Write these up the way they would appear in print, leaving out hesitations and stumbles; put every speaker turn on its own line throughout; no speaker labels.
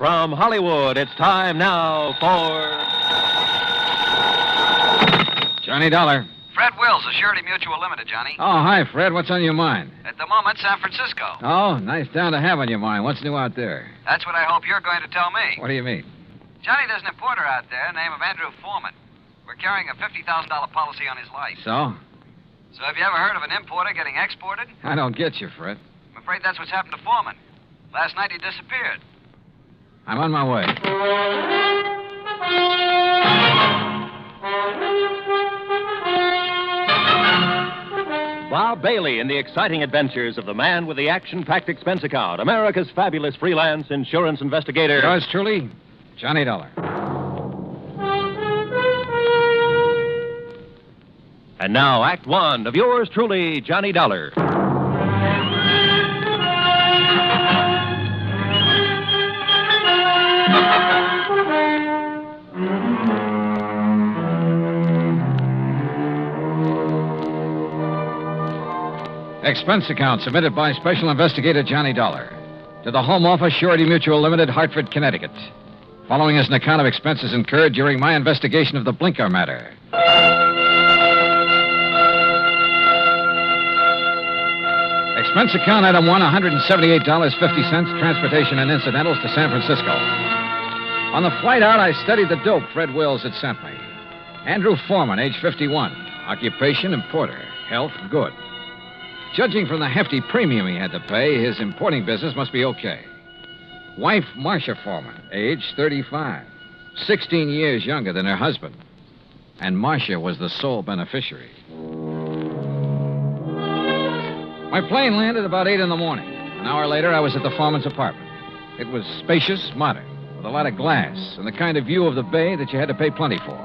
From Hollywood, it's time now for...
Johnny Dollar.
Fred Wills, Surety Mutual Limited, Johnny.
Oh, hi, Fred. What's on your mind?
At the moment, San Francisco.
Oh, nice town to have on your mind. What's new out there?
That's what I hope you're going to tell me.
What do you mean?
Johnny, there's an importer out there, name of Andrew Foreman. We're carrying a $50,000 policy on his life.
So?
So have you ever heard of an importer getting exported?
I don't get you, Fred.
I'm afraid that's what's happened to Foreman. Last night he disappeared.
I'm on my way.
Bob Bailey in the exciting adventures of the man with the action-packed expense account, America's fabulous freelance insurance investigator.
Yours truly, Johnny Dollar.
And now, Act One of yours truly, Johnny Dollar.
Expense account submitted by Special Investigator Johnny Dollar to the Home Office, Surety Mutual Limited, Hartford, Connecticut. Following is an account of expenses incurred during my investigation of the Blinker matter. Expense account item 1, $178.50, transportation and incidentals to San Francisco. On the flight out, I studied the dope Fred Wills had sent me. Andrew Foreman, age 51. Occupation, importer. Health, good. Judging from the hefty premium he had to pay, his importing business must be okay. Wife, Marcia Foreman, age 35. 16 years younger than her husband. And Marcia was the sole beneficiary. My plane landed about 8 in the morning. An hour later, I was at the Foreman's apartment. It was spacious, modern, with a lot of glass, and the kind of view of the bay that you had to pay plenty for.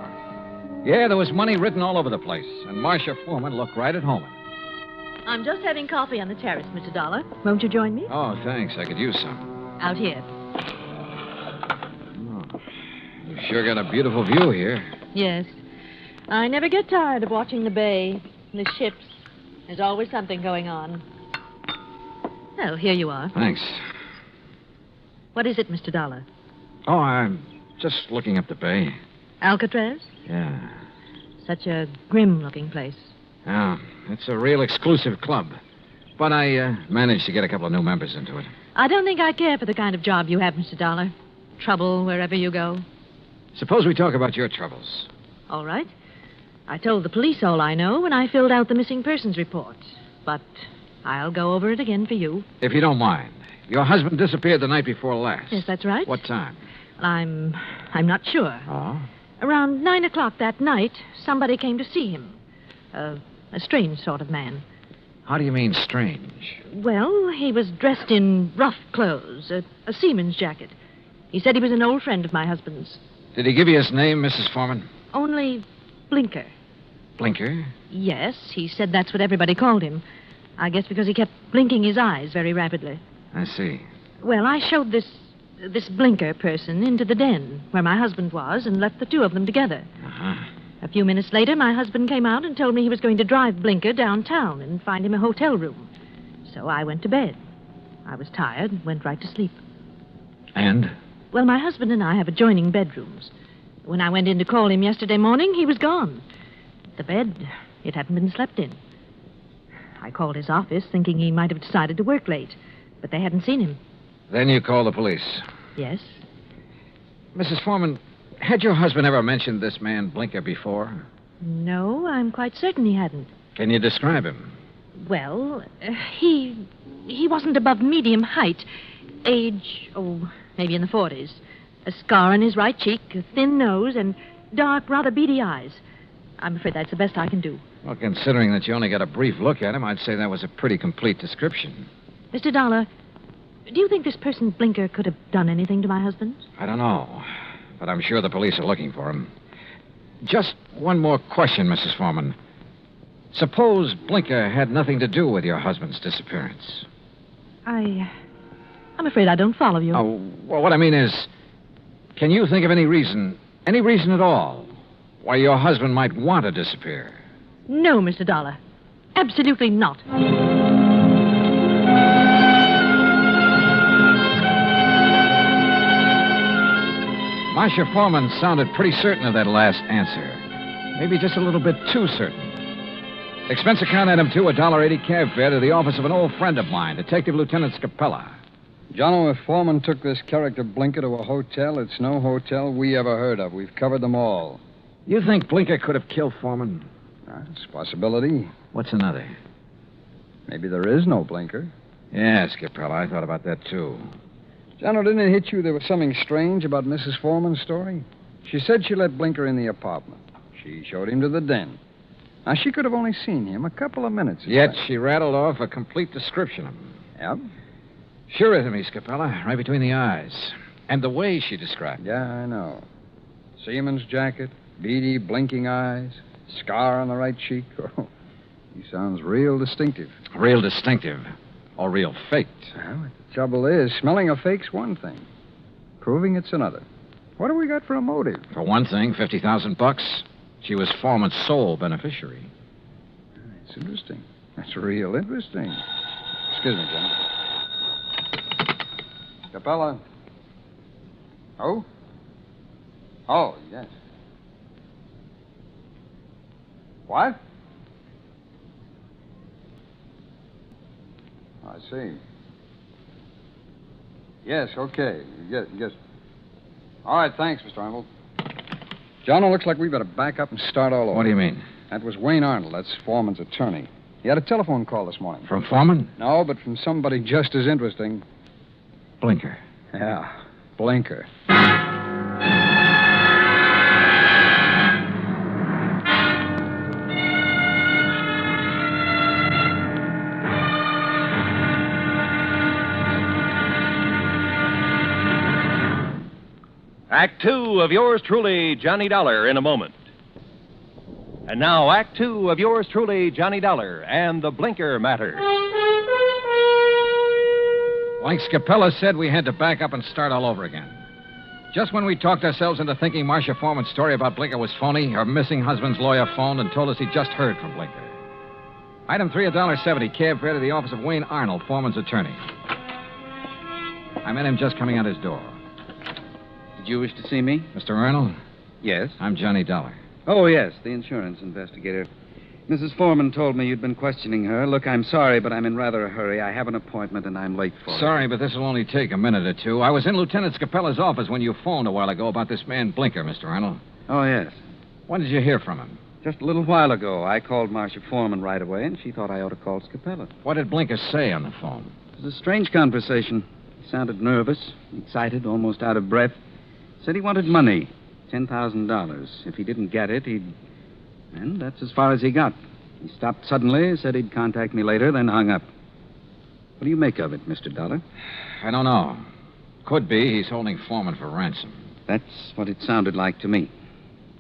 Yeah, there was money written all over the place, and Marcia Foreman looked right at home.
I'm just having coffee on the terrace, Mr. Dollar. Won't you join me?
Oh, thanks. I could use some.
Out here.
Oh, you sure got a beautiful view here.
Yes. I never get tired of watching the bay, the ships. There's always something going on. Well, here you are.
Thanks.
What is it, Mr. Dollar?
Oh, I'm just looking up the bay.
Alcatraz?
Yeah.
Such a grim-looking place.
Yeah, it's a real exclusive club. But I managed to get a couple of new members into it.
I don't think I care for the kind of job you have, Mr. Dollar. Trouble wherever you go.
Suppose we talk about your troubles.
All right. I told the police all I know when I filled out the missing persons report. But I'll go over it again for you.
If you don't mind. Your husband disappeared the night before last.
Yes, that's right.
What time?
I'm not sure.
Oh?
Around 9 o'clock that night, somebody came to see him. A strange sort of man.
How do you mean strange?
Well, he was dressed in rough clothes, a seaman's jacket. He said he was an old friend of my husband's.
Did he give you his name, Mrs. Foreman?
Only Blinker.
Blinker?
Yes, he said that's what everybody called him. I guess because he kept blinking his eyes very rapidly.
I see.
Well, I showed this Blinker person into the den where my husband was and left the two of them together.
Uh-huh.
A few minutes later, my husband came out and told me he was going to drive Blinker downtown and find him a hotel room. So I went to bed. I was tired and went right to sleep.
And?
Well, my husband and I have adjoining bedrooms. When I went in to call him yesterday morning, he was gone. The bed, it hadn't been slept in. I called his office thinking he might have decided to work late, but they hadn't seen him.
Then you called the police?
Yes.
Mrs. Foreman, had your husband ever mentioned this man Blinker before?
No, I'm quite certain he hadn't.
Can you describe him?
Well, he wasn't above medium height. Age, maybe in the 40s. A scar on his right cheek, a thin nose, and dark, rather beady eyes. I'm afraid that's the best I can do.
Well, considering that you only got a brief look at him, I'd say that was a pretty complete description.
Mr. Dollar, do you think this person Blinker could have done anything to my husband?
I don't know, but I'm sure the police are looking for him. Just one more question, Mrs. Foreman. Suppose Blinker had nothing to do with your husband's disappearance.
I'm afraid I don't follow you.
Oh, well, what I mean is, can you think of any reason at all, why your husband might want to disappear?
No, Mr. Dollar. Absolutely not.
Marcia Foreman sounded pretty certain of that last answer. Maybe just a little bit too certain. Expense account item 2, $1.80 cab fare to the office of an old friend of mine, Detective Lieutenant Scapella.
Jono, if Foreman took this character Blinker to a hotel, it's no hotel we ever heard of. We've covered them all.
You think Blinker could have killed Foreman?
It's a possibility.
What's another?
Maybe there is no Blinker.
Yeah, Scapella, I thought about that, too.
Jono, didn't it hit you there was something strange about Mrs. Foreman's story? She said she let Blinker in the apartment. She showed him to the den. Now, she could have only seen him a couple of minutes.
Yet she rattled off a complete description of him.
Yep.
Sure is to me, Scapella, right between the eyes. And the way she described it.
Yeah, I know. Seaman's jacket, beady, blinking eyes, scar on the right cheek. Oh, he sounds real distinctive.
Real distinctive. Or real faked.
Well, the trouble is, smelling a fake's one thing. Proving it's another. What do we got for a motive?
For one thing, $50,000. She was Foreman's sole beneficiary.
That's interesting. That's real interesting. Excuse me, John. Capella. Oh? Oh, yes. What? I see. Yes, okay. Yes. All right, thanks, Mr. Arnold. John, it looks like we better back up and start all over.
What do you mean?
That was Wayne Arnold. That's Foreman's attorney. He had a telephone call this morning.
From Foreman?
No, but from somebody just as interesting.
Blinker.
Yeah, Blinker.
Act 2 of yours truly, Johnny Dollar, in a moment. And now, Act 2 of yours truly, Johnny Dollar, and the Blinker matter.
Like Scapella said, we had to back up and start all over again. Just when we talked ourselves into thinking Marcia Foreman's story about Blinker was phony, her missing husband's lawyer phoned and told us he'd just heard from Blinker. Item 3, $1.70, cab fare to the office of Wayne Arnold, Foreman's attorney. I met him just coming out his door.
Did you wish to see me?
Mr. Arnold?
Yes.
I'm Johnny Dollar.
Oh, yes, the insurance investigator. Mrs. Foreman told me you'd been questioning her. Look, I'm sorry, but I'm in rather a hurry. I have an appointment, and I'm late for it.
Sorry, but this will only take a minute or two. I was in Lieutenant Scapella's office when you phoned a while ago about this man Blinker, Mr. Arnold.
Oh, yes.
When did you hear from him?
Just a little while ago. I called Marcia Foreman right away, and she thought I ought to call Scapella.
What did Blinker say on the phone?
It was a strange conversation. He sounded nervous, excited, almost out of breath. Said he wanted money, $10,000. If he didn't get it, he'd... And that's as far as he got. He stopped suddenly, said he'd contact me later, then hung up. What do you make of it, Mr. Dollar?
I don't know. Could be he's holding Foreman for ransom.
That's what it sounded like to me.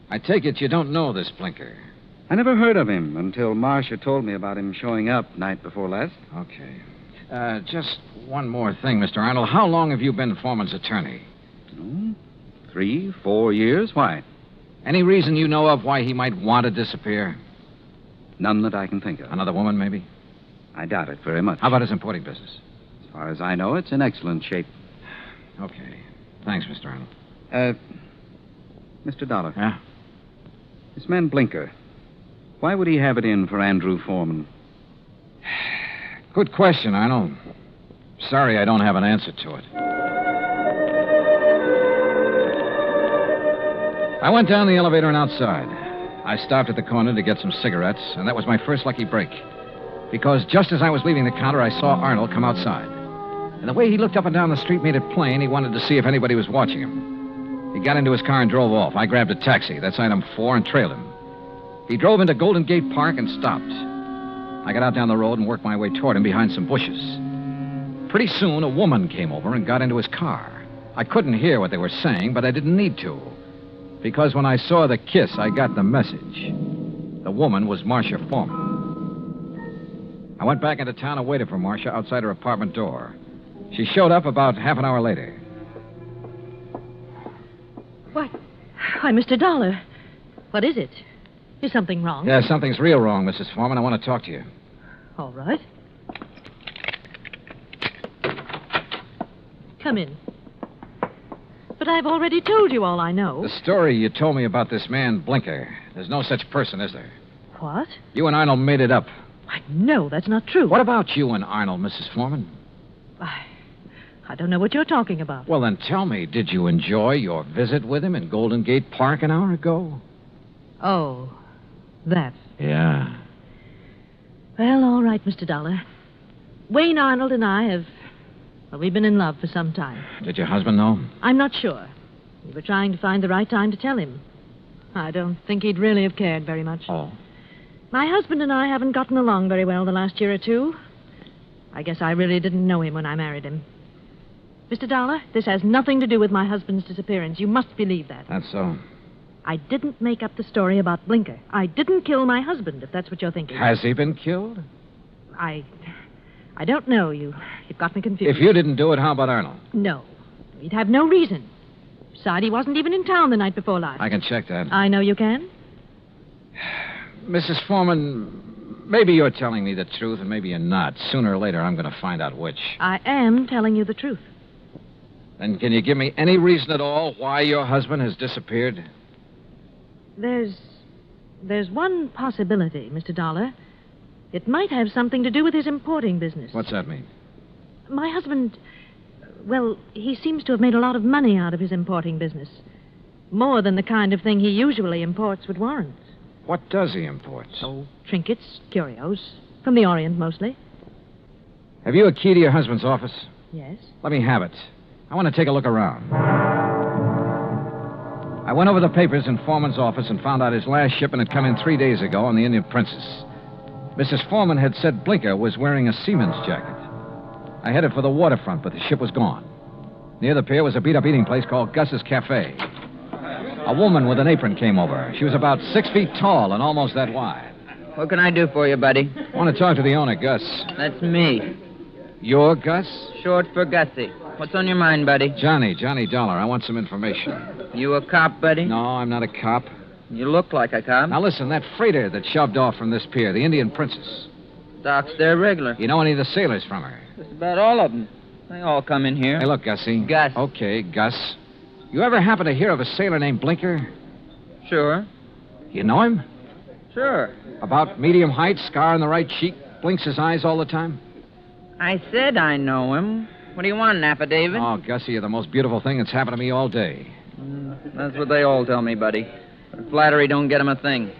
I take it you don't know this Blinker.
I never heard of him until Marcia told me about him showing up night before last.
Okay. Just one more thing, Mr. Arnold. How long have you been Foreman's attorney?
3, 4 years. Why?
Any reason you know of why he might want to disappear?
None that I can think of.
Another woman, maybe?
I doubt it very much.
How about his importing business?
As far as I know, it's in excellent shape.
Okay. Thanks, Mr. Arnold.
Mr. Dollar.
Yeah?
This man Blinker, why would he have it in for Andrew Foreman?
Good question, Arnold. Sorry I don't have an answer to it. I went down the elevator and outside. I stopped at the corner to get some cigarettes, and that was my first lucky break. Because just as I was leaving the counter, I saw Arnold come outside. And the way he looked up and down the street made it plain he wanted to see if anybody was watching him. He got into his car and drove off. I grabbed a taxi, that's item 4, and trailed him. He drove into Golden Gate Park and stopped. I got out down the road and worked my way toward him behind some bushes. Pretty soon, a woman came over and got into his car. I couldn't hear what they were saying, but I didn't need to. Because when I saw the kiss, I got the message. The woman was Marcia Foreman. I went back into town and waited for Marcia outside her apartment door. She showed up about half an hour later.
What? Why, Mr. Dollar. What is it? Is something wrong?
Yeah, something's real wrong, Mrs. Foreman. I want to talk to you.
All right. Come in. But But I've already told you all I know.
The story you told me about this man, Blinker, there's no such person, is there?
What?
You and Arnold made it up.
Why, no, that's not true.
What about you and Arnold, Mrs. Foreman?
I don't know what you're talking about.
Well, then tell me, did you enjoy your visit with him in Golden Gate Park an hour ago?
Oh, that.
Yeah.
Well, all right, Mr. Dollar. Wayne Arnold and I have... Well, we've been in love for some time.
Did your husband know?
I'm not sure. We were trying to find the right time to tell him. I don't think he'd really have cared very much.
Oh.
My husband and I haven't gotten along very well the last year or two. I guess I really didn't know him when I married him. Mr. Dollar, this has nothing to do with my husband's disappearance. You must believe that.
That's so.
I didn't make up the story about Blinker. I didn't kill my husband, if that's what you're thinking.
Has he been killed?
I don't know. You've got me confused.
If you didn't do it, how about Arnold?
No. He'd have no reason. Besides, he wasn't even in town the night before last.
I can check that.
I know you can.
Mrs. Foreman, maybe you're telling me the truth and maybe you're not. Sooner or later, I'm going to find out which.
I am telling you the truth.
Then can you give me any reason at all why your husband has disappeared?
There's one possibility, Mr. Dollar. It might have something to do with his importing business.
What's that mean?
My husband, well, he seems to have made a lot of money out of his importing business. More than the kind of thing he usually imports would warrant.
What does he import?
Oh, trinkets, curios. From the Orient, mostly.
Have you a key to your husband's office?
Yes.
Let me have it. I want to take a look around. I went over the papers in Foreman's office and found out his last shipment had come in 3 days ago on the Indian Princess. Mrs. Foreman had said Blinker was wearing a seaman's jacket. I headed for the waterfront, but the ship was gone. Near the pier was a beat-up eating place called Gus's Cafe. A woman with an apron came over. She was about 6 feet tall and almost that wide.
What can I do for you, buddy?
I want to talk to the owner, Gus.
That's me.
You're Gus?
Short for Gussie. What's on your mind, buddy?
Johnny Dollar. I want some information.
You a cop, buddy?
No, I'm not a cop.
You look like a cop.
Now listen, that freighter that shoved off from this pier, the Indian Princess.
Docks there regular.
You know any of the sailors from her?
Just about all of them. They all come in here.
Hey, look, Gussie.
Gus.
Okay, Gus. You ever happen to hear of a sailor named Blinker?
Sure.
You know him?
Sure.
About medium height, scar on the right cheek, blinks his eyes all the time?
I said I know him. What do you want, an affidavit?
Oh, Gussie, you're the most beautiful thing that's happened to me all day.
That's what they all tell me, buddy. But flattery don't get 'em a thing.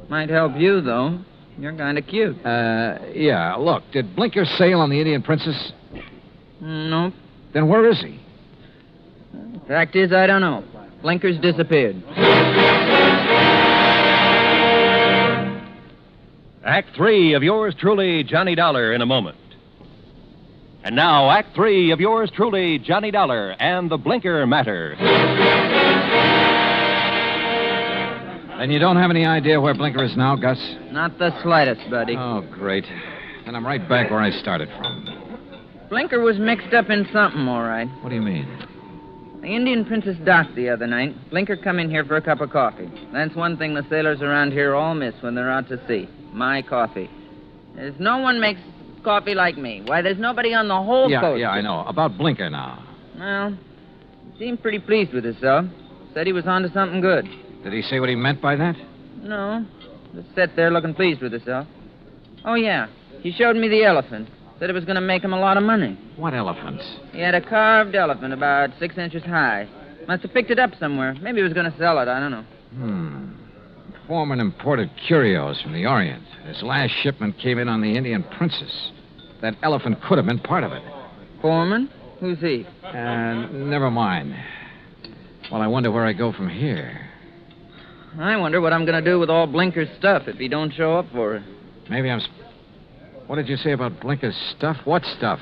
Might help you, though. You're kind of cute.
Yeah. Look, did Blinker sail on the Indian Princess?
Nope.
Then where is he?
Fact is, I don't know. Blinker's disappeared.
Act 3 of yours truly, Johnny Dollar, in a moment. And now, Act 3 of yours truly, Johnny Dollar and the Blinker Matter.
And you don't have any idea where Blinker is now, Gus?
Not the slightest, buddy.
Oh, great. Then I'm right back where I started from.
Blinker was mixed up in something, all right.
What do you mean?
The Indian Princess docked the other night. Blinker come in here for a cup of coffee. That's one thing the sailors around here all miss when they're out to sea. My coffee. There's no one makes coffee like me. Why, there's nobody on the whole coast.
Yeah, I know. About Blinker now.
Well, he seemed pretty pleased with himself. Said he was onto something good.
Did he say what he meant by that?
No. Just sat there looking pleased with himself. Oh, yeah. He showed me the elephant. Said it was going to make him a lot of money.
What elephant?
He had a carved elephant about 6 inches high. Must have picked it up somewhere. Maybe he was going to sell it. I don't know.
Foreman imported curios from the Orient. His last shipment came in on the Indian Princess. That elephant could have been part of it.
Foreman? Who's he?
Never mind. Well, I wonder where I go from here.
I wonder what I'm going to do with all Blinker's stuff if he don't show up for it.
Maybe I'm... What did you say about Blinker's stuff? What stuff?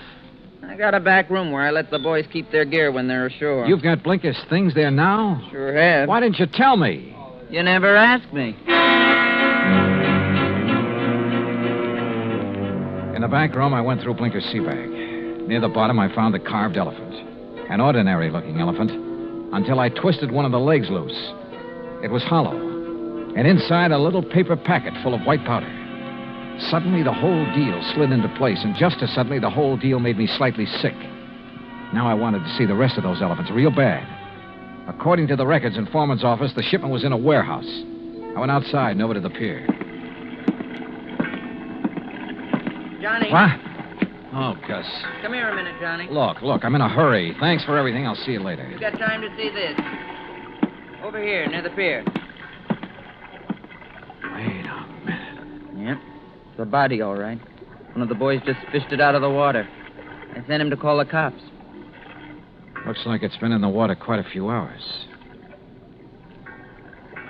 I got a back room where I let the boys keep their gear when they're ashore.
You've got Blinker's things there now?
Sure have.
Why didn't you tell me?
You never asked me.
In the back room, I went through Blinker's sea bag. Near the bottom, I found the carved elephant. An ordinary-looking elephant, until I twisted one of the legs loose. It was hollow, and inside a little paper packet full of white powder. Suddenly, the whole deal slid into place, and just as suddenly, the whole deal made me slightly sick. Now I wanted to see the rest of those elephants real bad. According to the records in Foreman's office, the shipment was in a warehouse. I went outside and over to the pier.
Johnny.
What? Oh, Gus.
Come here a minute, Johnny.
Look, I'm in a hurry. Thanks for everything. I'll see you later.
You got time to see this? Over here, near the pier.
Wait a minute.
Yep. It's a body, all right. One of the boys just fished it out of the water. I sent him to call the cops.
Looks like it's been in the water quite a few hours.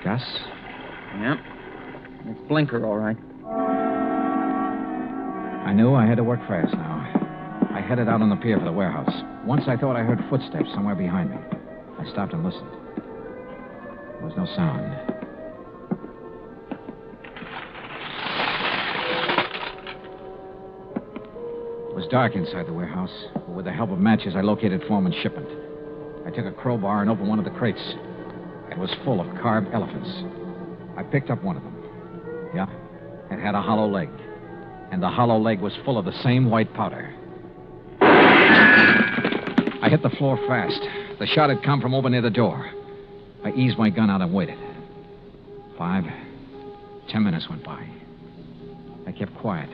Gus?
Yep. It's Blinker, all right.
I knew I had to work fast now. I headed out on the pier for the warehouse. Once I thought I heard footsteps somewhere behind me. I stopped and listened. There was no sound. It was dark inside the warehouse, but with the help of matches, I located Foreman's shipment. I took a crowbar and opened one of the crates. It was full of carved elephants. I picked up one of them. Yeah, it had a hollow leg. And the hollow leg was full of the same white powder. I hit the floor fast. The shot had come from over near the door. I eased my gun out and waited. 5, 10 minutes went by. I kept quiet.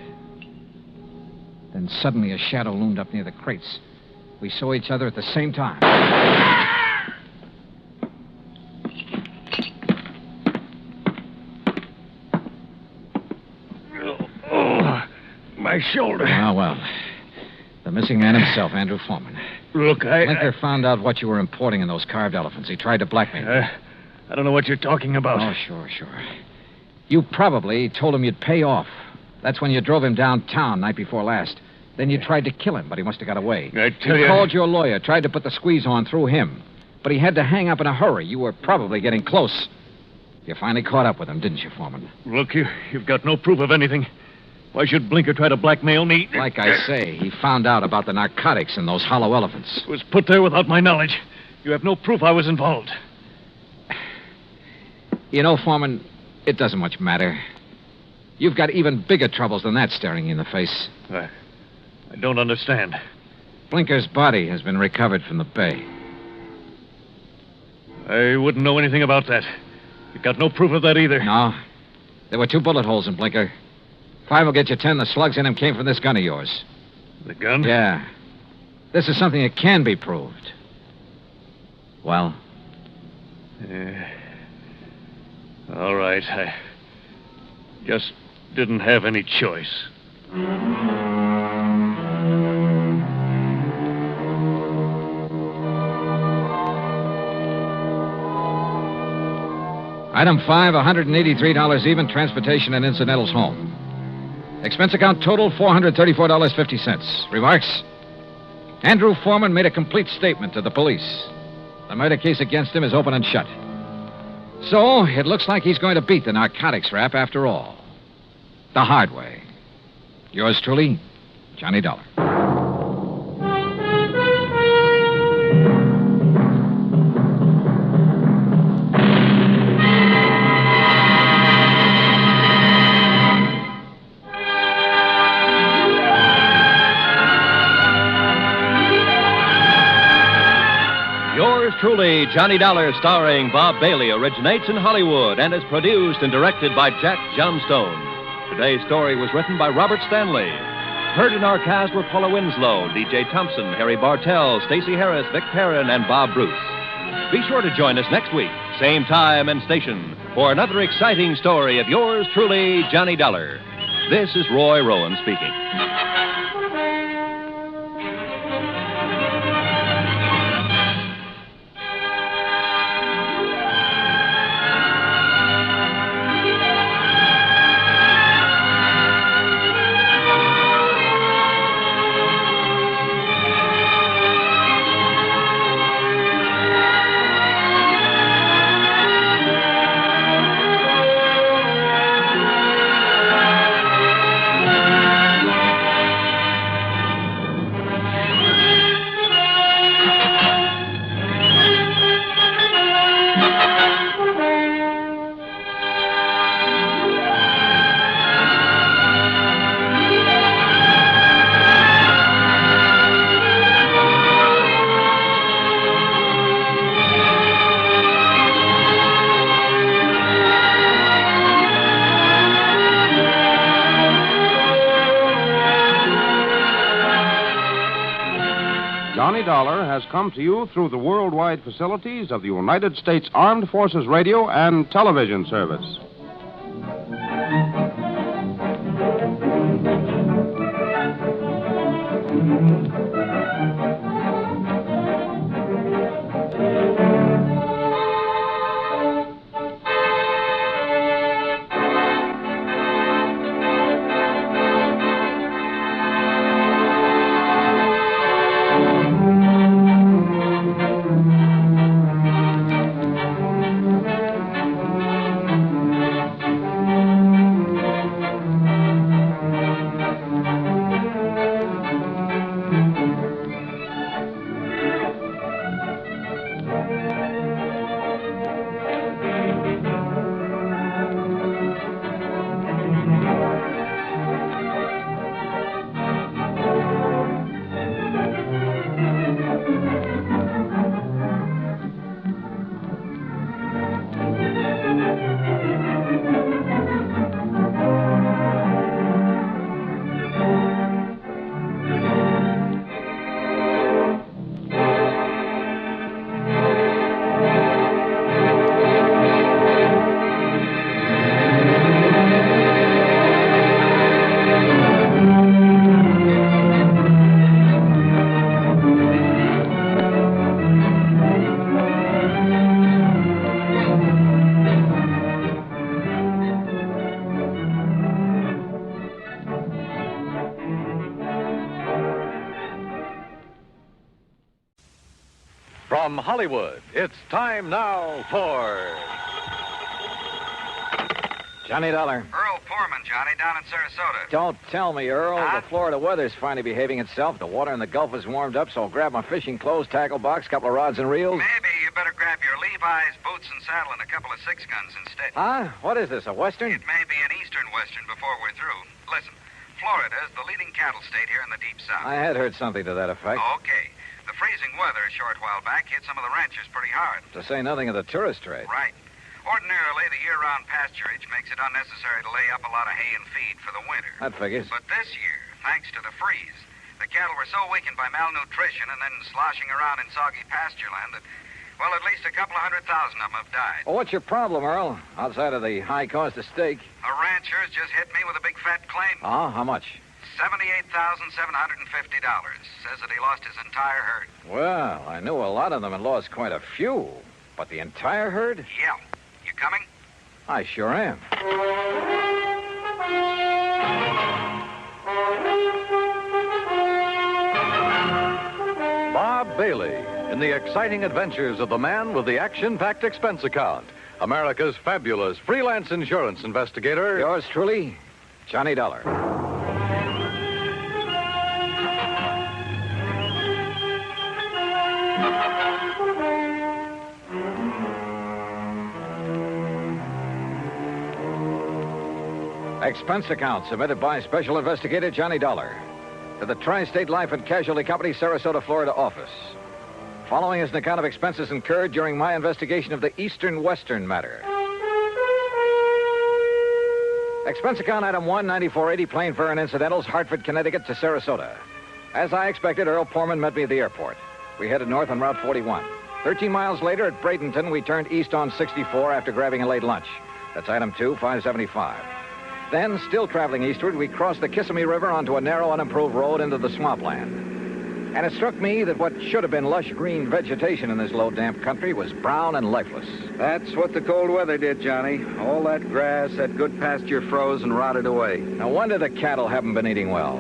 Then suddenly a shadow loomed up near the crates. We saw each other at the same time.
My shoulder.
Well. The missing man himself, Andrew Foreman.
Look,
Blinker found out what you were importing in those carved elephants. He tried to blackmail you.
I don't know what you're talking about.
Oh, sure. You probably told him you'd pay off. That's when you drove him downtown night before last. Then you tried to kill him, but he must have got away.
I tell you...
You called your lawyer, tried to put the squeeze on through him. But he had to hang up in a hurry. You were probably getting close. You finally caught up with him, didn't you, Foreman?
Look, you've got no proof of anything. Why should Blinker try to blackmail me?
Like I say, he found out about the narcotics in those hollow elephants.
It was put there without my knowledge. You have no proof I was involved.
You know, Foreman, it doesn't much matter. You've got even bigger troubles than that staring you in the face.
I don't understand.
Blinker's body has been recovered from the bay.
I wouldn't know anything about that. You've got no proof of that either.
No. There were 2 bullet holes in Blinker. 5 will get you 10. The slugs in him came from this gun of yours.
The gun?
Yeah. This is something that can be proved. Well?
All right. I just didn't have any choice.
Item 5, $183 even, transportation and incidentals home. Expense account total, $434.50. Remarks? Andrew Foreman made a complete statement to the police. The murder case against him is open and shut. So, it looks like he's going to beat the narcotics rap after all. The hard way. Yours truly, Johnny Dollar.
Truly, Johnny Dollar, starring Bob Bailey, originates in Hollywood and is produced and directed by Jack Johnstone. Today's story was written by Robert Stanley. Heard in our cast were Paula Winslow, D.J. Thompson, Harry Bartell, Stacey Harris, Vic Perrin, and Bob Bruce. Be sure to join us next week, same time and station, for another exciting story of yours truly, Johnny Dollar. This is Roy Rowan speaking.
Johnny Dollar has come to you through the worldwide facilities of the United States Armed Forces Radio and Television Service.
From Hollywood, it's time now for
Johnny Dollar.
Earl Poorman, Johnny, down in Sarasota.
Don't tell me, Earl.
Huh?
The Florida weather's finally behaving itself. The water in the Gulf is warmed up, so I'll grab my fishing clothes, tackle box, couple of rods and reels.
Maybe you better grab your Levi's, boots and saddle, and a couple of six guns instead.
Huh? What is this, a Western?
It may be an eastern western before we're through. Listen, Florida is the leading cattle state here in the Deep South.
I had heard something to that effect.
Okay. The freezing weather a short while back hit some of the ranchers pretty hard.
To say nothing of the tourist trade.
Right. Ordinarily, the year-round pasturage makes it unnecessary to lay up a lot of hay and feed for the winter.
That figures.
But this year, thanks to the freeze, the cattle were so weakened by malnutrition and then sloshing around in soggy pasture land that, well, at least a couple of 100,000 of them have died.
Well, what's your problem, Earl? Outside of the high cost of steak.
A rancher's just hit me with a big fat claim.
Oh, how much?
$78,750. Says that he lost his entire herd.
Well, I knew a lot of them had lost quite a few. But the entire herd?
Yeah. You coming?
I sure am.
Bob Bailey in the exciting adventures of the man with the action-packed expense account, America's fabulous freelance insurance investigator.
Yours truly, Johnny Dollar. Expense account submitted by Special Investigator Johnny Dollar to the Tri-State Life and Casualty Company, Sarasota, Florida office. Following is an account of expenses incurred during my investigation of the Eastern Western matter. Expense account item 1, 9480, plane fare and incidentals, Hartford, Connecticut to Sarasota. As I expected, Earl Poorman met me at the airport. We headed north on Route 41. 13 miles later at Bradenton, we turned east on 64 after grabbing a late lunch. That's item 2, 575. Then, still traveling eastward, we crossed the Kissimmee River onto a narrow, unimproved road into the swampland. And it struck me that what should have been lush green vegetation in this low, damp country was brown and lifeless.
That's what the cold weather did, Johnny. All that grass, that good pasture froze and rotted away.
No wonder the cattle haven't been eating well.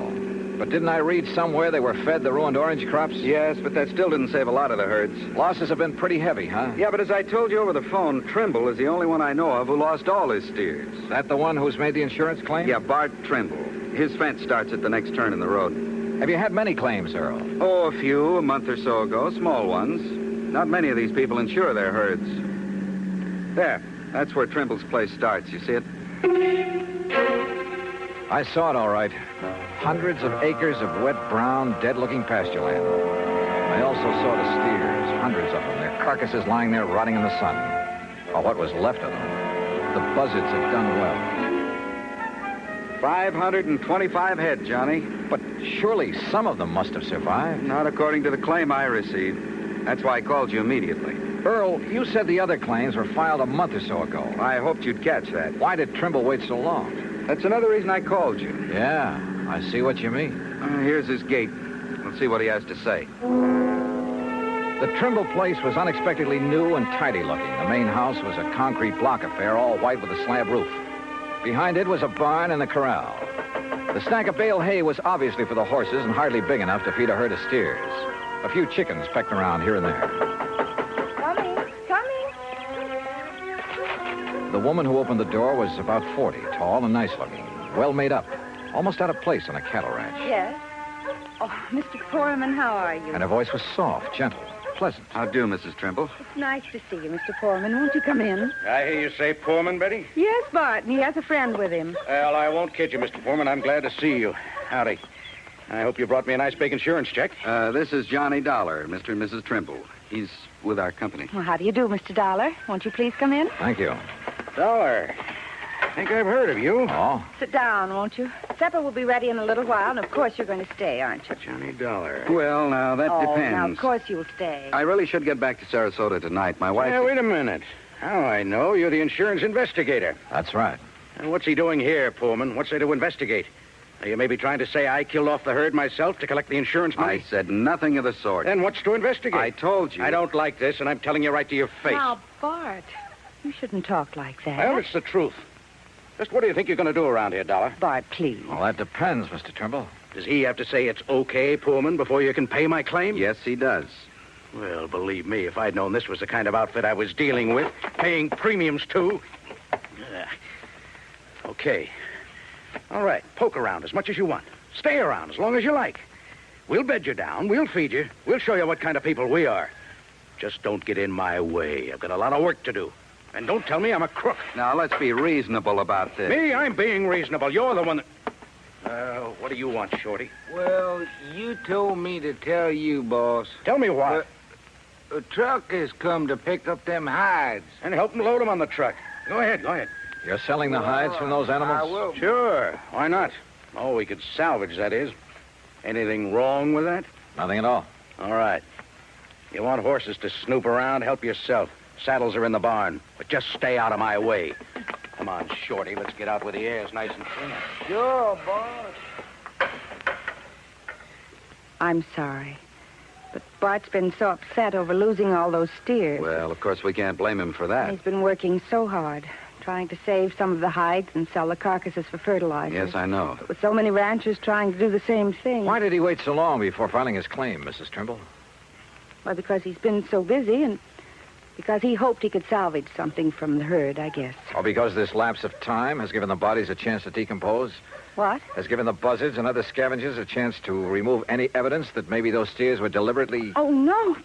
But didn't I read somewhere they were fed the ruined orange crops?
Yes, but that still didn't save a lot of the herds.
Losses have been pretty heavy, huh?
Yeah, but as I told you over the phone, Trimble is the only one I know of who lost all his steers.
That the one who's made the insurance claim?
Yeah, Bart Trimble. His fence starts at the next turn in the road.
Have you had many claims, Earl?
Oh, a few, a month or so ago, small ones. Not many of these people insure their herds. There, that's where Trimble's place starts. You see it?
I saw it all right. Hundreds of acres of wet, brown, dead-looking pasture land. I also saw the steers, hundreds of them, their carcasses lying there rotting in the sun. Or what was left of them. The buzzards had done well.
525 head, Johnny.
But surely some of them must have survived.
Not according to the claim I received. That's why I called you immediately.
Earl, you said the other claims were filed a month or so ago.
I hoped you'd catch that.
Why did Trimble wait so long?
That's another reason I called you.
Yeah, I see what you mean.
Here's his gate. Let's see what he has to say.
The Trimble place was unexpectedly new and tidy looking. The main house was a concrete block affair, all white with a slab roof. Behind it was a barn and a corral. The stack of bale hay was obviously for the horses and hardly big enough to feed a herd of steers. A few chickens pecked around here and there. The woman who opened the door was about 40, tall and nice looking, well made up, almost out of place on a cattle ranch.
Yes. Oh, Mr. Foreman, how are you?
And her voice was soft, gentle, pleasant.
How do, Mrs. Trimble?
It's nice to see you, Mr. Foreman. Won't you come in?
I hear you say Foreman, Betty?
Yes, Bart, and he has a friend with him.
Well, I won't kid you, Mr. Foreman. I'm glad to see you. Howdy. I hope you brought me a nice big insurance check.
This is Johnny Dollar, Mr. and Mrs. Trimble. He's with our company.
Well, how do you do, Mr. Dollar? Won't you please come in?
Thank you.
Dollar. I think I've heard of you.
Oh?
Sit down, won't you? Supper will be ready in a little while, and of course you're going to stay, aren't you?
Johnny Dollar.
Well, now, that depends.
Now, of course you'll stay.
I really should get back to Sarasota tonight. My wife...
Yeah, wait a minute. How I know you're the insurance investigator.
That's right.
And what's he doing here, Pullman? What's there to investigate? Are you maybe trying to say I killed off the herd myself to collect the insurance money?
I said nothing of the sort.
Then what's to investigate?
I told you.
I don't like this, and I'm telling you right to your face.
Now, Bart, you shouldn't talk like that.
Well, it's the truth. Just what do you think you're going to do around here, Dollar?
Bart, please.
Well, that depends, Mr. Trimble.
Does he have to say it's okay, Pullman, before you can pay my claim?
Yes, he does.
Well, believe me, if I'd known this was the kind of outfit I was dealing with, paying premiums to... Okay. All right, poke around as much as you want. Stay around as long as you like. We'll bed you down, we'll feed you, we'll show you what kind of people we are. Just don't get in my way. I've got a lot of work to do. And don't tell me I'm a crook.
Now, let's be reasonable about this.
Me? I'm being reasonable. You're the one that... what do you want, Shorty?
Well, you told me to tell you, boss.
Tell me what?
A truck has come to pick up them hides.
And help them load them on the truck. Go ahead, go ahead.
You're selling the hides from those animals?
I will.
Sure. Why not? Oh, we could salvage, that is. Anything wrong with that?
Nothing at all.
All right. You want horses to snoop around? Help yourself. Saddles are in the barn, but just stay out of my way. Come on, Shorty. Let's get out where the air's nice and clean.
Sure, boss.
I'm sorry. But Bart's been so upset over losing all those steers.
Well, of course, we can't blame him for that.
He's been working so hard, trying to save some of the hides and sell the carcasses for fertilizer.
Yes, I know.
But with so many ranchers trying to do the same thing.
Why did he wait so long before filing his claim, Mrs. Trimble?
Well, because he's been so busy and because he hoped he could salvage something from the herd, I guess.
Or because this lapse of time has given the bodies a chance to decompose?
What?
Has given the buzzards and other scavengers a chance to remove any evidence that maybe those steers were deliberately...
Oh, no.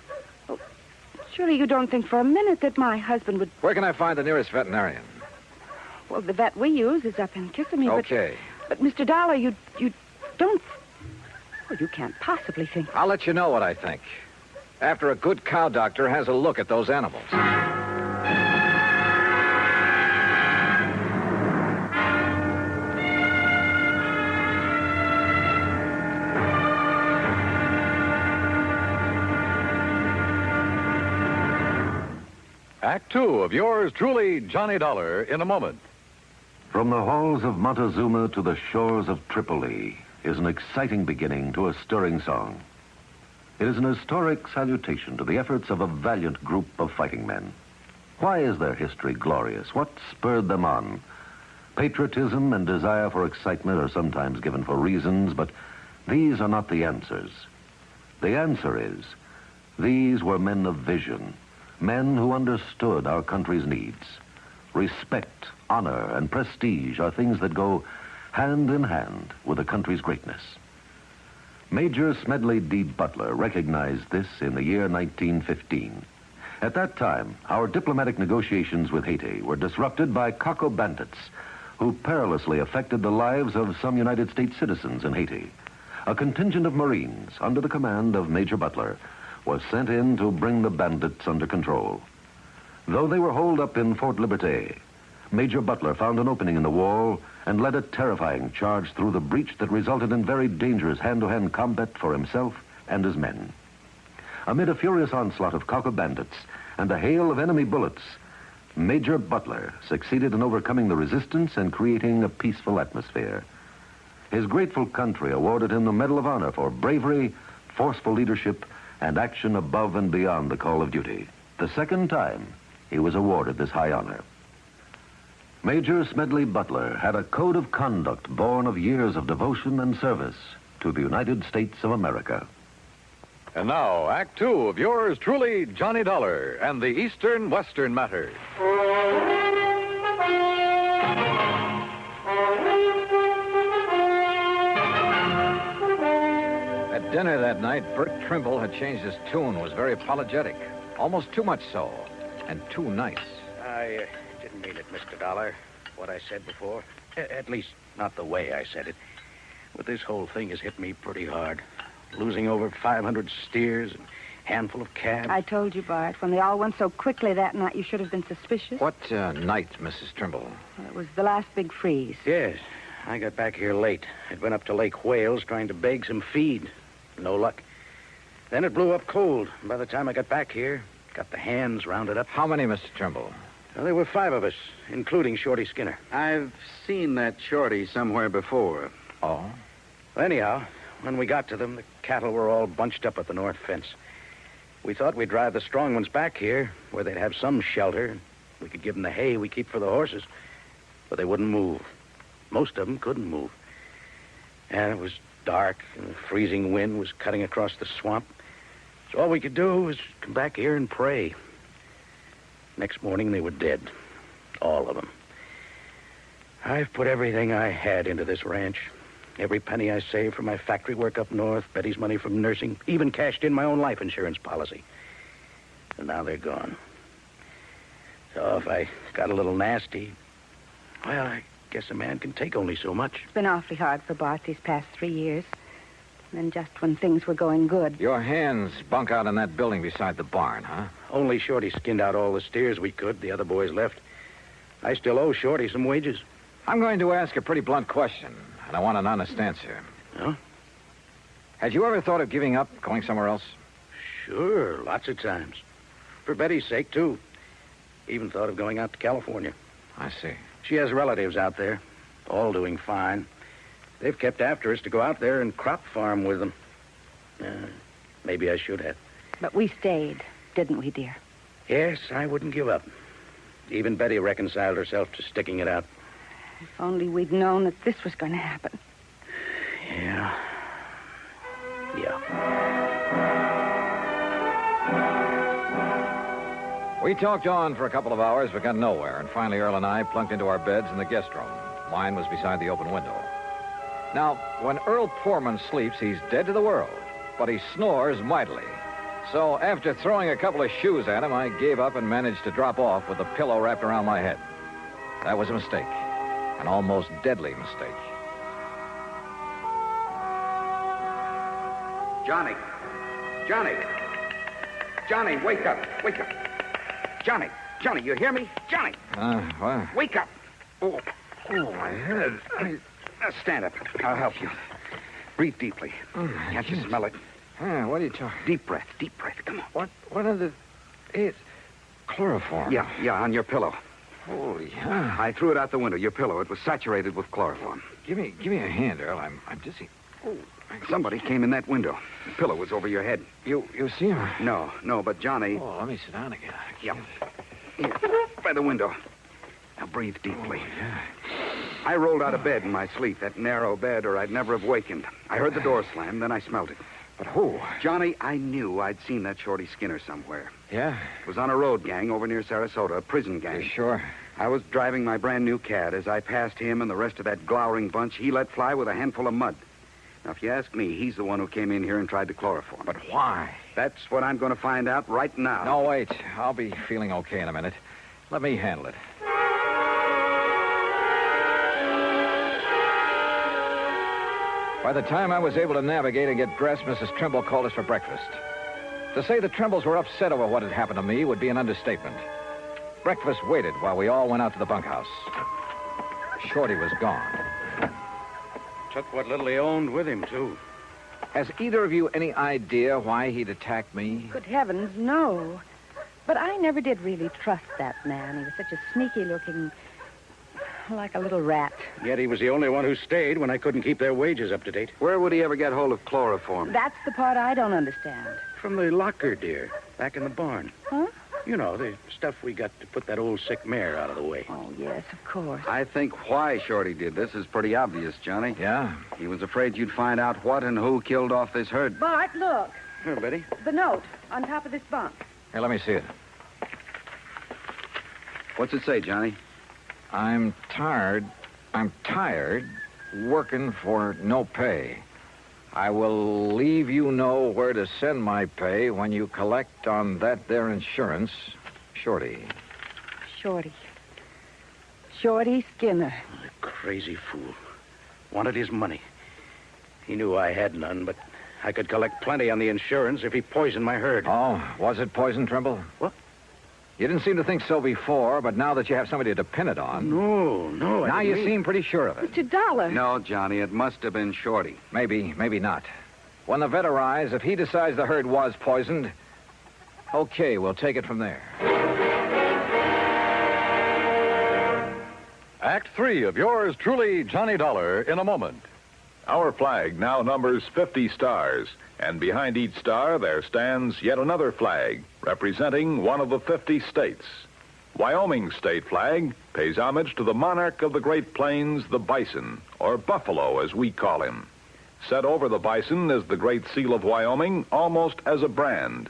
Oh, surely you don't think for a minute that my husband would...
Where can I find the nearest veterinarian?
Well, the vet we use is up in Kissimmee.
Okay.
But Mr. Dollar, you don't... Well, you can't possibly think...
I'll let you know what I think. After a good cow doctor has a look at those animals.
Act two of yours truly, Johnny Dollar, in a moment.
From the halls of Montezuma to the shores of Tripoli is an exciting beginning to a stirring song. It is an historic salutation to the efforts of a valiant group of fighting men. Why is their history glorious? What spurred them on? Patriotism and desire for excitement are sometimes given for reasons, but these are not the answers. The answer is, these were men of vision, men who understood our country's needs. Respect, honor, and prestige are things that go hand in hand with a country's greatness. Major Smedley D. Butler recognized this in the year 1915. At that time, our diplomatic negotiations with Haiti were disrupted by Coco bandits who perilously affected the lives of some United States citizens in Haiti. A contingent of Marines under the command of Major Butler was sent in to bring the bandits under control. Though they were holed up in Fort Liberté, Major Butler found an opening in the wall and led a terrifying charge through the breach that resulted in very dangerous hand-to-hand combat for himself and his men. Amid a furious onslaught of cocker bandits and a hail of enemy bullets, Major Butler succeeded in overcoming the resistance and creating a peaceful atmosphere. His grateful country awarded him the Medal of Honor for bravery, forceful leadership, and action above and beyond the call of duty. The second time he was awarded this high honor. Major Smedley Butler had a code of conduct born of years of devotion and service to the United States of America.
And now, Act Two of yours truly, Johnny Dollar and the Eastern-Western Matter.
At dinner that night, Bert Trimble had changed his tune, was very apologetic. Almost too much so, and too nice.
I didn't mean it, Mr. Dollar, what I said before. At least, not the way I said it. But this whole thing has hit me pretty hard. Losing over 500 steers and a handful of calves.
I told you, Bart, when they all went so quickly that night, you should have been suspicious.
What night, Mrs. Trimble?
Well, it was the last big freeze.
Yes. I got back here late. I'd been up to Lake Wales trying to beg some feed. No luck. Then it blew up cold. By the time I got back here, got the hands rounded up.
How many, Mr. Trimble?
Well, there were 5 of us, including Shorty Skinner.
I've seen that Shorty somewhere before.
Oh?
Well, anyhow, when we got to them, the cattle were all bunched up at the north fence. We thought we'd drive the strong ones back here, where they'd have some shelter. We could give them the hay we keep for the horses. But they wouldn't move. Most of them couldn't move. And it was dark, and the freezing wind was cutting across the swamp. So all we could do was come back here and pray. Next morning, they were dead. All of them. I've put everything I had into this ranch. Every penny I saved from my factory work up north, Betty's money from nursing, even cashed in my own life insurance policy. And now they're gone. So if I got a little nasty, well, I guess a man can take only so much.
It's been awfully hard for Bart these past 3 years. And then just when things were going good.
Your hands bunk out in that building beside the barn, huh?
Only Shorty skinned out all the steers we could. The other boys left. I still owe Shorty some wages.
I'm going to ask a pretty blunt question, and I want an honest answer.
Huh?
Had you ever thought of giving up, going somewhere else?
Sure, lots of times. For Betty's sake, too. Even thought of going out to California.
I see.
She has relatives out there, all doing fine. They've kept after us to go out there and crop farm with them. Maybe I should have.
But we stayed, didn't we, dear?
Yes, I wouldn't give up. Even Betty reconciled herself to sticking it out.
If only we'd known that this was going to happen.
Yeah.
We talked on for a couple of hours, but got nowhere, and finally Earl and I plunked into our beds in the guest room. Mine was beside the open window. Now, when Earl Poorman sleeps, he's dead to the world, but he snores mightily. So after throwing a couple of shoes at him, I gave up and managed to drop off with a pillow wrapped around my head. That was a mistake, an almost deadly mistake.
Johnny! Johnny, wake up! Johnny, you hear me? Johnny!
What?
Wake up! Oh, my head. Stand up. I'll help you. Breathe deeply. Can't you smell it?
What are you talking?
Deep breath. Come on.
What are the... It's chloroform.
Yeah, on your pillow.
Holy hell.
I threw it out the window, your pillow. It was saturated with chloroform.
Give me a hand, Earl. I'm dizzy. Oh,
somebody came in that window. The pillow was over your head.
You see him?
No, but Johnny...
Oh, let me sit down again.
Yep. Here, by the window. Now breathe deeply.
Oh, yeah.
I rolled out of bed in my sleep, that narrow bed, or I'd never have wakened. I heard the door slam, then I smelled it.
But who?
Johnny, I knew I'd seen that Shorty Skinner somewhere.
Yeah?
It was on a road gang over near Sarasota, a prison gang.
You sure?
I was driving my brand new Cad. As I passed him and the rest of that glowering bunch, he let fly with a handful of mud. Now, if you ask me, he's the one who came in here and tried to chloroform.
But why?
That's what I'm going to find out right now.
No, wait. I'll be feeling okay in a minute. Let me handle it. By the time I was able to navigate and get dressed, Mrs. Trimble called us for breakfast. To say the Trimbles were upset over what had happened to me would be an understatement. Breakfast waited while we all went out to the bunkhouse. Shorty was gone.
Took what little he owned with him, too.
Has either of you any idea why he'd attacked me?
Good heavens, no. But I never did really trust that man. He was such a sneaky-looking... like a little rat.
Yet he was the only one who stayed when I couldn't keep their wages up to date.
Where would he ever get hold of chloroform?
That's the part I don't understand.
From the locker, dear. Back in the barn.
Huh?
You know, the stuff we got to put that old sick mare out of the way.
Oh, yes, of course.
I think why Shorty did this is pretty obvious, Johnny.
Yeah?
He was afraid you'd find out what and who killed off this herd.
Bart, look.
Here, Betty.
The note on top of this bunk.
Here, let me see it.
What's it say, Johnny?
I'm tired working for no pay. I will leave you know where to send my pay when you collect on that there insurance. Shorty.
Shorty Skinner.
The crazy fool. Wanted his money. He knew I had none, but I could collect plenty on the insurance if he poisoned my herd.
Oh, was it poison, Trimble?
What?
You didn't seem to think so before, but now that you have somebody to depend it on...
No.
Now you seem pretty sure of it.
Mr. Dollar.
No, Johnny, it must have been Shorty.
Maybe not. When the vet arrives, if he decides the herd was poisoned, okay, we'll take it from there.
Act 3 of yours truly, Johnny Dollar, in a moment. Our flag now numbers 50 stars, and behind each star there stands yet another flag representing one of the 50 states. Wyoming's state flag pays homage to the monarch of the Great Plains, the bison, or buffalo as we call him. Set over the bison is the Great Seal of Wyoming, almost as a brand.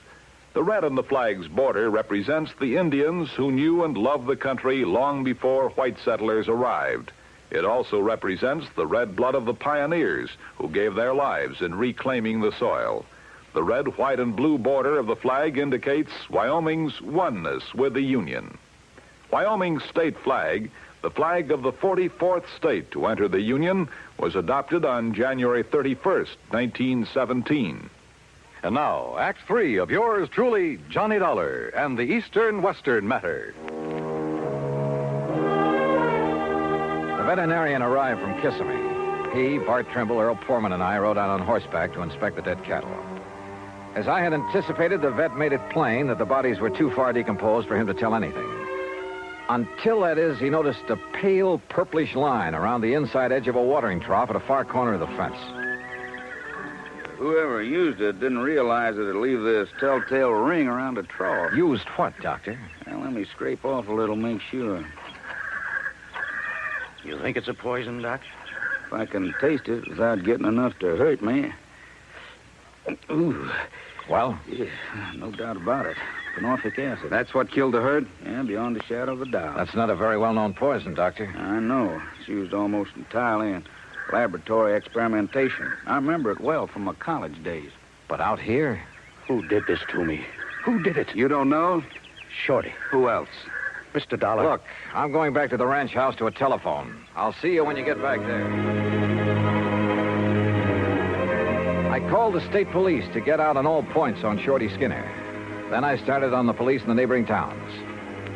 The red on the flag's border represents the Indians who knew and loved the country long before white settlers arrived. It also represents the red blood of the pioneers who gave their lives in reclaiming the soil. The red, white, and blue border of the flag indicates Wyoming's oneness with the Union. Wyoming's state flag, the flag of the 44th state to enter the Union, was adopted on January 31st, 1917. And now, Act 3 of yours truly, Johnny Dollar, and the Eastern-Western matter.
The veterinarian arrived from Kissimmee. He, Bart Trimble, Earl Poorman, and I rode out on horseback to inspect the dead cattle. As I had anticipated, the vet made it plain that the bodies were too far decomposed for him to tell anything. Until, that is, he noticed a pale purplish line around the inside edge of a watering trough at a far corner of the fence.
Whoever used it didn't realize it'd leave this telltale ring around the trough.
Used what, Doctor?
Well, let me scrape off a little, make sure.
You think it's a poison, Doc?
If I can taste it without getting enough to hurt me. Ooh.
Well?
Yeah, no doubt about it. Phenofic acid. That's what killed the herd? Yeah, beyond a shadow of a doubt.
That's not a very well-known poison, Doctor.
I know. It's used almost entirely in laboratory experimentation. I remember it well from my college days.
But out here?
Who did this to me? Who did it?
You don't know?
Shorty.
Who else?
Mr. Dollar.
Look, I'm going back to the ranch house to a telephone. I'll see you when you get back there. I called the state police to get out on all points on Shorty Skinner. Then I started on the police in the neighboring towns.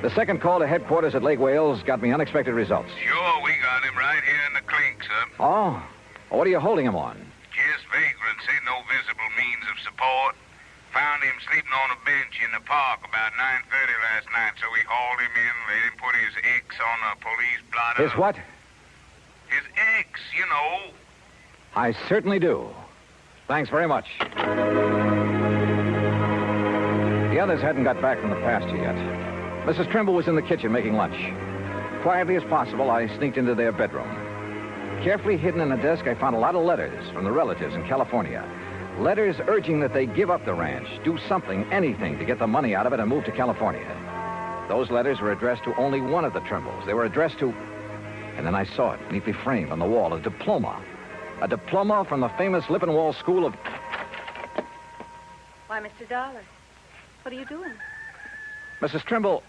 The second call to headquarters at Lake Wales got me unexpected results.
Sure, we got him right here in the clink, sir.
Oh? What are you holding him on?
Just vagrancy, no visible means of support. Found him sleeping on a bench in the park about 9:30 last night, so we hauled him in, let him put his X on a police blotter.
His what?
His X, you know.
I certainly do. Thanks very much. The others hadn't got back from the pasture yet. Mrs. Trimble was in the kitchen making lunch. Quietly as possible, I sneaked into their bedroom. Carefully hidden in a desk, I found a lot of letters from the relatives in California. Letters urging that they give up the ranch, do something, anything, to get the money out of it and move to California. Those letters were addressed to only one of the Trimbles. They were addressed to... And then I saw it, neatly framed on the wall, a diploma. A diploma from the famous Lippenwall School of...
Why, Mr. Dollar, what are you doing?
Mrs. Trimble,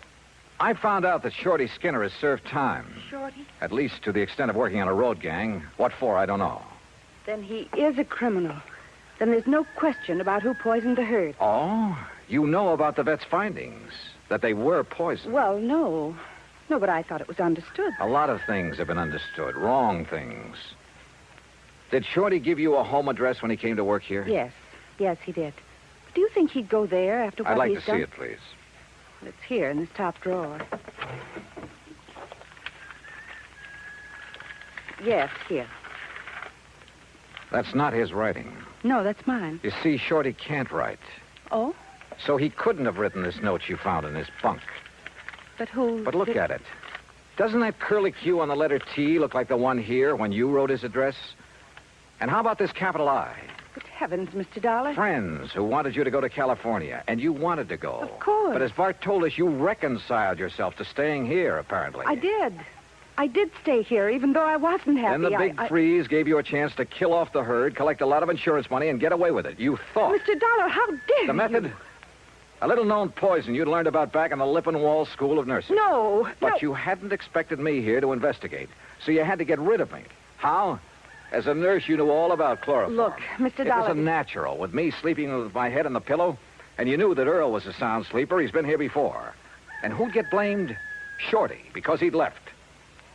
I found out that Shorty Skinner has served time.
Shorty?
At least to the extent of working on a road gang. What for, I don't know.
Then he is a criminal. Then there's no question about who poisoned the herd.
Oh?
You know about the vet's findings, that they were poisoned.
Well, no. No, but I thought it was understood.
A lot of things have been understood, wrong things. Did Shorty give you a home address when he came to work here?
Yes. Yes, he did. But do you think he'd go there after what
I'd like
he's
to
done?
see it, please.
It's here in this top drawer. Yes, here.
That's not his writing.
No, that's mine.
You see, Shorty can't write.
Oh?
So he couldn't have written this note you found in his bunk.
But who...
But look at it. Doesn't that curlicue on the letter T look like the one here when you wrote his address? And how about this capital I?
Good heavens, Mr. Dollar.
Friends who wanted you to go to California, and you wanted to go.
Of course.
But as Bart told us, you reconciled yourself to staying here, apparently.
I did. I did stay here, even though I wasn't happy.
Then the big freeze gave you a chance to kill off the herd, collect a lot of insurance money, and get away with it. You thought.
Mr. Dollar, how dare
The method?
you?
A little-known poison you'd learned about back in the Lippenwall School of Nursing.
No.
But you hadn't expected me here to investigate, so you had to get rid of me. How? As a nurse, you knew all about chloroform.
Look, Mr.
It
Dollar...
was a natural, with me sleeping with my head on the pillow, and you knew that Earl was a sound sleeper. He's been here before. And who'd get blamed? Shorty, because he'd left.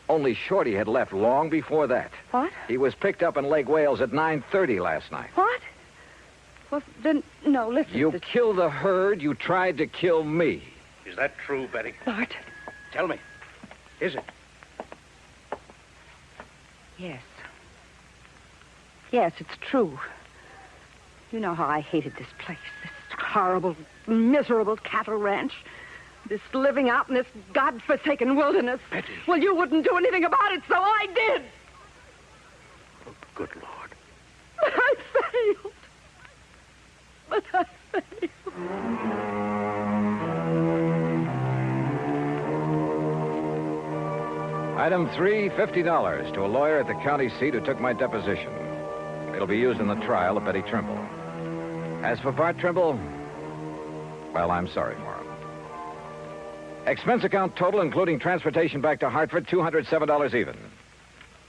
Only Shorty had left long before that.
What?
He was picked up in Lake Wales at 9:30 last night.
What? Well, then, no, listen.
You killed the herd. You tried to kill me.
Is that true, Betty?
Bart.
Tell me. Is it?
Yes. Yes, it's true. You know how I hated this place, this horrible, miserable cattle ranch, this living out in this godforsaken wilderness.
Betty.
Well, you wouldn't do anything about it, so I did.
Oh, good Lord.
But I failed. But I failed.
Item 3, $50 to a lawyer at the county seat who took my deposition. It'll be used in the trial of Betty Trimble. As for Bart Trimble, well, I'm sorry for him. Expense account total, including transportation back to Hartford, $207 even.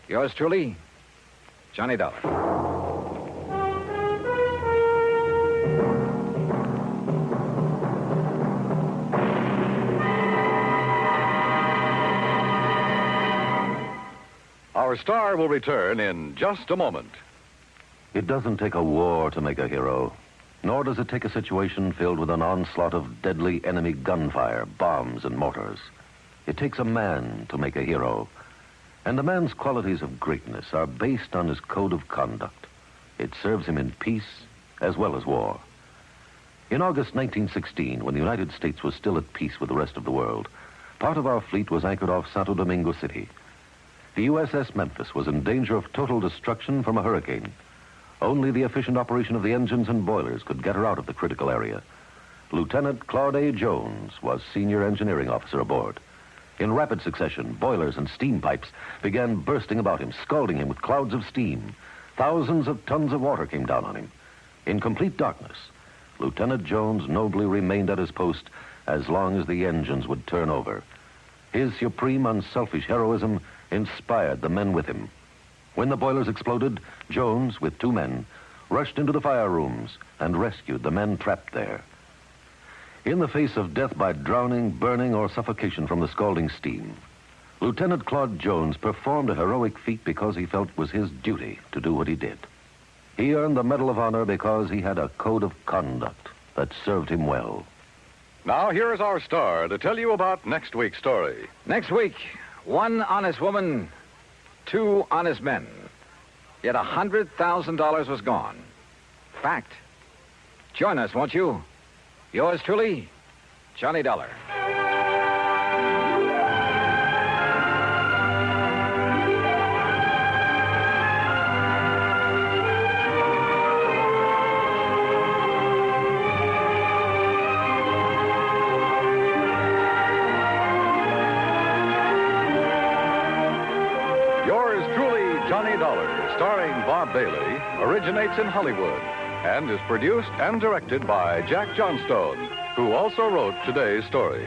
Yours truly, Johnny Dollar.
Our star will return in just a moment.
It doesn't take a war to make a hero, nor does it take a situation filled with an onslaught of deadly enemy gunfire, bombs, and mortars. It takes a man to make a hero, and a man's qualities of greatness are based on his code of conduct. It serves him in peace as well as war. In August 1916, when the United States was still at peace with the rest of the world, part of our fleet was anchored off Santo Domingo City. The USS Memphis was in danger of total destruction from a hurricane. Only the efficient operation of the engines and boilers could get her out of the critical area. Lieutenant Claude A. Jones was senior engineering officer aboard. In rapid succession, boilers and steam pipes began bursting about him, scalding him with clouds of steam. Thousands of tons of water came down on him. In complete darkness, Lieutenant Jones nobly remained at his post as long as the engines would turn over. His supreme, unselfish heroism inspired the men with him. When the boilers exploded, Jones, with 2 men, rushed into the fire rooms and rescued the men trapped there. In the face of death by drowning, burning, or suffocation from the scalding steam, Lieutenant Claude Jones performed a heroic feat because he felt it was his duty to do what he did. He earned the Medal of Honor because he had a code of conduct that served him well.
Now, here is our star to tell you about next week's story.
Next week, 1 honest woman, 2 honest men. Yet $100,000 was gone. Fact. Join us, won't you? Yours truly, Johnny Dollar.
Yours truly, Johnny Dollar, starring Bob Bailey, originates in Hollywood and is produced and directed by Jack Johnstone, who also wrote today's story.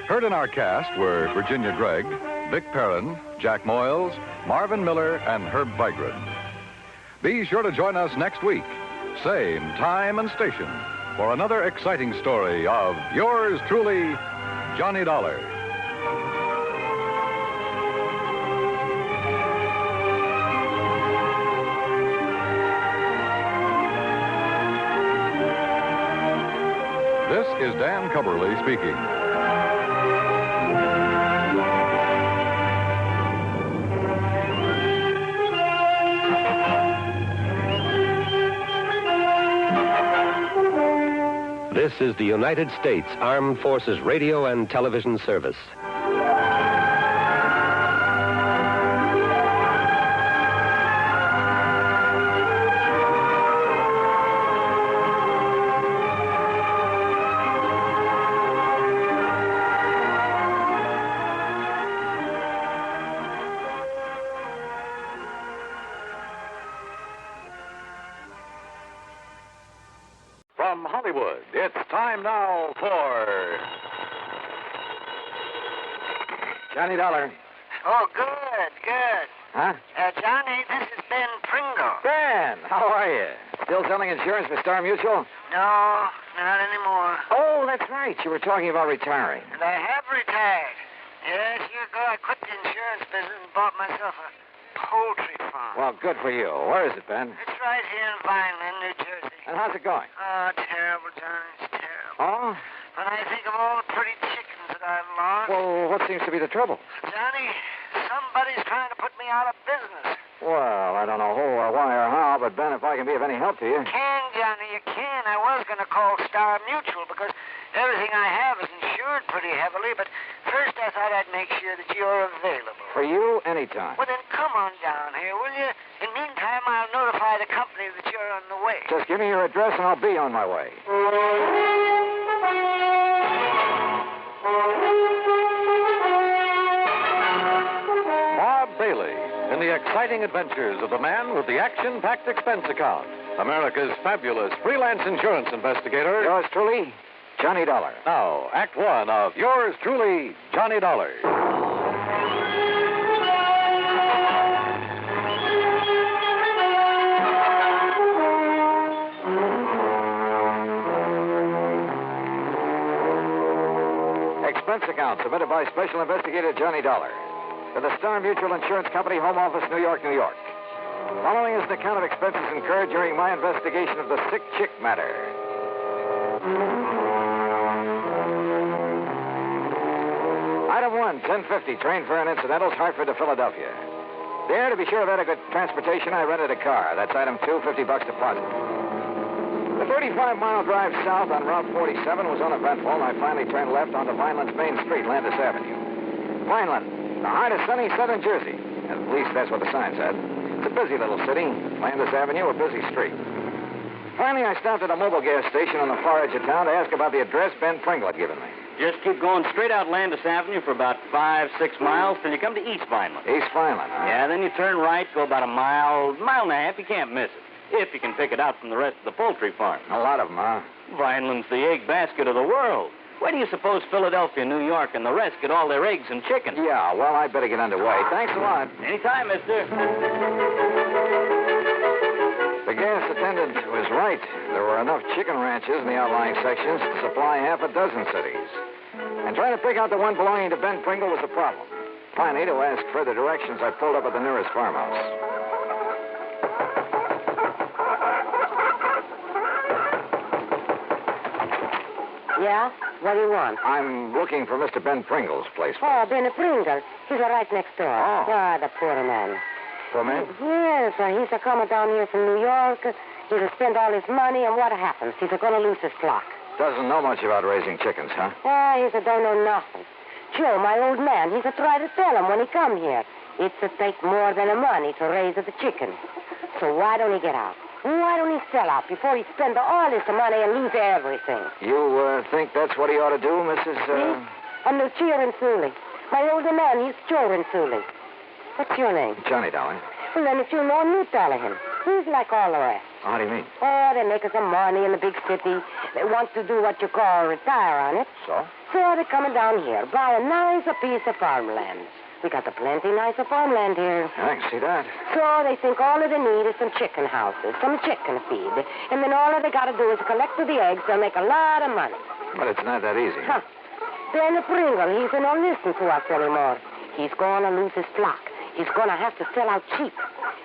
Heard in our cast were Virginia Gregg, Vic Perrin, Jack Moyles, Marvin Miller, and Herb Vigran. Be sure to join us next week, same time and station, for another exciting story of yours truly, Johnny Dollar. This is Dan Cubberly speaking.
This is the United States Armed Forces Radio and Television Service.
From Hollywood, it's time now for
Johnny Dollar.
Oh, good.
Huh?
Johnny, this is Ben Pringle.
Ben, how are you? Still selling insurance for Star Mutual?
No, not anymore.
Oh, that's right. You were talking about retiring.
And I have retired. Yes, years ago I quit the insurance business and bought myself a poultry farm.
Well, good for you. Where is it, Ben?
It's right here in Vineland, New Jersey.
And how's it going?
Oh, terrible, Johnny. It's terrible.
Oh?
When I think of all the pretty chickens that I've lost.
Well, what seems to be the trouble?
Johnny, somebody's trying to put me out of business.
Well, I don't know who or why or how, but Ben, if I can be of any help to you.
You can, Johnny, you can. I was going to call Star Mutual because everything I have is insured pretty heavily, but first I thought I'd make sure that you're available.
For you, anytime.
Well, then come on down here, will you? In the meantime, I'll notify the company that you're on the way.
Just give me your address and I'll be on my way.
Bob Bailey in the exciting adventures of the man with the action-packed expense account. America's fabulous freelance insurance investigator.
Yours truly, Johnny Dollar.
Now, Act One of yours truly, Johnny Dollar.
Expense account submitted by Special Investigator Johnny Dollar to the Star Mutual Insurance Company, Home Office, New York, New York. Following is an account of expenses incurred during my investigation of the sick chick matter. Item 1, 1050, train fare and incidentals, Hartford to Philadelphia. There, to be sure of adequate transportation, I rented a car. That's item 2, $50 deposit. The 35-mile drive south on Route 47 was uneventful, and I finally turned left onto Vineland's main street, Landis Avenue. Vineland, the heart of sunny southern Jersey. At least that's what the sign said. It's a busy little city. Landis Avenue, a busy street. Finally, I stopped at a mobile gas station on the far edge of town to ask about the address Ben Pringle had given me.
Just keep going straight out Landis Avenue for about 5-6 miles till you come to East Vineland.
East Vineland, huh?
Yeah, then you turn right, go about a mile and a half. You can't miss it. If you can pick it out from the rest of the poultry farm.
A lot of them, huh?
Vineland's the egg basket of the world. Where do you suppose Philadelphia, New York, and the rest get all their eggs and chicken?
Yeah, well, I'd better get underway. Thanks a lot.
Anytime, mister.
The gas attendant was right. There were enough chicken ranches in the outlying sections to supply half a dozen cities. And trying to pick out the one belonging to Ben Pringle was a problem. Finally, to ask further directions, I pulled up at the nearest farmhouse.
Yeah? What do you want?
I'm looking for Mr. Ben Pringle's place.
Oh, Ben Pringle. He's right next door.
Oh.
Ah, the poor man.
Poor man?
Yes, he's coming down here from New York. He'll spend all his money, and what happens? He's going to lose his flock.
Doesn't know much about raising chickens, huh?
Ah, he don't know nothing. Joe, my old man, he's try to tell him when he come here. It's take more than the money to raise the chicken. So why don't he get out? Why don't he sell out before he spend all his money and lose everything?
You think that's what he ought to do, Mrs.
I'm Lucia Rinsulli. My older man, he's Joe Rinsulli. What's your name?
Johnny, darling.
Well, then if you know him, you tell him. He's like all the rest.
How do you mean?
Oh, they make some money in the big city. They want to do what you call retire on it.
So?
So they're coming down here, buy a nice piece of farmland. We got the plenty nicer farmland here.
I can see that.
So they think all they need is some chicken houses, some chicken feed. And then all they got to do is collect the eggs. They'll make a lot of money.
But it's not that easy.
Huh. Ben Pringle, he's not listening to us anymore. He's going to lose his flock. He's going to have to sell out cheap.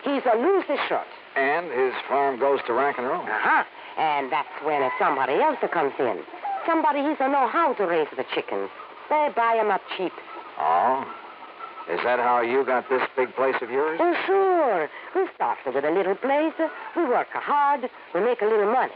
He's a lose his shirt.
And his farm goes to rack and roll.
Uh-huh. And that's when somebody else comes in. Somebody he don't know how to raise the chickens. They buy 'em up cheap.
Oh? Is that how you got this big place of yours?
Oh, sure. We started with a little place. We work hard. We make a little money.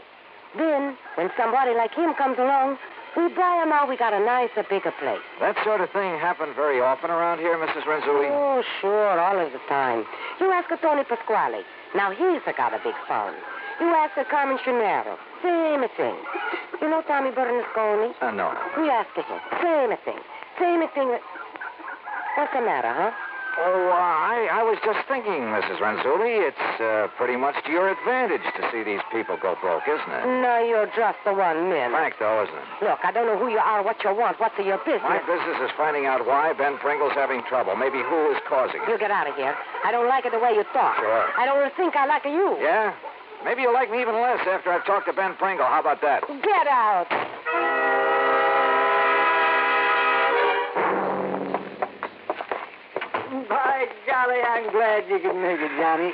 Then, when somebody like him comes along, we buy 'em out. We got a nicer, bigger place.
That sort of thing happened very often around here, Mrs. Renzulli?
Oh, sure, all of the time. You ask Tony Pasquale. Now, he's got a big farm. You ask Carmen Chinero. Same thing. You know Tommy Bernasconi?
No.
We ask him. Same thing. Same thing. What's the matter, huh?
Oh, I was just thinking, Mrs. Renzulli, it's pretty much to your advantage to see these people go broke, isn't it?
No, you're just the one man.
Frank, though, isn't it?
Look, I don't know who you are, what you want. What's your business?
My business is finding out why Ben Pringle's having trouble. Maybe who is causing it.
You get out of here. I don't like it the way you talk.
Sure.
I don't think I like you.
Yeah? Maybe you'll like me even less after I've talked to Ben Pringle. How about that?
Get out.
By golly, I'm glad you could make it, Johnny.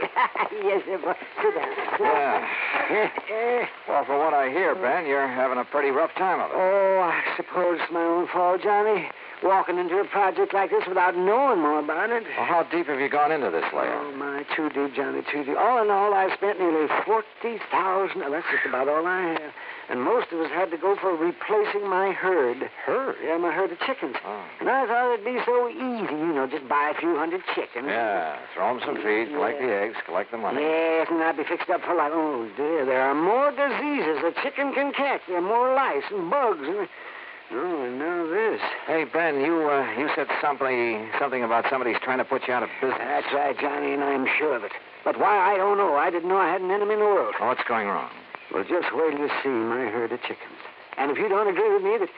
Yes, sir. Sit down.
Yeah. Well, for what I hear, Ben, you're having a pretty rough time of it.
Oh, I suppose it's my own fault, Johnny. Walking into a project like this without knowing more about it.
Well, how deep have you gone into this
Oh,
layout?
my, too deep, Johnny, too deep. All in all, I spent nearly $40,000. That's just about all I have. And most of us had to go for replacing my herd.
Herd?
Yeah, my herd of chickens.
Oh.
And I thought it'd be so easy, just buy a few hundred chickens.
Yeah, throw them some feed, collect the eggs, collect the money.
Yes, and I'd be fixed up for life. Oh, dear, there are more diseases a chicken can catch. There are more lice and bugs. Oh, and now this.
Hey, Ben, you said something about somebody's trying to put you out of business.
That's right, Johnny, and I'm sure of it. But why, I don't know. I didn't know I had an enemy in the world.
Oh, what's going wrong?
Well, just wait till you see my herd of chickens. And if you don't agree with me that...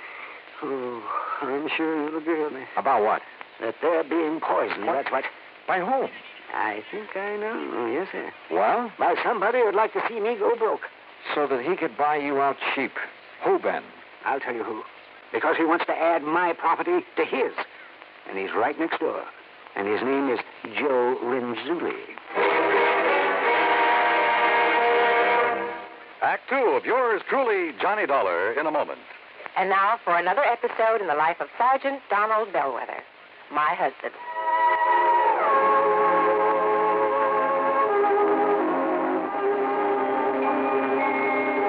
Oh, I'm sure you'll agree with me.
About what?
That they're being poisoned,
What?
that's what.
By whom?
I think I know. Oh, yes, sir.
Well?
By somebody who'd like to see me go broke.
So that he could buy you out cheap. Who, Ben?
I'll tell you who. Because he wants to add my property to his. And he's right next door. And his name is Joe Renzulli.
Act 2 of yours truly, Johnny Dollar, in a moment.
And now for another episode in the life of Sergeant Donald Bellwether, my husband.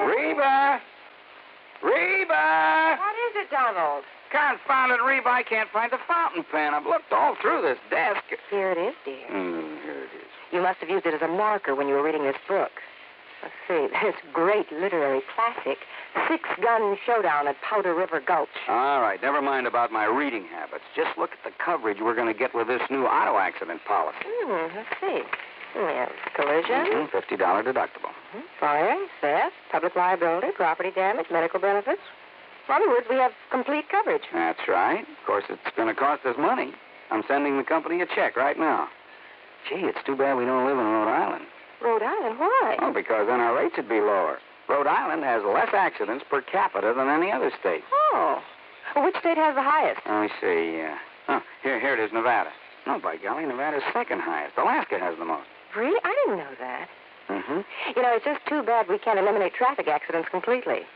Reba! Reba!
What is it, Donald?
Confound it, Reba. I can't find the fountain pen. I've looked all through this desk.
Here it is, dear.
Here it is.
You must have used it as a marker when you were reading this book. Let's see, this great literary classic, Six Gun Showdown at Powder River Gulch.
All right, never mind about my reading habits. Just look at the coverage we're going to get with this new auto accident policy.
Let's see. We have collision,
$50 deductible.
fire, theft, public liability, property damage, medical benefits. In other words, we have complete coverage.
That's right. Of course, it's going to cost us money. I'm sending the company a check right now. Gee, it's too bad we don't live in Rhode Island.
Rhode Island, why?
Oh, because then our rates would be lower. Rhode Island has less accidents per capita than any other state.
Oh. Well, which state has the highest?
Let me see. Here it is, Nevada. No, by golly, Nevada's second highest. Alaska has the most.
Really? I didn't know that.
Mm-hmm.
It's just too bad we can't eliminate traffic accidents completely.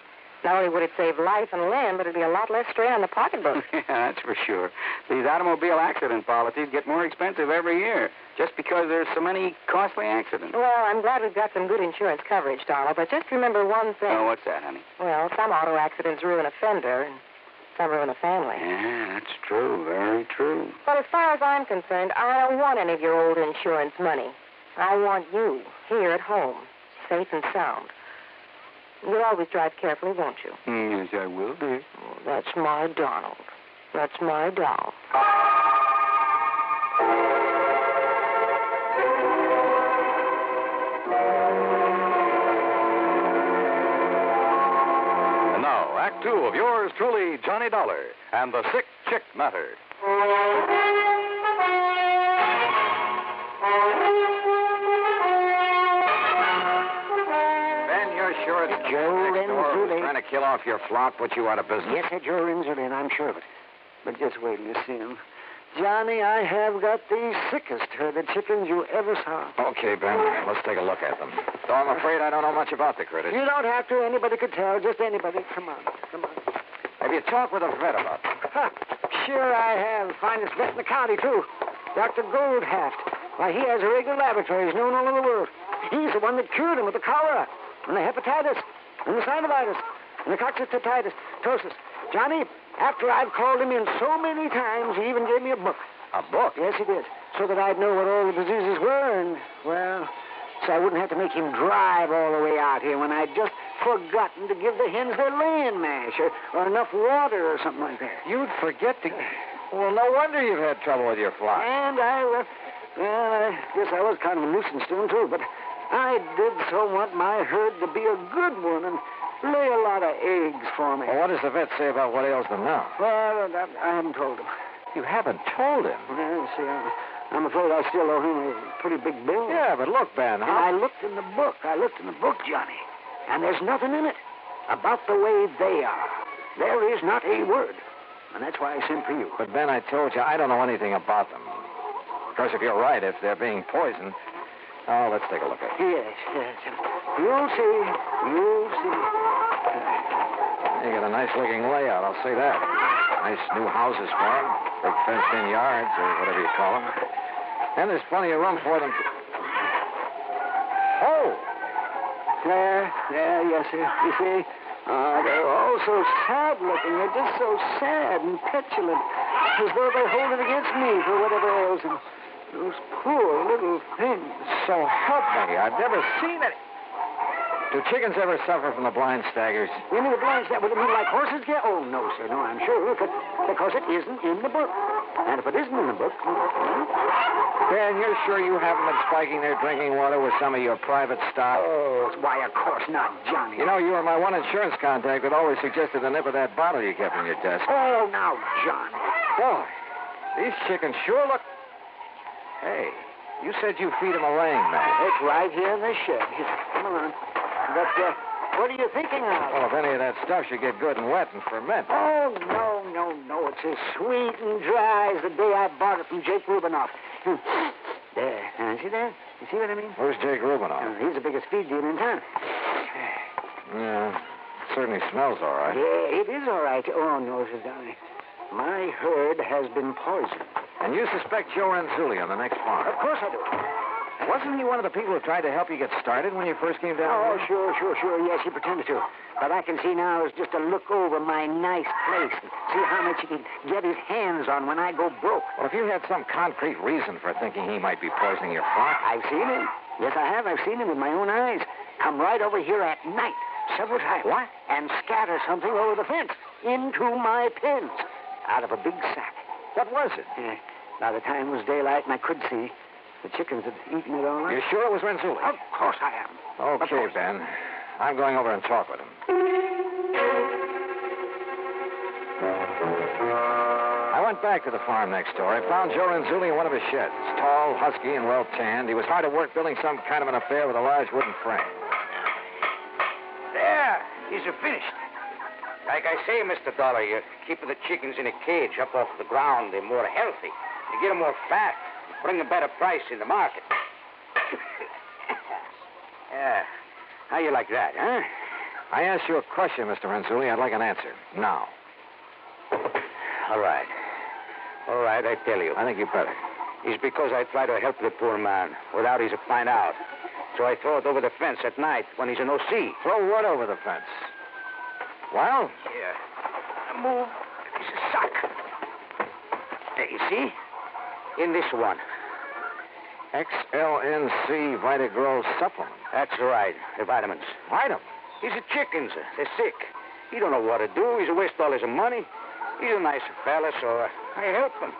Not only would it save life and limb, but it'd be a lot less strain on the pocketbook.
Yeah, that's for sure. These automobile accident policies get more expensive every year just because there's so many costly accidents.
Well, I'm glad we've got some good insurance coverage, Donald, but just remember one thing.
Oh, what's that, honey?
Well, some auto accidents ruin a fender, and some ruin a family.
Yeah, that's true. Very true.
But as far as I'm concerned, I don't want any of your old insurance money. I want you here at home, safe and sound. You'll always drive carefully, won't you?
Yes, I will, dear.
Oh, that's my Donald. That's my doll.
And now, Act 2 of yours truly, Johnny Dollar, and the Sick Chick Matter.
Joe Renzulli.
Trying to kill off your flock, put you out of business.
Yes, sir, Joe Renzulli, I'm sure of it. But just wait till you see him. Johnny, I have got the sickest herd of chickens you ever saw.
Okay, Ben. Let's take a look at them. Though I'm afraid I don't know much about the critters.
You don't have to. Anybody could tell. Just anybody. Come on.
Have you talked with a vet about them?
Ha, sure I have. Finest vet in the county, too. Dr. Goldhaft. Why, he has a regular laboratory. He's known all over the world. He's the one that cured him with the cholera, and the hepatitis, and the synovitis, and the coccytitis, tosis. Johnny, after I've called him in so many times, he even gave me a book.
A book?
Yes, he did. So that I'd know what all the diseases were, and, well, so I wouldn't have to make him drive all the way out here when I'd just forgotten to give the hens their laying mash or enough water or something like that.
You'd forget to... Well, no wonder you've had trouble with your flock.
And I guess I was kind of a nuisance to him, too, but I did so want my herd to be a good one and lay a lot of eggs for me.
Well, what does the vet say about what ails them now?
Well, I haven't told him.
You haven't told him?
Well, see, I'm afraid I still owe him a pretty big bill.
Yeah, but look, Ben,
And I looked in the book. Johnny, and there's nothing in it about the way they are. There is not a word. And that's why I sent for you.
But, Ben, I told you, I don't know anything about them. Of course, if you're right, if they're being poisoned... Oh, let's take a look at it.
Yes. You'll see.
You got a nice-looking layout, I'll say that. Nice new houses for them. Big fenced-in yards, or whatever you call them. And there's plenty of room for them to... Oh!
There, yes, sir. You see? They're all so sad-looking. They're just so sad and petulant, as though they hold it against me for whatever ails them. Those poor little things.
So help me, I've never seen it. Do chickens ever suffer from the blind staggers?
You mean the blind staggers? You mean like horses get? Oh, no, sir, no, I'm sure. Because it isn't in the book. And if it isn't in the book...
Ben, you're sure you haven't been spiking their drinking water with some of your private stock?
Oh, why, of course not, Johnny.
You know, you were my one insurance contact that always suggested the nip of that bottle you kept in your desk.
Oh, now, Johnny.
Boy, these chickens sure look... Hey, you said you feed them a laying mash.
It's right here in the shed. Here, come on. But, what are you thinking of?
Well, if any of that stuff should get good and wet and ferment.
Oh, no. It's as sweet and dry as the day I bought it from Jake Rubinoff. There. See that? You see what I mean?
Who's Jake Rubinoff?
He's the biggest feed dealer in town.
Yeah, it certainly smells all right.
Yeah, it is all right. Oh, no, Sir Johnny. My herd has been poisoned.
And you suspect Joe Renzulli on the next farm?
Of course I do.
Wasn't he one of the people who tried to help you get started when you first came down
Oh,
here?
sure. Yes, he pretended to. But I can see now is just to look over my nice place and see how much he can get his hands on when I go broke.
Well, if you had some concrete reason for thinking he might be poisoning your flock...
I've seen him. Yes, I have. I've seen him with my own eyes. Come right over here at night, several times.
What?
And scatter something over the fence into my pens out of a big sack.
What was it?
By the time it was daylight and I could see, the chickens had eaten it all up.
You sure it was Renzulli?
Of course I am.
Okay, Ben. I'm going over and talk with him. I went back to the farm next door. I found Joe Renzulli in one of his sheds. Tall, husky, and well-tanned. He was hard at work building some kind of an affair with a large wooden frame.
There, he's finished. Like I say, Mr. Dollar, you keep the chickens in a cage up off the ground. They're more healthy. You get them more fat. Bring a better price in the market. Yeah. How you like that, huh?
I asked you a question, Mr. Renzulli. I'd like an answer. Now.
All right, I tell you.
I think you better.
It's because I try to help the poor man without he to find out. So I throw it over the fence at night when he's in O.C.
Throw what over the fence? Well?
Yeah. Move this sack. There, you see? In this one.
XLNC Vitagrow supplement.
That's right, the vitamins.
Vitamins?
He's a chicken, sir. They're sick. He don't know what to do. He's a waste all his money. He's a nice fella, so I help him.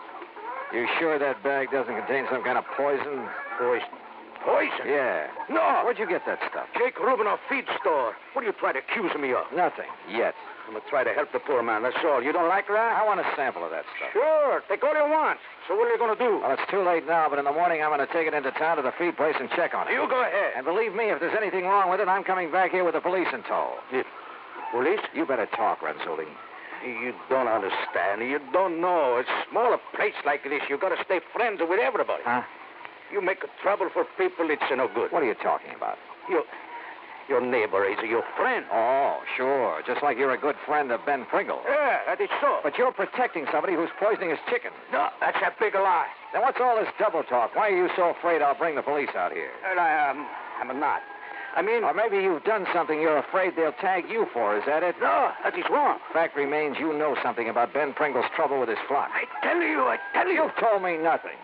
You sure that bag doesn't contain some kind of poison?
Poison?
Yeah.
No.
Where'd you get that stuff?
Jake Rubinoff feed store. What are you trying to accuse me of?
Nothing. Yet.
I'm going to try to help the poor man, that's all. You don't like that?
I want a sample of that stuff.
Sure. Take all you want. So what are you going to do?
Well, it's too late now, but in the morning I'm going to take it into town to the feed place and check on it.
You go ahead.
And believe me, if there's anything wrong with it, I'm coming back here with the police in tow.
Police?
You better talk, Renzulli.
You don't understand. You don't know. It's smaller place like this. You got to stay friends with everybody.
Huh?
You make trouble for people, it's no good.
What are you talking about?
Your neighbor is your friend.
Oh, sure. Just like you're a good friend of Ben Pringle.
Yeah, that is so.
But you're protecting somebody who's poisoning his chicken.
No, that's a big lie.
Then what's all this double talk? Why are you so afraid I'll bring the police out here?
Well, I'm not. I mean...
Or maybe you've done something you're afraid they'll tag you for. Is that it?
No, that is wrong.
Fact remains you know something about Ben Pringle's trouble with his flock.
I tell you.
You've told me nothing.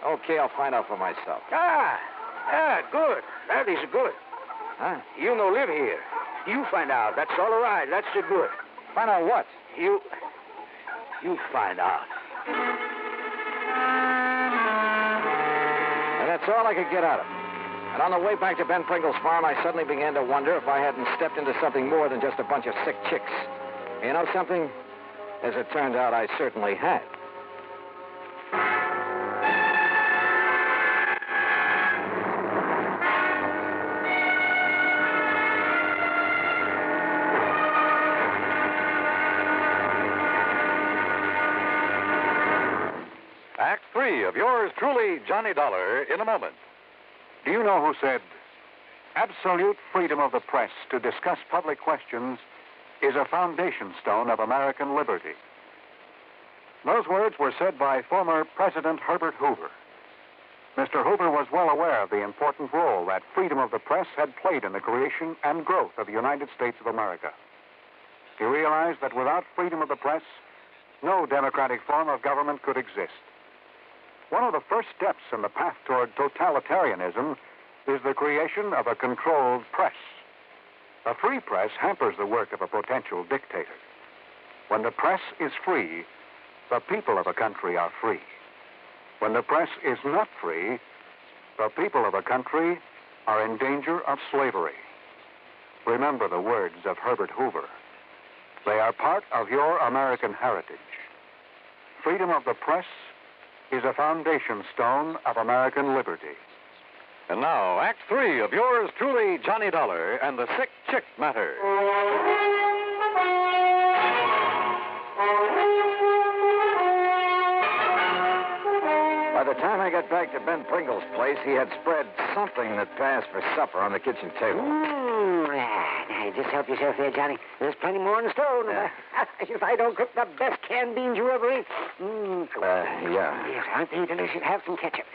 Okay, I'll find out for myself.
Good. That is good.
Huh?
You no live here. You find out. That's all right. That's good.
Find out what?
You find out.
And that's all I could get out of him. And on the way back to Ben Pringle's farm, I suddenly began to wonder if I hadn't stepped into something more than just a bunch of sick chicks. You know something? As it turned out, I certainly had.
Act 3 of yours truly, Johnny Dollar, in a moment. Do you know who said, absolute freedom of the press to discuss public questions is a foundation stone of American liberty? Those words were said by former President Herbert Hoover. Mr. Hoover was well aware of the important role that freedom of the press had played in the creation and growth of the United States of America. He realized that without freedom of the press, no democratic form of government could exist. One of the first steps in the path toward totalitarianism is the creation of a controlled press. A free press hampers the work of a potential dictator. When the press is free, the people of a country are free. When the press is not free, the people of a country are in danger of slavery. Remember the words of Herbert Hoover. They are part of your American heritage. Freedom of the press is a foundation stone of American liberty. And now, Act 3 of yours truly, Johnny Dollar and the Sick Chick Matter.
By the time I got back to Ben Pringle's place, he had spread something that passed for supper on the kitchen table.
Just help yourself there, Johnny. There's plenty more in the stove.
Yeah.
If I don't cook the best canned beans you ever ate.
Yeah.
Yes, aren't they delicious? Have some ketchup.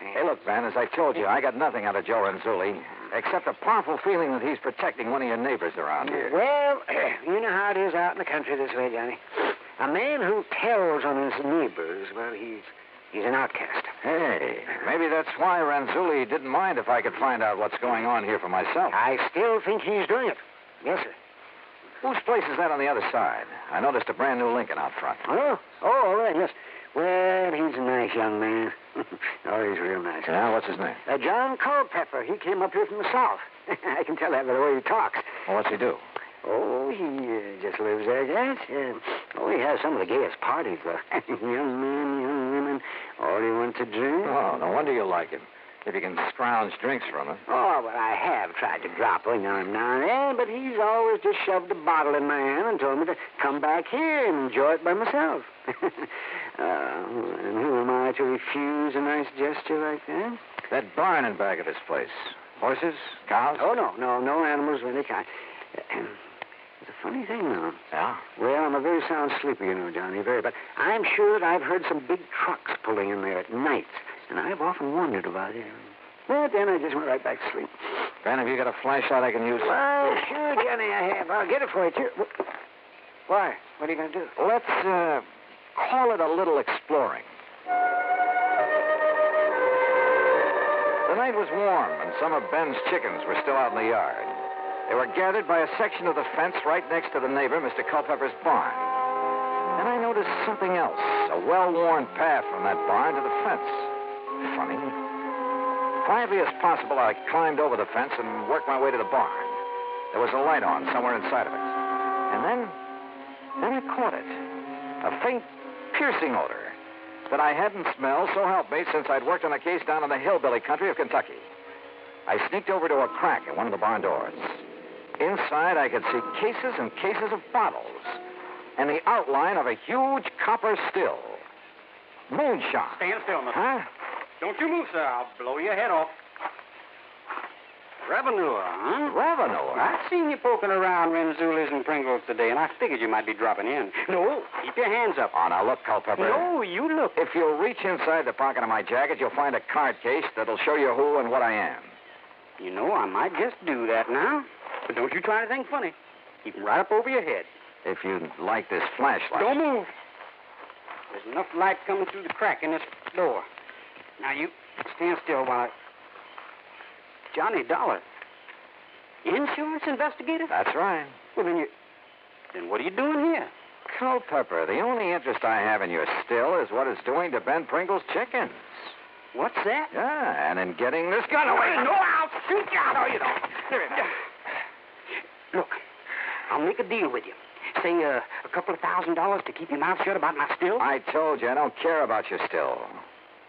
Hey, look, Ben, as I told you, I got nothing out of Joe Renzulli, except a powerful feeling that he's protecting one of your neighbors around here.
Well, you know how it is out in the country this way, Johnny. A man who tells on his neighbors, well, he's an outcast.
Hey, maybe that's why Renzulli didn't mind if I could find out what's going on here for myself.
I still think he's doing it. Yes, sir.
Whose place is that on the other side? I noticed a brand new Lincoln out front.
Oh, all right, yes. Well, he's a nice young man. Oh, he's real nice.
Yeah, what's his name?
John Culpepper. He came up here from the South. I can tell that by the way he talks.
Well, what's he do?
Oh, he just lives there, yes. He has some of the gayest parties, though. Young men, young women, all he wants to drink.
Oh, no wonder you like him. If you can scrounge drinks from him.
Oh, well, I have tried to drop one on him now and then, but he's always just shoved a bottle in my hand and told me to come back here and enjoy it by myself. And who am I to refuse a nice gesture like that?
That barn in back of this place. Horses? Cows?
Oh, no animals of any kind. It's a funny thing, though.
Yeah?
Well, I'm a very sound sleeper, you know, Johnny, very. But I'm sure that I've heard some big trucks pulling in there at night, and I've often wondered about it. But then I just went right back to sleep.
Ben, have you got a flashlight I can use?
Well, sure, Johnny, I have. I'll get it for you, too. Why? What are you going to do?
Let's, call it a little exploring. The night was warm, and some of Ben's chickens were still out in the yard. They were gathered by a section of the fence right next to the neighbor, Mr. Culpepper's barn. Then I noticed something else, a well-worn path from that barn to the fence. Funny. Quietly as possible, I climbed over the fence and worked my way to the barn. There was a light on somewhere inside of it. And then I caught it. A faint, piercing odor that I hadn't smelled, so help me, since I'd worked on a case down in the hillbilly country of Kentucky. I sneaked over to a crack in one of the barn doors. Inside, I could see cases and cases of bottles and the outline of a huge copper still. Moonshine.
Stand still, mister.
Huh?
Don't you move, sir. I'll blow your head off. Revenue, huh?
Revenue?
I've seen you poking around Renzuli's and Pringles today, and I figured you might be dropping in. No, keep your hands up.
Oh, now look, Culpepper.
No, you look.
If you'll reach inside the pocket of my jacket, you'll find a card case that'll show you who and what I am.
You know, I might just do that now. But don't you try anything funny. Keep 'em right up over your head.
If you'd like this flashlight.
Don't move. There's enough light coming through the crack in this door. Now, you stand still while I... Johnny Dollar. Insurance investigator?
That's right.
Well, then what are you doing here?
Culpepper, the only interest I have in your still is what it's doing to Ben Pringle's chickens.
What's that?
Yeah, and in getting this gun away.
No, I'll shoot you. No, you don't. Look, I'll make a deal with you. Say a couple of $1,000 to keep your mouth shut about my still.
I told you I don't care about your still.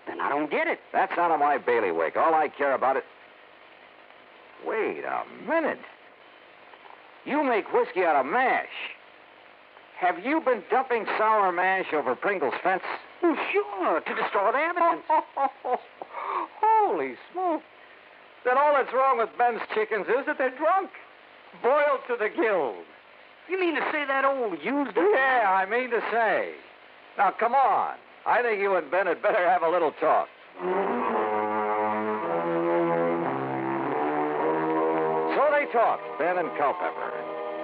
Then I don't get it.
That's out of my bailiwick. All I care about it... Wait a minute. You make whiskey out of mash. Have you been dumping sour mash over Pringle's fence?
Oh, sure, to destroy the evidence.
Holy smoke. Then all that's wrong with Ben's chickens is that they're drunk. Boiled to the gills.
You mean to say that old used...
Yeah, I mean to say. Now, come on. I think you and Ben had better have a little talk. So they talked, Ben and Culpepper.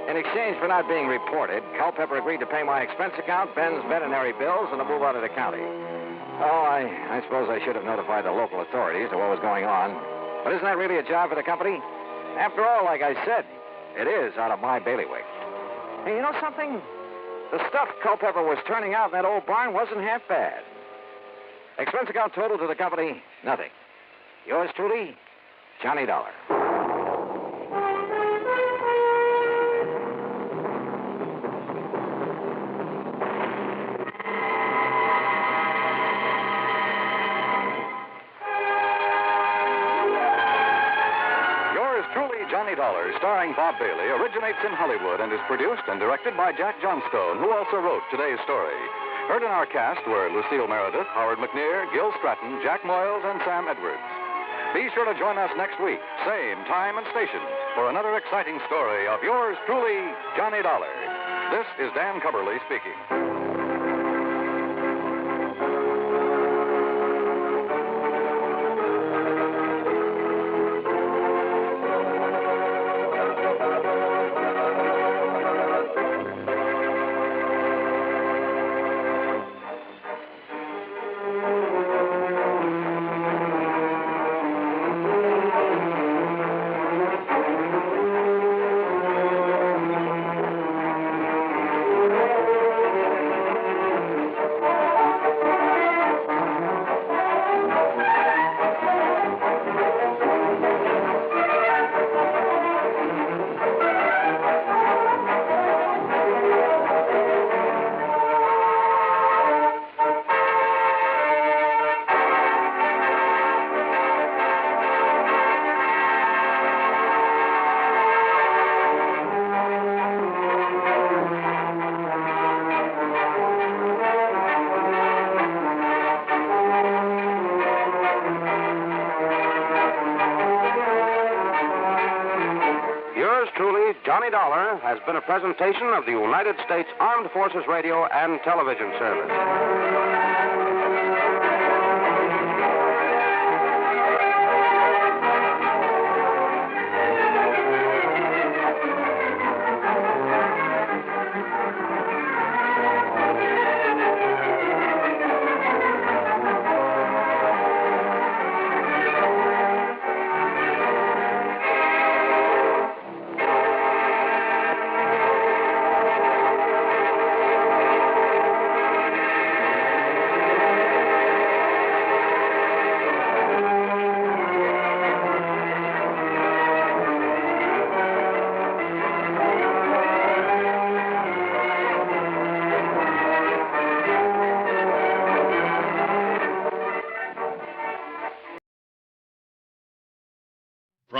In exchange for not being reported, Culpepper agreed to pay my expense account, Ben's veterinary bills, and to move out of the county. Oh, I suppose I should have notified the local authorities of what was going on. But isn't that really a job for the company? After all, like I said, it is out of my bailiwick. Hey, you know something? The stuff Culpepper was turning out in that old barn wasn't half bad. Expense account total to the company, nothing. Yours truly, Johnny Dollar.
Johnny Dollar, starring Bob Bailey, originates in Hollywood and is produced and directed by Jack Johnstone, who also wrote today's story. Heard in our cast were Lucille Meredith, Howard McNear, Gil Stratton, Jack Moyles, and Sam Edwards. Be sure to join us next week, same time and station, for another exciting story of yours truly, Johnny Dollar. This is Dan Cubberly speaking.
Johnny Dollar has been a presentation of the United States Armed Forces Radio and Television Service.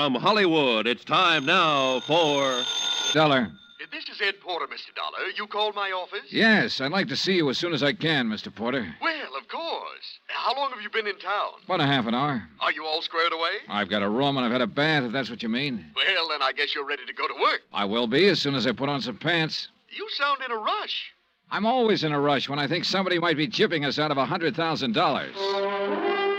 From Hollywood, it's time now for...
Dollar.
This is Ed Porter, Mr. Dollar. You called my office?
Yes, I'd like to see you as soon as I can, Mr. Porter.
Well, of course. How long have you been in town?
About a half an hour.
Are you all squared away?
I've got a room and I've had a bath, if that's what you mean.
Well, then I guess you're ready to go to work.
I will be as soon as I put on some pants.
You sound in a rush.
I'm always in a rush when I think somebody might be chipping us out of $100,000.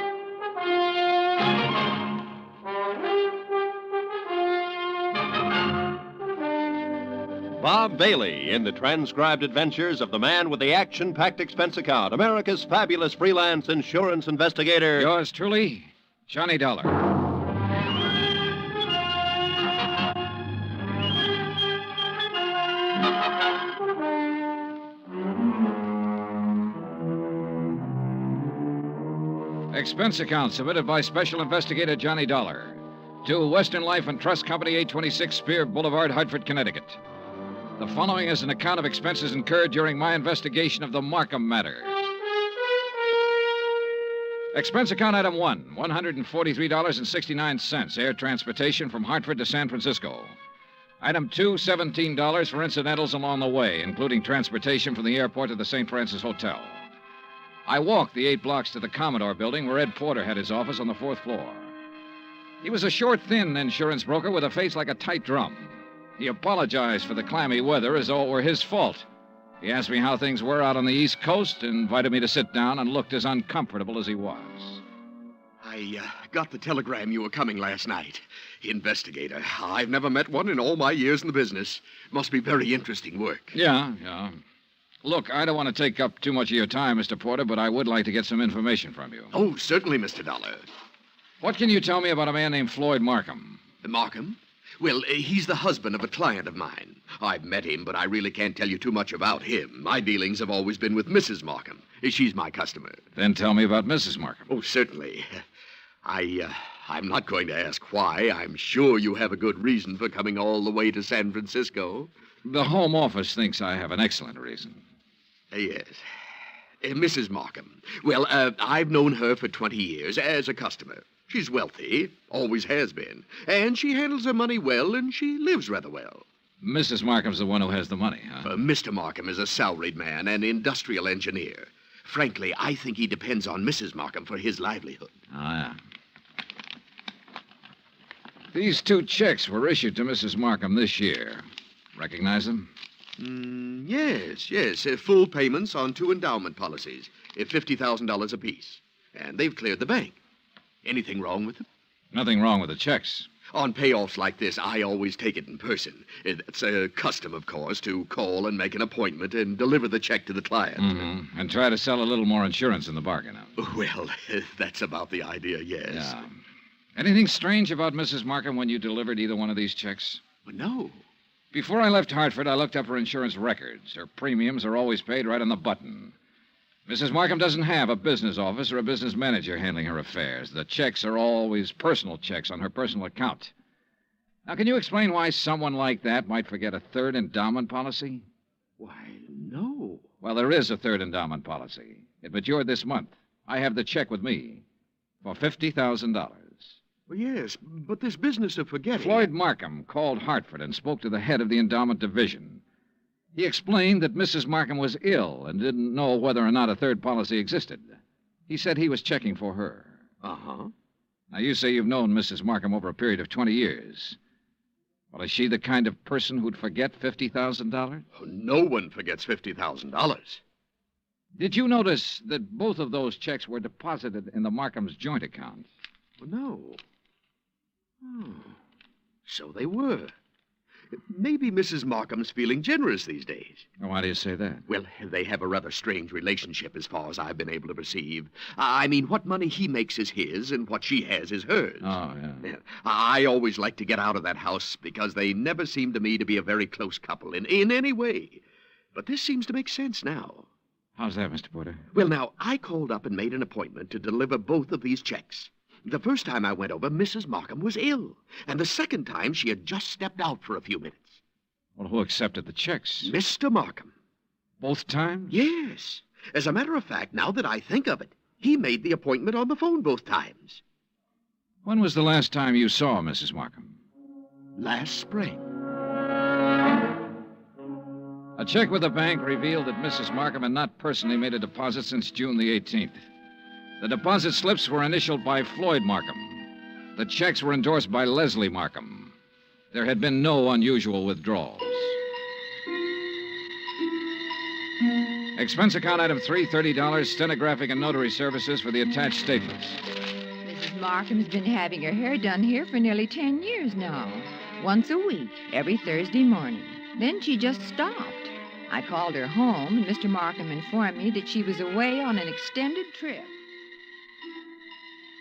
Bob Bailey in the transcribed adventures of the man with the action-packed expense account, America's fabulous freelance insurance investigator.
Yours truly, Johnny Dollar. Expense account submitted by Special Investigator Johnny Dollar to Western Life and Trust Company, 826 Spear Boulevard, Hartford, Connecticut. The following is an account of expenses incurred during my investigation of the Markham matter. Expense account item 1, $143.69, air transportation from Hartford to San Francisco. Item 2, $17 for incidentals along the way, including transportation from the airport to the St. Francis Hotel. I walked the 8 blocks to the Commodore building where Ed Porter had his office on the 4th floor. He was a short, thin insurance broker with a face like a tight drum. He apologized for the clammy weather as though it were his fault. He asked me how things were out on the East Coast and invited me to sit down and looked as uncomfortable as he was.
I got the telegram you were coming last night. Investigator. I've never met one in all my years in the business. Must be very interesting work.
Yeah. Look, I don't want to take up too much of your time, Mr. Porter, but I would like to get some information from you.
Oh, certainly, Mr. Dollar.
What can you tell me about a man named Floyd Markham?
Markham? Well, he's the husband of a client of mine. I've met him, but I really can't tell you too much about him. My dealings have always been with Mrs. Markham. She's my customer.
Then tell me about Mrs. Markham.
Oh, certainly. I'm not going to ask why. I'm sure you have a good reason for coming all the way to San Francisco.
The Home Office thinks I have an excellent reason.
Yes. Mrs. Markham. Well, I've known her for 20 years as a customer. She's wealthy, always has been, and she handles her money well, and she lives rather well.
Mrs. Markham's the one who has the money, huh?
Mr. Markham is a salaried man, an industrial engineer. Frankly, I think he depends on Mrs. Markham for his livelihood.
Yeah. These 2 checks were issued to Mrs. Markham this year. Recognize them?
Yes. Full payments on 2 endowment policies, $50,000 apiece. And they've cleared the bank. Anything wrong with them?
Nothing wrong with the checks.
On payoffs like this, I always take it in person. It's a custom, of course, to call and make an appointment and deliver the check to the client.
Mm-hmm. And try to sell a little more insurance in the bargain.
Well, that's about the idea, yes.
Yeah. Anything strange about Mrs. Markham when you delivered either one of these checks?
No.
Before I left Hartford, I looked up her insurance records. Her premiums are always paid right on the button. Mrs. Markham doesn't have a business office or a business manager handling her affairs. The checks are always personal checks on her personal account. Now, can you explain why someone like that might forget a 3rd endowment policy?
Why, no.
Well, there is a 3rd endowment policy. It matured this month. I have the check with me for $50,000.
Well, yes, but this business of forgetting...
Floyd Markham called Hartford and spoke to the head of the endowment division. He explained that Mrs. Markham was ill and didn't know whether or not a 3rd policy existed. He said he was checking for her.
Uh-huh.
Now, you say you've known Mrs. Markham over a period of 20 years. Well, is she the kind of person who'd forget $50,000?
Oh, no one forgets $50,000.
Did you notice that both of those checks were deposited in the Markham's joint account?
Well, no. Oh, so they were. Maybe Mrs. Markham's feeling generous these days.
Why do you say that?
Well, they have a rather strange relationship as far as I've been able to perceive. I mean, what money he makes is his, and what she has is hers.
Oh, yeah.
I always like to get out of that house because they never seem to me to be a very close couple in any way. But this seems to make sense now.
How's that, Mr. Porter?
Well, now, I called up and made an appointment to deliver both of these checks. The first time I went over, Mrs. Markham was ill. And the second time, she had just stepped out for a few minutes.
Well, who accepted the checks?
Mr. Markham.
Both times?
Yes. As a matter of fact, now that I think of it, he made the appointment on the phone both times.
When was the last time you saw Mrs. Markham?
Last spring.
A check with the bank revealed that Mrs. Markham had not personally made a deposit since June the 18th. The deposit slips were initialed by Floyd Markham. The checks were endorsed by Leslie Markham. There had been no unusual withdrawals. Expense account item 3, $30, stenographic and notary services for the attached statements.
Mrs. Markham's been having her hair done here for nearly 10 years now. Once a week, every Thursday morning. Then she just stopped. I called her home, and Mr. Markham informed me that she was away on an extended trip.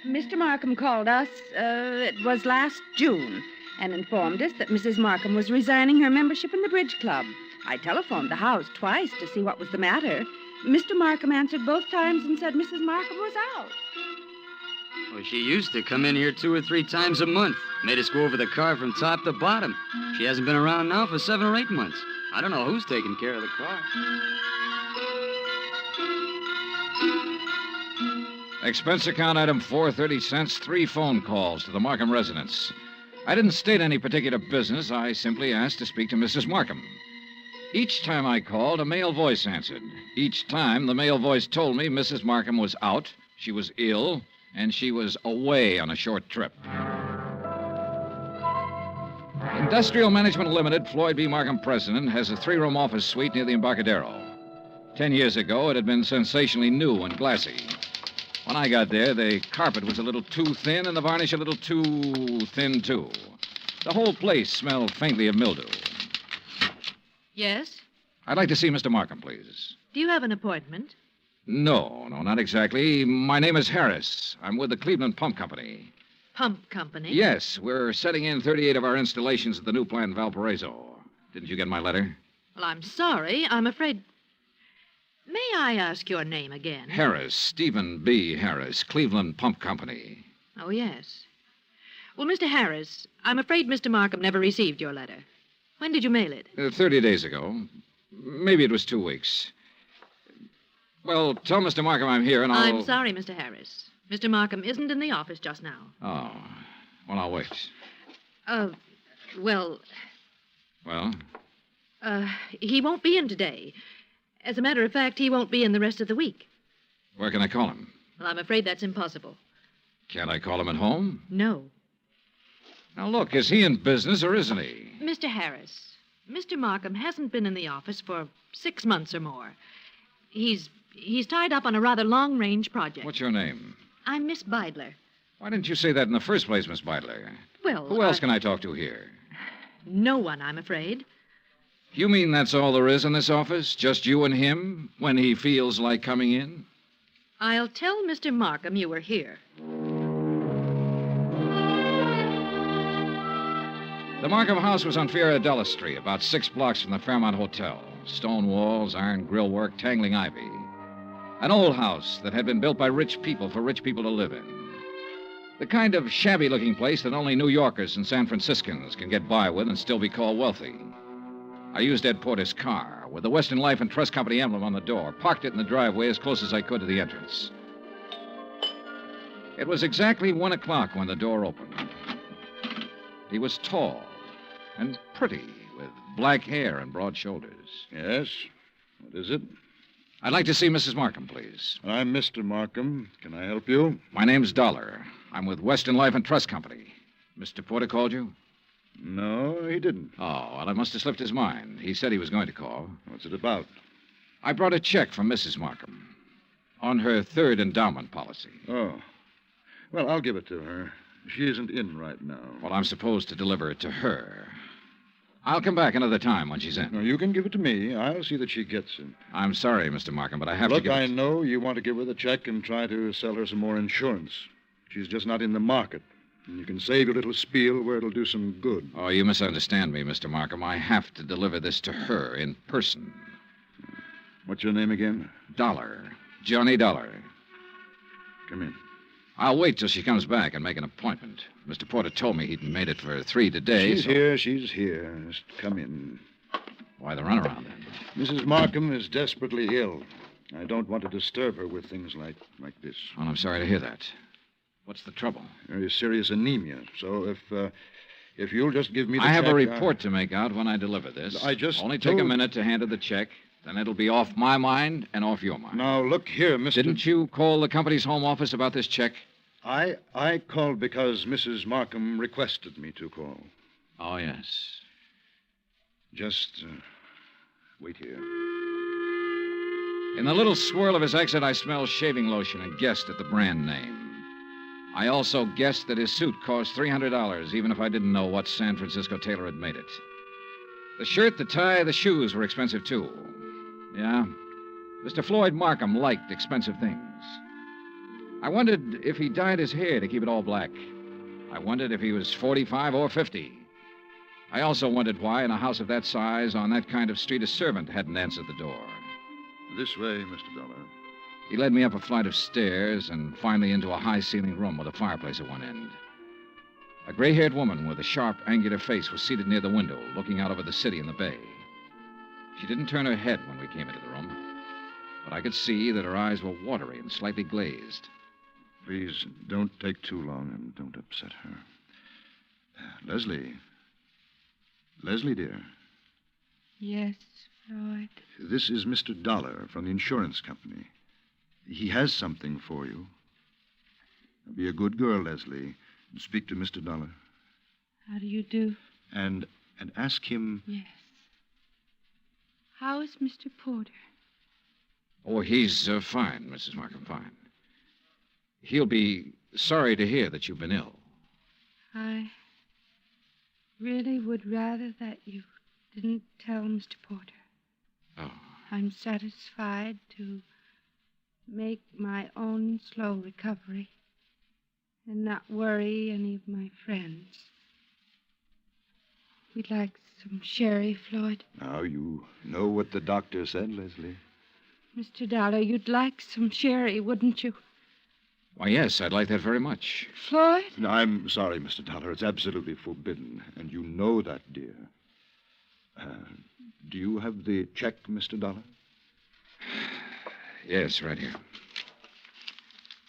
Mr. Markham called us, it was last June, and informed us that Mrs. Markham was resigning her membership in the Bridge Club. I telephoned the house twice to see what was the matter. Mr. Markham answered both times and said Mrs. Markham was out.
Well, she used to come in here 2 or 3 times a month. Made us go over the car from top to bottom. She hasn't been around now for 7 or 8 months. I don't know who's taking care of the car.
Expense account item 4, 30 cents, 3 phone calls to the Markham residence. I didn't state any particular business. I simply asked to speak to Mrs. Markham. Each time I called, a male voice answered. Each time, the male voice told me Mrs. Markham was out, she was ill, and she was away on a short trip. Industrial Management Limited, Floyd B. Markham president, has a 3-room office suite near the Embarcadero. 10 years ago, it had been sensationally new and glassy. When I got there, the carpet was a little too thin and the varnish a little too thin, too. The whole place smelled faintly of mildew.
Yes?
I'd like to see Mr. Markham, please.
Do you have an appointment?
No, not exactly. My name is Heiress. I'm with the Cleveland Pump Company.
Pump Company?
Yes, we're setting in 38 of our installations at the new plant in Valparaiso. Didn't you get my letter?
Well, I'm sorry. I'm afraid... May I ask your name again?
Heiress, Stephen B. Heiress, Cleveland Pump Company.
Oh, yes. Well, Mr. Harris, I'm afraid Mr. Markham never received your letter. When did you mail it?
30 days ago. Maybe it was 2 weeks. Well, tell Mr. Markham I'm here and I'll...
I'm sorry, Mr. Harris. Mr. Markham isn't in the office just now.
Oh. Well, I'll wait.
Well...
Well?
He won't be in today. As a matter of fact, he won't be in the rest of the week.
Where can I call him?
Well, I'm afraid that's impossible.
Can't I call him at home?
No.
Now, look, is he in business or isn't he?
Mr. Harris, Mr. Markham hasn't been in the office for 6 months or more. He's tied up on a rather long-range project.
What's your name?
I'm Miss Beidler.
Why didn't you say that in the first place, Miss Beidler?
Well,
Who else can I talk to here?
No one, I'm afraid.
You mean that's all there is in this office? Just you and him when he feels like coming in?
I'll tell Mr. Markham you were here.
The Markham house was on Fiorella Street, about 6 blocks from the Fairmont Hotel. Stone walls, iron grillwork, tangling ivy. An old house that had been built by rich people for rich people to live in. The kind of shabby-looking place that only New Yorkers and San Franciscans can get by with and still be called wealthy. I used Ed Porter's car with the Western Life and Trust Company emblem on the door, parked it in the driveway as close as I could to the entrance. It was exactly 1 o'clock when the door opened. He was tall and pretty, with black hair and broad shoulders.
Yes? What is it?
I'd like to see Mrs. Markham, please.
I'm Mr. Markham. Can I help you?
My name's Dollar. I'm with Western Life and Trust Company. Mr. Porter called you?
No, he didn't.
Oh, well, I must have slipped his mind. He said he was going to call.
What's it about?
I brought a check from Mrs. Markham on her 3rd endowment policy.
Oh. Well, I'll give it to her. She isn't in right now.
Well, I'm supposed to deliver it to her. I'll come back another time when she's in.
No, you can give it to me. I'll see that she gets it.
I'm sorry, Mr. Markham, but I have
Look,
to give
I
it...
know you want to give her the check and try to sell her some more insurance. She's just not in the market. And you can save your little spiel where it'll do some good.
Oh, you misunderstand me, Mr. Markham. I have to deliver this to her in person.
What's your name again?
Dollar. Johnny Dollar.
Come in.
I'll wait till she comes back and make an appointment. Mr. Porter told me he'd made it for 3 today.
She's here. Just come in.
Why the runaround, then?
Mrs. Markham is desperately ill. I don't want to disturb her with things like this.
Well, I'm sorry to hear that. What's the trouble?
Very serious anemia. So if you'll just give me the
I have
check,
a report to make out when I deliver this.
I just
Only take a minute to hand her the check. Then it'll be off my mind and off your mind.
Now, look here, Mr.
Didn't you call the company's home office about this check?
I called because Mrs. Markham requested me to call.
Oh, yes.
Just wait here.
In the little swirl of his exit, I smelled shaving lotion and guessed at the brand name. I also guessed that his suit cost $300, even if I didn't know what San Francisco tailor had made it. The shirt, the tie, the shoes were expensive, too. Yeah, Mr. Floyd Markham liked expensive things. I wondered if he dyed his hair to keep it all black. I wondered if he was 45 or 50. I also wondered why, in a house of that size, on that kind of street, a servant hadn't answered the door.
This way, Mr. Dollar.
He led me up a flight of stairs and finally into a high-ceiling room with a fireplace at one end. A gray-haired woman with a sharp, angular face was seated near the window, looking out over the city and the bay. She didn't turn her head when we came into the room, but I could see that her eyes were watery and slightly glazed.
Please, don't take too long and don't upset her. Leslie. Leslie, dear.
Yes, Floyd.
This is Mr. Dollar from the insurance company. He has something for you. Now, be a good girl, Leslie, and speak to Mr. Dollar.
How do you do?
And ask him...
Yes. How is Mr. Porter?
Oh, he's fine, Mrs. Markham, fine. He'll be sorry to hear that you've been ill.
I really would rather that you didn't tell Mr. Porter.
Oh.
I'm satisfied to make my own slow recovery and not worry any of my friends. We'd like some sherry, Floyd.
Now, you know what the doctor said, Leslie.
Mr. Dollar, you'd like some sherry, wouldn't you?
Why, yes, I'd like that very much.
Floyd?
No, I'm sorry, Mr. Dollar. It's absolutely forbidden, and you know that, dear. Do you have the check, Mr. Dollar?
Yes, right here.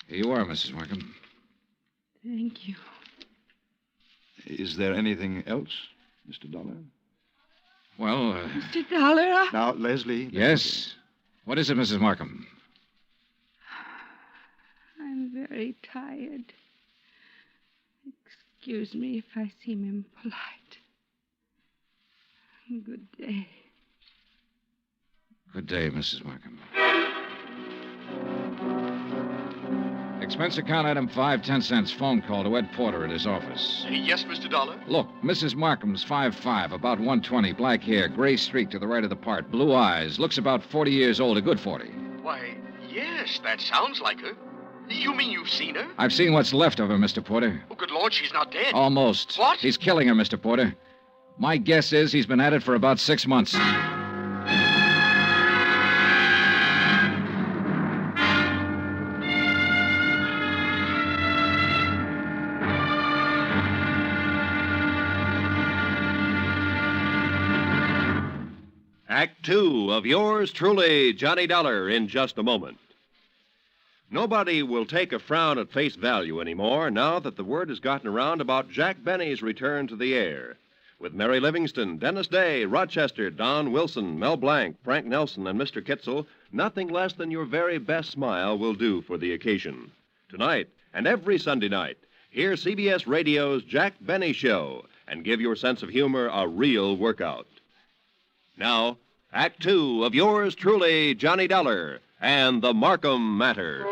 Here you are, Mrs. Markham.
Thank you.
Is there anything else, Mr. Dollar?
Well,
Mr. Dollar?
Now, Leslie.
Yes? What is it, Mrs. Markham?
I'm very tired. Excuse me if I seem impolite. Good day.
Good day, Mrs. Markham. Expense account item 5, 10 cents. Phone call to Ed Porter at his office.
Yes, Mr. Dollar?
Look, Mrs. Markham's 5'5", about 120, black hair, gray streak to the right of the part, blue eyes, looks about 40 years old, a good 40.
Why, yes, that sounds like her. You mean you've seen her?
I've seen what's left of her, Mr. Porter.
Oh, good Lord, she's not dead.
Almost.
What?
He's killing her, Mr. Porter. My guess is he's been at it for about 6 months.
Act 2 of yours truly, Johnny Dollar, in just a moment. Nobody will take a frown at face value anymore now that the word has gotten around about Jack Benny's return to the air. With Mary Livingston, Dennis Day, Rochester, Don Wilson, Mel Blanc, Frank Nelson, and Mr. Kitzel, nothing less than your very best smile will do for the occasion. Tonight, and every Sunday night, hear CBS Radio's Jack Benny Show and give your sense of humor a real workout. Now, Act 2 of yours truly, Johnny Dollar, and the Markham Matter.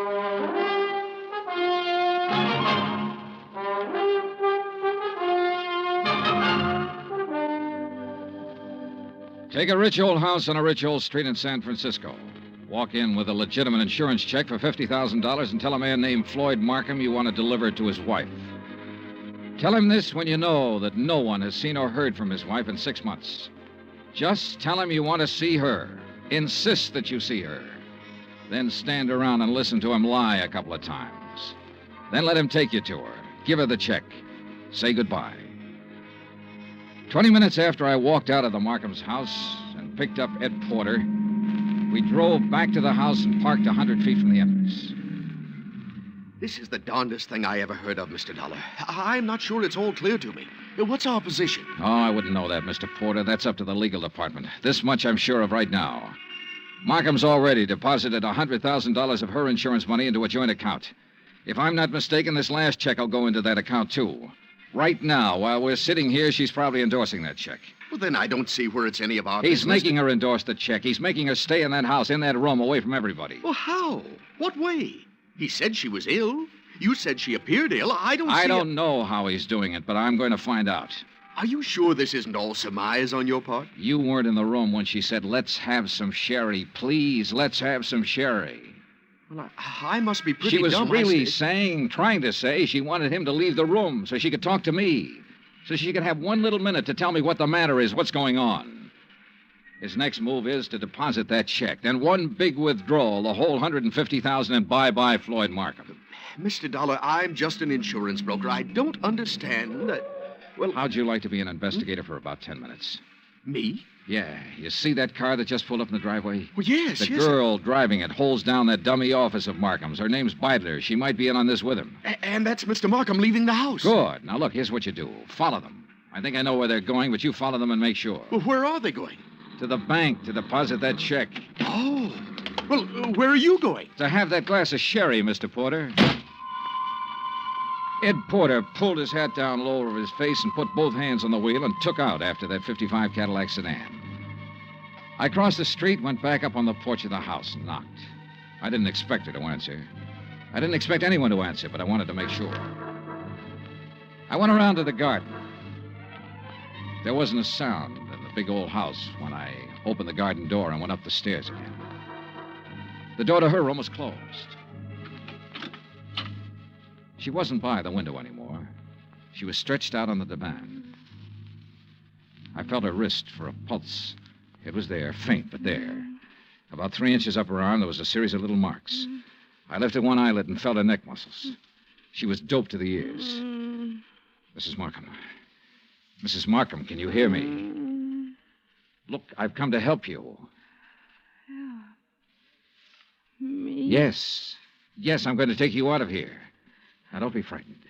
Take a rich old house on a rich old street in San Francisco. Walk in with a legitimate insurance check for $50,000 and tell a man named Floyd Markham you want to deliver it to his wife. Tell him this when you know that no one has seen or heard from his wife in 6 months. Just tell him you want to see her. Insist that you see her. Then stand around and listen to him lie a couple of times. Then let him take you to her. Give her the check. Say goodbye. 20 minutes after I walked out of the Markham's house and picked up Ed Porter, we drove back to the house and parked 100 feet from the entrance.
This is the darndest thing I ever heard of, Mr. Dollar. I'm not sure it's all clear to me. What's our position?
Oh, I wouldn't know that, Mr. Porter. That's up to the legal department. This much I'm sure of right now. Markham's already deposited $100,000 of her insurance money into a joint account. If I'm not mistaken, this last check will go into that account, too. Right now, while we're sitting here, she's probably endorsing that check.
Well, then I don't see where it's any of our
He's
business.
making her endorse the check. He's making her stay in that house, in that room, away from everybody.
Well, how? What way? He said she was ill. You said she appeared ill. I don't
know how he's doing it, but I'm going to find out.
Are you sure this isn't all surmise on your part?
You weren't in the room when she said, let's have some sherry. Please, let's have some sherry.
Well, I must be pretty
dumb. She was
dumb.
really trying to say she wanted him to leave the room so she could talk to me. So she could have 1 little minute to tell me what the matter is, what's going on. His next move is to deposit that check. Then one big withdrawal, the whole $150,000, and bye-bye Floyd Markham.
Mr. Dollar, I'm just an insurance broker. I don't understand that... Well...
How'd you like to be an investigator for about 10 minutes?
Me?
Yeah. You see that car that just pulled up in the driveway?
Well, yes,
The girl driving it holds down that dummy office of Markham's. Her name's Beidler. She might be in on this with him.
And that's Mr. Markham leaving the house.
Good. Now, look, here's what you do. Follow them. I think I know where they're going, but you follow them and make sure.
Well, where are they going?
To the bank to deposit that check.
Oh. Well, where are you going?
To have that glass of sherry, Mr. Porter. Ed Porter pulled his hat down low over his face and put both hands on the wheel and took out after that 55 Cadillac sedan. I crossed the street, went back up on the porch of the house and knocked. I didn't expect her to answer. I didn't expect anyone to answer, but I wanted to make sure. I went around to the garden. There wasn't a sound in the big old house when I opened the garden door and went up the stairs again. The door to her room was closed. She wasn't by the window anymore. She was stretched out on the divan. I felt her wrist for a pulse. It was there, faint, but there. About 3 inches up her arm, there was a series of little marks. I lifted one eyelid and felt her neck muscles. She was doped to the ears. Mrs. Markham. Mrs. Markham, can you hear me? Look, I've come to help you.
Me?
Yes. Yes, I'm going to take you out of here. Now, don't be frightened.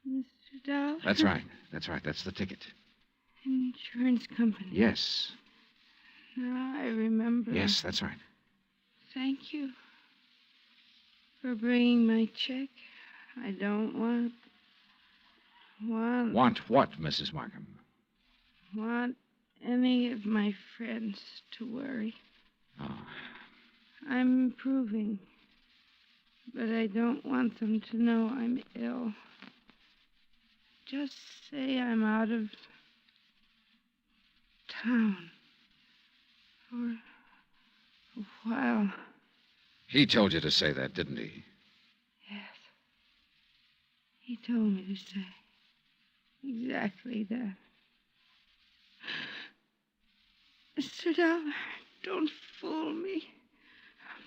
Mr. Dollar?
That's right. That's right. That's the ticket.
Insurance company.
Yes.
Now I remember.
Yes, that's right.
Thank you for bringing my check. I don't want
Want what, Mrs. Markham?
Want any of my friends to worry.
Oh.
I'm improving, but I don't want them to know I'm ill. Just say I'm out of town for a while.
He told you to say that, didn't he?
Yes. He told me to say exactly that. Mr. Dollar, don't fool me.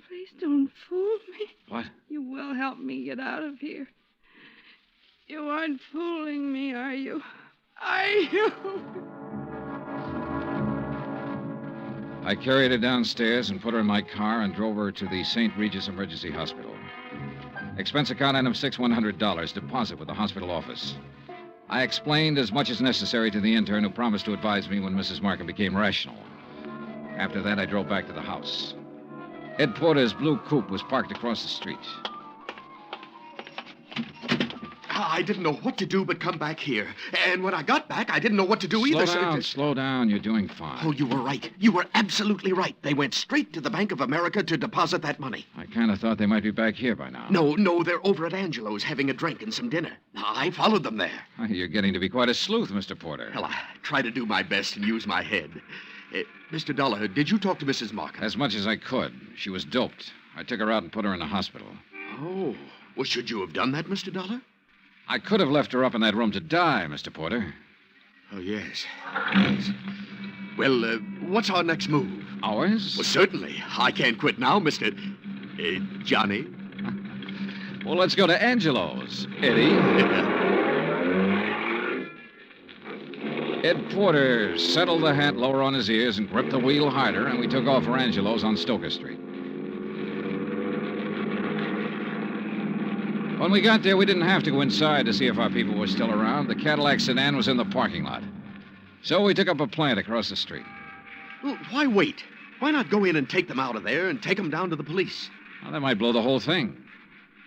Please don't fool me.
What?
You will help me get out of here. You aren't fooling me, are you? Are you?
I carried her downstairs and put her in my car and drove her to the St. Regis Emergency Hospital. Expense account item 6, $100, deposit with the hospital office. I explained as much as necessary to the intern who promised to advise me when Mrs. Markham became rational. After that, I drove back to the house. Ed Porter's blue coupe was parked across the street.
I didn't know what to do but come back here. And when I got back, I didn't know what to do either.
Slow down. You're doing fine.
Oh, you were right. You were absolutely right. They went straight to the Bank of America to deposit that money.
I kind of thought they might be back here by now.
No, they're over at Angelo's having a drink and some dinner. I followed them there.
You're getting to be quite a sleuth, Mr. Porter.
Well, I try to do my best and use my head. Mr. Dollar, did you talk to Mrs. Markham?
As much as I could. She was doped. I took her out and put her in the hospital.
Oh. Well, should you have done that, Mr. Dollar?
I could have left her up in that room to die, Mr. Porter.
Oh, yes. Yes. Well, what's our next move?
Ours?
Well, certainly. I can't quit now, Mr. Johnny.
Well, let's go to Angelo's, Eddie. Ed Porter settled the hat lower on his ears and gripped the wheel harder, and we took off for Angelo's on Stoker Street. When we got there, we didn't have to go inside to see if our people were still around. The Cadillac sedan was in the parking lot. So we took up a plant across the street.
Well, why wait? Why not go in and take them out of there and take them down to the police?
Well, that might blow the whole thing.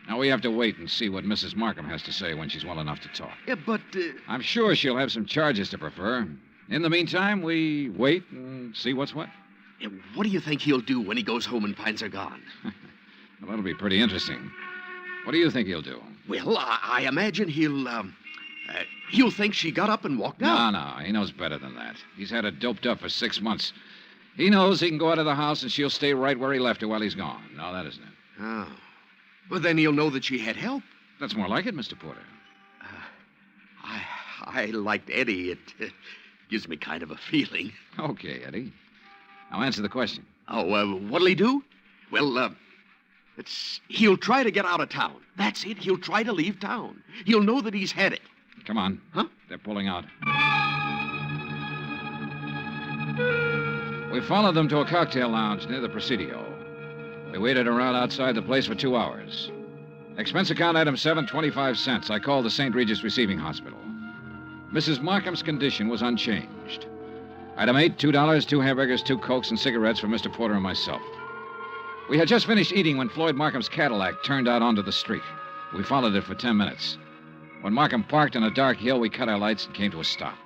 Now, we have to wait and see what Mrs. Markham has to say when she's well enough to talk.
Yeah, but...
I'm sure she'll have some charges to prefer. In the meantime, we wait and see what's what.
Yeah, what do you think he'll do when he goes home and finds her gone?
Well, that'll be pretty interesting. What do you think he'll do?
Well, I imagine he'll think she got up and walked out.
No, he knows better than that. He's had her doped up for 6 months. He knows he can go out of the house and she'll stay right where he left her while he's gone. No, that isn't it.
Oh. Well, then he'll know that she had help.
That's more like it, Mr. Porter.
I liked Eddie. It gives me kind of a feeling.
Okay, Eddie. Now answer the question.
Oh, what'll he do? Well, he'll try to get out of town. That's it. He'll try to leave town. He'll know that he's had it.
Come on.
Huh?
They're pulling out. We followed them to a cocktail lounge near the Presidio. We waited around outside the place for 2 hours. Expense account item 7, 25 cents. I called the St. Regis Receiving Hospital. Mrs. Markham's condition was unchanged. Item 8, $2, 2 hamburgers, 2 Cokes, and cigarettes for Mr. Porter and myself. We had just finished eating when Floyd Markham's Cadillac turned out onto the street. We followed it for 10 minutes. When Markham parked on a dark hill, we cut our lights and came to a stop.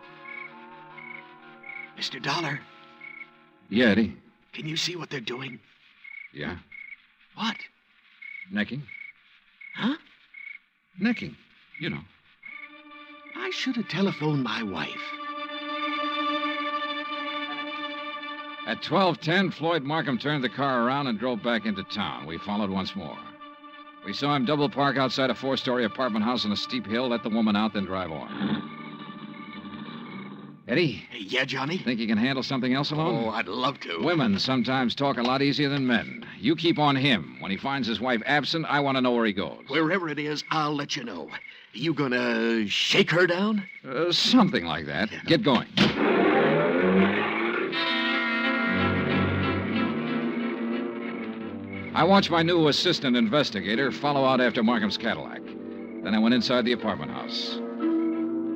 Mr. Dollar.
Yeah, Eddie?
Can you see what they're doing?
Yeah.
What?
Necking.
Huh?
Necking. You know.
I should have telephoned my wife.
At 12:10, Floyd Markham turned the car around and drove back into town. We followed once more. We saw him double park outside a 4-story apartment house on a steep hill, let the woman out, then drive on. Eddie?
Yeah, Johnny?
Think you can handle something else alone?
Oh, I'd love to.
Women sometimes talk a lot easier than men. You keep on him. When he finds his wife absent, I want to know where he goes.
Wherever it is, I'll let you know. You gonna shake her down?
Something like that. Get going. I watched my new assistant investigator follow out after Markham's Cadillac. Then I went inside the apartment house.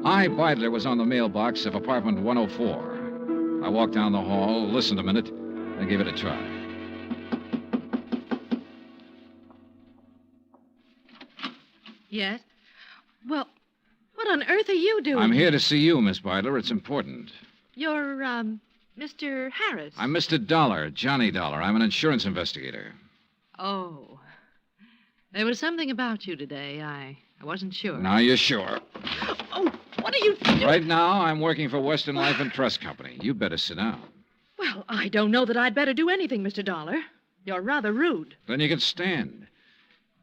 Beidler was on the mailbox of apartment 104. I walked down the hall, listened a minute, and gave it a try.
Yes? Well, what on earth are you doing?
I'm here to see you, Miss Beidler. It's important.
You're, Mr. Harris.
I'm Mr. Dollar, Johnny Dollar. I'm an insurance investigator.
Oh. There was something about you today. I wasn't sure.
Now you're sure.
Oh, what are you doing?
Right now, I'm working for Western Life and Trust Company. You better sit down.
Well, I don't know that I'd better do anything, Mr. Dollar. You're rather rude.
Then you can stand.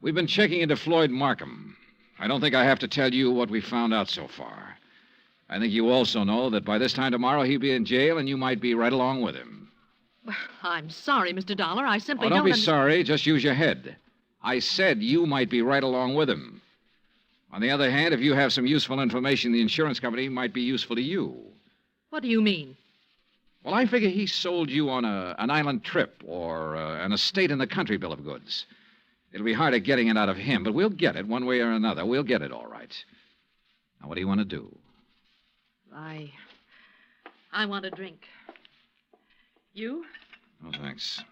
We've been checking into Floyd Markham. I don't think I have to tell you what we found out so far. I think you also know that by this time tomorrow he'll be in jail and you might be right along with him.
Well, I'm sorry, Mr. Dollar. I simply
don't be sorry. Just use your head. I said you might be right along with him. On the other hand, if you have some useful information, the insurance company might be useful to you.
What do you mean?
Well, I figure he sold you on an island trip or an estate in the country bill of goods. It'll be harder getting it out of him, but we'll get it one way or another. We'll get it all right. Now, what do you want to do?
I want a drink. You?
Oh, thanks.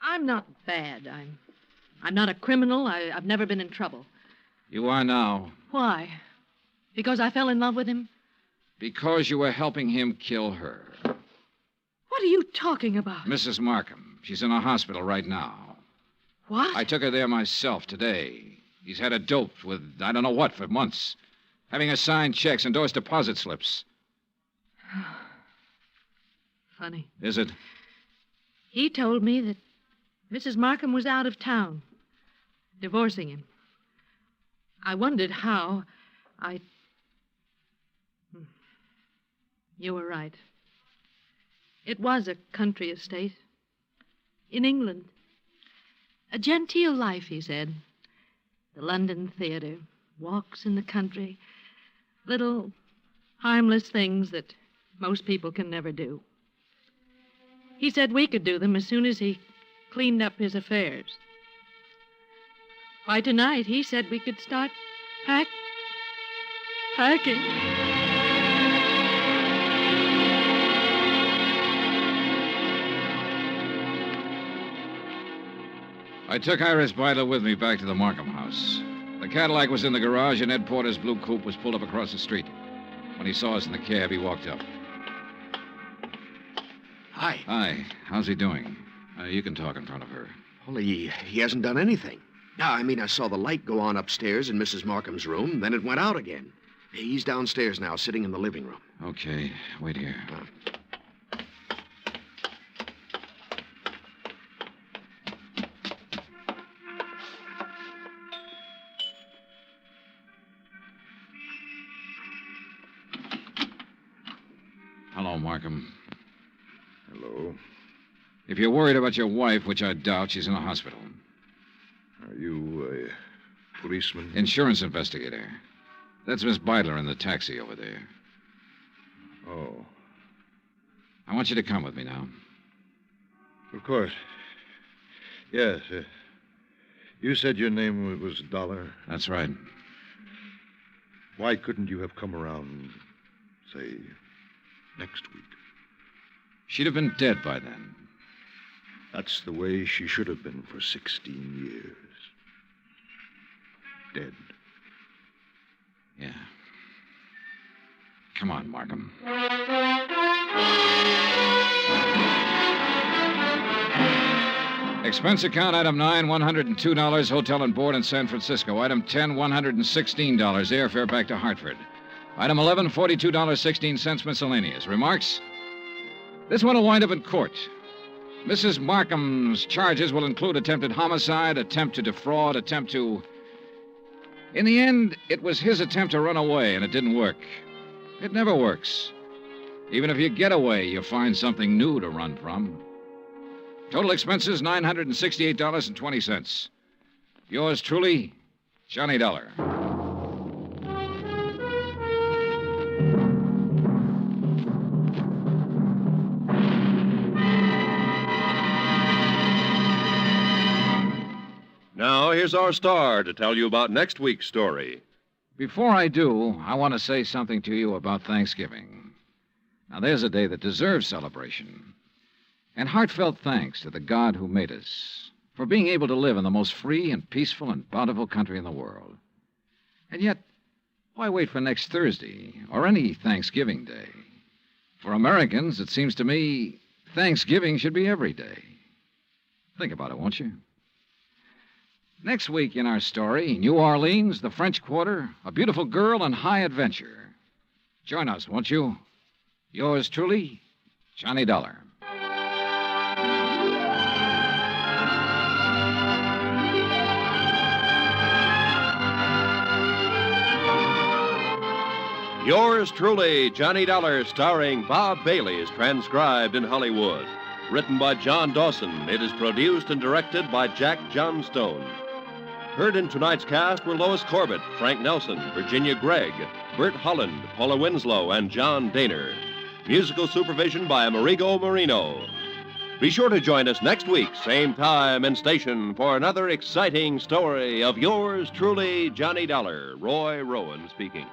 I'm not bad. I'm not a criminal. I've never been in trouble.
You are now.
Why? Because I fell in love with him?
Because you were helping him kill her.
What are you talking about?
Mrs. Markham. She's in a hospital right now.
What?
I took her there myself today. He's had her doped with I don't know what for months. Having her sign checks, endorse deposit slips.
Funny.
Is it?
He told me that Mrs. Markham was out of town, divorcing him. I wondered how. You were right. It was a country estate. In England. A genteel life, he said. The London theater, walks in the country, little harmless things that most people can never do. He said we could do them as soon as he cleaned up his affairs. By tonight, he said we could start packing.
I took Iris Byler with me back to the Markham house. The Cadillac was in the garage, and Ed Porter's blue coupe was pulled up across the street. When he saw us in the cab, he walked up.
Hi.
Hi. How's he doing? You can talk in front of her.
Well, he hasn't done anything. No, I mean, I saw the light go on upstairs in Mrs. Markham's room, then it went out again. He's downstairs now, sitting in the living room.
Okay. Wait here. Hello, Markham.
Hello.
If you're worried about your wife, which I doubt, she's in a hospital.
Are you a policeman?
Insurance investigator. That's Miss Byler in the taxi over there.
Oh.
I want you to come with me now.
Of course. Yes. You said your name was Dollar?
That's right.
Why couldn't you have come around, say, next week?
She'd have been dead by then.
That's the way she should have been for 16 years. Dead.
Yeah. Come on, Markham. Expense account, item 9, $102, hotel and board in San Francisco. Item 10, $116, airfare back to Hartford. Item 11, $42.16 miscellaneous. Remarks? This one will wind up in court. Mrs. Markham's charges will include attempted homicide, attempt to defraud, attempt to... In the end, it was his attempt to run away, and it didn't work. It never works. Even if you get away, you find something new to run from. Total expenses, $968.20. Yours truly, Johnny Dollar.
Now, here's our star to tell you about next week's story.
Before I do, I want to say something to you about Thanksgiving. Now, there's a day that deserves celebration. And heartfelt thanks to the God who made us for being able to live in the most free and peaceful and bountiful country in the world. And yet, why wait for next Thursday or any Thanksgiving Day? For Americans, it seems to me, Thanksgiving should be every day. Think about it, won't you? Next week in our story, New Orleans, the French Quarter, a beautiful girl, and high adventure. Join us, won't you? Yours truly, Johnny Dollar.
Yours truly, Johnny Dollar, starring Bob Bailey, is transcribed in Hollywood. Written by John Dawson, it is produced and directed by Jack Johnstone. Heard in tonight's cast were Lois Corbett, Frank Nelson, Virginia Gregg, Bert Holland, Paula Winslow, and John Daner. Musical supervision by Amerigo Marino. Be sure to join us next week, same time and station, for another exciting story of yours truly, Johnny Dollar. Roy Rowan speaking.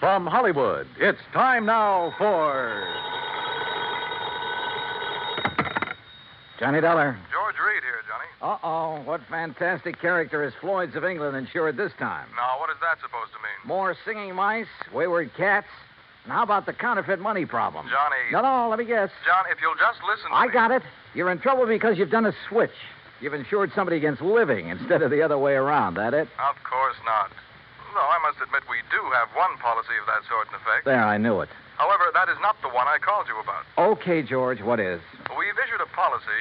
From Hollywood, it's time now for...
Johnny Dollar.
George Reed here, Johnny.
Uh-oh. What fantastic character is Floyd's of England insured this time?
Now, what is that supposed to mean?
More singing mice, wayward cats, and how about the counterfeit money problem?
Johnny.
No, let me guess.
John, if you'll just listen to
I
me.
got it. You're in trouble because you've done a switch. You've insured somebody against living instead of the other way around, that it?
Of course not. Though I must admit we do have one policy of that sort in effect.
There, I knew it.
However, that is not the one I called you about.
Okay, George, what is?
We've issued a policy.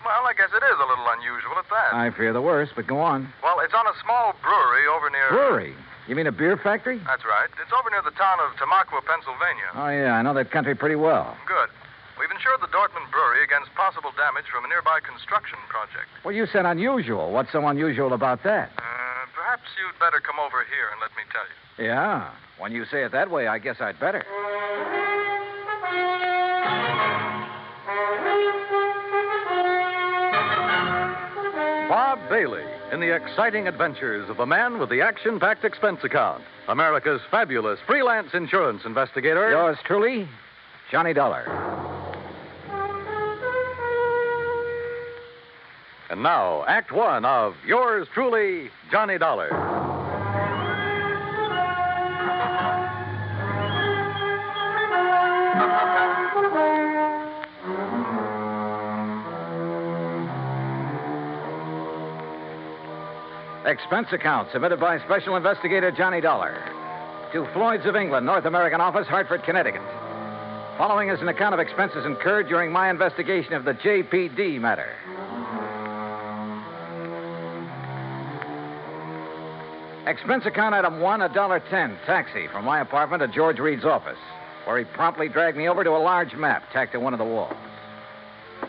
Well, I guess it is a little unusual at that.
I fear the worst, but go on.
Well, it's on a small brewery over near...
Brewery? You mean a beer factory?
That's right. It's over near the town of Tamaqua, Pennsylvania.
Oh, yeah, I know that country pretty well.
Good. We've insured the Dortmund Brewery against possible damage from a nearby construction project.
Well, you said unusual. What's so unusual about that?
Perhaps you'd better come over here and let me tell you.
Yeah. When you say it that way, I guess I'd better.
Bob Bailey in the exciting adventures of the man with the action-packed expense account, America's fabulous freelance insurance investigator.
Yours truly, Johnny Dollar.
And now, Act One of yours truly, Johnny Dollar.
Expense account submitted by Special Investigator Johnny Dollar to Floyd's of England, North American Office, Hartford, Connecticut. Following is an account of expenses incurred during my investigation of the J.P.D. matter. Expense account item 1, $1.10, taxi from my apartment to George Reed's office, where he promptly dragged me over to a large map tacked to one of the walls.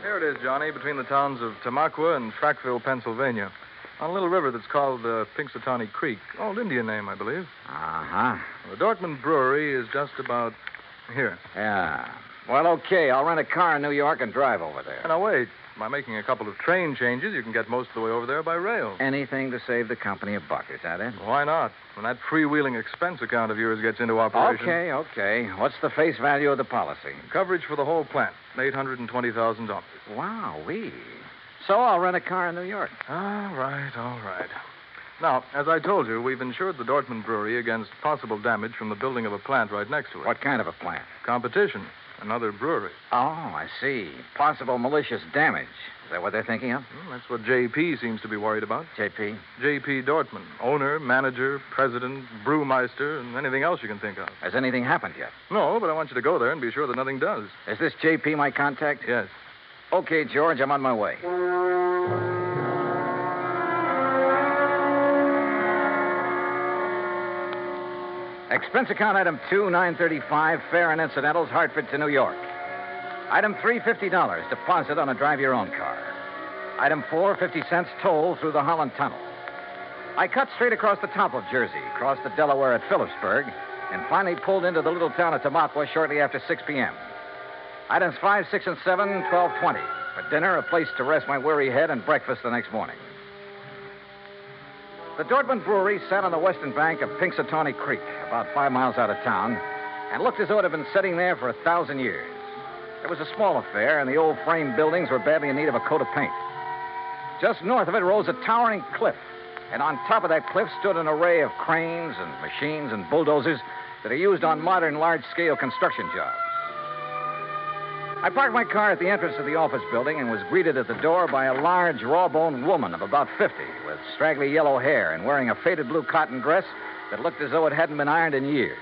Here it is, Johnny, between the towns of Tamaqua and Frackville, Pennsylvania. On a little river that's called Pinxatawney Creek. Old Indian name, I believe.
Uh-huh.
The Dortmund Brewery is just about here.
Yeah. Well, okay. I'll rent a car in New York and drive over there.
Now, wait. By making a couple of train changes, you can get most of the way over there by rail.
Anything to save the company a buck, is that it?
Why not? When that freewheeling expense account of yours gets into operation.
Okay. What's the face value of the policy?
Coverage for the whole plant, $820,000.
Wow-wee. So I'll rent a car in New York.
All right. Now, as I told you, we've insured the Dortmund Brewery against possible damage from the building of a plant right next to it.
What kind of a plant?
Competition. Another brewery.
Oh, I see. Possible malicious damage. Is that what they're thinking of?
That's what J.P. seems to be worried about.
J.P.?
J.P. Dortmund. Owner, manager, president, brewmeister, and anything else you can think of.
Has anything happened yet?
No, but I want you to go there and be sure that nothing does.
Is this J.P. my contact?
Yes.
Okay, George, I'm on my way. Expense account item 2, $935, fare and incidentals, Hartford to New York. Item 3, $50, deposit on a drive-your-own car. Item 4, 50 cents toll through the Holland Tunnel. I cut straight across the top of Jersey, crossed the Delaware at Phillipsburg, and finally pulled into the little town of Tamaqua shortly after 6 p.m. Items 5, 6, and 7, $12.20. For dinner, a place to rest my weary head, and breakfast the next morning. The Dortmund Brewery sat on the western bank of Pinxatawney Creek, about 5 miles out of town, and looked as though it had been sitting there for 1,000 years. It was a small affair, and the old frame buildings were badly in need of a coat of paint. Just north of it rose a towering cliff, and on top of that cliff stood an array of cranes and machines and bulldozers that are used on modern large-scale construction jobs. I parked my car at the entrance of the office building and was greeted at the door by a large, raw-boned woman of about 50 with straggly yellow hair and wearing a faded blue cotton dress that looked as though it hadn't been ironed in years.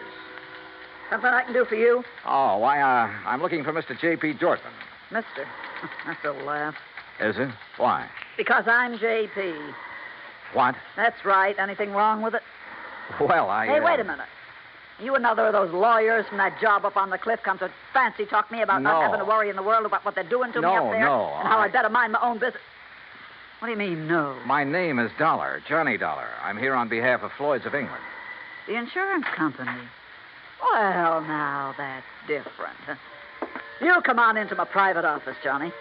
Something I can do for you?
Oh, why, I'm looking for Mr. J.P. Dortmund.
Mister. That's a laugh.
Is it? Why?
Because I'm J.P.
What?
That's right. Anything wrong with it?
Well,
Hey, wait a minute. You another of those lawyers from that job up on the cliff come to fancy talk me about not having to worry in the world about what they're doing to me up there?
No,
and how I'd better mind my own business. What do you mean, no?
My name is Dollar, Johnny Dollar. I'm here on behalf of Floyd's of England.
The insurance company? Well, now, that's different. You come on into my private office, Johnny.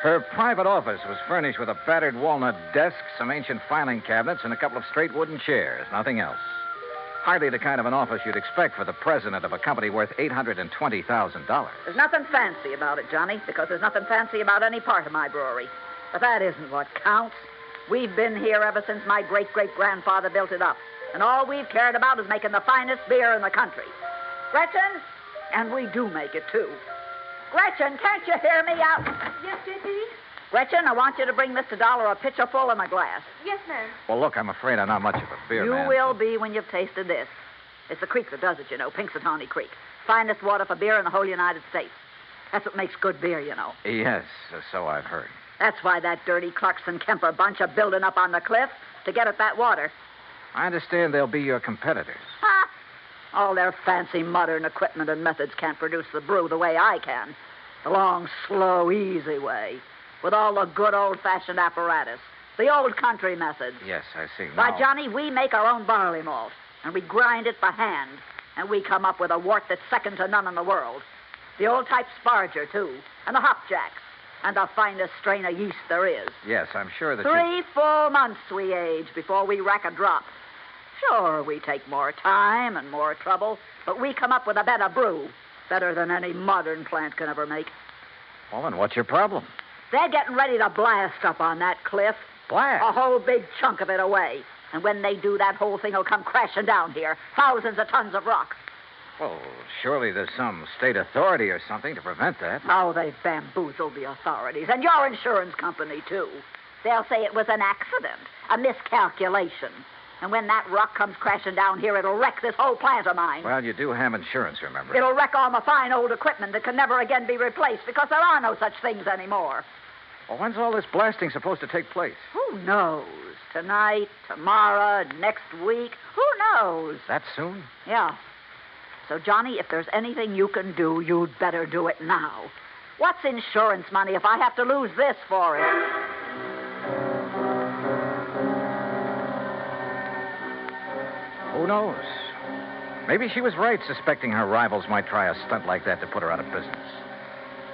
Her private office was furnished with a battered walnut desk, some ancient filing cabinets, and a couple of straight wooden chairs. Nothing else. Hardly the kind of an office you'd expect for the president of a company worth $820,000.
There's nothing fancy about it, Johnny, because there's nothing fancy about any part of my brewery. But that isn't what counts. We've been here ever since my great-great-grandfather built it up. And all we've cared about is making the finest beer in the country. Gretchen? And we do make it, too. Gretchen, can't you hear me out?
Yes, J.P.D.
Gretchen, I want you to bring Mr. Dollar a pitcher full and a glass.
Yes, ma'am.
Well, look, I'm afraid I'm not much of a beer man.
You will be when you've tasted this. It's the creek that does it, you know, Pinxatawny Creek. Finest water for beer in the whole United States. That's what makes good beer, you know.
Yes, so I've heard.
That's why that dirty Clarkson Kemper bunch are building up on the cliff to get at that water.
I understand they'll be your competitors.
Ha! All their fancy modern equipment and methods can't produce the brew the way I can. The long, slow, easy way. With all the good old-fashioned apparatus. The old country methods.
Yes, I see.
Why, Johnny, we make our own barley malt. And we grind it by hand. And we come up with a wort that's second to none in the world. The old-type Sparger, too. And the hopjacks. And the finest strain of yeast there is.
Yes, I'm sure that
3 full months we age before we rack a drop. Sure, we take more time and more trouble, but we come up with a better brew. Better than any modern plant can ever make.
Well, then what's your problem?
They're getting ready to blast up on that cliff.
Blast?
A whole big chunk of it away. And when they do, that whole thing will come crashing down here. Thousands of tons of rock.
Well, surely there's some state authority or something to prevent that.
Oh, they've bamboozled the authorities. And your insurance company, too. They'll say it was an accident, a miscalculation. And when that rock comes crashing down here, it'll wreck this whole plant of mine.
Well, you do have insurance, remember?
It'll wreck all my fine old equipment that can never again be replaced because there are no such things anymore.
Well, when's all this blasting supposed to take place?
Who knows? Tonight, tomorrow, next week. Who knows?
That soon?
Yeah. So, Johnny, if there's anything you can do, you'd better do it now. What's insurance money if I have to lose this for it?
Who knows? Maybe she was right suspecting her rivals might try a stunt like that to put her out of business.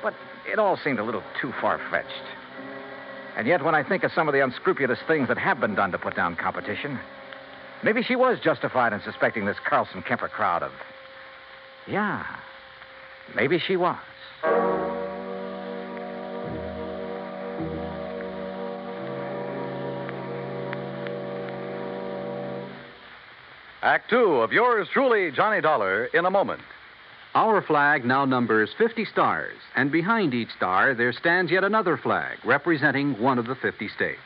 But it all seemed a little too far-fetched. And yet, when I think of some of the unscrupulous things that have been done to put down competition, maybe she was justified in suspecting this Carlson Kemper crowd of... Yeah, maybe she was.
Act 2 of yours truly, Johnny Dollar, in a moment.
Our flag now numbers 50 stars, and behind each star there stands yet another flag representing one of the 50 states.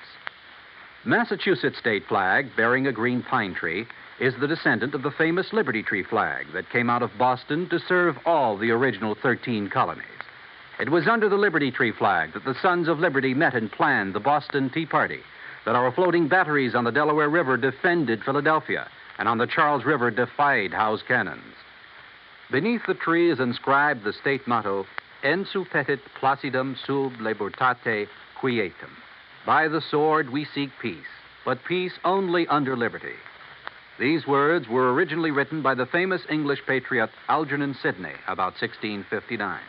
Massachusetts state flag, bearing a green pine tree, is the descendant of the famous Liberty Tree flag that came out of Boston to serve all the original 13 colonies. It was under the Liberty Tree flag that the Sons of Liberty met and planned the Boston Tea Party, that our floating batteries on the Delaware River defended Philadelphia, and on the Charles River defied Howe's cannons. Beneath the tree is inscribed the state motto, En suppetit placidum sub libertate quietum. By the sword we seek peace, but peace only under liberty. These words were originally written by the famous English patriot Algernon Sidney about 1659.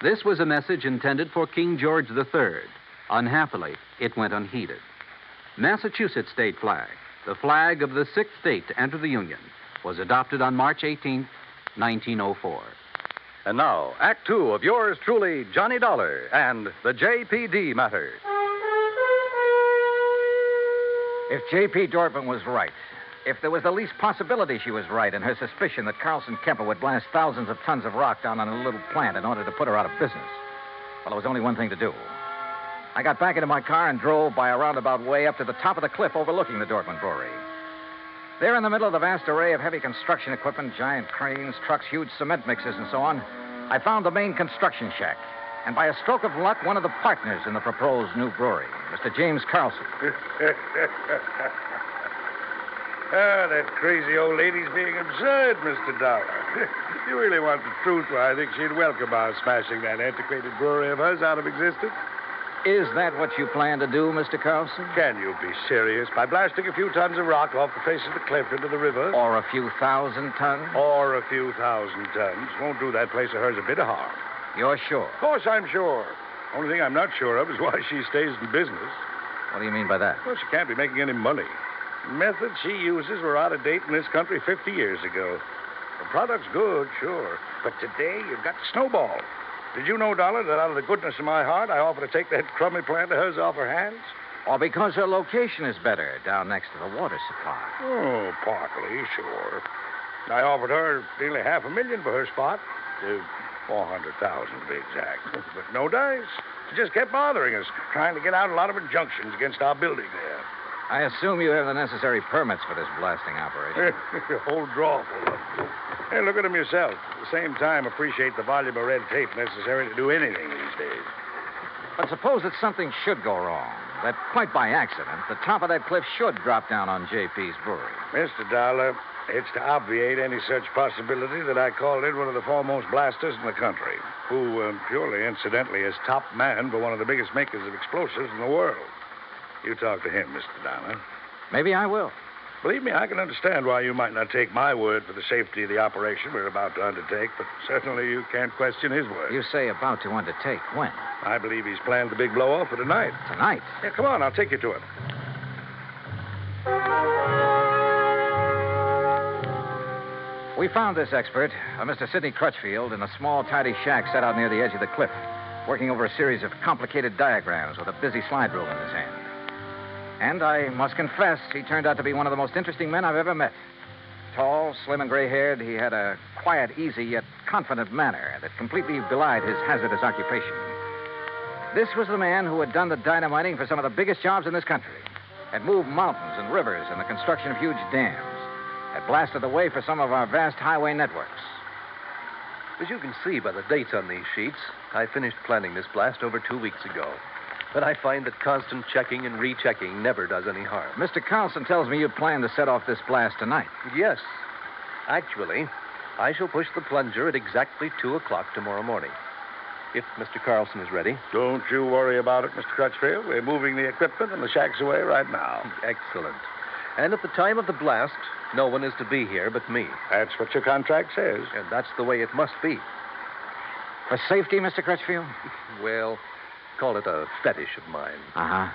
This was a message intended for King George III. Unhappily, it went unheeded. Massachusetts state flag, the flag of the sixth state to enter the Union, was adopted on March 18, 1904.
And now, Act 2 of yours truly, Johnny Dollar, and the J.P.D. matter.
If J.P. Dorfman was right, if there was the least possibility she was right in her suspicion that Carlson Kemper would blast thousands of tons of rock down on a little plant in order to put her out of business, well, there was only one thing to do. I got back into my car and drove by a roundabout way up to the top of the cliff overlooking the Dorfman Brewery. There in the middle of the vast array of heavy construction equipment, giant cranes, trucks, huge cement mixers, and so on, I found the main construction shack. And by a stroke of luck, one of the partners in the proposed new brewery, Mr. James Carlson.
That crazy old lady's being absurd, Mr. Dollar. If you really want the truth, well, I think she'd welcome our smashing that antiquated brewery of hers out of existence.
Is that what you plan to do, Mr. Carlson?
Can you be serious? By blasting a few tons of rock off the face of the cliff into the river?
Or a few thousand tons?
Or a few thousand tons. Won't do that place of hers a bit of harm.
You're sure?
Of course I'm sure. Only thing I'm not sure of is why she stays in business.
What do you mean by that?
Well, she can't be making any money. The methods she uses were out of date in this country 50 years ago. The product's good, sure. But today, you've got to snowball. Did you know, Dollar, that out of the goodness of my heart, I offer to take that crummy plant of hers off her hands?
Or because her location is better down next to the water supply.
Oh, partly, sure. I offered her nearly $500,000 for her spot. 400,000 to be exact. But no dice. She just kept bothering us, trying to get out a lot of injunctions against our building there.
I assume you have the necessary permits for this blasting operation.
A whole drawer full of them. Hey, look at them yourself. At the same time, appreciate the volume of red tape necessary to do anything these days.
But suppose that something should go wrong, that quite by accident, the top of that cliff should drop down on J.P.'s brewery.
Mr. Dollar, it's to obviate any such possibility that I called in one of the foremost blasters in the country, who, purely incidentally, is top man for one of the biggest makers of explosives in the world. You talk to him, Mr. Dollar.
Maybe I will.
Believe me, I can understand why you might not take my word for the safety of the operation we're about to undertake, but certainly you can't question his word.
You say about to undertake. When?
I believe he's planned the big blow-off for tonight.
Tonight?
Yeah, come on, I'll take you to him.
We found this expert, Mr. Sidney Crutchfield, in a small, tidy shack set out near the edge of the cliff, working over a series of complicated diagrams with a busy slide rule in his hand. And I must confess, he turned out to be one of the most interesting men I've ever met. Tall, slim, and gray-haired, he had a quiet, easy, yet confident manner that completely belied his hazardous occupation. This was the man who had done the dynamiting for some of the biggest jobs in this country, had moved mountains and rivers in the construction of huge dams, had blasted the way for some of our vast highway networks.
As you can see by the dates on these sheets, I finished planning this blast over 2 weeks ago. But I find that constant checking and rechecking never does any harm.
Mr. Carlson tells me you plan to set off this blast tonight.
Yes. Actually, I shall push the plunger at exactly 2 o'clock tomorrow morning. If Mr. Carlson is ready.
Don't you worry about it, Mr. Crutchfield. We're moving the equipment and the shack's away right now.
Excellent. And at the time of the blast, no one is to be here but me.
That's what your contract says.
And that's the way it must be.
For safety, Mr. Crutchfield?
Well, call it a fetish of mine.
Uh-huh.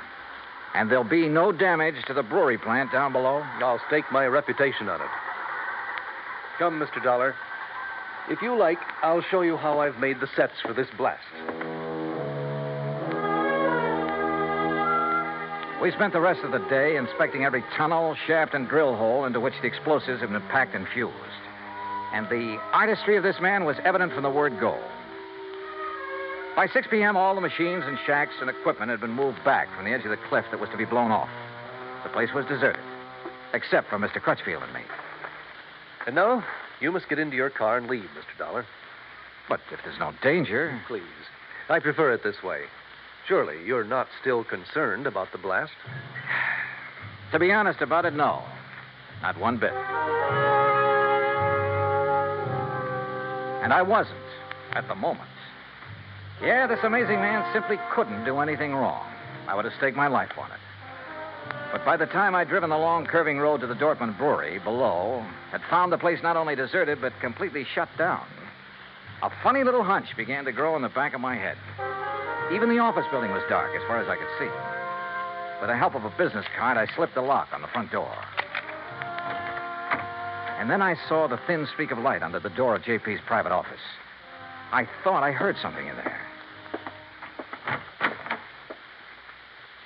And there'll be no damage to the brewery plant down below?
I'll stake my reputation on it. Come, Mr. Dollar. If you like, I'll show you how I've made the sets for this blast.
We spent the rest of the day inspecting every tunnel, shaft, and drill hole into which the explosives had been packed and fused. And the artistry of this man was evident from the word go. By 6 p.m., all the machines and shacks and equipment had been moved back from the edge of the cliff that was to be blown off. The place was deserted, except for Mr. Crutchfield and me.
And now, you must get into your car and leave, Mr. Dollar.
But if there's no danger...
Please. I prefer it this way. Surely you're not still concerned about the blast?
To be honest about it, no. Not one bit. And I wasn't, at the moment. Yeah, this amazing man simply couldn't do anything wrong. I would have staked my life on it. But by the time I'd driven the long, curving road to the Dortmund Brewery below, had found the place not only deserted, but completely shut down, a funny little hunch began to grow in the back of my head. Even the office building was dark as far as I could see. With the help of a business card, I slipped the lock on the front door. And then I saw the thin streak of light under the door of J.P.'s private office. I thought I heard something in there.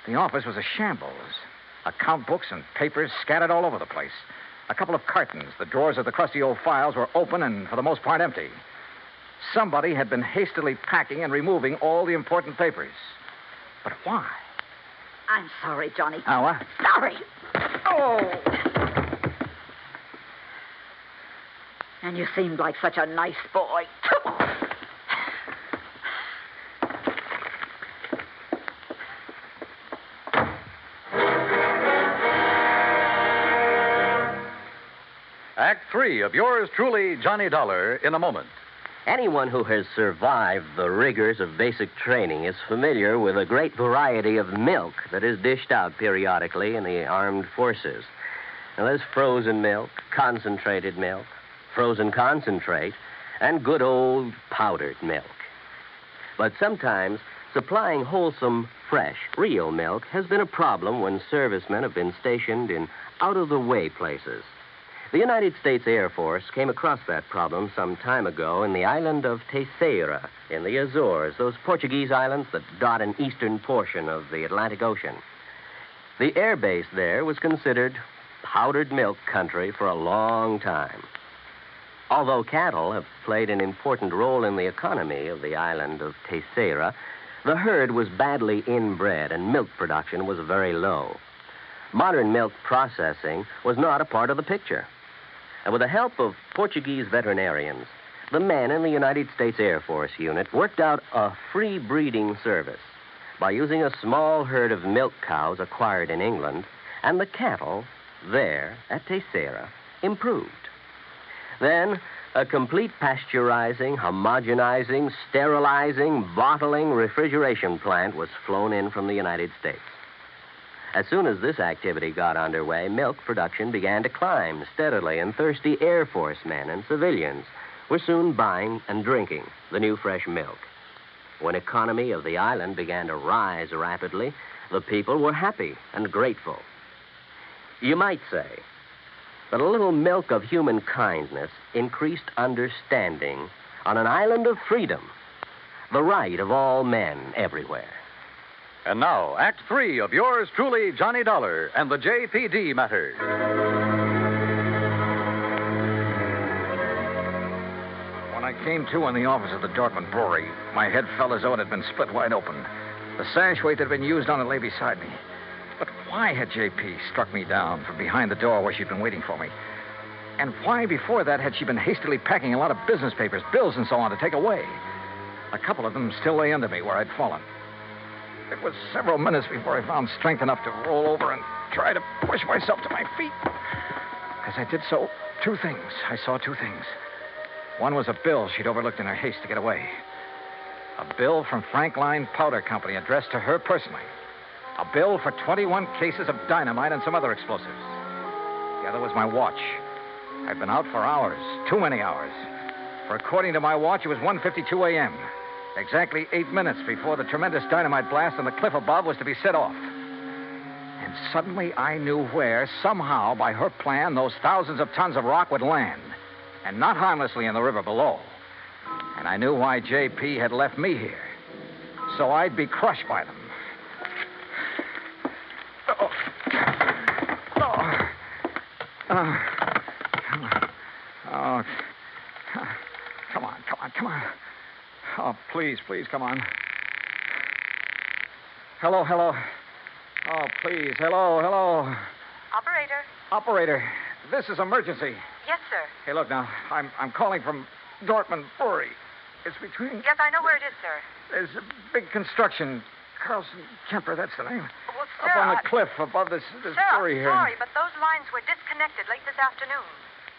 The office was a shambles. Account books and papers scattered all over the place. A couple of cartons. The drawers of the crusty old files were open and, for the most part, empty. Somebody had been hastily packing and removing all the important papers. But why?
I'm sorry, Johnny.
Oh, what?
Sorry. Oh. And you seemed like such a nice boy.
Act 3 of yours truly, Johnny Dollar, in a moment.
Anyone who has survived the rigors of basic training is familiar with a great variety of milk that is dished out periodically in the armed forces. Now, there's frozen milk, concentrated milk, frozen concentrate, and good old powdered milk. But sometimes Supplying wholesome, fresh, real milk has been a problem when servicemen have been stationed in out-of-the-way places. The United States Air Force came across that problem some time ago in the island of Terceira in the Azores, those Portuguese islands that dot an eastern portion of the Atlantic Ocean. The air base there was considered powdered milk country for a long time. Although cattle have played an important role in the economy of the island of Terceira, the herd was badly inbred and milk production was very low. Modern milk processing was not a part of the picture. And with the help of Portuguese veterinarians, the men in the United States Air Force unit worked out a free breeding service by using a small herd of milk cows acquired in England and the cattle there at Terceira improved. Then, a complete pasteurizing, homogenizing, sterilizing, bottling, refrigeration plant was flown in from the United States. As soon as this activity got underway, milk production began to climb steadily, and thirsty Air Force men and civilians were soon buying and drinking the new fresh milk. When economy of the island began to rise rapidly, the people were happy and grateful. You might say that a little milk of human kindness increased understanding on an island of freedom, the right of all men everywhere.
And now, Act 3 of yours truly, Johnny Dollar, and the J.P.D. matter.
When I came to in the office of the Dortmund Brewery, my head felt as though it had been split wide open. The sash weight that had been used on it lay beside me. But why had J.P. struck me down from behind the door where she'd been waiting for me? And why, before that, had she been hastily packing a lot of business papers, bills, and so on to take away? A couple of them still lay under me where I'd fallen. It was several minutes before I found strength enough to roll over and try to push myself to my feet. As I did so, I saw two things. One was a bill she'd overlooked in her haste to get away. A bill from Frankline Powder Company addressed to her personally. A bill for 21 cases of dynamite and some other explosives. The other was my watch. I'd been out for hours, too many hours. For according to my watch, it was 1:52 a.m., exactly 8 minutes before the tremendous dynamite blast on the cliff above was to be set off. And suddenly I knew where, somehow, by her plan, those thousands of tons of rock would land, and not harmlessly in the river below. And I knew why J.P. had left me here, so I'd be crushed by them. Come on. Oh, please, come on. Hello. Oh, please, hello. Operator, this is emergency.
Yes, sir.
Hey, look now, I'm calling from Dortmund Brewery. It's between...
Yes, I know where it is, sir.
There's a big construction. Carlson Kemper, that's the name.
Well, sir,
up on the cliff above this
sir,
brewery here.
Sorry, but those lines were disconnected late this afternoon.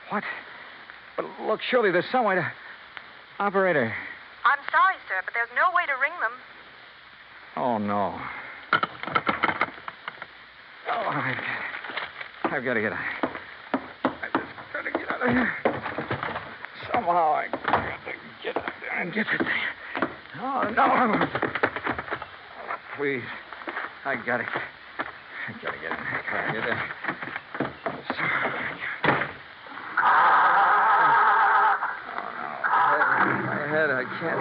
What? But look, surely there's some way to... Operator.
I'm sorry, sir, but there's no way to ring them.
Oh, no. Oh, I've got to get out. I just got to get out of here. Somehow I got to get out there and get the thing. Oh, no. Please. I got to get in. I get in. My head, I can't.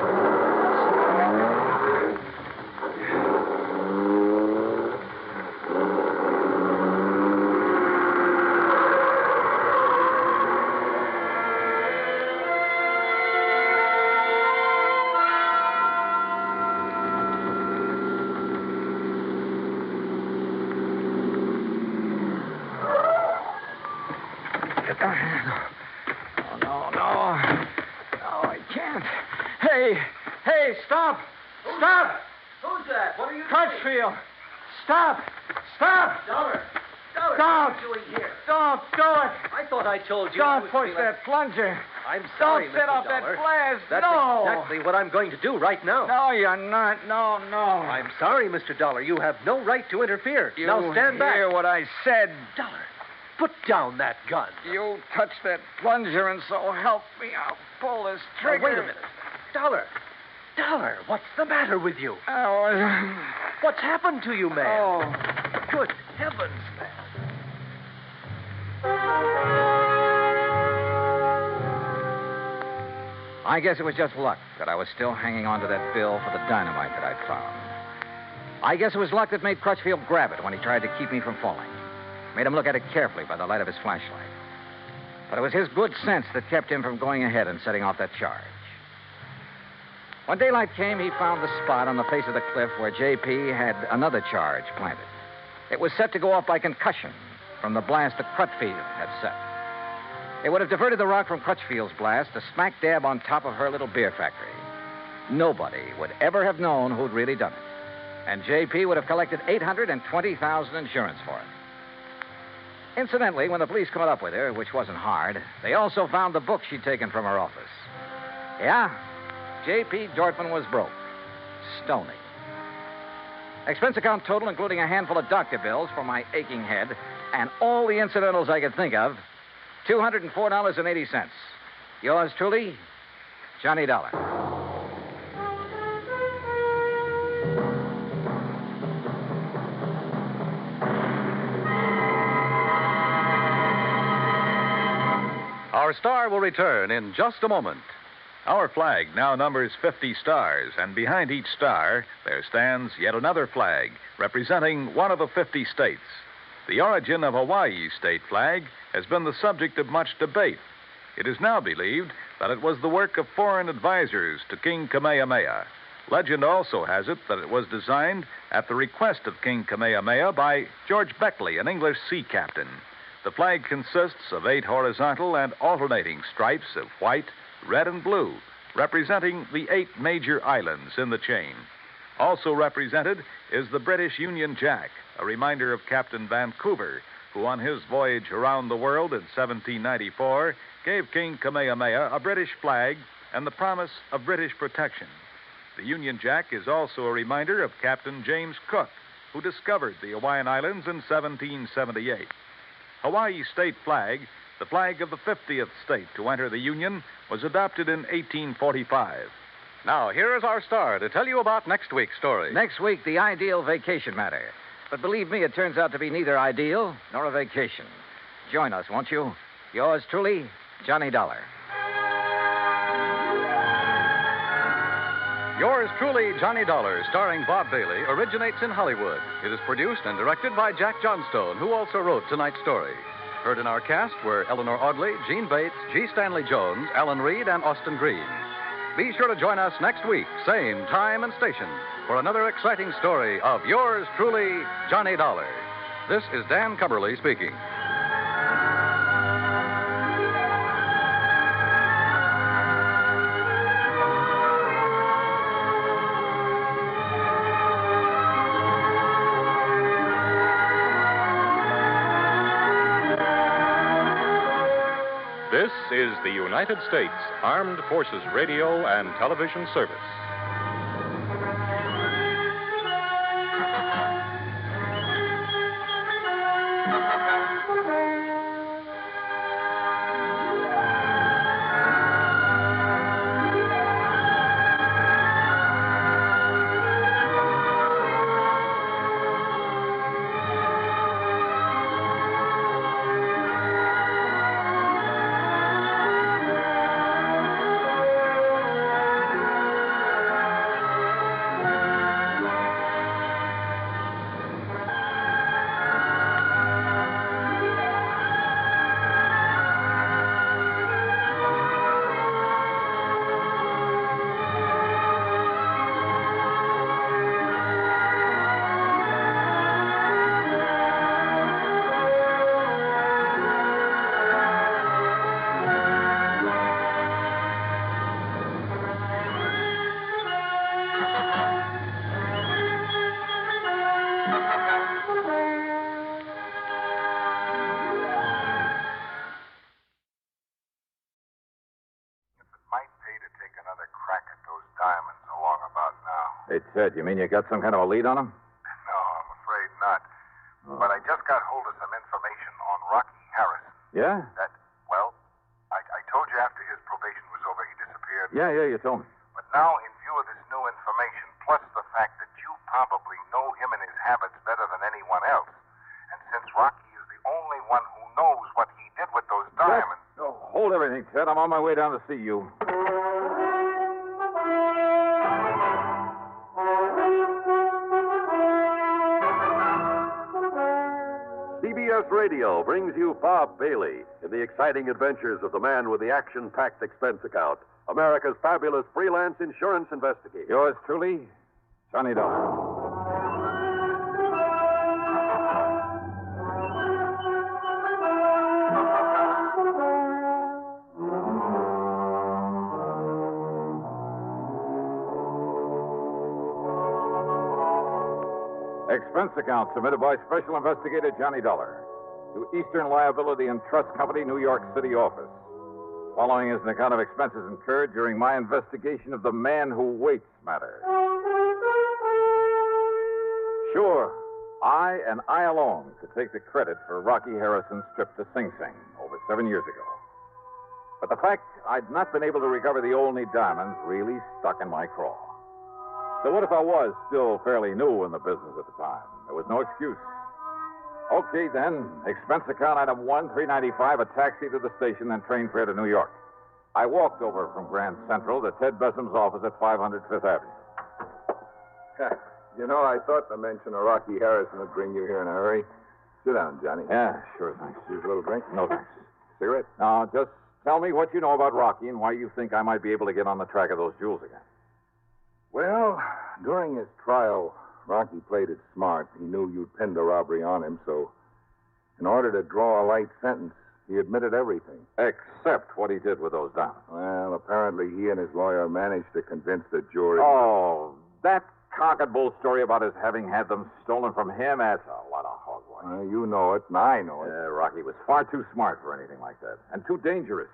Hey, stop! Stop!
Who's that? What are you
Crutchfield! Stop!
Dollar,
Don't!
what are you doing here?
Don't do it!
I thought I told you.
Don't push that plunger!
I'm sorry,
Don't set
Mr.
off
Dollar.
that blast!
That's
no!
exactly what I'm going to do right now.
No, you're not. No.
I'm sorry, Mr. Dollar. You have no right to interfere.
You
now stand back.
hear what I said.
Dollar, put down that gun.
You touch that plunger, and so help me, I'll pull this trigger.
Now, wait a minute. Dollar,
Dollar, what's the matter with you?
Oh,
What's happened to you, man?
Oh.
Good heavens, man.
I guess it was just luck that I was still hanging on to that bill for the dynamite that I'd found. I guess it was luck that made Crutchfield grab it when he tried to keep me from falling. Made him look at it carefully by the light of his flashlight. But it was his good sense that kept him from going ahead and setting off that charge. When daylight came, he found the spot on the face of the cliff where J.P. had another charge planted. It was set to go off by concussion from the blast that Crutchfield had set. It would have diverted the rock from Crutchfield's blast to smack dab on top of her little beer factory. Nobody would ever have known who'd really done it. And J.P. would have collected $820,000 insurance for it. Incidentally, when the police caught up with her, which wasn't hard, they also found the book she'd taken from her office. Yeah, J.P. Dortmund was broke. Stony. Expense account total, including a handful of doctor bills for my aching head and all the incidentals I could think of, $204.80. Yours truly, Johnny Dollar.
Our star will return in just a moment. Our flag now numbers 50 stars, and behind each star there stands yet another flag representing one of the 50 states. The origin of Hawaii's state flag has been the subject of much debate. It is now believed that it was the work of foreign advisors to King Kamehameha. Legend also has it that it was designed at the request of King Kamehameha by George Beckley, an English sea captain. The flag consists of 8 horizontal and alternating stripes of white, red, and blue, representing the 8 major islands in the chain. Also represented is the British Union Jack, a reminder of Captain Vancouver, who on his voyage around the world in 1794 gave King Kamehameha a British flag and the promise of British protection. The Union Jack is also a reminder of Captain James Cook, who discovered the Hawaiian Islands in 1778. Hawaii's state flag, the flag of the 50th state to enter the Union, was adopted in 1845. Now, here is our star to tell you about next week's story.
Next week, the ideal vacation matter. But believe me, it turns out to be neither ideal nor a vacation. Join us, won't you? Yours truly, Johnny Dollar.
Yours truly, Johnny Dollar, starring Bob Bailey, originates in Hollywood. It is produced and directed by Jack Johnstone, who also wrote tonight's story. Heard in our cast were Eleanor Audley, Gene Bates, G. Stanley Jones, Alan Reed, and Austin Green. Be sure to join us next week, same time and station, for another exciting story of yours truly, Johnny Dollar. This is Dan Cumberly speaking.
This is the United States Armed Forces Radio and Television Service.
Hey, Ted, you mean you got some kind of a lead on him?
No, I'm afraid not. Oh. But I just got hold of some information on Rocky Heiress.
Yeah?
I told you after his probation was over, he disappeared.
Yeah, you told me.
But now, in view of this new
anything, Ted. I'm on my way down to see you.
CBS Radio brings you Bob Bailey in the exciting adventures of the man with the action-packed expense account, America's fabulous freelance insurance investigator.
Yours truly, Johnny Dollar. Expense account submitted by Special Investigator Johnny Dollar to Eastern Liability and Trust Company, New York City office. Following is an account of expenses incurred during my investigation of the man who waits matter. Sure, I and I alone could take the credit for Rocky Harrison's trip to Sing Sing over 7 years ago. But the fact I'd not been able to recover the Olney diamonds really stuck in my craw. So what if I was still fairly new in the business at the time? There was no excuse. Okay, then. Expense account item 1, $395, a taxi to the station, then train fare to New York. I walked over from Grand Central to Ted Bessum's office at 500 Fifth Avenue.
You know, I thought the mention of Rocky Harrison would bring you here in a hurry. Sit down, Johnny.
Yeah, sure, thanks.
Use a little drink?
No, thanks.
Cigarette?
Now, just tell me what you know about Rocky and why you think I might be able to get on the track of those jewels again.
Well, during his trial, Rocky played it smart. He knew you'd pinned a robbery on him, so in order to draw a light sentence, he admitted everything.
Except what he did with those diamonds.
Well, apparently he and his lawyer managed to convince the jury.
Oh, that cock and bull story about his having had them stolen from him, that's a lot of hogwash.
You know it, and I know it.
Rocky was far too smart for anything like that, and too dangerous.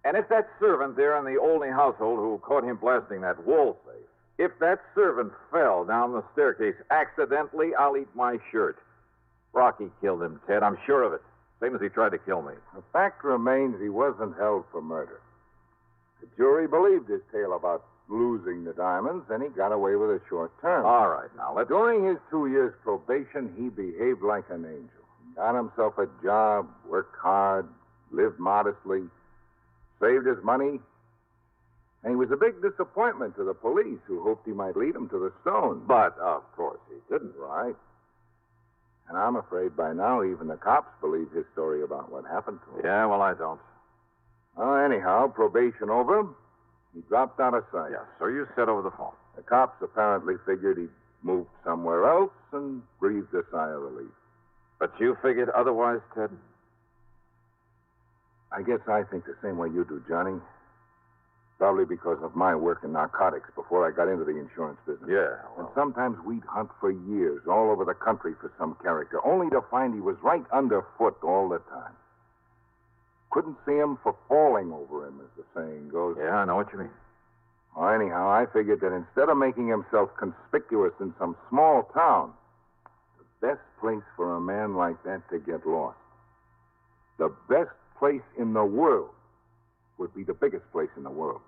And if that servant there in the Olney household who caught him blasting that wall safe, if that servant fell down the staircase accidentally, I'll eat my shirt. Rocky killed him, Ted. I'm sure of it. Same as he tried to kill me.
The fact remains he wasn't held for murder. The jury believed his tale about losing the diamonds, and he got away with a short term.
All right, now let's...
During his 2 years probation, he behaved like an angel. Got himself a job, worked hard, lived modestly, saved his money, and he was a big disappointment to the police who hoped he might lead them to the stone.
But, of course, he didn't.
Right. And I'm afraid by now even the cops believe his story about what happened to him.
Yeah, well, I don't.
Anyhow, probation over. He dropped out of sight.
Yeah, so you said over the phone.
The cops apparently figured he'd moved somewhere else and breathed a sigh of relief.
But you figured otherwise, Ted?
I guess I think the same way you do, Johnny. Probably because of my work in narcotics before I got into the insurance business.
Yeah.
Well. And sometimes we'd hunt for years all over the country for some character, only to find he was right underfoot all the time. Couldn't see him for falling over him, as the saying goes.
Yeah, I know what you mean.
Well, anyhow, I figured that instead of making himself conspicuous in some small town, the best place for a man like that to get lost, the best place in the world, would be the biggest place in the world.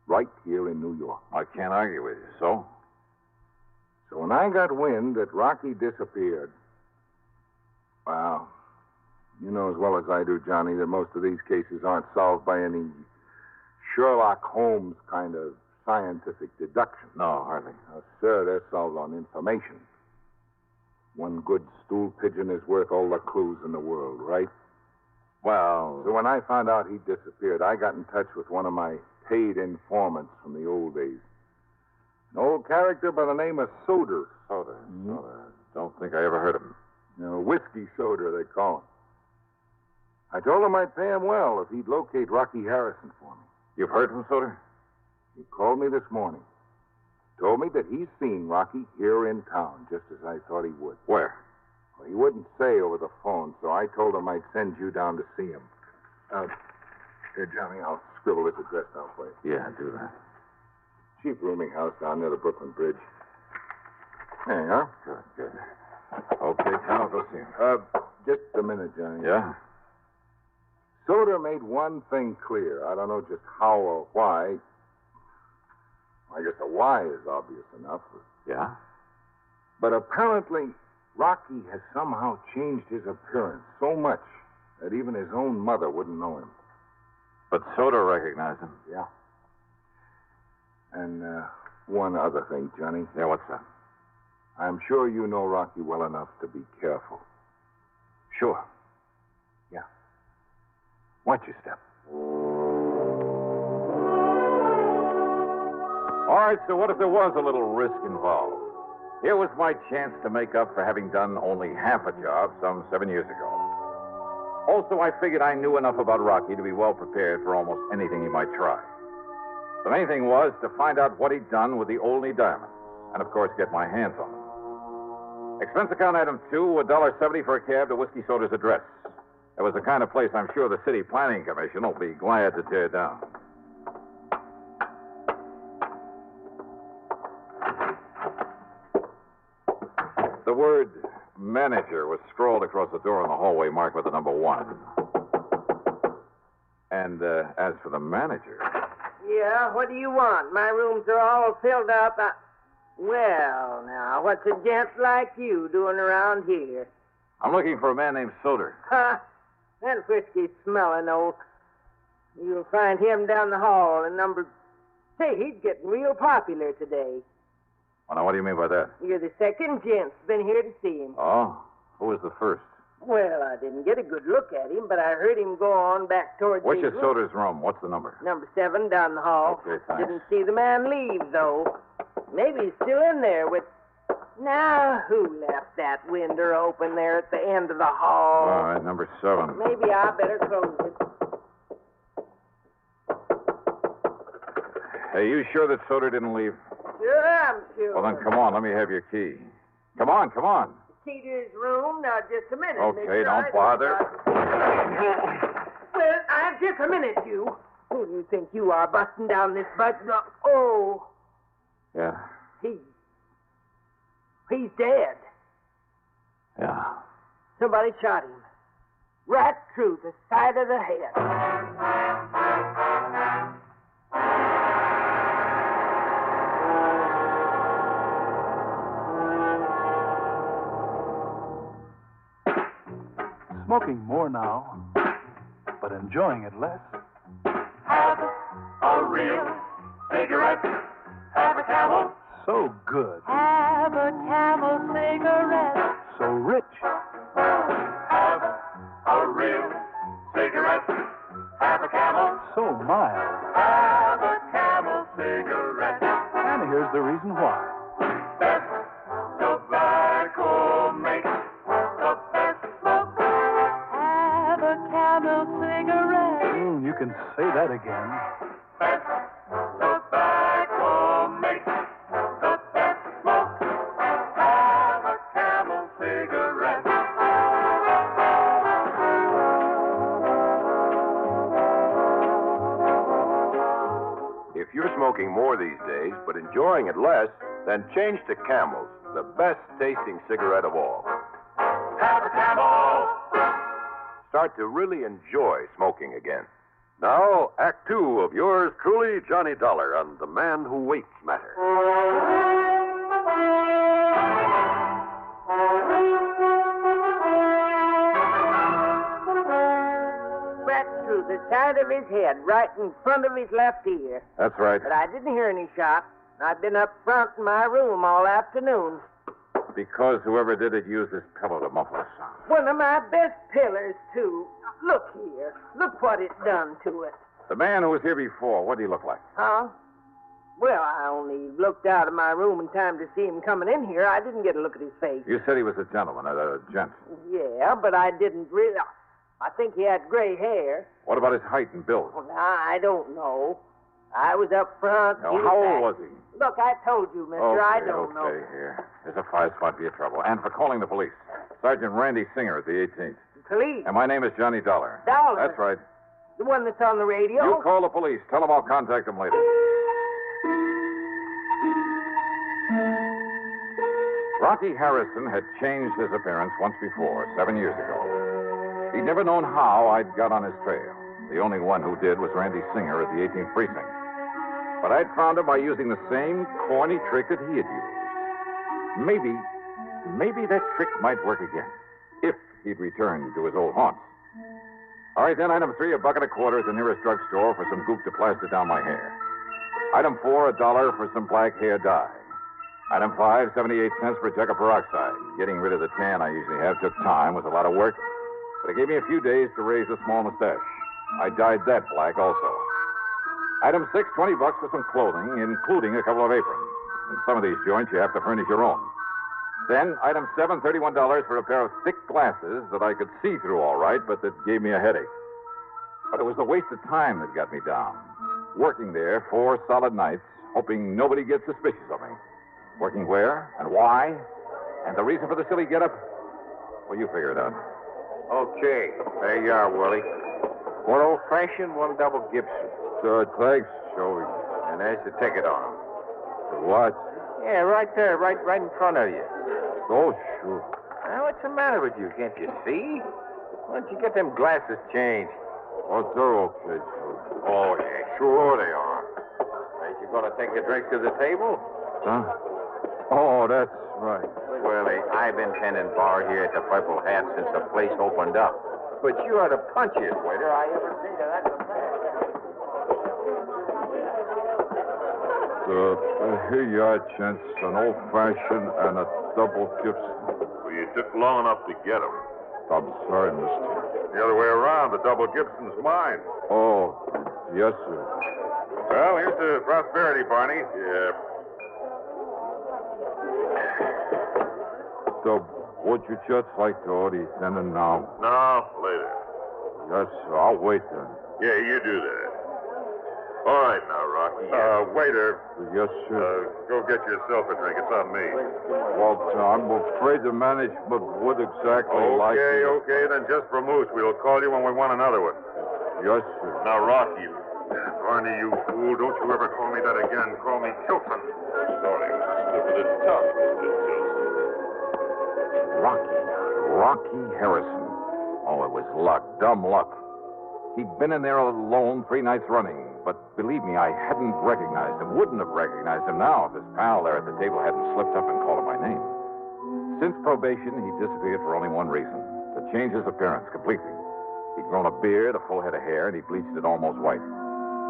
Right here in New York.
I can't argue with you. So
when I got wind that Rocky disappeared, well, you know as well as I do, Johnny, that most of these cases aren't solved by any Sherlock Holmes kind of scientific deduction.
No, hardly.
Sir, they're solved on information. One good stool pigeon is worth all the clues in the world, right?
Well...
So when I found out he'd disappeared, I got in touch with one of my paid informants from the old days. An old character by the name of Soder.
Soder. Don't think I ever heard of him.
Whiskey Soder, they call him. I told him I'd pay him well if he'd locate Rocky Harrison for me.
You've heard from Soder?
He called me this morning. Told me that he's seen Rocky here in town, just as I thought he would.
Where?
Well, he wouldn't say over the phone, so I told him I'd send you down to see him. Here, Johnny, I'll scribble his address down for you.
Yeah, do that.
Cheap rooming house down near the Brooklyn Bridge. There you are.
Good. Okay, I'll go see him.
Just a minute, Johnny.
Yeah?
Soder made one thing clear. I don't know just how or why. I guess the why is obvious enough.
Yeah?
But apparently, Rocky has somehow changed his appearance so much that even his own mother wouldn't know him.
But Soda recognized him.
Yeah. And one other thing, Johnny.
Yeah, what's that?
I'm sure you know Rocky well enough to be careful.
Sure.
Yeah.
Watch your step. All right, so what if there was a little risk involved? Here was my chance to make up for having done only half a job some 7 years ago. Also, I figured I knew enough about Rocky to be well prepared for almost anything he might try. The main thing was to find out what he'd done with the Olney diamonds, and of course, get my hands on them. Expense account item 2, $1.70 for a cab to Whiskey Soda's address. It was the kind of place I'm sure the City Planning Commission will be glad to tear down. The word manager was scrawled across the door in the hallway marked with the number 1. And as for the manager...
Yeah, what do you want? My rooms are all filled up. Well, now, what's a gent like you doing around here?
I'm looking for a man named Soder.
Ha! That whiskey-smelling old... You'll find him down the hall in number... Say, he's getting real popular today.
Well, now, what do you mean by that?
You're the second gent's been here to see him.
Oh? Who was the first?
Well, I didn't get a good look at him, but I heard him go on back towards
What's
his
your Soder's room? What's the number?
Number 7 down the hall.
Okay, thanks.
Didn't see the man leave, though. Maybe he's still in there with... Now, who left that window open there at the end of the hall?
All right, number 7.
Maybe I better close it.
Hey, you sure that Soder didn't leave?
Sure, I'm sure.
Well, then come on. Let me have your key. Come on, come on.
Key to his room? Now, just a minute.
Okay,
mister.
don't bother.
Well, just a minute, you. Who do you think you are, busting down this butt? Oh.
Yeah.
He's dead.
Yeah.
Somebody shot him. Right through the side of the head.
Smoking more now, but enjoying it less.
Have a real cigarette. Have a Camel.
So good.
Have a Camel cigarette.
So rich.
Have a real cigarette. Have a Camel.
So mild.
Have a Camel cigarette.
And here's the reason why.
Best tobacco makes the best smoke. Have a Camel cigarette.
You can say that again.
Best tobacco makes the best smoke. Have a Camel cigarette.
If you're smoking more these days, but enjoying it less, then change to Camels, the best-tasting cigarette of all.
Have a Camel.
Start to really enjoy smoking again. Now, Act 2 of yours truly, Johnny Dollar, on The Man Who Waits Matter.
Right through the side of his head, right in front of his left ear.
That's right.
But I didn't hear any shot. I've been up front in my room all afternoon.
Because whoever did it used this pillow to muffle the sound.
One of my best pillars, too. Look here. Look what it done to it.
The man who was here before, what did he look like?
Huh? Well, I only looked out of my room in time to see him coming in here. I didn't get a look at his face.
You said he was a gentleman, a gent.
Yeah, but I didn't really... I think he had gray hair.
What about his height and build?
Well, I don't know. I was up front.
Now, how old was he?
Look, I told you, mister. I don't know.
Okay, here. There's a 5-spot for your trouble. And for calling the police. Sergeant Randy Singer at the 18th.
Police?
And my name is Johnny Dollar.
Dollar?
That's right.
The one that's on the radio?
You call the police. Tell them I'll contact them later. Rocky Harrison had changed his appearance once before, 7 years ago. He'd never known how I'd got on his trail. The only one who did was Randy Singer at the 18th Precinct. But I'd found him by using the same corny trick that he had used. Maybe that trick might work again, if he'd return to his old haunts.
All right, then, item 3, a bucket of quarters at the nearest drugstore for some goop to plaster down my hair. Item 4, $1 for some black hair dye. Item 5, 78 cents for a jug of peroxide. Getting rid of the tan I usually have took time, was a lot of work, but it gave me a few days to raise a small mustache. I dyed that black also. Item 6, $20 for some clothing, including a couple of aprons. In some of these joints, you have to furnish your own. Then, item 7, $31 for a pair of thick glasses that I could see through all right, but that gave me a headache. But it was the waste of time that got me down. Working there 4 solid nights, hoping nobody gets suspicious of me. Working where and why? And the reason for the silly getup? Well, you figure it out.
Okay, there you are, Willie. One old-fashioned, one double Gibson.
Good, thanks, Joey.
And there's the ticket on them.
What?
Yeah, right there, right in front of you.
Oh, sure.
Now, what's the matter with you? Can't you see? Why don't you get them glasses changed?
Oh, they're okay, Joey.
Oh, yeah, sure they are. Ain't you going to take a drink to the table?
Huh? Oh, that's right.
Willie, I've been tending bar here at the Purple Hat since the place opened up. But you are the punchiest waiter I ever seen. That's a fact.
Here you are, gents. An old-fashioned and a double Gibson.
Well, you took long enough to get them.
I'm sorry, mister.
The other way around. The double Gibson's mine.
Oh, yes, sir.
Well, here's to prosperity, Barney. Yeah.
So, would you just like to order dinner now?
No, later.
Yes, sir. I'll wait then.
Yeah, you do that. All right now, Rocky. Waiter.
Yes, sir.
Go get yourself a drink. It's on me.
Well, I'm afraid the management would exactly like it.
Okay, then just for moose. We'll call you when we want another one.
Yes, sir.
Now, Rocky. Barney, you fool. Don't you ever call me that again. Call me Tilton. Sorry, Mr. It's tough, Mr. Tilton.
Rocky Harrison. Oh, it was luck. Dumb luck. He'd been in there alone 3 nights running, but believe me, I hadn't recognized him, wouldn't have recognized him now if his pal there at the table hadn't slipped up and called him by name. Since probation, he'd disappeared for only one reason, to change his appearance completely. He'd grown a beard, a full head of hair, and he bleached it almost white.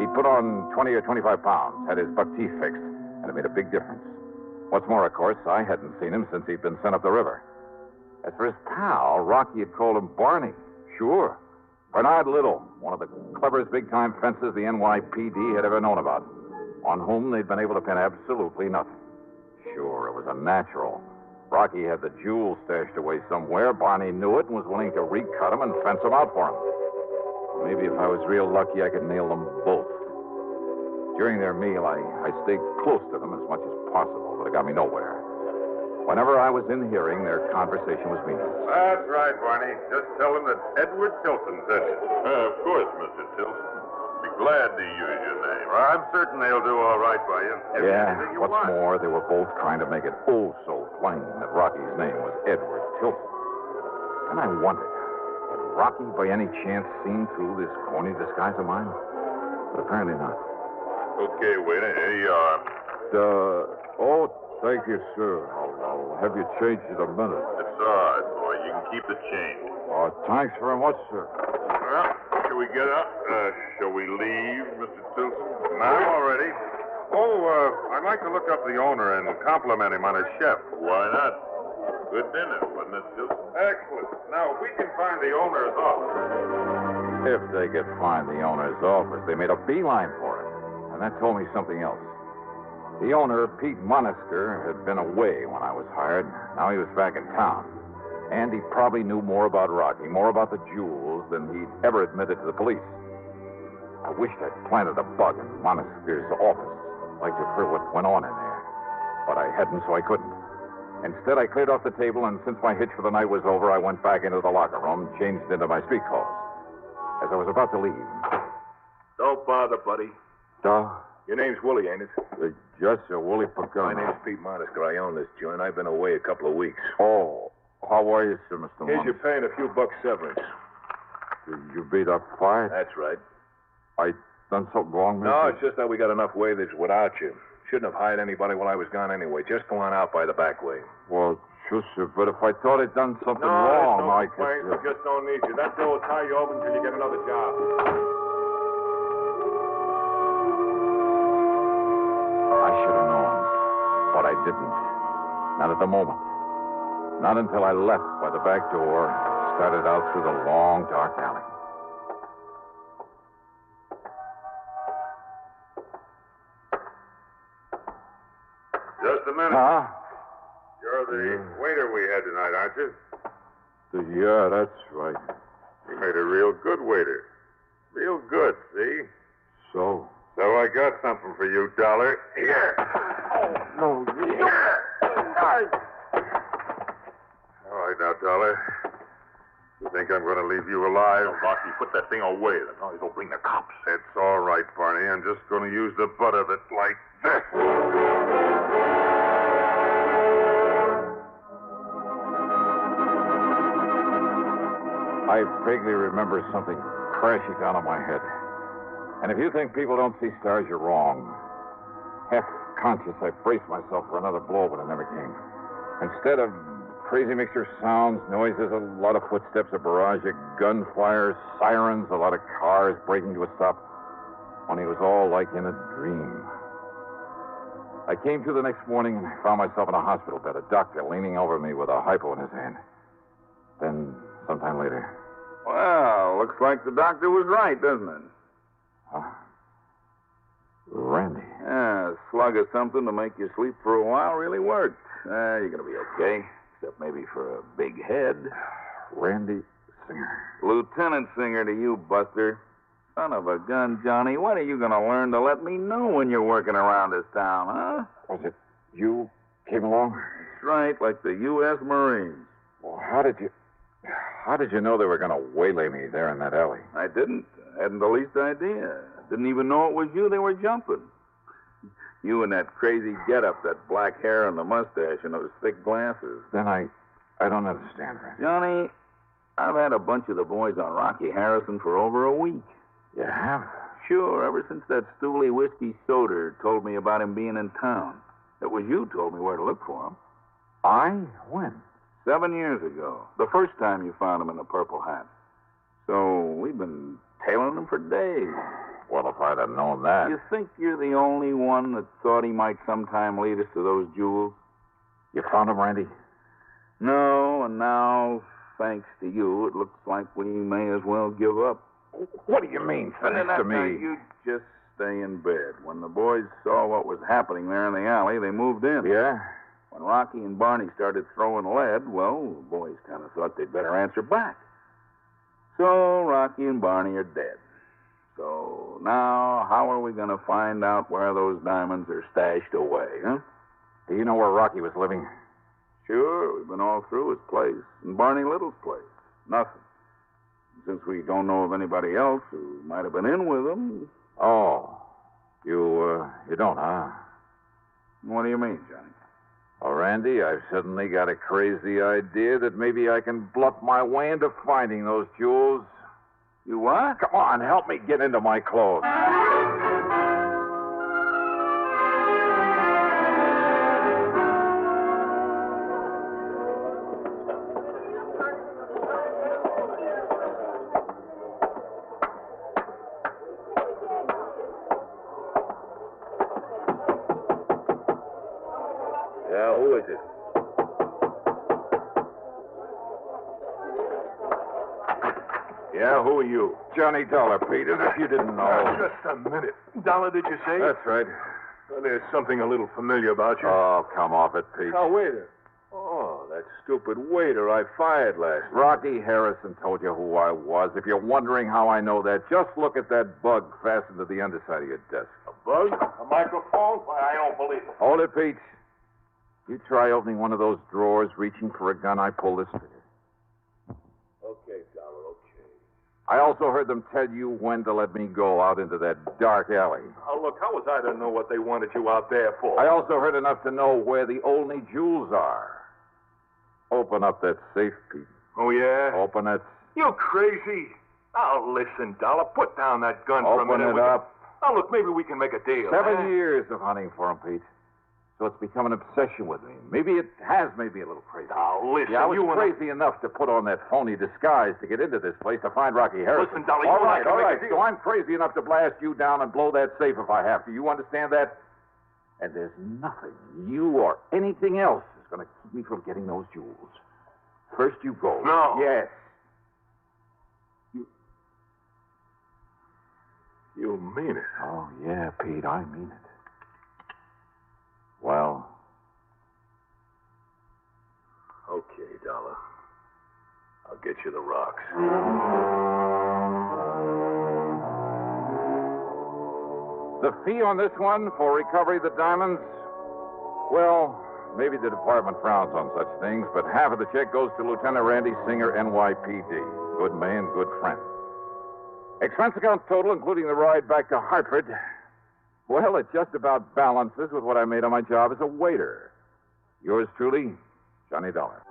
He'd put on 20 or 25 pounds, had his buck teeth fixed, and it made a big difference. What's more, of course, I hadn't seen him since he'd been sent up the river. As for his pal, Rocky had called him Barney. Sure. Bernard Little, one of the cleverest big-time fences the NYPD had ever known about, on whom they'd been able to pin absolutely nothing. Sure, it was a natural. Rocky had the jewels stashed away somewhere. Barney knew it and was willing to recut him and fence him out for him. Maybe if I was real lucky, I could nail them both. During their meal, I stayed close to them as much as possible, but it got me nowhere. Whenever I was in hearing, their conversation was meaningless.
That's right, Barney. Just tell him that Edward Tilton said it. Of course, Mr. Tilton. Be glad to use your name. I'm certain they'll do all right by you. Give you anything you
what's
want.
more, they were both trying to make it oh so plain that Rocky's name was Edward Tilton. And I wondered, had Rocky by any chance seen through this corny disguise of mine? But apparently not.
Okay, waiter, here you are.
Thank you, sir. I'll have you change in a minute.
It's all right, boy. You can keep the change.
Thanks very much, sir.
Well, shall we get up? Shall we leave, Mr. Tilton? I'm all ready. I'd like to look up the owner and compliment him on his chef. Why not? Good dinner, wasn't it, Tilton? Excellent. Now, if we can find the owner's office.
If they could find the owner's office, they made a beeline for it. And that told me something else. The owner, Pete Monaster, had been away when I was hired. Now he was back in town. And he probably knew more about Rocky, more about the jewels than he'd ever admitted to the police. I wished I'd planted a bug in Monaster's office, like to hear what went on in there. But I hadn't, so I couldn't. Instead, I cleared off the table, and since my hitch for the night was over, I went back into the locker room, changed into my street clothes. As I was about to leave...
Don't bother, buddy. Your name's Willie, ain't it?
Yes, sir, Willie Pagano.
My name's Pete Monaster. I own this joint. I've been away a couple of weeks.
Oh, how are you, sir, Mr.
Here's
Monaster?
your paying a few bucks severance.
You beat up fight?
That's right.
I done something wrong, Mr.?
No, it's just that we got enough waiters without you. Shouldn't have hired anybody while I was gone anyway. Just go on out by the back way.
Well, Sure, sir, but if I thought I'd done something
No,
wrong, I
there's no
could...
complaints. We just don't need you. That door will tie you over until you get another job.
I should have known, but I didn't. Not at the moment. Not until I left by the back door, started out through the long, dark alley.
Just a minute.
Huh?
You're the waiter we had tonight, aren't you?
Yeah, that's right.
You made a real good waiter. Real good, see?
So?
So I got something for you, Dollar. Here.
No,
All right, now, Dollar. You think I'm going to leave you alive?
No, Rocky, put that thing away. The noise will bring the cops.
It's all right, Barney. I'm just going to use the butt of it like this.
I vaguely remember something crashing down on my head. And if you think people don't see stars, you're wrong. Half conscious, I braced myself for another blow, but it never came. Instead of crazy mixture of sounds, noises, a lot of footsteps, a barrage of gunfire, sirens, a lot of cars breaking to a stop. Only it was all like in a dream. I came to the next morning and found myself in a hospital bed, a doctor leaning over me with a hypo in his hand. Then, sometime later...
Well, looks like the doctor was right, doesn't it?
Huh? Randy.
Yeah, a slug of something to make you sleep for a while really worked. You're going to be okay, except maybe for a big head.
Randy Singer.
Lieutenant Singer to you, Buster. Son of a gun, Johnny. When are you going to learn to let me know when you're working around this town, huh?
Was it you came along?
That's right, like the U.S. Marines.
Well, how did you know they were going to waylay me there in that alley?
I didn't. I hadn't the least idea. Didn't even know it was you they were jumping. You and that crazy getup, that black hair and the mustache and those thick glasses.
Then I don't understand, Randy.
Johnny, I've had a bunch of the boys on Rocky Harrison for over a week.
You have?
Sure, ever since that Stooley whiskey soda told me about him being in town. It was you told me where to look for him.
I? When?
7 years ago. The first time you found him in the purple hat. So we've been tailing him for days.
Well, if I'd have known that...
You think you're the only one that thought he might sometime lead us to those jewels?
You found him, Randy?
No, and now, thanks to you, it looks like we may as well give up.
What do you mean, thanks to me?
You just stay in bed. When the boys saw what was happening there in the alley, they moved in.
Yeah?
When Rocky and Barney started throwing lead, well, the boys kind of thought they'd better answer back. So Rocky and Barney are dead. So now, how are we going to find out where those diamonds are stashed away, huh?
Do you know where Rocky was living?
Sure, we've been all through his place and Barney Little's place. Nothing. Since we don't know of anybody else who might have been in with him.
Oh, you don't, huh?
What do you mean, Johnny?
Well, Randy, I've suddenly got a crazy idea that maybe I can bluff my way into finding those jewels.
You what?
Come on, help me get into my clothes.
Yeah, who is it?
Yeah, who are you? Johnny Dollar, Pete, as if you didn't know.
Just a minute. Dollar, did you say?
That's right.
Well, there's something a little familiar about you.
Oh, come off it, Pete.
Now, waiter. Oh, that stupid waiter I fired last night.
Rocky Harrison told you who I was. If you're wondering how I know that, just look at that bug fastened to the underside of your desk.
A bug? A microphone? Why, I don't believe it.
Hold it, Pete. You try opening one of those drawers, reaching for a gun, I pull this trigger.
Okay, Dollar, okay.
I also heard them tell you when to let me go out into that dark alley.
Oh, look, how was I to know what they wanted you out there for?
I also heard enough to know where the only jewels are. Open up that safe, Pete.
Oh, yeah?
Open it.
You crazy? Oh, listen, Dollar, put down that gun for a minute.
Open it up.
Oh, look, maybe we can make a deal.
7 years of hunting for him, Pete. So it's become an obsession with me. Maybe it has made me a little crazy.
Now, listen,
Yeah, I was
you and
crazy enough to put on that phony disguise to get into this place to find Rocky Harris.
Listen, Dolly,
all
you and I
right,
can
all
make a
right.
deal.
So I'm crazy enough to blast you down and blow that safe if I have to. You understand that? And there's nothing, you or anything else, is going to keep me from getting those jewels. First you go.
No.
Yes.
You mean it.
Oh, yeah, Pete, I mean it. Well...
Okay, Dollar. I'll get you the rocks.
The fee on this one for recovery of the diamonds? Well, maybe the department frowns on such things, but half of the check goes to Lieutenant Randy Singer, NYPD. Good man, good friend. Expense account total, including the ride back to Hartford, well, it just about balances with what I made on my job as a waiter. Yours truly, Johnny Dollar.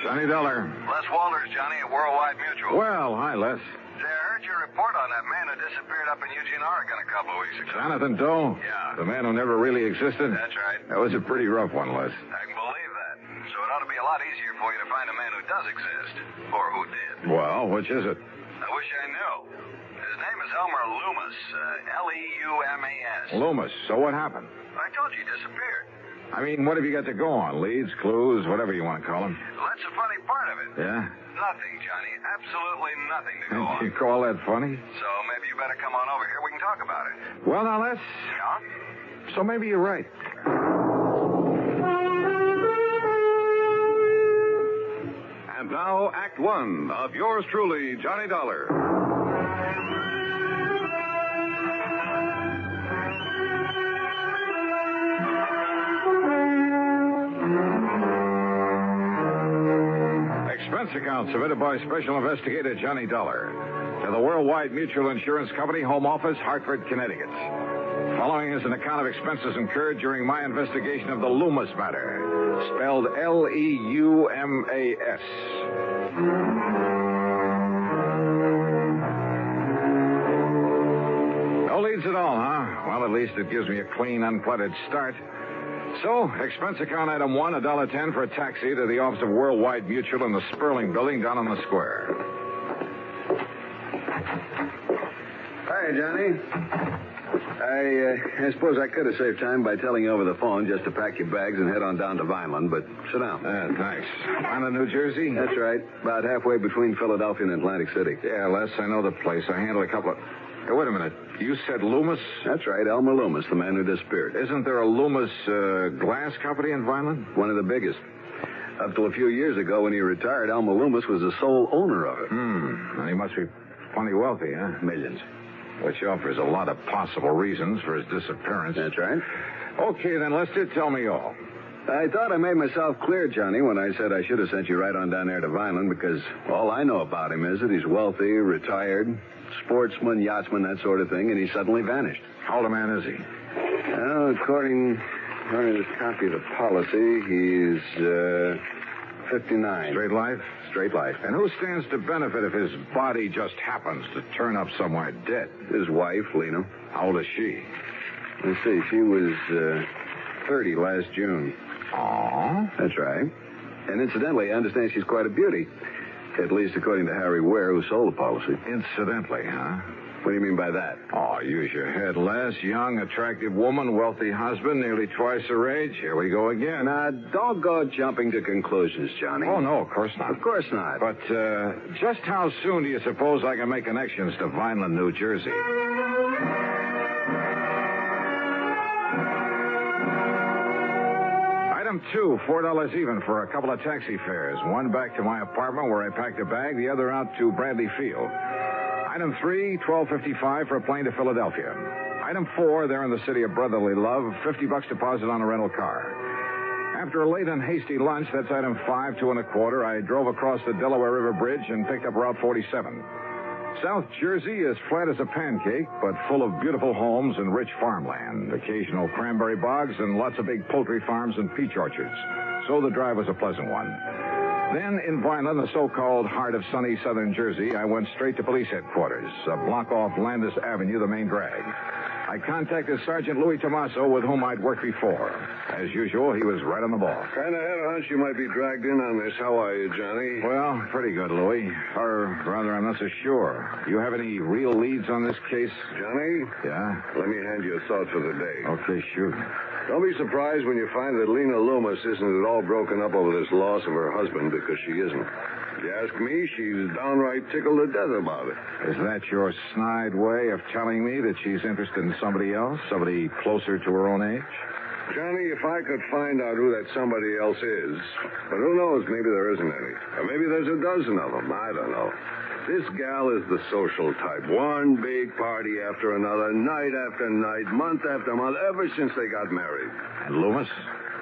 Johnny Dollar.
Les Walters, Johnny, at Worldwide Mutual.
Well, hi, Les.
Say, I heard your report on that man who disappeared up in Eugene, Oregon a couple of weeks ago.
Jonathan Doe?
Yeah.
The man who never really existed?
That's right.
That was a pretty rough one, Les.
I can believe that. So it ought to be a lot easier for you to find a man who does exist. Or who did.
Well, which is it?
I wish I knew. His name is Elmer Leumas. Leumas.
Loomis. So what happened?
I told you he disappeared.
I mean, what have you got to go on? Leads, clues, whatever you want to call them.
Well, that's the funny part of it.
Yeah?
Nothing, Johnny. Absolutely nothing to go on.
You call that funny?
So maybe you better come on over here. We can talk about it.
Well, now, Les.
Yeah?
So maybe you're right.
And now, Act One of yours truly, Johnny Dollar.
Expense account submitted by Special Investigator Johnny Dollar to the Worldwide Mutual Insurance Company, Home Office, Hartford, Connecticut. Following is an account of expenses incurred during my investigation of the Leumas matter, spelled Leumas. No leads at all, huh? Well, at least it gives me a clean, uncluttered start. So, expense account item 1, $1.10 for a taxi to the office of Worldwide Mutual in the Sperling Building down on the square.
Hi, Johnny. I suppose I could have saved time by telling you over the phone just to pack your bags and head on down to Vineland, but sit down.
Thanks. Vineland, New Jersey?
That's right. About halfway between Philadelphia and Atlantic City.
Yeah, Les, I know the place. I handled a couple of... Hey, wait a minute. You said Leumas?
That's right, Elmer Leumas, the man who disappeared.
Isn't there a Leumas glass company in Vineland?
One of the biggest. Up till a few years ago when he retired, Elmer Leumas was the sole owner of it.
And he must be plenty wealthy, huh?
Millions.
Which offers a lot of possible reasons for his disappearance.
That's right.
Okay, then, Lester, tell me all.
I thought I made myself clear, Johnny, when I said I should have sent you right on down there to Vineland, because all I know about him is that he's wealthy, retired, sportsman, yachtsman, that sort of thing, and he suddenly vanished.
How old a man is he?
Well, according to this copy of the policy, he's 59.
Straight life?
Straight life.
And who stands to benefit if his body just happens to turn up somewhere dead?
His wife, Lena.
How old is she?
Let's see, she was 30 last June.
Aw.
That's right. And incidentally, I understand she's quite a beauty. At least according to Harry Ware, who sold the policy.
Incidentally, huh?
What do you mean by that?
Oh, use your head, Les. Young, attractive woman, wealthy husband, nearly twice her age. Here we go again.
Now, don't go jumping to conclusions, Johnny.
Oh, no, of course not.
Of course not.
But just how soon do you suppose I can make connections to Vineland, New Jersey? Item 2, $4 even for a couple of taxi fares. One back to my apartment where I packed a bag, the other out to Bradley Field. Item 3, $12.55 for a plane to Philadelphia. Item 4, there in the city of brotherly love, $50 deposit on a rental car. After a late and hasty lunch, that's item 5, 2 1/4, I drove across the Delaware River Bridge and picked up Route 47. South Jersey is flat as a pancake, but full of beautiful homes and rich farmland, occasional cranberry bogs, and lots of big poultry farms and peach orchards. So the drive was a pleasant one. Then, in Vineland, the so-called heart of sunny southern Jersey, I went straight to police headquarters, a block off Landis Avenue, the main drag. I contacted Sergeant Louis Tomaso, with whom I'd worked before. As usual, he was right on the ball.
Kind of had a hunch you might be dragged in on this. How are you, Johnny?
Well, pretty good, Louis. Or rather, I'm not so sure. You have any real leads on this case?
Johnny?
Yeah?
Let me hand you a thought for the day.
Okay, shoot.
Don't be surprised when you find that Lena Leumas isn't at all broken up over this loss of her husband, because she isn't. If you ask me, she's downright tickled to death about it.
Is that your snide way of telling me that she's interested in somebody else? Somebody closer to her own age?
Johnny, if I could find out who that somebody else is, but who knows, maybe there isn't any. Or maybe there's a dozen of them. I don't know. This gal is the social type. One big party after another, night after night, month after month, ever since they got married.
And Leumas?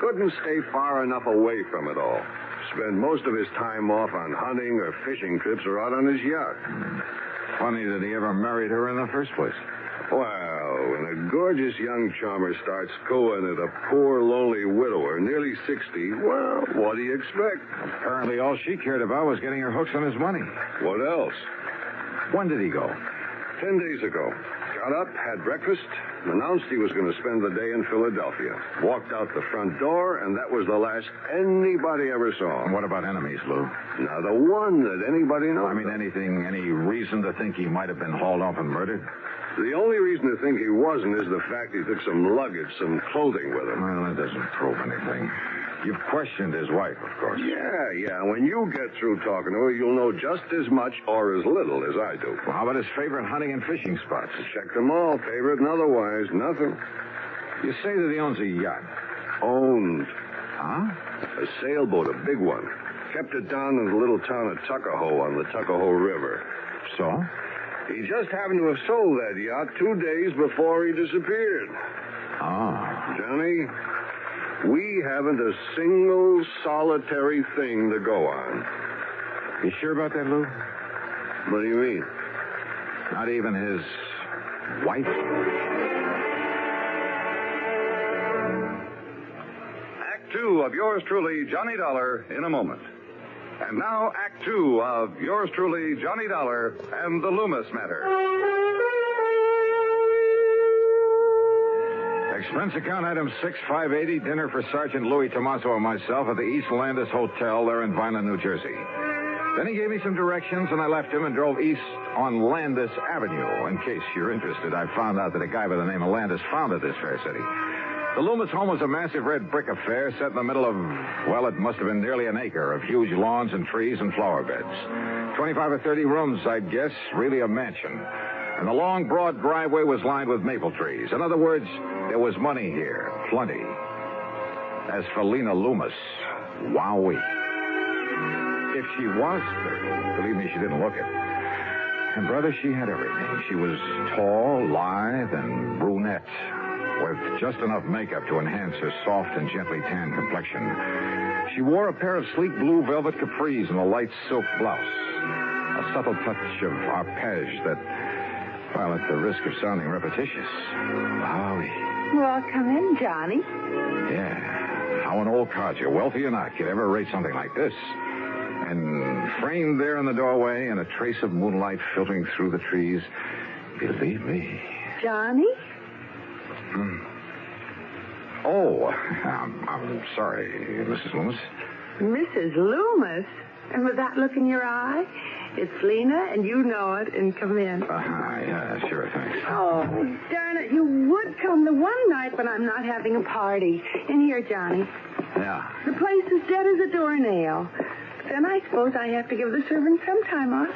Couldn't stay far enough away from it all. Spend most of his time off on hunting or fishing trips or out on his yacht.
Funny that he ever married her in the first place.
Well, when a gorgeous young charmer starts cooing at a poor, lonely widower, nearly 60, well, what do you expect?
Apparently all she cared about was getting her hooks on his money.
What else?
When did he go?
10 days ago. Got up, had breakfast, announced he was going to spend the day in Philadelphia. Walked out the front door, and that was the last anybody ever saw.
And what about enemies, Lou?
Not a one that anybody knows.
I mean, any reason to think he might have been hauled off and murdered?
The only reason to think he wasn't is the fact he took some luggage, some clothing with him.
Well, that doesn't prove anything. You've questioned his wife, of course.
Yeah. When you get through talking to her, you'll know just as much or as little as I do.
Well, how about his favorite hunting and fishing spots?
Check them all, favorite and otherwise. Nothing.
You say that he owns a yacht.
Owned.
Huh?
A sailboat, a big one. Kept it down in the little town of Tuckahoe on the Tuckahoe River.
So?
He just happened to have sold that yacht 2 days before he disappeared.
Oh.
Johnny, we haven't a single solitary thing to go on.
You sure about that, Lou?
What do you mean?
Not even his wife?
Act 2 of yours truly, Johnny Dollar, in a moment. And now, Act 2 of yours truly, Johnny Dollar, and the Loomis matter.
Expense account item 6580, dinner for Sergeant Louis Tomaso and myself at the East Landis Hotel there in Vineland, New Jersey. Then he gave me some directions, and I left him and drove east on Landis Avenue. In case you're interested, I found out that a guy by the name of Landis founded this fair city. The Loomis home was a massive red brick affair set in the middle of, well, it must have been nearly an acre of huge lawns and trees and flower beds. 25 or 30 rooms, I'd guess, really a mansion. And the long, broad driveway was lined with maple trees. In other words, there was money here, plenty. As for Lena Leumas, wowee. If she was 30, believe me, she didn't look it. And, brother, she had everything. She was tall, lithe, and brunette, with just enough makeup to enhance her soft and gently tanned complexion. She wore a pair of sleek blue velvet capris and a light silk blouse. A subtle touch of arpege that, well, at the risk of sounding repetitious. Wowie.
Well, come in, Johnny.
Yeah. How an old codger, wealthy or not, could ever rate something like this. And framed there in the doorway and a trace of moonlight filtering through the trees, believe me.
Johnny?
Oh, I'm sorry, Mrs. Loomis.
Mrs. Loomis? And with that look in your eye? It's Lena, and you know it, and come in.
Yeah, sure, thanks.
Oh, darn it, you would come the one night when I'm not having a party. In here, Johnny.
Yeah.
The place is dead as a doornail. Then I suppose I have to give the servants some time off.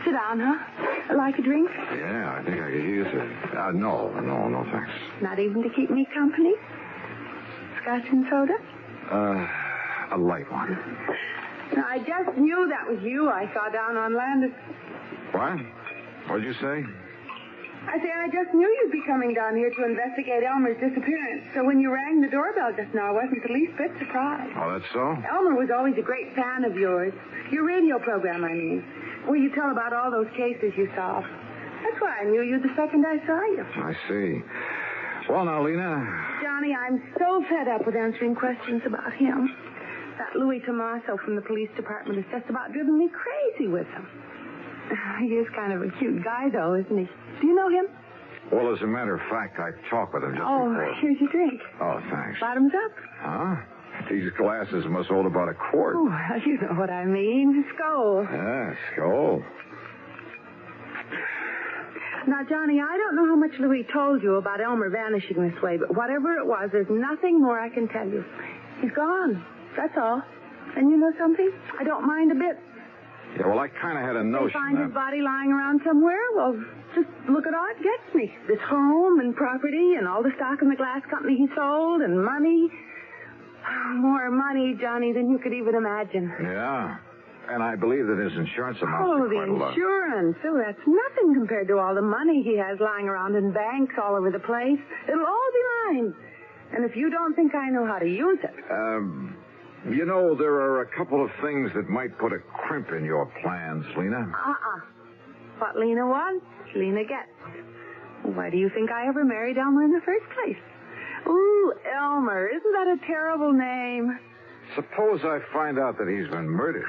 Sit down, huh? Like a drink?
Yeah, I think I could use it. No, thanks.
Not even to keep me company? Scotch and soda?
A light one.
Now, I just knew that was you I saw down on Landis.
What? What'd you say?
I say, I just knew you'd be coming down here to investigate Elmer's disappearance. So when you rang the doorbell just now, I wasn't the least bit surprised.
Oh, that's so?
Elmer was always a great fan of yours. Your radio program, I mean. Where you tell about all those cases you solved. That's why I knew you the second I saw you.
I see. Well, now, Lena.
Johnny, I'm so fed up with answering questions about him. That Louis Tommaso from the police department has just about driven me crazy with him. He is kind of a cute guy, though, isn't he? Do you know him?
Well, as a matter of fact, I talked with him just before.
Here's your drink.
Oh, thanks.
Bottoms up.
Huh? These glasses must hold about a quart.
Oh, well, you know what I mean. Skull.
Yeah, skull.
Now, Johnny, I don't know how much Louis told you about Elmer vanishing this way, but whatever it was, there's nothing more I can tell you. He's gone. That's all. And you know something? I don't mind a bit.
Yeah, well, I kind of had a notion.
They find his body lying around somewhere? Well, just look at all it gets me. This home and property and all the stock in the glass company he sold and money. More money, Johnny, than you could even imagine.
Yeah. And I believe that his insurance amounts
Oh,
to
the
quite a lot.
insurance. Oh, that's nothing compared to all the money he has lying around in banks all over the place. It'll all be mine. And if you don't think I know how to use it.
You know, there are a couple of things that might put a crimp in your plans, Lena.
What Lena wants, Lena gets. Why do you think I ever married Elmer in the first place? Ooh, Elmer. Isn't that a terrible name?
Suppose I find out that he's been murdered.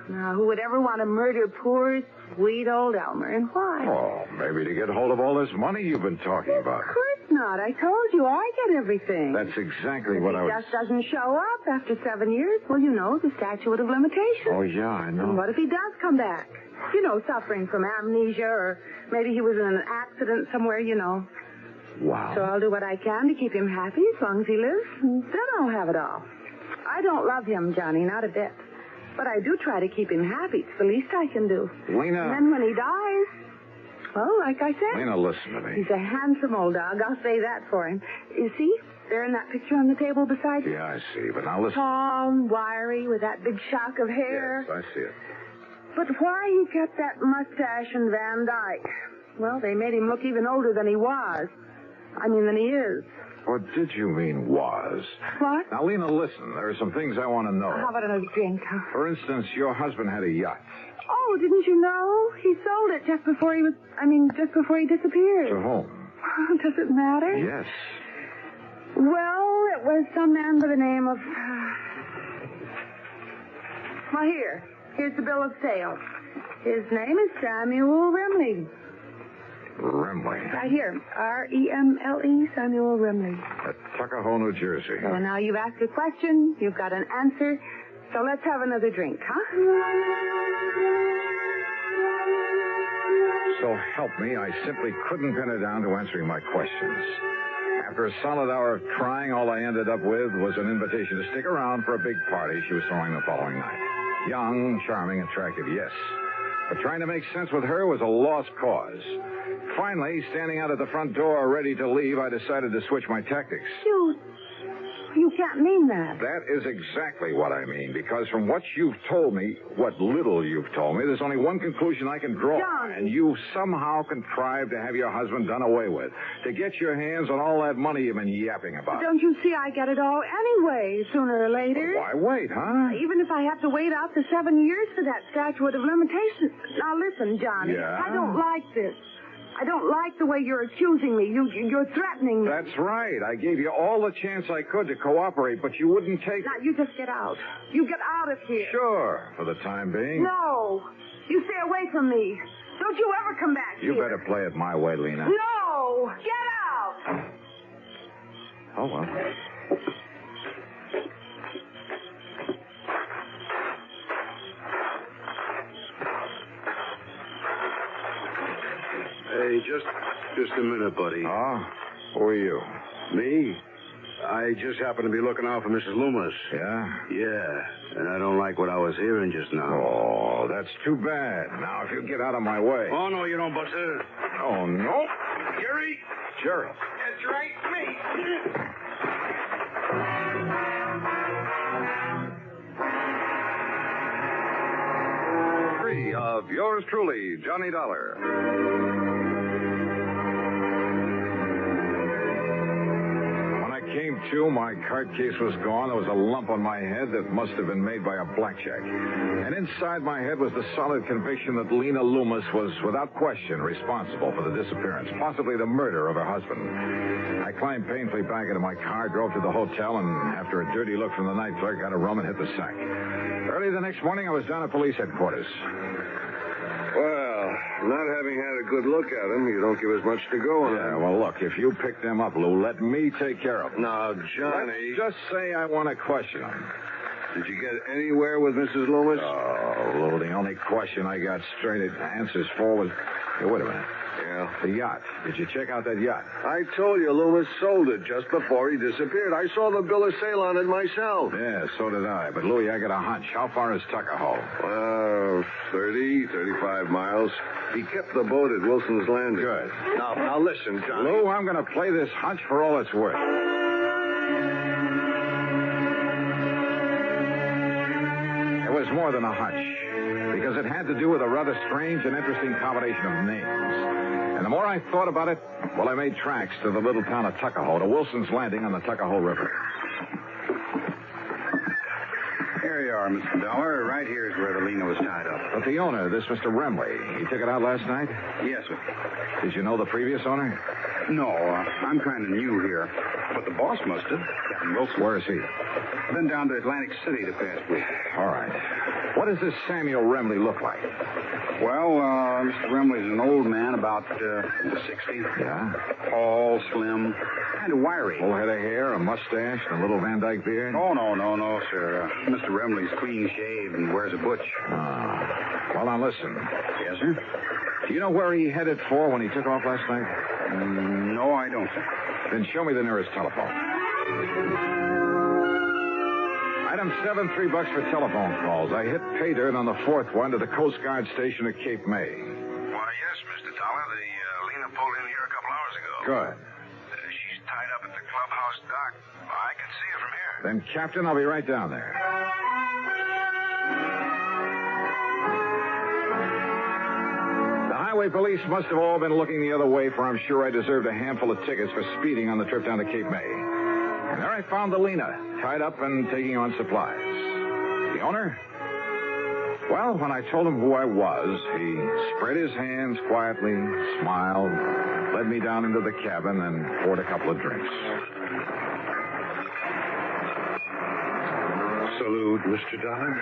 Now, who would ever want to murder poor, sweet old Elmer, and why?
Oh, maybe to get hold of all this money you've been talking about.
Of course not. I told you I get everything.
That's exactly what I was...
If he just doesn't show up after 7 years, well, you know, the statute of limitations.
Oh, yeah, I know.
And what if he does come back? You know, suffering from amnesia, or maybe he was in an accident somewhere, you know.
Wow.
So I'll do what I can to keep him happy as long as he lives, and then I'll have it all. I don't love him, Johnny, not a bit. But I do try to keep him happy. It's the least I can do.
Lena.
And then when he dies, well, like I said.
Lena, listen to me.
He's a handsome old dog. I'll say that for him. You see? There in that picture on the table beside you.
Yeah, I see. But now listen.
Tall and wiry with that big shock of hair.
Yes, I see it.
But why he kept that mustache and Van Dyke? Well, they made him look even older than he was. Than he is.
What did you mean, was?
What?
Now, Lena, listen. There are some things I want to know.
How about another drink?
For instance, your husband had a yacht.
Oh, didn't you know? He sold it just before he disappeared.
To whom?
Does it matter?
Yes.
Well, it was some man by the name of... Well, here's the bill of sale. His name is Samuel Remley.
Remley.
Right here. R-E-M-L-E, Samuel Remley.
At Tuckahoe, New Jersey.
So now you've asked a question, you've got an answer, so let's have another drink, huh?
So help me, I simply couldn't pin her down to answering my questions. After a solid hour of trying, all I ended up with was an invitation to stick around for a big party she was throwing the following night. Young, charming, attractive, yes. But trying to make sense with her was a lost cause. Finally, standing out at the front door ready to leave, I decided to switch my tactics.
You can't mean that.
That is exactly what I mean, because from what you've told me, what little you've told me, there's only one conclusion I can draw.
John.
And you somehow contrived to have your husband done away with, to get your hands on all that money you've been yapping about.
Don't you see I get it all anyway, sooner or later?
Why wait, huh?
Even if I have to wait out the 7 years for that statute of limitations. Now listen, Johnny.
Yeah?
I don't like this. I don't like the way you're accusing me. You're threatening me.
That's right. I gave you all the chance I could to cooperate, but you wouldn't take...
Now, you just get out. You get out of here.
Sure, for the time being.
No. You stay away from me. Don't you ever come back
You
here.
better play it my way, Lena.
No. Get out.
Oh, well.
Hey, just a minute, buddy.
Oh? Who are you?
Me? I just happened to be looking out for Mrs. Leumas.
Yeah?
Yeah, and I don't like what I was hearing just now.
Oh, that's too bad. Now, if you get out of my way.
Oh, no, you don't, Buster.
Oh, no.
Jerry?
Jerry.
That's right, me.
Of yours truly, Johnny Dollar. to, my card case was gone. There was a lump on my head that must have been made by a blackjack. And inside my head was the solid conviction that Lena Leumas was, without question, responsible for the disappearance, possibly the murder of her husband. I climbed painfully back into my car, drove to the hotel, and after a dirty look from the night clerk, got a rum and hit the sack. Early the next morning, I was down at police headquarters.
Well, not having had a good look at him, you don't give us much to go on.
Yeah, well, look, if you pick them up, Lou, let me take care of them.
Now, Johnny...
Let's just say I want to question them.
Did you get anywhere with Mrs. Loomis?
Oh, Lou, the only question I got straight answers for was... Hey, wait a minute.
Yeah?
The yacht. Did you check out that yacht?
I told you Loomis sold it just before he disappeared. I saw the bill of sale on it myself.
Yeah, so did I. But, Louie, I got a hunch. How far is Tuckahoe?
35 miles. He kept the boat at Wilson's Landing.
Good.
Now listen, Johnny.
Lou, I'm going to play this hunch for all it's worth. It was more than a hunch, because it had to do with a rather strange and interesting combination of names. And the more I thought about it, well, I made tracks to the little town of Tuckahoe, to Wilson's Landing on the Tuckahoe River.
Here you are, Mr. Dollar. Right here is where the Lena was tied up.
But the owner, this Mr. Remley, he took it out last night?
Yes, sir.
Did you know the previous owner?
No, I'm kind of new here. But the boss must have. Captain Wilson.
Where is he?
Been down to Atlantic City the past week.
All right. What does this Samuel Remley look like?
Well, Mr. Remley's an old man, about 60.
Yeah?
Tall, slim, kind of wiry.
Full head of hair, a mustache, and a little Van Dyke beard?
Oh, no, sir. Mr. Remley's clean shaved and wears a butch.
Well, now listen.
Yes, sir?
Do you know where he headed for when he took off last night?
No, I don't, sir.
Then show me the nearest telephone. Item 7, $3 for telephone calls. I hit pay dirt on the fourth one to the Coast Guard station at Cape May.
Why, yes, Mr. Dollar. The Lena pulled in here a couple hours ago.
Good.
She's tied up at the clubhouse dock. I can see her from here.
Then, Captain, I'll be right down there. The highway police must have all been looking the other way, for I'm sure I deserved a handful of tickets for speeding on the trip down to Cape May. And there I found the Lena, tied up and taking on supplies. The owner? Well, when I told him who I was, he spread his hands quietly, smiled, led me down into the cabin, and poured a couple of drinks.
Salute, Mr. Dollar.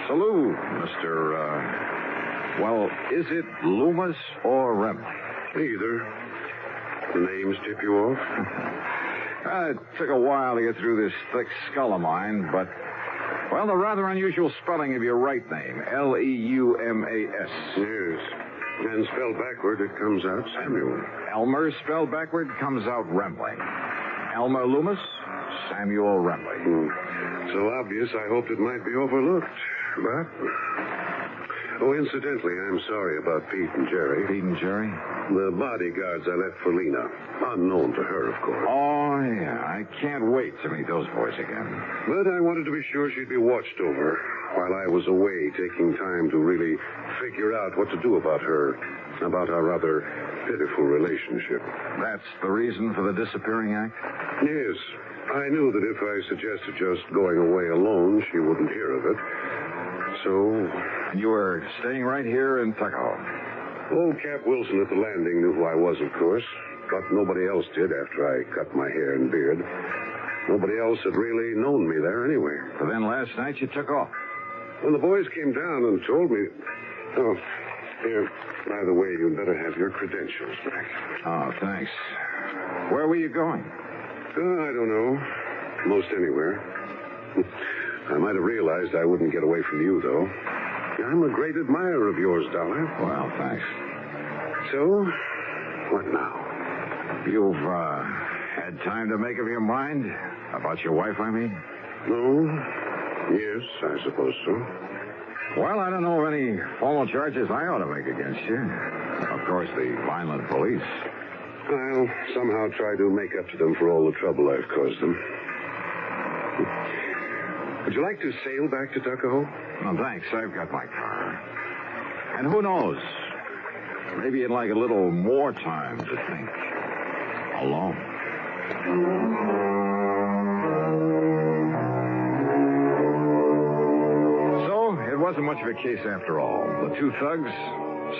Salute, Mr. Well, is it Loomis or Remley?
Either. The names tip you off?
It took a while to get through this thick skull of mine, but, well, the rather unusual spelling of your right name, Leumas.
Yes. And spelled backward, it comes out Samuel.
Elmer spelled backward comes out Remley. Elmer Leumas, Samuel Remley.
So obvious, I hoped it might be overlooked. But... Oh, incidentally, I'm sorry about Pete and Jerry.
Pete and Jerry?
The bodyguards I left for Lena. Unknown to her, of course.
Oh, yeah. I can't wait to meet those boys again.
But I wanted to be sure she'd be watched over while I was away, taking time to really figure out what to do about her, about our rather pitiful relationship.
That's the reason for the disappearing act?
Yes. I knew that if I suggested just going away alone, she wouldn't hear of it. So...
And you were staying right here in Tuckahoe?
Old Cap Wilson at the landing knew who I was, of course. But nobody else did after I cut my hair and beard. Nobody else had really known me there anyway.
So then last night you took off?
When the boys came down and told me... Oh, here, by the way, you'd better have your credentials back.
Oh, thanks. Where were you going?
I don't know. Most anywhere. I might have realized I wouldn't get away from you, though. I'm a great admirer of yours, Dollar.
Well, thanks.
So, what now?
You've, had time to make up your mind? About your wife, I mean?
No. Yes, I suppose so.
Well, I don't know of any formal charges I ought to make against you. Of course, the violent police.
I'll somehow try to make up to them for all the trouble I've caused them. Would you like to sail back to Tuckahoe?
No, thanks. I've got my car. And who knows? Maybe you'd like a little more time to think. Alone. wasn't much of a case after all. The two thugs,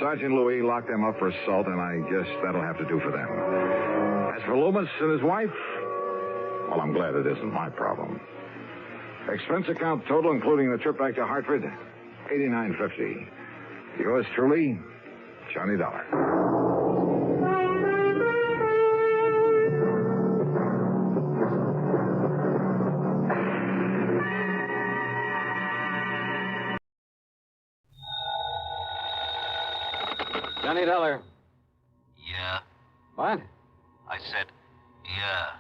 Sergeant Louis locked them up for assault, and I guess that'll have to do for them. As for Leumas and his wife, well, I'm glad it isn't my problem. Expense account total, including the trip back to Hartford, $89.50. Yours truly, Johnny Dollar.
Johnny Dollar.
Yeah?
What?
I said, yeah.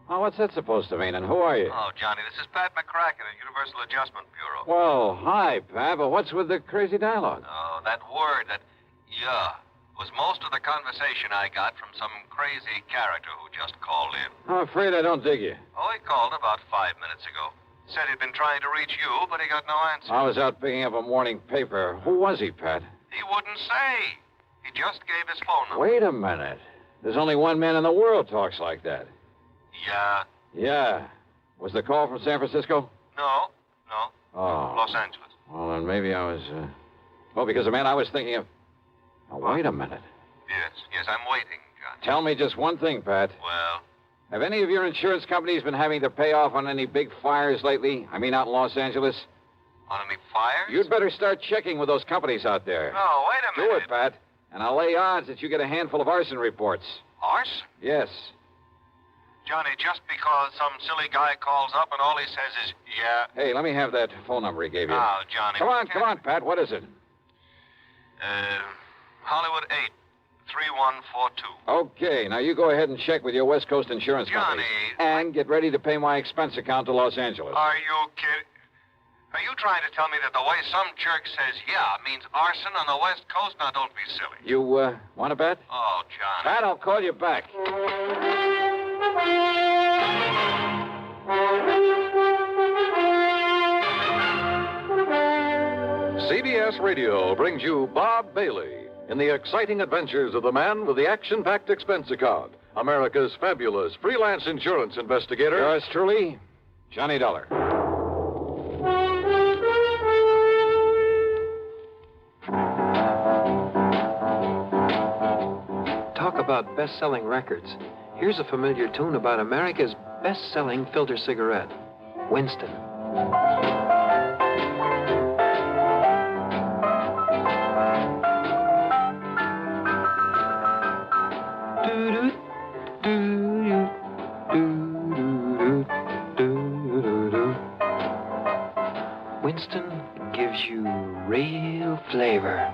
Oh, what's that supposed to mean, and who are you?
Oh, Johnny, this is Pat McCracken at Universal Adjustment Bureau.
Well, hi, Pat, but what's with the crazy dialogue?
Oh, that word, that yeah, was most of the conversation I got from some crazy character who just called in.
I'm afraid I don't dig you.
Oh, he called about 5 minutes ago. Said he'd been trying to reach you, but he got no answer.
I was out picking up a morning paper. Who was he, Pat?
He wouldn't say. He just gave his phone number.
Wait a minute. There's only one man in the world talks like that.
Yeah?
Yeah. Was the call from San Francisco?
No.
Oh.
Los Angeles.
Well, then maybe I was, Well, because the man I was thinking of... Now, wait a minute.
Yes, I'm waiting, John.
Tell me just one thing, Pat.
Well?
Have any of your insurance companies been having to pay off on any big fires lately? I mean, out in Los Angeles?
On any fires?
You'd better start checking with those companies out there.
No, wait a minute.
Do it, Pat. And I'll lay odds that you get a handful of arson reports.
Arson?
Yes.
Johnny, just because some silly guy calls up and all he says is, yeah.
Hey, let me have that phone number he gave you.
Oh, Johnny.
Come on, Pat. What is it?
Hollywood 8, 3142.
Okay, now you go ahead and check with your West Coast insurance company. And get ready to pay my expense account to Los Angeles.
Are you kidding? Are you trying to tell me that the way some jerk says yeah means arson on the West Coast? Now, don't be silly.
You, want to bet?
Oh, Johnny.
Pat, I'll call you back.
CBS Radio brings you Bob Bailey in the exciting adventures of the man with the action-packed expense account, America's fabulous freelance insurance investigator.
Yours truly, Johnny Dollar.
Talk about best-selling records. Here's a familiar tune about America's best-selling filter cigarette, Winston. Winston gives you real flavor,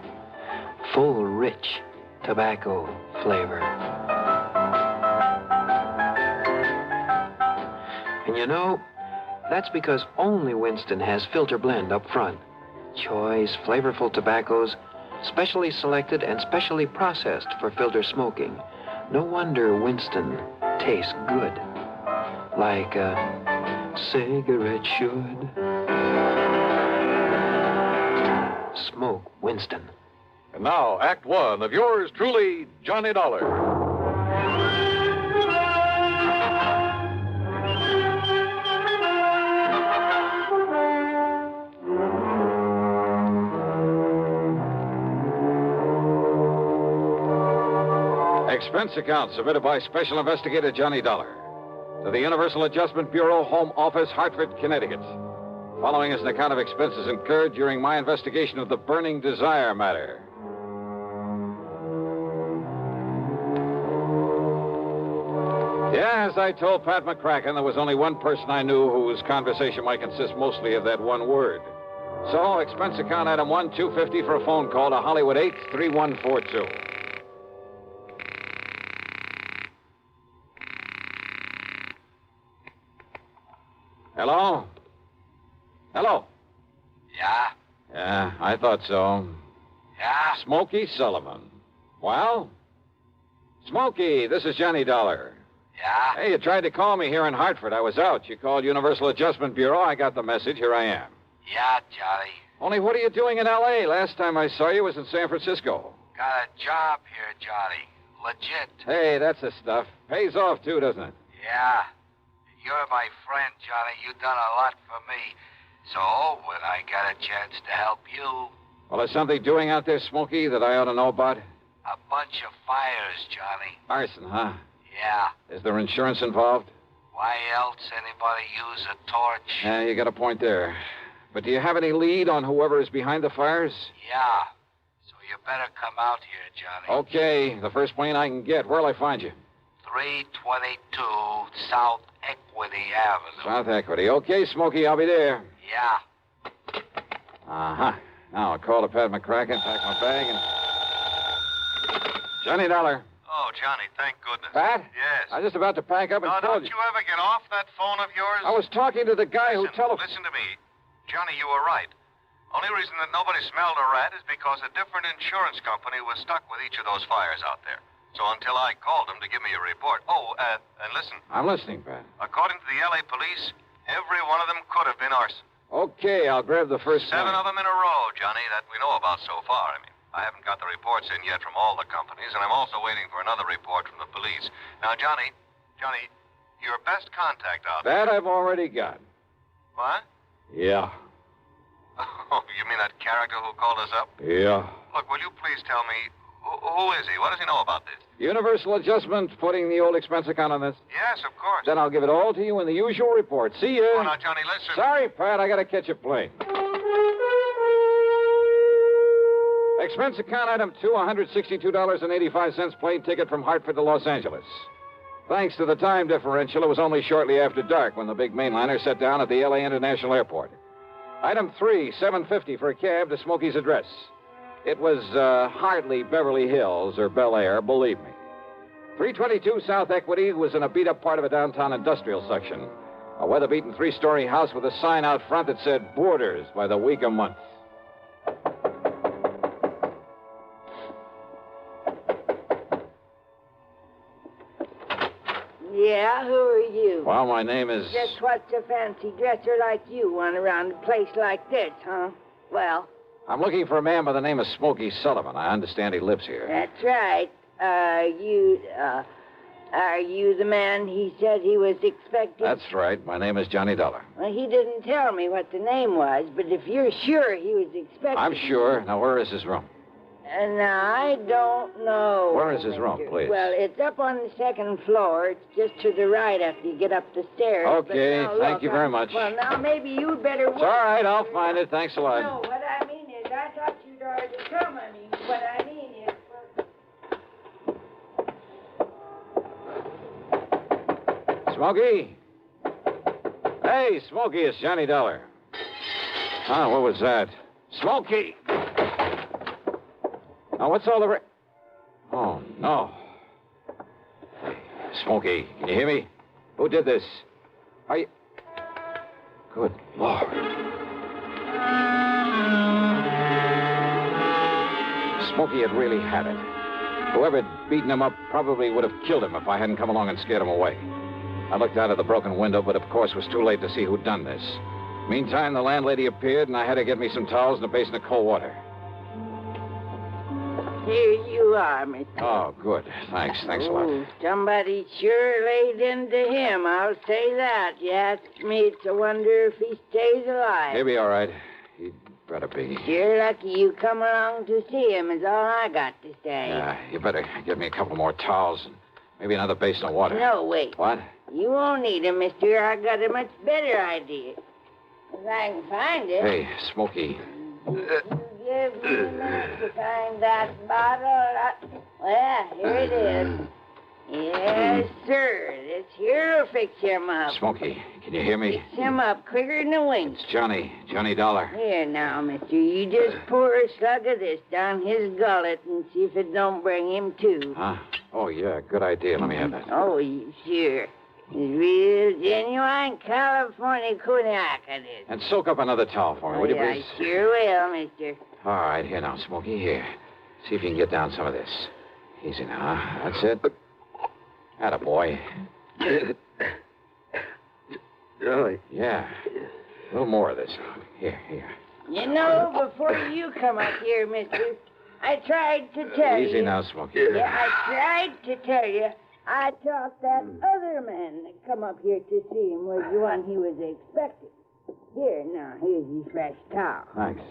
full, rich tobacco flavor. And you know, that's because only Winston has filter blend up front. Choice, flavorful tobaccos, specially selected and specially processed for filter smoking. No wonder Winston tastes good, like a cigarette should. Smoke Winston.
And now, Act One of yours truly, Johnny Dollar.
Expense account submitted by Special Investigator Johnny Dollar to the Universal Adjustment Bureau, Home Office, Hartford, Connecticut. Following is an account of expenses incurred during my investigation of the Burning Desire matter. Yeah, as I told Pat McCracken, there was only one person I knew whose conversation might consist mostly of that one word. So, expense account item 1, $250 for a phone call to Hollywood 8, 3142. Hello? Hello?
Yeah?
Yeah, I thought so.
Yeah?
Smokey Sullivan. Well? Smokey, this is Johnny Dollar.
Yeah?
Hey, you tried to call me here in Hartford. I was out. You called Universal Adjustment Bureau. I got the message. Here I am.
Yeah, Johnny.
Only what are you doing in L.A.? Last time I saw you was in San Francisco.
Got a job here, Johnny. Legit.
Hey, that's the stuff. Pays off, too, doesn't it?
Yeah. You're my friend, Johnny. You've done a lot for me. So, when I got a chance to help you,
Well, is something doing out there, Smokey, that I ought to know about?
a bunch of fires, Johnny.
Arson, huh?
Yeah.
Is there insurance involved?
Why else anybody use a torch?
Yeah, you got a point there. But do you have any lead on whoever is behind the fires?
Yeah. So you better come out here, Johnny.
Okay, the first plane I can get. Where'll I find you?
322 South Equity Avenue.
South Equity. Okay, Smokey, I'll be there.
Yeah.
Uh-huh. Now I'll call to Pat McCracken, pack my bag, and... Johnny Dollar.
Oh, Johnny, thank goodness.
Pat?
Yes.
I was just about to pack up and
Now,
call
don't you ever get off that phone of yours?
I was talking to the guy who telephoned...
Listen to me. Johnny, you were right. Only reason that nobody smelled a rat is because a different insurance company was stuck with each of those fires out there. So until I called them to give me a report... Oh, and listen.
I'm listening, Pat.
According to the L.A. police, every one of them could have been arson.
Okay, I'll grab the first
7
plane.
of them in a row, Johnny, that we know about so far. I mean, I haven't got the reports in yet from all the companies, and I'm also waiting for another report from the police. Now, Johnny, your best contact out there...
That I've already got.
What?
Yeah.
Oh, you mean that character who called us up?
Yeah.
Look, will you please tell me, who is he? What does he know about this?
Universal Adjustment putting the old expense account on this?
Yes, of course.
Then I'll give it all to you in the usual report. See ya.
Oh, now, Johnny, listen.
Sorry, Pat, I gotta catch a plane. Expense account item 2, $162.85 plane ticket from Hartford to Los Angeles. Thanks to the time differential, it was only shortly after dark when the big mainliner set down at the L.A. International Airport. Item 3, $750 for a cab to Smokey's address. It was hardly Beverly Hills or Bel Air, believe me. 322 South Equity was in a beat-up part of a downtown industrial section. A weather-beaten 3-story house with a sign out front that said Boarders by the week a month.
Yeah, who are you?
Well, my name is...
Just what's a fancy dresser like you want around a place like this, huh? Well...
I'm looking for a man by the name of Smokey Sullivan. I understand he lives here.
That's right. Are you the man he said he was expecting?
That's right. My name is Johnny Dollar.
Well, he didn't tell me what the name was, but if you're sure he was expecting...
I'm sure. Now, where is his room?
Now, I don't know.
Where is his room, please?
Well, it's up on the second floor. It's just to the right after you get up the stairs.
Okay, thank you very much.
Well, now, maybe you'd better...
It's all right. I'll find it. Thanks a lot.
No, what I mean is, I thought you'd already come. I mean, what I mean is...
Smokey? Hey, Smokey, it's Johnny Dollar. Oh, what was that? Smokey! Now, what's all the... Oh, no. Hey, Smokey, can you hear me? Who did this? Are you... Good Lord. Smokey had really had it. Whoever had beaten him up probably would have killed him if I hadn't come along and scared him away. I looked out of the broken window, but of course it was too late to see who'd done this. Meantime, the landlady appeared, and I had to get me some towels and a basin of cold water.
Here you are, Mr.
Oh, good. Thanks a lot.
Somebody sure laid into him, I'll say that. You ask me, it's a wonder if he stays alive.
He'll be all right. He'd better be.
You're lucky you come along to see him, is all I got to say.
Yeah, you better get me a couple more towels and maybe another basin of water.
No, wait.
What?
You won't need him, mister. I got a much better idea. If I can find it.
Hey, Smokey.
Give me a minute to find that bottle. Well, here it is. Yes, sir. This here'll fix him up.
Smokey, can you hear me?
Fix him up quicker than a wink.
It's Johnny Dollar.
Here now, mister. You just pour a slug of this down his gullet and see if it don't bring him to.
Huh? Oh, yeah, good idea. Let me have that.
Oh, sure. It's real genuine California cognac, it is.
And soak up another towel for me, will you, please?
I sure will, mister.
All right, here now, Smokey, here. See if you can get down some of this. Easy now, huh? That's it. Attaboy.
Johnny.
Yeah. A little more of this. Here.
You know, before you come up here, mister, I tried to tell you.
Easy now, Smokey.
Yeah, I tried to tell you. I thought that other man that come up here to see him was the one he was expecting. Here, now, here's your fresh towel.
Thanks.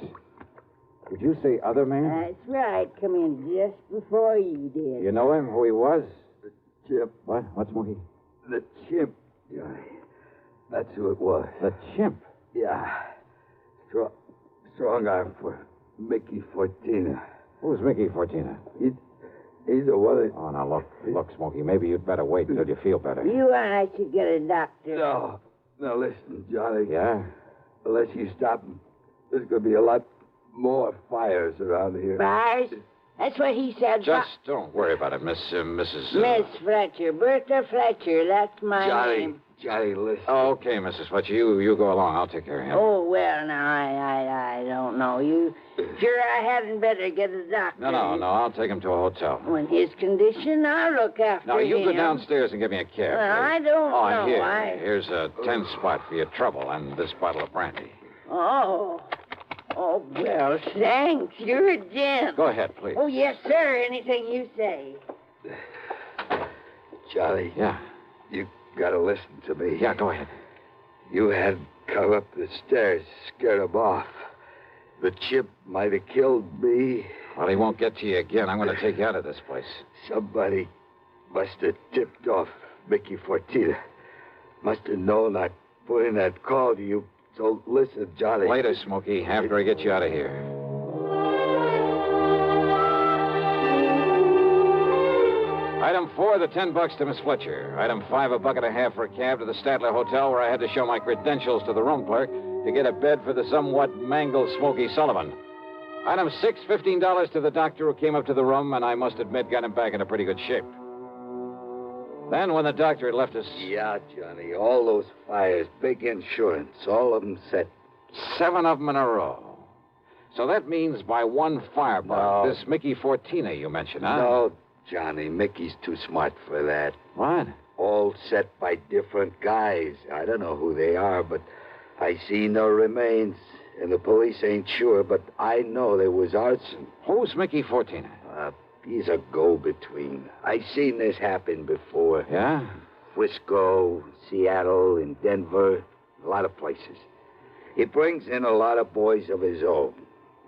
Did you say other man?
That's right. Come in just before you did.
You know him, who he was?
The chimp.
What? What's Smokey?
The chimp, Johnny. That's who it was.
The chimp?
Yeah. Strong arm for Mickey Fortina.
Who's Mickey Fortina?
He's the one that...
Oh, now, look, Smokey, maybe you'd better wait until you feel better.
You and I should get a doctor.
No. Now, listen, Johnny.
Yeah?
Unless you stop him, there's going to be a lot more fires around here.
Fires? That's what he said.
Just don't worry about it, Mrs.
Miss Fletcher. Bertha Fletcher. That's my name.
Johnny, listen.
Oh, okay, Mrs. Fletcher. You go along. I'll take care of him.
Oh, well, now, I don't know. You sure I hadn't better get a doctor?
No. I'll take him to a hotel.
In his condition, I'll look after him.
Now, you go downstairs and give me a cab.
Well, I don't know.
Here's a 10 spot for your trouble and this bottle of brandy.
Oh, well, thanks. You're a gent.
Go ahead, please.
Oh, yes, sir. Anything you say.
Charlie.
Yeah?
You gotta listen to me.
Yeah, go ahead.
You had come up the stairs, scared him off. The chimp might have killed me.
Well, he won't get to you again. I'm going to take you out of this place.
Somebody must have tipped off Mickey Fortina. Must have known I'd put in that call to you. So listen, Johnny.
Later, Smokey, after I get you out of here. Item 4, the $10 to Miss Fletcher. Item 5, $1.50 for a cab to the Statler Hotel, where I had to show my credentials to the room clerk to get a bed for the somewhat mangled Smokey Sullivan. Item 6, $15 to the doctor who came up to the room, and I must admit got him back in a pretty good shape. Then, when the doctor had left us...
Yeah, Johnny, all those fires, big insurance, all of them set.
7 of them in a row. So that means by one firebug, this Mickey Fortina you mentioned, huh?
No, Johnny, Mickey's too smart for that.
What?
All set by different guys. I don't know who they are, but I see no remains. And the police ain't sure, but I know there was arson.
Who's Mickey Fortina?
He's a go-between. I seen this happen before.
Yeah?
Frisco, Seattle, and Denver, a lot of places. He brings in a lot of boys of his own.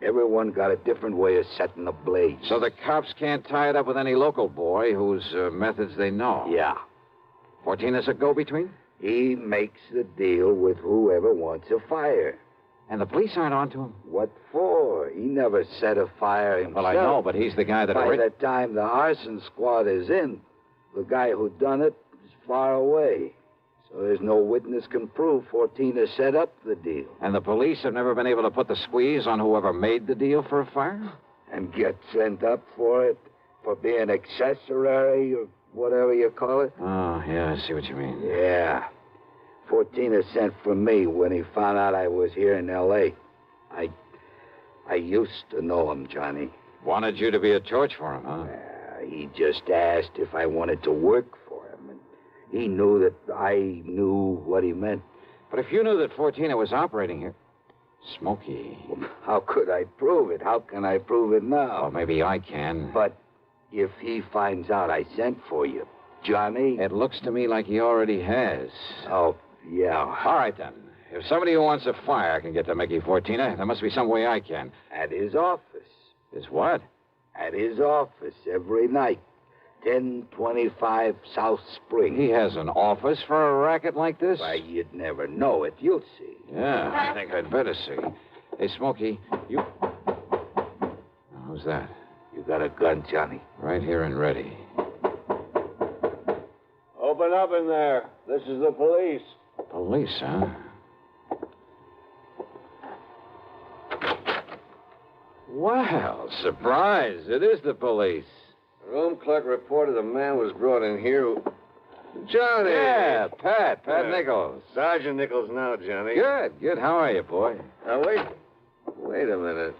Everyone got a different way of setting a blaze.
So the cops can't tie it up with any local boy whose methods they know?
Yeah.
Fortina's a go-between?
He makes the deal with whoever wants a fire.
And the police aren't onto him?
What for? He never set a fire himself.
Well, I know, but he's the guy that...
By the time the arson squad is in, the guy who done it is far away. So there's no witness can prove Fortina set up the deal.
And the police have never been able to put the squeeze on whoever made the deal for a fire?
And get sent up for it? For being accessory or whatever you call it?
Oh, yeah, I see what you mean.
Yeah. Fortina sent for me when he found out I was here in L.A. I used to know him, Johnny.
Wanted you to be a torch for him, huh?
He just asked if I wanted to work for him. And he knew that I knew what he meant.
But if you knew that Fortina was operating here... Smokey...
How could I prove it? How can I prove it now?
Well, maybe I can.
But if he finds out I sent for you, Johnny...
It looks to me like he already has.
Oh, yeah.
All right, then. If somebody who wants a fire can get to Mickey Fortina, there must be some way I can.
At his office.
His what?
At his office every night. 1025 South Spring.
He has an office for a racket like this?
Why, you'd never know it. You'll see.
Yeah, I think I'd better see. Hey, Smokey, you... Who's that?
You got a gun, Johnny?
Right here and ready.
Open up in there. This is the police.
Police, huh? Well, surprise. It is the police.
The room clerk reported a man was brought in here who... Johnny!
Yeah, Pat Nichols.
Sergeant Nichols now, Johnny.
Good. How are you, boy?
Now, wait a minute.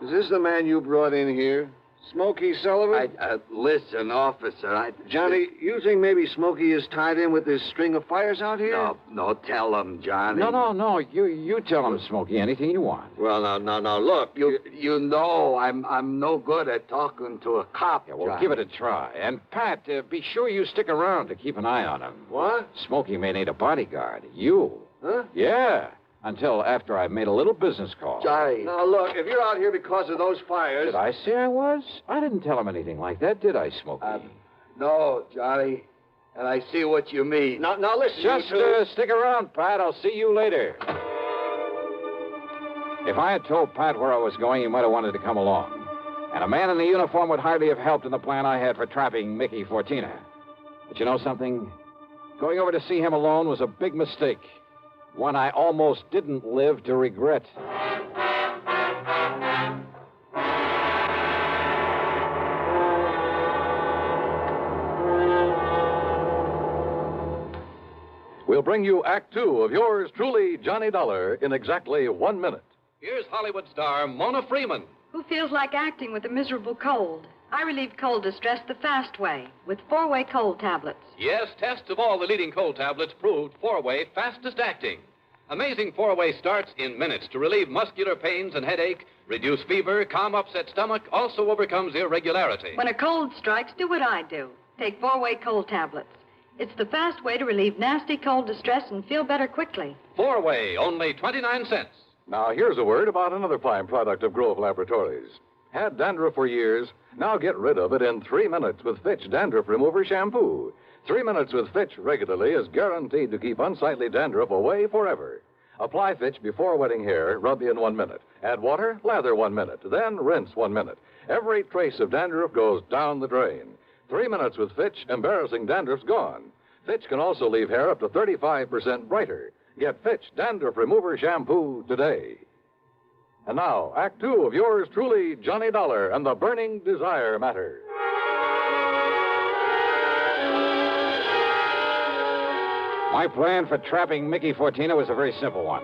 Is this the man you brought in here? Smokey Sullivan?
Listen, officer,
Johnny, you think maybe Smokey is tied in with this string of fires out here?
No, tell him, Johnny.
No. You tell him, Smokey, anything you want.
Well, now, look.
You know I'm no good at talking to a cop,
Yeah, well,
Johnny.
give it a try. And, Pat, be sure you stick around to keep an eye on him.
What?
Smokey may need a bodyguard. You.
Huh?
Yeah. Until after I made a little business call.
Johnny.
Now, look, if you're out here because of those fires...
Did I say I was? I didn't tell him anything like that, did I, Smokey?
No, Johnny. And I see what you mean.
Now listen,
Just
you two.
stick around, Pat. I'll see you later. If I had told Pat where I was going, he might have wanted to come along. And a man in the uniform would hardly have helped in the plan I had for trapping Mickey Fortina. But you know something? Going over to see him alone was a big mistake. One I almost didn't live to regret.
We'll bring you Act Two of yours truly, Johnny Dollar, in exactly 1 minute.
Here's Hollywood star Mona Freeman.
Who feels like acting with a miserable cold? I relieve cold distress the fast way with 4-way cold tablets.
Yes, tests of all the leading cold tablets proved 4-way fastest acting. Amazing 4-way starts in minutes to relieve muscular pains and headache, reduce fever, calm upset stomach, also overcomes irregularity.
When a cold strikes, do what I do. Take 4-way cold tablets. It's the fast way to relieve nasty cold distress and feel better quickly.
4-way, only 29 cents.
Now, here's a word about another fine product of Grove Laboratories. Had dandruff for years, now get rid of it in 3 minutes with Fitch Dandruff Remover Shampoo. 3 minutes with Fitch regularly is guaranteed to keep unsightly dandruff away forever. Apply Fitch before wetting hair, rub in 1 minute. Add water, lather 1 minute, then rinse 1 minute. Every trace of dandruff goes down the drain. 3 minutes with Fitch, embarrassing dandruff's gone. Fitch can also leave hair up to 35% brighter. Get Fitch Dandruff Remover Shampoo today. And now, Act Two of yours truly, Johnny Dollar and the Burning Desire Matter.
My plan for trapping Mickey Fortina was a very simple one.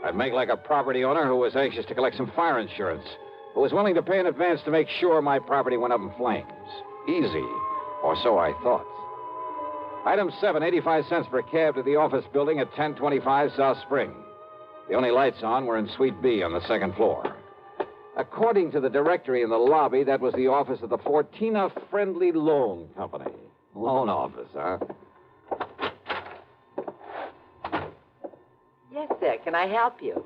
I'd make like a property owner who was anxious to collect some fire insurance, who was willing to pay in advance to make sure my property went up in flames. Easy, or so I thought. Item 7, 85 cents per cab to the office building at 1025 South Spring. The only lights on were in Suite B on the second floor. According to the directory in the lobby, that was the office of the Fortina Friendly Loan Company. Loan office, huh?
Yes, sir. Can I help you?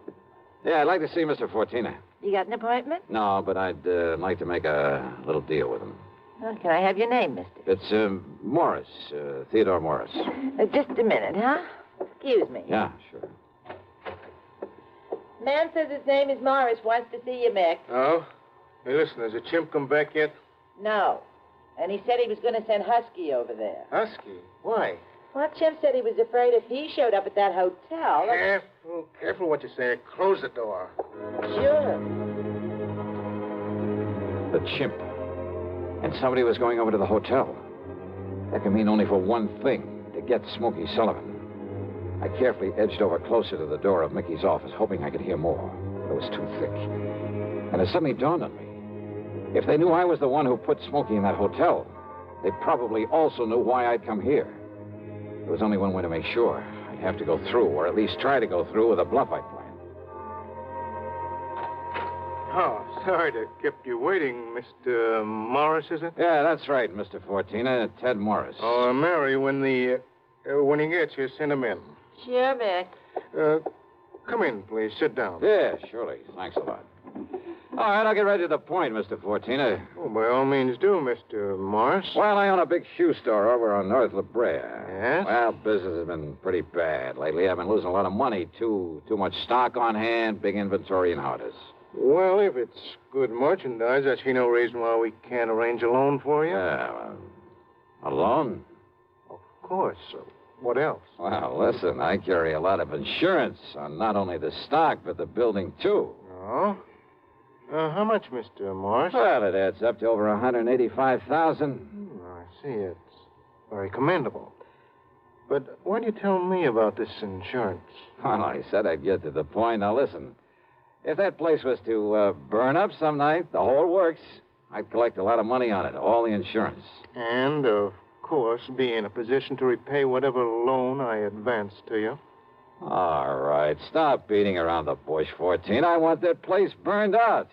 Yeah, I'd like to see Mr. Fortina.
You got an appointment?
No, but I'd like to make a little deal with him.
Well, can I have your name, mister?
It's Morris, Theodore Morris.
Just a minute, huh? Excuse me.
Yeah, sure.
Man says his name is Morris, wants to see you, Mick.
Oh? Hey, listen, has the chimp come back yet?
No. And he said he was going to send Husky over there.
Husky? Why?
Well, Chimp said he was afraid if he showed up at that hotel...
Careful what you say. Close the door.
Sure.
The chimp. And somebody was going over to the hotel. That can mean only for one thing, to get Smokey Sullivan. I carefully edged over closer to the door of Mickey's office, hoping I could hear more. It was too thick. And it suddenly dawned on me. If they knew I was the one who put Smokey in that hotel, they probably also knew why I'd come here. There was only one way to make sure. I'd have to go through, or at least try to go through, with a bluff I'd planned.
Oh, sorry to keep you waiting, Mr. Morris, is it?
Yeah, that's right, Mr. Fortina. Ted Morris.
Oh, Mary, when he gets here, send him in.
Sure, Mick.
Come in, please. Sit down.
Yeah, surely. Thanks a lot. All right, I'll get right to the point, Mr. Fortina.
Oh, by all means do, Mr. Morris.
Well, I own a big shoe store over on North La Brea.
Yes?
Well, business has been pretty bad lately. I've been losing a lot of money. Too much stock on hand, big inventory, and how it is.
Well, if it's good merchandise, I see no reason why we can't arrange a loan for you.
Yeah, a loan?
Of course. What else?
Well, listen, I carry a lot of insurance on not only the stock, but the building, too.
Oh? How much, Mr. Morris?
Well, it adds up to over $185,000.
I see. It's very commendable. But why do you tell me about this insurance?
Well, I said I'd get to the point. Now, listen. If that place was to burn up some night, the whole works, I'd collect a lot of money on it, all the insurance.
And, of course, be in a position to repay whatever loan I advance to you.
All right, stop beating around the bush, 14. I want that place burned out.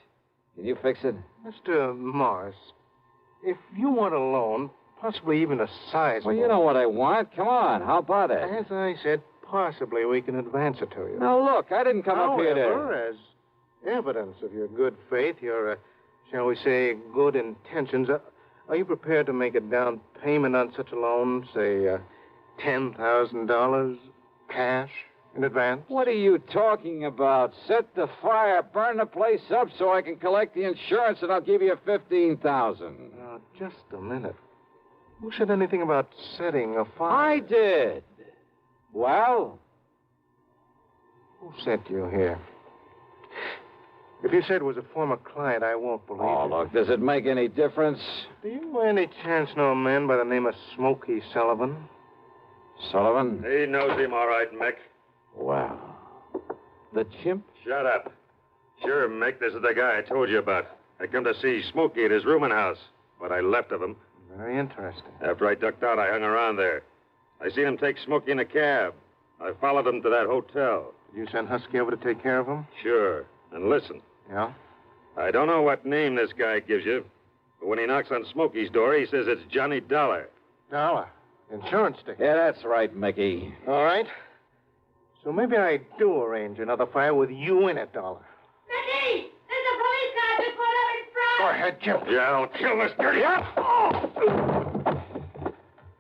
Can you fix it?
Mr. Morris, if you want a loan, possibly even a sizable...
Well, you know what I want. Come on, how about it?
As I said,
possibly we can advance it to you.
Now, look, I didn't come up here to...
However, as evidence of your good faith, your, shall we say, good intentions, are you prepared to make a down payment on such a loan, say, $10,000 cash in advance?
What are you talking about? Set the fire, burn the place up so I can collect the insurance, and I'll give you $15,000.
Now, just a minute. Who said anything about setting a fire?
I did. Well?
Who sent you here? If you said it was a former client, I won't believe
Oh,
it.
look, does it make any difference?
Do you by any chance know a man by the name of Smokey Sullivan?
Sullivan?
He knows him all right, Mick.
Wow. The chimp?
Shut up. Sure, Mick, this is the guy I told you about. I come to see Smokey at his rooming house. What I left of him.
Very interesting.
After I ducked out, I hung around there. I seen him take Smokey in a cab. I followed him to that hotel.
Did you send Husky over to take care of him?
Sure. And listen.
Yeah?
I don't know what name this guy gives you, but when he knocks on Smokey's door, he says it's Johnny Dollar.
Dollar? Insurance ticket?
Yeah, that's right, Mickey.
All right. So maybe I do arrange another fire with you in it, Dollar.
Mickey! There's a police car just pulled up in front!
Go ahead, Jim.
Yeah, I'll kill this dirty...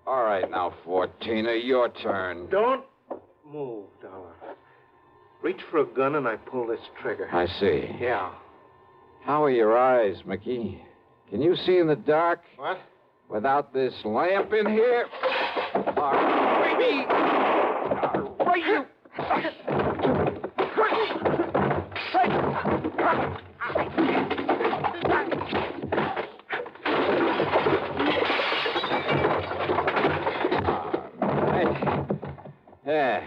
All right, now, 14er, your turn.
Don't move, Dollar. Reach for a gun and I pull this trigger.
I see.
Yeah.
How are your eyes, Mickey? Can you see in the dark?
What?
Without this lamp in here? All right, baby! All right, you... Yeah.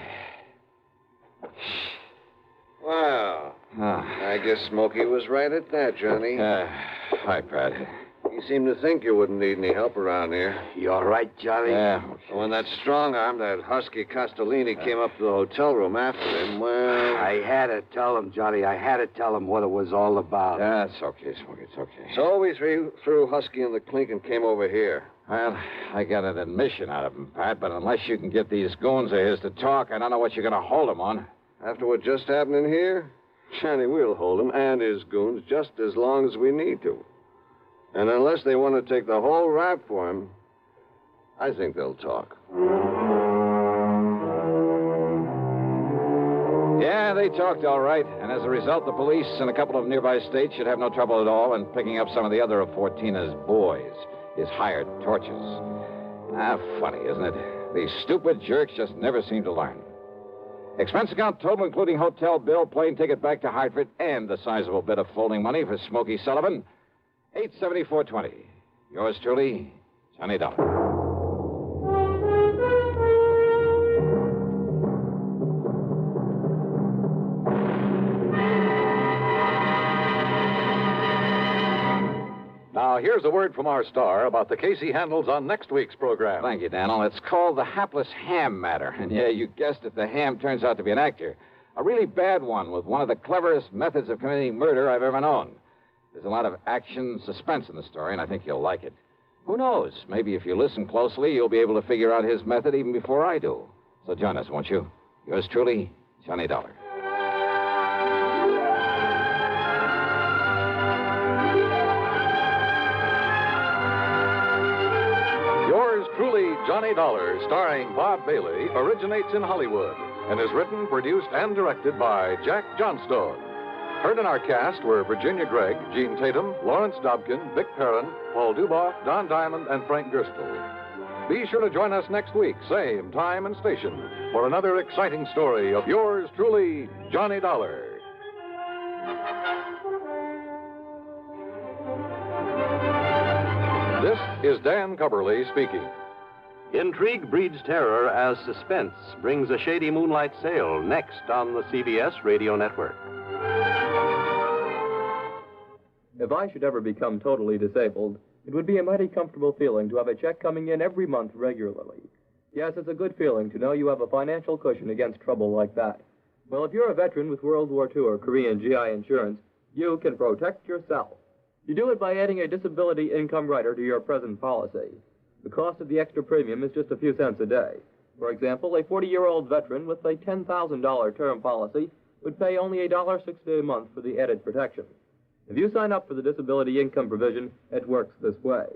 Wow. I guess Smokey was right at that, Johnny.
Hi, Pat.
You seem to think you wouldn't need any help around here.
You all right, Johnny?
Yeah.
When that strong arm, that husky Castellini, came up to the hotel room after him, well...
I had to tell him, Johnny. I had to tell him what it was all about.
Yeah, it's okay, Smokey. It's okay.
So we threw Husky in the clink and came over here.
Well, I got an admission out of him, Pat, but unless you can get these goons of his to talk, I don't know what you're going to hold them on.
After what just happened in here, Johnny, we'll hold him and his goons just as long as we need to. And unless they want to take the whole rap for him, I think they'll talk.
Yeah, they talked all right. And as a result, the police in a couple of nearby states should have no trouble at all in picking up some of the other of Fortina's boys, his hired torches. Funny, isn't it? These stupid jerks just never seem to learn. Expense account total, including hotel bill, plane ticket back to Hartford, and the sizable bit of folding money for Smokey Sullivan, $874.20. Yours truly, Johnny Dollar.
Now, here's a word from our star about the case he handles on next week's program.
Thank you, Daniel. It's called the hapless ham matter. And yeah, you guessed it, the ham turns out to be an actor. A really bad one with one of the cleverest methods of committing murder I've ever known. There's a lot of action, suspense in the story, and I think you'll like it. Who knows? Maybe if you listen closely, you'll be able to figure out his method even before I do. So join us, won't you? Yours truly, Johnny Dollar.
Yours truly, Johnny Dollar, starring Bob Bailey, originates in Hollywood and is written, produced, and directed by Jack Johnstone. Heard in our cast were Virginia Gregg, Gene Tatum, Lawrence Dobkin, Vic Perrin, Paul Duboff, Don Diamond, and Frank Gerstle. Be sure to join us next week, same time and station, for another exciting story of yours truly, Johnny Dollar. This is Dan Cubberly speaking.
Intrigue breeds terror as suspense brings a shady moonlight sail next on the CBS Radio Network.
If I should ever become totally disabled, it would be a mighty comfortable feeling to have a check coming in every month regularly. Yes, it's a good feeling to know you have a financial cushion against trouble like that. Well, if you're a veteran with World War II or Korean GI insurance, you can protect yourself. You do it by adding a disability income rider to your present policy. The cost of the extra premium is just a few cents a day. For example, a 40-year-old veteran with a $10,000 term policy would pay only $1.60 a month for the added protection. If you sign up for the disability income provision, it works this way.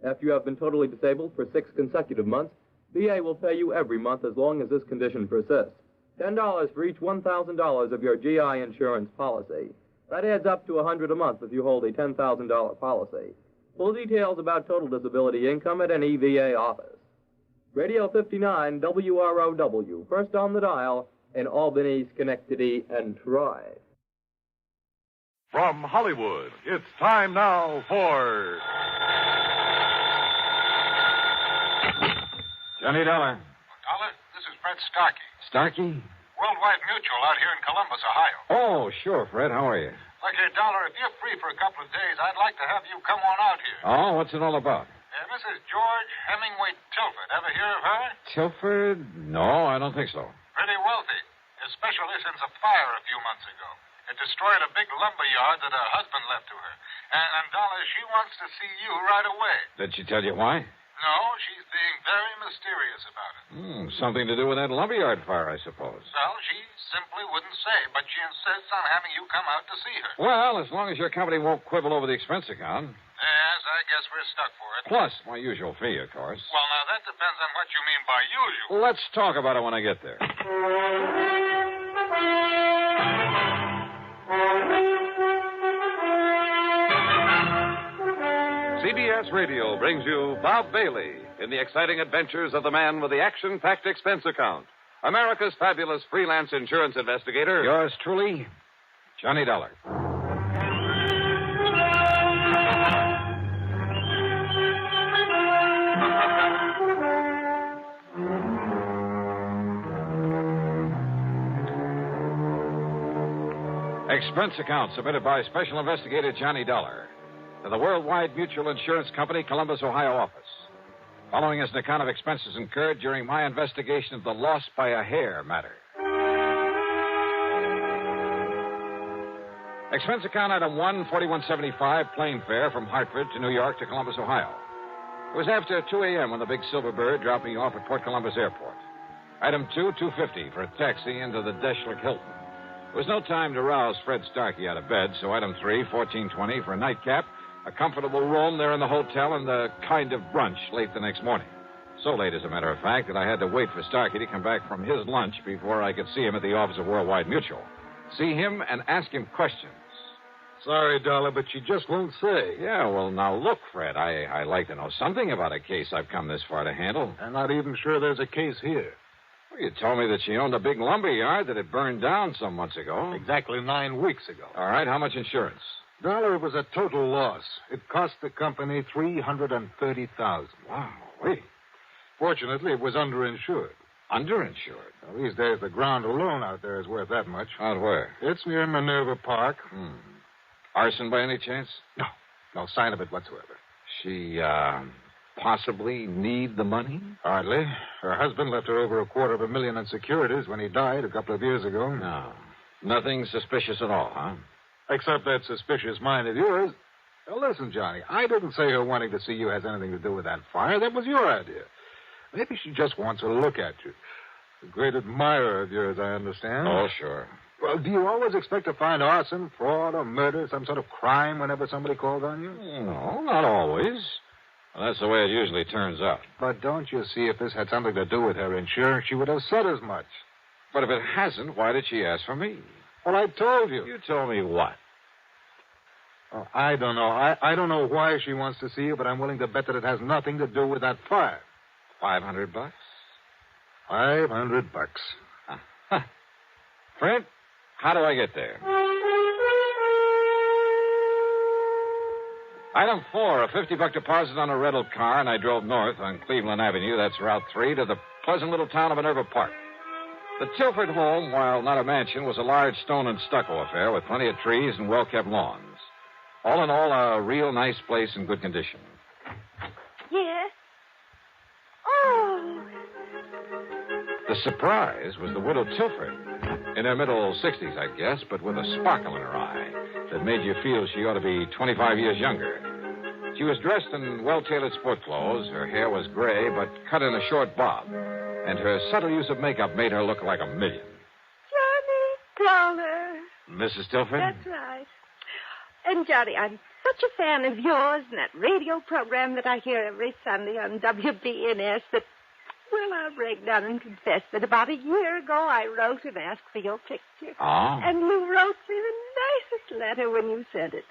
After you have been totally disabled for 6 consecutive months, VA will pay you every month as long as this condition persists. $10 for each $1,000 of your GI insurance policy. That adds up to $100 a month if you hold a $10,000 policy. Full details about total disability income at any VA office. Radio 59 WROW, first on the dial in Albany, Schenectady, and Troy.
From Hollywood, it's time now for...
Johnny Dollar.
Dollar, this is Fred Starkey.
Starkey?
Worldwide Mutual out here in Columbus, Ohio.
Oh, sure, Fred. How are you?
Look here, Dollar, if you're free for a couple of days, I'd like to have you come on out here.
Oh, what's it all about?
Mrs. George Hemingway Tilford. Ever hear of her?
Tilford? No, I don't think so.
Pretty wealthy, especially since a fire a few months ago. It destroyed a big lumber yard that her husband left to her. And Dollar, she wants to see you right away.
Did she tell you why?
No, she's being very mysterious about it.
Something to do with that lumberyard fire, I suppose.
Well, she simply wouldn't say, but she insists on having you come out to see her.
Well, as long as your company won't quibble over the expense account.
Yes, I guess we're stuck for it.
Plus my usual fee, of course.
Well, now, that depends on what you mean by usual.
Let's talk about it when I get there.
CBS Radio brings you Bob Bailey in the exciting adventures of the man with the action-packed expense account. America's fabulous freelance insurance investigator.
Yours truly, Johnny Dollar. Expense account submitted by Special Investigator Johnny Dollar to the Worldwide Mutual Insurance Company, Columbus, Ohio office. Following is an account of expenses incurred during my investigation of the loss by a hair matter. Expense account item 1, 4175, plane fare from Hartford to New York to Columbus, Ohio. It was after 2 a.m. when the big Silver Bird dropped me off at Port Columbus Airport. Item 2, 250 for a taxi into the Deschler Hilton. There was no time to rouse Fred Starkey out of bed, so item 3, 1420 for a nightcap, a comfortable room there in the hotel, and a kind of brunch late the next morning. So late, as a matter of fact, that I had to wait for Starkey to come back from his lunch before I could see him at the office of Worldwide Mutual. See him and ask him questions.
Sorry, Dollar, but you just won't say.
Yeah, well, now look, Fred, I like to know something about a case I've come this far to handle.
I'm not even sure there's a case here.
Well, you told me that she owned a big lumber yard that had burned down some months ago.
Exactly 9 weeks ago.
All right, how much insurance?
Dollar, it was a total loss. It cost the company $330,000.
Wow, wait.
Fortunately, it was underinsured.
Underinsured?
Well, these days, the ground alone out there is worth that much.
Out where?
It's near Minerva Park.
Arson by any chance?
No. No sign of it whatsoever.
She, possibly need the money?
Hardly. Her husband left her over $250,000 in securities when he died a couple of years ago.
No. Nothing suspicious at all, huh?
Except that suspicious mind of yours. Now, listen, Johnny, I didn't say her wanting to see you has anything to do with that fire. That was your idea. Maybe she just wants to look at you. A great admirer of yours, I understand.
Oh, sure.
Well, do you always expect to find arson, fraud, or murder, some sort of crime whenever somebody calls on you?
No, not always. Well, that's the way it usually turns out.
But don't you see, if this had something to do with her insurance, she would have said as much.
But if it hasn't, why did she ask for me?
Well, I told you.
You told me what?
Oh, I don't know. I don't know why she wants to see you, but I'm willing to bet that it has nothing to do with that fire.
$500?
$500.
Fred, how do I get there? Item 4, a $50 deposit on a rental car, and I drove north on Cleveland Avenue, that's Route 3, to the pleasant little town of Minerva Park. The Tilford home, while not a mansion, was a large stone and stucco affair with plenty of trees and well-kept lawns. All in all, a real nice place in good condition.
Yes? Oh!
The surprise was the widow Tilford. In her middle 60s, I guess, but with a sparkle in her eye that made you feel she ought to be 25 years younger. She was dressed in well-tailored sport clothes. Her hair was gray, but cut in a short bob. And her subtle use of makeup made her look like a million.
Johnny Dollar.
Mrs. Stilford?
That's right. And, Johnny, I'm such a fan of yours and that radio program that I hear every Sunday on WBNS that, well, I'll break down and confess that about a year ago I wrote and asked for your picture.
Oh?
And you wrote me the nicest letter when you sent it.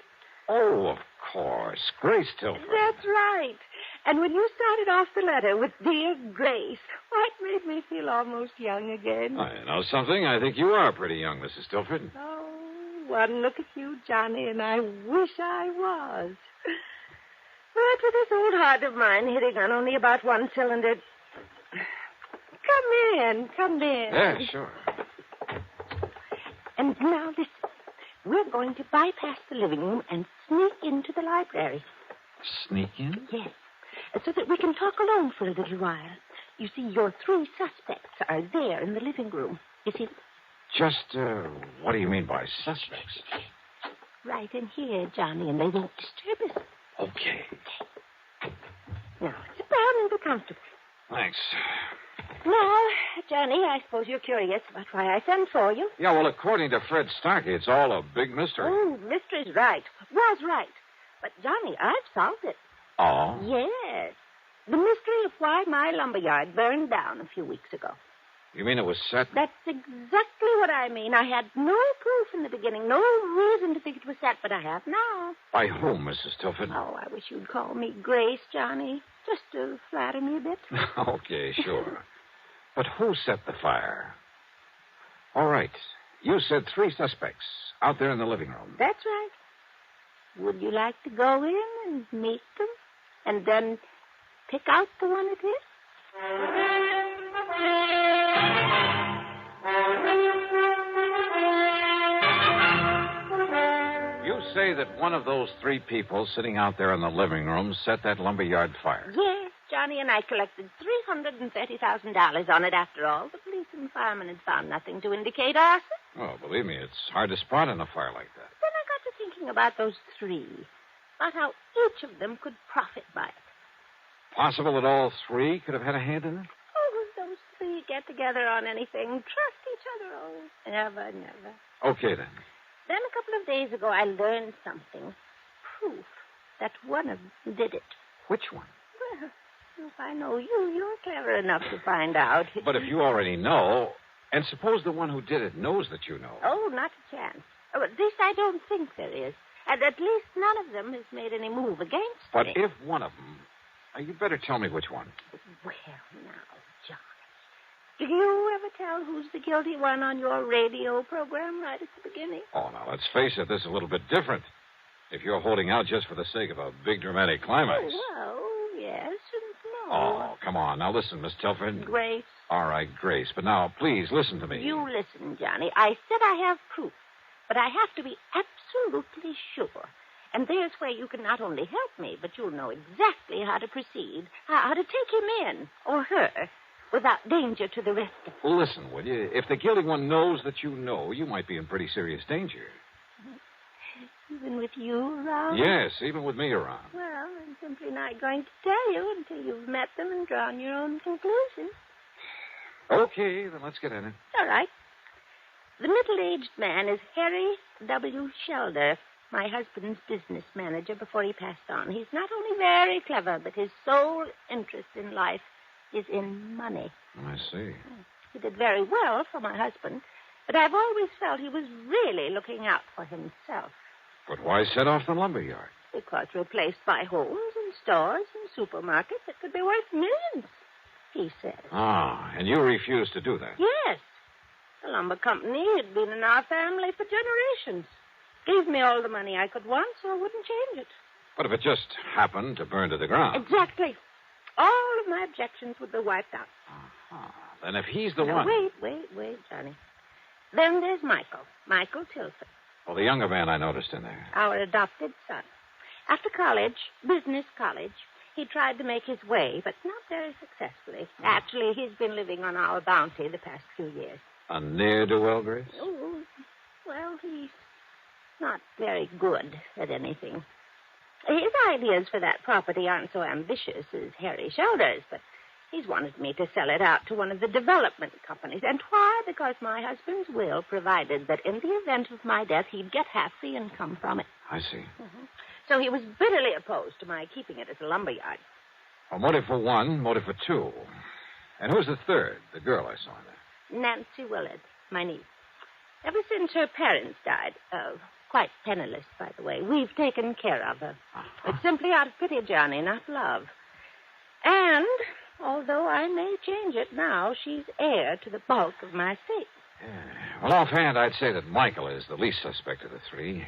Oh, of course. Grace Stilford.
That's right. And when you started off the letter with Dear Grace, why, it made me feel almost young again.
I know something. I think you are pretty young, Mrs. Stilford.
Oh, one look at you, Johnny, and I wish I was. But with this old heart of mine hitting on only about one cylinder... Come in.
Yeah, sure.
And now listen. We're going to bypass the living room and sneak into the library.
Sneak in?
Yes. So that we can talk alone for a little while. You see, your 3 suspects are there in the living room. You see?
Just, what do you mean by suspects?
Right in here, Johnny, and they won't disturb us.
Okay.
Now, sit down and be comfortable.
Thanks.
Now, Johnny, I suppose you're curious about why I sent for you.
Yeah, well, according to Fred Starkey, it's all a big mystery.
Oh, mystery's right. Was right. But, Johnny, I've solved it.
Oh?
Yes. The mystery of why my lumberyard burned down a few weeks ago.
You mean it was set?
That's exactly what I mean. I had no proof in the beginning, no reason to think it was set, but I have now.
By whom, Mrs. Stilford?
Oh, I wish you'd call me Grace, Johnny, just to flatter me a bit.
Okay, sure. But who set the fire? All right. You said 3 suspects out there in the living room.
That's right. Would you like to go in and meet them? And then pick out the one it is?
You say that one of those 3 people sitting out there in the living room set that lumberyard fire?
Yes, Johnny, and I collected $330,000 on it after all. The police and firemen had found nothing to indicate arson.
Well, believe me, it's hard to spot in a fire like that.
Then I got to thinking about those 3, about how each of them could profit by it.
Possible that all 3 could have had a hand in it?
Oh, those 3 get together on anything, trust each other. Oh, never, never.
Okay, then.
Then a couple of days ago, I learned something. Proof that one of them did it.
Which one?
Well, if I know you, you're clever enough to find out.
But if you already know, and suppose the one who did it knows that you know.
Oh, not a chance. Oh, at least I don't think there is. And at least none of them has made any move against
But
me.
if one of them... you better tell me which one.
Well, now, Johnny, do you ever tell who's the guilty one on your radio program right at the beginning?
Oh, now, let's face it, this is a little bit different. If you're holding out just for the sake of a big dramatic climax.
Oh, well, yes and no.
Oh, come on. Now, listen, Miss Tilford.
Grace.
All right, Grace. But now, please, listen to me.
You listen, Johnny. I said I have proof, but I have to be absolutely sure. And there's where you can not only help me, but you'll know exactly how to proceed, how to take him in, or her, without danger to the rest of us.
Listen, will you? If the guilty one knows that you know, you might be in pretty serious danger.
Even with you around?
Yes, even with me around.
Well, I'm simply not going to tell you until you've met them and drawn your own conclusions.
Okay, then let's get in it.
All right. The middle-aged man is Harry W. Shelder, my husband's business manager before he passed on. He's not only very clever, but his sole interest in life is in money.
I see.
He did very well for my husband, but I've always felt he was really looking out for himself.
But why set off the lumberyard?
Because replaced by homes and stores and supermarkets, it could be worth millions, he said.
Ah, and you refused to do that?
Yes. The lumber company had been in our family for generations. Gave me all the money I could want, so I wouldn't change it.
But if it just happened to burn to the ground?
Exactly. All of my objections would be wiped out.
Then if he's the
Now,
one...
Wait, Johnny. Then there's Michael Tilford.
Well, the younger man I noticed in there.
Our adopted son. After college, business college, he tried to make his way, but not very successfully. Actually, he's been living on our bounty the past few years.
A ne'er-do-well, Grace?
Oh, well, he's not very good at anything. His ideas for that property aren't so ambitious as Harry Shelder's, but He's wanted me to sell it out to one of the development companies. And why? Because my husband's will provided that in the event of my death, he'd get half the income from it.
I see.
So he was bitterly opposed to my keeping it as a lumberyard.
Well, motive for one, motive for two. And who's the third? The girl I saw in there.
Nancy Willard, my niece. Ever since her parents died, quite penniless, by the way, we've taken care of her. It's simply out of pity, Johnny, not love. And, although I may change it now, she's heir to the bulk of my estate.
Well, offhand, I'd say that Michael is the least suspect of the three.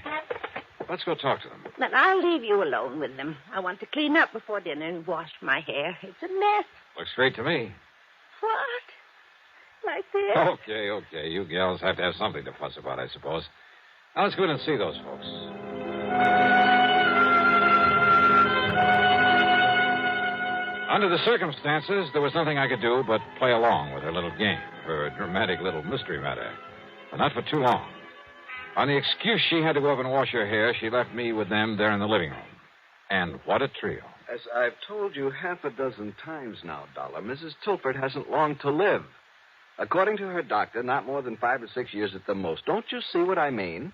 Let's go talk to them.
But I'll leave you alone with them. I want to clean up before dinner and wash my hair. It's a mess.
Looks great to me.
What? Like this?
Okay. You gals have to have something to fuss about, I suppose. Now, let's go in and see those folks. Under the circumstances, there was nothing I could do but play along with her little game, her dramatic little mystery matter. But not for too long. On the excuse she had to go up and wash her hair, she left me with them there in the living room. And what a trio.
As I've told you half a dozen times now, Dollar, Mrs. Tilford hasn't long to live. According to her doctor, not more than 5 or 6 years at the most. Don't you see what I mean?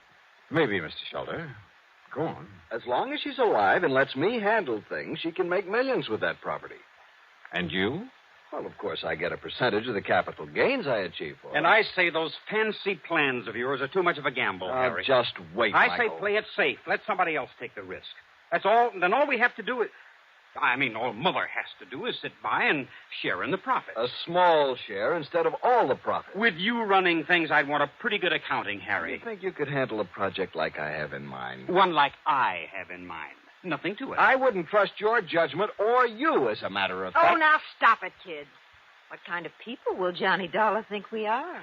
Maybe, Mr. Shelter. Go on.
As long as she's alive and lets me handle things, she can make millions with that property.
And you?
Well, of course, I get a percentage of the capital gains I achieve for her.
And I say those fancy plans of yours are too much of a gamble, Harry.
Just wait,
I
Michael.
say play it safe. Let somebody else take the risk. That's all. Then all we have to do is... all Mother has to do is sit by and share in the profit.
A small share instead of all the profit.
With you running things, I'd want a pretty good accounting, Harry.
You think you could handle a project like I have in mind?
One like I have in mind. Nothing to it.
I wouldn't trust your judgment or you, as a matter of fact.
Oh, now stop it, kids. What kind of people will Johnny Dollar think we are?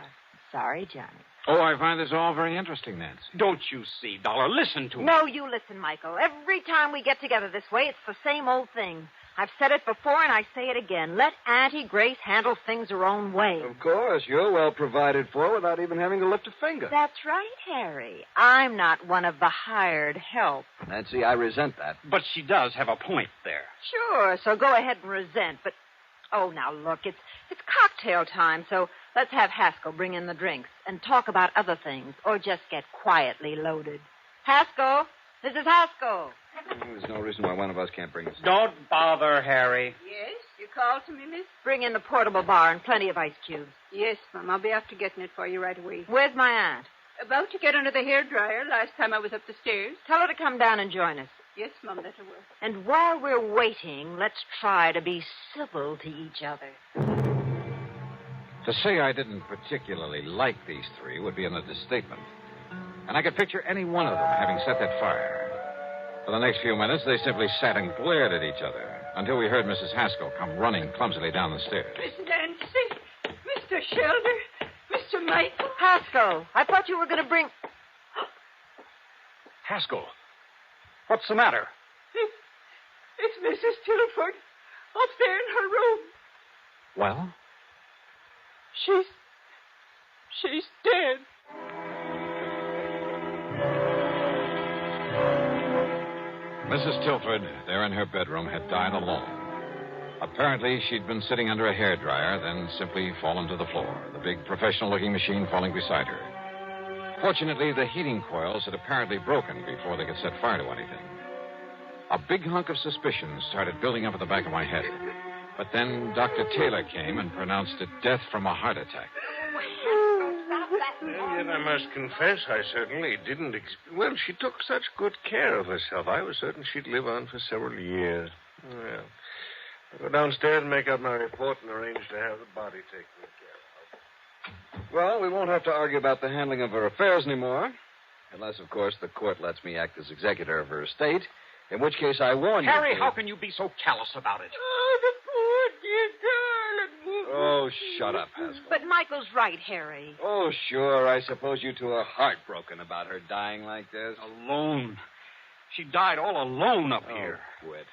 Sorry, Johnny.
Oh, I find this all very interesting, Nancy.
Don't you see, Dollar? Listen to me.
No, you listen, Michael. Every time we get together this way, it's the same old thing. I've said it before, and I say it again. Let Auntie Grace handle things her own way.
Of course. You're well provided for without even having to lift a finger.
That's right, Harry. I'm not one of the hired help.
Nancy, I resent that.
But she does have a point there.
Sure, so go ahead and resent, but... Oh, now, look, it's cocktail time, so let's have Haskell bring in the drinks and talk about other things, or just get quietly loaded. Haskell! This is Haskell.
There's no reason why one of us can't bring us.
Don't bother, Harry.
Yes? You called to me, miss?
Bring in the portable bar and plenty of ice cubes.
Yes, Mom. I'll be after getting it for you right away.
Where's my aunt?
About to get under the hairdryer last time I was up the stairs.
Tell her to come down and join us.
Yes, Mom, that will.
And while we're waiting, let's try to be civil to each other.
To say I didn't particularly like these three would be an understatement. And I could picture any one of them having set that fire. For the next few minutes, they simply sat and glared at each other until we heard Mrs. Haskell come running clumsily down the stairs.
Miss Nancy, Mr. Shelter, Mr. Michael.
Haskell, I thought you were going to bring...
Haskell, what's the matter?
It's Mrs. Tilford up there in her room.
Well?
She's dead.
Mrs. Tilford, there in her bedroom, had died alone. Apparently, she'd been sitting under a hairdryer, then simply fallen to the floor, the big professional-looking machine falling beside her. Fortunately, the heating coils had apparently broken before they could set fire to anything. A big hunk of suspicion started building up at the back of my head. But then Dr. Taylor came and pronounced it death from a heart attack.
Well, yet I must confess I certainly didn't... Well, she took such good care of herself. I was certain she'd live on for several years. Well, I'll go downstairs and make out my report and arrange to have the body taken care of.
Well, we won't have to argue about the handling of her affairs anymore. Unless, of course, the court lets me act as executor of her estate. In which case, I warn you...
Harry, how can you be so callous about it?
Oh, the poor dear darling.
Oh, shut up, Haskell.
But Michael's right, Harry.
Oh, sure. I suppose you two are heartbroken about her dying like this.
Alone. She died all alone up here.
Quit.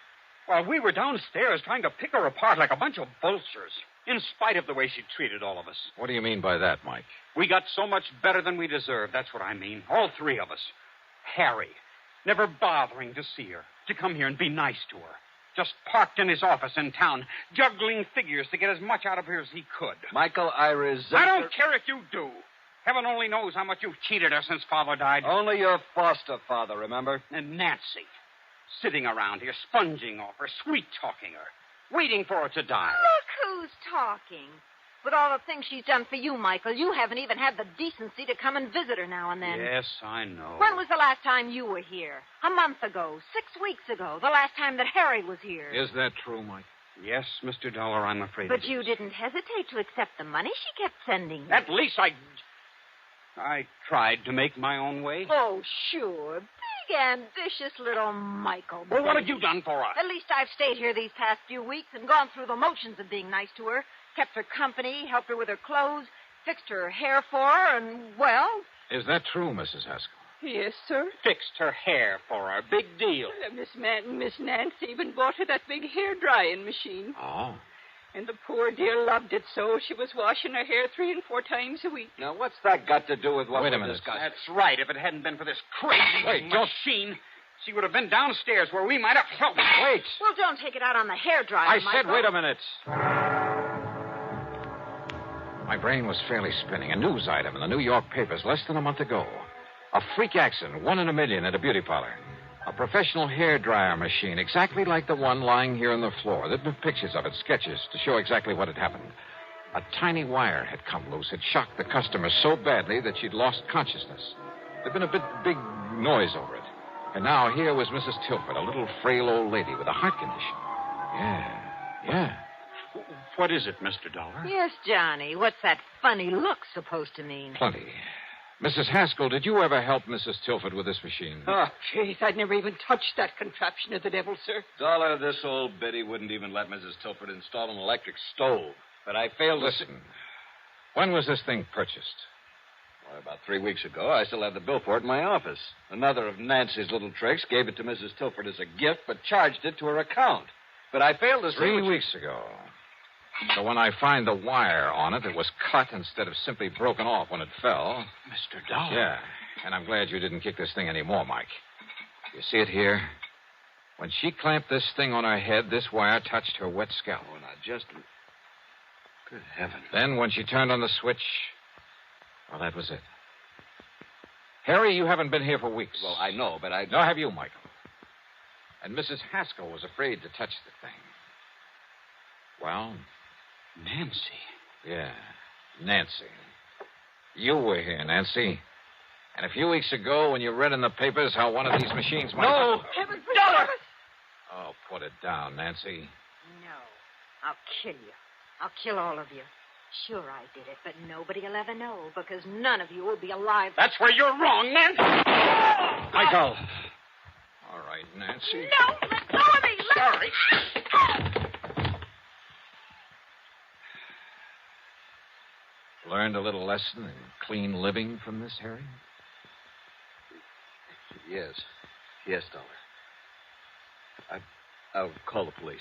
While we were downstairs trying to pick her apart like a bunch of vultures, in spite of the way she treated all of us.
What do you mean by that, Mike?
We got so much better than we deserved. That's what I mean. All three of us. Harry, never bothering to see her, to come here and be nice to her. Just parked in his office in town, juggling figures to get as much out of her as he could.
Michael, I resent...
I don't care if you do. Heaven only knows how much you've cheated her since Father died.
Only your foster father, remember?
And Nancy, sitting around here, sponging off her, sweet-talking her, waiting for her to die.
Look who's talking. With all the things she's done for you, Michael, you haven't even had the decency to come and visit her now and then.
Yes, I know.
When was the last time you were here? A month ago, 6 weeks ago, the last time that Harried was here.
Is that true, Mike?
Yes, Mr. Dollar, I'm afraid
But
it
you
is.
didn't hesitate to accept the money she kept sending you.
At least I tried to make my own way.
Oh, sure. Big, ambitious little Michael.
Well, what
baby.
have you done for us?
At least I've stayed here these past few weeks and gone through the motions of being nice to her. Kept her company, helped her with her clothes, fixed her hair for her, and, well...
Is that true, Mrs. Haskell?
Yes, sir.
Fixed her hair for her. Big deal.
Miss Nancy even bought her that big hair drying machine.
Oh.
And the poor dear loved it so she was washing her hair 3 and 4 times a week.
Now, what's that got to do with what
Wait a
we're
minute.
discussing?
That's right. If it hadn't been for this crazy machine, she would have been downstairs where we might have... Oh,
wait.
Well, don't take it out on the hairdryer,
I
Michael.
said, wait a minute. My brain was fairly spinning. A news item in the New York papers less than a month ago. A freak accident, 1 in a million at a beauty parlor. A professional hairdryer machine, exactly like the one lying here on the floor. There'd been pictures of it, sketches, to show exactly what had happened. A tiny wire had come loose. It shocked the customer so badly that she'd lost consciousness. There'd been a big noise over it. And now here was Mrs. Tilford, a little frail old lady with a heart condition. Yeah.
What is it, Mr. Dollar?
Yes, Johnny. What's that funny look supposed to mean?
Plenty. Mrs. Haskell, did you ever help Mrs. Tilford with this machine?
Oh, jeez, I'd never even touched that contraption of the devil, sir.
Dollar, this old biddy wouldn't even let Mrs. Tilford install an electric stove. But I failed to...
Listen, when was this thing purchased?
Well, about 3 weeks ago. I still have the bill for it in my office. Another of Nancy's little tricks gave it to Mrs. Tilford as a gift, but charged it to her account. But I failed to see...
3 weeks ago. So when I find the wire on it, it was cut instead of simply broken off when it fell.
Mr. Dollar?
Yeah, and I'm glad you didn't kick this thing anymore, Mike. You see it here? When she clamped this thing on her head, this wire touched her wet scalp.
Oh, now, just... Good heavens.
Then when she turned on the switch, well, that was it. Harry, you haven't been here for weeks.
Well, I know, but I...
Nor have you, Michael. And Mrs. Haskell was afraid to touch the thing. Well...
Nancy.
Yeah, Nancy. You were here, Nancy. And a few weeks ago, when you read in the papers how one of these machines might...
No!
Heaven
Dollar!
Oh, put it down, Nancy.
No. I'll kill you. I'll kill all of you. Sure I did it, but nobody will ever know, because none of you will be alive.
That's where you're wrong, Nancy!
Michael. All right, Nancy.
No! Let go of me!
Sorry.
Learned a little lesson in clean living from this, Harry?
Yes. Yes, Dollar. I'll call the police.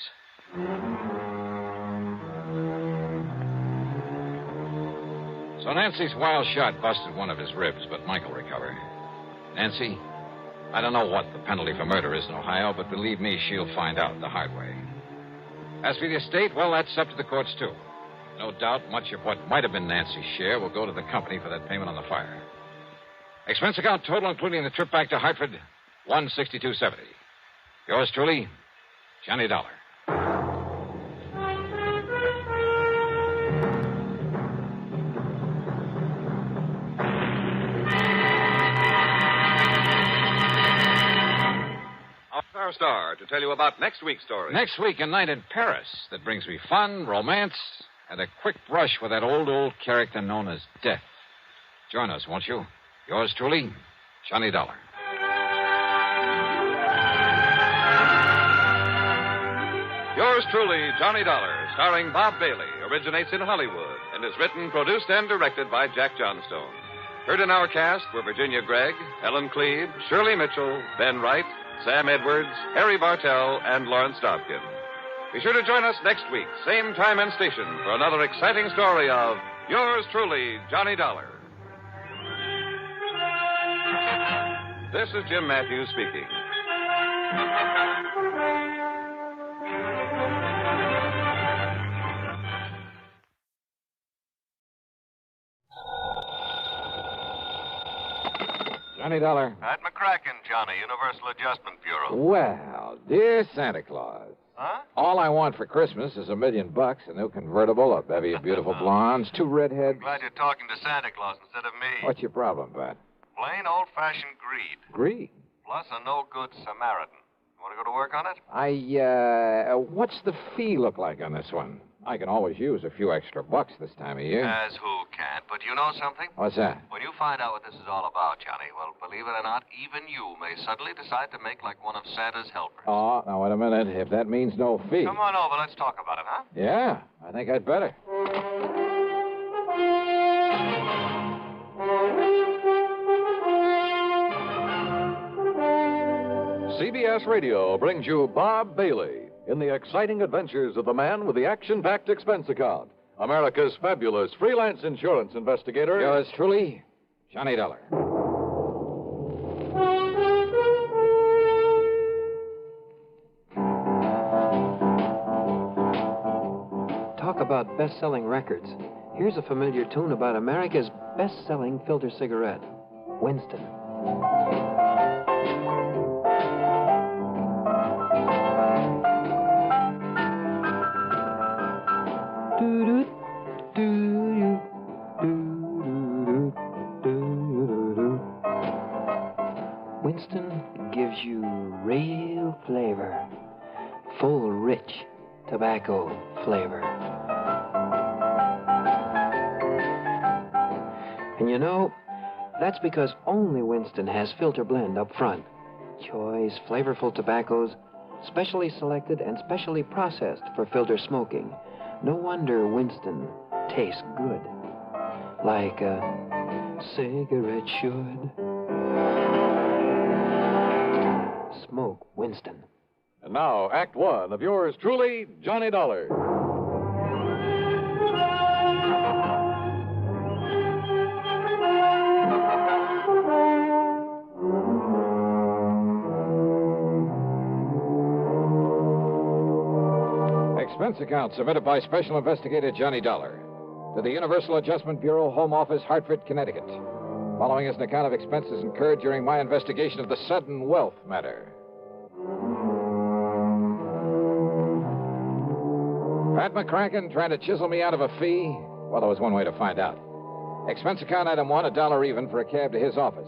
So Nancy's wild shot busted one of his ribs, but Michael recovered. Nancy, I don't know what the penalty for murder is in Ohio, but believe me, she'll find out the hard way. As for the estate, well, that's up to the courts, too. No doubt much of what might have been Nancy's share will go to the company for that payment on the fire. Expense account total, including the trip back to Hartford, $162.70. Yours truly, Johnny Dollar.
Our star to tell you about next week's story.
Next week, a night in Paris that brings me fun, romance, and a quick brush with that old character known as Death. Join us, won't you? Yours truly, Johnny Dollar.
Yours truly, Johnny Dollar, starring Bob Bailey, originates in Hollywood and is written, produced, and directed by Jack Johnstone. Heard in our cast were Virginia Gregg, Ellen Cleve, Shirley Mitchell, Ben Wright, Sam Edwards, Harry Bartell, and Lawrence Dobkin. Be sure to join us next week, same time and station, for another exciting story of Yours truly, Johnny Dollar. This is Jim Matthews speaking.
Johnny Dollar.
Pat McCracken, Johnny, Universal Adjustment Bureau.
Well, dear Santa Claus.
Huh?
All I want for Christmas is $1 million, a new convertible, a bevy of beautiful blondes, 2 redheads.
Glad you're talking to Santa Claus instead of me.
What's your problem, Pat?
Plain old-fashioned greed.
Greed?
Plus a no-good Samaritan. You want to go to work on it?
What's the fee look like on this one? I can always use a few extra bucks this time of year.
As who can't. But you know something?
What's that?
When you find out what this is all about, Johnny, well, believe it or not, even you may suddenly decide to make like one of Santa's helpers.
Oh, now, wait a minute. If that means no fee.
Come on over. Let's talk about it, huh?
Yeah, I think I'd better.
CBS Radio brings you Bob Bailey in the exciting adventures of the man with the action-packed expense account, America's fabulous freelance insurance investigator.
Yours truly, Johnny Dollar.
Talk about best-selling records. Here's a familiar tune about America's best-selling filter cigarette, Winston. Winston gives you real flavor, full, rich tobacco flavor. And you know, that's because only Winston has filter blend up front. Choice, flavorful tobaccos, specially selected and specially processed for filter smoking. No wonder Winston tastes good, like a cigarette should. Smoke Winston.
And now, Act One of yours truly, Johnny Dollar.
Expense account submitted by Special Investigator Johnny Dollar to the Universal Adjustment Bureau, Home Office, Hartford, Connecticut. Following is an account of expenses incurred during my investigation of the sudden wealth matter. Pat McCracken trying to chisel me out of a fee? Well, there was one way to find out. Expense account item 1, $1 even for a cab to his office.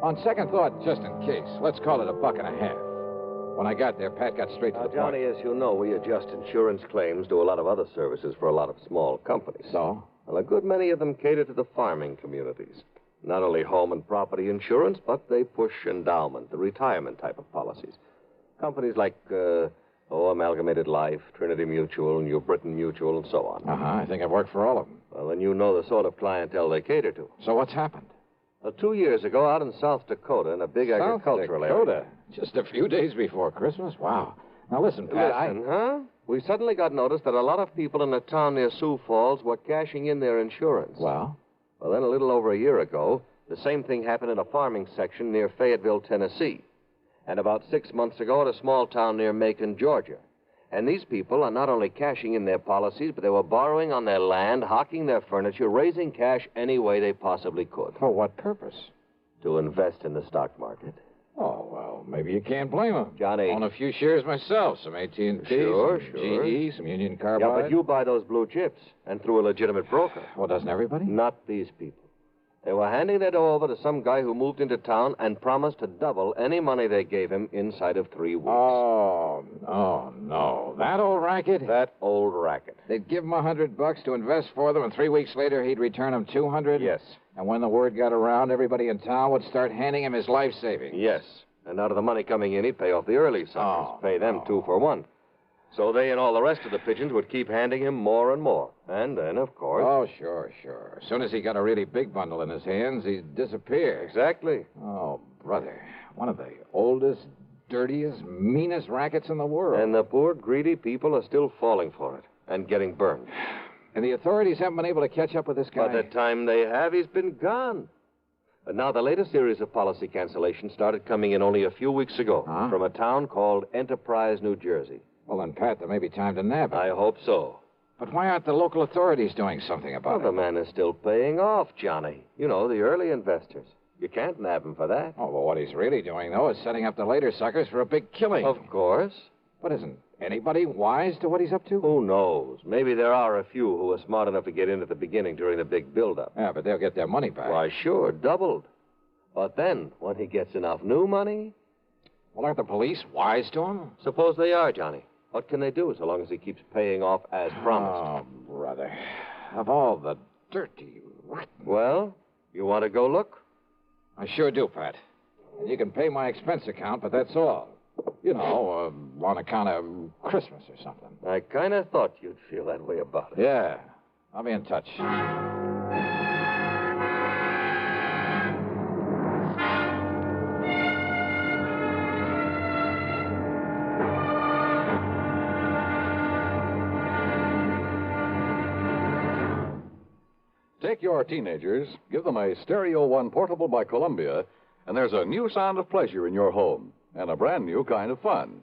On second thought, just in case, let's call it $1.50. When I got there, Pat got straight to the point.
Johnny, as you know, we adjust insurance claims, do a lot of other services for a lot of small companies.
So?
Well, a good many of them cater to the farming communities. Not only home and property insurance, but they push endowment, the retirement type of policies. Companies like, Amalgamated Life, Trinity Mutual, New Britain Mutual, and so on.
I think I've worked for all of them.
Well, then you know the sort of clientele they cater to.
So what's happened?
2 years ago, out in South Dakota, in a big agricultural area.
Just a few days before Christmas? Wow. Now listen, Pat,
huh? We suddenly got notice that a lot of people in a town near Sioux Falls were cashing in their insurance.
Well,
then a little over a year ago, the same thing happened in a farming section near Fayetteville, Tennessee. And about 6 months ago at a small town near Macon, Georgia. And these people are not only cashing in their policies, but they were borrowing on their land, hawking their furniture, raising cash any way they possibly could.
For what purpose?
To invest in the stock market.
Oh, well, maybe you can't blame them.
Johnny.
Own a few shares myself, some AT&T,
Sure.
GE, some Union Carbide.
Yeah, but you buy those blue chips, and through a legitimate broker.
Well, doesn't everybody?
Not these people. They were handing their dough over to some guy who moved into town and promised to double any money they gave him inside of 3 weeks.
Oh, no. That old racket?
That old racket.
They'd give him $100 to invest for them, and 3 weeks later he'd return them $200?
Yes.
And when the word got around, everybody in town would start handing him his life savings.
Yes. And out of the money coming in, he'd pay off the early suckers. Pay them 2 for 1. So they and all the rest of the pigeons would keep handing him more and more. And then, of course...
Oh, sure. As soon as he got a really big bundle in his hands, he'd disappear.
Exactly.
Oh, brother. One of the oldest, dirtiest, meanest rackets in the world.
And the poor, greedy people are still falling for it and getting burned.
And the authorities haven't been able to catch up with this guy?
By the time they have, he's been gone. And now the latest series of policy cancellations started coming in only a few weeks ago from a town called Enterprise, New Jersey.
Well, then, Pat, there may be time to nab him.
I hope so.
But why aren't the local authorities doing something about it?
The man is still paying off, Johnny. You know, the early investors. You can't nab him for that.
Oh, well, what he's really doing, though, is setting up the later suckers for a big killing.
Of course.
But isn't anybody wise to what he's up to?
Who knows? Maybe there are a few who are smart enough to get in at the beginning during the big build-up.
Yeah, but they'll get their money back.
Why, sure, doubled. But then, when he gets enough new money...
Well, aren't the police wise to him?
Suppose they are, Johnny. What can they do so long as he keeps paying off as promised?
Oh, brother. Of all the dirty, rotten...
Well, you want to go look?
I sure do, Pat. And you can pay my expense account, but that's all. You know, on account of Christmas or something.
I kind of thought you'd feel that way about it.
Yeah. I'll be in touch.
Take your teenagers, give them a Stereo One portable by Columbia, and there's a new sound of pleasure in your home and a brand new kind of fun.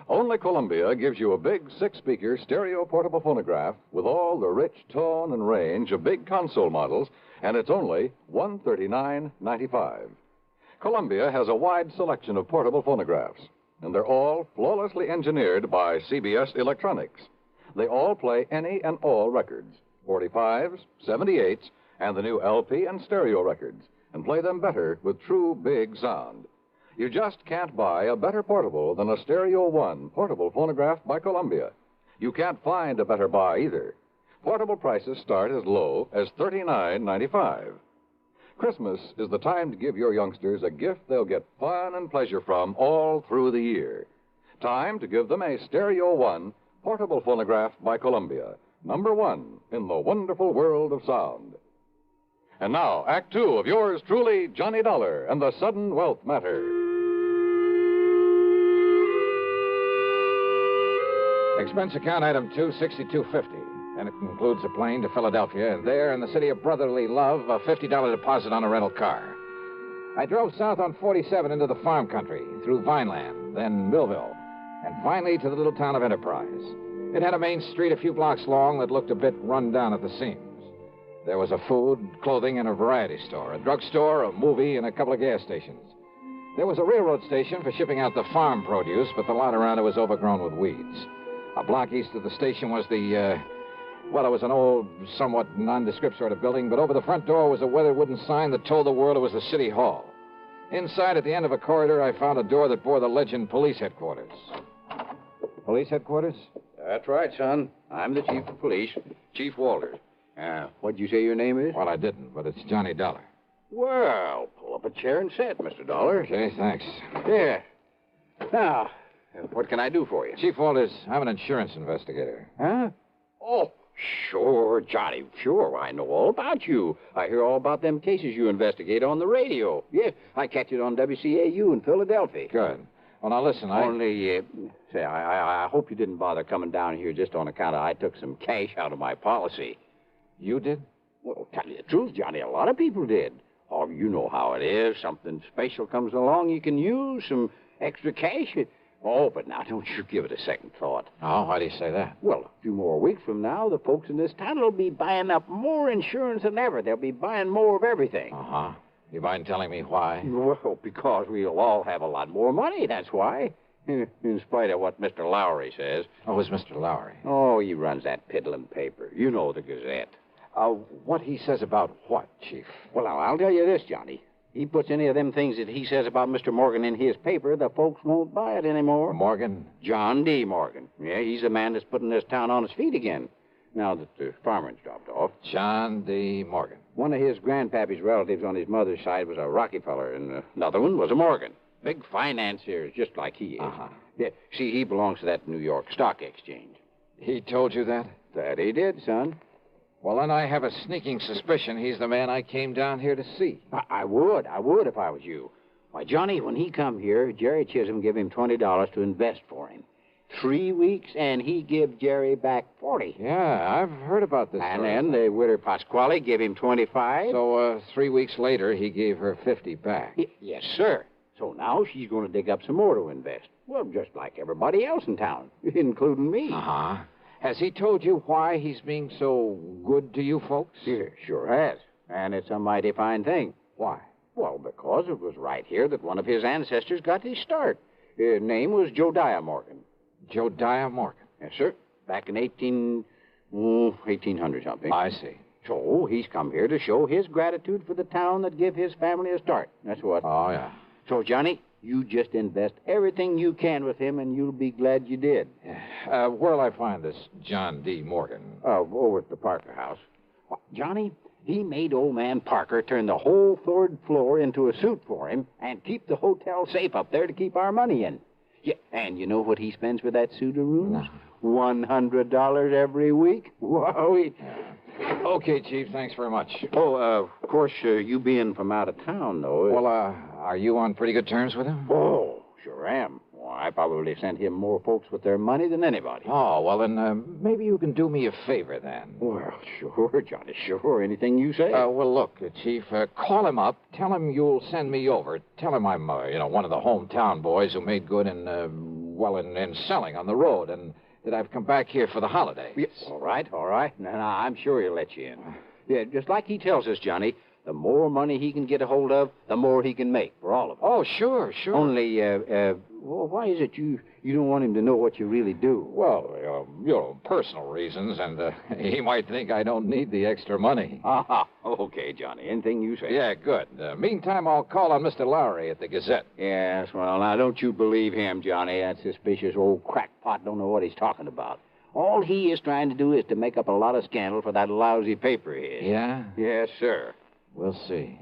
Only Columbia gives you a big 6-speaker stereo portable phonograph with all the rich tone and range of big console models, and it's only $139.95. Columbia has a wide selection of portable phonographs, and they're all flawlessly engineered by CBS Electronics. They all play any and all records, 45s, 78s, and the new LP and stereo records, and play them better with true big sound. You just can't buy a better portable than a Stereo One portable phonograph by Columbia. You can't find a better buy either. Portable prices start as low as $39.95. Christmas is the time to give your youngsters a gift they'll get fun and pleasure from all through the year. Time to give them a Stereo One portable phonograph by Columbia, #1 in the wonderful world of sound. And now, Act 2 of yours truly, Johnny Dollar and the Sudden Wealth Matter.
Expense account item 2, $62.50. And it includes a plane to Philadelphia, and there, in the city of brotherly love, a $50 deposit on a rental car. I drove south on 47 into the farm country, through Vineland, then Millville, and finally to the little town of Enterprise. It had a main street a few blocks long that looked a bit run down at the seams. There was a food, clothing, and a variety store, a drugstore, a movie, and a couple of gas stations. There was a railroad station for shipping out the farm produce, but the lot around it was overgrown with weeds. A block east of the station was well, it was an old, somewhat nondescript sort of building, but over the front door was a weathered wooden sign that told the world it was the city hall. Inside, at the end of a corridor, I found a door that bore the legend Police Headquarters. Police Headquarters?
That's right, son. I'm the chief of police, Chief Walters. What'd you say your name is?
Well, I didn't, but it's Johnny Dollar.
Well, pull up a chair and sit, Mr. Dollar.
Okay, thanks.
Yeah. Now, what can I do for you?
Chief Walters, I'm an insurance investigator.
Huh? Oh, sure, Johnny. Sure, I know all about you. I hear all about them cases you investigate on the radio. Yeah, I catch it on WCAU in Philadelphia.
Good. Well, now listen,
I hope you didn't bother coming down here just on account of I took some cash out of my policy.
You did?
Well, tell you the truth, Johnny, a lot of people did. Oh, you know how it is. Something special comes along, you can use some extra cash. Oh, but now don't you give it a second thought.
Oh, why do you say that?
Well, a few more weeks from now, the folks in this town will be buying up more insurance than ever. They'll be buying more of everything.
Uh-huh. You mind telling me why?
Well, because we'll all have a lot more money, that's why. In spite of what Mr. Lowry says.
Oh, who's Mr. Lowry?
Oh, he runs that piddling paper. You know, the Gazette.
What he says about what, Chief?
Well, I'll tell you this, Johnny. He puts any of them things that he says about Mr. Morgan in his paper, the folks won't buy it anymore.
Morgan?
John D. Morgan. Yeah, he's the man that's putting this town on its feet again, now that the farmer's dropped off.
John D. Morgan.
One of his grandpappy's relatives on his mother's side was a Rockefeller, and another one was a Morgan. Big financiers, just like he is.
Uh-huh.
Yeah, see, he belongs to that New York Stock Exchange.
He told you that?
That he did, son.
Well, then I have a sneaking suspicion he's the man I came down here to see.
I would if I was you. Why, Johnny, when he come here, Jerry Chisholm gave him $20 to invest for him. 3 weeks, and he give Jerry back 40.
Yeah, I've heard about this.
And then the widow Pasquale gave him 25.
So, 3 weeks later, he gave her 50 back.
Yes, sir. So now she's going to dig up some more to invest. Well, just like everybody else in town, including me.
Uh-huh. Has he told you why he's being so good to you folks?
Yeah, sure has. And it's a mighty fine thing.
Why?
Well, because it was right here that one of his ancestors got his start. His name was Josiah Morgan.
Josiah Morgan?
Yes, sir. Back in 1800 something.
I see.
So he's come here to show his gratitude for the town that gave his family a start. That's what.
Oh, yeah.
So, Johnny, you just invest everything you can with him, and you'll be glad you did.
Where'll I find this John D. Morgan?
Over at the Parker house. Well, Johnny, he made old man Parker turn the whole third floor into a suite for him and keep the hotel safe up there to keep our money in. Yeah, and you know what he spends for that suite of rooms? No. $100 every week. Whoa.
Okay, Chief, thanks very much.
Oh, of course, you being from out of town, though.
Well, are you on pretty good terms with him?
Oh, sure am. Well, I probably sent him more folks with their money than anybody.
Oh, well, then maybe you can do me a favor, then.
Well, sure, Johnny, sure. Anything you say.
Well, look, Chief, call him up. Tell him you'll send me over. Tell him I'm, one of the hometown boys who made good in selling on the road, and that I've come back here for the holidays.
Yes. All right. No, I'm sure he'll let you in. Yeah, just like he tells us, Johnny, the more money he can get a hold of, the more he can make for all of us.
Oh, sure.
Only, well, why is it you don't want him to know what you really do?
Well, personal reasons, and he might think I don't need the extra money.
Okay, Johnny. Anything you say.
Yeah, good. Meantime, I'll call on Mr. Lowry at the Gazette.
Yes, well, now, don't you believe him, Johnny. That suspicious old crackpot don't know what he's talking about. All he is trying to do is to make up a lot of scandal for that lousy paper of his.
Yeah?
Yes, sir.
We'll see.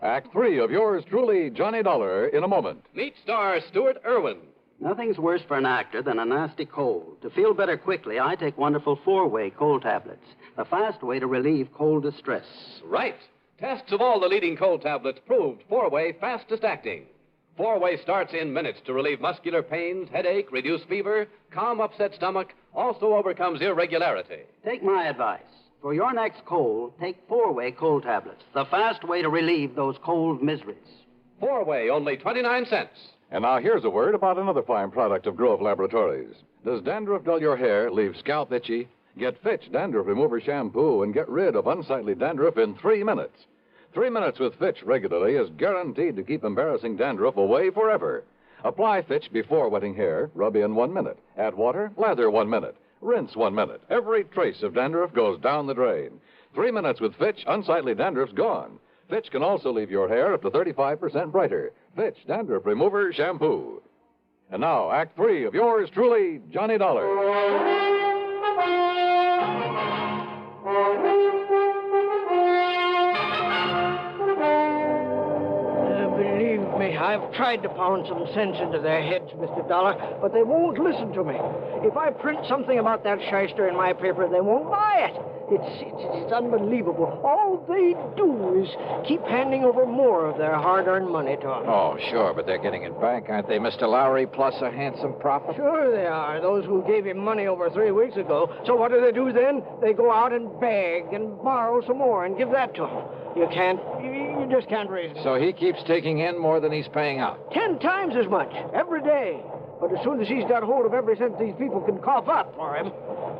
Act 3 of yours truly, Johnny Dollar, in a moment.
Meet star Stuart Irwin.
Nothing's worse for an actor than a nasty cold. To feel better quickly, I take wonderful 4-way cold tablets, the fast way to relieve cold distress.
Right. Tests of all the leading cold tablets proved 4-way fastest acting. 4-way starts in minutes to relieve muscular pains, headache, reduce fever, calm upset stomach, also overcomes irregularity.
Take my advice. For your next cold, take 4-way cold tablets, the fast way to relieve those cold miseries.
4-way, only 29 cents.
And now here's a word about another fine product of Grove Laboratories. Does dandruff dull your hair, leave scalp itchy? Get Fitch Dandruff Remover Shampoo and get rid of unsightly dandruff in 3 minutes. 3 minutes with Fitch regularly is guaranteed to keep embarrassing dandruff away forever. Apply Fitch before wetting hair, rub in 1 minute. Add water, lather 1 minute. Rinse 1 minute. Every trace of dandruff goes down the drain. 3 minutes with Fitch, unsightly dandruff's gone. Fitch can also leave your hair up to 35% brighter. Fitch Dandruff Remover Shampoo. And now, Act 3 of yours truly, Johnny Dollar.
Believe me, I've tried to pound some sense into their heads, Mr. Dollar, but they won't listen to me. If I print something about that shyster in my paper, they won't buy it. It's unbelievable. All they do is keep handing over more of their hard-earned money to us.
Oh, sure, but they're getting it back, aren't they, Mr. Lowry, plus a handsome profit?
Sure they are, those who gave him money over 3 weeks ago. So what do they do then? They go out and beg and borrow some more and give that to him. You just can't reason.
So he keeps taking in more than he's paying out?
10 times as much, every day. But as soon as he's got hold of every cent these people can cough up for him,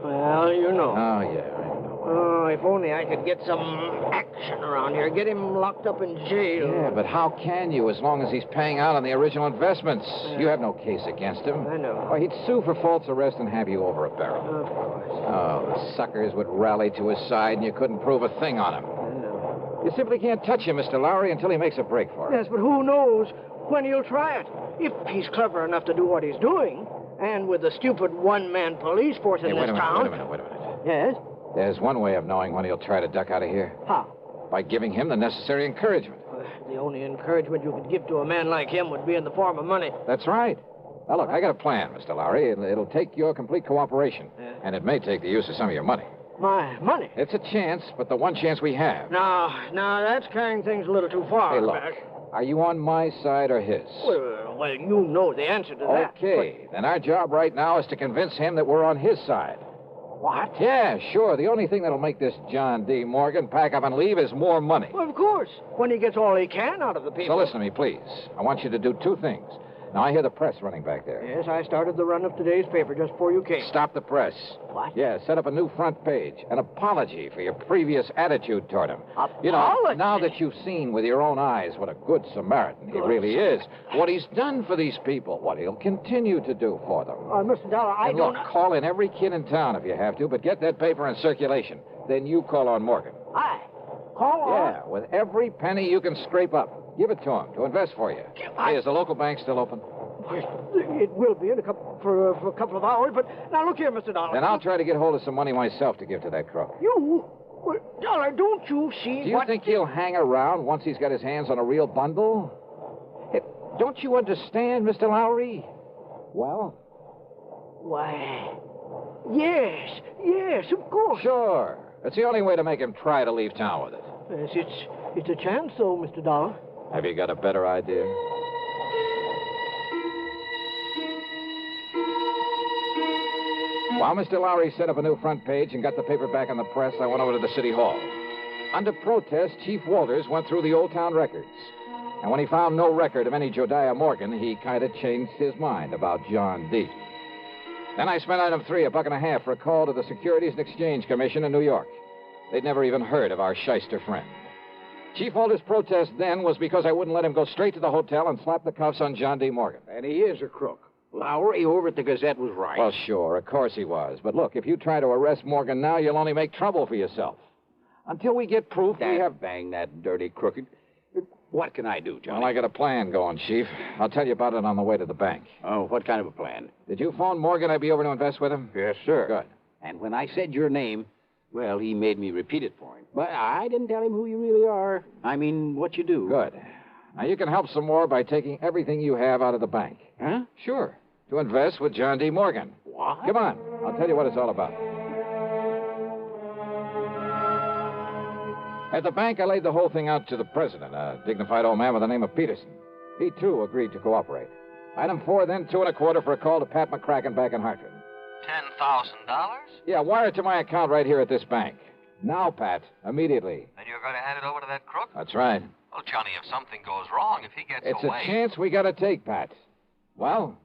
well, you know.
Oh, yeah, I know.
Oh, if only I could get some action around here. Get him locked up in jail.
Yeah, but how can you as long as he's paying out on the original investments? Yeah. You have no case against him.
I know.
Well, he'd sue for false arrest and have you over a barrel.
Of course.
Oh, the suckers would rally to his side and you couldn't prove a thing on him.
I know.
You simply can't touch him, Mr. Lowry, until he makes a break for it.
Yes, but who knows when he'll try it. If he's clever enough to do what he's doing, and with the stupid one-man police force in this town...
Wait a minute.
Yes?
There's one way of knowing when he'll try to duck out of here.
How?
By giving him the necessary encouragement.
The only encouragement you could give to a man like him would be in the form of money.
That's right. Now, look, I got a plan, Mr. Lowry. It'll take your complete cooperation. And it may take the use of some of your money.
My money?
It's a chance, but the one chance we have.
Now, that's carrying things a little too far.
Hey, look.
Back.
Are you on my side or his?
Well, you know the answer to that.
Okay. Then our job right now is to convince him that we're on his side.
What?
Yeah, sure. The only thing that'll make this John D. Morgan pack up and leave is more money.
Well, of course. When he gets all he can out of the people.
So listen to me, please. I want you to do 2 things. Now, I hear the press running back there.
Yes, I started the run of today's paper just before you came.
Stop the press.
What?
Yeah, set up a new front page. An apology for your previous attitude toward him.
Apology?
You know, now that you've seen with your own eyes what a good Samaritan he really is, what he's done for these people, what he'll continue to do for them.
Mr. Dollar, I
And
don't...
look, call in every kid in town if you have to, but get that paper in circulation. Then you call on Morgan.
Call on?
Yeah, with every penny you can scrape up. Give it to him to invest for you. Hey, is the local bank still open?
It will be in for a couple of hours, but now look here, Mr. Dollar.
Then I'll try to get hold of some money myself to give to that crook.
You? Well, Dollar, don't you see
Do you think he'll hang around once he's got his hands on a real bundle? Hey, don't you understand, Mr. Lowry? Well?
Why, yes, of course.
Sure. It's the only way to make him try to leave town with it.
Yes, it's a chance, though, Mr. Dollar.
Have you got a better idea? While Mr. Lowry set up a new front page and got the paper back in the press, I went over to the city hall. Under protest, Chief Walters went through the old town records. And when he found no record of any Jodiah Morgan, he kind of changed his mind about John D. Then I spent item 3, $1.50 for a call to the Securities and Exchange Commission in New York. They'd never even heard of our shyster friend. Chief Walters' protest then was because I wouldn't let him go straight to the hotel and slap the cuffs on John D. Morgan.
And he is a crook. Lowry over at the Gazette was right.
Well, sure, of course he was. But look, if you try to arrest Morgan now, you'll only make trouble for yourself. Until we get proof, we have...
Bang that dirty crooked. What can I do, Johnny?
Well, I got a plan going, Chief. I'll tell you about it on the way to the bank.
Oh, what kind of a plan?
Did you phone Morgan I'd be over to invest with him?
Yes, sir.
Good.
And when I said your name, well, he made me repeat it for him. But I didn't tell him who you really are. I mean, what you do.
Good. Now, you can help some more by taking everything you have out of the bank.
Huh?
Sure. To invest with John D. Morgan.
What?
Come on. I'll tell you what it's all about. At the bank, I laid the whole thing out to the president, a dignified old man with the name of Peterson. He, too, agreed to cooperate. Item 4, then 2.25 for a call to Pat McCracken back in Hartford.
$10,000?
Yeah, wire it to my account right here at this bank. Now, Pat, immediately.
Then you're going to hand it over to that crook?
That's right.
Well, Johnny, if something goes wrong, if he gets
It's
away...
a chance we gotta take, Pat. Well?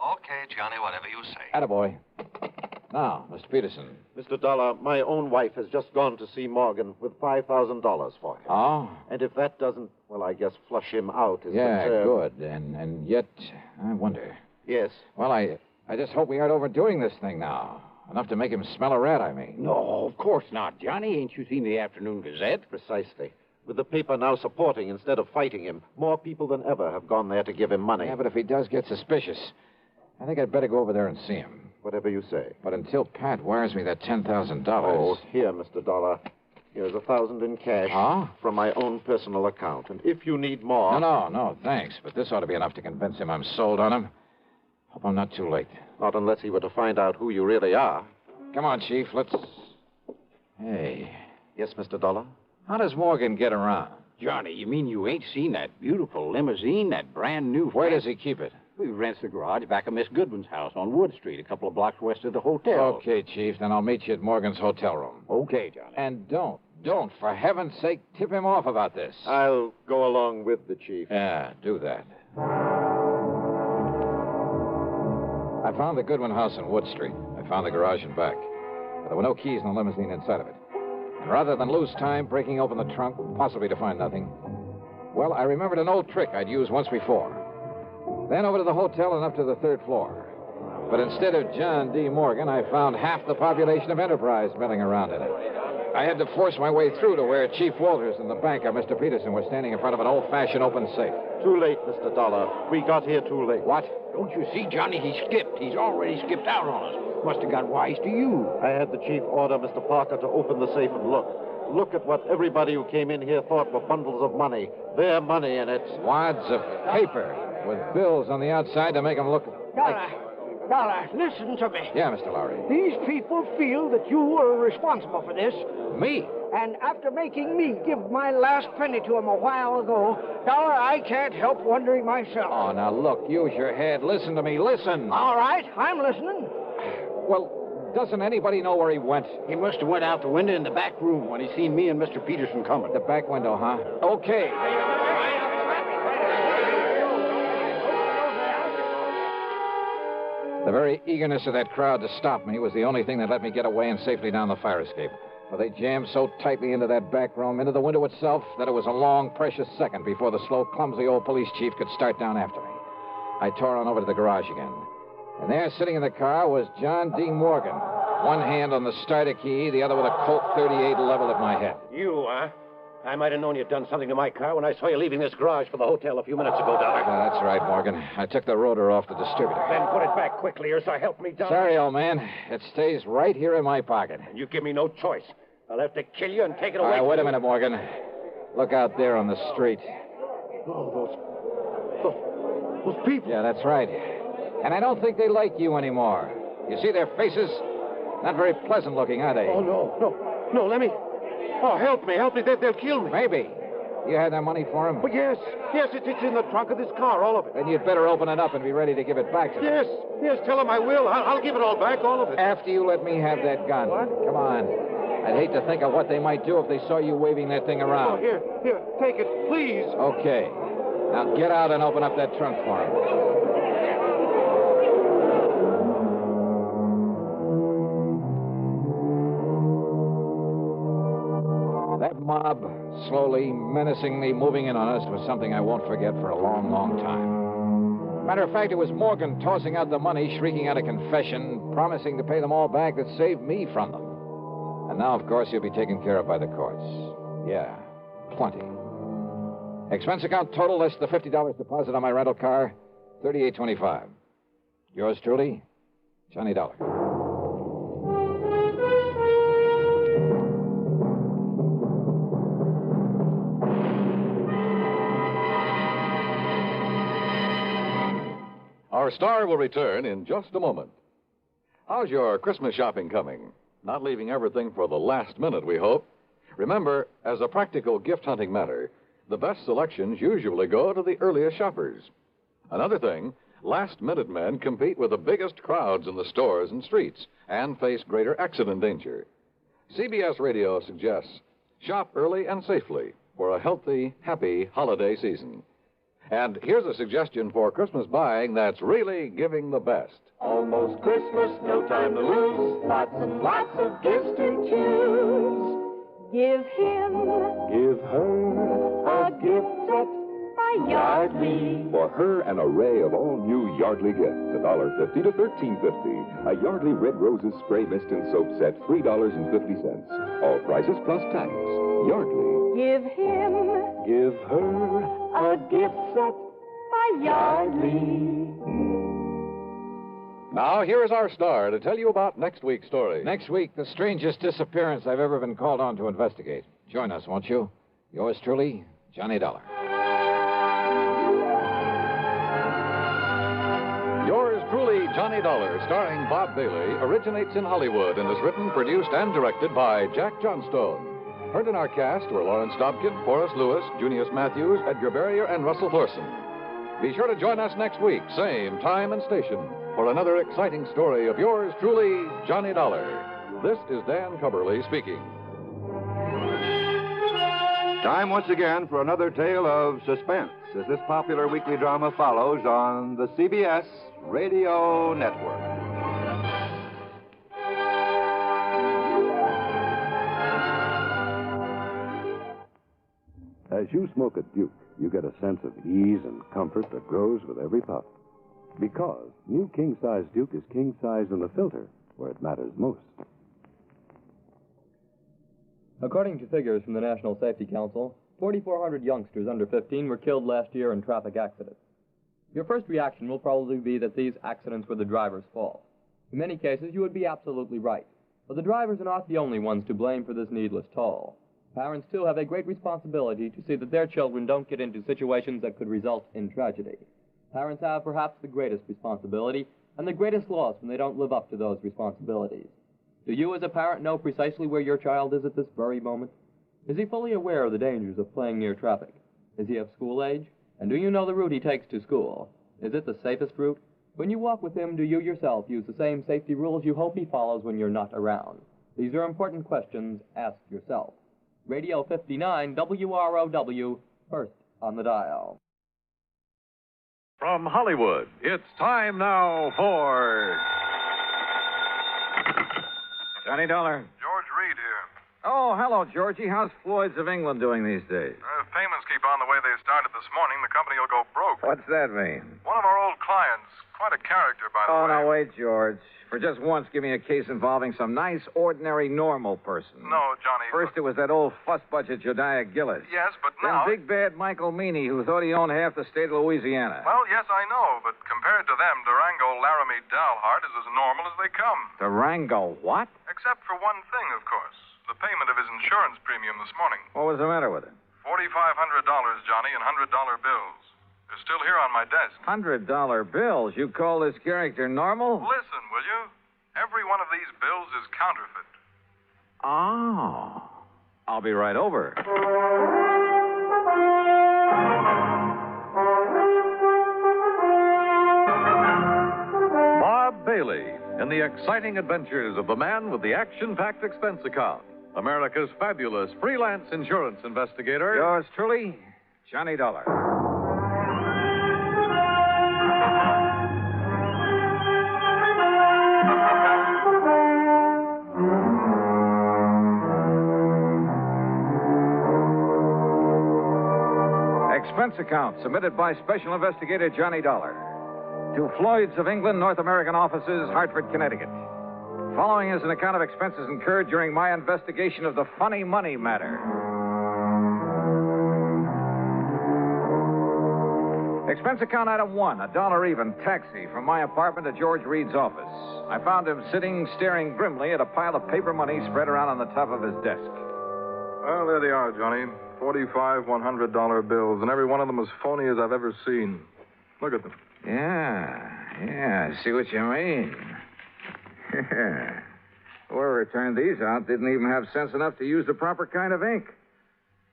Okay, Johnny, whatever you say.
Attaboy. Now, Mr. Peterson.
Mr. Dollar, my own wife has just gone to see Morgan with $5,000 for him.
Oh?
And if that doesn't, well, I guess flush him out is
Yeah,
concern.
good. And yet, I wonder.
Yes.
Well, I just hope we aren't overdoing this thing now. Enough to make him smell a rat, I mean.
No, of course not, Johnny. Ain't you seen the Afternoon Gazette?
Precisely. With the paper now supporting instead of fighting him, more people than ever have gone there to give him money.
Yeah, but if he does get suspicious, I think I'd better go over there and see him.
Whatever you say.
But until Pat wires me that $10,000...
Oh, here, Mr. Dollar. Here's $1,000 in cash.
Huh?
From my own personal account. And if you need more...
No, thanks. But this ought to be enough to convince him I'm sold on him. Hope I'm not too late.
Not unless he were to find out who you really are.
Come on, Chief. Let's... Hey.
Yes, Mr. Dollar?
How does Morgan get around?
Johnny, you mean you ain't seen that beautiful limousine, that brand new...
Where does he keep it?
He rents the garage back of Miss Goodwin's house on Wood Street, a couple of blocks west of the hotel.
Okay, Chief. Then I'll meet you at Morgan's hotel room.
Okay, Johnny.
And don't, for heaven's sake, tip him off about this.
I'll go along with the chief.
Yeah, do that. I found the Goodwin house on Wood Street. I found the garage and back. But there were no keys in the limousine inside of it. And rather than lose time breaking open the trunk, possibly to find nothing, well, I remembered an old trick I'd used once before. Then over to the hotel and up to the 3rd floor. But instead of John D. Morgan, I found half the population of Enterprise milling around in it. I had to force my way through to where Chief Walters and the banker, Mr. Peterson, were standing in front of an old-fashioned open safe.
Too late, Mr. Dollar. We got here too late.
What?
Don't you see, Johnny? He skipped. He's already skipped out on us. Must have got wise to you.
I had the chief order Mr. Parker to open the safe and look. Look at what everybody who came in here thought were bundles of money. Their money in it.
Wads of paper with bills on the outside to make them look
Dollar, listen to me.
Yeah, Mr. Lowry.
These people feel that you were responsible for this.
Me?
And after making me give my last penny to him a while ago, Dollar, I can't help wondering myself.
Oh, now look, use your head. Listen to me. Listen.
All right, I'm listening.
Well, doesn't anybody know where he went?
He must have went out the window in the back room when he seen me and Mr. Peterson coming.
The back window, huh? Okay. The very eagerness of that crowd to stop me was the only thing that let me get away and safely down the fire escape. For they jammed so tightly into that back room, into the window itself, that it was a long, precious second before the slow, clumsy old police chief could start down after me. I tore on over to the garage again. And there, sitting in the car, was John D. Morgan. One hand on the starter key, the other with a Colt 38 leveled at my head.
You, huh? I might have known you'd done something to my car when I saw you leaving this garage for the hotel a few minutes ago, Dollar.
Yeah, that's right, Morgan. I took the rotor off the distributor.
Then put it back quickly, or so help me, Dollar.
Sorry, old man. It stays right here in my pocket.
And you give me no choice. I'll have to kill you and take it away.
All right, wait a minute, Morgan. Look out there on the street.
Oh, those people.
Yeah, that's right. And I don't think they like you anymore. You see their faces? Not very pleasant looking, are they?
Oh, no, let me... Oh, help me. They'll kill me.
Maybe. You had that money for them?
Well, yes, it's in the trunk of this car, all of it.
Then you'd better open it up and be ready to give it back to them.
Yes, tell them I will. I'll give it all back, all of it.
After you let me have that gun.
What?
Come on. I'd hate to think of what they might do if they saw you waving that thing around.
Oh, here, take it, please.
Okay. Now get out and open up that trunk for him. That mob, slowly, menacingly moving in on us, was something I won't forget for a long, long time. Matter of fact, it was Morgan tossing out the money, shrieking out a confession, promising to pay them all back that saved me from them. And now, of course, he'll be taken care of by the courts. Yeah, plenty. Expense account total less the $50 deposit on my rental car, $38.25. Yours truly, Johnny Dollar.
Our star will return in just a moment. How's your Christmas shopping coming? Not leaving everything for the last minute, we hope. Remember, as a practical gift-hunting matter, the best selections usually go to the earliest shoppers. Another thing, last-minute men compete with the biggest crowds in the stores and streets and face greater accident danger. CBS Radio suggests shop early and safely for a healthy, happy holiday season. And here's a suggestion for Christmas buying that's really giving the best.
Almost Christmas, no time to lose. Lots and lots of gifts to choose. Give him,
give her
a gift set by Yardley.
For her, an array of all new Yardley gifts, $1.50 to $13.50. A Yardley Red Roses Spray Mist and Soap Set, $3.50. All prices plus tax. Yardley.
Give him,
give her
a gift set by Yardley.
Now, here is our star to tell you about next week's story.
Next week, the strangest disappearance I've ever been called on to investigate. Join us, won't you? Yours truly, Johnny Dollar.
Yours truly, Johnny Dollar, starring Bob Bailey, originates in Hollywood and is written, produced, and directed by Jack Johnstone. Heard in our cast were Lawrence Dobkin, Forrest Lewis, Junius Matthews, Edgar Barrier, and Russell Thorson. Be sure to join us next week, same time and station, for another exciting story of yours truly, Johnny Dollar. This is Dan Cubberly speaking.
Time once again for another tale of suspense as this popular weekly drama follows on the CBS Radio Network.
As you smoke a Duke, you get a sense of ease and comfort that grows with every puff. Because new king-size Duke is king-size in the filter, where it matters most.
According to figures from the National Safety Council, 4,400 youngsters under 15 were killed last year in traffic accidents. Your first reaction will probably be that these accidents were the driver's fault. In many cases, you would be absolutely right. But the drivers are not the only ones to blame for this needless toll. Parents, too, have a great responsibility to see that their children don't get into situations that could result in tragedy. Parents have perhaps the greatest responsibility and the greatest loss when they don't live up to those responsibilities. Do you, as a parent, know precisely where your child is at this very moment? Is he fully aware of the dangers of playing near traffic? Is he of school age? And do you know the route he takes to school? Is it the safest route? When you walk with him, do you yourself use the same safety rules you hope he follows when you're not around? These are important questions. Ask yourself. Radio 59 WROW, first on the dial.
From Hollywood, it's time now for
Johnny Dollar.
George Reed here.
Oh, hello, Georgie. How's Floyd's of England doing these days?
If payments keep on the way they started this morning, the company will go broke.
What's that mean?
One of our old clients, quite a character, by the way.
Oh, now wait, George. For just once, give me a case involving some nice, ordinary, normal person.
No, Johnny.
First, it was that old fuss-budget Jediah Gillis.
Yes, but
Then
now...
big bad Michael Meany, who thought he owned half the state of Louisiana.
Well, yes, I know, but compared to them, Durango Laramie Dalhart is as normal as they come.
Durango what?
Except for one thing, of course. The payment of his insurance premium this morning.
What was the matter with it?
$4,500, Johnny, in $100 bills. They're still here on my desk.
$100 bills? You call this character normal?
Listen, will you? Every one of these bills is counterfeit.
Oh. I'll be right over.
Bob Bailey in the exciting adventures of the man with the action-packed expense account. America's fabulous freelance insurance investigator.
Yours truly, Johnny Dollar. Expense account submitted by Special Investigator Johnny Dollar to Floyd's of England, North American offices, Hartford, Connecticut. Following is an account of expenses incurred during my investigation of the funny money matter. Expense account item 1, $1 even, taxi from my apartment to George Reed's office. I found him sitting, staring grimly at a pile of paper money spread around on the top of his desk.
Well, there they are, Johnny. 45 $100 bills, and every one of them as phony as I've ever seen. Look at them.
Yeah, I see what you mean. Whoever turned these out didn't even have sense enough to use the proper kind of ink.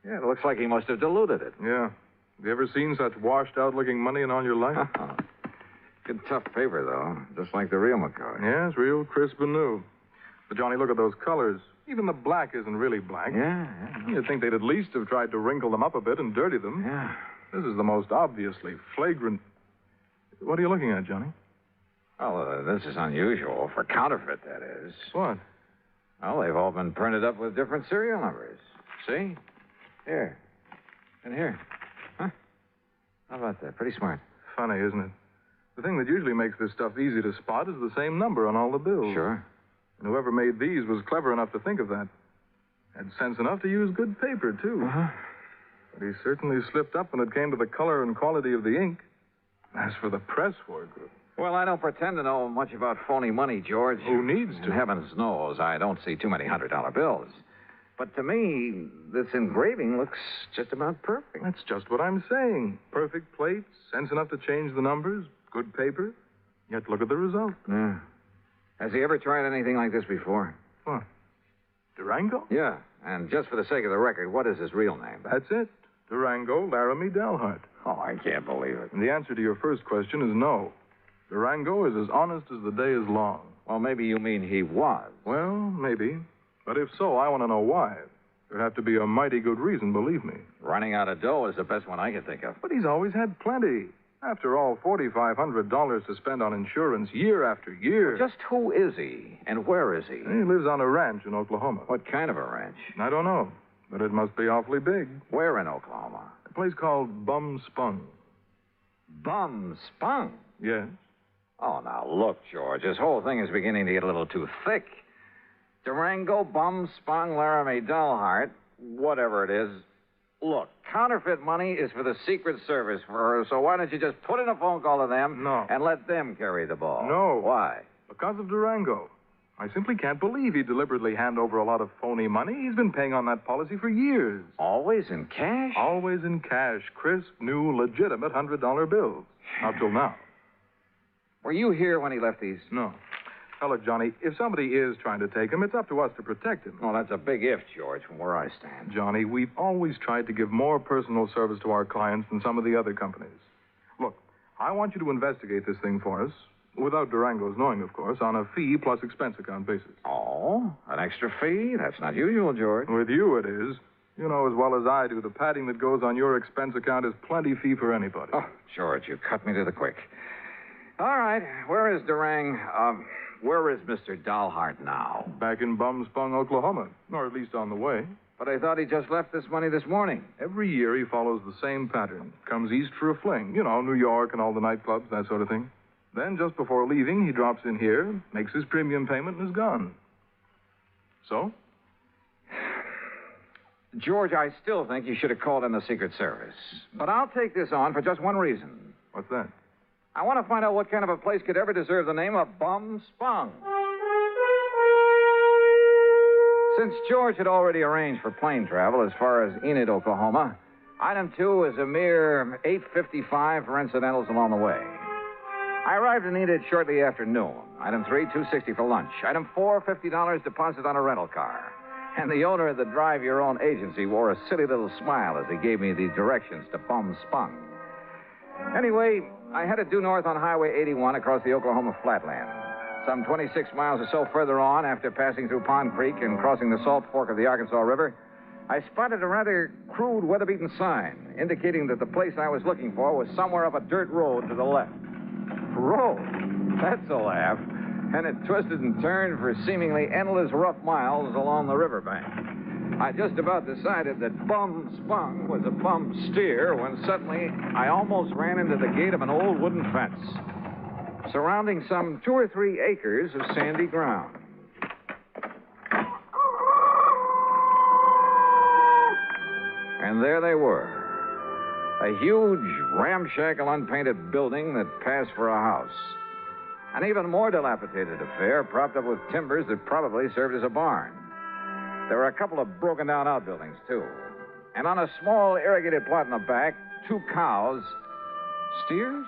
Yeah, it looks like he must have diluted it.
Yeah. Have you ever seen such washed-out-looking money in all your life?
Good tough paper, though, just like the real McCoy.
Yes, real crisp and new. But, Johnny, look at those colors. Even the black isn't really black.
Yeah.
You'd think they'd at least have tried to wrinkle them up a bit and dirty them.
Yeah.
This is the most obviously flagrant... What are you looking at, Johnny?
Well, this is unusual. For counterfeit, that is.
What?
Well, they've all been printed up with different serial numbers. See? Here. And here. Huh? How about that? Pretty smart.
Funny, isn't it? The thing that usually makes this stuff easy to spot is the same number on all the bills.
Sure.
And whoever made these was clever enough to think of that. Had sense enough to use good paper, too.
Uh-huh.
But he certainly slipped up when it came to the color and quality of the ink. As for the press work...
Well, I don't pretend to know much about phony money, George.
Who needs to?
And heavens knows I don't see too many $100 bills. But to me, this engraving looks just about perfect.
That's just what I'm saying. Perfect plates, sense enough to change the numbers, good paper. Yet look at the result.
Yeah. Has he ever tried anything like this before?
What? Durango?
Yeah. And just for the sake of the record, what is his real name?
That's it. Durango Laramie Dalhart.
Oh, I can't believe it.
And the answer to your first question is no. Durango is as honest as the day is long.
Well, maybe you mean he was.
Well, maybe. But if so, I want to know why. There'd have to be a mighty good reason, believe me.
Running out of dough is the best one I can think of.
But he's always had plenty. After all, $4,500 to spend on insurance year after year.
Well, just who is he? And where is he?
He lives on a ranch in Oklahoma.
What kind of a ranch?
I don't know. But it must be awfully big.
Where in Oklahoma?
A place called Bum Spung.
Bum Spung?
Yes.
Oh, now, look, George, this whole thing is beginning to get a little too thick. Durango, Bum, Spung, Laramie, Dalhart, whatever it is. Look, counterfeit money is for the Secret Service, so why don't you just put in a phone call to them and let them carry the ball?
No.
Why?
Because of Durango. I simply can't believe he'd deliberately hand over a lot of phony money. He's been paying on that policy for years.
Always in cash?
Always in cash. Crisp, new, legitimate $100 bills. Up till now.
Were you here when he left these?
No. Now, look, Johnny, if somebody is trying to take him, it's up to us to protect him.
Well, that's a big if, George, from where I stand.
Johnny, we've always tried to give more personal service to our clients than some of the other companies. Look, I want you to investigate this thing for us, without Durango's knowing, of course, on a fee plus expense account basis.
Oh, an extra fee? That's not usual, George.
With you, it is. You know as well as I do, the padding that goes on your expense account is plenty fee for anybody.
Oh, George, you cut me to the quick. All right, where is where is Mr. Dahlhart now?
Back in Bum-Spung, Oklahoma, or at least on the way.
But I thought he just left this money this morning.
Every year he follows the same pattern. Comes east for a fling. You know, New York and all the nightclubs, that sort of thing. Then, just before leaving, he drops in here, makes his premium payment, and is gone. So?
George, I still think you should have called in the Secret Service. But I'll take this on for just one reason.
What's that?
I want to find out what kind of a place could ever deserve the name of Bum-Spung. Since George had already arranged for plane travel as far as Enid, Oklahoma, item 2 is a mere $8.55 for incidentals along the way. I arrived in Enid shortly after noon. Item 3, $2.60 for lunch. Item 4, $50 deposit on a rental car. And the owner of the Drive Your Own agency wore a silly little smile as he gave me the directions to Bum-Spung. Anyway, I headed due north on Highway 81 across the Oklahoma flatland. Some 26 miles or so further on, after passing through Pond Creek and crossing the Salt Fork of the Arkansas River, I spotted a rather crude, weather-beaten sign indicating that the place I was looking for was somewhere up a dirt road to the left. Road? That's a laugh. And it twisted and turned for seemingly endless rough miles along the riverbank. I just about decided that Bum-Spung was a bum steer when suddenly I almost ran into the gate of an old wooden fence, surrounding some 2 or 3 acres of sandy ground. And there they were. A huge, ramshackle, unpainted building that passed for a house. An even more dilapidated affair, propped up with timbers that probably served as a barn. There were a couple of broken-down outbuildings, too. And on a small irrigated plot in the back, 2 cows. Steers?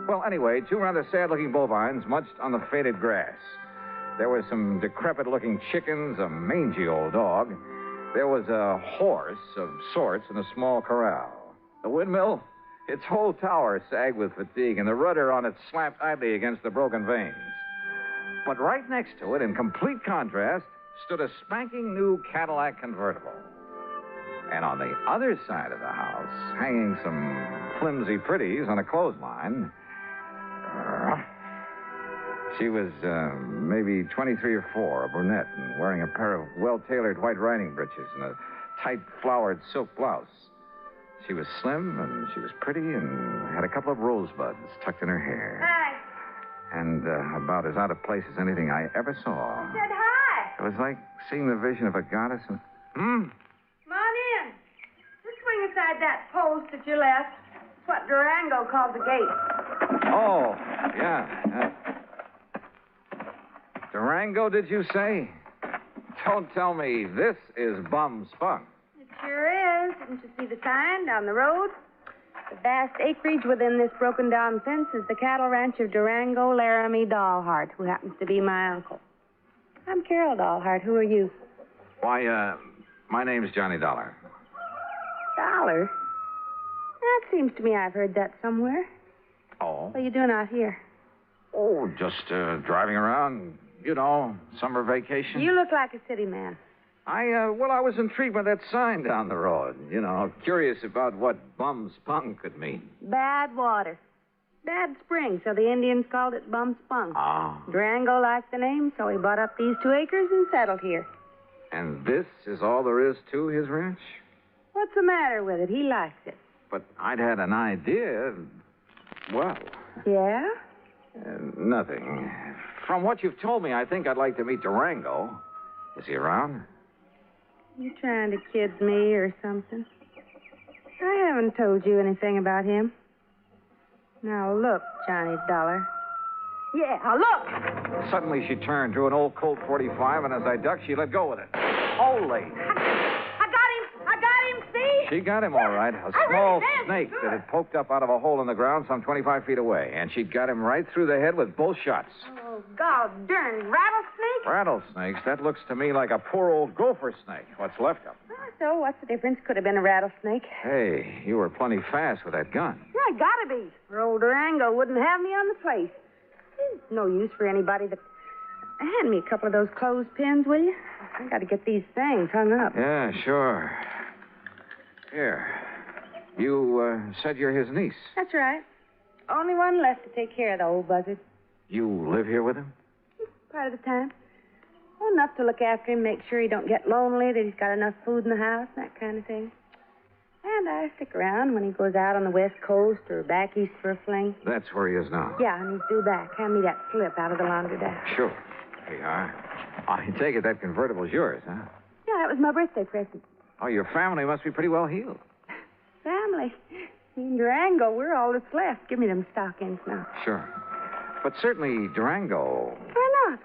Well, anyway, 2 rather sad-looking bovines munched on the faded grass. There were some decrepit-looking chickens, a mangy old dog. There was a horse of sorts in a small corral. The windmill? Its whole tower sagged with fatigue, and the rudder on it slapped idly against the broken vanes. But right next to it, in complete contrast, stood a spanking new Cadillac convertible. And on the other side of the house, hanging some flimsy pretties on a clothesline, she was maybe 23 or 4, a brunette, and wearing a pair of well-tailored white riding breeches and a tight flowered silk blouse. She was slim, and she was pretty, and had a couple of rosebuds tucked in her hair.
Hi.
And about as out of place as anything I ever saw.
I said hi.
It was like seeing the vision of a goddess.
Come on in. Just swing aside that post that you left. It's what Durango called the gate.
Oh, yeah. Durango, did you say? Don't tell me this is Bum-Spung.
It sure is. Didn't you see the sign down the road? The vast acreage within this broken-down fence is the cattle ranch of Durango Laramie Dahlhart, who happens to be my uncle. I'm Carol Dahlhart. Who are you?
Why, my name's Johnny Dollar.
Dollar? That seems to me I've heard that somewhere.
Oh?
What are you doing out here?
Oh, just driving around, you know, summer vacation.
You look like a city man.
I was intrigued by that sign down the road. You know, curious about what Bum-Spung could mean.
Bad water. Bad spring, so the Indians called it Bum-Spung.
Ah.
Durango liked the name, so he bought up these 2 acres and settled here.
And this is all there is to his ranch?
What's the matter with it? He likes it.
But I'd had an idea. Well.
Yeah?
Nothing. From what you've told me, I think I'd like to meet Durango. Is he around?
You trying to kid me or something? I haven't told you anything about him. Now look, Johnny Dollar. Yeah, look!
Suddenly she turned, drew an old Colt 45, and as I ducked, she let go with it. Holy!
I got him, see?
She got him all right. A small snake that had poked up out of a hole in the ground some 25 feet away. And she'd got him right through the head with both shots.
Oh, God darn rattlesnake?
Rattlesnakes? That looks to me like a poor old gopher snake. What's left of him.
So what's the difference? Could have been a rattlesnake.
Hey, you were plenty fast with that gun.
Yeah, gotta be. Or old Durango wouldn't have me on the place. There's no use for anybody that... hand me a couple of those clothespins, will you? I got to get these things hung up.
Yeah, sure. Here. You said you're his niece.
That's right. Only one left to take care of the old buzzard.
You live here with him?
Part of the time. Well, enough to look after him, make sure he don't get lonely, that he's got enough food in the house, that kind of thing. And I stick around when he goes out on the West Coast or back east for a fling.
That's where he is now.
Yeah, and he's due back. Hand me that slip out of the laundromat.
Sure. Here you are. I take it that convertible's yours, huh?
Yeah, that was my birthday present.
Oh, your family must be pretty well heeled.
Family. Me and Durango, we're all that's left. Give me them stockings now.
Sure. But certainly Durango.
Why not?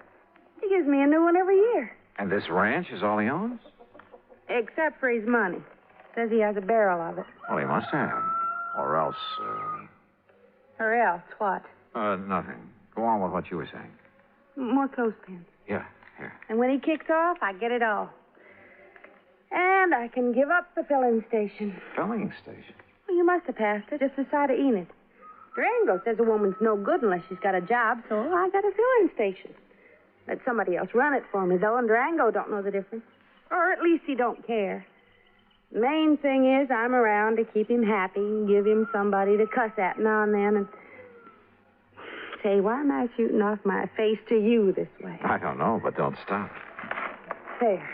He gives me a new one every year.
And this ranch is all he owns?
Except for his money. Says he has a barrel of it.
Well, he must have. Or else,
Or else, what?
nothing. Go on with what you were saying.
More clothespins.
Yeah, here.
And when he kicks off, I get it all. And I can give up the filling station.
Filling station?
Well, you must have passed it, just the side of Enid. Durango says a woman's no good unless she's got a job, so I got a filling station. Let somebody else run it for me, though, and Durango don't know the difference. Or at least he don't care. The main thing is I'm around to keep him happy and give him somebody to cuss at now and then. And say, why am I shooting off my face to you this way?
I don't know, but don't stop.
There.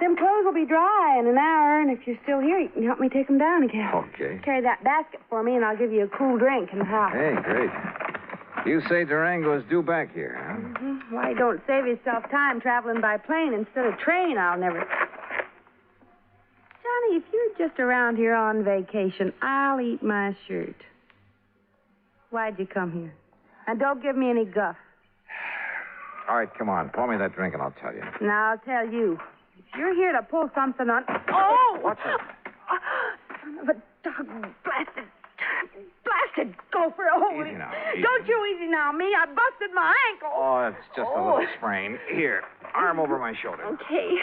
Them clothes will be dry in an hour, and if you're still here, you can help me take them down again.
Okay.
Carry that basket for me, and I'll give you a cool drink in the house.
Hey, great. You say Durango's due back here, huh?
Mm-hmm. Why he don't save himself time traveling by plane instead of train, I'll never... Johnny, if you're just around here on vacation, I'll eat my shirt. Why'd you come here? And don't give me any guff.
All right, come on. Pour me that drink and I'll tell you.
Now, I'll tell you. If you're here to pull something on... Oh!
What's it?
Son of a blasted gopher. Oh,
Easy now.
Don't you easy now, me. I busted my ankle.
Oh, it's just a little sprain. Here, arm over my shoulder.
Okay.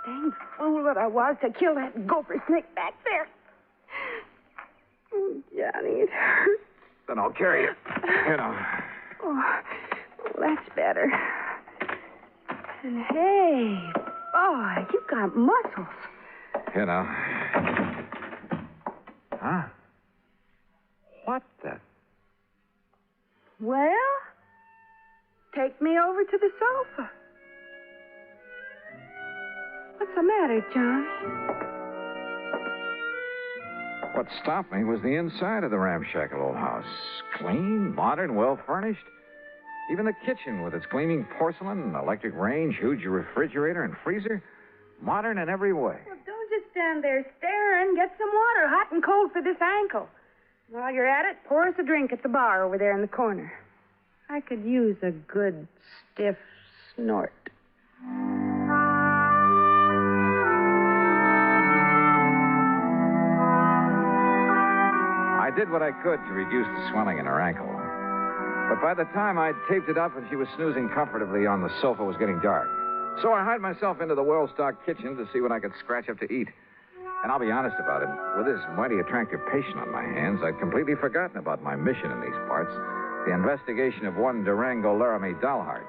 Dang fool that I was to kill that gopher snake back there. Oh, Johnny, it hurts.
Then I'll carry you. Here now.
Oh, that's better. And hey, boy, you got muscles.
Here now. Huh? What the?
Well, take me over to the sofa. What's the matter, John?
What stopped me was the inside of the ramshackle old house. Clean, modern, well-furnished. Even the kitchen with its gleaming porcelain, electric range, huge refrigerator, and freezer. Modern in every way.
Well, don't just stand there staring. Get some water, hot and cold for this ankle. While you're at it, pour us a drink at the bar over there in the corner. I could use a good, stiff snort.
I did what I could to reduce the swelling in her ankle. But by the time I'd taped it up and she was snoozing comfortably on the sofa, it was getting dark. So I hied myself into the well-stocked kitchen to see what I could scratch up to eat. And I'll be honest about it. With this mighty attractive patient on my hands, I'd completely forgotten about my mission in these parts, the investigation of one Durango Laramie dollheart.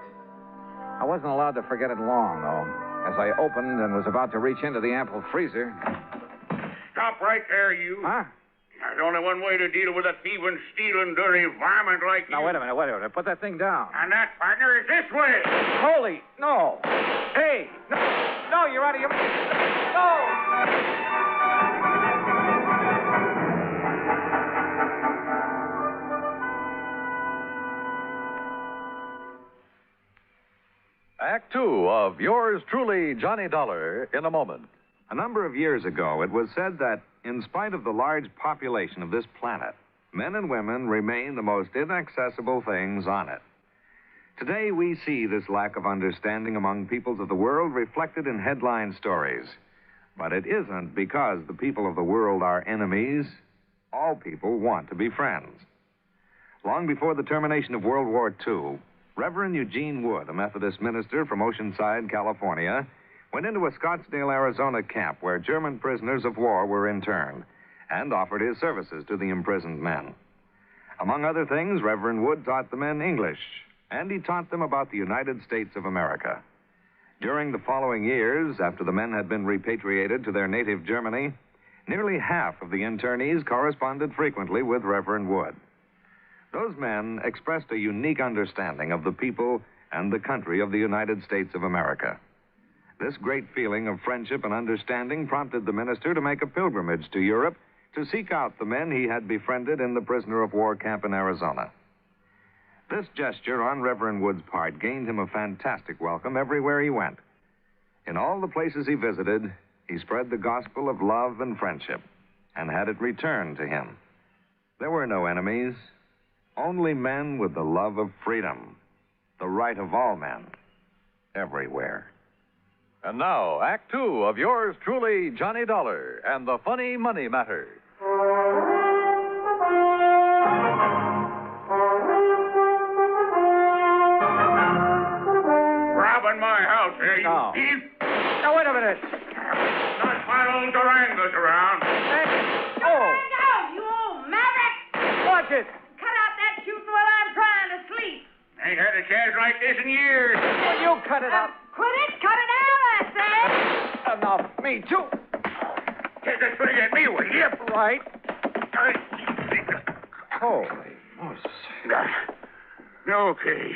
I wasn't allowed to forget it long, though. As I opened and was about to reach into the ample freezer...
Stop right there, you.
Huh?
There's only one way to deal with a thieving, stealing, dirty varmint like you.
Now, wait a minute. Put that thing down.
And that, partner, is this way.
Holy, no. Hey, no, you're out of your... No!
Act Two of yours truly, Johnny Dollar, in a moment.
A number of years ago, it was said that, in spite of the large population of this planet, men and women remain the most inaccessible things on it. Today, we see this lack of understanding among peoples of the world reflected in headline stories. But it isn't because the people of the world are enemies. All people want to be friends. Long before the termination of World War II, Reverend Eugene Wood, a Methodist minister from Oceanside, California, went into a Scottsdale, Arizona camp where German prisoners of war were interned and offered his services to the imprisoned men. Among other things, Reverend Wood taught the men English, and he taught them about the United States of America. During the following years, after the men had been repatriated to their native Germany, nearly half of the internees corresponded frequently with Reverend Wood. Those men expressed a unique understanding of the people and the country of the United States of America. This great feeling of friendship and understanding prompted the minister to make a pilgrimage to Europe to seek out the men he had befriended in the prisoner of war camp in Arizona. This gesture on Reverend Wood's part gained him a fantastic welcome everywhere he went. In all the places he visited, he spread the gospel of love and friendship and had it returned to him. There were no enemies, only men with the love of freedom, the right of all men, everywhere.
And now, Act Two of yours truly, Johnny Dollar, and the Funny Money Matter.
Robbing my house here, you thief!
Now, wait a minute.
Not my old Durango's around.
Durango, you old maverick!
Watch it!
Cut out that shooting while I'm trying to sleep.
Ain't had a chance like this in years.
Well, you cut it out.
Quit it! Cut it out, I say!
Now, me too.
Take a swing at me, will you?
Right. Holy Moses.
Okay.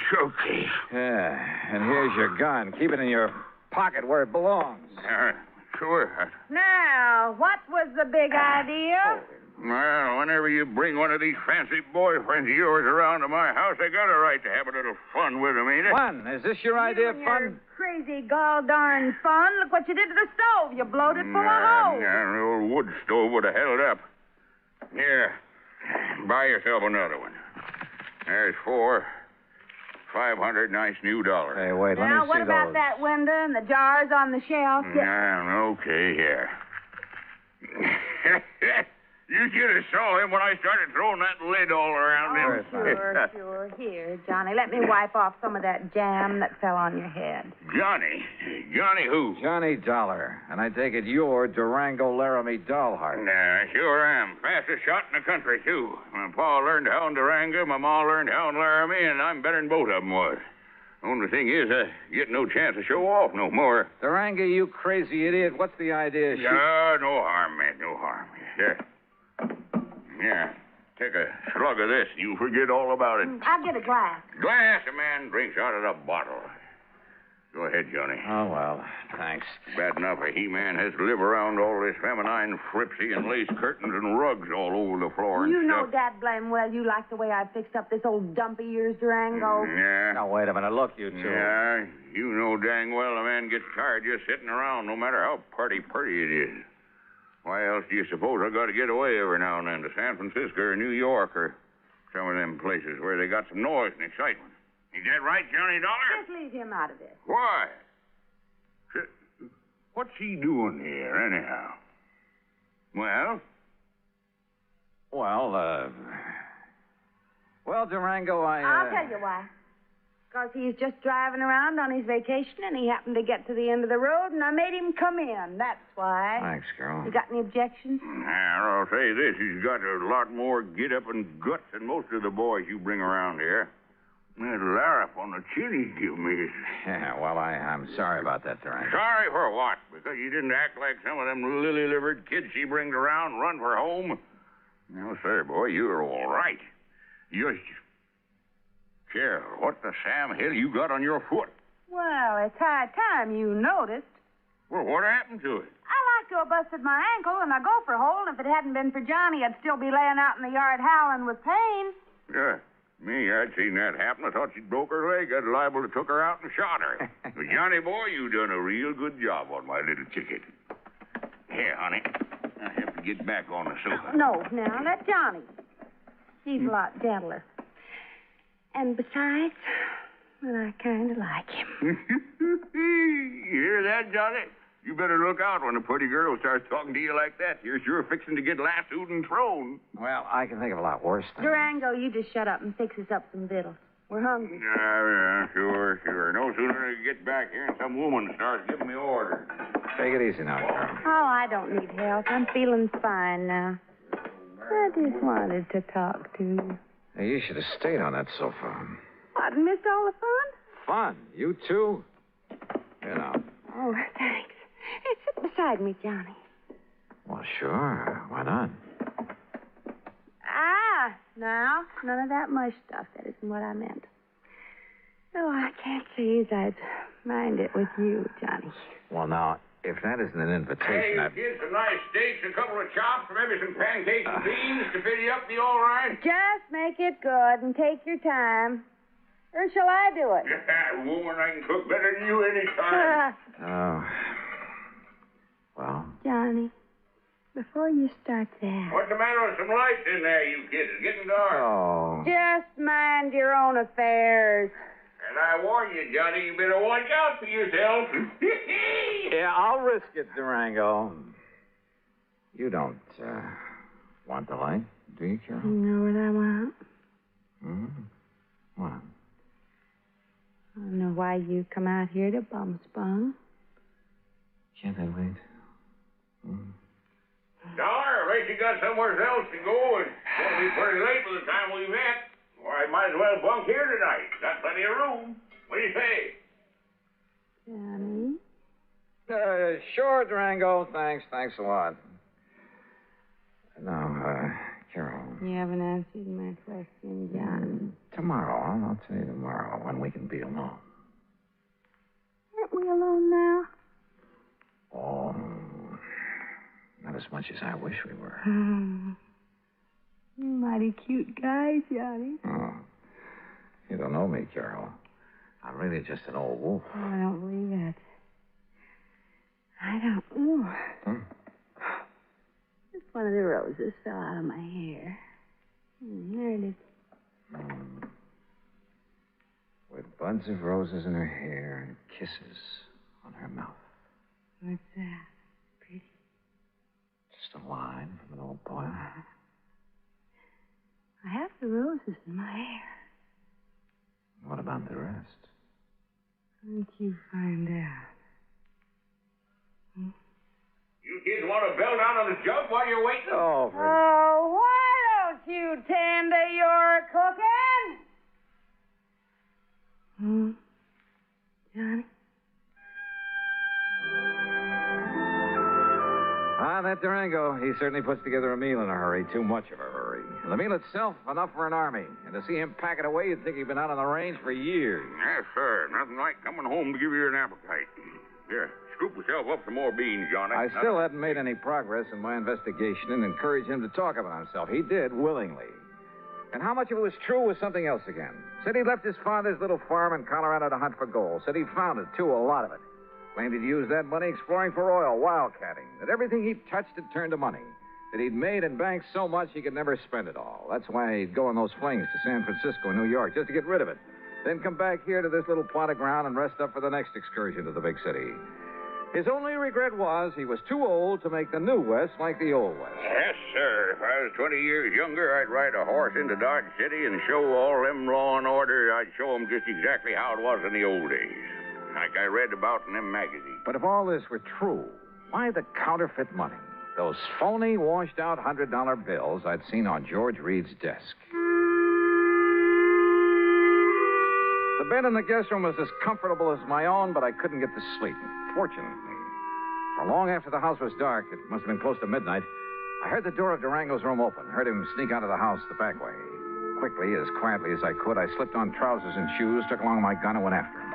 Yeah, and here's your gun. Keep it in your pocket where it belongs.
Sure.
Now, what was the big idea?
Well, whenever you bring one of these fancy boyfriends of yours around to my house, I got a right to have a little fun with them, ain't it?
Fun? Is this your idea of fun?
Crazy gall darn fun. Look what you did to the stove. You blowed it full of holes.
Yeah, the old wood stove would have held up. Here, buy yourself another one. There's $500 nice new dollars.
Hey, wait, let me see
Now, what about
those.
that window and the jars on the shelf?
Okay, here. You should have saw him when I started throwing that lid all around him.
Sure. Here, Johnny, let me wipe off some of that jam that fell on your head.
Johnny? Johnny who?
Johnny Dollar. And I take it you're Durango Laramie Dollheart.
Nah, sure am. Fastest shot in the country, too. My pa learned how in Durango, my ma learned how in Laramie, and I'm better than both of them was. Only thing is, I get no chance to show off no more.
Durango, you crazy idiot. What's the idea?
No harm, man, no harm. Yeah, take a slug of this. You forget all about it.
I'll get a glass.
Glass, a man drinks out of the bottle. Go ahead, Johnny.
Oh, well, thanks.
Bad enough a he-man has to live around all this feminine fripsy and lace curtains and rugs all over the floor and
You know,
stuff.
Dad, blame well, you like the way I fixed up this old dumpy ears, Durango.
Yeah.
Now, wait a minute. Look, you two.
Yeah, you know dang well a man gets tired just sitting around, no matter how pretty it is. Why else do you suppose I got to get away every now and then to San Francisco or New York or some of them places where they got some noise and excitement? Is that right, Johnny Dollar?
Just leave him out of this.
Why? What's he doing here, anyhow? Well,
Durango,
I'll tell you why. Because he's just driving around on his vacation, and he happened to get to the end of the road, and I made him come in. That's why.
Thanks, girl.
You got any objections?
now, I'll say this. He's got a lot more get-up and guts than most of the boys you bring around here. That larrup on the chin he give me is...
Yeah, well, I'm sorry about that, Durango.
Sorry for what? Because you didn't act like some of them lily-livered kids she brings around and run for home? No, sir, boy, you're all right. Cheryl, what the Sam Hill you got on your foot?
Well, it's high time you noticed.
Well, what happened to it?
I like to have busted my ankle in a gopher hole, and if it hadn't been for Johnny, I'd still be laying out in the yard howling with pain.
Yeah, me, I'd seen that happen. I thought she'd broke her leg. I'd liable to took her out and shot her. But Johnny, boy, you done a real good job on my little ticket. Here, honey, I have to get back on the sofa.
No, now, let Johnny. He's a lot gentler. And besides, well, I kind of like him.
You hear that, Johnny? You better look out when a pretty girl starts talking to you like that. You're sure fixing to get lassoed and thrown.
Well, I can think of a lot worse things.
Durango, you just shut up and fix us up some victuals. We're hungry.
Yeah, sure. No sooner than I get back here and some woman starts giving me orders.
Take it easy now, girl.
Oh, I don't need help. I'm feeling fine now. I just wanted to talk to you.
Hey, you should have stayed on that sofa.
I out and missed all the fun?
Fun? You too? You know.
Oh, thanks. Hey, sit beside me, Johnny.
Well, sure. Why not?
Now, none of that mush stuff. That isn't what I meant. Oh, I can't say as I'd mind it with you, Johnny.
Well, now, if that isn't an invitation,
Hey, you kids, some nice steaks, a couple of chops, maybe some pancakes and beans to fill you up, be all right?
Just make it good and take your time. Or shall I do it?
Woman, I can cook better than you any time.
Oh. Well?
Johnny, before you start that...
What's the matter with some lights in there, you kids? It's getting dark.
Oh.
Just mind your own affairs.
And I warn you, Johnny, you better watch out for yourself.
Yeah, I'll risk it, Durango. You don't, want the light, do you, Carol?
You know what I want?
What?
I don't know why you come out here to bum spun.
Can't I wait?
Dollar, I bet you got somewhere else to go. It's going to be pretty late by the time we met. Or I might as well bunk here tonight. Got plenty of room. What do you say?
Johnny?
Sure, Durango. Thanks a lot. Now, Carol.
You haven't answered my question, John.
Tomorrow. I'll tell you tomorrow when we can be alone.
Aren't we alone now?
Oh, not as much as I wish we were.
You're a mighty cute guy, Johnny.
Oh, you don't know me, Carol. I'm really just an old wolf.
Oh, I don't believe it. I don't. Ooh. Just one of the roses fell out of my hair. There it is.
With buds of roses in her hair and kisses on her mouth.
What's that? Pretty?
Just a line from an old poem.
I have the roses in my hair.
What about the rest?
Why don't you find out?
You kids want to bell down on the jug while you're waiting?
Oh,
why don't you tend to your cooking? Johnny?
That Durango, he certainly puts together a meal in a hurry. Too much of a hurry. And the meal itself, enough for an army. And to see him pack it away, you'd think he'd been out on the range for years.
Yes, sir. Nothing like coming home to give you an appetite. Here, scoop yourself up some more beans, Johnny.
I still hadn't made any progress in my investigation and encouraged him to talk about himself. He did, willingly. And how much of it was true was something else again. Said he left his father's little farm in Colorado to hunt for gold. Said he'd found it, too, a lot of it. Claimed he'd used that money exploring for oil, wildcatting. That everything he touched had turned to money. That he'd made and banked so much he could never spend it all. That's why he'd go on those flings to San Francisco and New York, just to get rid of it. Then come back here to this little plot of ground and rest up for the next excursion to the big city. His only regret was he was too old to make the new West like the old West.
Yes, sir. If I was 20 years younger, I'd ride a horse into Dodge City and show all them law and order. I'd show them just exactly how it was in the old days. Like I read about in them magazines.
But if all this were true, why the counterfeit money? Those phony, washed-out $100 bills I'd seen on George Reed's desk. The bed in the guest room was as comfortable as my own, but I couldn't get to sleep. Fortunately, for long after the house was dark, it must have been close to midnight, I heard the door of Durango's room open, heard him sneak out of the house the back way. Quickly, as quietly as I could, I slipped on trousers and shoes, took along my gun, and went after him.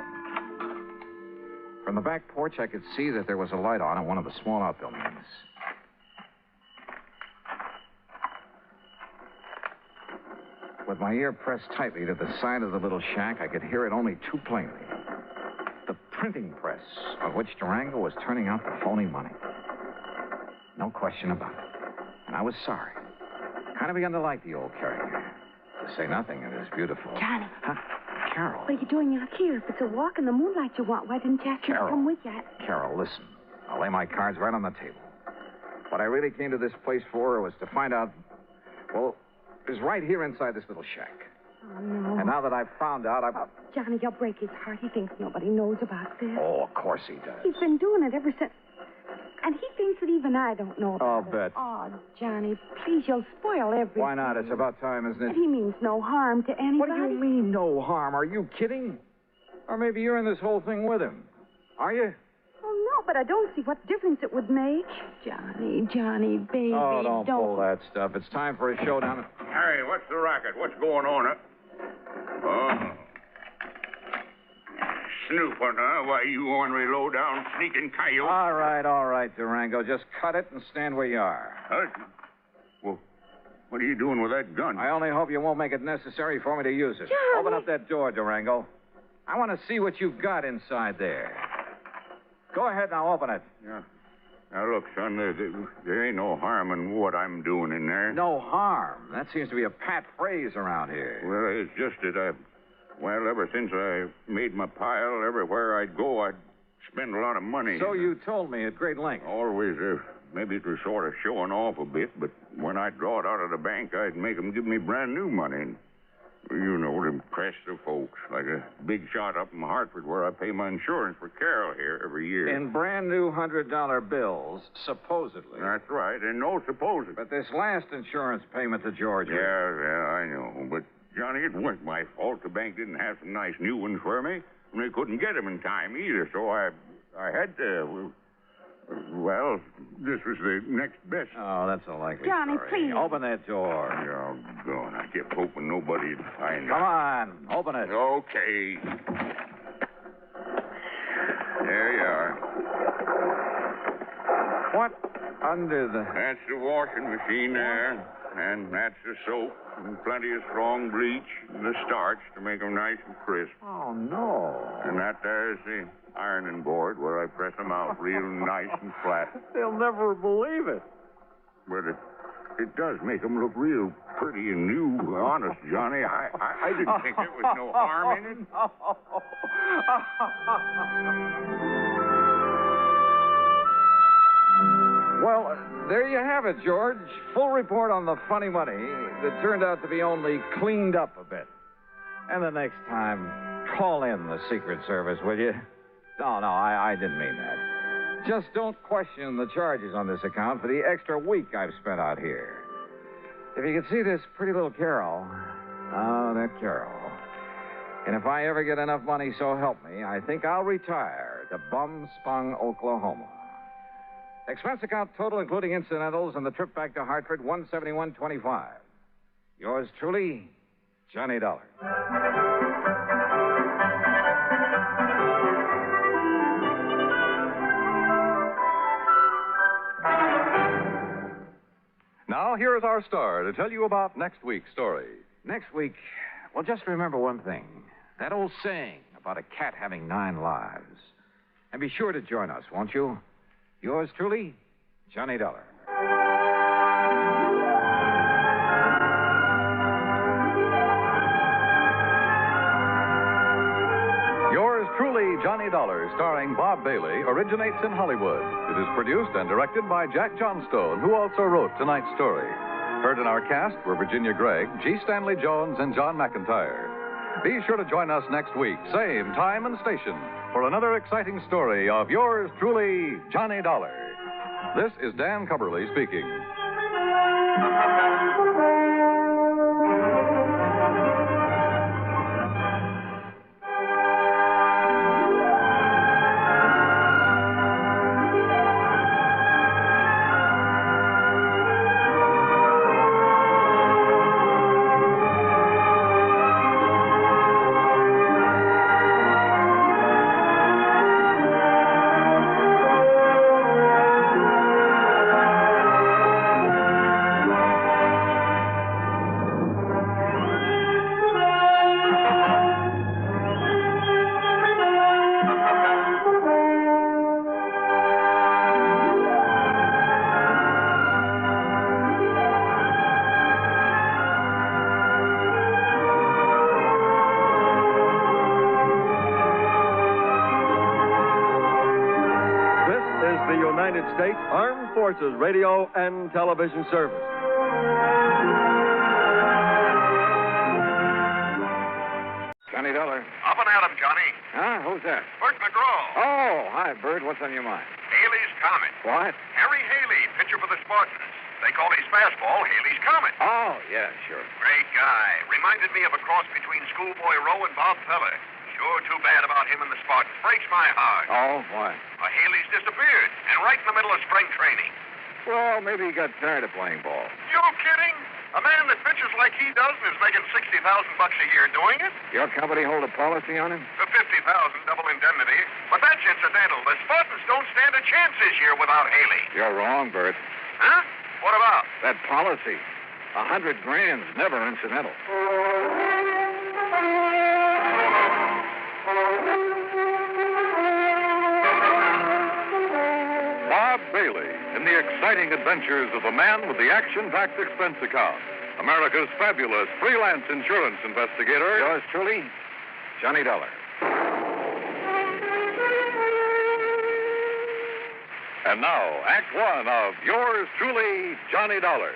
From the back porch, I could see that there was a light on in one of the small outbuildings. With my ear pressed tightly to the side of the little shack, I could hear it only too plainly. The printing press on which Durango was turning out the phony money. No question about it. And I was sorry. Kind of begun to like the old character. To say nothing of his beautiful...
Johnny.
Huh? Carol.
What are you doing out here? If it's a walk in the moonlight you want, why didn't you ask me to come with you?
Carol, listen. I'll lay my cards right on the table. What I really came to this place for was to find out... Well, it was right here inside this little shack.
Oh, no.
And now that I've found out,
Johnny, you'll break his heart. He thinks nobody knows about this.
Oh, of course he does.
He's been doing it ever since... And he thinks that even I don't know
I'll
about it.
bet.
Oh, Johnny, please, you'll spoil everything.
Why not? It's about time, isn't it?
And he means no harm to anybody.
What do you mean, no harm? Are you kidding? Or maybe you're in this whole thing with him. Are you?
Oh, no, but I don't see what difference it would make. Johnny, baby,
Oh, don't pull that stuff. It's time for a showdown.
Hey, what's the racket? What's going on? Oh. Snooping, huh? Why, you ornery, low-down, sneaking coyote.
All right, Durango. Just cut it and stand where you are.
Well, what are you doing with that gun?
I only hope you won't make it necessary for me to use it.
Johnny.
Open up that door, Durango. I want to see what you've got inside there. Go ahead now, open it.
Yeah. Now, look, son, there ain't no harm in what I'm doing in there.
No harm? That seems to be a pat phrase around here.
Well, it's just that well, ever since I made my pile, everywhere I'd go, I'd spend a lot of money.
So you told me at great length.
Always, maybe it was sort of showing off a bit, but when I'd draw it out of the bank, I'd make them give me brand new money. And, you know, to impress the folks, like a big shot up in Hartford where I pay my insurance for Carol here every year.
In brand new $100 bills, supposedly.
That's right, and no supposedly.
But this last insurance payment to Georgia.
Yeah, I know. But, Johnny, it wasn't my fault. The bank didn't have some nice new ones for me, and they couldn't get them in time either, so I had to... Well, this was the next best.
Oh, that's a likely
Johnny,
story.
please.
Open that door.
Oh, God, I kept hoping nobody'd find it.
Come on, open it.
Okay. There you are.
What under the...
That's the washing machine there, and that's the soap, and plenty of strong bleach, and the starch to make them nice and crisp.
Oh, no.
And that there's the ironing board where I press them out real nice and flat.
They'll never believe it.
But it does make them look real pretty and new. Honest, Johnny, I didn't think there was no harm in it.
Well, there you have it, George. Full report on the funny money that turned out to be only cleaned up a bit. And the next time, call in the Secret Service, will you? No, I didn't mean that. Just don't question the charges on this account for the extra week I've spent out here. If you could see this pretty little Carol. Oh, that Carol. And if I ever get enough money, so help me, I think I'll retire to Bum-Spung, Oklahoma. Expense account total, including incidentals, and the trip back to Hartford, $171.25. Yours truly, Johnny Dollar.
Now, here is our star to tell you about next week's story.
Next week, well, just remember one thing. That old saying about a cat having 9 lives. And be sure to join us, won't you? Yours truly, Johnny Dollar.
Yours truly, Johnny Dollar, starring Bob Bailey, originates in Hollywood. It is produced and directed by Jack Johnstone, who also wrote tonight's story. Heard in our cast were Virginia Gregg, G. Stanley Jones, and John McIntyre. Be sure to join us next week, same time and station, for another exciting story of yours truly, Johnny Dollar. This is Dan Cubberly speaking.
United States Armed Forces Radio and Television Service.
Johnny Dollar.
Up and at 'em, Johnny.
Huh? Who's that?
Bert McGraw.
Oh, hi, Bert. What's on your mind?
Haley's
Comet.
What?
Harry Haley, pitcher for the Spartans. They call his fastball Haley's Comet.
Oh, yeah, sure.
Great guy. Reminded me of a cross between Schoolboy Rowe and Bob Feller. Sure too bad about him and the Spartans. Breaks my heart.
Oh, why?
Haley's disappeared, and right in the middle of spring training.
Well, maybe he got tired of playing ball.
You kidding? A man that pitches like he does and is making $60,000 a year doing it?
Your company hold a policy on him?
For $50,000 double indemnity. But that's incidental. The Spartans don't stand a chance this year without Haley.
You're wrong, Bert.
Huh? What about?
That policy. $100,000's never incidental.
Bob Bailey in the exciting adventures of the man with the action-packed expense account. America's fabulous freelance insurance investigator.
Yours truly, Johnny Dollar.
And now, Act One of yours truly, Johnny Dollar.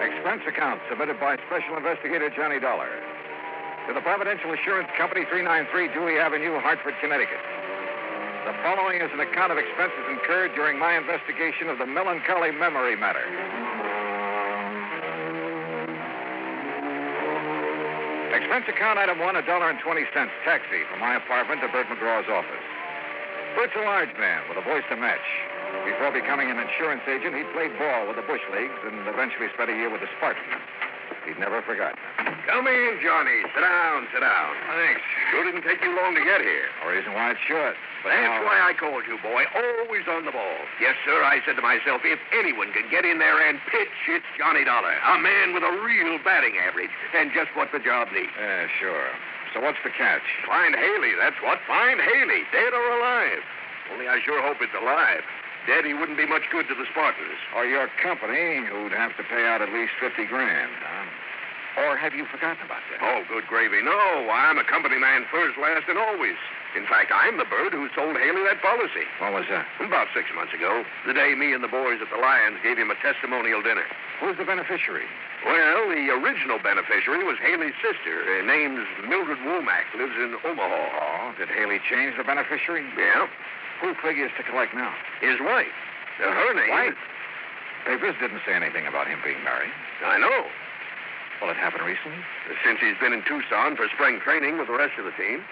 Expense account submitted by Special Investigator Johnny Dollar to the Providential Assurance Company, 393 Dewey Avenue, Hartford, Connecticut. The following is an account of expenses incurred during my investigation of the Melancholy memory matter. Expense account item 1, $1.20, taxi from my apartment to Bert McGraw's office. Bert's a large man with a voice to match. Before becoming an insurance agent, he played ball with the Bush Leagues and eventually spent a year with the Spartans. He'd never forgotten it.
Come in, Johnny. Sit down, sit down. Thanks. Sure didn't take you long to get here.
No reason why it should. But
that's why I called you, boy. Always on the ball. Yes, sir, I said to myself, if anyone can get in there and pitch, it's Johnny Dollar. A man with a real batting average. And just what the job needs.
Yeah, sure. So what's the catch?
Find Haley, that's what. Find Haley, dead or alive. Only I sure hope it's alive. Dead, he wouldn't be much good to the Spartans.
Or your company, who'd have to pay out at least $50,000, huh? Or have you forgotten about that?
Oh, good gravy. No, I'm a company man first, last, and always. In fact, I'm the bird who sold Haley that policy.
When was that?
About 6 months ago. The day me and the boys at the Lions gave him a testimonial dinner.
Who's the beneficiary?
Well, the original beneficiary was Haley's sister. Her name's Mildred Womack, lives in Omaha.
Oh, did Haley change the beneficiary?
Yeah.
Who figures to collect now?
His wife. Her name...
Wife? Papers didn't say anything about him being married.
I know.
Well, it happened recently?
Since he's been in Tucson for spring training with the rest of the team.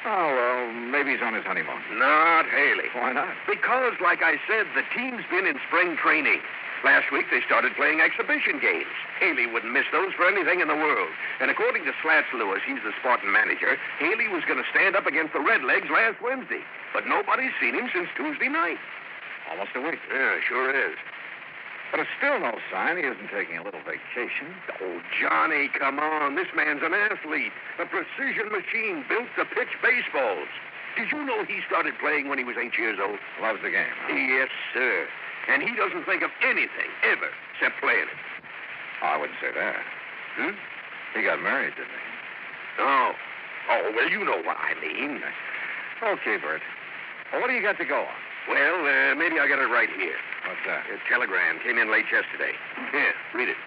Oh, well, maybe he's on his honeymoon.
Not Haley.
Why not?
Because, like I said, the team's been in spring training. Last week, they started playing exhibition games. Haley wouldn't miss those for anything in the world. And according to Slats Lewis, he's the Spartan manager, Haley was going to stand up against the Redlegs last Wednesday. But nobody's seen him since Tuesday night.
Almost a week.
Yeah, sure is.
But it's still no sign he isn't taking a little vacation.
Oh, Johnny, come on. This man's an athlete. A precision machine built to pitch baseballs. Did you know he started playing when he was 8 years old?
Loves the game, huh?
Yes, sir. And he doesn't think of anything, ever, except playing it.
Oh, I wouldn't say that.
Hmm?
He got married, didn't he?
Oh. Oh, well, you know what I mean.
Okay, Bert. Well, what do you got to go on?
Well, maybe I got it right here.
What's that?
A telegram came in late yesterday. Here, read it.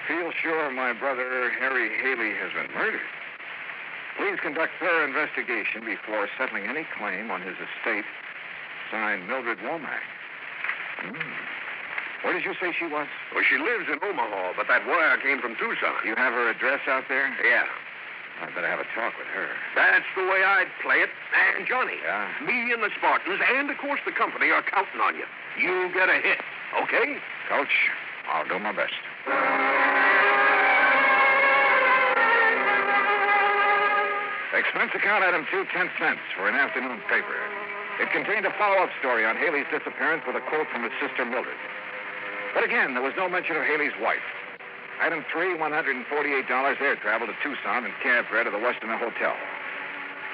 Feel sure my brother Harry Haley has been murdered. Please conduct thorough investigation before settling any claim on his estate. Signed, Mildred Womack. Where did you say she was?
Well, she lives in Omaha, but that wire came from Tucson.
You have her address out there?
Yeah.
I'd better have a talk with her.
That's the way I'd play it. And, Johnny,
yeah?
Me and the Spartans and, of course, the company are counting on you. You get a hit, okay?
Coach, I'll do my best. Expense account item 2, 10 cents for an afternoon paper. It contained a follow-up story on Haley's disappearance with a quote from his sister Mildred. But again, there was no mention of Haley's wife. Item 3, $148 air travel to Tucson and cab fare to the Westerner Hotel.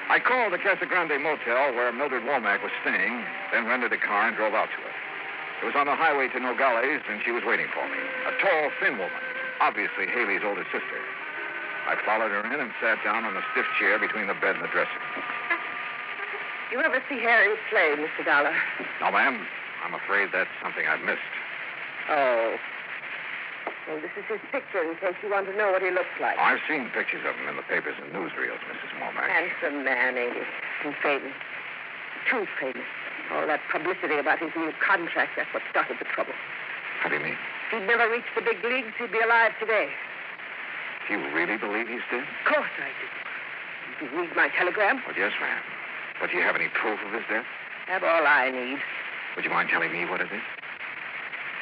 I called the Casa Grande Motel where Mildred Womack was staying, then rented a car and drove out to it. It was on the highway to Nogales, and she was waiting for me. A tall, thin woman, obviously Haley's older sister. I followed her in and sat down on a stiff chair between the bed and the dresser.
You ever see Harried play, Mr. Dollar?
No, ma'am.
I'm afraid that's something I've missed.
Oh. Well, this is his picture in case you want to know what he looks like.
I've seen pictures of him in the papers and newsreels, Mrs. Womack.
Handsome man, ain't he? And famous. Too famous. All that publicity about his new contract, that's what started the trouble.
How do you mean?
If he'd never reached the big leagues, he'd be alive today.
Do you really believe he's dead?
Of course I do. Did you read my telegram?
Well, yes, ma'am. But do you have any proof of his death?
Have all I need.
Would you mind telling me what it is?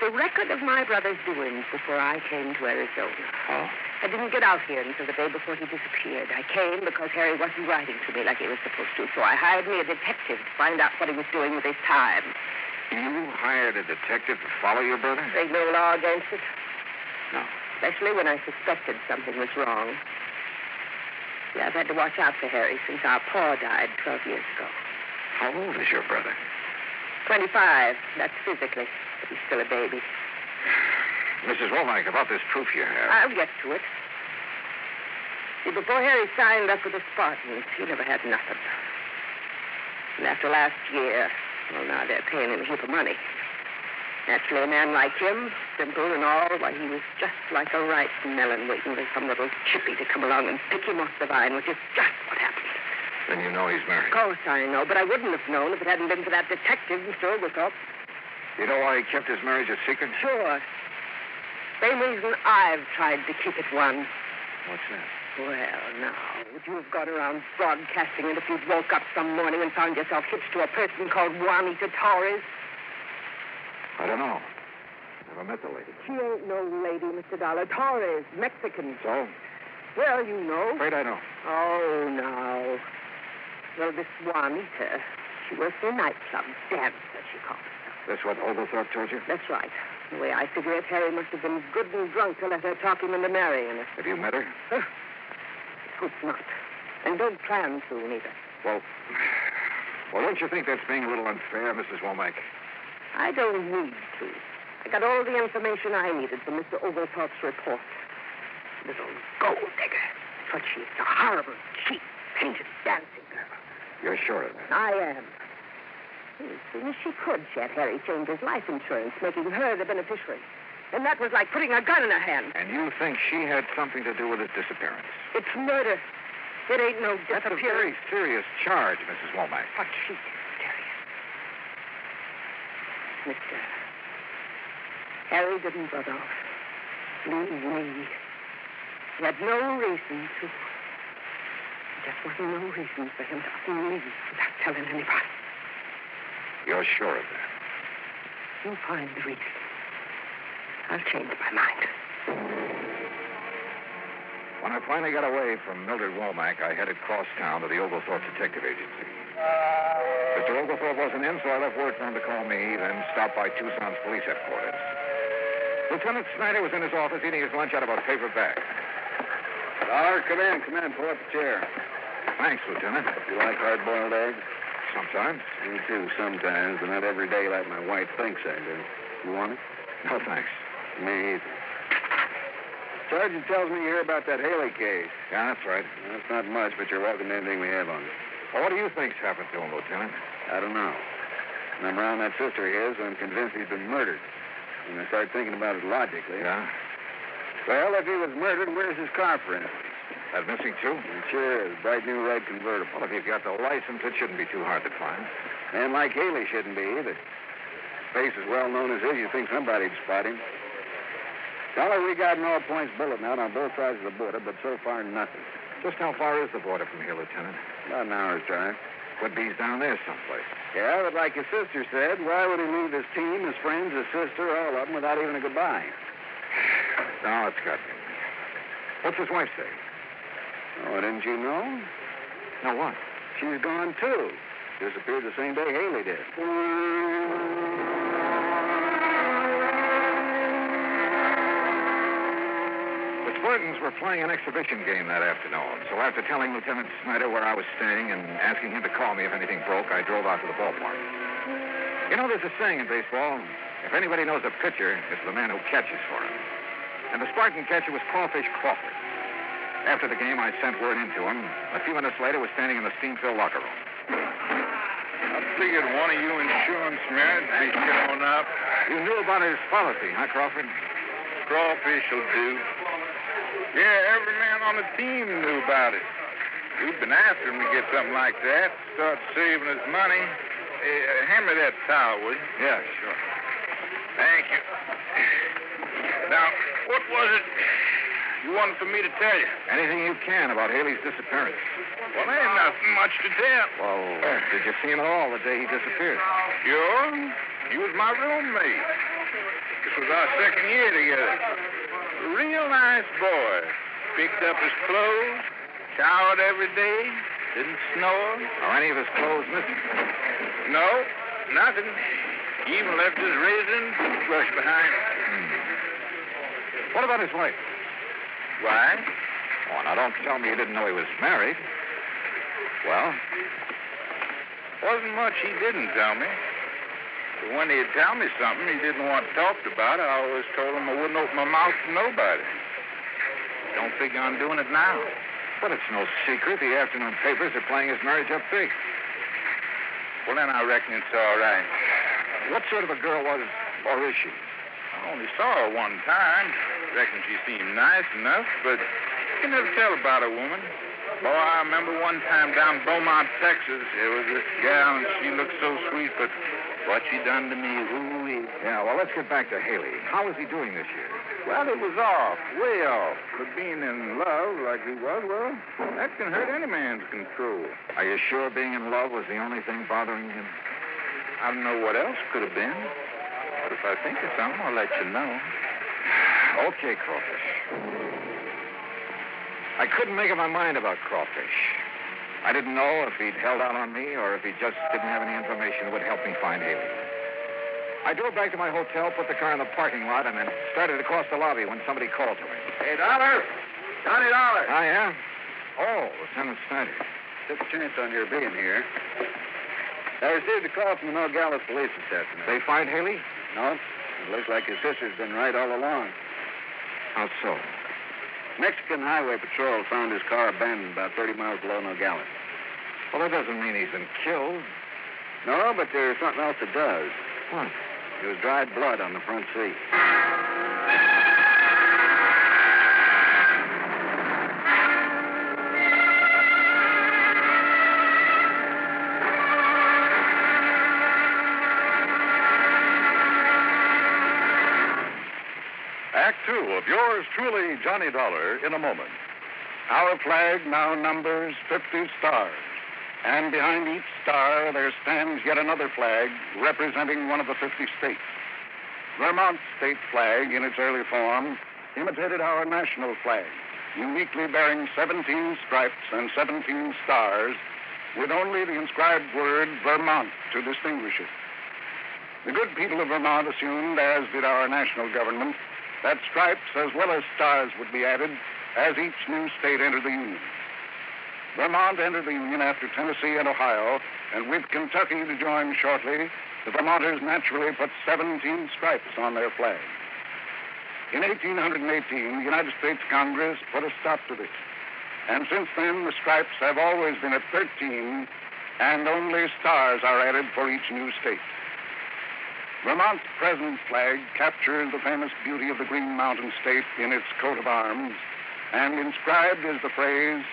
The record of my brother's doings before I came to Arizona.
Oh?
I didn't get out here until the day before he disappeared. I came because Harry wasn't writing to me like he was supposed to, so I hired me a detective to find out what he was doing with his time.
You hired a detective to follow your brother?
There's no law against it.
No.
Especially when I suspected something was wrong. Yeah, I've had to watch out for Harry since our pa died 12 years ago.
How old is your brother?
25. That's physically. But he's still a baby.
Mrs. Womack, about this proof you have.
I'll get to it. See, before Harry signed up with the Spartans, he never had nothing. And after last year, well, now they're paying him a heap of money. Naturally, a man like him, simple and all, why, he was just like a ripe melon waiting for some little chippy to come along and pick him off the vine, which is just what happened.
Then you know he's married.
Of course I know, but I wouldn't have known if it hadn't been for that detective, Mr. Oglethorpe.
You know why he kept his marriage a secret?
Sure. Same reason I've tried to keep it one.
What's that?
Well, now, would you have gone around broadcasting it if you woke up some morning and found yourself hitched to a person called Juanita Torres?
I don't know. Never met the lady.
She ain't no lady, Mr. Dollar. Torres, Mexican.
So?
Well, you know.
Afraid I don't.
Oh, no. Well, this Juanita, she works in a nightclub. Dancer, she calls herself.
That's what Oglethorpe told you?
That's right. The way I figure it, Harry must have been good and drunk to let her talk him into marrying her.
Have you met her?
Hope not. And don't plan to, neither.
Well, don't you think that's being a little unfair, Mrs. Womack?
I don't need to. I got all the information I needed from Mr. Oglethorpe's report. Little gold digger. But she's a horrible, cheap, painted dancing girl.
You're sure of that?
I am. As soon as she could, she had Harry change his life insurance, making her the beneficiary. And that was like putting a gun in her hand.
And you think she had something to do with his disappearance?
It's murder. It ain't no
That's a very serious charge, Mrs. Womack.
But she's serious. Mister, Harry didn't run off. Leave me. He had no reason to. There just wasn't no reason for him to leave without telling anybody.
You're sure of that?
You'll find the reason. I'll change my mind.
When I finally got away from Mildred Womack, I headed cross town to the Oglethorpe Detective Agency. Mr. Oglethorpe wasn't in, so I left word for him to call me, then stopped by Tucson's police headquarters. Lieutenant Snyder was in his office eating his lunch out of a paper bag.
Dollar, come in. Pull up a chair.
Thanks, Lieutenant.
You like hard-boiled eggs?
Sometimes.
Me too, sometimes, but not every day like my wife thinks I do. You want it?
No, thanks.
Me either. Sergeant tells me you hear about that Haley case.
Yeah, that's right.
Well, that's not much, but you're welcome to anything we have on it.
Well, what do you think's happened to him, Lieutenant?
I don't know. When I'm around that sister of his, I'm convinced he's been murdered. When I start thinking about it logically.
Yeah?
Well, if he was murdered, where's his car, for instance?
That missing, too?
It sure is. Bright new red convertible.
Well, if you've got the license, it shouldn't be too hard to find.
Man like Haley shouldn't be either. Face as well known as his, you'd think somebody'd spot him. Dollar, we got an all-points bulletin out on both sides of the border, but so far, nothing.
Just how far is the border from here, Lieutenant?
About an hour's drive.
Could be he's down there someplace.
Yeah, but like his sister said, why would he leave his team, his friends, his sister, all of them, without even a goodbye?
No, it's got me. What's his wife say?
Oh, didn't you know?
No, what?
She's gone, too. Disappeared the same day Haley did.
The Spartans were playing an exhibition game that afternoon, so after telling Lieutenant Snyder where I was staying and asking him to call me if anything broke, I drove out to the ballpark. You know, there's a saying in baseball, if anybody knows a pitcher, it's the man who catches for him. And the Spartan catcher was Crawfish Crawford. After the game, I sent word into him. A few minutes later, was standing in the steam-filled locker room.
Up
figured one of you insurance men would be showing up.
You knew about his policy, huh, Crawford?
Crawfish will do. Yeah, every man on the team knew about it. We've been after him to get something like that. Start saving his money. Hand me that towel, would you?
Yeah, sure.
Thank you. Now, what was it you wanted for me to tell you?
Anything you can about Haley's disappearance.
Well, there ain't nothing much to tell.
Well, did you see him at all the day he disappeared?
Sure. He was my roommate. This was our second year together. A real nice boy. Picked up his clothes, showered every day, didn't snore.
Are any of his clothes missing?
No, nothing. He even left his razor and toothbrush behind him.
What about his wife?
Why?
Oh, now don't tell me you didn't know he was married. Well?
Wasn't much he didn't tell me. But when he'd tell me something he didn't want talked about, I always told him I wouldn't open my mouth to nobody. Don't figure on doing it now.
But it's no secret. The afternoon papers are playing his marriage up big.
Well, then I reckon it's all right.
What sort of a girl was, or is she?
I only saw her one time. Reckon she seemed nice enough, but you can never tell about a woman. Boy, I remember one time down Beaumont, Texas, there was this gal, and she looked so sweet, but what she done to me, ooh-wee.
Yeah, well, let's get back to Haley. How is he doing this year?
Well, it was off, way off. But being in love like he was, well, that can hurt any man's control.
Are you sure being in love was the only thing bothering him?
I don't know what else could have been. But if I think of something, I'll let you know.
Okay, Crawfish. I couldn't make up my mind about Crawfish. I didn't know if he'd held out on me or if he just didn't have any information that would help me find Haley. I drove back to my hotel, put the car in the parking lot, and then started across the lobby when somebody called to me.
Hey, Dollar. Johnny Dollar.
Ah, yeah? Oh, Lieutenant Snyder.
Took a chance on your being here. I received a call from the Nogales police this afternoon.
They find Haley?
No. It looks like his sister's been right all along.
How so?
Mexican Highway Patrol found his car abandoned about 30 miles below Nogales.
Well, that doesn't mean he's been killed.
No, but there's something else that does.
What?
There was dried blood on the front seat.
Act two of yours truly, Johnny Dollar, in a moment. Our flag now numbers 50 stars. And behind each star, there stands yet another flag representing one of the 50 states. Vermont's state flag, in its early form, imitated our national flag, uniquely bearing 17 stripes and 17 stars, with only the inscribed word Vermont to distinguish it. The good people of Vermont assumed, as did our national government, that stripes as well as stars would be added as each new state entered the Union. Vermont entered the Union after Tennessee and Ohio, and with Kentucky to join shortly, the Vermonters naturally put 17 stripes on their flag. In 1818, the United States Congress put a stop to this. And since then, the stripes have always been at 13, and only stars are added for each new state. Vermont's present flag captures the famous beauty of the Green Mountain State in its coat of arms, and inscribed is the phrase,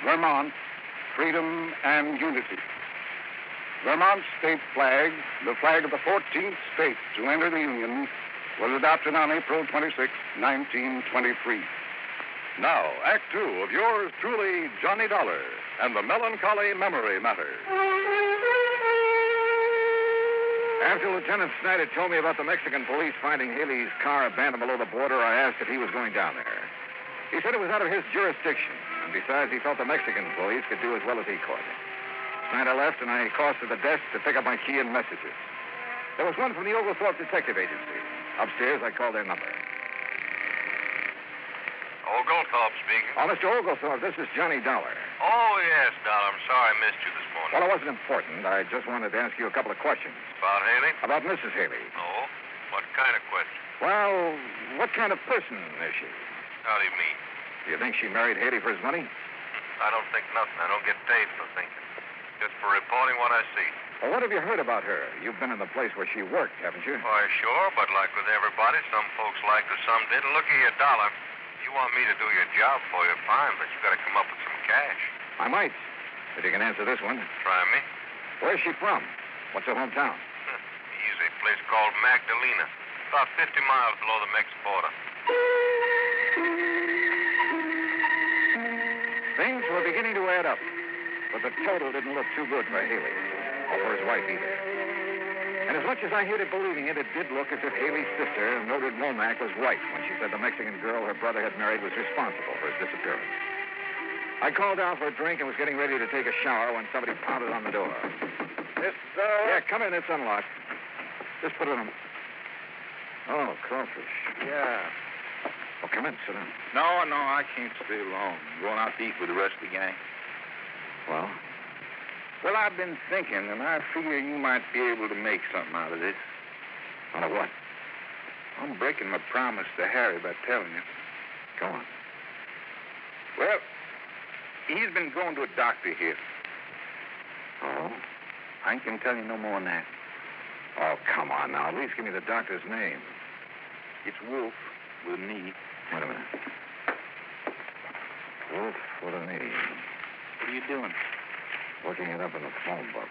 Vermont, freedom and unity. Vermont's state flag, the flag of the 14th state to enter the Union, was adopted on April 26, 1923. Now, Act Two of yours truly, Johnny Dollar, and the Melancholy Memory Matter.
After Lieutenant Snyder told me about the Mexican police finding Haley's car abandoned below the border, I asked if he was going down there. He said it was out of his jurisdiction, and besides, he felt the Mexican police could do as well as he could. Snyder left, and I crossed to the desk to pick up my key and messages. There was one from the Oglethorpe Detective Agency. Upstairs, I called their number.
Oglethorpe speaking.
Oh, Mr. Oglethorpe, this is Johnny Dollar.
Oh, yes, Dollar. I'm sorry I missed you this morning.
Well, it wasn't important. I just wanted to ask you a couple of questions.
About Haley?
About Mrs. Haley.
Oh? What kind of question?
Well, what kind of person is she?
How do you mean?
Do you think she married Haley for his money?
I don't think nothing. I don't get paid for thinking. Just for reporting what I see.
Well, what have you heard about her? You've been in the place where she worked, haven't you?
Why, sure, but like with everybody, some folks liked her, some didn't. Look here, Dollar. You want me to do your job for you, fine, but you got to come up with some cash.
I might, if you can answer this one.
Try me.
Where's she from? What's her hometown?
Easy. Place called Magdalena. About 50 miles below the Mex border.
Things were beginning to add up, but the total didn't look too good for Haley, or for his wife either. And as much as I hated believing it, it did look as if Haley's sister, Mildred Womack, was right when she said the Mexican girl her brother had married was responsible for his disappearance. I called down for a drink and was getting ready to take a shower when somebody pounded on the door. Yeah, come in. It's unlocked. Just put it on. Oh, crawfish.
Yeah.
Oh, come in. Sit down.
No, I can't stay long. I'm going out to eat with the rest of the gang.
Well?
Well, I've been thinking, and I figure you might be able to make something out of this.
Out of what?
I'm breaking my promise to Harry by telling you.
Go on.
Well, he's been going to a doctor here.
Oh?
I ain't gonna tell you no more than that.
Oh, come on now. At least give me the doctor's name.
It's Wolf with an E.
Wait a minute. Wolf with an E.
What are you doing?
Looking it up in the phone book.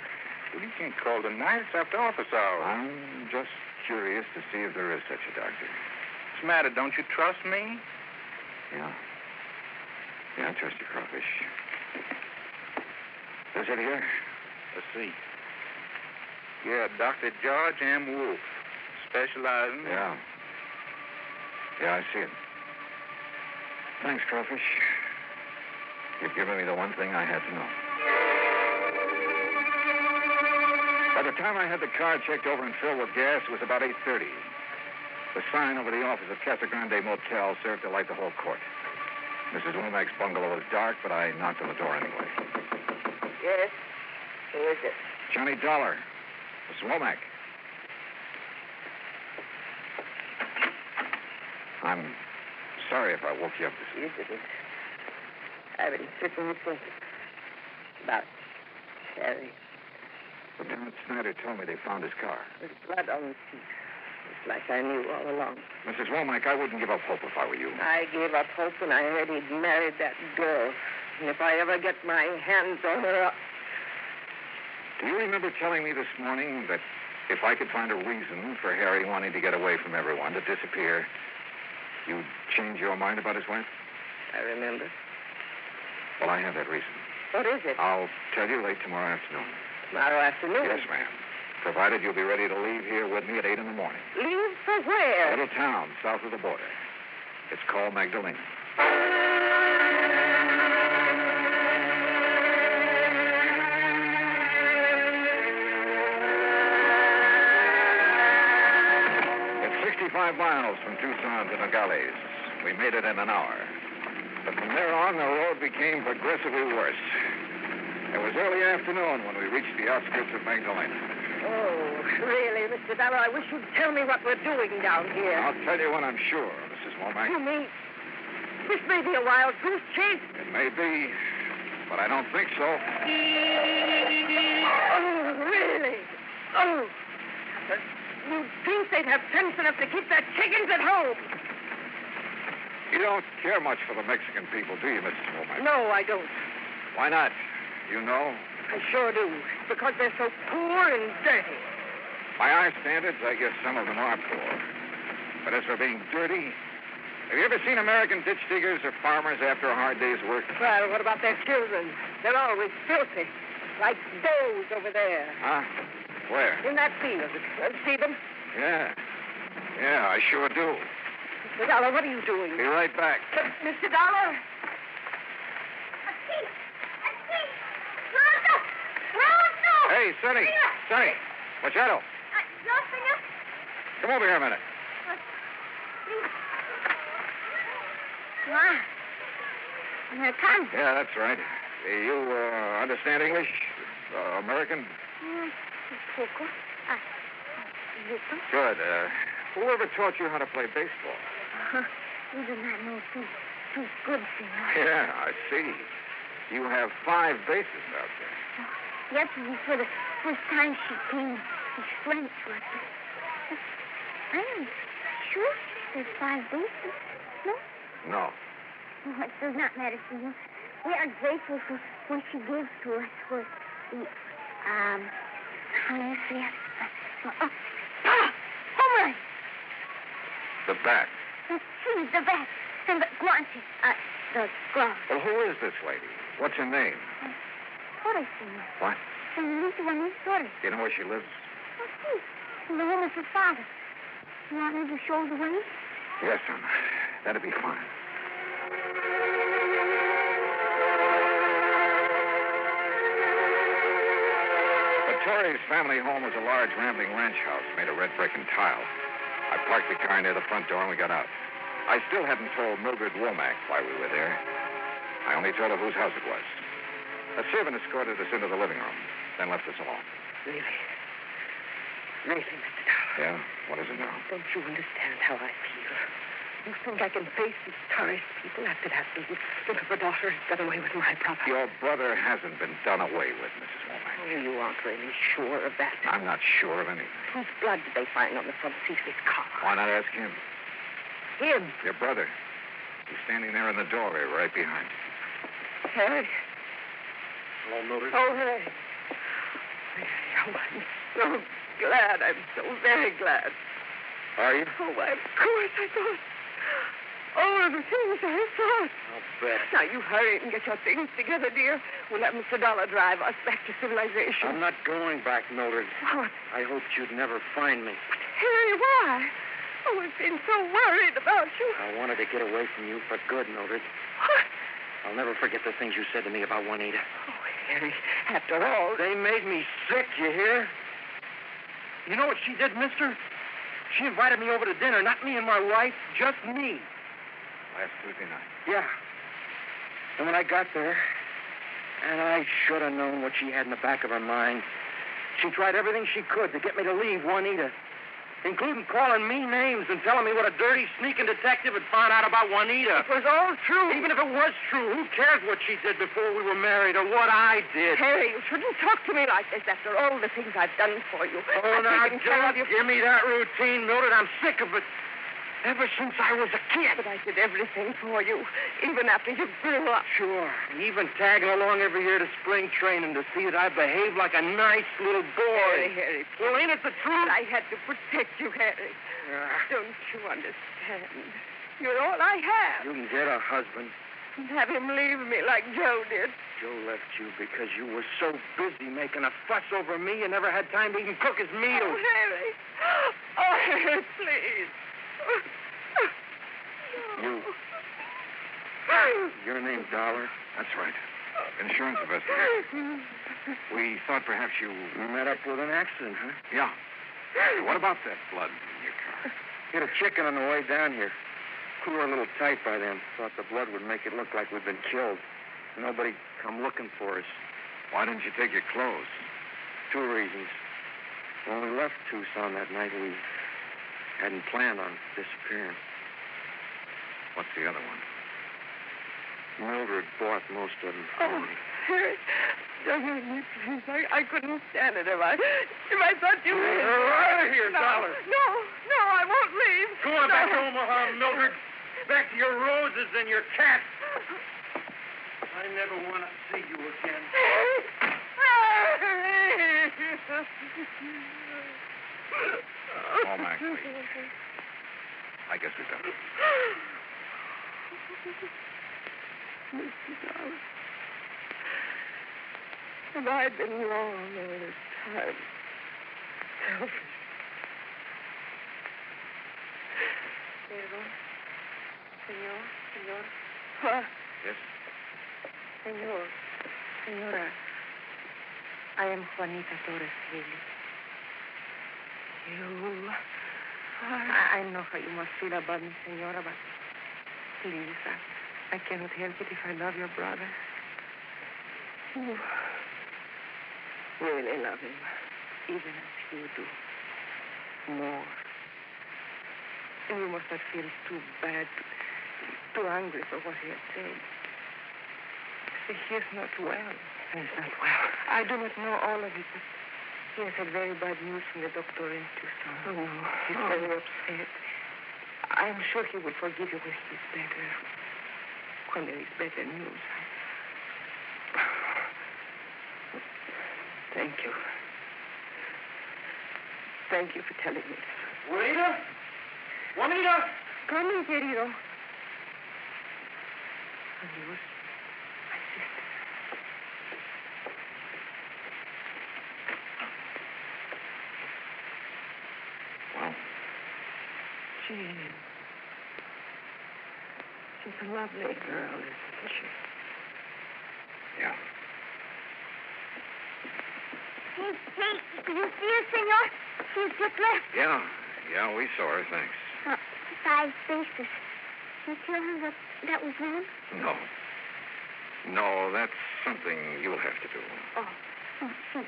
Well, you can't call tonight. It's after office hours.
I'm just curious to see if there is such a doctor.
What's the matter? Don't you trust me?
Yeah. Yeah, I trust you, Crawfish. Is it here?
Let's see. Yeah, Dr. George M. Wolf. Specializing.
Yeah. Yeah, I see it. Thanks, Crawfish. You've given me the one thing I had to know. By the time I had the car checked over and filled with gas, it was about 8:30. The sign over the office of Casa Grande Motel served to light the whole court. Mrs. Womack's bungalow was dark, but I knocked on the door anyway.
Yes? Who is it?
Johnny Dollar. Mrs. Womack. I'm sorry if I woke you up this
You didn't. I've been sitting and thinking about Harry.
Lieutenant Snyder told me they found his car.
There's blood on the seat. It's like I knew all along.
Mrs. Womack, I wouldn't give up hope if I were you.
I gave up hope when I heard he'd married that girl. And if I ever get my hands on her,
Do you remember telling me this morning that if I could find a reason for Harry wanting to get away from everyone, to disappear, you'd change your mind about his wife?
I remember.
Well, I have that reason.
What is it?
I'll tell you late tomorrow afternoon.
Tomorrow afternoon?
Yes, ma'am. Provided you'll be ready to leave here with me at 8 in the morning.
Leave for where?
A little town south of the border. It's called Magdalena. It's 65 miles from Tucson to Nogales. We made it in an hour. But from there on, the road became progressively worse. It was early afternoon when we reached the outskirts of Magdalena.
Oh, really, Mr. Dollar, I wish you'd tell me what we're doing down here.
I'll tell you when I'm sure, Mrs. Womack.
You mean this may be a wild goose chase?
It may be, but I don't think so.
Oh, really? Oh. You'd think they'd have sense enough to keep their chickens at home.
You don't care much for the Mexican people, do you, Mrs. Womack?
No, I don't.
Why not? You know?
I sure do. Because they're so poor and dirty.
By our standards, I guess some of them are poor. But as for being dirty, have you ever seen American ditch diggers or farmers after a hard day's work?
Well, what about their children? They're always filthy. Like those over there.
Huh? Where?
In that field. See them?
Yeah. Yeah, I sure do.
Mr. Dollar, what are you doing?
Be right back.
Mr. Dollar?
Hey, Sonny. Sonny. Machado. Come over here a minute.
Here it comes.
Yeah, that's right. You understand English? American?
Poco.
Good. Whoever taught you how to play baseball?
You do not know too good, senor.
Yeah, I see. You have 5 bases out there.
Yesterday, for the first time, she came strength to us. I am sure there's 5 bases. No?
No.
Oh, it does not matter to you. We are grateful for what she gives to us for the, how do I say it? Home run!
The bat.
The bat. And the guantes. The glove.
Well, who is this lady? What's her name?
What I see.
What?
Senorita Juanita's daughter.
Do you know where she lives?
Oh, see. In the room of her father. You want me to show the way?
Yes, son. That'd be fine. But Torrey's family home was a large, rambling ranch house made of red brick and tile. I parked the car near the front door and we got out. I still hadn't told Mildred Womack why we were there. I only told her whose house it was. A servant escorted us into the living room, then left us alone.
Really? Really, Mr. Dollar?
Yeah? What is it now?
Don't you understand how I feel? You think I can face these Torres people after that little daughter has got away with my property?
Your brother hasn't been done away with, Mrs. Womack.
Oh, you aren't really sure of that.
I'm not sure of anything.
Whose blood did they find on the front seat of his car?
Why not ask him?
Him?
Your brother. He's standing there in the doorway right behind you.
Harried.
Hello, Mildred.
Oh, Harried. Oh, I'm so glad. I'm so very glad.
Are you?
Oh, why, of course, I thought. Oh, the things I thought.
I'll bet.
Now, you hurry and get your things together, dear. We'll have Mr. Dollar drive us back to civilization.
I'm not going back, Mildred.
What?
I hoped you'd never find me.
But, Harry, why? Oh, I've been so worried about you.
I wanted to get away from you for good, Mildred.
What?
I'll never forget the things you said to me about Juanita.
Oh, Harry, after all...
They made me sick, you hear? You know what she did, mister? She invited me over to dinner, not me and my wife, just me.
Last Tuesday night.
Yeah. And when I got there, and I should have known what she had in the back of her mind, she tried everything she could to get me to leave Juanita, including calling me names and telling me what a dirty, sneaking detective had found out about Juanita.
It was all true.
Even if it was true, who cares what she did before we were married or what I did?
Harry, you shouldn't talk to me like this after all the things I've done for you.
Oh, now, don't give me that routine, Mildred. I'm sick of it. Ever since I was a kid.
But I did everything for you, even after you grew up.
Sure. Even tagging along every year to spring training to see that I behaved like a nice little boy.
Harry.
Well, ain't it the truth?
I had to protect you, Harry. Don't you understand? You're all I have.
You can get a husband.
And have him leave me like Joe did.
Joe left you because you were so busy making a fuss over me you never had time to even cook his meals.
Oh, Harry. Oh, Harry, please.
Your name's Dollar?
That's right. Insurance investigator. We thought perhaps you...
met up with an accident, huh?
Yeah. What about that blood in your car?
Hit a chicken on the way down here. We were a little tight by then. Thought the blood would make it look like we'd been killed. Nobody come looking for us.
Why didn't you take your clothes?
2 reasons. When we left Tucson that night, we hadn't planned on disappearing.
What's the other one?
Mildred bought most of them for me.
Harry, don't hurt me, please. I couldn't stand it if I thought you...
You're out of here, Dollar.
No, I won't leave.
Go on back to Omaha, Mildred. Back to your roses and your cat. I never want to see you again.
Oh, Max, please. I guess we've done it.
Mr. Dollar, have I been wrong all this time? Selfish. Perdón. Señor. What?
Yes?
Señora, I am Juanita Torres Haley. You... I know how you must feel about me, Senora, but please, I cannot help it if I love your brother. You really love him, even as you do. More. And you must not feel too bad, too angry for what he had said. See, he is not well. He is not well. I do not know all of it, but he has had very bad news from the doctor in Tucson. Oh, no. He's very upset. I am sure he will forgive you when he's better. When there is better news. Thank you. Thank you for telling me this.
Juanita? Juanita!
Come in, querido. Adios. My sister.
Well,
Jane. She's a lovely girl, isn't she?
yeah.
Hey, do you see her, senor? She's just left.
Yeah, we saw her, thanks.
5 spaces. You tell her that was them?
No, that's something you'll have to do.
Oh, see.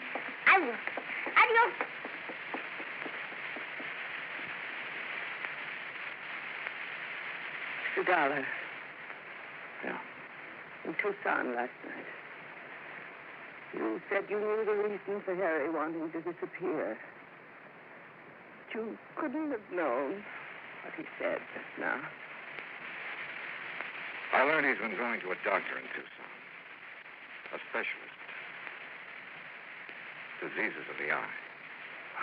I will. Adios.
It's $1.
Yeah.
In Tucson last night. You said you knew the reason for Harry wanting to disappear. But you couldn't have known what he said just now.
I learned he's been going to a doctor in Tucson. A specialist. Diseases of the eye.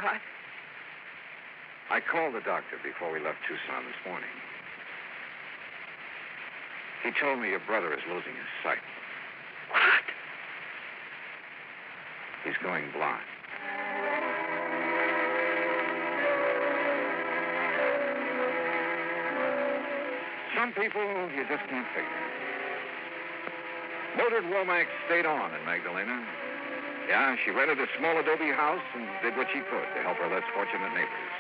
What?
I called the doctor before we left Tucson this morning. He told me your brother is losing his sight.
What?
He's going blind. Some people you just can't figure. Mildred Womack stayed on in Magdalena. Yeah, she rented a small adobe house and did what she could to help her less fortunate neighbors.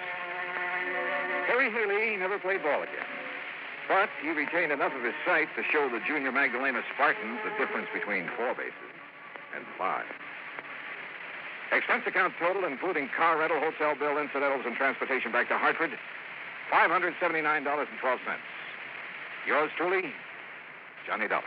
Harry Haley never played ball again. But he retained enough of his sight to show the junior Magdalena Spartans the difference between 4 bases and 5. Expense account total, including car rental, hotel bill, incidentals, and transportation back to Hartford, $579.12. Yours truly, Johnny Dollar.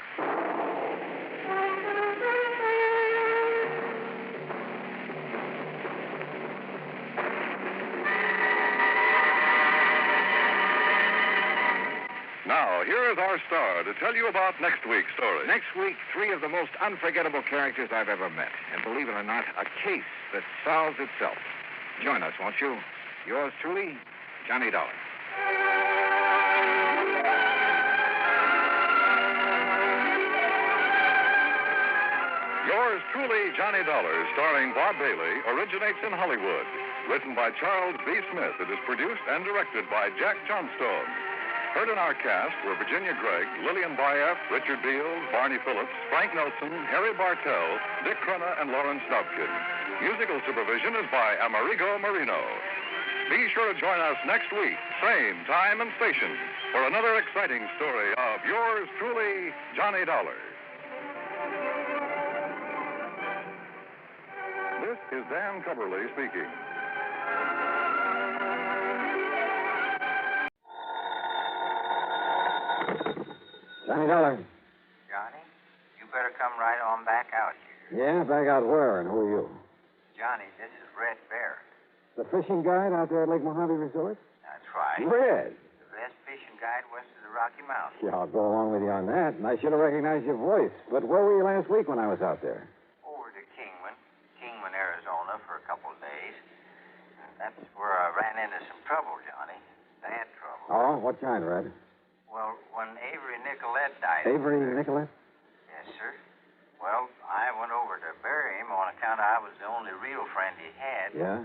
Now, here is our star to tell you about next week's story.
Next week, 3 of the most unforgettable characters I've ever met. And believe it or not, a case that solves itself. Join us, won't you? Yours truly, Johnny Dollar.
Yours truly, Johnny Dollar, starring Bob Bailey, originates in Hollywood. Written by Charles B. Smith, it is produced and directed by Jack Johnstone. Heard in our cast were Virginia Gregg, Lillian Bayef, Richard Beals, Barney Phillips, Frank Nelson, Harry Bartell, Dick Crenna, and Lawrence Dobkin. Musical supervision is by Amerigo Marino. Be sure to join us next week, same time and station, for another exciting story of yours truly, Johnny Dollar. This is Dan Cubberly speaking.
Johnny Dollar.
Johnny, you better come right on back out here.
Yeah, back out where and who are you?
Johnny, this is Red Bear.
The fishing guide out there at Lake Mojave Resort?
That's right.
Red?
The best fishing guide west of the Rocky Mountains.
Yeah, I'll go along with you on that, and I should have recognized your voice. But where were you last week when I was out there?
Over to Kingman, Arizona for a couple of days. That's where I ran into some trouble, Johnny. Bad trouble.
Oh, what kind, Red?
Well, when Avery Nicolette died...
Avery Nicolette?
Yes, sir. Well, I went over to bury him on account I was the only real friend he had.
Yeah?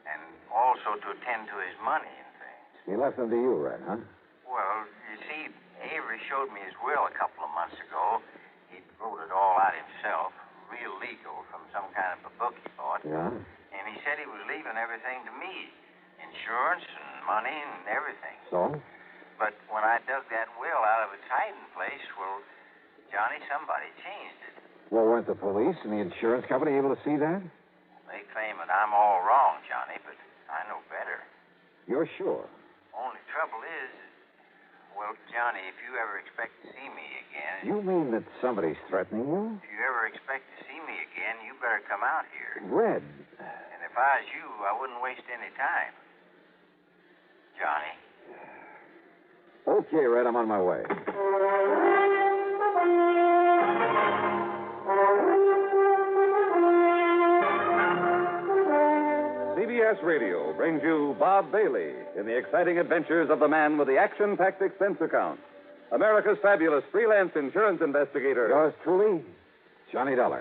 And also to attend to his money and things.
He left them to you, Red, huh?
Well, you see, Avery showed me his will a couple of months ago. He wrote it all out himself, real legal, from some kind of a book he bought.
Yeah?
And he said he was leaving everything to me. Insurance and money and everything.
So?
But when I dug that will out of its hiding place, well, Johnny, somebody changed it.
Well, weren't the police and the insurance company able to see that?
They claim that I'm all wrong, Johnny, but I know better.
You're sure?
Only trouble is, Well, Johnny, if you ever expect to see me again...
You mean that somebody's threatening you?
If you ever expect to see me again, you better come out here.
Red.
And if I was you, I wouldn't waste any time. Johnny.
Okay, Red, I'm on my way.
CBS Radio brings you Bob Bailey in the exciting adventures of the man with the action-packed expense account. America's fabulous freelance insurance investigator.
Yours truly, Johnny Dollar.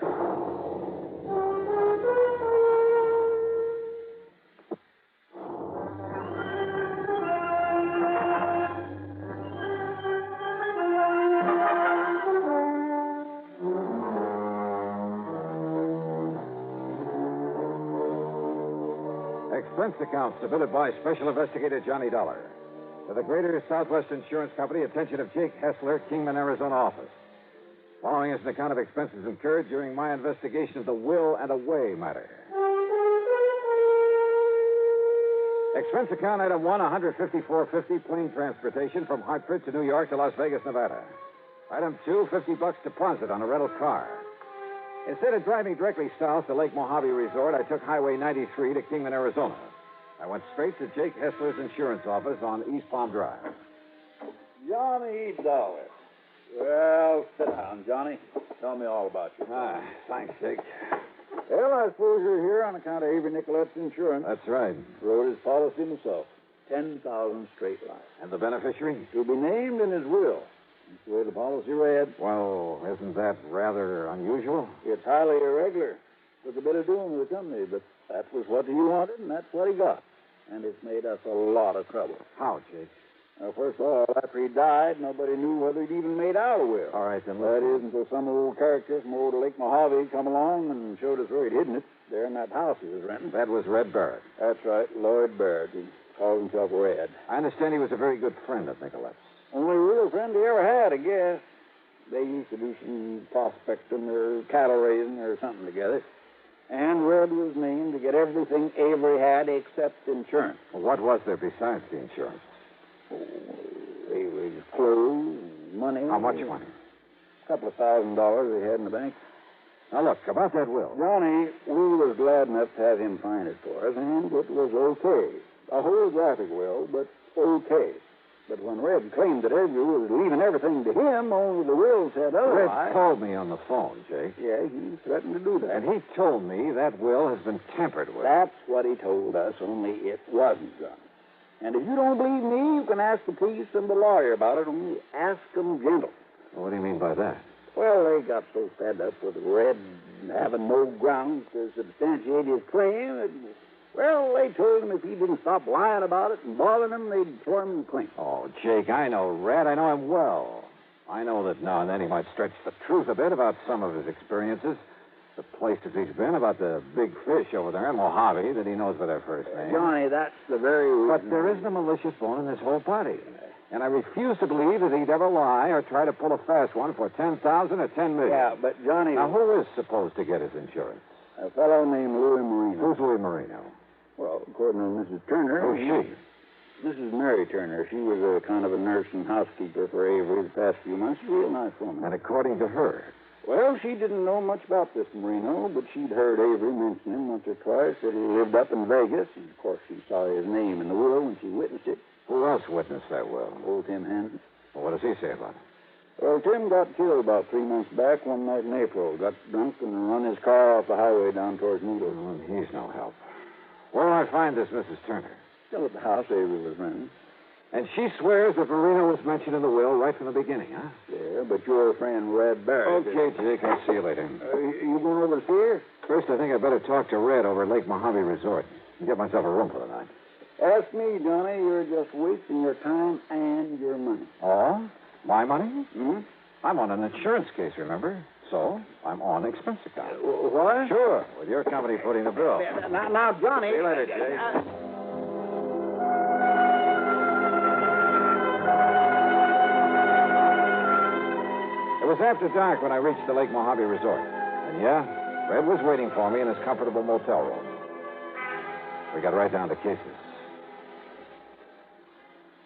Expense account submitted by Special Investigator Johnny Dollar. To the Greater Southwest Insurance Company, attention of Jake Hessler, Kingman, Arizona office. Following is an account of expenses incurred during my investigation of the will and away matter. Expense account item 1, $154.50, plane transportation from Hartford to New York to Las Vegas, Nevada. Item 2, $50 deposit on a rental car. Instead of driving directly south to Lake Mojave Resort, I took Highway 93 to Kingman, Arizona. I went straight to Jake Hessler's insurance office on East Palm Drive.
Johnny Dollar. Well, sit down, Johnny. Tell me all about you.
Thanks, Jake.
Well, I suppose you're here on account of Avery Nicolette's insurance.
That's right.
Wrote his policy himself. 10,000 straight line.
And the beneficiary?
To be named in his will. That's the way the policy read.
Well, isn't that rather unusual?
It's highly irregular. Took a bit of doing with the company, but that was what he wanted, and that's what he got. And it's made us a lot of trouble.
How, Jake?
Well, first of all, after he died, nobody knew whether he'd even made out a will.
All right, then.
That is, until some old character from old Lake Mojave come along and showed us where he'd hidden it, there in that house he was renting.
That was Red Barrett.
That's right, Lloyd Barrett. He called himself Red.
I understand he was a very good friend of Nicolette's.
Only real friend he ever had, I guess. They used to do some prospecting or cattle raising or something together. And Red was named to get everything Avery had except insurance.
Well, what was there besides the insurance?
Avery's clothes and money.
How much money?
A couple of $1,000 he had in the bank.
Now, look, about that will.
Johnny, we was glad enough to have him find it for us, and it was okay. A holographic will, but okay. But when Red claimed that Avery was leaving everything to him, only the will said otherwise.
Red called me on the phone, Jake.
Yeah, he threatened to do that.
And he told me that will has been tampered with.
That's what he told us, only it wasn't done. And if you don't believe me, you can ask the police and the lawyer about it, only ask them gentle.
Well, what do you mean by that?
Well, they got so fed up with Red having no grounds to substantiate his claim that... Well, they told him if he didn't stop lying about it and bothering them, they'd throw him in clean.
Oh, Jake, I know Red. I know him well. I know that now and then he might stretch the truth a bit about some of his experiences, the places he's been, about the big fish over there in Mojave that he knows by their first name.
Johnny, that's the very reason.
But there isn't a malicious bone in this whole party. And I refuse to believe that he'd ever lie or try to pull a fast one for $10,000 or $10 million.
Yeah, but Johnny...
Now, who is supposed to get his insurance?
A fellow named Louis Marino.
Who's Louis Marino?
Well, according to Mrs. Turner...
Who's she?
Mrs. Mary Turner. She was a kind of a nurse and housekeeper for Avery the past few months. A real nice woman.
And according to her?
Well, she didn't know much about this Marino, but she'd heard Avery mention him once or twice, that he lived up in Vegas. And, of course, she saw his name in the will when she witnessed it.
Who else witnessed that will?
Old Tim Hansen.
Well, what does he say about it?
Well, Tim got killed about 3 months back one night in April. Got drunk and run his car off the highway down towards Needles.
Oh, he's no help. Where do I find this Mrs. Turner?
Still at the house Avery was renting.
And she swears that Marino was mentioned in the will right from the beginning, huh?
Yeah, but your friend Red Barrett...
Okay, Jake, I'll see you later.
You going over to see her?
First, I think I'd better talk to Red over at Lake Mojave Resort and get myself a room for the night.
Ask me, Johnny. You're just wasting your time and your money.
Oh? My money?
Hmm?
I'm on an insurance case, remember? So, I'm on expense account.
What?
Sure, with your company footing the bill.
Now, Johnny...
See you later, Jake. It was after dark when I reached the Lake Mojave Resort. And yeah, Red was waiting for me in his comfortable motel room. We got right down to cases.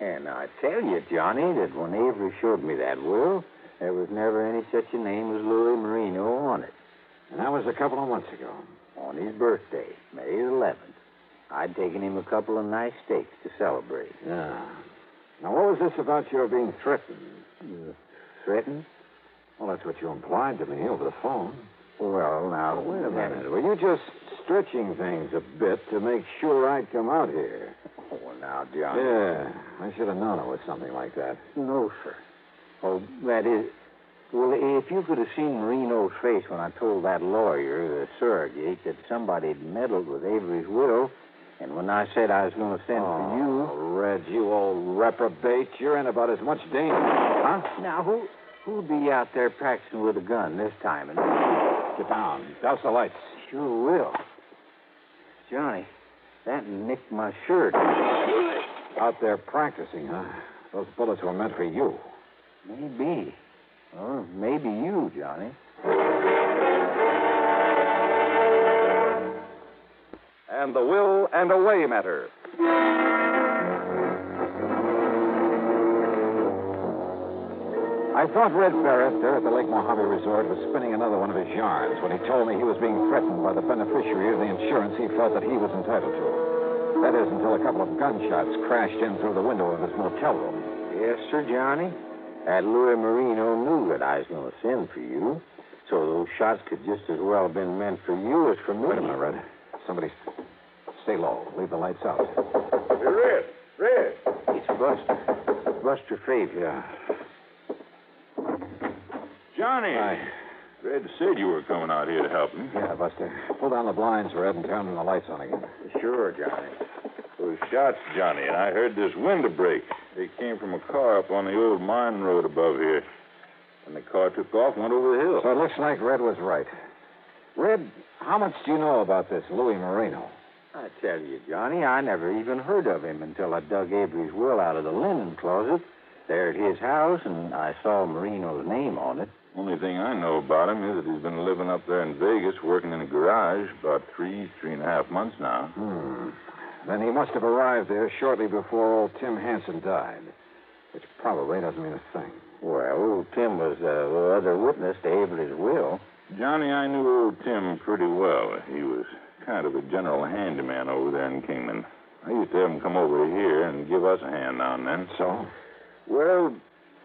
And I tell you, Johnny, that when Avery showed me that will, there was never any such a name as Louis Marino on it.
And that was a couple of months ago.
On his birthday, May 11th. I'd taken him a couple of nice steaks to celebrate.
Yeah. Now, what was this about your being threatened?
Threatened?
Well, that's what you implied to me over the phone.
Well, now, wait a minute.
Were you just stretching things a bit to make sure I'd come out here?
Oh, well, now, Johnny.
Yeah, I should have known it was something like that.
No, sir. Oh, that is... Well, if you could have seen Marino's face when I told that lawyer, the surrogate, that somebody had meddled with Avery's will, and when I said I was going to send for you...
Red, you old reprobate. You're in about as much danger.
Huh? Now, who'd be out there practicing with a gun this time? And...
Get down. Douse the lights.
Sure will. Johnny, that nicked my shirt.
Out there practicing, huh? Those bullets were meant for you.
Maybe. Or maybe you, Johnny.
And the will and away matter.
I thought Red Barrett there at the Lake Mojave Resort was spinning another one of his yarns when he told me he was being threatened by the beneficiary of the insurance he felt that he was entitled to. That is, until a couple of gunshots crashed in through the window of his motel room.
Yes, sir, Johnny. That Louis Marino knew that I was going to send for you, so those shots could just as well have been meant for you as for me.
Wait a minute, Red. Somebody... Stay low. Leave the lights out.
Hey, Red.
It's Buster. Buster Fabian.
Yeah.
Johnny.
Hi.
Red said you were coming out here to help me.
Yeah, Buster. Pull down the blinds, Red, and turn the lights on again.
Sure, Johnny.
Those shots, Johnny, and I heard this window break. They came from a car up on the old mine road above here. And the car took off and went over the hill.
So it looks like Red was right. Red, how much do you know about this Louis Marino?
I tell you, Johnny, I never even heard of him until I dug Avery's will out of the linen closet there at his house, and I saw Marino's name on it.
Only thing I know about him is that he's been living up there in Vegas, working in a garage, about 3.5 months now.
Then he must have arrived there shortly before old Tim Hansen died, which probably doesn't mean a thing.
Well, old Tim was the other witness to Avery's will.
Johnny, I knew old Tim pretty well. He was kind of a general handyman over there in Kingman. I used to have him come over here and give us a hand now and then.
So?
Well,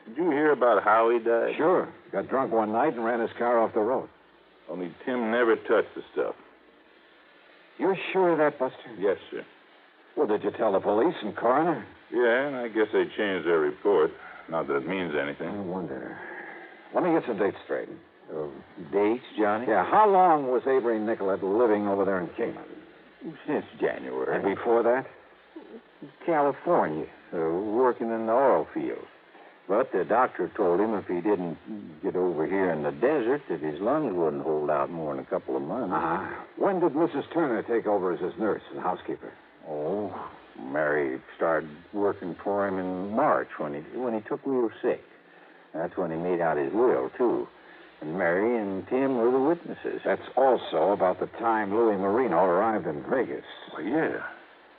did you hear about how he died?
Sure. Got drunk one night and ran his car off the road.
Only Tim never touched the stuff.
You're sure of that, Buster?
Yes, sir.
Well, did you tell the police and coroner?
Yeah, and I guess they changed their report. Not that it means anything.
I wonder. Let me get some dates straight.
Dates, Johnny?
Yeah, how long was Avery Nicolette living over there in Kingman?
Since January.
And before that?
California, working in the oil fields. But the doctor told him if he didn't get over here in the desert, that his lungs wouldn't hold out more than a couple of months.
When did Mrs. Turner take over as his nurse and housekeeper?
Oh, Mary started working for him in March when he took real sick. That's when he made out his will, too. And Mary and Tim were the witnesses.
That's also about the time Louis Marino arrived in Vegas.
Well, yeah.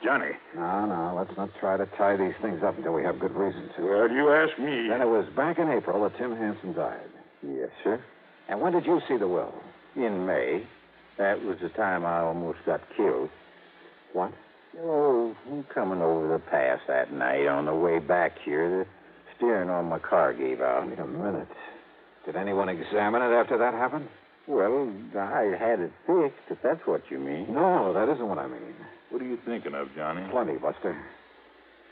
Johnny.
No, let's not try to tie these things up until we have good reason to.
Well, you ask me.
Then it was back in April that Tim Hansen died.
Yes, sir.
And when did you see the will?
In May. That was the time I almost got killed.
What?
Oh, coming over the pass that night on the way back here, the steering on my car gave out.
Wait a minute. Did anyone examine it after that happened?
Well, I had it fixed, if that's what you mean.
No, that isn't what I mean.
What are you thinking of, Johnny?
Plenty, Buster.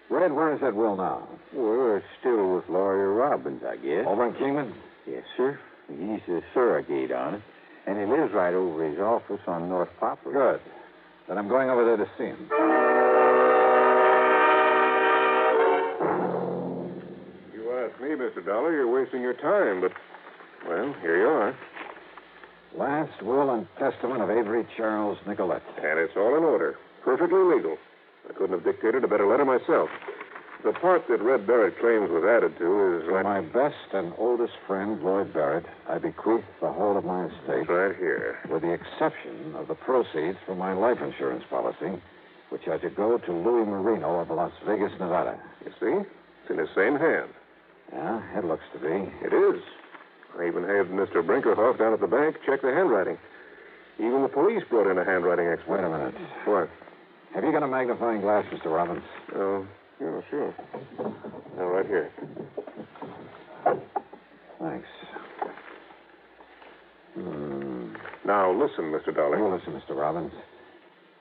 Red, where is that will now?
Well, it's still with Lawyer Robbins, I guess.
Over in Kingman?
Yes, sir. He's the surrogate on it. And he lives right over his office on North Poplar.
Good. Then I'm going over there to see him.
You ask me, Mr. Dollar, you're wasting your time, but, well, here you are.
Last will and testament of Avery Charles Nicolette.
And it's all in order. Perfectly legal. I couldn't have dictated a better letter myself. The part that Red Barrett claims was added to is...
To my best and oldest friend, Lloyd Barrett, I bequeath the whole of my estate.
It's right here.
With the exception of the proceeds from my life insurance policy, which are to go to Louis Marino of Las Vegas, Nevada.
You see? It's in his same hand.
Yeah, it looks to be.
It is. I even had Mr. Brinkerhoff down at the bank check the handwriting. Even the police brought in a handwriting expert.
Wait a minute.
What?
Have you got a magnifying glass, Mr. Robbins?
Oh, yeah, sure. Now, right here.
Thanks.
Now, listen, Mr. Dollar.
You listen, Mr. Robbins.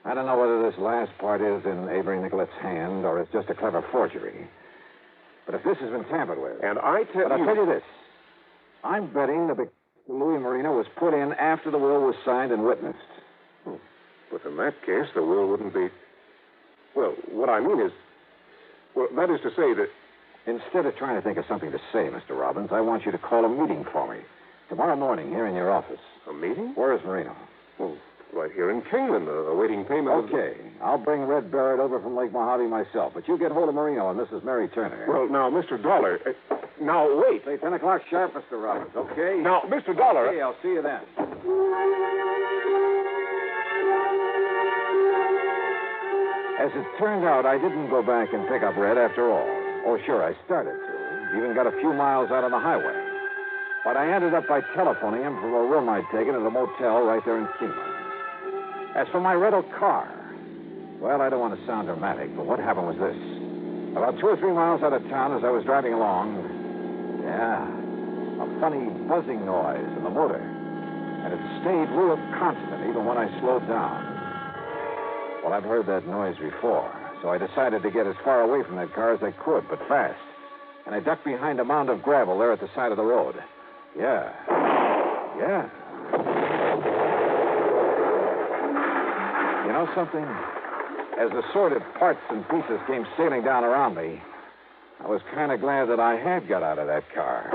I don't know whether this last part is in Avery Nicolet's hand or it's just a clever forgery. But if this has been tampered with...
And I tell you...
But I'll tell you this. I'm betting that the Louis Marino was put in after the will was signed and witnessed.
But in that case, the will wouldn't be... Well, what I mean is... Well, that is to say that...
Instead of trying to think of something to say, Mr. Robbins, I want you to call a meeting for me. Tomorrow morning, here in your office.
A meeting?
Where is Marino?
Oh, right here in Kingman, awaiting payment.
Okay. I'll bring Red Barrett over from Lake Mojave myself, but you get hold of Marino and Mrs. Mary Turner.
Well, now, Mr. Dollar... now, wait.
Say 10 o'clock sharp, Mr. Robbins, okay?
Now, Mr. Dollar...
Okay, I'll see you then. As it turned out, I didn't go back and pick up Red after all. Oh, sure, I started to. Even got a few miles out on the highway. But I ended up by telephoning him from a room I'd taken at a motel right there in Kingman. As for my rental car, well, I don't want to sound dramatic, but what happened was this. About 2 or 3 miles out of town as I was driving along, a funny buzzing noise in the motor. And it stayed real constant even when I slowed down. Well, I've heard that noise before, so I decided to get as far away from that car as I could, but fast. And I ducked behind a mound of gravel there at the side of the road. Yeah. You know something? As the sordid parts and pieces came sailing down around me, I was kind of glad that I had got out of that car.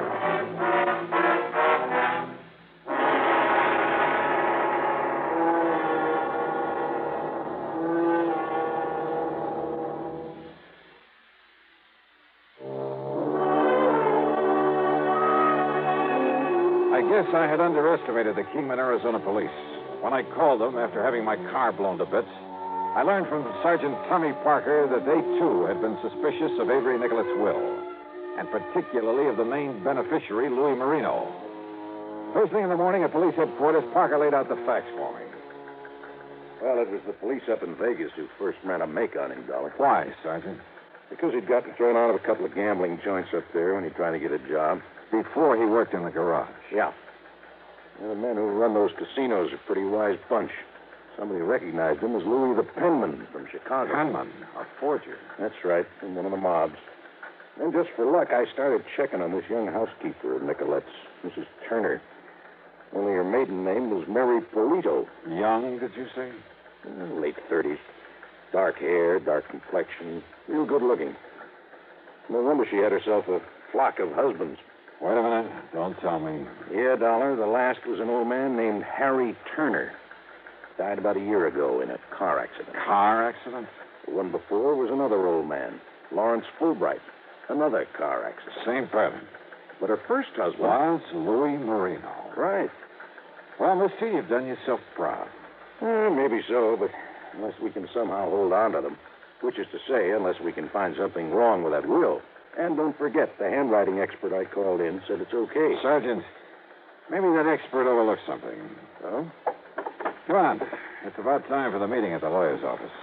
I guess I had underestimated the Kingman, Arizona police. When I called them after having my car blown to bits, I learned from Sergeant Tommy Parker that they, too, had been suspicious of Avery Nicolet's will, and particularly of the main beneficiary, Louis Marino. First thing in the morning at police headquarters, Parker laid out the facts for me.
Well, it was the police up in Vegas who first ran a make on him, Dollar.
Why, Sergeant?
Because he'd gotten thrown out of a couple of gambling joints up there when he tried to get a job.
Before he worked in the garage.
Yeah. And the men who run those casinos are a pretty wise bunch. Somebody recognized him as Louis the Penman from Chicago.
Penman? A forger?
That's right, from one of the mobs. And just for luck, I started checking on this young housekeeper of Nicolette's, Mrs. Turner. Only her maiden name was Mary Polito.
Young, did you say?
Late 30s. Dark hair, dark complexion, real good looking. No wonder she had herself a flock of husbands.
Wait a minute. Don't tell me.
Yeah, Dollar. The last was an old man named Harry Turner. Died about a year ago in a car accident.
Car accident?
The one before was another old man, Lawrence Fulbright. Another car accident.
Same pattern.
But her first husband...
was Louis Marino.
Right.
Well, Miss T, you've done yourself proud.
Maybe so, but unless we can somehow hold on to them. Which is to say, unless we can find something wrong with that will. And don't forget, the handwriting expert I called in said it's okay.
Sergeant, maybe that expert overlooked something.
Oh?
Come on. It's about time for the meeting at the lawyer's office.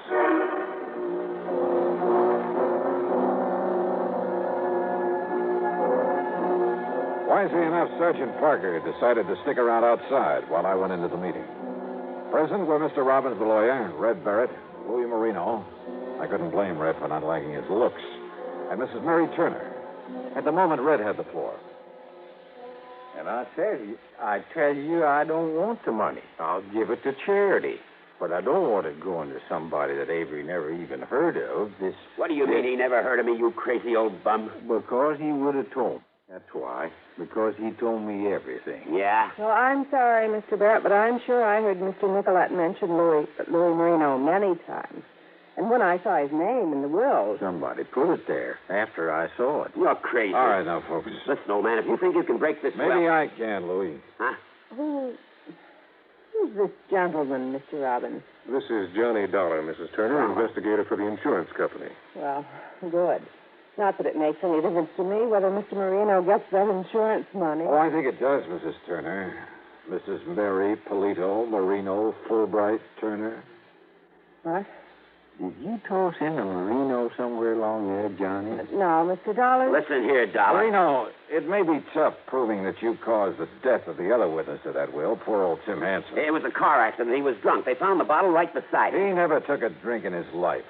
Wisely enough, Sergeant Parker decided to stick around outside while I went into the meeting. Present were Mr. Robbins, the lawyer, Red Barrett, Louis Marino. I couldn't blame Red for not liking his looks. And Mrs. Mary Turner. At the moment, Red had the floor.
And I tell you, I don't want the money. I'll give it to charity. But I don't want it going to somebody that Avery never even heard of.
What do you mean he never heard of me, you crazy old bum?
Because he would have told me. That's why. Because he told me everything.
Yeah?
Well, I'm sorry, Mr. Barrett, but I'm sure I heard Mr. Nicolette mention Louis Marino many times. And when I saw his name in the will...
Somebody put it there after I saw it.
You're crazy.
All right, now, folks.
Listen, old man, if you think you can break this...
Maybe I can, Louis.
Huh?
Who's this gentleman, Mr. Robbins?
This is Johnny Dollar, Mrs. Turner, investigator for the insurance company.
Well, good. Not that it makes any difference to me whether Mr. Marino gets that insurance money.
Oh, I think it does, Mrs. Turner. Mrs. Mary Polito Marino Fulbright Turner.
What?
Did you toss in a Marino somewhere along there, Johnny?
No, Mr. Dollar.
Listen here, Dollar.
Marino, it may be tough proving that you caused the death of the other witness to that will, poor old Tim Hanson.
It was a car accident. He was drunk. They found the bottle right beside him.
He never took a drink in his life.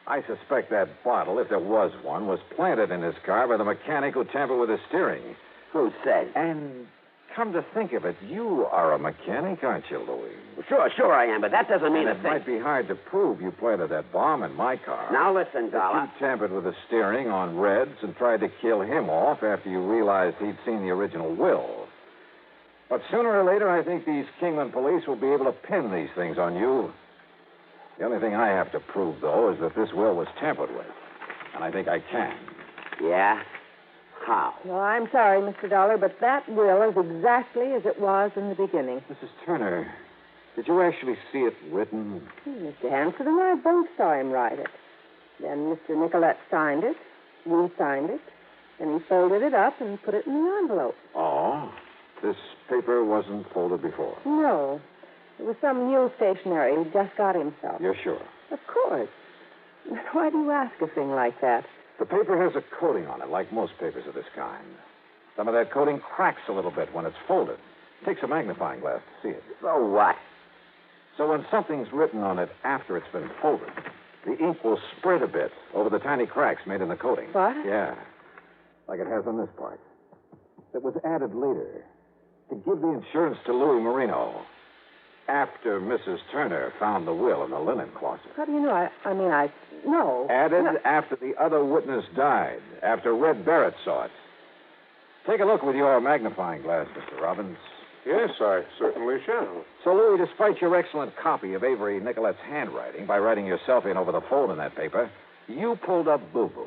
I suspect that bottle, if there was one, was planted in his car by the mechanic who tampered with his steering.
Who said?
And come to think of it, you are a mechanic, aren't you, Louis?
Sure I am, but that doesn't mean
and
a
it
thing.
might be hard to prove you planted that bomb in my car.
Now listen, Dollar.
You tampered with the steering on Red's and tried to kill him off after you realized he'd seen the original will. But sooner or later, I think these Kingman police will be able to pin these things on you. The only thing I have to prove, though, is that this will was tampered with. And I think I can.
Yeah? How?
Well, I'm sorry, Mr. Dollar, but that will is exactly as it was in the beginning.
Mrs. Turner, did you actually see it written?
Mr. Hanson and I both saw him write it. Then Mr. Nicolette signed it, we signed it, and he folded it up and put it in the envelope.
Oh? This paper wasn't folded before?
No. It was some new stationery he just got himself.
You're sure?
Of course. Why do you ask a thing like that?
The paper has a coating on it, like most papers of this kind. Some of that coating cracks a little bit when it's folded. It takes a magnifying glass to see it.
So what?
So when something's written on it after it's been folded, the ink will spread a bit over the tiny cracks made in the coating.
What?
Yeah. Like it has on this part. It was added later to give the insurance to Louis Marino after Mrs. Turner found the will in the linen closet.
How do you know? I know.
Added after the other witness died, after Red Barrett saw it. Take a look with your magnifying glass, Mr. Robbins.
Yes, I certainly shall.
So, Louis, despite your excellent copy of Avery Nicolette's handwriting, by writing yourself in over the fold in that paper, you pulled up boo-boo.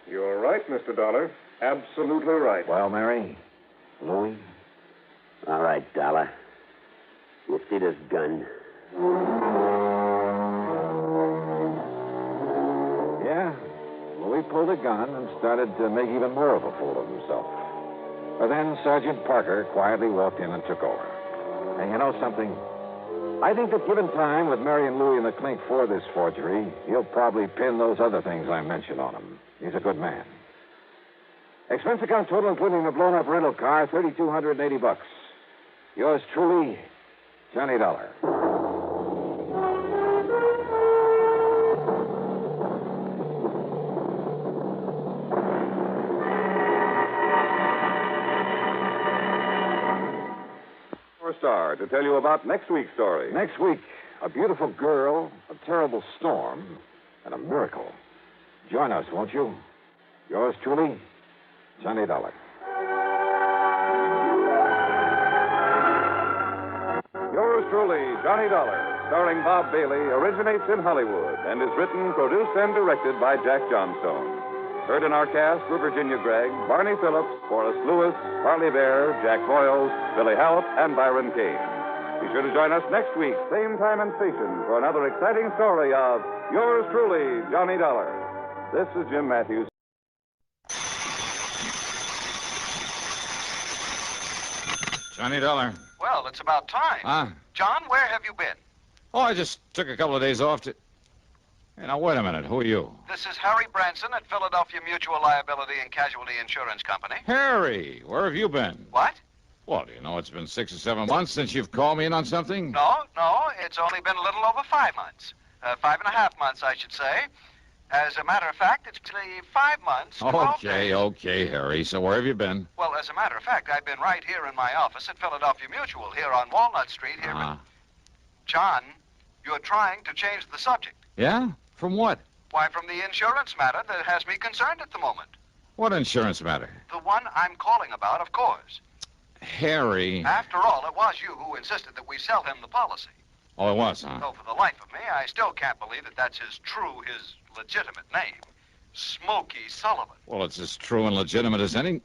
You're right, Mr. Dollar. Absolutely right.
Well, Mary, Louis?
All right, Dollar. You see this gun?
Yeah. Louis pulled a gun and started to make even more of a fool of himself. But then Sergeant Parker quietly walked in and took over. And you know something? I think that given time with Mary and Louis in the clink for this forgery, he'll probably pin those other things I mentioned on him. He's a good man. Expense account total, including the blown-up rental car, $3,280. Yours truly, Johnny Dollar.
Star to tell you about next week's story.
Next week, a beautiful girl, a terrible storm, and a miracle. Join us, won't you? Yours truly, Johnny Dollar.
Yours truly, Johnny Dollar, starring Bob Bailey, originates in Hollywood and is written, produced, and directed by Jack Johnstone. Heard in our cast were Virginia Gregg, Barney Phillips, Forrest Lewis, Harley Bear, Jack Boyles, Billy Hallett, and Byron Kane. Be sure to join us next week, same time and station, for another exciting story of Yours truly, Johnny Dollar. This is Jim Matthews.
Johnny Dollar.
Well, it's about time.
Huh?
John, where have you been?
Oh, I just took a couple of days off to... Hey, now, wait a minute. Who are you?
This is Harry Branson at Philadelphia Mutual Liability and Casualty Insurance Company.
Harry, where have you been?
What?
Well, do you know it's been 6 or 7 months since you've called me in on something?
No, it's only been a little over 5 months. 5.5 months, I should say. As a matter of fact, it's actually 5 months. 12 days.
Okay, Harry. So where have you been?
Well, as a matter of fact, I've been right here in my office at Philadelphia Mutual, here on Walnut Street. Here. John, you're trying to change the subject.
Yeah? From what?
Why, from the insurance matter that has me concerned at the moment.
What insurance matter?
The one I'm calling about, of course.
Harry.
After all, it was you who insisted that we sell him the policy.
Oh, it was, huh?
Though for the life of me, I still can't believe that that's his legitimate name. Smokey Sullivan.
Well, it's as true and legitimate as any...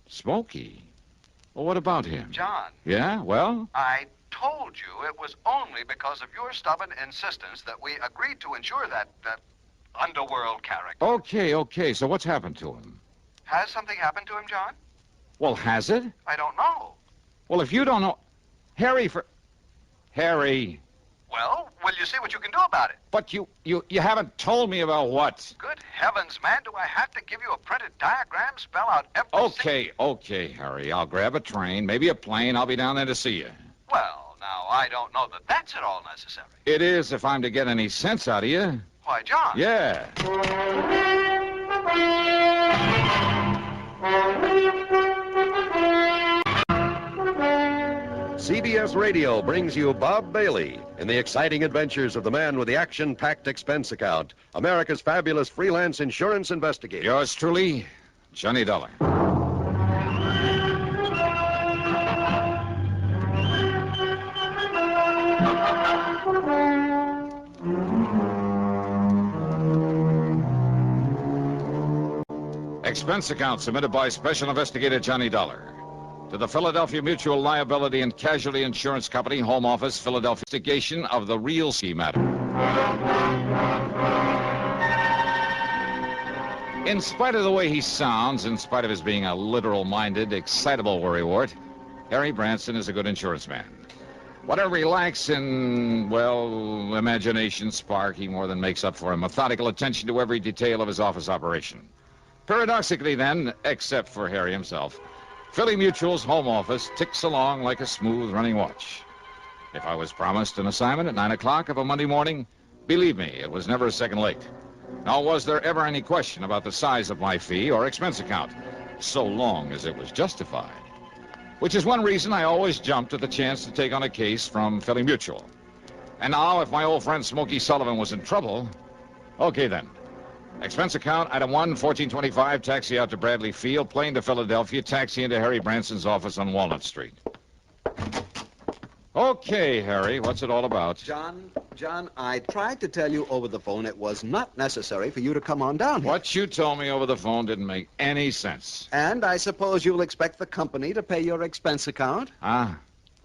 Smokey? Well, what about him?
John.
Yeah? Well?
I told you it was only because of your stubborn insistence that we agreed to insure that underworld character.
Okay. So what's happened to him?
Has something happened to him, John?
Well, has it?
I don't know.
Well, if you don't know... Harry.
Well, will you see what you can do about it?
But you haven't told me about what?
Good heavens, man, do I have to give you a printed diagram, spell out every...
Okay, Harry. I'll grab a train, maybe a plane. I'll be down there to see you.
Well, now, I don't know that that's at all necessary.
It is if I'm to get any sense out of you.
Why, John.
Yeah.
CBS Radio brings you Bob Bailey in the exciting adventures of the man with the action-packed expense account, America's fabulous freelance insurance investigator.
Yours truly, Johnny Dollar. Expense account submitted by Special Investigator Johnny Dollar. To the Philadelphia Mutual Liability and Casualty Insurance Company, Home Office, Philadelphia. Investigation of the real ski matter. In spite of the way he sounds, in spite of his being a literal-minded, excitable worrywart, Harry Branson is a good insurance man. Whatever he lacks in, well, imagination spark, he more than makes up for in methodical attention to every detail of his office operation. Paradoxically, then, except for Harry himself, Philly Mutual's home office ticks along like a smooth-running watch. If I was promised an assignment at 9 o'clock of a Monday morning, believe me, it was never a second late. Nor was there ever any question about the size of my fee or expense account, so long as it was justified. Which is one reason I always jumped at the chance to take on a case from Philly Mutual. And now, if my old friend Smokey Sullivan was in trouble, okay then. Expense account, item 1, 1425, taxi out to Bradley Field, plane to Philadelphia, taxi into Harry Branson's office on Walnut Street. Okay, Harry, what's it all about?
John, I tried to tell you over the phone it was not necessary for you to come on down here.
What you told me over the phone didn't make any sense.
And I suppose you'll expect the company to pay your expense account?
Ah.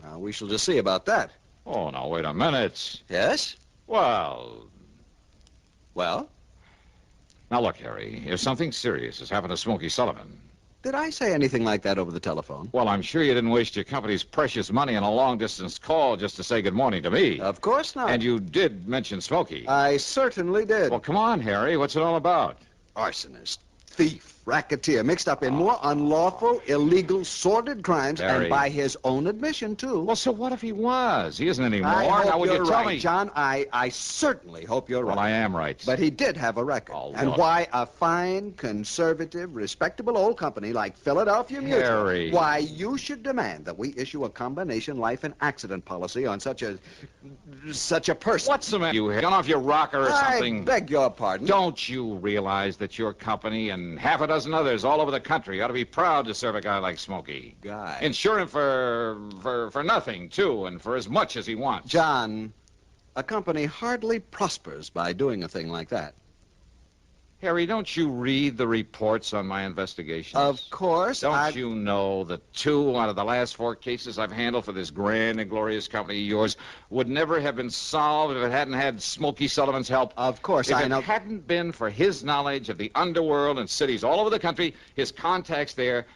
Well, we shall just see about that.
Oh, now, wait a minute.
Yes?
Well? Now, look, Harry, if something serious has happened to Smokey Sullivan...
Did I say anything like that over the telephone?
Well, I'm sure you didn't waste your company's precious money on a long-distance call just to say good morning to me.
Of course not.
And you did mention Smokey.
I certainly did.
Well, come on, Harry. What's it all about?
Arsonist, thief, racketeer, mixed up in more unlawful, illegal, sordid crimes,
Harry.
and by his own admission, too.
Well, so what if he was? He isn't anymore.
I hope
now, would
you're
you tell
right,
me?
John. I certainly hope you're right.
Well, I am right.
But he did have a record.
Oh,
and
look.
why a fine, conservative, respectable old company like Philadelphia Mutual,
Harry.
why you should demand that we issue a combination life and accident policy on such a person.
What's the matter? You gone off your rocker or something?
I beg your pardon.
Don't you realize that your company and half a dozen others all over the country ought to be proud to serve a guy like Smokey?
Guy.
Insure him for nothing, too, and for as much as he wants.
John, a company hardly prospers by doing a thing like that.
Harry, don't you read the reports on my investigations?
Of course.
Don't you know that 2 out of the last 4 cases I've handled for this grand and glorious company of yours would never have been solved if it hadn't had Smokey Sullivan's help?
Of course,
I
know.
If it hadn't been for his knowledge of the underworld and cities all over the country, his contacts there,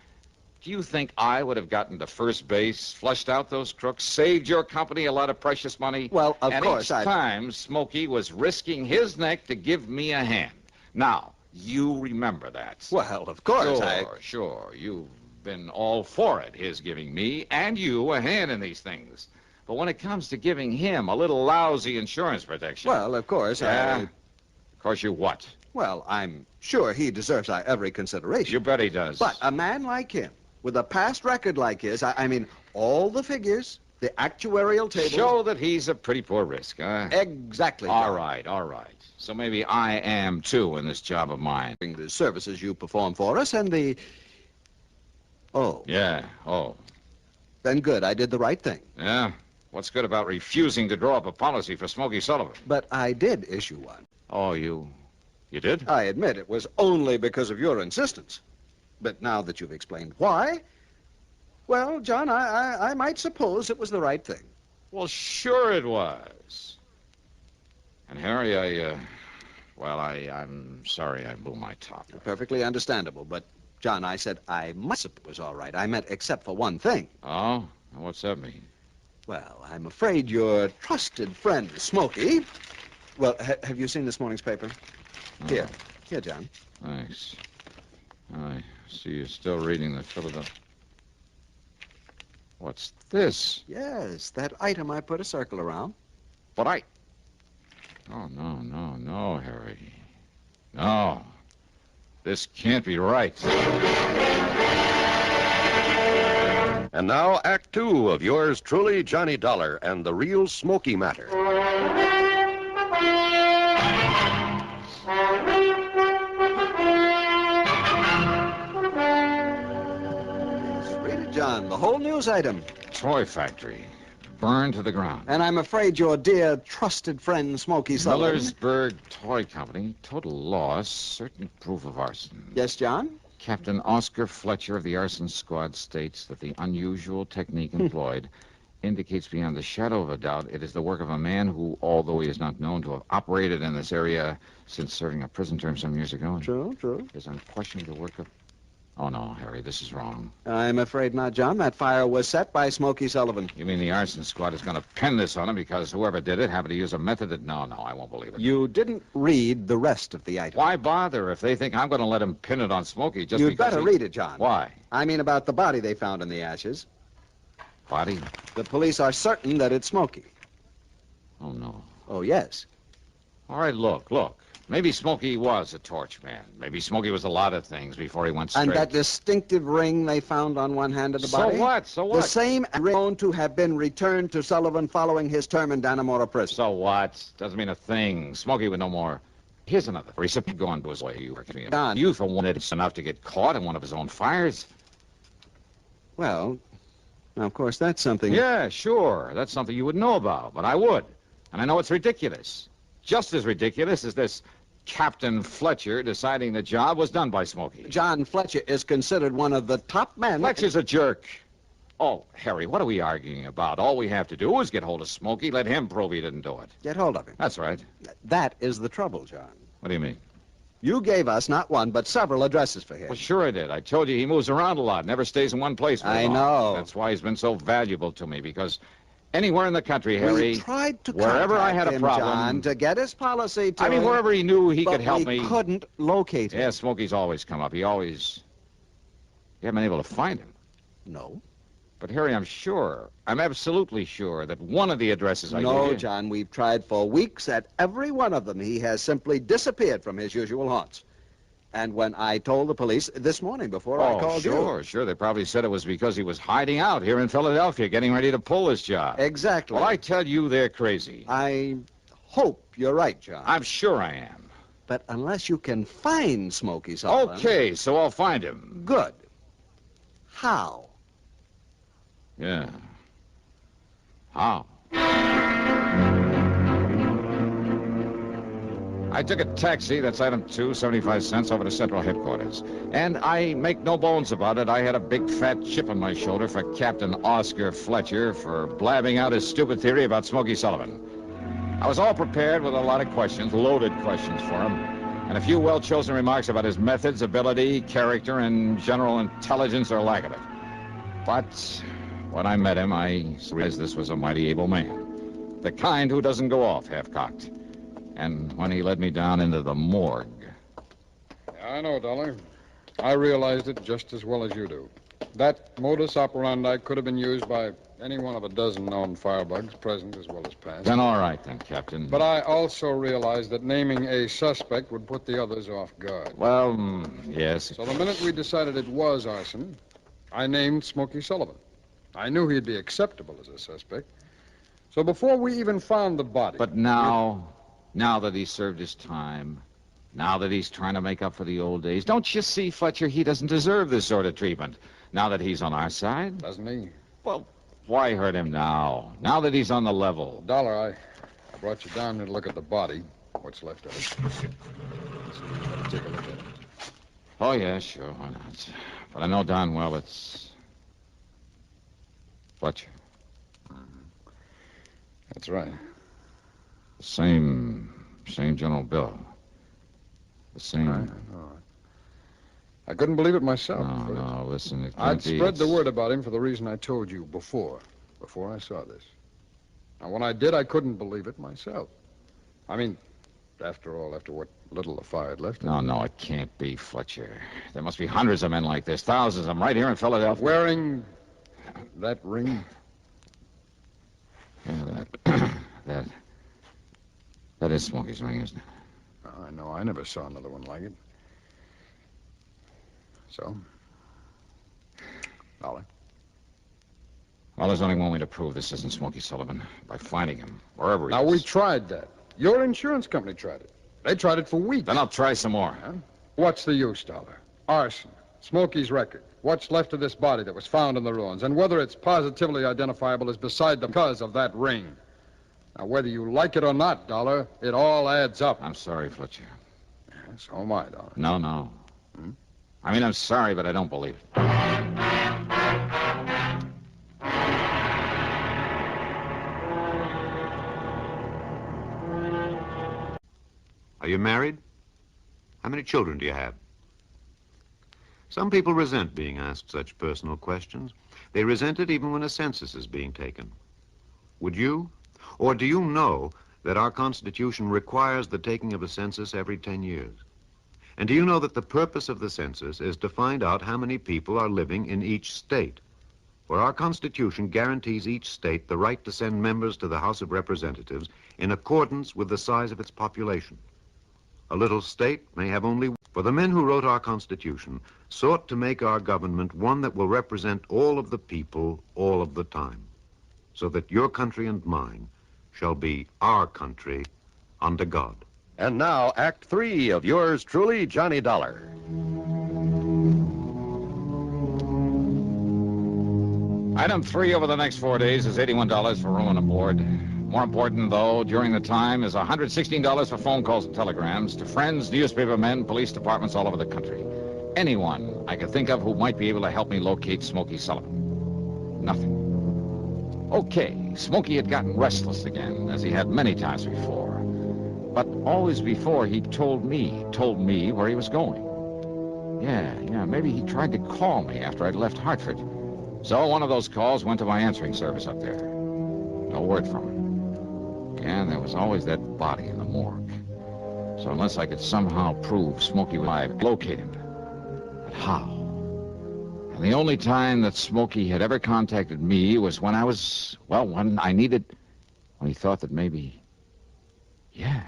do you think I would have gotten to first base, flushed out those crooks, saved your company a lot of precious money?
Well, of course,
each time, Smokey was risking his neck to give me a hand. Now, you remember that.
Well, of course.
Sure. You've been all for it, his giving me and you a hand in these things. But when it comes to giving him a little lousy insurance protection...
Well, of course,
Of course you what?
Well, I'm sure he deserves our every consideration.
You bet he does.
But a man like him, with a past record like his, I mean, all the figures, the actuarial tables...
Show that he's a pretty poor risk, huh?
Exactly.
All right. So maybe I am, too, in this job of mine.
The services you perform for us and the... Oh.
Yeah,
Then good, I did the right thing.
Yeah? What's good about refusing to draw up a policy for Smokey Sullivan?
But I did issue one.
Oh, you did?
I admit it was only because of your insistence. But now that you've explained why, well, John, I might suppose it was the right thing.
Well, sure it was. And Harry, Well, I'm sorry I blew my top.
Perfectly understandable, but, John, I said I must have it was all right. I meant except for one thing.
Oh? What's that mean?
Well, I'm afraid your trusted friend, Smokey... Well, have you seen this morning's paper? Here. Here, John.
Thanks. I see you're still reading the Philadelphia... What's this?
Yes, that item I put a circle around.
But I... Oh, no, Harry. No. This can't be right.
And now, Act Two of yours truly, Johnny Dollar, and the real Smokey matter.
Read it, John. The whole news item.
Toy factory. Burned to the ground.
And I'm afraid your dear trusted friend, Smokey Sullivan...
Millersburg Toy Company. Total loss. Certain proof of arson.
Yes, John?
Captain Oscar Fletcher of the arson squad states that the unusual technique employed indicates beyond the shadow of a doubt it is the work of a man who, although he is not known to have operated in this area since serving a prison term some years ago...
True.
...is unquestionably the work of... Oh, no, Harry, this is wrong.
I'm afraid not, John. That fire was set by Smokey Sullivan.
You mean the arson squad is going to pin this on him because whoever did it happened to use a method that... No, I won't believe it.
You didn't read the rest of the item.
Why bother if they think I'm going to let him pin it on Smokey just
You'd
because
better read it, John.
Why?
I mean about the body they found in the ashes.
Body?
The police are certain that it's Smokey.
Oh, no.
Oh, yes.
All right, look. Maybe Smokey was a torch man. Maybe Smokey was a lot of things before he went straight.
And that distinctive ring they found on one hand of the body?
So what?
The same ring known to have been returned to Sullivan following his term in Dannemora prison.
So what? Doesn't mean a thing. Smokey would no more. Here's another. He's going to his way. You working
Don.
You for one, it's enough to get caught in one of his own fires.
Well, now, of course, that's something...
Yeah, sure. That's something you would know about, but I would. And I know it's ridiculous. Just as ridiculous as this Captain Fletcher deciding the job was done by Smokey.
John Fletcher is considered one of the top men...
Fletcher's a jerk. Oh, Harry, what are we arguing about? All we have to do is get hold of Smokey, let him prove he didn't do it.
Get hold of him.
That's right.
That is the trouble, John.
What do you mean?
You gave us not one, but several addresses for him.
Well, sure I did. I told you he moves around a lot, never stays in one place very long.
I know.
That's why he's been so valuable to me, because anywhere in the country, Harry,
we tried to
wherever I had a
him,
problem...
John, to get his policy to...
I mean, wherever he knew he could help me...
we couldn't locate him.
Yeah, Smokey's always come up. You haven't been able to find him.
No.
But, Harry, I'm absolutely sure that one of the addresses I gave
No,
you...
John, we've tried for weeks at every one of them. He has simply disappeared from his usual haunts. And when I told the police this morning before I called you...
Sure. They probably said it was because he was hiding out here in Philadelphia, getting ready to pull this job.
Exactly.
Well, I tell you, they're crazy.
I hope you're right, John.
I'm sure I am.
But unless you can find Smokey Sullivan...
Okay, so I'll find him.
Good. How?
Yeah. How? I took a taxi, that's item 2, 75 cents, over to Central Headquarters. And I make no bones about it, I had a big fat chip on my shoulder for Captain Oscar Fletcher for blabbing out his stupid theory about Smokey Sullivan. I was all prepared with a lot of questions, loaded questions for him, and a few well-chosen remarks about his methods, ability, character, and general intelligence or lack of it. But when I met him, I realized this was a mighty able man. The kind who doesn't go off half-cocked. And when he led me down into the morgue...
I know, Dollar. I realized it just as well as you do. That modus operandi could have been used by any one of a dozen known firebugs, present as well as past.
Then all right, then, Captain.
But I also realized that naming a suspect would put the others off guard.
Well, yes.
So the minute we decided it was arson, I named Smokey Sullivan. I knew he'd be acceptable as a suspect. So before we even found the body...
But now that he's served his time, now that he's trying to make up for the old days, don't you see, Fletcher, he doesn't deserve this sort of treatment. Now that he's on our side?
Doesn't he?
Well, why hurt him now? Now that he's on the level.
Dollar, I brought you down here to look at the body. What's left of it. So you better take a look at it.
Oh, yeah, sure, why not? But I know darn well it's... Fletcher.
That's right.
Same general bill. The same.
I know. I couldn't believe it myself.
No, listen, it can't
I'd
be.
spread the word about him for the reason I told you before I saw this. Now, when I did, I couldn't believe it myself. I mean, after what little the fire had left.
No, it can't be, Fletcher. There must be hundreds of men like this, thousands of them right here in Philadelphia.
Wearing that ring?
Yeah, that is Smokey's ring, isn't it?
I know. I never saw another one like it. So? Dollar?
Well, there's only one way to prove this isn't Smokey Sullivan. By finding him, wherever he is.
Now, we tried that. Your insurance company tried it. They tried it for weeks.
Then I'll try some more.
Huh? What's the use, Dollar? Arson. Smokey's record. What's left of this body that was found in the ruins. And whether it's positively identifiable is beside the cause of that ring. Now, whether you like it or not, Dollar, it all adds up.
I'm sorry, Fletcher.
Yeah, so am I, Dollar.
No. I mean, I'm sorry, but I don't believe it.
Are you married? How many children do you have? Some people resent being asked such personal questions. They resent it even when a census is being taken. Would you? Or do you know that our Constitution requires the taking of a census every 10 years? And do you know that the purpose of the census is to find out how many people are living in each state? For our Constitution guarantees each state the right to send members to the House of Representatives in accordance with the size of its population. A little state may have only... For the men who wrote our Constitution sought to make our government one that will represent all of the people all of the time, so that your country and mine shall be our country under God. And now, Act 3 of yours truly, Johnny Dollar.
Item 3 over the next 4 days is $81 for room and board. More important, though, during the time is $116 for phone calls and telegrams to friends, newspaper men, police departments all over the country. Anyone I could think of who might be able to help me locate Smokey Sullivan. Nothing. Okay, Smokey had gotten restless again, as he had many times before. But always before, he told me where he was going. Yeah, maybe he tried to call me after I'd left Hartford. So one of those calls went to my answering service up there. No word from him. And there was always that body in the morgue. So unless I could somehow prove Smokey was alive, locate him. But how? And the only time that Smokey had ever contacted me was when when he thought that maybe, yeah.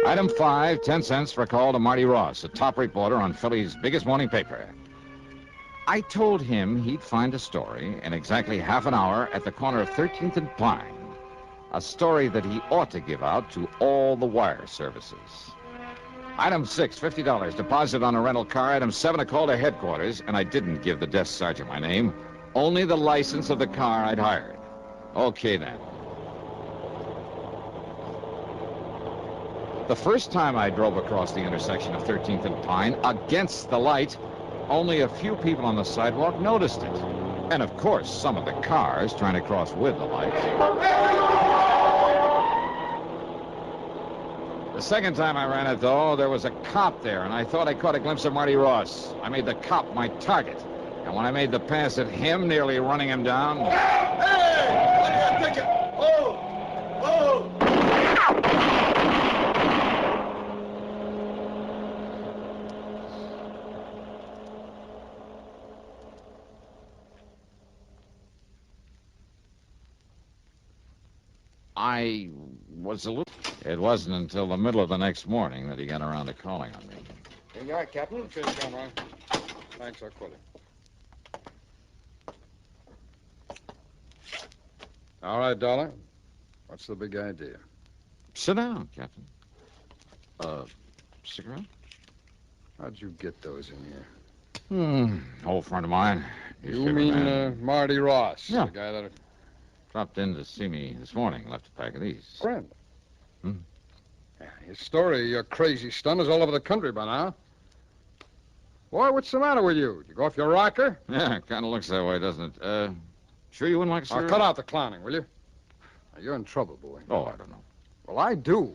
Item 5, 10 cents for a call to Marty Ross, a top reporter on Philly's biggest morning paper. I told him he'd find a story in exactly half an hour at the corner of 13th and Pine. A story that he ought to give out to all the wire services. Item 6, $50, deposit on a rental car. Item 7, a call to headquarters, and I didn't give the desk sergeant my name, only the license of the car I'd hired. Okay, then. The first time I drove across the intersection of 13th and Pine, against the light, only a few people on the sidewalk noticed it. And, of course, some of the cars trying to cross with the lights. The second time I ran it, though, there was a cop there, and I thought I caught a glimpse of Marty Ross. I made the cop my target. And when I made the pass at him, nearly running him down...
Hey! What do you think? Oh!
I was a little... It wasn't until the middle of the next morning that he got around to calling on me.
Here you are, Captain. Cheers, Conroy. Thanks, I'll quit it. All right, Dollar. What's the big idea?
Sit down, Captain. Cigarette?
How'd you get those in here?
Old friend of mine.
You mean Marty Ross?
Yeah.
The guy that...
Dropped in to see me this morning. Left a pack of these.
Friend? Yeah, his story, your crazy stunt, is all over the country by now. Boy, what's the matter with you? Did you go off your rocker?
Yeah, kind of looks that way, doesn't it? Sure you wouldn't like a cigarette?
Cut out the clowning, will you? Now, you're in trouble, boy.
Oh, I don't know.
Well, I do.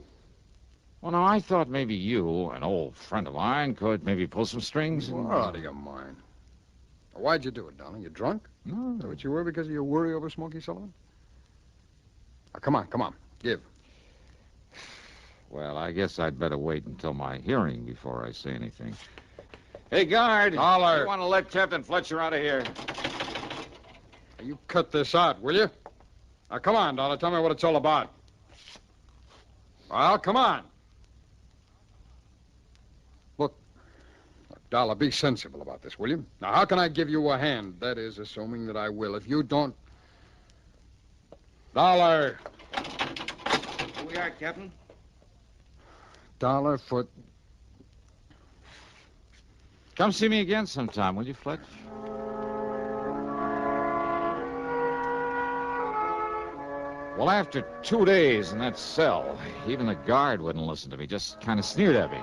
Well, now, I thought maybe you, an old friend of mine, could maybe pull some strings.
You're out of your mind. Why'd you do it, darling? You drunk?
No.
Is that what you were because of your worry over Smokey Sullivan? Now, come on. Give.
Well, I guess I'd better wait until my hearing before I say anything. Hey, guard.
Dollar.
You want to let Captain Fletcher out of here?
You cut this out, will you? Now, come on, Dollar. Tell me what it's all about. Well, come on. Look, Dollar, be sensible about this, will you? Now, how can I give you a hand? That is, assuming that I will. If you don't... Dollar.
Here we are, Captain.
Dollar foot.
Come see me again sometime, will you, Fletch? Well, after 2 days in that cell, even the guard wouldn't listen to me, just kind of sneered at me.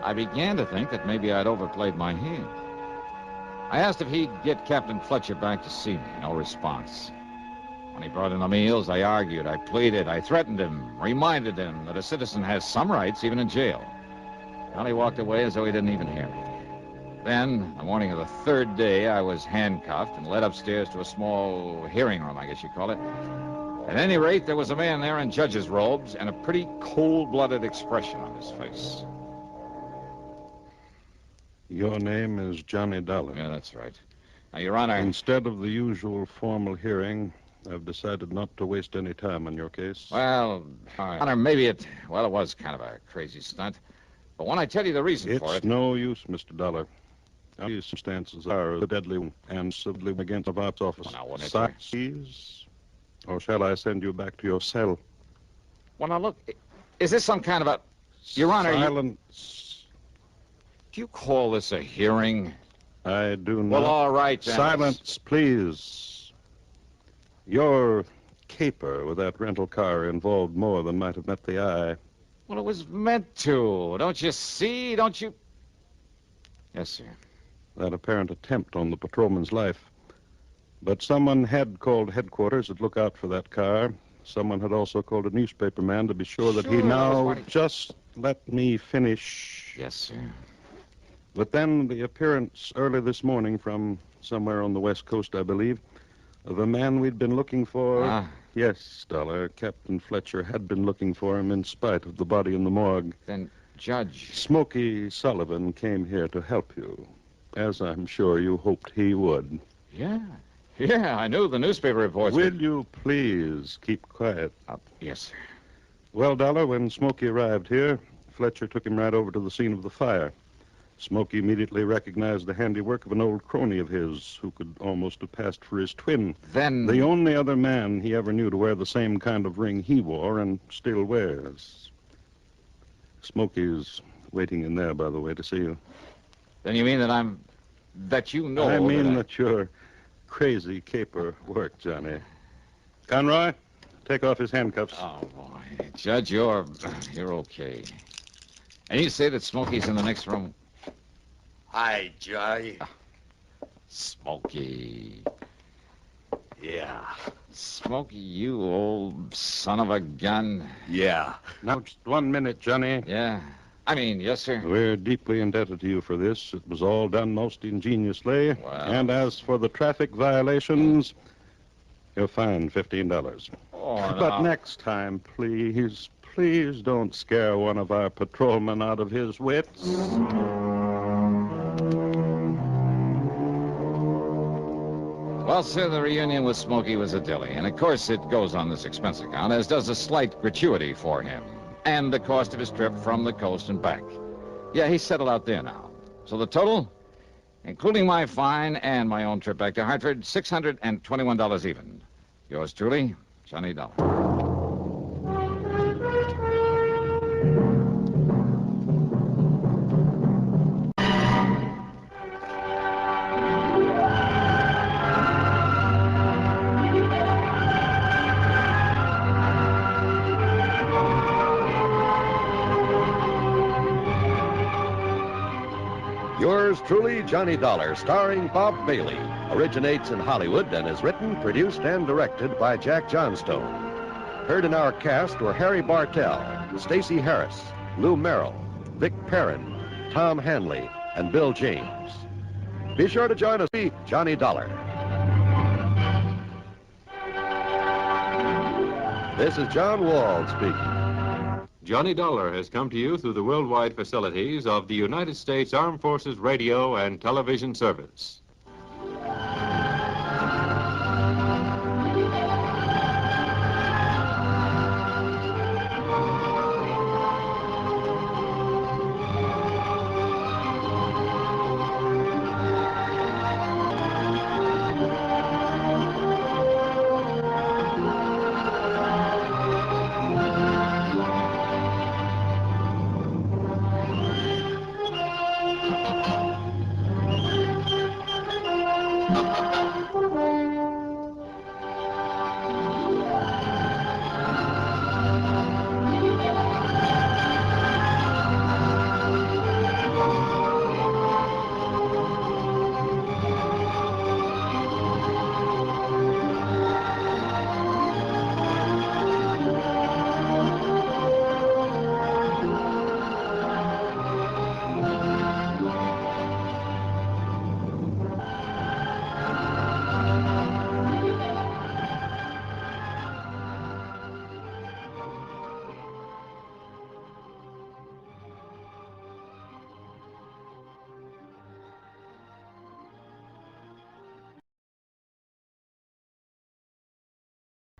I began to think that maybe I'd overplayed my hand. I asked if he'd get Captain Fletcher back to see me. No response. When he brought in the meals, I argued, I pleaded, I threatened him, reminded him that a citizen has some rights, even in jail. Well, he walked away as though he didn't even hear me. Then, the morning of the third day, I was handcuffed and led upstairs to a small hearing room, I guess you'd call it. At any rate, there was a man there in judge's robes and a pretty cold-blooded expression on his face.
Your name is Johnny Dollar.
Yeah, that's right. Now, Your Honor...
Instead of the usual formal hearing, I've decided not to waste any time on your case.
Well, Your Honor, maybe it was kind of a crazy stunt. But when I tell you the reason for it...
It's no use, Mr. Dollar. These circumstances are deadly and civilly against the VOP's office.
Well, now, wouldn't it...
Silence, or shall I send you back to your cell?
Well, now, look, is this some kind of a... Your Honor...
Silence.
Do you call this a hearing?
I do not.
Well, all right, then.
Silence, please. Your caper with that rental car involved more than might have met the eye.
Well, it was meant to. Don't you see? Don't you... Yes, sir.
That apparent attempt on the patrolman's life. But someone had called headquarters to look out for that car. Someone had also called a newspaper man to be sure that he now... Just let me finish.
Yes, sir.
But then the appearance early this morning from somewhere on the West Coast, I believe, of a man we'd been looking for.
Ah.
Yes, Dollar. Captain Fletcher had been looking for him in spite of the body in the morgue.
Then, Judge...
Smokey Sullivan came here to help you, as I'm sure you hoped he would.
Yeah, I knew the newspaper reports...
Will you please keep quiet?
Yes, sir.
Well, Dollar, when Smokey arrived here, Fletcher took him right over to the scene of the fire. Smokey immediately recognized the handiwork of an old crony of his who could almost have passed for his twin.
Then...
The only other man he ever knew to wear the same kind of ring he wore and still wears. Smokey's waiting in there, by the way, to see you.
Then you mean that you know...
I mean that your crazy caper worked, Johnny. Conroy, take off his handcuffs.
Oh, boy. Judge, you're okay. And you say that Smokey's in the next room?
Hi, Joy.
Smokey.
Yeah.
Smokey, you old son of a gun.
Yeah.
Now, just 1 minute, Johnny.
Yeah. I mean, yes, sir.
We're deeply indebted to you for this. It was all done most ingeniously.
Well...
And as for the traffic violations, you're fined $15.
Oh,
But next time, please don't scare one of our patrolmen out of his wits.
Well, sir, the reunion with Smokey was a dilly. And, of course, it goes on this expense account, as does a slight gratuity for him. And the cost of his trip from the coast and back. Yeah, he's settled out there now. So the total, including my fine and my own trip back to Hartford, $621 even. Yours truly, Johnny Dollar.
Yours truly, Johnny Dollar, starring Bob Bailey, originates in Hollywood and is written, produced, and directed by Jack Johnstone. Heard in our cast were Harry Bartell, Stacey Heiress, Lou Merrill, Vic Perrin, Tom Hanley, and Bill James. Be sure to join us, Johnny Dollar. This is John Wall speaking.
Johnny Dollar has come to you through the worldwide facilities of the United States Armed Forces Radio and Television Service.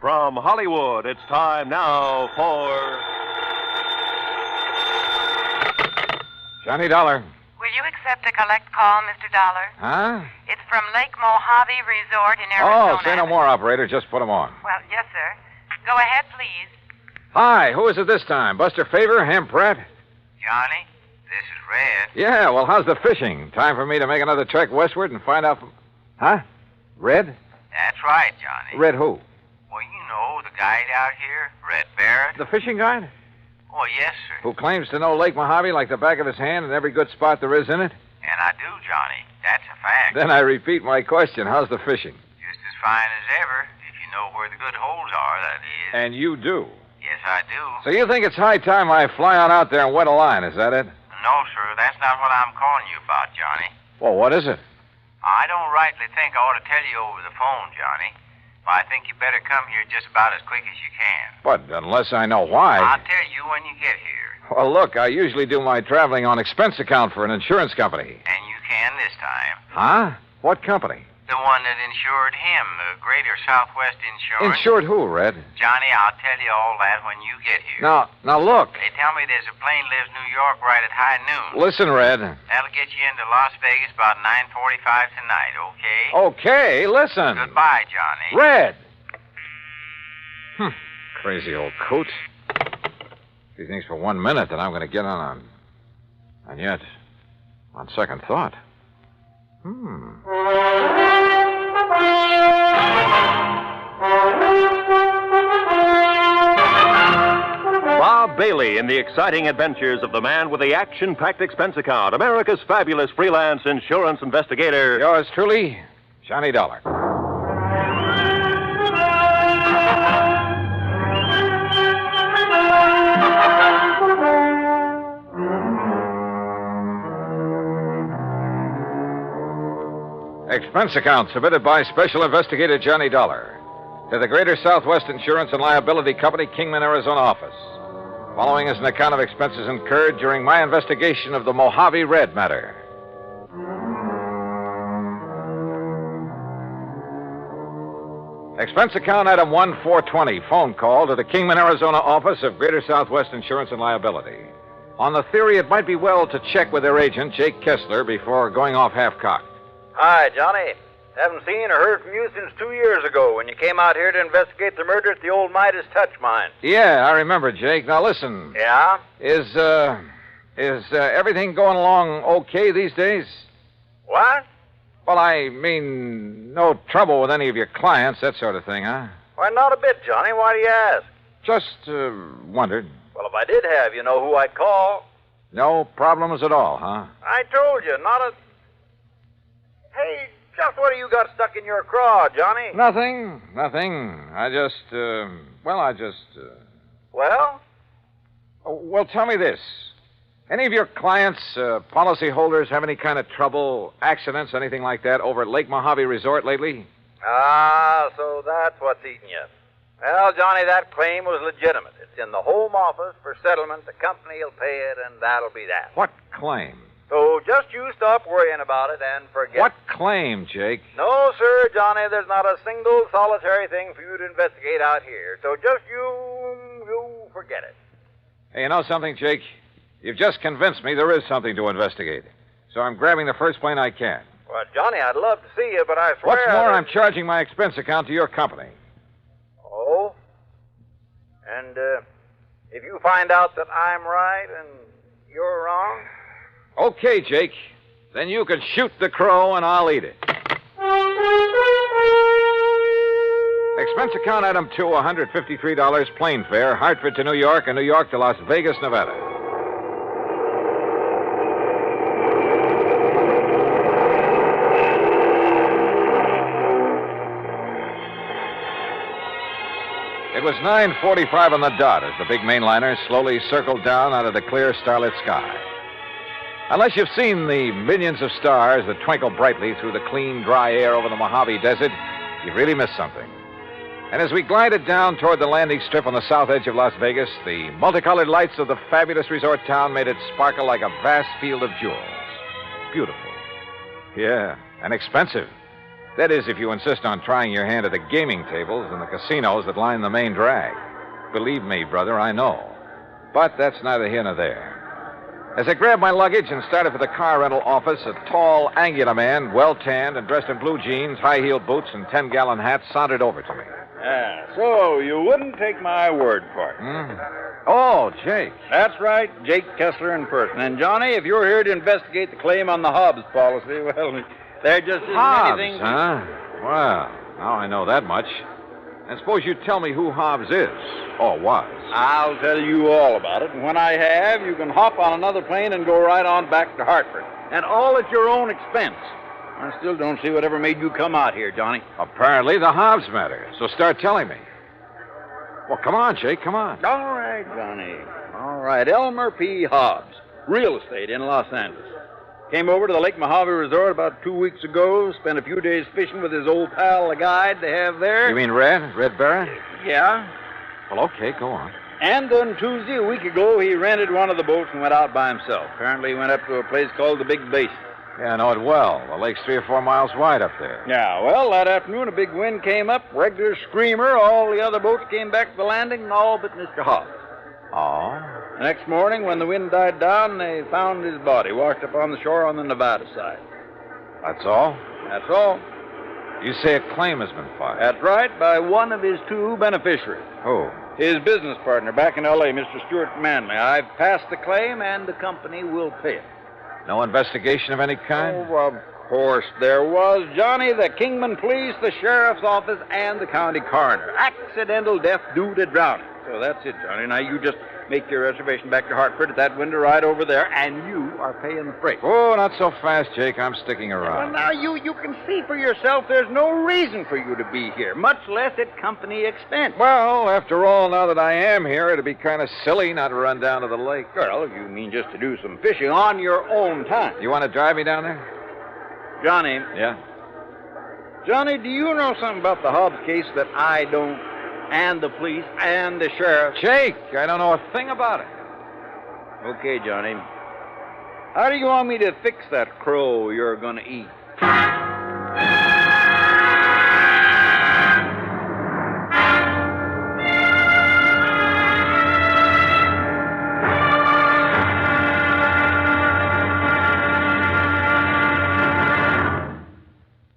From Hollywood, it's time now for...
Johnny Dollar.
Will you accept a collect call, Mr. Dollar?
Huh?
It's from Lake Mojave Resort in Arizona.
Oh, say no more, operator. Just put him on.
Well, yes, sir. Go ahead, please.
Hi, who is it this time? Buster Favor, Ham Pratt?
Johnny, this is Red.
Yeah, well, how's the fishing? Time for me to make another trek westward and find out from... Huh? Red?
That's right, Johnny.
Red who?
Well, you know, the guide out here, Red Barrett.
The fishing guide?
Oh, yes, sir.
Who claims to know Lake Mojave like the back of his hand and every good spot there is in it?
And I do, Johnny. That's a fact.
Then I repeat my question. How's the fishing?
Just as fine as ever, if you know where the good holes are, that is.
And you do?
Yes, I do.
So you think it's high time I fly on out there and wet a line, is that it?
No, sir, that's not what I'm calling you about, Johnny.
Well, what is it?
I don't rightly think I ought to tell you over the phone, Johnny. But I think you better come here just about as quick as you can.
But unless I know why...
I'll tell you when you get here.
Well, look, I usually do my traveling on expense account for an insurance company.
And you can this time.
Huh? What company?
The one that insured him, the Greater Southwest Insurance.
Insured who, Red?
Johnny, I'll tell you all that when you get here.
Now look.
They tell me there's a plane leaves New York right at high noon.
Listen, Red.
That'll get you into Las Vegas about 9:45 tonight, okay?
Okay, listen.
Goodbye, Johnny.
Red! Crazy old coot. He thinks for 1 minute that I'm going to get on. And yet, on second thought...
Bob Bailey in the exciting adventures of the man with the action-packed expense account, America's fabulous freelance insurance investigator.
Yours truly, Johnny Dollar. Expense account submitted by Special Investigator Johnny Dollar to the Greater Southwest Insurance and Liability Company, Kingman, Arizona office. Following is an account of expenses incurred during my investigation of the Mojave Red matter. Expense account item 1420, phone call to the Kingman, Arizona office of Greater Southwest Insurance and Liability. On the theory it might be well to check with their agent, Jake Kessler, before going off half-cocked.
Hi, Johnny. Haven't seen or heard from you since 2 years ago when you came out here to investigate the murder at the old Midas Touch mine.
Yeah, I remember, Jake. Now listen.
Yeah?
Is everything going along okay these days?
What?
Well, I mean, no trouble with any of your clients, that sort of thing, huh?
Why, not a bit, Johnny. Why do you ask?
Just, wondered.
Well, if I did have, you know who I'd call.
No problems at all, huh?
I told you, not a... Hey, just what do you got stuck in your craw, Johnny?
Nothing. I just...
Well?
Oh, well, tell me this. Any of your clients, policyholders, have any kind of trouble, accidents, anything like that over at Lake Mojave Resort lately?
Ah, so that's what's eating you. Well, Johnny, that claim was legitimate. It's in the Home Office for settlement. The company will pay it, and that'll be that.
What claim?
So just you stop worrying about it and forget.
What claim, Jake?
No, sir, Johnny, there's not a single solitary thing for you to investigate out here. So just you forget it.
Hey, you know something, Jake? You've just convinced me there is something to investigate. So I'm grabbing the first plane I can.
Well, Johnny, I'd love to see you, but I swear...
What's more, I'm charging my expense account to your company.
Oh? And, if you find out that I'm right and you're wrong...
Okay, Jake. Then you can shoot the crow and I'll eat it. Expense account item 2, $153 plane fare, Hartford to New York and New York to Las Vegas, Nevada. It was 9:45 on the dot as the big mainliner slowly circled down out of the clear, starlit sky. Unless you've seen the millions of stars that twinkle brightly through the clean, dry air over the Mojave Desert, you've really missed something. And as we glided down toward the landing strip on the south edge of Las Vegas, the multicolored lights of the fabulous resort town made it sparkle like a vast field of jewels. Beautiful. Yeah, and expensive. That is, if you insist on trying your hand at the gaming tables and the casinos that line the main drag. Believe me, brother, I know. But that's neither here nor there. As I grabbed my luggage and started for the car rental office, a tall, angular man, well-tanned and dressed in blue jeans, high-heeled boots, and 10-gallon hat sauntered over to me.
So you wouldn't take my word for it.
Oh, Jake.
That's right, Jake Kessler in person. And, Johnny, if you're here to investigate the claim on the Hobbs policy, well, there just isn't
Hobbs,
anything...
huh? Well, now I know that much. And suppose you tell me who Hobbs is, or was.
I'll tell you all about it, and when I have, you can hop on another plane and go right on back to Hartford. And all at your own expense. I still don't see whatever made you come out here, Johnny.
Apparently the Hobbs matter, so start telling me. Well, come on, Jake, come on.
All right, Johnny. All right, Elmer P. Hobbs, real estate in Los Angeles. Came over to the Lake Mojave Resort about 2 weeks ago, spent a few days fishing with his old pal, the guide they have there.
You mean Red Barra?
Yeah.
Well, okay, go on.
And on Tuesday, a week ago, he rented one of the boats and went out by himself. Apparently he went up to a place called the Big Basin.
Yeah, I know it well. The lake's 3 or 4 miles wide up there.
Yeah, well, that afternoon, a big wind came up, regular screamer. All the other boats came back to the landing, and all but Mr. Hobbs.
Oh?
The next morning, when the wind died down, they found his body washed up on the shore on the Nevada side.
That's all?
That's all.
You say a claim has been filed?
That's right, by one of his 2 beneficiaries.
Who?
His business partner back in L.A., Mr. Stuart Manley. I've passed the claim, and the company will pay it.
No investigation of any kind?
Oh, of course there was. Johnny, the Kingman Police, the Sheriff's Office, and the County Coroner. Accidental death due to drowning. So that's it, Johnny. Now you just make your reservation back to Hartford at that window right over there, and you are paying the freight.
Oh, not so fast, Jake. I'm sticking around.
Well, now you can see for yourself there's no reason for you to be here, much less at company expense.
Well, after all, now that I am here, it'd be kind of silly not to run down to the lake.
Well, you mean just to do some fishing on your own time.
You want to drive me down there?
Johnny.
Yeah?
Johnny, do you know something about the Hobbs case that I don't? And the police and the sheriff.
Jake, I don't know a thing about it.
Okay, Johnny. How do you want me to fix that crow you're going to eat?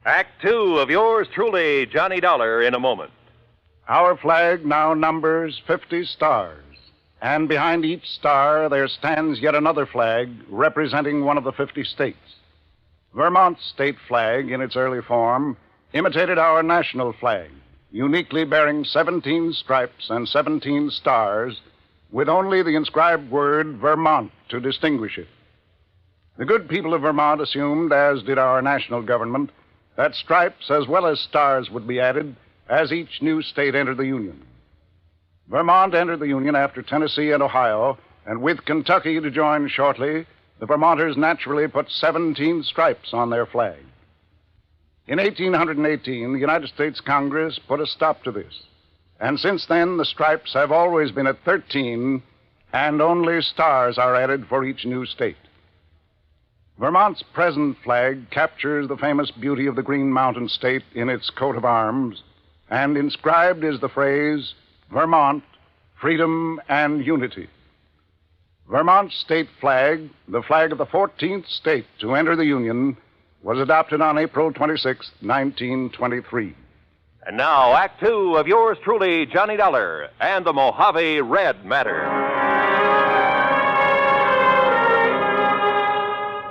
Act 2 of yours truly, Johnny Dollar, in a moment.
Our flag now numbers 50 stars, and behind each star there stands yet another flag representing one of the 50 states. Vermont's state flag, in its early form, imitated our national flag, uniquely bearing 17 stripes and 17 stars, with only the inscribed word Vermont to distinguish it. The good people of Vermont assumed, as did our national government, that stripes as well as stars would be added as each new state entered the Union. Vermont entered the Union after Tennessee and Ohio, And with Kentucky to join shortly, the Vermonters naturally put 17 stripes on their flag. In 1818, the United States Congress put a stop to this. And since then, the stripes have always been at 13, and only stars are added for each new state. Vermont's present flag captures the famous beauty of the Green Mountain State in its coat of arms, and inscribed is the phrase, Vermont, freedom and unity. Vermont's state flag, the flag of the 14th state to enter the Union, was adopted on April 26, 1923.
And now, Act Two of yours truly, Johnny Dollar, and the Mojave Red Matter.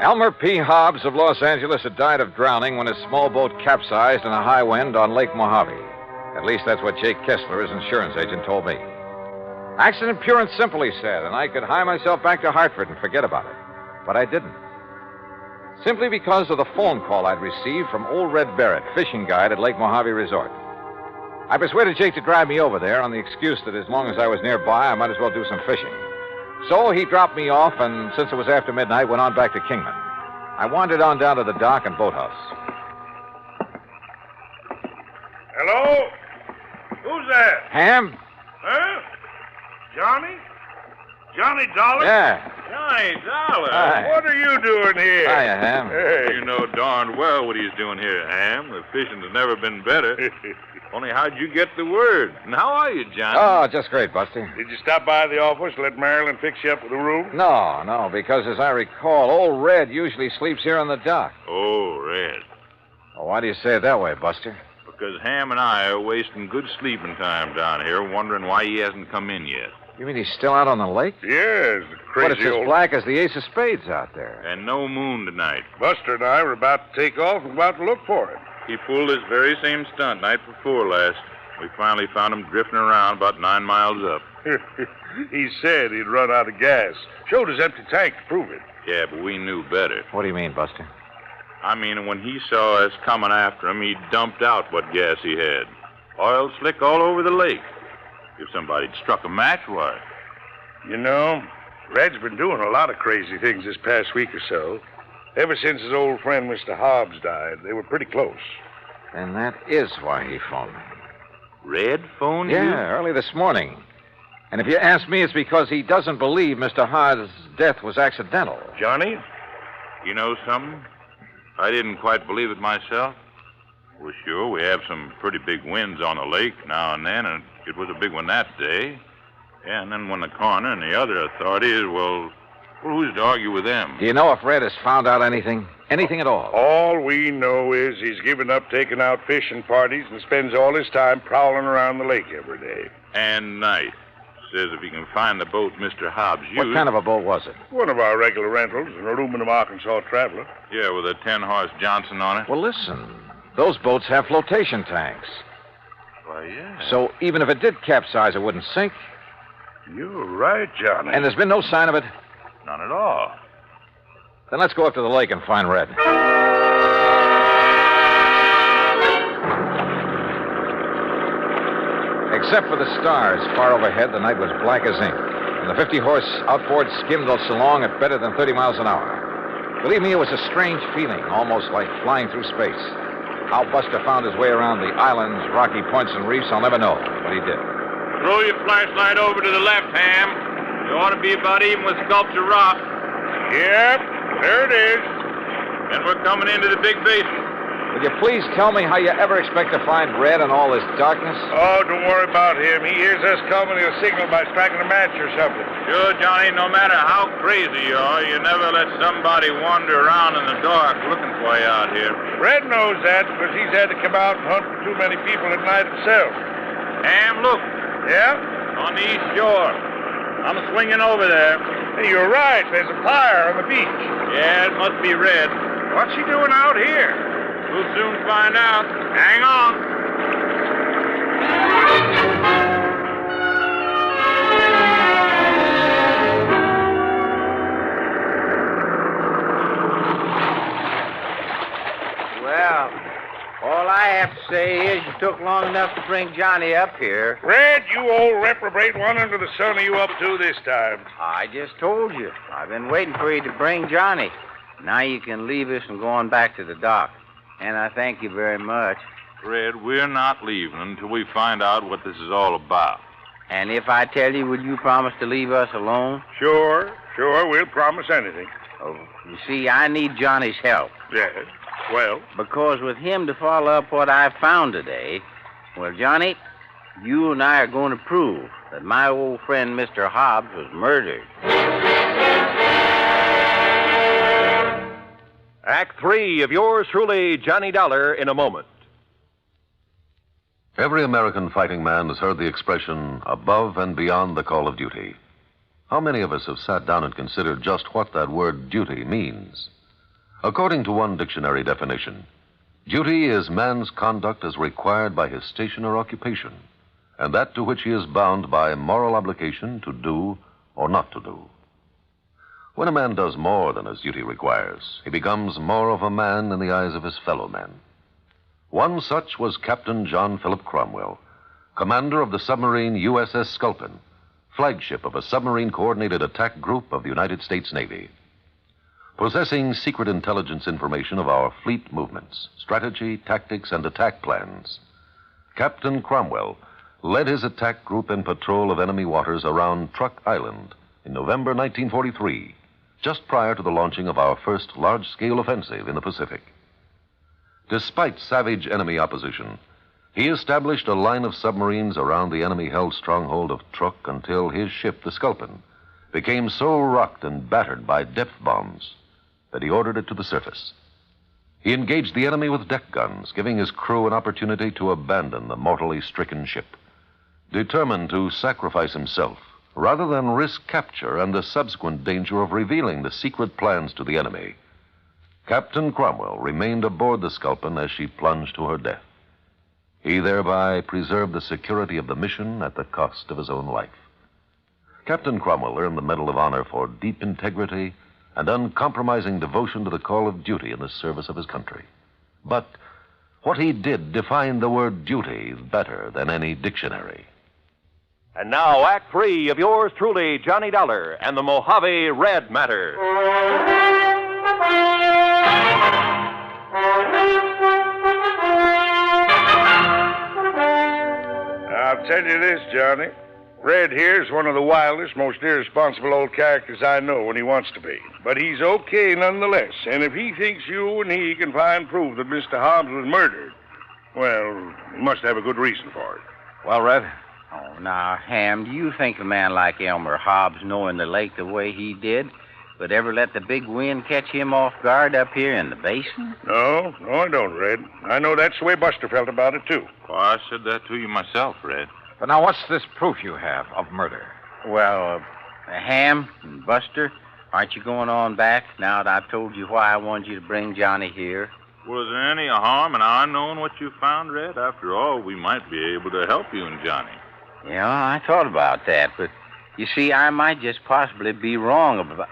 Elmer P. Hobbs of Los Angeles had died of drowning when his small boat capsized in a high wind on Lake Mojave. At least that's what Jake Kessler, his insurance agent, told me. Accident pure and simple, he said, and I could hie myself back to Hartford and forget about it. But I didn't. Simply because of the phone call I'd received from old Red Barrett, fishing guide at Lake Mojave Resort. I persuaded Jake to drive me over there on the excuse that as long as I was nearby, I might as well do some fishing. So he dropped me off, and since it was after midnight, went on back to Kingman. I wandered on down to the dock and boathouse.
Hello? Who's that?
Ham?
Huh? Johnny? Johnny Dollar?
Yeah.
Johnny Dollar?
Hi.
What are you doing here?
Hiya, Ham.
Hey. You know darn well what he's doing here, Ham. The fishing has never been better. Only how'd you get the word? And how are you, Johnny?
Oh, just great, Buster.
Did you stop by the office, let Marilyn fix you up with a room?
No, because as I recall, old Red usually sleeps here on the dock.
Oh, Red.
Well, why do you say it that way, Buster?
Because Ham and I are wasting good sleeping time down here, wondering why he hasn't come in yet.
You mean he's still out on the lake?
Yes, the crazy
But it's as black as the ace of spades out there.
And no moon tonight. Buster and I were about to take off and about to look for him. He pulled this very same stunt night before last. We finally found him drifting around about 9 miles up. He said he'd run out of gas. Showed his empty tank to prove it. Yeah, but we knew better.
What do you mean, Buster?
I mean, when he saw us coming after him, he dumped out what gas he had. Oil slick all over the lake. If somebody'd struck a match, why? You know, Red's been doing a lot of crazy things this past week or so. Ever since his old friend, Mr. Hobbs, died, they were pretty close.
And that is why he phoned me.
Red phoned you?
Yeah, early this morning. And if you ask me, it's because he doesn't believe Mr. Hobbs' death was accidental.
Johnny, you know something? I didn't quite believe it myself. Well, sure, we have some pretty big winds on the lake now and then, and it was a big one that day. Yeah, and then when the coroner and the other authorities, well, who's to argue with them?
Do you know if Red has found out anything? Anything at all?
All we know is he's given up taking out fishing parties and spends all his time prowling around the lake every day. And night. Says if he can find the boat Mr. Hobbs used...
What kind of a boat was it?
One of our regular rentals, an aluminum Arkansas Traveler. Yeah, with a 10-horse Johnson on it.
Well, listen. Those boats have flotation tanks.
Why, yeah.
So even if it did capsize, it wouldn't sink.
You're right, Johnny.
And there's been no sign of it?
None at all.
Then let's go up to the lake and find Red. Except for the stars far overhead, the night was black as ink. And the 50-horse outboard skimmed us along at better than 30 miles an hour. Believe me, it was a strange feeling, almost like flying through space. How Buster found his way around the islands, rocky points, and reefs, I'll never know, but he did.
Throw your flashlight over to the left, Ham. You ought to be about even with Sculpture Rock. Yep, there it is. And we're coming into the big basin.
Will you please tell me how you ever expect to find Red in all this darkness?
Oh, don't worry about him. He hears us coming, he'll signal by striking a match or something. Sure, Johnny, no matter how crazy you are, you never let somebody wander around in the dark looking for you out here. Red knows that because he's had to come out and hunt for too many people at night himself. Ham, look. Yeah? On the east shore. I'm swinging over there. Hey, you're right. There's a fire on the beach. Yeah, it must be Red. What's he doing out here? We'll soon find out. Hang on.
Well, all I have to say is you took long enough to bring Johnny up here.
Red, you old reprobate, what under the sun are you up to this time?
I just told you. I've been waiting for you to bring Johnny. Now you can leave us and go on back to the dock. And I thank you very much.
Red, we're not leaving until we find out what this is all about.
And if I tell you, will you promise to leave us alone?
Sure, we'll promise anything.
Oh, you see, I need Johnny's help.
Yes, well?
Because with him to follow up what I found today, well, Johnny, you and I are going to prove that my old friend Mr. Hobbs was murdered.
Act 3 of yours truly, Johnny Dollar, in a moment.
Every American fighting man has heard the expression, above and beyond the call of duty. How many of us have sat down and considered just what that word duty means? According to one dictionary definition, duty is man's conduct as required by his station or occupation, and that to which he is bound by moral obligation to do or not to do. When a man does more than his duty requires, he becomes more of a man in the eyes of his fellow men. One such was Captain John Philip Cromwell, commander of the submarine USS Sculpin, flagship of a submarine-coordinated attack group of the United States Navy. Possessing secret intelligence information of our fleet movements, strategy, tactics, and attack plans, Captain Cromwell led his attack group in patrol of enemy waters around Truck Island in November 1943, just prior to the launching of our first large-scale offensive in the Pacific. Despite savage enemy opposition, he established a line of submarines around the enemy-held stronghold of Truk until his ship, the Sculpin, became so rocked and battered by depth bombs that he ordered it to the surface. He engaged the enemy with deck guns, giving his crew an opportunity to abandon the mortally stricken ship. Determined to sacrifice himself rather than risk capture and the subsequent danger of revealing the secret plans to the enemy, Captain Cromwell remained aboard the Sculpin as she plunged to her death. He thereby preserved the security of the mission at the cost of his own life. Captain Cromwell earned the Medal of Honor for deep integrity and uncompromising devotion to the call of duty in the service of his country. But what he did defined the word duty better than any dictionary.
And now, Act 3 of yours truly, Johnny Dollar, and the Mojave Red Matter.
I'll tell you this, Johnny. Red here's one of the wildest, most irresponsible old characters I know when he wants to be. But he's okay nonetheless. And if he thinks you and he can find proof that Mr. Hobbs was murdered, well, he must have a good reason for it.
Well, Red?
Oh, now, Ham, do you think a man like Elmer Hobbs, knowing the lake the way he did, would ever let the big wind catch him off guard up here in the basin?
No, I don't, Red. I know that's the way Buster felt about it, too.
Well, I said that to you myself, Red.
But now, what's this proof you have of murder?
Well, Ham and Buster, aren't you going on back now that I've told you why I wanted you to bring Johnny here?
Was there any harm in our knowing what you found, Red? After all, we might be able to help you and Johnny.
Yeah, I thought about that, but you see, I might just possibly be wrong about...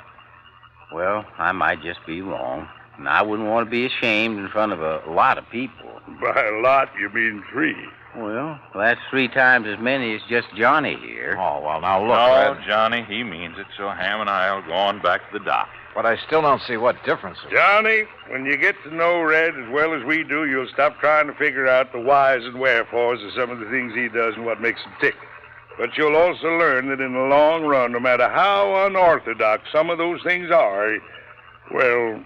Well, I might just be wrong, and I wouldn't want to be ashamed in front of a lot of people.
By a lot, you mean 3.
Well, that's 3 times as many as just Johnny here.
Oh, well, now look,
No,
Red.
Johnny, he means it, so Ham and I'll go on back to the dock.
But I still don't see what difference it
Johnny, when you get to know Red as well as we do, you'll stop trying to figure out the whys and wherefores of some of the things he does and what makes him tick. But you'll also learn that in the long run, no matter how unorthodox some of those things are, well,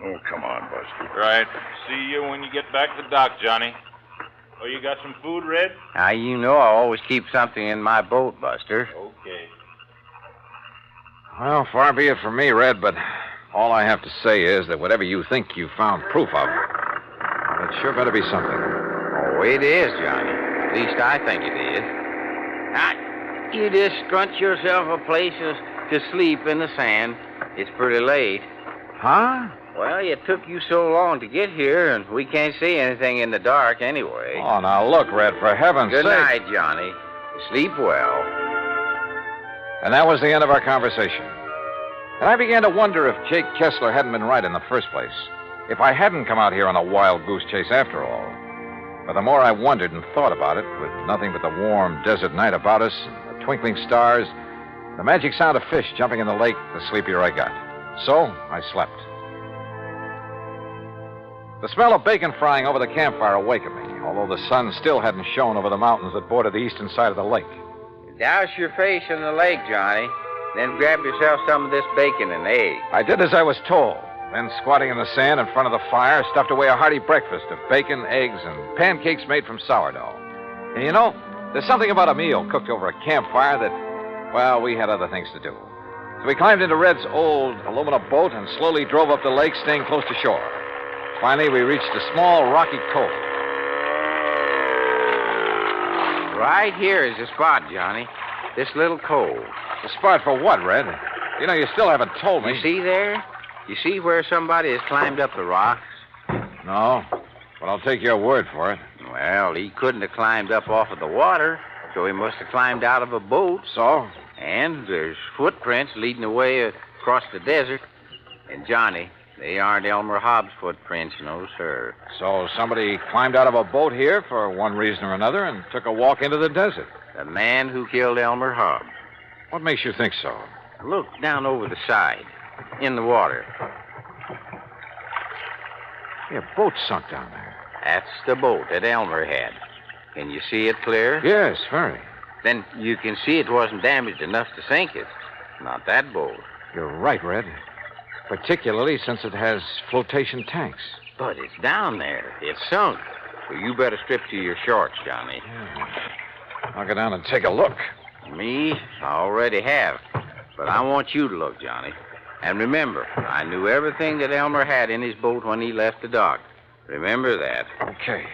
oh, come on, Buster.
Right. See you when you get back to the dock, Johnny. Oh, you got some food, Red?
Now, you know I always keep something in my boat, Buster.
Okay.
Well, far be it from me, Red, but all I have to say is that whatever you think you found proof of, well, it sure better be something.
Oh, it is, Johnny. At least I think it is. Now, you just scrunch yourself a place to sleep in the sand. It's pretty late.
Huh?
Well, it took you so long to get here, and we can't see anything in the dark anyway.
Oh, now look, Red, for heaven's sake.
Good night, Johnny. Sleep well.
And that was the end of our conversation. And I began to wonder if Jake Kessler hadn't been right in the first place. If I hadn't come out here on a wild goose chase after all. But the more I wondered and thought about it, with nothing but the warm desert night about us, and the twinkling stars, the magic sound of fish jumping in the lake, the sleepier I got. So I slept. The smell of bacon frying over the campfire awakened me, although the sun still hadn't shone over the mountains that border the eastern side of the lake.
Douse your face in the lake, Johnny. Then grab yourself some of this bacon and eggs.
I did as I was told. Then, squatting in the sand in front of the fire, stuffed away a hearty breakfast of bacon, eggs, and pancakes made from sourdough. And you know, there's something about a meal cooked over a campfire that, well, we had other things to do. So we climbed into Red's old aluminum boat and slowly drove up the lake, staying close to shore. Finally, we reached a small rocky cove.
Right here is the spot, Johnny. This little cove.
The spot for what, Red? You know, you still haven't told me.
You see there? You see where somebody has climbed up the rocks?
No, but I'll take your word for it.
Well, he couldn't have climbed up off of the water, so he must have climbed out of a boat.
So?
And there's footprints leading away across the desert. And, Johnny, they aren't Elmer Hobbs' footprints, no, sir.
So somebody climbed out of a boat here for one reason or another and took a walk into the desert.
The man who killed Elmer Hobbs.
What makes you think so?
Look down over the side, in the water.
Yeah, a boat sunk down there.
That's the boat that Elmer had. Can you see it clear?
Yes, very.
Then you can see it wasn't damaged enough to sink it. Not that boat.
You're right, Red. Particularly since it has flotation tanks.
But it's down there. It's sunk. So you better strip to your shorts, Johnny.
Yeah. I'll go down and take a look.
Me? I already have. But I want you to look, Johnny. And remember, I knew everything that Elmer had in his boat when he left the dock. Remember that.
Okay.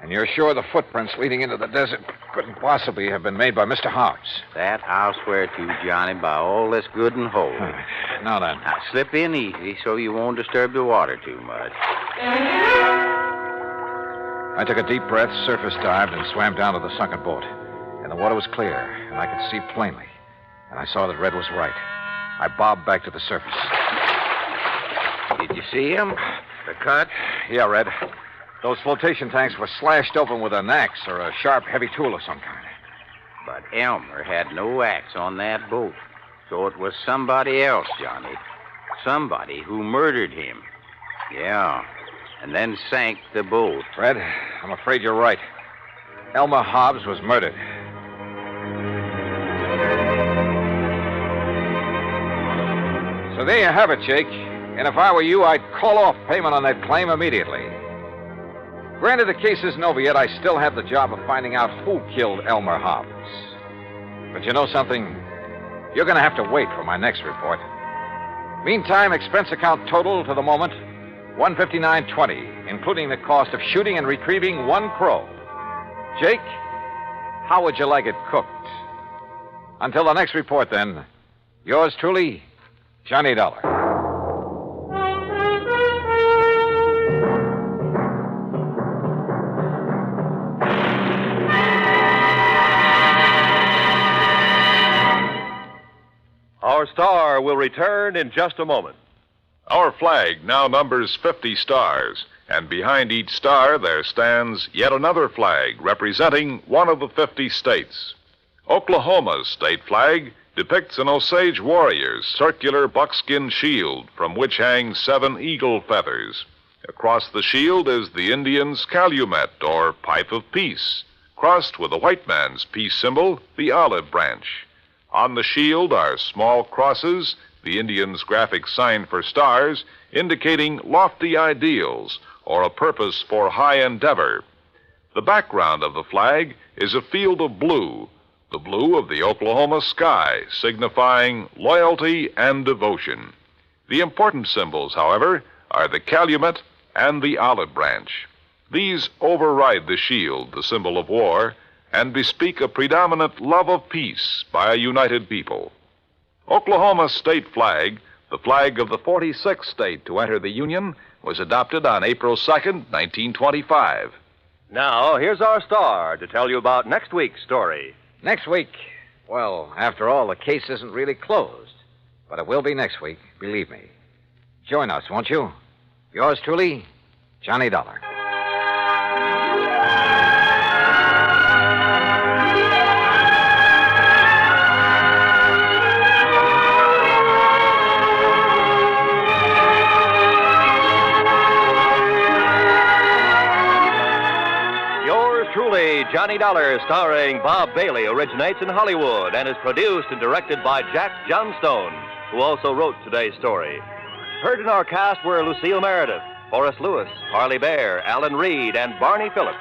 And you're sure the footprints leading into the desert couldn't possibly have been made by Mr. Hobbs?
That I'll swear to, Johnny, by all that's good and holy.
All right. Now then.
Now, slip in easy so you won't disturb the water too much.
I took a deep breath, surface dived, and swam down to the sunken boat. And the water was clear, and I could see plainly. And I saw that Red was right. I bobbed back to the surface.
Did you see him? The cut?
Yeah, Red. Those flotation tanks were slashed open with an axe or a sharp, heavy tool of some kind.
But Elmer had no axe on that boat. So it was somebody else, Johnny. Somebody who murdered him. Yeah. And then sank the boat.
Red, I'm afraid you're right. Elmer Hobbs was murdered. So there you have it, Jake. And if I were you, I'd call off payment on that claim immediately. Granted, the case isn't over yet. I still have the job of finding out who killed Elmer Hobbs. But you know something? You're going to have to wait for my next report. Meantime, expense account total to the moment, $159.20, including the cost of shooting and retrieving one crow. Jake, how would you like it cooked? Until the next report, then, yours truly, Johnny Dollar.
Our star will return in just a moment.
Our flag now numbers 50 stars, and behind each star there stands yet another flag representing one of the 50 states. Oklahoma's state flag depicts an Osage warrior's circular buckskin shield from which hang 7 eagle feathers. Across the shield is the Indian's calumet, or pipe of peace, crossed with the white man's peace symbol, the olive branch. On the shield are small crosses, the Indian's graphic sign for stars, indicating lofty ideals or a purpose for high endeavor. The background of the flag is a field of blue, the blue of the Oklahoma sky, signifying loyalty and devotion. The important symbols, however, are the calumet and the olive branch. These override the shield, the symbol of war, and bespeak a predominant love of peace by a united people. Oklahoma's state flag, the flag of the 46th state to enter the Union, was adopted on April 2nd, 1925.
Now, here's our star to tell you about next week's story.
Next week? Well, after all, the case isn't really closed. But it will be next week, believe me. Join us, won't you? Yours truly, Johnny Dollar.
Johnny Dollar, starring Bob Bailey, originates in Hollywood and is produced and directed by Jack Johnstone, who also wrote today's story. Heard in our cast were Lucille Meredith, Horace Lewis, Harley Bear, Alan Reed, and Barney Phillips.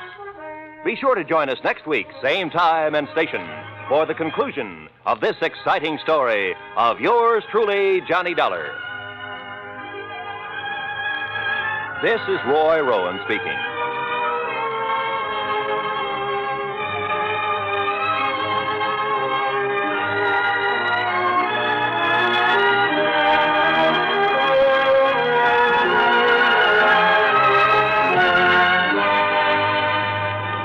Be sure to join us next week, same time and station, for the conclusion of this exciting story of yours truly, Johnny Dollar. This is Roy Rowan speaking.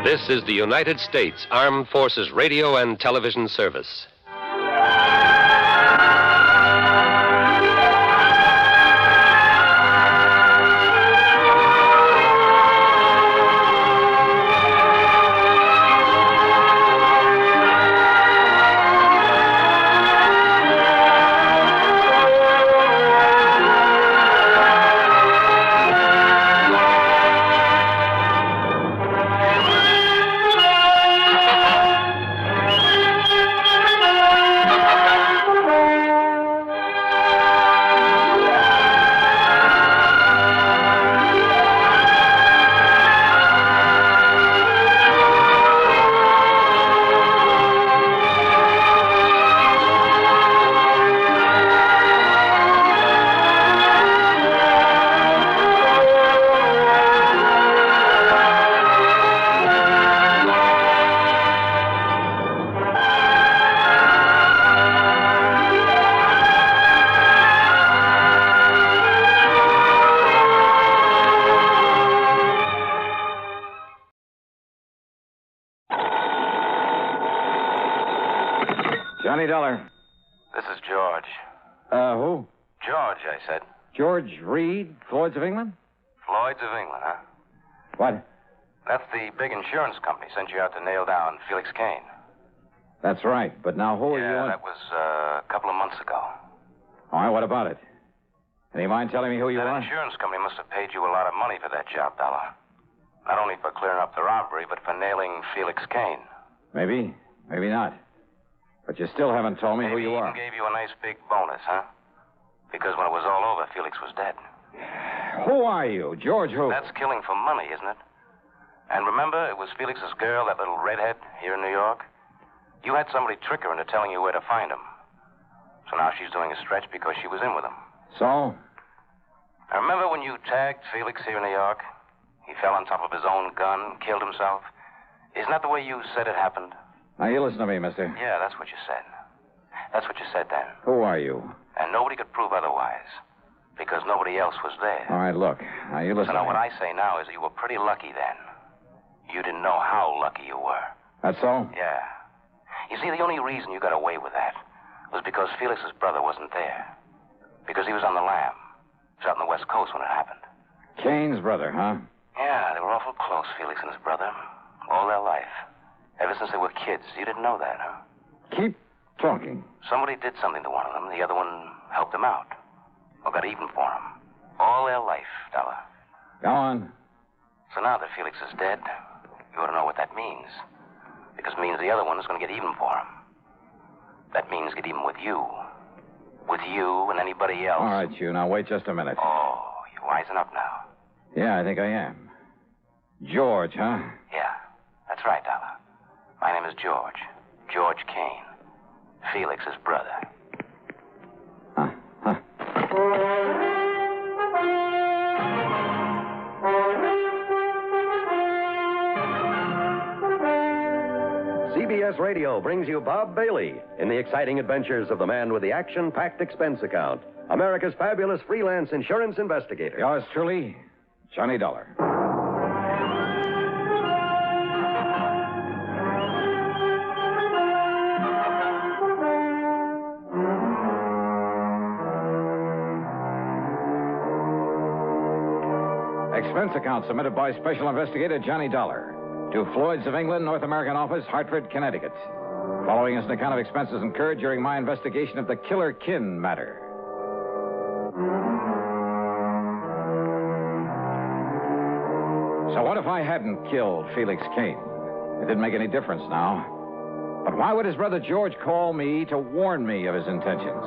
This is the United States Armed Forces Radio and Television Service.
Johnny Dollar.
This is George.
Who?
George, I said.
George Reed, Floyd's of England?
Floyd's of England, huh?
What?
That's the big insurance company sent you out to nail down Felix Kane.
That's right, but now who are you?
Yeah, that was a couple of months ago.
All right, what about it? Any mind telling me who you
That
are?
insurance company must have paid you a lot of money for that job, Dollar. Not only for clearing up the robbery, but for nailing Felix Kane.
Maybe, maybe not. But you still haven't told me who you are.
Maybe even gave you a nice big bonus, huh? Because when it was all over, Felix was dead.
Who are you? George who?
That's killing for money, isn't it? And remember, it was Felix's girl, that little redhead, here in New York? You had somebody trick her into telling you where to find him. So now she's doing a stretch because she was in with him.
So?
I remember when you tagged Felix here in New York? He fell on top of his own gun, killed himself. Isn't that the way you said it happened?
Now, you listen to me, mister.
Yeah, that's what you said. That's what you said then.
Who are you?
And nobody could prove otherwise. Because nobody else was there.
All right, look. Now, you listen
So now
to me.
what I say now is you were pretty lucky then. You didn't know how lucky you were.
That's all?
Yeah. You see, the only reason you got away with that was because Felix's brother wasn't there. Because he was on the lam. He was out on the West Coast when it happened.
Kane's brother, huh?
Yeah, they were awful close, Felix and his brother. All their life. Ever since they were kids. You didn't know that, huh?
Keep talking.
Somebody did something to one of them. The other one helped him out. Or got even for him. All their life, Dollar.
Go on.
So now that Felix is dead, you ought to know what that means. Because it means the other one is going to get even for him. That means get even with you. With you and anybody else.
All right, you. Now, wait just a minute.
Oh, you're wising up now.
Yeah, I think I am. George, huh?
Yeah, that's right, Dollar. My name is George. George Kane. Felix's brother.
CBS Radio brings you Bob Bailey in the exciting adventures of the man with the action-packed expense account, America's fabulous freelance insurance investigator.
Yours truly, Johnny Dollar. Expense account submitted by Special Investigator Johnny Dollar to Floyd's of England, North American Office, Hartford, Connecticut. Following is an account of expenses incurred during my investigation of the Killer Kin matter. So what if I hadn't killed Felix Kane?
It didn't make any difference now. But why would his brother George call me to warn me of his intentions?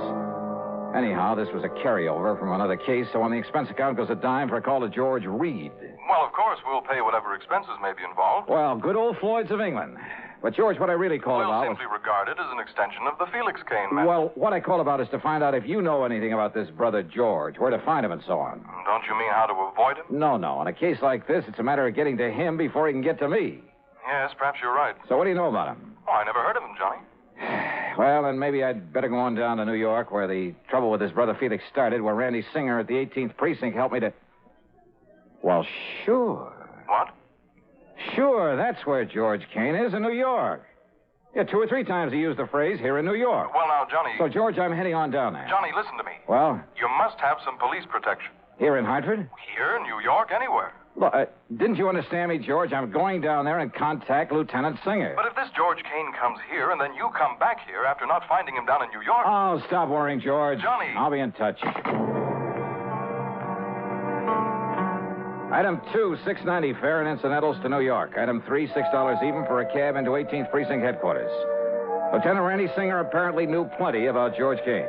Anyhow, this was a carryover from another case, so on the expense account goes a dime for a call to George Reed.
Well, of course, we'll pay whatever expenses may be involved.
Well, good old Floyd's of England. But, George, what I really called about
We'll simply regard it as an extension of the Felix Kane matter.
Well, what I called about is to find out if you know anything about this brother George, where to find him and so on.
Don't you mean how to avoid him?
No. In a case like this, it's a matter of getting to him before he can get to me.
Yes, perhaps you're right.
So what do you know about him?
Oh, I never heard of him, Johnny.
Well, then maybe I'd better go on down to New York, where the trouble with his brother Felix started, where Randy Singer at the 18th Precinct helped me to... Well, sure.
What?
Sure, that's where George Kane is, in New York. Yeah, 2 or 3 times he used the phrase, here in New York.
Well, now, Johnny...
So, George, I'm heading on down there.
Johnny, listen to me.
Well?
You must have some police protection.
Here in Hartford?
Here, New York, anywhere.
Look, didn't you understand me, George? I'm going down there and contact Lieutenant Singer.
But if this George Kane comes here and then you come back here after not finding him down in New York...
Oh, stop worrying, George.
Johnny.
I'll be in touch. Item 2, $6.90 fare and incidentals to New York. Item 3, $6 even for a cab into 18th Precinct headquarters. Lieutenant Randy Singer apparently knew plenty about George Kane.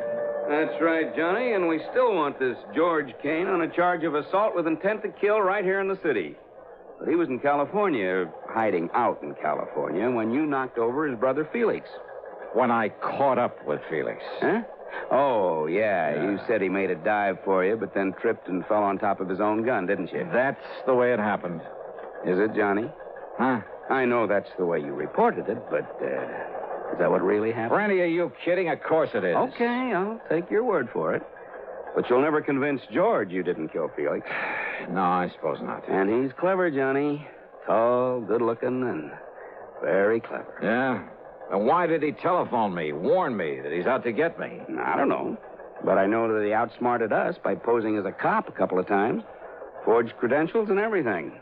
That's right, Johnny, and we still want this George Kane on a charge of assault with intent to kill right here in the city. But he was in California, hiding out in California, when you knocked over his brother Felix.
When I caught up with Felix.
Huh? Oh, yeah. You said he made a dive for you, but then tripped and fell on top of his own gun, didn't you?
That's the way it happened.
Is it, Johnny?
Huh?
I know that's the way you reported it, but, is that what really happened?
Randy, are you kidding? Of course it is.
Okay, I'll take your word for it. But you'll never convince George you didn't kill Felix.
No, I suppose not.
And he's clever, Johnny. Tall, good-looking, and very clever.
Yeah? And why did he telephone me, warn me that he's out to get me?
I don't know. But I know that he outsmarted us by posing as a cop a couple of times. Forged credentials and everything.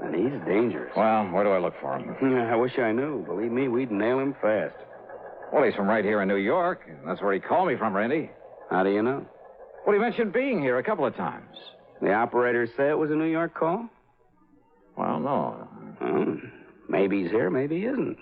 And he's dangerous.
Well, where do I look for him?
I wish I knew. Believe me, we'd nail him fast.
Well, he's from right here in New York. That's where he called me from, Randy.
How do you know?
Well, he mentioned being here a couple of times.
The operators say it was a New York call?
Well, no.
Maybe he's here, maybe he isn't.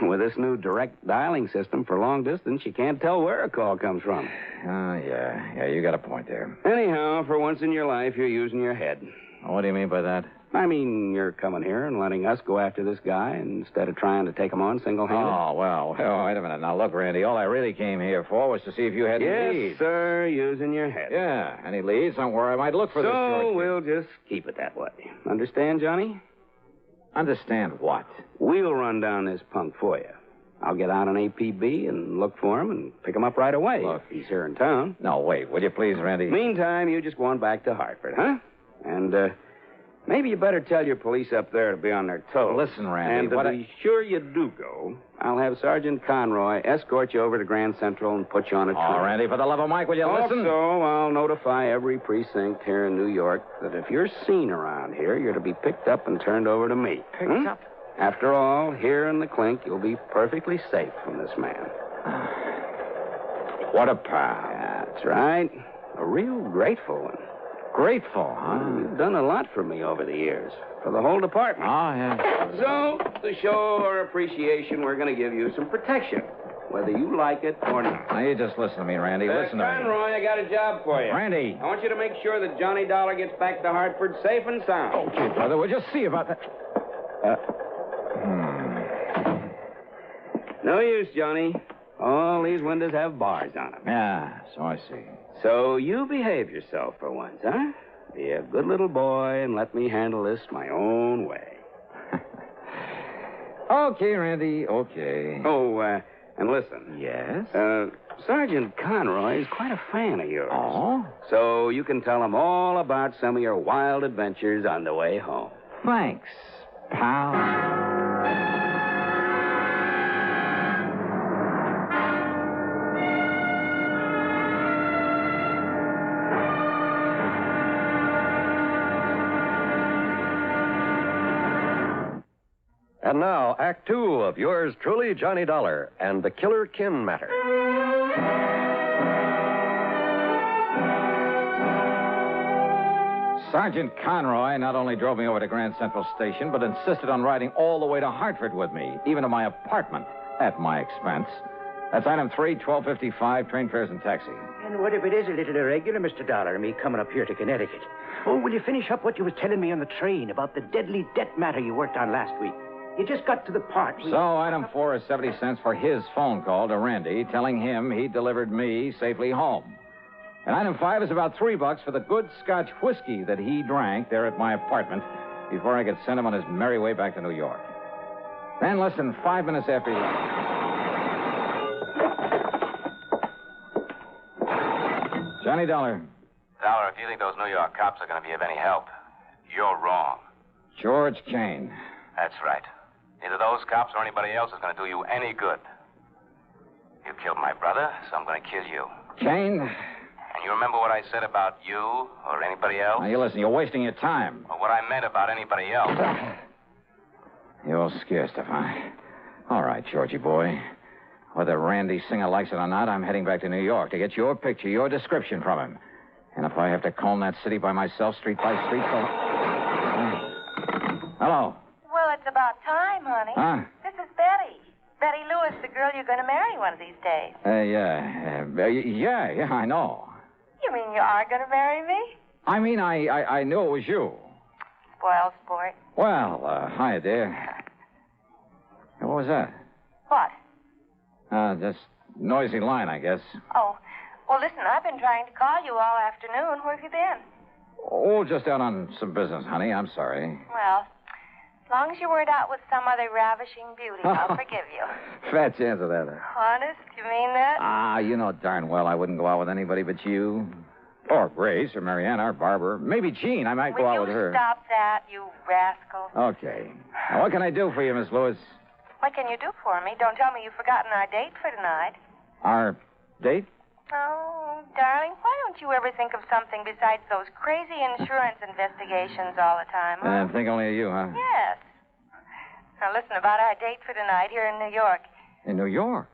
With this new direct dialing system for long distance, you can't tell where a call comes from.
Yeah, you got a point there.
Anyhow, for once in your life, you're using your head.
What do you mean by that?
I mean, you're coming here and letting us go after this guy instead of trying to take him on single-handed.
Oh, well, wait a minute. Now, look, Randy, all I really came here for was to see if you had any leads.
Yes, sir, using your head.
Yeah, any leads on where I might look for this George.
So we'll just keep it that way. Understand, Johnny?
Understand what?
We'll run down this punk for you. I'll get out on APB and look for him and pick him up right away.
Look.
If he's here in town.
No, wait, will you please, Randy?
Meantime, you just go on back to Hartford, huh? And, maybe you better tell your police up there to be on their toes.
Listen, Randy,
and to be sure you do go, I'll have Sergeant Conroy escort you over to Grand Central and put you on a train.
Oh, Randy, for the love of Mike, will you listen?
Also, I'll notify every precinct here in New York that if you're seen around here, you're to be picked up and turned over to me.
Picked up?
After all, here in the clink, you'll be perfectly safe from this man.
What a pal.
Yeah, that's right. A real grateful one.
Grateful, huh?
You've done a lot for me over the years. For the whole department.
Oh, yeah.
So, to show our appreciation, we're going to give you some protection, whether you like it or not.
Now, you just listen to me, Randy. Listen to me.
Conroy, I got a job for you.
Randy.
I want you to make sure that Johnny Dollar gets back to Hartford safe and sound.
Okay, brother, we'll just see about that.
No use, Johnny. All these windows have bars on them.
Yeah, so I see.
So you behave yourself for once, huh? Be a good little boy and let me handle this my own way.
Okay, Randy, okay.
Oh, and listen.
Yes?
Sergeant Conroy is quite a fan of yours.
Oh?
So you can tell him all about some of your wild adventures on the way home.
Thanks, pal.
And now, Act Two of yours truly, Johnny Dollar, and the Killer Kin Matter.
Sergeant Conroy not only drove me over to Grand Central Station, but insisted on riding all the way to Hartford with me, even to my apartment, at my expense. That's item 3, 1255, train fares and taxi.
And what if it is a little irregular, Mr. Dollar, me coming up here to Connecticut? Oh, will you finish up what you was telling me on the train about the deadly debt matter you worked on last week? You just got to the part.
So item 4 is 70 cents for his phone call to Randy, telling him he delivered me safely home. And item 5 is about $3 for the good Scotch whiskey that he drank there at my apartment before I could send him on his merry way back to New York. Then, less than 5 minutes after he... Johnny Dollar.
Dollar, if you think those New York cops are going to be of any help, you're wrong.
George Kane.
That's right. Neither those cops or anybody else is going to do you any good. You killed my brother, so I'm going to kill you.
Kane?
And you remember what I said about you or anybody else?
Now, you listen, you're wasting your time.
Or what I meant about anybody else.
You're scared, Stefan. All right, Georgie boy. Whether Randy Singer likes it or not, I'm heading back to New York to get your picture, your description from him. And if I have to comb that city by myself, street by street, Hello.
Well, it's about time, honey.
Huh?
This is Betty. Betty Lewis, the girl you're going to marry one of these days.
Yeah, I know.
You mean you are going to marry me?
I mean, I knew it was you.
Spoiled sport.
Well, hi, dear. Hey, what was that?
What?
Just noisy line, I guess.
Oh, well, listen, I've been trying to call you all afternoon. Where have you been?
Oh, just out on some business, honey. I'm sorry.
Well, as long as you weren't out with some other ravishing beauty, I'll forgive you.
Fat chance of that.
Honest? You mean that?
You know darn well I wouldn't go out with anybody but you. Or Grace, or Mariana, or Barbara. Maybe Jean. I might go out with her.
Stop that, you rascal.
Okay. Now, what can I do for you, Miss Lewis?
What can you do for me? Don't tell me you've forgotten our date for tonight.
Our date?
Oh, darling, why don't you ever think of something besides those crazy insurance investigations all the time, huh?
And think only of you, huh?
Yes. Now, listen, about our date for tonight here in New York.
In New York?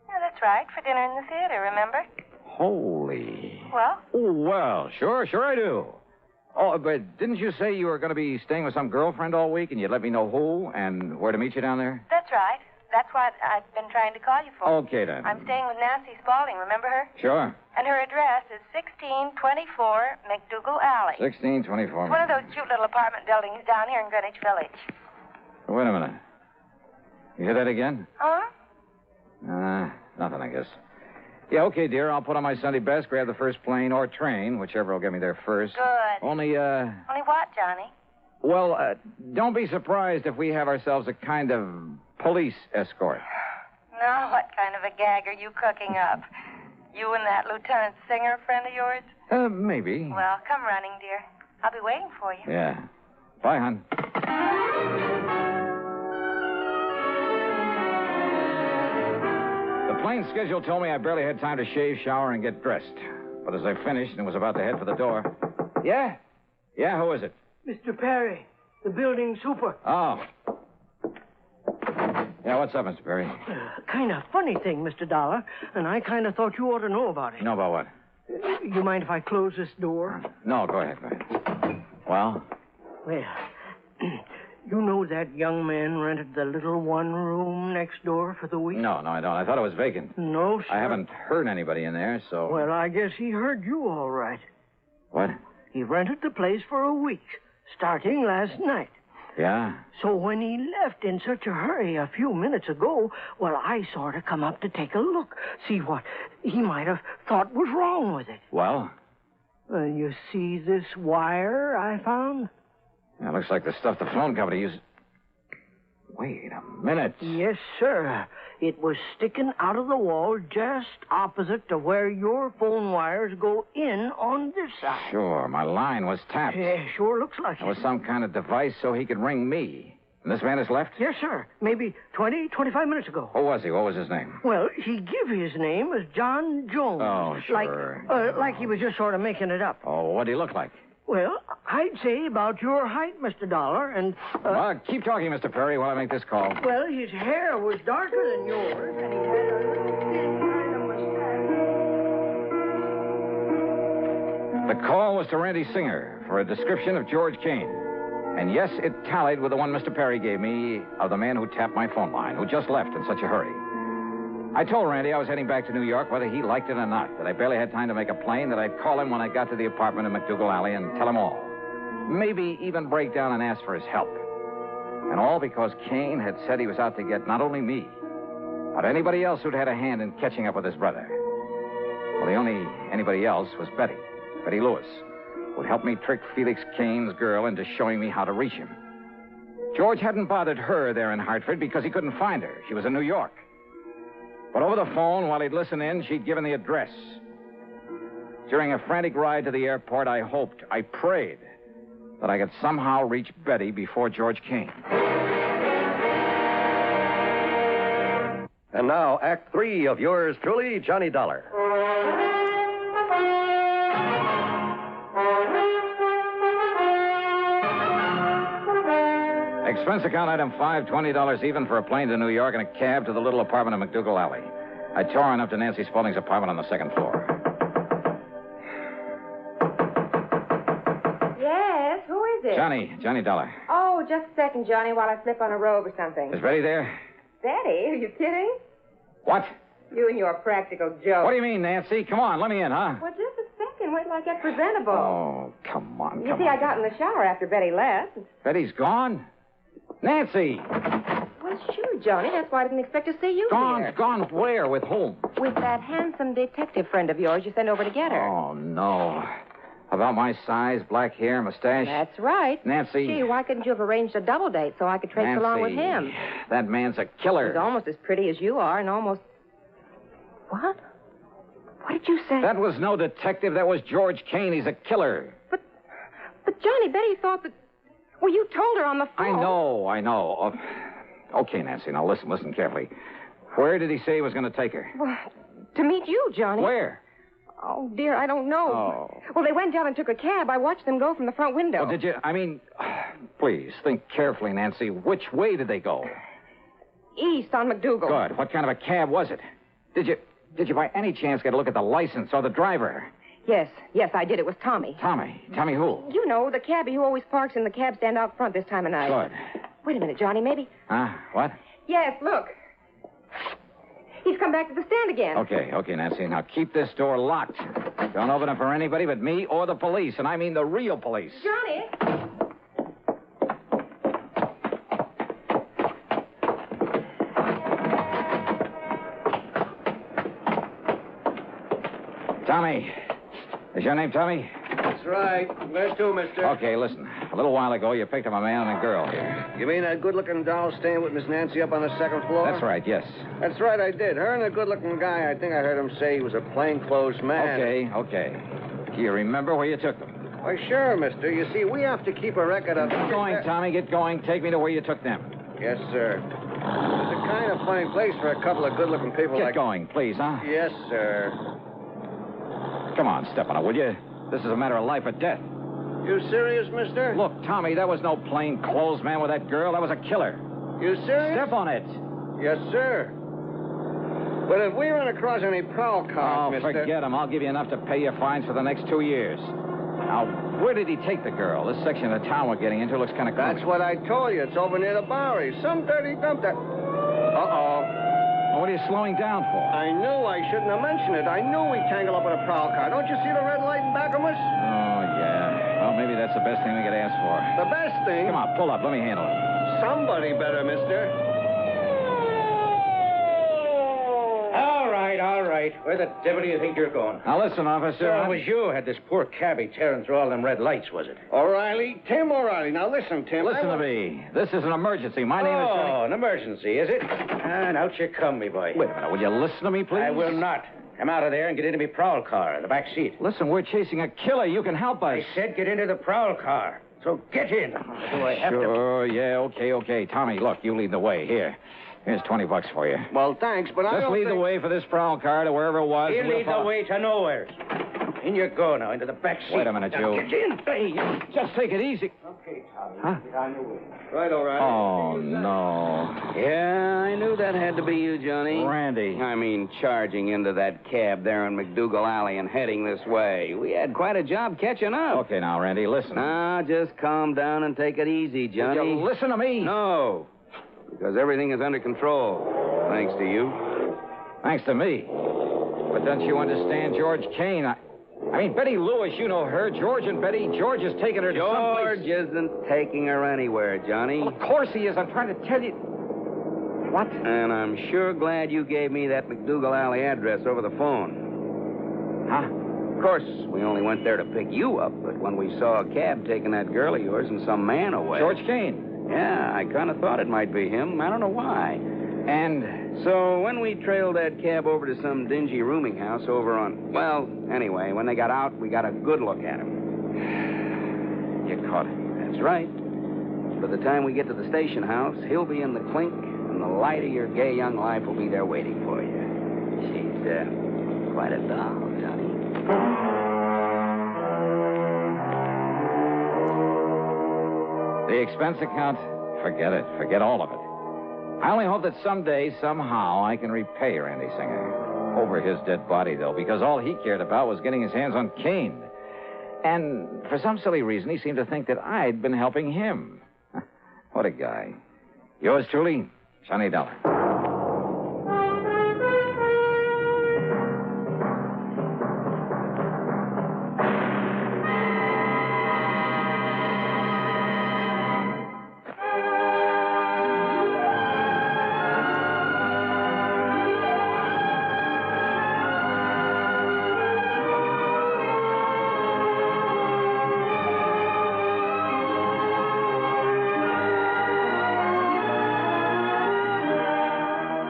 Yeah, that's right, for dinner in the theater, remember?
Holy.
Well?
Oh, well, sure I do. Oh, but didn't you say you were going to be staying with some girlfriend all week and you'd let me know who and where to meet you down there?
That's right. That's what I've been trying to call you for.
Okay, then.
I'm staying with Nancy Spaulding, remember her?
Sure.
And her address is 1624 McDougal Alley.
1624.
One of those cute little apartment buildings down here in Greenwich Village.
Wait a minute. You hear that again?
Huh?
Nothing, I guess. Yeah, okay, dear. I'll put on my Sunday best, grab the first plane or train, whichever will get me there first.
Good.
Only
what, Johnny?
Well, don't be surprised if we have ourselves a kind of police escort.
No, what kind of a gag are you cooking up? You and that Lieutenant Singer friend of yours?
Maybe.
Well, come running, dear. I'll be waiting for you.
Yeah. Bye, hon. The plane schedule told me I barely had time to shave, shower, and get dressed. But as I finished and was about to head for the door... Yeah? Yeah, who is it?
Mr. Perry, the building super.
Oh. Yeah, what's up, Mr. Perry?
Kind of funny thing, Mr. Dollar, and I kind of thought you ought to know about it.
Know about what?
You mind if I close this door?
No, go ahead. Well?
Well, you know that young man rented the little one room next door for the week?
No, I don't. I thought it was vacant.
No, sir.
I haven't heard anybody in there, so...
Well, I guess he heard you all right.
What?
He rented the place for a week, starting last night.
Yeah?
So when he left in such a hurry a few minutes ago, well, I sort of come up to take a look, see what he might have thought was wrong with it.
Well?
You see this wire I found?
Yeah, looks like the stuff the phone company uses. Wait a minute.
Yes, sir. It was sticking out of the wall just opposite to where your phone wires go in on this side.
Sure, my line was tapped.
Yeah, sure looks like
it. It was some kind of device so he could ring me. And this man has left?
Yes, sir. Maybe 25 minutes ago.
Who was he? What was his name?
Well, he give his name as John Jones.
Oh, sure.
Like he was just sort of making it up.
Oh, what did he look like?
Well, I'd say about your height, Mr. Dollar, and...
Well, keep talking, Mr. Perry, while I make this call.
Well, his hair was darker than yours, and he had a little thin kind of mustache.
The call was to Randy Singer for a description of George Kane. And yes, it tallied with the one Mr. Perry gave me of the man who tapped my phone line, who just left in such a hurry. I told Randy I was heading back to New York, whether he liked it or not, that I barely had time to make a plane, that I'd call him when I got to the apartment in McDougal Alley and tell him all. Maybe even break down and ask for his help. And all because Kane had said he was out to get not only me, but anybody else who'd had a hand in catching up with his brother. Well, the only anybody else was Betty Lewis, who'd helped me trick Felix Kane's girl into showing me how to reach him. George hadn't bothered her there in Hartford because he couldn't find her. She was in New York. But over the phone, while he'd listen in, she'd given the address. During a frantic ride to the airport, I hoped, I prayed, that I could somehow reach Betty before George Kane.
And now, Act 3 of yours truly, Johnny Dollar.
Expense account item 5, $20 even for a plane to New York and a cab to the little apartment in McDougal Alley. I tore on up to Nancy Spaulding's apartment on the second floor.
Yes, who is it?
Johnny Dollar.
Oh, just a second, Johnny, while I slip on a robe or something.
Is Betty there?
Betty? Are you kidding?
What?
You and your practical joke.
What do you mean, Nancy? Come on, let me in, huh?
Well, just a second. Wait till I get presentable.
Oh, come on.
You see, I got in the shower after Betty left.
Betty's gone? Nancy!
Well, sure, Johnny. That's why I didn't expect to see you here.
Gone where? With whom?
With that handsome detective friend of yours you sent over to get her.
Oh, no. About my size, black hair, mustache?
That's right.
Nancy.
Gee, why couldn't you have arranged a double date so I could trace
Nancy,
along with him?
That man's a killer.
He's almost as pretty as you are and almost... What? What did you say?
That was no detective. That was George Kane. He's a killer.
But Johnny, Betty thought that... Well, you told her on the phone.
I know. Okay, Nancy, now listen carefully. Where did he say he was going to take her?
Well, to meet you, Johnny.
Where?
Oh, dear, I don't know.
Oh.
Well, they went down and took a cab. I watched them go from the front window.
Well, did you... please, think carefully, Nancy. Which way did they go?
East on McDougal.
Good. What kind of a cab was it? Did you by any chance get a look at the license or the driver?
Yes, I did. It was Tommy.
Tommy who?
You know, the cabbie who always parks in the cab stand out front this time of night.
Good.
Wait a minute, Johnny, maybe...
What?
Yes, look. He's come back to the stand again.
Okay, Nancy. Now keep this door locked. Don't open it for anybody but me or the police, and I mean the real police.
Johnny!
Tommy. Is your name Tommy?
That's right. Where's to, mister?
Okay, listen. A little while ago, you picked up a man and a girl here.
You mean that good-looking doll staying with Miss Nancy up on the second floor?
That's right, yes.
That's right, I did. Her and the good-looking guy, I think I heard him say he was a plainclothes man.
Okay. Do you remember where you took them?
Why, sure, mister. You see, we have to keep a record of...
Get going, Tommy. Get going. Take me to where you took them.
Yes, sir. It's a kind of funny place for a couple of good-looking people
Get going, please, huh?
Yes, sir.
Come on, step on it, will you? This is a matter of life or death.
You serious, mister?
Look, Tommy, that was no plain clothes man with that girl. That was a killer.
You serious?
Step on it.
Yes, sir. But if we run across any prowl cars, mister...
forget him. I'll give you enough to pay your fines for the next 2 years. Now, where did he take the girl? This section of the town we're getting into looks kind of
That's what I told you. It's over near the Bowery. Some dirty dump that... Uh-oh.
Well, what are you slowing down for?
I knew I shouldn't have mentioned it. I knew we'd tangle up with a prowl car. Don't you see the red light in back of us?
Oh, yeah. Well, maybe that's the best thing we could ask for.
The best thing?
Come on, pull up. Let me handle it.
Somebody better, mister.
All right. Where the devil do you think you're going?
Now, listen, officer.
So it was you who had this poor cabbie tearing through all them red lights, was it?
O'Reilly? Tim O'Reilly. Now, listen, Tim.
Listen to me. This is an emergency. My name is...
Oh, an emergency, is it? And out you come, me boy.
Wait a minute. Will you listen to me, please?
I will not. Come out of there and get into me prowl car in the back seat.
Listen, we're chasing a killer. You can help us.
I said get into the prowl car. So get in. Do I have
Sure, yeah, okay. Tommy, look, you lead the way. Here's $20 for you.
Well, thanks, but I
Just
don't
lead
think...
the way for this prowl car to wherever it was.
You lead the way to nowhere. In you go now, into the back seat.
Wait a minute,
now,
you.
Get in.
Hey, just take it easy.
Okay, Tom.
Huh?
Right, all right.
Oh, no.
Yeah, I knew that had to be you, Johnny.
Randy.
I mean, charging into that cab there on McDougal Alley and heading this way. We had quite a job catching up.
Okay, now, Randy, listen.
Now, just calm down and take it easy, Johnny.
Will you listen to me?
No, because everything is under control, thanks to you.
Thanks to me. But don't you understand George Kane? I mean, Betty Lewis, you know her. George and Betty. George is taking her to someplace.
George isn't taking her anywhere, Johnny.
Well, of course he is. I'm trying to tell you. What?
And I'm sure glad you gave me that McDougal Alley address over the phone.
Huh?
Of course, we only went there to pick you up, but when we saw a cab taking that girl of yours and some man away...
George Kane?
Yeah, I kind of thought it might be him. I don't know why. And so when we trailed that cab over to some dingy rooming house over on... Well, anyway, when they got out, we got a good look at him.
You caught him.
That's right. By the time we get to the station house, he'll be in the clink, and the light of your gay young life will be there waiting for you. She's quite a doll, Johnny.
The expense account, forget it. Forget all of it. I only hope that someday, somehow, I can repay Randy Singer. Over his dead body, though, because all he cared about was getting his hands on Kane. And for some silly reason, he seemed to think that I'd been helping him. What a guy. Yours truly, Johnny Dollar.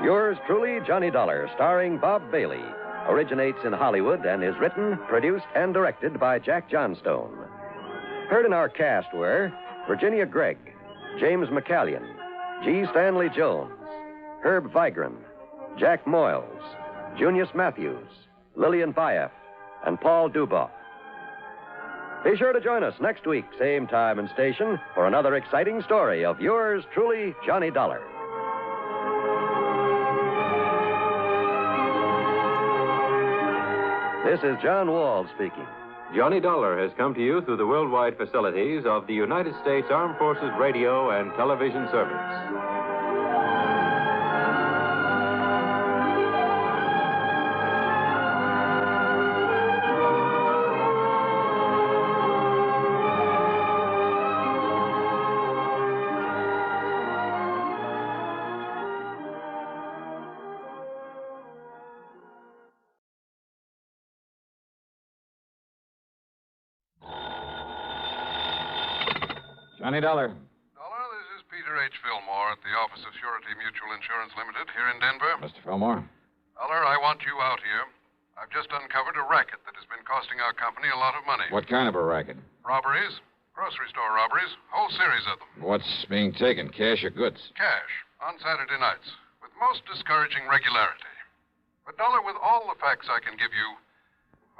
Yours truly, Johnny Dollar, starring Bob Bailey, originates in Hollywood and is written, produced, and directed by Jack Johnstone. Heard in our cast were Virginia Gregg, James McCallion, G. Stanley Jones, Herb Vigran, Jack Moyles, Junius Matthews, Lillian Bayef, and Paul Duboff. Be sure to join us next week, same time and station, for another exciting story of yours truly, Johnny Dollar. This is John Wall speaking.
Johnny Dollar has come to you through the worldwide facilities of the United States Armed Forces Radio and Television Service.
Johnny Dollar.
Dollar, this is Peter H. Fillmore at the Office of Surety Mutual Insurance Limited here in Denver.
Mr. Fillmore.
Dollar, I want you out here. I've just uncovered a racket that has been costing our company a lot of money.
What kind of a racket?
Robberies, grocery store robberies, whole series of them.
What's being taken, cash or goods?
Cash, on Saturday nights, with most discouraging regularity. But, Dollar, with all the facts I can give you,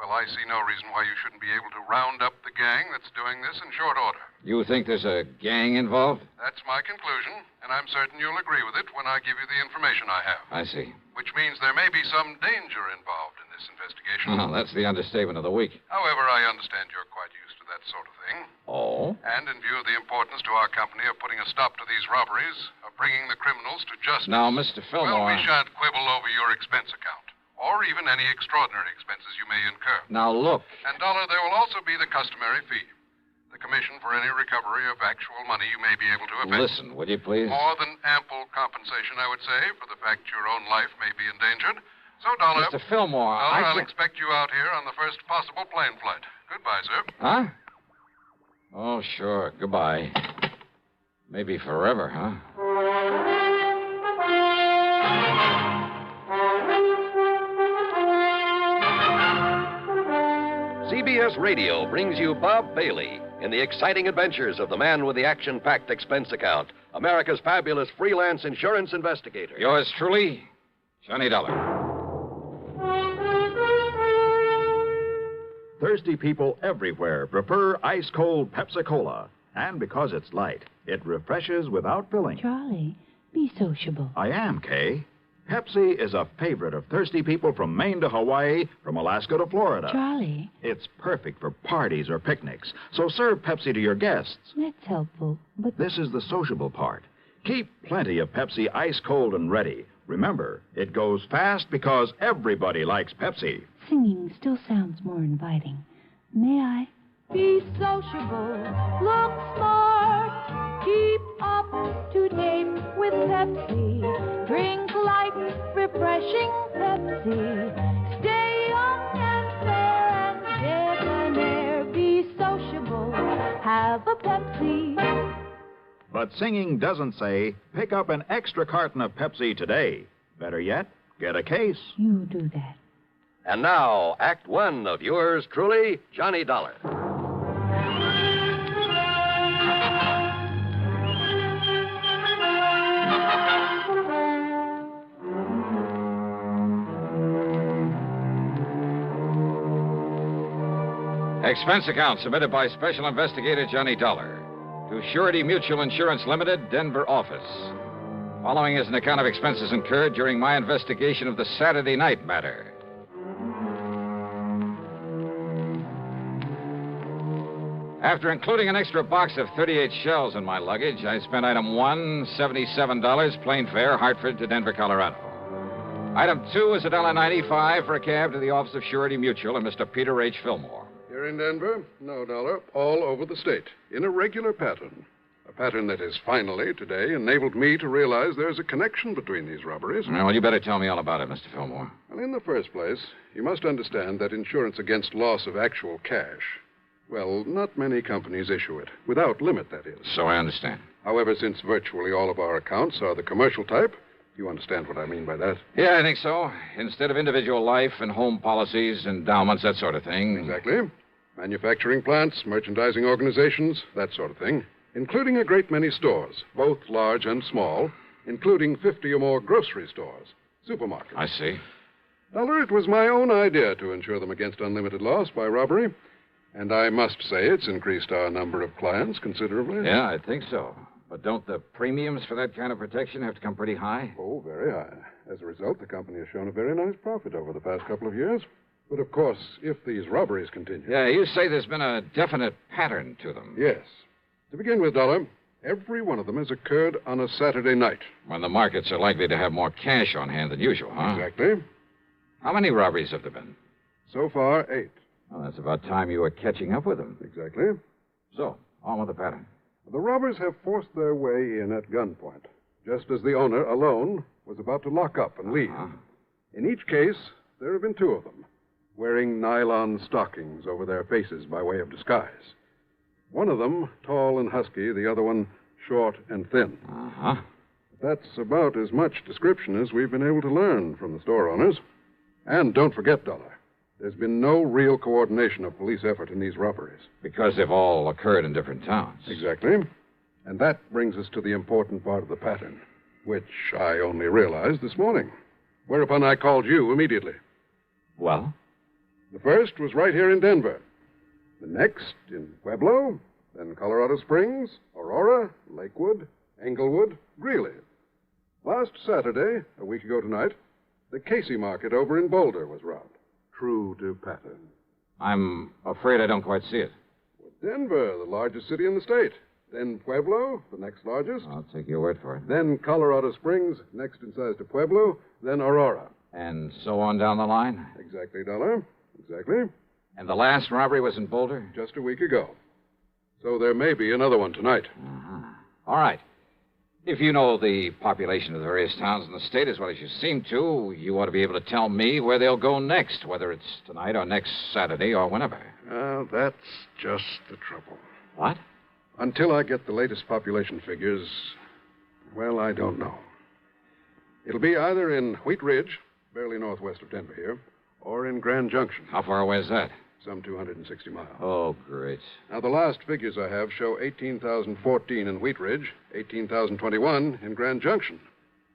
well, I see no reason why you shouldn't be able to round up the gang that's doing this in short order.
You think there's a gang involved?
That's my conclusion, and I'm certain you'll agree with it when I give you the information I have.
I see.
Which means there may be some danger involved in this investigation.
Oh, that's the understatement of the week.
However, I understand you're quite used to that sort of thing.
Oh?
And in view of the importance to our company of putting a stop to these robberies, of bringing the criminals to justice...
Now, Mr. Fillmore...
Well, we shan't quibble over your expense account, or even any extraordinary expenses you may incur.
Now, look.
And, Dollar, there will also be the customary fee. The commission for any recovery of actual money you may be able to effect.
Listen, would you please?
More than ample compensation, I would say, for the fact your own life may be endangered. So, Dollar...
Mr. Fillmore,
Dollar, I'll
can't...
expect you out here on the first possible plane flight. Goodbye, sir.
Huh? Oh, sure. Goodbye. Maybe forever, huh?
CBS Radio brings you Bob Bailey in the exciting adventures of the man with the action-packed expense account, America's fabulous freelance insurance investigator.
Yours truly, Johnny Dollar.
Thirsty people everywhere prefer ice-cold Pepsi-Cola. And because it's light, it refreshes without filling.
Charlie, be sociable.
I am, Kay. Pepsi is a favorite of thirsty people from Maine to Hawaii, from Alaska to Florida.
Charlie.
It's perfect for parties or picnics, so serve Pepsi to your guests.
That's helpful, but...
This is the sociable part. Keep plenty of Pepsi ice cold and ready. Remember, it goes fast because everybody likes Pepsi.
Singing still sounds more inviting. May I? Be sociable, look smart, keep up to date with Pepsi. Drink light, refreshing Pepsi. Stay young and fair and debonair. Be sociable, have a Pepsi.
But singing doesn't say, pick up an extra carton of Pepsi today. Better yet, get a case.
You do that.
And now, Act One of yours truly, Johnny Dollar.
Expense account submitted by Special Investigator Johnny Dollar to Surety Mutual Insurance Limited, Denver office. Following is an account of expenses incurred during my investigation of the Saturday night matter. After including an extra box of 38 shells in my luggage, I spent item 1, $77, plane fare, Hartford to Denver, Colorado. Item 2 is $1.95 for a cab to the office of Surety Mutual and Mr. Peter H. Fillmore.
Here in Denver, no dollar, all over the state, in a regular pattern. A pattern that has finally, today, enabled me to realize there's a connection between these robberies.
Well, you better tell me all about it, Mr. Fillmore.
Well, in the first place, you must understand that insurance against loss of actual cash, well, not many companies issue it, without limit, that is.
So I understand.
However, since virtually all of our accounts are the commercial type, you understand what I mean by that?
Yeah, I think so. Instead of individual life and home policies, endowments, that sort of thing.
Exactly. Manufacturing plants, merchandising organizations, that sort of thing. Including a great many stores, both large and small, including 50 or more grocery stores, supermarkets.
I see.
Dollar, it was my own idea to insure them against unlimited loss by robbery. And I must say it's increased our number of clients considerably.
Yeah, I think so. But don't the premiums for that kind of protection have to come pretty high?
Oh, very high. As a result, the company has shown a very nice profit over the past couple of years. But, of course, if these robberies continue...
Yeah, you say there's been a definite pattern to them.
Yes. To begin with, Dollar, every one of them has occurred on a Saturday night.
When the markets are likely to have more cash on hand than usual, huh?
Exactly.
How many robberies have there been?
So far, 8.
Well, that's about time you were catching up with them.
Exactly.
So, on with the pattern.
The robbers have forced their way in at gunpoint, just as the owner, alone, was about to lock up and leave. In each case, there have been 2 of them, wearing nylon stockings over their faces by way of disguise. One of them, tall and husky, the other one, short and thin. That's about as much description as we've been able to learn from the store owners. And don't forget, Dollar, there's been no real coordination of police effort in these robberies.
Because they've all occurred in different towns.
Exactly. And that brings us to the important part of the pattern, which I only realized this morning. Whereupon I called you immediately.
Well?
The first was right here in Denver. The next in Pueblo, then Colorado Springs, Aurora, Lakewood, Englewood, Greeley. Last Saturday, a week ago tonight, the Casey Market over in Boulder was robbed. True to pattern.
I'm afraid I don't quite see it.
Denver, the largest city in the state. Then Pueblo, the next largest.
I'll take your word for it.
Then Colorado Springs, next in size to Pueblo. Then Aurora.
And so on down the line?
Exactly, Dollar. Exactly.
And the last robbery was in Boulder?
Just a week ago. So there may be another one tonight.
All right. If you know the population of the various towns in the state as well as you seem to, you ought to be able to tell me where they'll go next, whether it's tonight or next Saturday or whenever.
That's just the trouble.
What?
Until I get the latest population figures, well, I don't know. It'll be either in Wheat Ridge, barely northwest of Denver here, or in Grand Junction.
How far away is that?
Some 260 miles.
Oh, great.
Now, the last figures I have show 18,014 in Wheat Ridge, 18,021 in Grand Junction.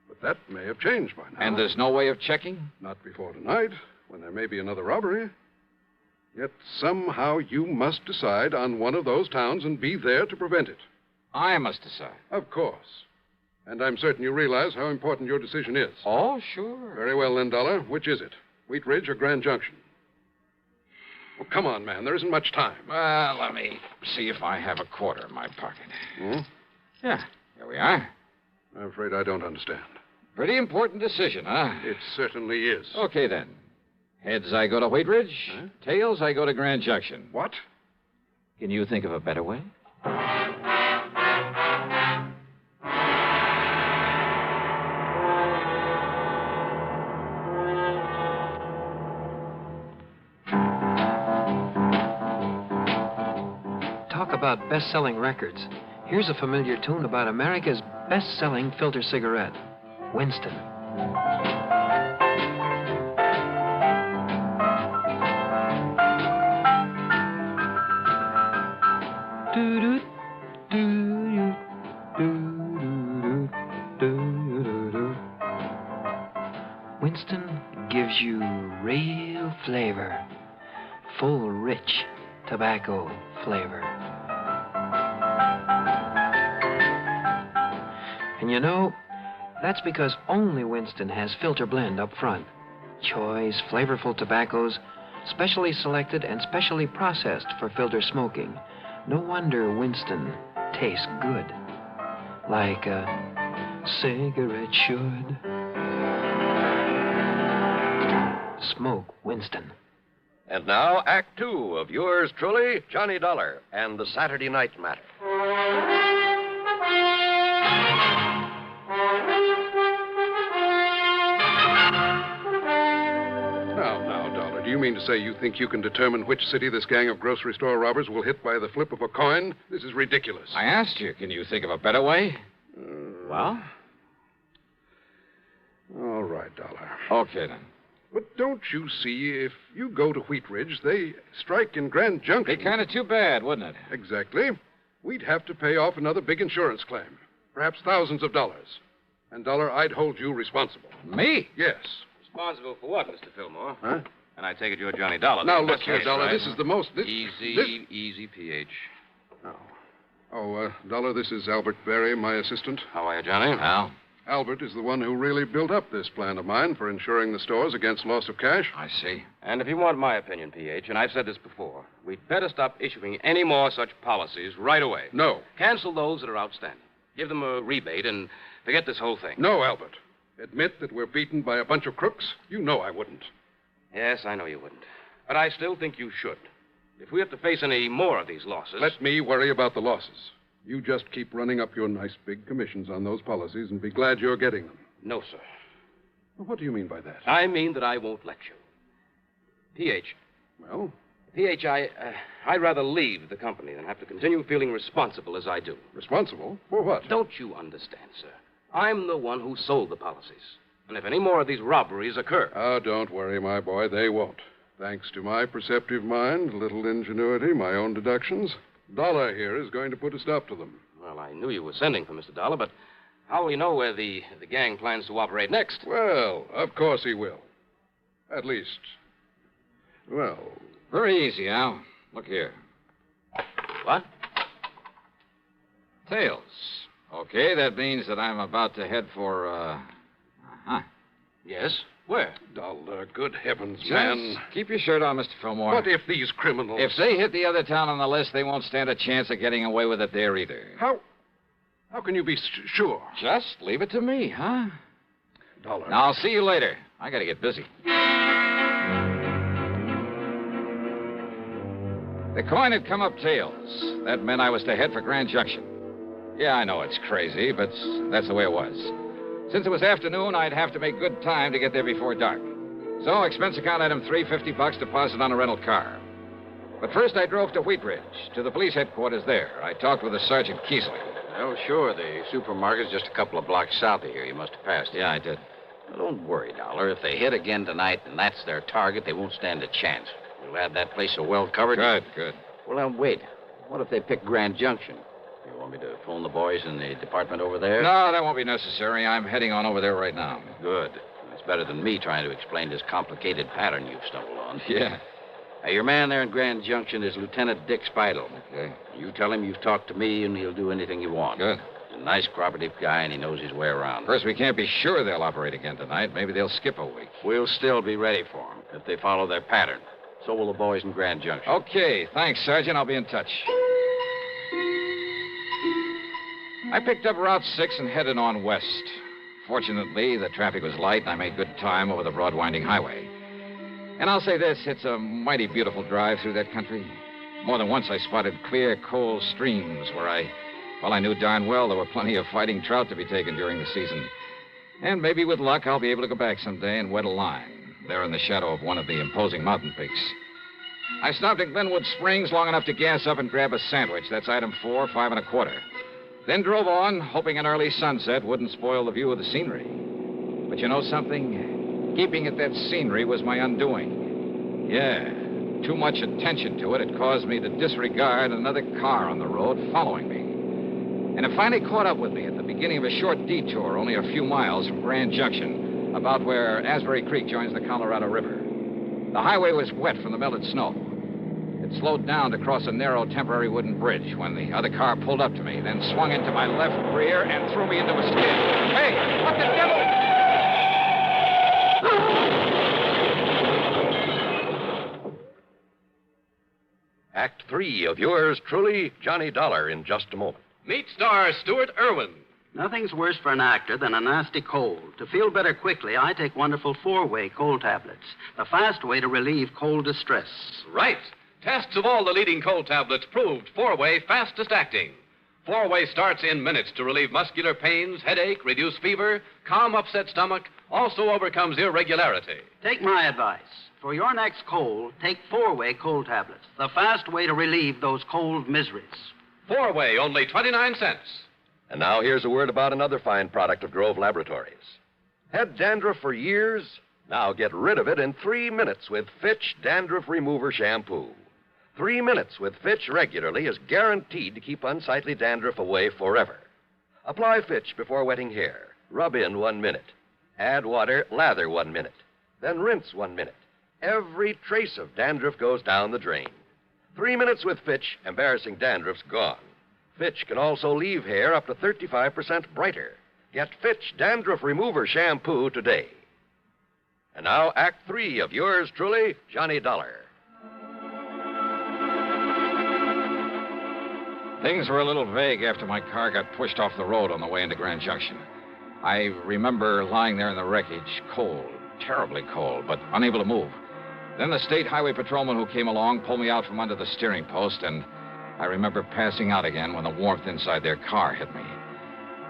But that may have changed by now.
And there's no way of checking?
Not before tonight, when there may be another robbery. Yet somehow you must decide on one of those towns and be there to prevent it.
I must decide.
Of course. And I'm certain you realize how important your decision is.
Oh, sure.
Very well, then, Dollar. Which is it? Wheat Ridge or Grand Junction? Well, come on, man. There isn't much time.
Well, let me see if I have a quarter in my pocket.
Hmm?
Yeah, here we are.
I'm afraid I don't understand.
Pretty important decision, huh?
It certainly is.
Okay, then. Heads, I go to Wheat Ridge.
Huh?
Tails, I go to Grand Junction.
What?
Can you think of a better way?
Talk about best-selling records. Here's a familiar tune about America's best-selling filter cigarette, Winston. Winston gives you real flavor, full, rich tobacco flavor. And you know, that's because only Winston has filter blend up front. Choice, flavorful tobaccos, specially selected and specially processed for filter smoking. No wonder Winston tastes good, like a cigarette should. Smoke Winston.
And now, Act Two of yours truly, Johnny Dollar, and the Saturday Night Matter.
Now, Dollar, do you mean to say you think you can determine which city this gang of grocery store robbers will hit by the flip of a coin? This is ridiculous.
I asked you, can you think of a better way? Well?
All right, Dollar.
Okay, then.
But don't you see, if you go to Wheat Ridge, they strike in Grand Junction.
Be kind of too bad, wouldn't it?
Exactly. We'd have to pay off another big insurance claim. Perhaps thousands of dollars. And, Dollar, I'd hold you responsible.
Me?
Yes.
Responsible for what, Mr. Fillmore?
Huh?
And I take it you're Johnny Dollar.
Now, look
That's
here,
right,
Dollar.
right?
This is the most...
Easy, PH.
Dollar, this is Albert Berry, my assistant.
How are you, Johnny?
Al?
Albert is the one who really built up this plan of mine for insuring the stores against loss of cash.
I see.
And if you want my opinion, PH, and I've said this before, we'd better stop issuing any more such policies right away.
No.
Cancel those that are outstanding. Give them a rebate and forget this whole thing.
No, Albert. Admit that we're beaten by a bunch of crooks? You know I wouldn't.
Yes, I know you wouldn't. But I still think you should. If we have to face any more of these losses...
Let me worry about the losses. You just keep running up your nice big commissions on those policies and be glad you're getting them.
No, sir.
Well, what do you mean by that?
I mean that I won't let you. PH.
Well?
PH, I'd rather leave the company than have to continue feeling responsible as I do.
Responsible? For what?
Don't you understand, sir? I'm the one who sold the policies. And if any more of these robberies occur...
Oh, don't worry, my boy. They won't. Thanks to my perceptive mind, little ingenuity, my own deductions, Dollar here is going to put a stop to them.
Well, I knew you were sending for Mr. Dollar, but how will you know where the gang plans to operate next?
Well, of course he will. At least, well...
Very easy, Al. Look here.
What?
Tails. Okay, that means that I'm about to head for,
Yes? Where?
Dollar, good heavens,
Just
man.
keep your shirt on, Mr. Fillmore.
What if these criminals...
If they hit the other town on the list, they won't stand a chance of getting away with it there either.
How can you be sure?
Just leave it to me, huh?
Dollar.
Now, I'll see you later. I gotta get busy. The coin had come up tails. That meant I was to head for Grand Junction. Yeah, I know it's crazy, but that's the way it was. Since it was afternoon, I'd have to make good time to get there before dark. So, expense account item $350 deposit on a rental car. But first I drove to Wheat Ridge, to the police headquarters there. I talked with the Sergeant Keesley.
Oh, sure. The supermarket's just a couple of blocks south of here. You must have passed it.
Yeah, I did.
Well, don't worry, Dollar. If they hit again tonight and that's their target, they won't stand a chance. We'll have that place so well covered.
Good.
Well, now, wait. What if they pick Grand Junction? You want me to phone the boys in the department over there?
No, that won't be necessary. I'm heading on over there right now.
Good. That's better than me trying to explain this complicated pattern you've stumbled on.
Yeah.
Hey, your man there in Grand Junction is Lieutenant Dick Speidel.
Okay.
You tell him you've talked to me, and he'll do anything you want.
Good.
He's a nice, cooperative guy, and he knows his way around.
Of course, we can't be sure they'll operate again tonight. Maybe they'll skip a week.
We'll still be ready for them if they follow their pattern. So will the boys in Grand Junction.
Okay. Thanks, Sergeant. I'll be in touch. I picked up Route 6 and headed on west. Fortunately, the traffic was light, and I made good time over the broad winding highway. And I'll say this, it's a mighty beautiful drive through that country. More than once I spotted clear, cold streams where I knew darn well there were plenty of fighting trout to be taken during the season. And maybe with luck, I'll be able to go back someday and wet a line there in the shadow of one of the imposing mountain peaks. I stopped at Glenwood Springs long enough to gas up and grab a sandwich. That's item 4, 5 1/4. Then drove on, hoping an early sunset wouldn't spoil the view of the scenery. But you know something? Keeping at that scenery was my undoing. Yeah, too much attention to it had caused me to disregard another car on the road following me. And it finally caught up with me at the beginning of a short detour, only a few miles from Grand Junction, about where Asbury Creek joins the Colorado River. The highway was wet from the melted snow. It slowed down to cross a narrow temporary wooden bridge when the other car pulled up to me, then swung into my left rear and threw me into a skid. Hey, what the devil?
Act 3 of yours truly, Johnny Dollar, in just a moment.
Meet star Stuart Irwin.
Nothing's worse for an actor than a nasty cold. To feel better quickly, I take wonderful 4-way cold tablets, the fast way to relieve cold distress.
Right. Tests of all the leading cold tablets proved 4-way fastest acting. 4-way starts in minutes to relieve muscular pains, headache, reduce fever, calm upset stomach, also overcomes irregularity.
Take my advice. For your next cold, take 4-way cold tablets, the fast way to relieve those cold miseries.
4-way, only 29 cents.
And now here's a word about another fine product of Grove Laboratories. Had dandruff for years? Now get rid of it in 3 minutes with Fitch Dandruff Remover Shampoo. 3 minutes with Fitch regularly is guaranteed to keep unsightly dandruff away forever. Apply Fitch before wetting hair. Rub in 1 minute. Add water, lather 1 minute. Then rinse 1 minute. Every trace of dandruff goes down the drain. 3 minutes with Fitch, embarrassing dandruff's gone. Fitch can also leave hair up to 35% brighter. Get Fitch Dandruff Remover Shampoo today. And now, Act 3 of yours truly, Johnny Dollar.
Things were a little vague after my car got pushed off the road on the way into Grand Junction. I remember lying there in the wreckage, cold, terribly cold, but unable to move. Then the state highway patrolman who came along pulled me out from under the steering post, and I remember passing out again when the warmth inside their car hit me.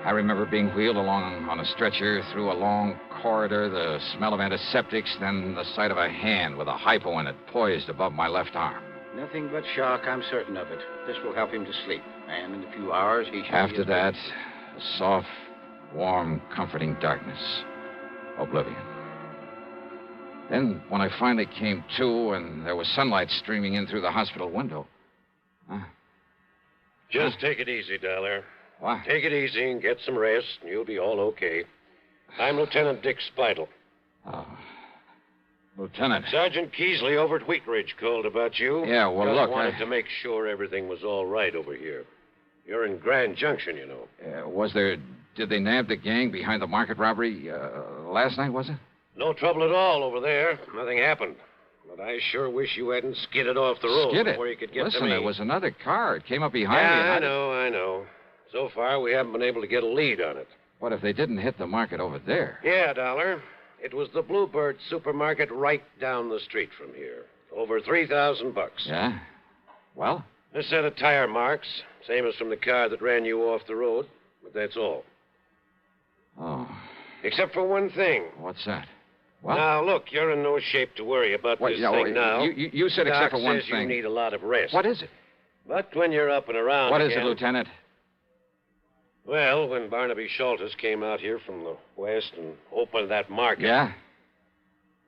I remember being wheeled along on a stretcher through a long corridor, the smell of antiseptics, then the sight of a hand with a hypo in it poised above my left arm.
Nothing but shock, I'm certain of it. This will help him to sleep, and in a few hours he should
After that, a soft, warm, comforting darkness. Oblivion. Then, when I finally came to and there was sunlight streaming in through the hospital window...
Just take it easy, Dollar.
What?
Take it easy and get some rest, and you'll be all okay. I'm Lieutenant Dick Speidel.
Oh. Lieutenant.
Sergeant Keesley over at Wheat Ridge called about you.
Yeah, well,
Just
look,
wanted to make sure everything was all right over here. You're in Grand Junction, you know.
Did they nab the gang behind the market robbery last night, was it?
No trouble at all over there. Nothing happened. But I sure wish you hadn't skidded off the road before you could get
Listen,
to me.
there was another car. It came up behind me.
Yeah, I know. So far, we haven't been able to get a lead on it.
What if they didn't hit the market over there?
Yeah, Dollar. It was the Bluebird supermarket right down the street from here. Over $3,000.
Yeah? Well?
A set of tire marks, same as from the car that ran you off the road, but that's all.
Oh.
Except for one thing.
What's that? What?
Now, look, you're in no shape to worry about this thing now.
You said except for one
Doc says
thing.
You need a lot of rest.
What is it?
But when you're up and around
What
again...
is it, Lieutenant?
Well, when Barnaby Schultes came out here from the west and opened that market...
Yeah?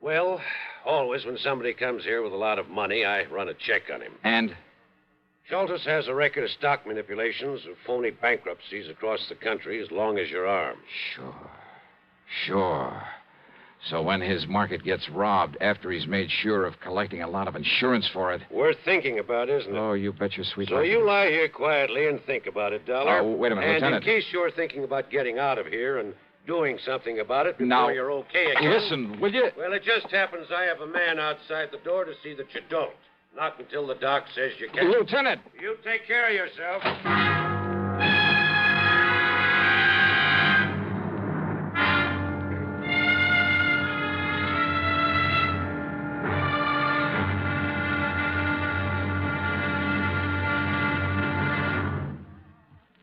Well, always when somebody comes here with a lot of money, I run a check on him.
And?
Schultes has a record of stock manipulations, of phony bankruptcies across the country as long as your arm.
Sure. So when his market gets robbed after he's made sure of collecting a lot of insurance for it...
Worth thinking about, isn't it?
Oh, you bet your sweet
So
life.
you lie here quietly and think about it, Dollar.
Oh, wait a minute,
and
Lieutenant.
in case you're thinking about getting out of here and doing something about it before
Now,
you're okay again...
listen, will you?
Well, it just happens I have a man outside the door to see that you don't. Not until the doc says you can.
Lieutenant!
You take care of yourself.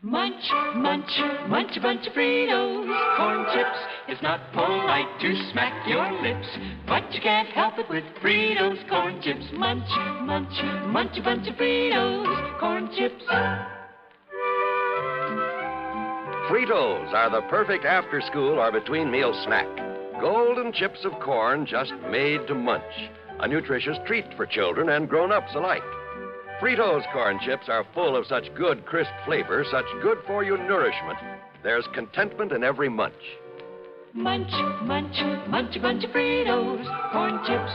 Munch, munch, munch a bunch of Fritos, corn chips. It's not polite to smack your lips, but you can't help it with Fritos, corn chips. Munch, munch, munch a bunch of Fritos, corn chips.
Fritos are the perfect after-school or between-meal snack. Golden chips of corn just made to munch. A nutritious treat for children and grown-ups alike. Fritos corn chips are full of such good, crisp flavor, such good-for-you nourishment. There's contentment in every munch.
Munch, munch, munch a bunch of Fritos, corn chips.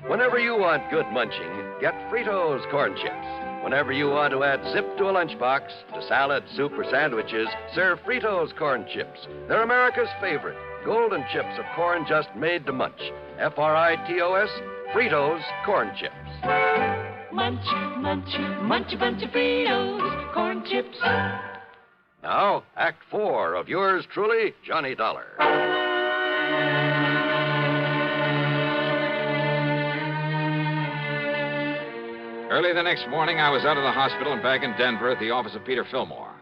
Whenever you want good munching, get Fritos corn chips. Whenever you want to add zip to a lunchbox, to salad, soup, or sandwiches, serve Fritos corn chips. They're America's favorite. Golden chips of corn just made to munch. F-R-I-T-O-S, Fritos corn chips.
Munch, munch, munch a bunch of Fritos, corn chips.
Now, Act 4 of yours truly, Johnny Dollar.
Early the next morning, I was out of the hospital and back in Denver at the office of Peter Fillmore.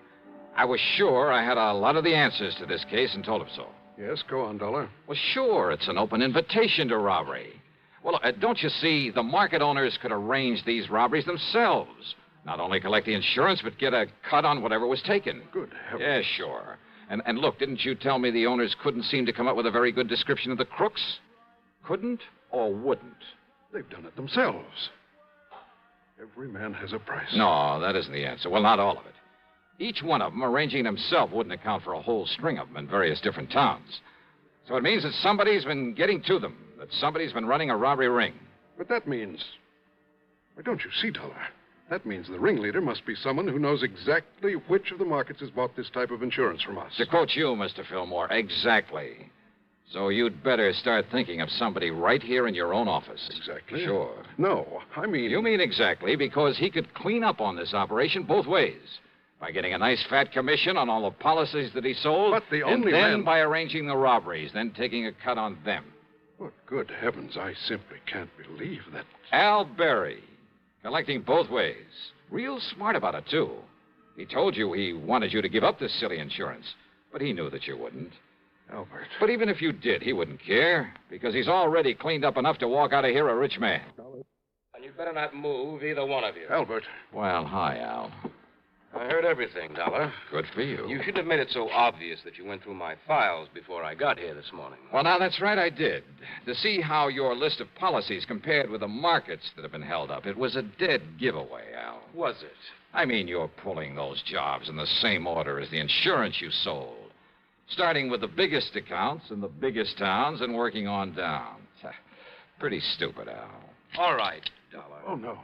I was sure I had a lot of the answers to this case and told him so.
Yes, go on, Dollar.
Well, sure, it's an open invitation to robbery. Well, don't you see, the market owners could arrange these robberies themselves. Not only collect the insurance, but get a cut on whatever was taken.
Good heavens.
Yeah, sure. And look, didn't you tell me the owners couldn't seem to come up with a very good description of the crooks? Couldn't or wouldn't?
They've done it themselves. Every man has a price.
No, that isn't the answer. Well, not all of it. Each one of them arranging himself wouldn't account for a whole string of them in various different towns. So it means that somebody's been getting to them, that somebody's been running a robbery ring.
But that means... Why, don't you see, Dollar? That means the ringleader must be someone who knows exactly which of the markets has bought this type of insurance from us.
To quote you, Mr. Fillmore, exactly. So you'd better start thinking of somebody right here in your own office.
Exactly?
Sure.
No, I mean...
You mean exactly, because he could clean up on this operation both ways. By getting a nice fat commission on all the policies that he sold.
But the only
and then
man...
by arranging the robberies, then taking a cut on them.
But good heavens, I simply can't believe that...
Al Berry, collecting both ways. Real smart about it, too. He told you he wanted you to give up this silly insurance, but he knew that you wouldn't.
Albert.
But even if you did, he wouldn't care, because he's already cleaned up enough to walk out of here a rich man.
And you'd better not move, either one of you.
Albert.
Well, hi, Al.
I heard everything, Dollar.
Good for you.
You shouldn't have made it so obvious that you went through my files before I got here this morning.
Well, now, that's right, I did. To see how your list of policies compared with the markets that have been held up. It was a dead giveaway, Al.
Was it?
I mean, you're pulling those jobs in the same order as the insurance you sold. Starting with the biggest accounts in the biggest towns and working on down. Pretty stupid, Al.
All right, Dollar.
Oh, no.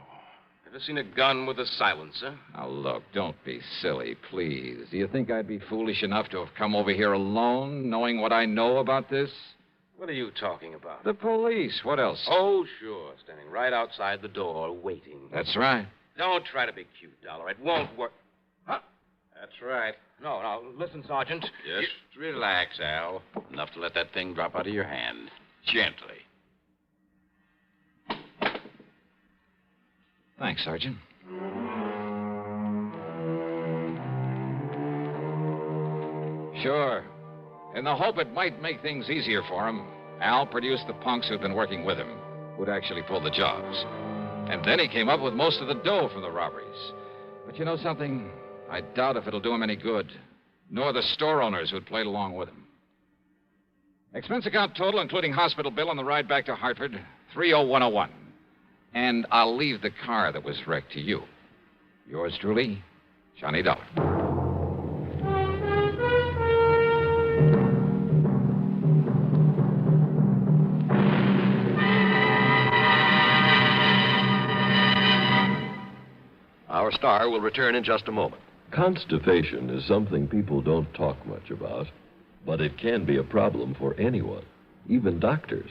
Ever seen a gun with a silencer?
Now, look, don't be silly, please. Do you think I'd be foolish enough to have come over here alone, knowing what I know about this?
What are you talking about?
The police. What else?
Oh, sure. Standing right outside the door, waiting.
That's right.
Don't try to be cute, Dollar. It won't work. Huh? That's right. No, listen, Sergeant.
Just relax, Al. Enough to let that thing drop out of your hand. Gently.
Thanks, Sergeant. Sure. In the hope it might make things easier for him, Al produced the punks who'd been working with him, who'd actually pulled the jobs. And then he came up with most of the dough from the robberies. But you know something? I doubt if it'll do him any good, nor the store owners who'd played along with him. Expense account total, including hospital bill on the ride back to Hartford, $30101. And I'll leave the car that was wrecked to you. Yours truly, Johnny Dollar.
Our star will return in just a moment.
Constipation is something people don't talk much about, but it can be a problem for anyone, even doctors.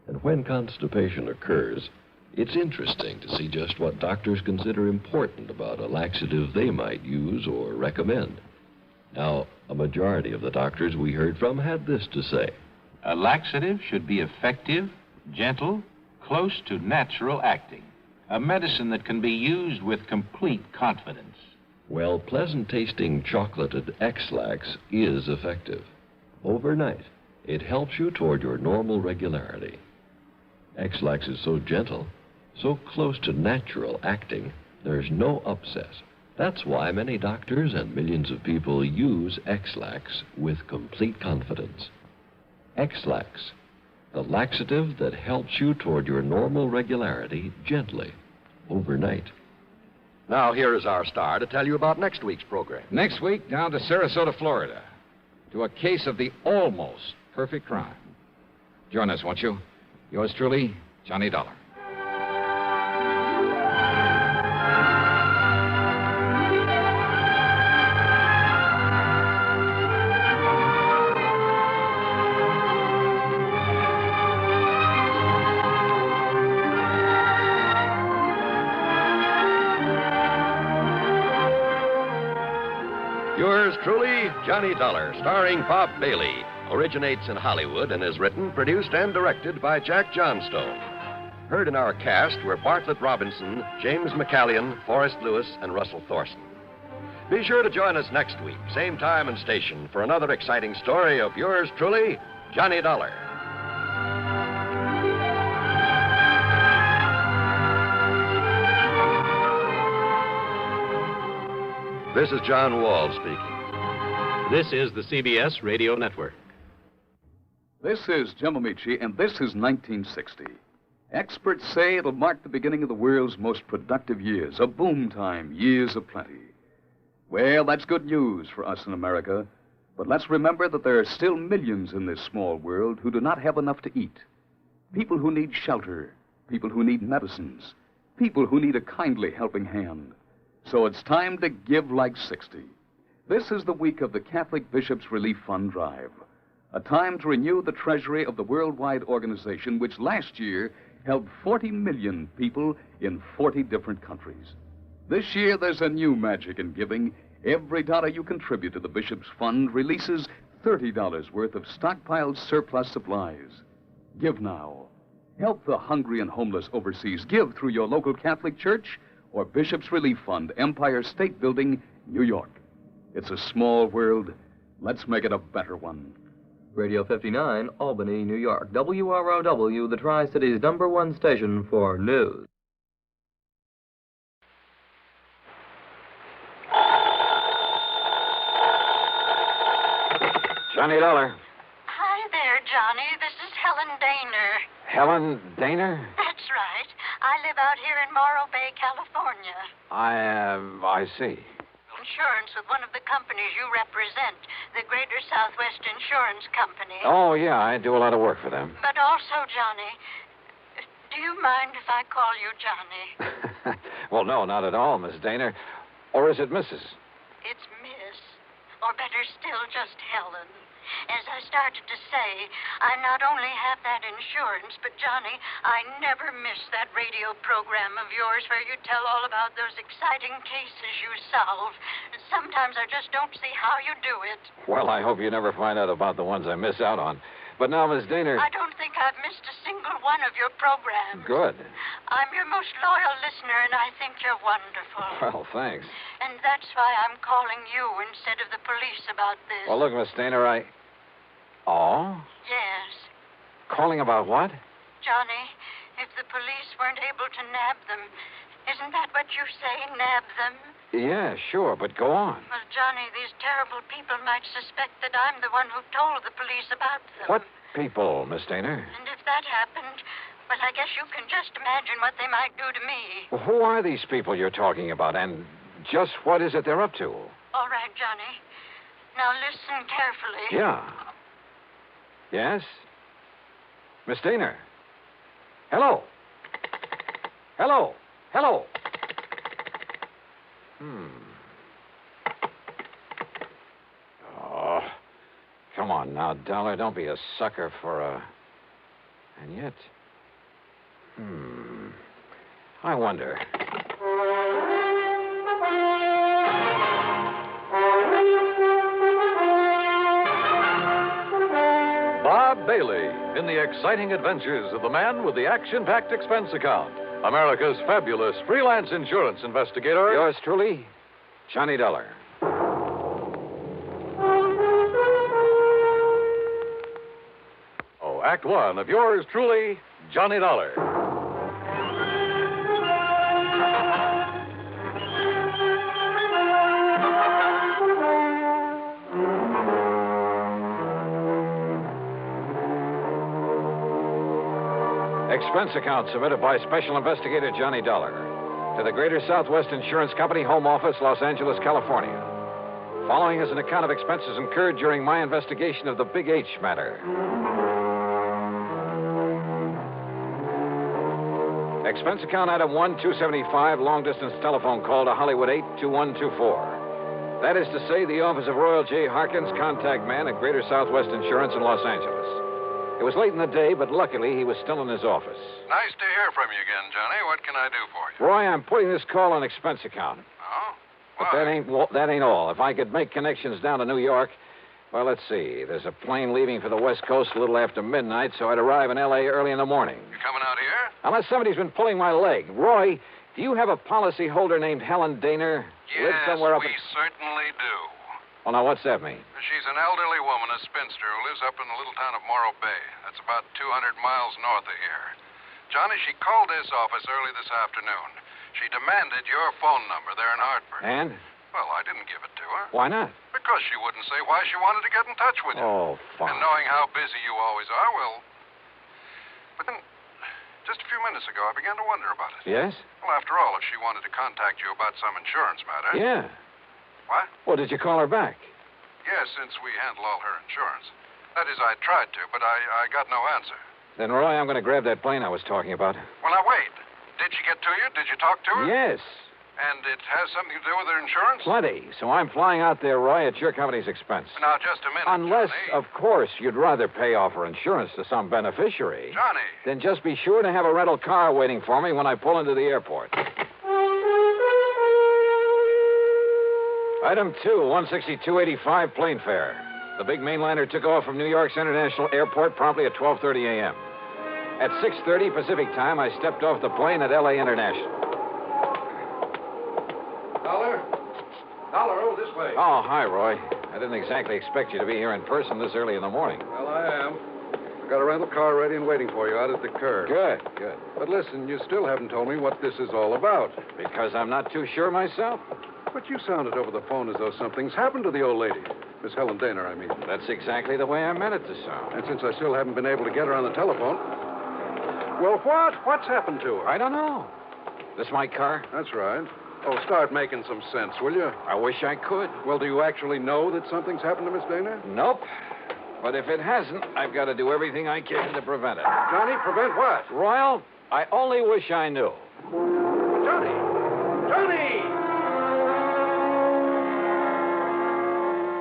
And when constipation occurs, it's interesting to see just what doctors consider important about a laxative they might use or recommend. Now, a majority of the doctors we heard from had this to say.
A laxative should be effective, gentle, close to natural acting. A medicine that can be used with complete confidence.
Well, pleasant-tasting chocolated X-Lax is effective. Overnight, it helps you toward your normal regularity. X-Lax is so gentle, so close to natural acting, there's no upset. That's why many doctors and millions of people use X-Lax with complete confidence. X-Lax, the laxative that helps you toward your normal regularity gently, overnight.
Now, here is our star to tell you about next week's program.
Next week, down to Sarasota, Florida, to a case of the almost perfect crime. Join us, won't you? Yours truly, Johnny Dollar.
Yours truly, Johnny Dollar, starring Bob Bailey, originates in Hollywood and is written, produced, and directed by Jack Johnstone. Heard in our cast were Bartlett Robinson, James McCallion, Forrest Lewis, and Russell Thorson. Be sure to join us next week, same time and station, for another exciting story of yours truly, Johnny Dollar. This is John Wall speaking.
This is the CBS Radio Network.
This is Jim Amici, and this is 1960. Experts say it'll mark the beginning of the world's most productive years, a boom time, years of plenty. Well, that's good news for us in America, but let's remember that there are still millions in this small world who do not have enough to eat. People who need shelter, people who need medicines, people who need a kindly helping hand. So it's time to give like 60. This is the week of the Catholic Bishops' Relief Fund Drive, a time to renew the treasury of the worldwide organization which last year helped 40 million people in 40 different countries. This year, there's a new magic in giving. Every dollar you contribute to the Bishops' Fund releases $30 worth of stockpiled surplus supplies. Give now. Help the hungry and homeless overseas. Give through your local Catholic church or Bishops' Relief Fund, Empire State Building, New York. It's a small world. Let's make it a better one.
Radio 59, Albany, New York. WROW, the Tri-City's #1 station for news.
Johnny Dollar.
Hi there, Johnny. This is Helen Daner.
Helen Daner?
That's right. I live out here in Morro Bay, California.
I see.
Insurance with one of the companies you represent, the Greater Southwest Insurance Company.
Oh, yeah, I do a lot of work for them.
But also, Johnny, do you mind if I call you Johnny?
Well, no, not at all, Miss Daner. Or is it Mrs.?
It's Miss. Or better still, just Helen. As I started to say, I not only have that insurance, but, Johnny, I never miss that radio program of yours where you tell all about those exciting cases you solve. Sometimes I just don't see how you do it.
Well, I hope you never find out about the ones I miss out on. But now, Miss Daner...
I don't think I've missed a single one of your programs.
Good.
I'm your most loyal listener, and I think you're wonderful.
Well, thanks.
And that's why I'm calling you instead of the police about this.
Well, look, Miss Daner, Oh?
Yes.
Calling about what?
Johnny, if the police weren't able to nab them, isn't that what you say, nab them?
Yeah, sure, but go on.
Well, Johnny, these terrible people might suspect that I'm the one who told the police about them.
What people, Miss Daner?
And if that happened, well, I guess you can just imagine what they might do to me.
Well, who are these people you're talking about, and just what is it they're up to?
All right, Johnny. Now listen carefully.
Yeah. Yes? Miss Daner? Hello? Hello? Hello?
now, Dollar, don't be a sucker for a... And yet... I wonder...
Bob Bailey in the exciting adventures of the man with the action-packed expense account. America's fabulous freelance insurance investigator.
Yours truly, Johnny Dollar.
Oh, Act One of yours truly, Johnny Dollar.
Expense account submitted by Special Investigator Johnny Dollar to the Greater Southwest Insurance Company, Home Office, Los Angeles, California. Following is an account of expenses incurred during my investigation of the Big H matter. Expense account item 1-275, long-distance telephone call to Hollywood 82124. That is to say, the office of Royal J. Harkins, contact man at Greater Southwest Insurance in Los Angeles. It was late in the day, but luckily he was still in his office.
Nice to hear from you again, Johnny. What can I do for you?
Roy, I'm putting this call on expense account.
Oh?
But that ain't all. If I could make connections down to New York, well, let's see. There's a plane leaving for the West Coast a little after midnight, so I'd arrive in L.A. early in the morning.
You coming out here?
Unless somebody's been pulling my leg. Roy, do you have a policy holder named Helen Daner?
Yes,
somewhere up
we certainly do.
Well, now, what's that mean?
She's an elderly woman, a spinster, who lives up in the little town of Morro Bay. That's about 200 miles north of here. Johnny, she called this office early this afternoon. She demanded your phone number there in Hartford.
And?
Well, I didn't give it to her.
Why not?
Because she wouldn't say why she wanted to get in touch with you.
Oh, fine.
And knowing how busy you always are, well... But then, just a few minutes ago, I began to wonder about it.
Yes?
Well, after all, if she wanted to contact you about some insurance matter...
Yeah.
What?
Well, did you call her back?
Yes, since we handle all her insurance. That is, I tried to, but I got no answer.
Then, Roy, I'm going to grab that plane I was talking about.
Well, now, wait. Did she get to you? Did you talk to her?
Yes.
And it has something to do with her insurance?
Plenty. So I'm flying out there, Roy, at your company's expense.
Now, just a minute,
Unless,
Johnny.
of course, you'd rather pay off her insurance to some beneficiary.
Johnny.
Then just be sure to have a rental car waiting for me when I pull into the airport. Item 2, 162.85 plane fare. The big mainliner took off from New York's International Airport promptly at 12:30 a.m. At 6:30 Pacific time, I stepped off the plane at L.A. International.
Dollar, this way.
Oh, hi, Roy. I didn't exactly expect you to be here in person this early in the morning.
Well, I am. I've got a rental car ready and waiting for you out at the curb.
Good, good.
But listen, you still haven't told me what this is all about.
Because I'm not too sure myself.
But you sounded over the phone as though something's happened to the old lady. Miss Helen Daner, I mean.
That's exactly the way I meant it to sound.
And since I still haven't been able to get her on the telephone... Well, what? What's happened to her?
I don't know. This my car?
That's right. Oh, start making some sense, will you?
I wish I could.
Well, do you actually know that something's happened to Miss Daner?
Nope. But if it hasn't, I've got to do everything I can to prevent it.
Johnny, prevent what?
Royal, I only wish I knew.
Johnny! Johnny!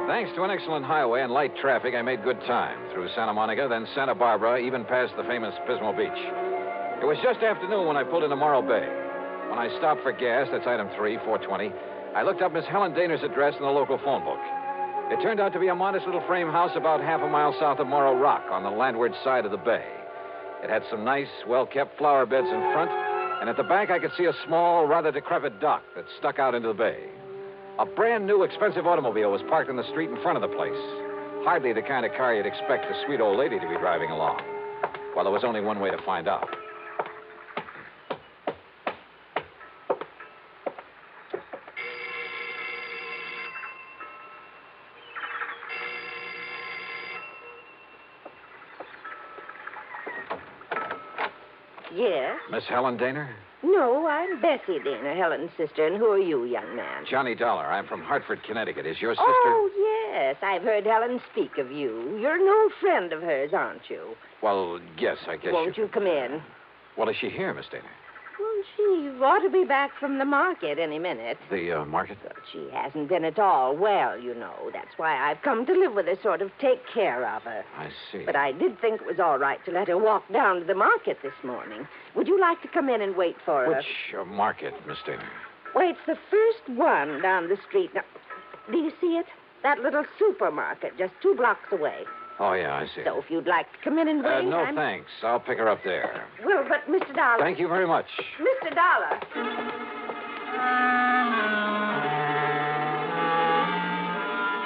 Thanks to an excellent highway and light traffic, I made good time through Santa Monica, then Santa Barbara, even past the famous Pismo Beach. It was just afternoon when I pulled into Morro Bay. When I stopped for gas, that's item 3, 420, I looked up Miss Helen Daner's address in the local phone book. It turned out to be a modest little frame house about half a mile south of Morro Rock on the landward side of the bay. It had some nice, well-kept flower beds in front, and at the back I could see a small, rather decrepit dock that stuck out into the bay. A brand-new, expensive automobile was parked in the street in front of the place. Hardly the kind of car you'd expect a sweet old lady to be driving along. Well, there was only one way to find out.
Yes?
Miss Helen Daner?
No, I'm Bessie Daner, Helen's sister. And who are you, young man?
Johnny Dollar. I'm from Hartford, Connecticut. Is your sister...
Oh, yes. I've heard Helen speak of you. You're an old friend of hers, aren't you?
Well, yes, I guess
Won't you come in?
Well, is she here, Miss Daner?
Well, She ought to be back from the market any minute.
The market?
But she hasn't been at all well, you know. That's why I've come to live with her, sort of take care of her.
I see.
But I did think it was all right to let her walk down to the market this morning. Would you like to come in and wait for her?
Which market, Miss Dana?
Well, it's the first one down the street. Now, do you see it? That little supermarket just 2 blocks away.
Oh, yeah, I see.
So if you'd like to come in and wait...
No, thanks. I'll pick her up there.
Well, but Mr. Dollar...
Thank you very much.
Mr. Dollar...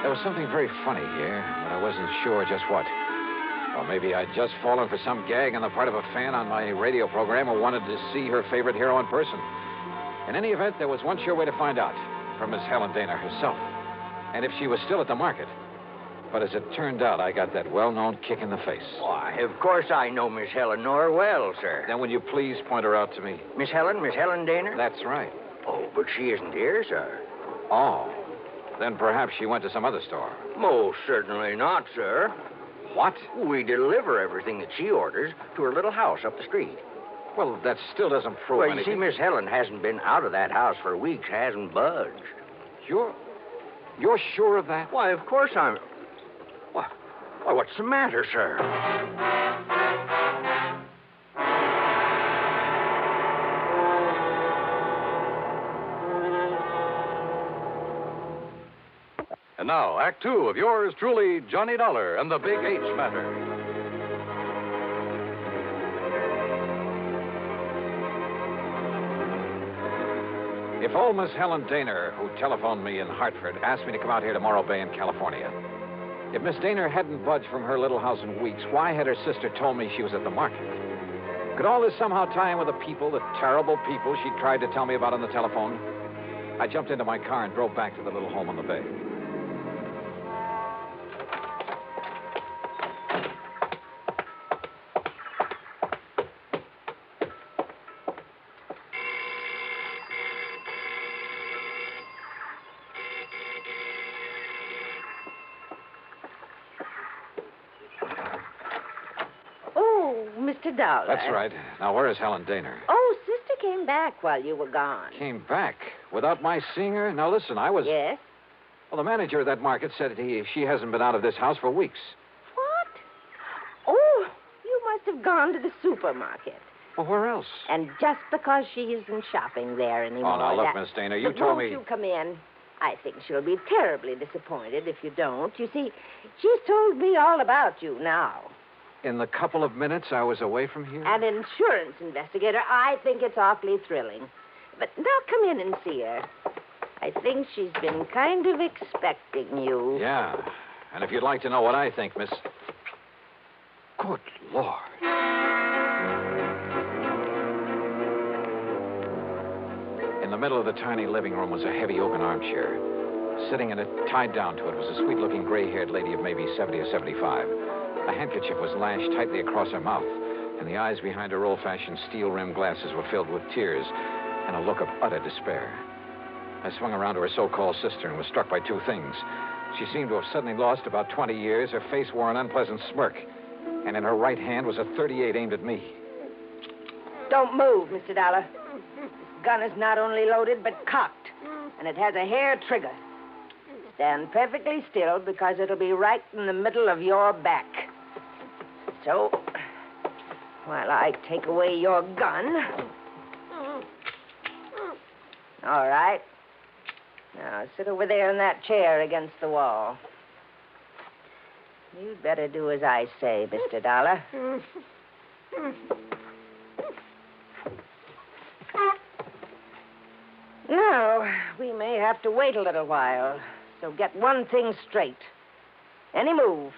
There was something very funny here, but I wasn't sure just what. Or maybe I'd just fallen for some gag on the part of a fan on my radio program who wanted to see her favorite hero in person. In any event, there was one sure way to find out, from Miss Helen Dana herself, and if she was still at the market. But as it turned out, I got that well-known kick in the face.
Why, of course I know Miss Helen Nor well, sir.
Then will you please point her out to me?
Miss Helen Dana?
That's right.
Oh, but she isn't here, sir.
Oh. Then perhaps she went to some other store.
Most certainly not, sir.
What?
We deliver everything that she orders to her little house up the street.
Well, that still doesn't prove
well,
anything.
Well, you see, Miss Helen hasn't been out of that house for weeks, hasn't budged.
You're sure of that?
Why, of course I'm... Why, what's the matter, sir?
And now, Act 2 of yours truly, Johnny Dollar and the Big H Matter.
If old Miss Helen Dana, who telephoned me in Hartford, asked me to come out here to Morro Bay in California, if Miss Dana hadn't budged from her little house in weeks, why had her sister told me she was at the market? Could all this somehow tie in with the people, the terrible people she tried to tell me about on the telephone? I jumped into my car and drove back to the little home on the bay.
Mr. Dollar.
That's right. Now, where is Helen Dana?
Oh, Sister came back while you were gone.
Came back? Without my seeing her? Now, listen, I was...
Yes?
Well, the manager of that market said she hasn't been out of this house for weeks.
What? Oh, you must have gone to the supermarket.
Well, where else?
And just because she isn't shopping there anymore...
Oh, now, look, Miss Dana, you told me...
Won't you come in? I think she'll be terribly disappointed if you don't. You see, she's told me all about you now.
In the couple of minutes I was away from here?
An insurance investigator. I think it's awfully thrilling. But now come in and see her. I think she's been kind of expecting you.
Yeah. And if you'd like to know what I think, Miss... Good Lord. In the middle of the tiny living room was a heavy oaken armchair. Sitting in it, tied down to it, was a sweet-looking gray-haired lady of maybe 70 or 75. A handkerchief was lashed tightly across her mouth, and the eyes behind her old-fashioned steel-rimmed glasses were filled with tears and a look of utter despair. I swung around to her so-called sister and was struck by two things. She seemed to have suddenly lost about 20 years. Her face wore an unpleasant smirk, and in her right hand was a .38 aimed at me.
Don't move, Mr. Dollar. This gun is not only loaded, but cocked, and it has a hair trigger. Stand perfectly still, because it'll be right in the middle of your back. So, while I take away your gun... All right. Now, sit over there in that chair against the wall. You'd better do as I say, Mr. Dollar. Now, we may have to wait a little while. So get one thing straight. Any move,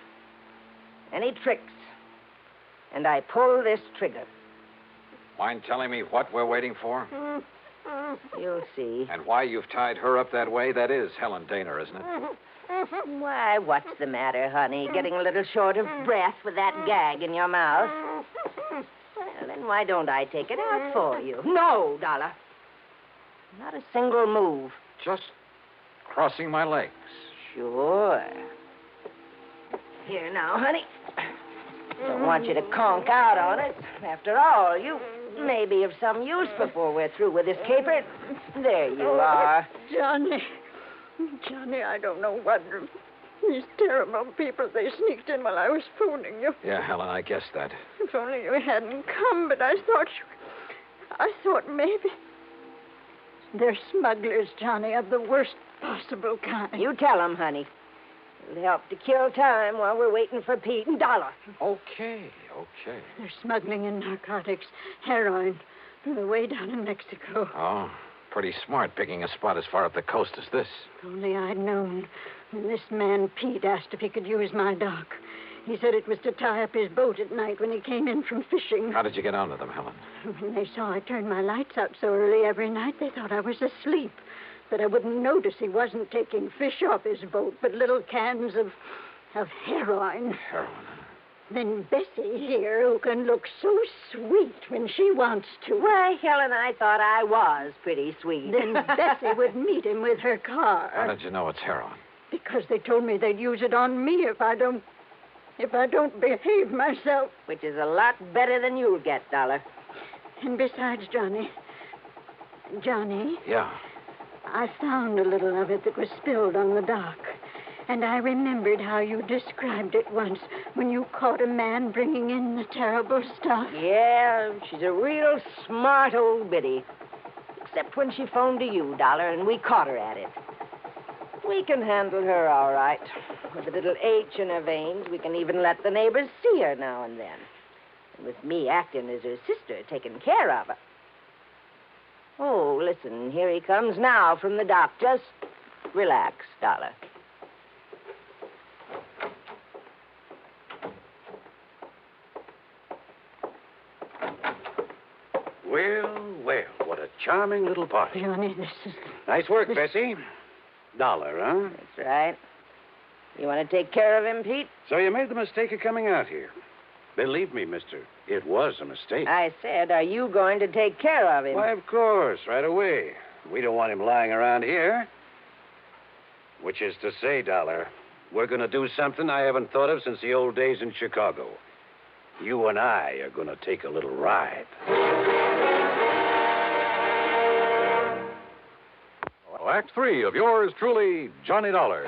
any tricks, and I pull this trigger.
Mind telling me what we're waiting for?
You'll see.
And why you've tied her up that way? That is Helen Dana, isn't it?
Why, what's the matter, honey? Getting a little short of breath with that gag in your mouth? Well, then why don't I take it out for you? No, Dollar. Not a single move.
Just crossing my legs.
Sure. Here now, honey. Don't want you to conk out on it. After all, you may be of some use before we're through with this caper. There you are.
Johnny, I don't know what. These terrible people, they sneaked in while I was phoning you.
Yeah, Helen, I guessed that.
If only you hadn't come, but I thought maybe. They're smugglers, Johnny, of the worst possible kind.
You tell them, honey. It'll help to kill time while we're waiting for Pete and Dollar.
Okay.
They're smuggling in narcotics, heroin, from the way down in Mexico.
Oh, pretty smart picking a spot as far up the coast as this.
If only I'd known when this man Pete asked if he could use my dock. He said it was to tie up his boat at night when he came in from fishing.
How did you get onto them, Helen?
When they saw I turned my lights out so early every night, they thought I was asleep. That I wouldn't notice he wasn't taking fish off his boat, but little cans of heroin.
Heroin?
Then Bessie here, who can look so sweet when she wants to.
Why, Helen, I thought I was pretty sweet.
Then Bessie would meet him with her car.
How did you know it's heroin?
Because they told me they'd use it on me if I don't behave myself.
Which is a lot better than you'll get, Dollar.
And besides, Johnny.
Yeah?
I found a little of it that was spilled on the dock. And I remembered how you described it once when you caught a man bringing in the terrible stuff.
Yeah, she's a real smart old biddy. Except when she phoned to you, Dollar, and we caught her at it. We can handle her all right. With a little H in her veins, we can even let the neighbors see her now and then. And with me acting as her sister, taking care of her. Oh, listen, here he comes now from the dock. Just relax, Dollar.
Well, what a charming little party.
Johnny, this is...
Nice work, Bessie. Dollar, huh?
That's right. You want to take care of him, Pete?
So you made the mistake of coming out here. Believe me, mister, it was a mistake.
I said, are you going to take care of him?
Why, of course, right away. We don't want him lying around here. Which is to say, Dollar, we're going to do something I haven't thought of since the old days in Chicago. You and I are going to take a little ride.
Act 3 of yours truly, Johnny Dollar.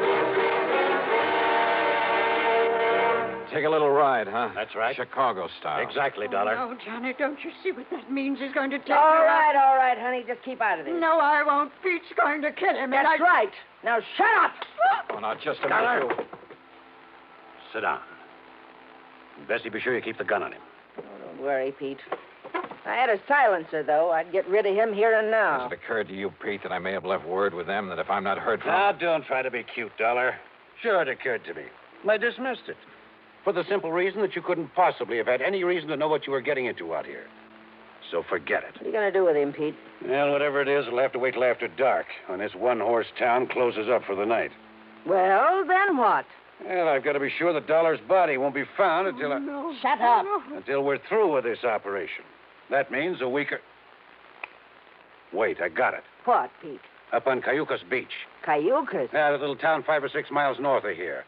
Take a little ride, huh?
That's right.
Chicago style.
Exactly, Dollar.
Oh, no, Johnny, don't you see what that means? He's going to take
All
her
right, honey. Just keep out of this.
No, I won't. Pete's going to kill him.
That's right. Now, shut up.
Oh, now, just a
Dollar.
minute.
Sit down. Bessie, be sure you keep the gun on him.
Oh, don't worry, Pete. I had a silencer, though. I'd get rid of him here and now.
Has it occurred to you, Pete, that I may have left word with them that if I'm not heard from...
Now, don't try to be cute, Dollar. Sure, it occurred to me. I dismissed it. For the simple reason that you couldn't possibly have had any reason to know what you were getting into out here. So forget it.
What are you going to do with him, Pete?
Well, whatever it is, it'll have to wait till after dark, when this one-horse town closes up for the night.
Well, then what?
Well, I've got to be sure that Dollar's body won't be found until
Shut up.
until we're through with this operation. That means a week or... Wait, I got it.
What, Pete?
Up on Cayucas Beach.
Cayucas?
Yeah, that little town 5 or 6 miles north of here.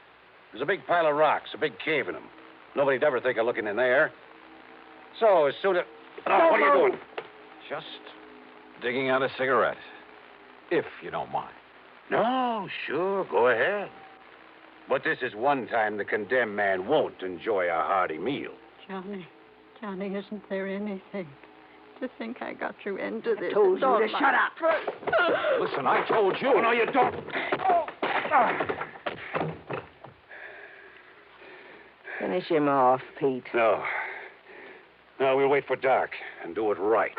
There's a big pile of rocks, a big cave in them. Nobody'd ever think of looking in there. So, as soon as... Oh, what are you doing?
Just digging out a cigarette. If you don't mind.
No, sure, go ahead. But this is one time the condemned man won't enjoy a hearty meal.
Johnny, isn't there anything? To think I got you into this.
I told you to shut up.
Listen, I told you.
Oh, no, you don't.
Finish him off, Pete.
No. No, we'll wait for dark and do it right.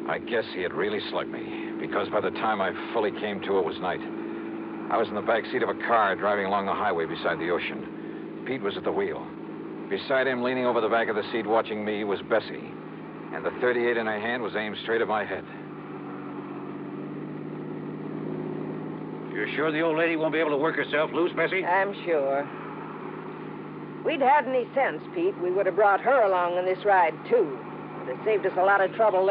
I guess he had really slugged me, because by the time I fully came to, it was night. I was in the back seat of a car driving along the highway beside the ocean. Pete was at the wheel. Beside him, leaning over the back of the seat watching me, was Bessie. And the .38 in her hand was aimed straight at my head.
You're sure the old lady won't be able to work herself loose, Bessie?
I'm sure. If we'd had any sense, Pete, we would have brought her along on this ride, too. It would have saved us a lot of trouble.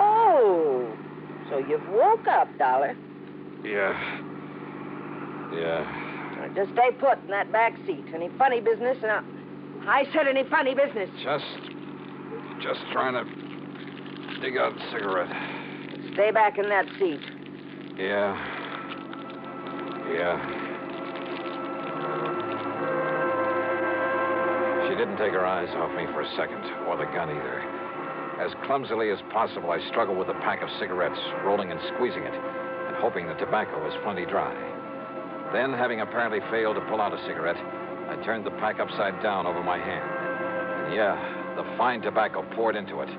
Oh, So you've woke up, Dollar.
Yeah.
Now, just stay put in that back seat. Any funny business? I said any funny business.
Just trying to dig out a cigarette.
Stay back in that seat.
Yeah.
She didn't take her eyes off me for a second, or the gun either. As clumsily as possible, I struggled with a pack of cigarettes, rolling and squeezing it, and hoping the tobacco was plenty dry. Then, having apparently failed to pull out a cigarette, I turned the pack upside down over my hand. And yeah, the fine tobacco poured into it.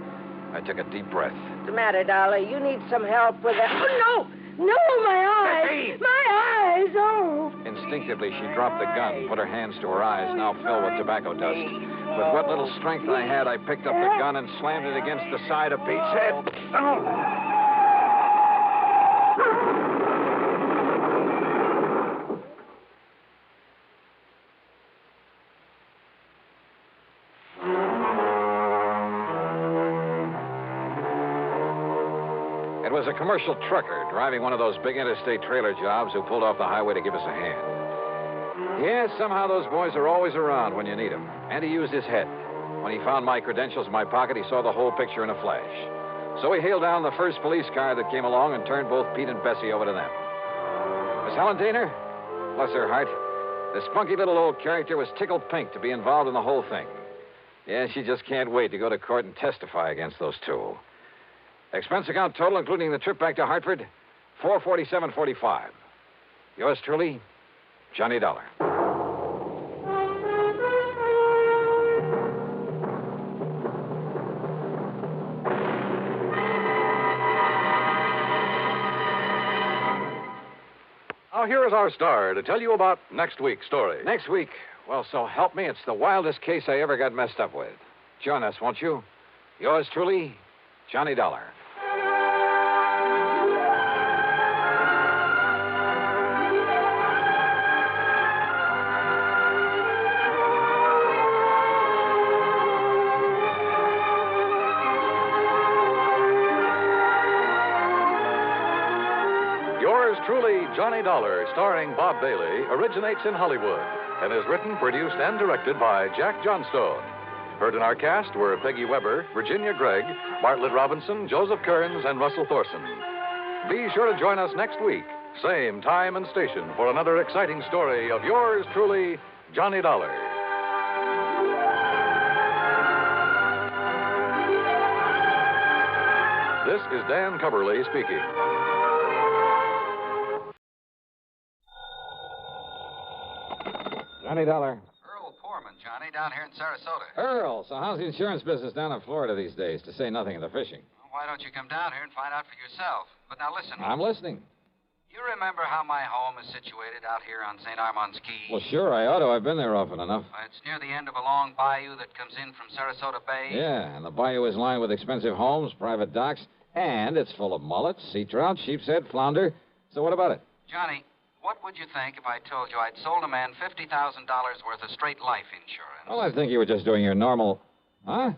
I took a deep breath.
What's the matter, Dollar? You need some help with that. Oh, no! No, my eyes!
Hey.
My eyes! Oh!
Instinctively, she dropped the gun, put her hands to her eyes, now filled with tobacco dust. With what little strength I had, I picked up the gun and slammed it against the side of Pete's head. It was a commercial trucker driving one of those big interstate trailer jobs who pulled off the highway to give us a hand. Yeah, somehow those boys are always around when you need them. And he used his head. When he found my credentials in my pocket, he saw the whole picture in a flash. So he hailed down the first police car that came along and turned both Pete and Bessie over to them. Miss Helen Daner, bless her heart, the spunky little old character was tickled pink to be involved in the whole thing. Yeah, she just can't wait to go to court and testify against those two. Expense account total, including the trip back to Hartford, $447.45. Yours truly, Johnny Dollar.
Now, here is our star to tell you about next week's story.
Next week? Well, so help me, it's the wildest case I ever got messed up with. Join us, won't you? Yours truly, Johnny Dollar.
Yours truly, Johnny Dollar, starring Bob Bailey, originates in Hollywood and is written, produced, and directed by Jack Johnstone. Heard in our cast were Peggy Weber, Virginia Gregg, Bartlett Robinson, Joseph Kearns, and Russell Thorson. Be sure to join us next week, same time and station, for another exciting story of yours truly, Johnny Dollar. This is Dan Coverly speaking.
Johnny Dollar.
Earl Poorman, Johnny, down here in Sarasota.
Earl, so how's the insurance business down in Florida these days, to say nothing of the fishing?
Well, why don't you come down here and find out for yourself? But now listen.
I'm listening.
You remember how my home is situated out here on St. Armand's Key?
Well, sure, I ought to. I've been there often enough.
It's near the end of a long bayou that comes in from Sarasota Bay.
Yeah, and the bayou is lined with expensive homes, private docks, and it's full of mullets, sea trout, sheep's head, flounder. So what about it?
Johnny, what would you think if I told you I'd sold a man $50,000 worth of straight life insurance?
Well, I think you were just doing your normal... Huh?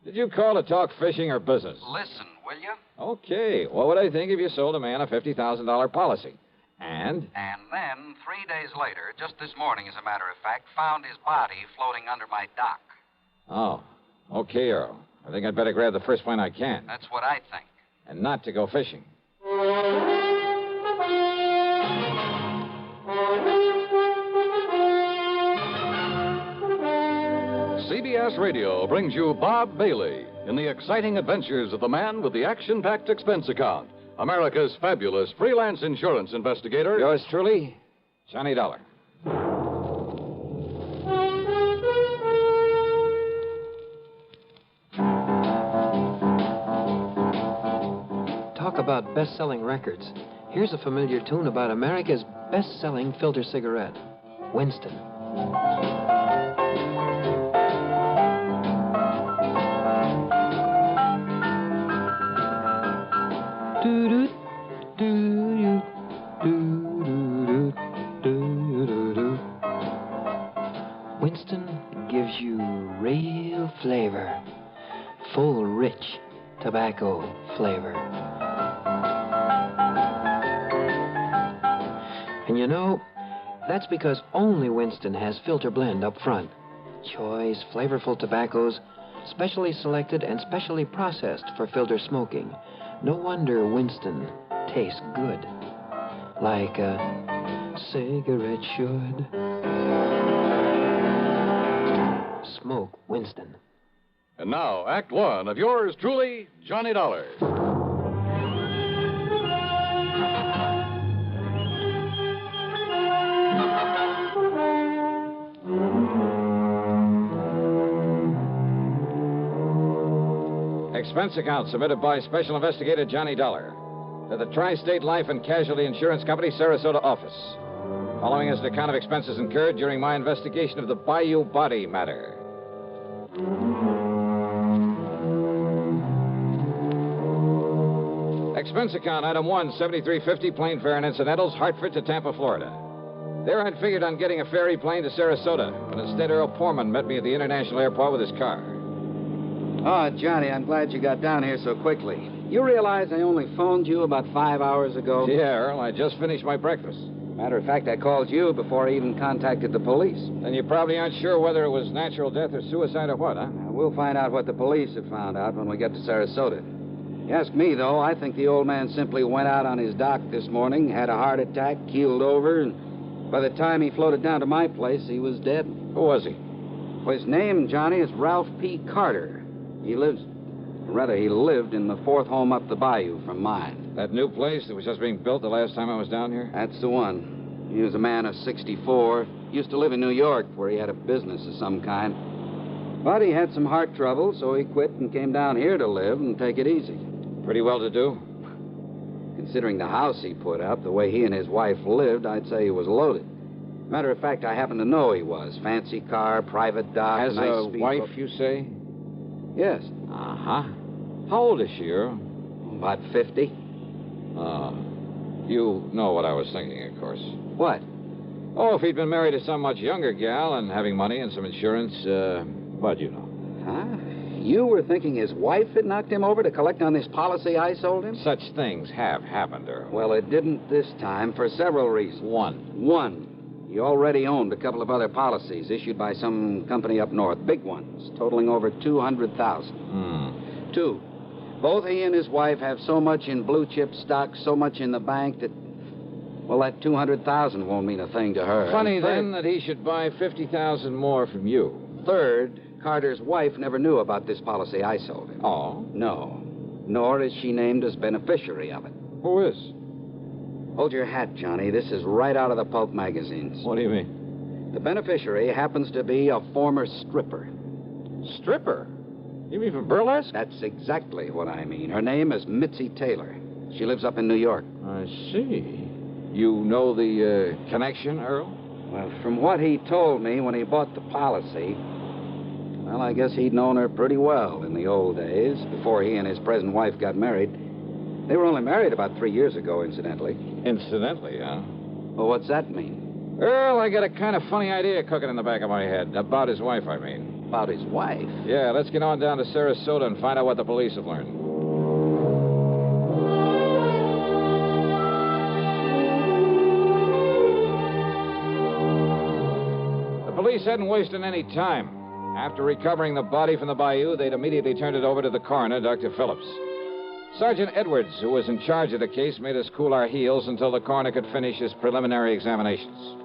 Did you call to talk fishing or business?
Listen, will you?
Okay. What would I think if you sold a man a $50,000 policy? And?
And then, 3 days later, just this morning, as a matter of fact, found his body floating under my dock.
Oh. Okay, Earl. I think I'd better grab the first plane I can.
That's what I think.
And not to go fishing.
CBS Radio brings you Bob Bailey in the exciting adventures of the man with the action-packed expense account, America's fabulous freelance insurance investigator.
Yours truly, Johnny Dollar.
Talk about best-selling records. Here's a familiar tune about America's best-selling filter cigarette, Winston. Winston gives you real flavor, full, rich tobacco flavor. And you know, that's because only Winston has filter blend up front. Choice, flavorful tobaccos, specially selected and specially processed for filter smoking. No wonder Winston tastes good. Like a cigarette should. Smoke Winston.
And now, Act One of yours truly, Johnny Dollar.
Expense account submitted by Special Investigator Johnny Dollar to the Tri-State Life and Casualty Insurance Company, Sarasota office. Following is an account of expenses incurred during my investigation of the Bayou body matter. Expense account, item 1, $73.50, plane fare and incidentals, Hartford to Tampa, Florida. There I'd figured on getting a ferry plane to Sarasota, but instead Earl Poorman met me at the international airport with his car.
Oh, Johnny, I'm glad you got down here so quickly. You realize I only phoned you about 5 hours ago?
Yeah, Earl, I just finished my breakfast.
Matter of fact, I called you before I even contacted the police.
Then you probably aren't sure whether it was natural death or suicide or what, huh?
We'll find out what the police have found out when we get to Sarasota. You ask me, though, I think the old man simply went out on his dock this morning, had a heart attack, keeled over, and by the time he floated down to my place, he was dead.
Who was he?
Well, his name, Johnny, is Ralph P. Carter. He lived in the fourth home up the bayou from mine.
That new place that was just being built the last time I was down here?
That's the one. He was a man of 64. Used to live in New York, where he had a business of some kind. But he had some heart trouble, so he quit and came down here to live and take it easy.
Pretty well to do?
Considering the house he put up, the way he and his wife lived, I'd say he was loaded. Matter of fact, I happen to know he was. Fancy car, private dock,
Has
nice
a
speedboat.
wife, you say?
Yes.
Uh-huh. How old is she, Earl?
About 50.
You know what I was thinking, of course.
What?
Oh, if he'd been married to some much younger gal and having money and some insurance, but you know.
Huh? You were thinking his wife had knocked him over to collect on this policy I sold him?
Such things have happened, Earl.
Well, it didn't this time for several reasons. One. He already owned a couple of other policies issued by some company up north, big ones, totaling over $200,000. 2. Both he and his wife have so much in blue chip stock, so much in the bank that, well, that $200,000 won't mean a thing to her.
Funny, then, that he should buy $50,000 more from you.
Third, Carter's wife never knew about this policy I sold him.
Oh?
No. Nor is she named as beneficiary of it.
Who is?
Hold your hat, Johnny. This is right out of the pulp magazines.
What do you mean?
The beneficiary happens to be a former stripper.
Stripper? You mean from burlesque?
That's exactly what I mean. Her name is Mitzi Taylor. She lives up in New York.
I see. You know the connection, Earl?
Well, from what he told me when he bought the policy, well, I guess he'd known her pretty well in the old days, before he and his present wife got married. They were only married about 3 years ago, incidentally.
Incidentally, huh?
Well, what's that mean?
Earl, I got a kind of funny idea cooking in the back of my head. About his wife, I mean.
About his wife?
Yeah, let's get on down to Sarasota and find out what the police have learned. The police hadn't wasted any time. After recovering the body from the bayou, they'd immediately turned it over to the coroner, Dr. Phillips. Sergeant Edwards, who was in charge of the case, made us cool our heels until the coroner could finish his preliminary examinations.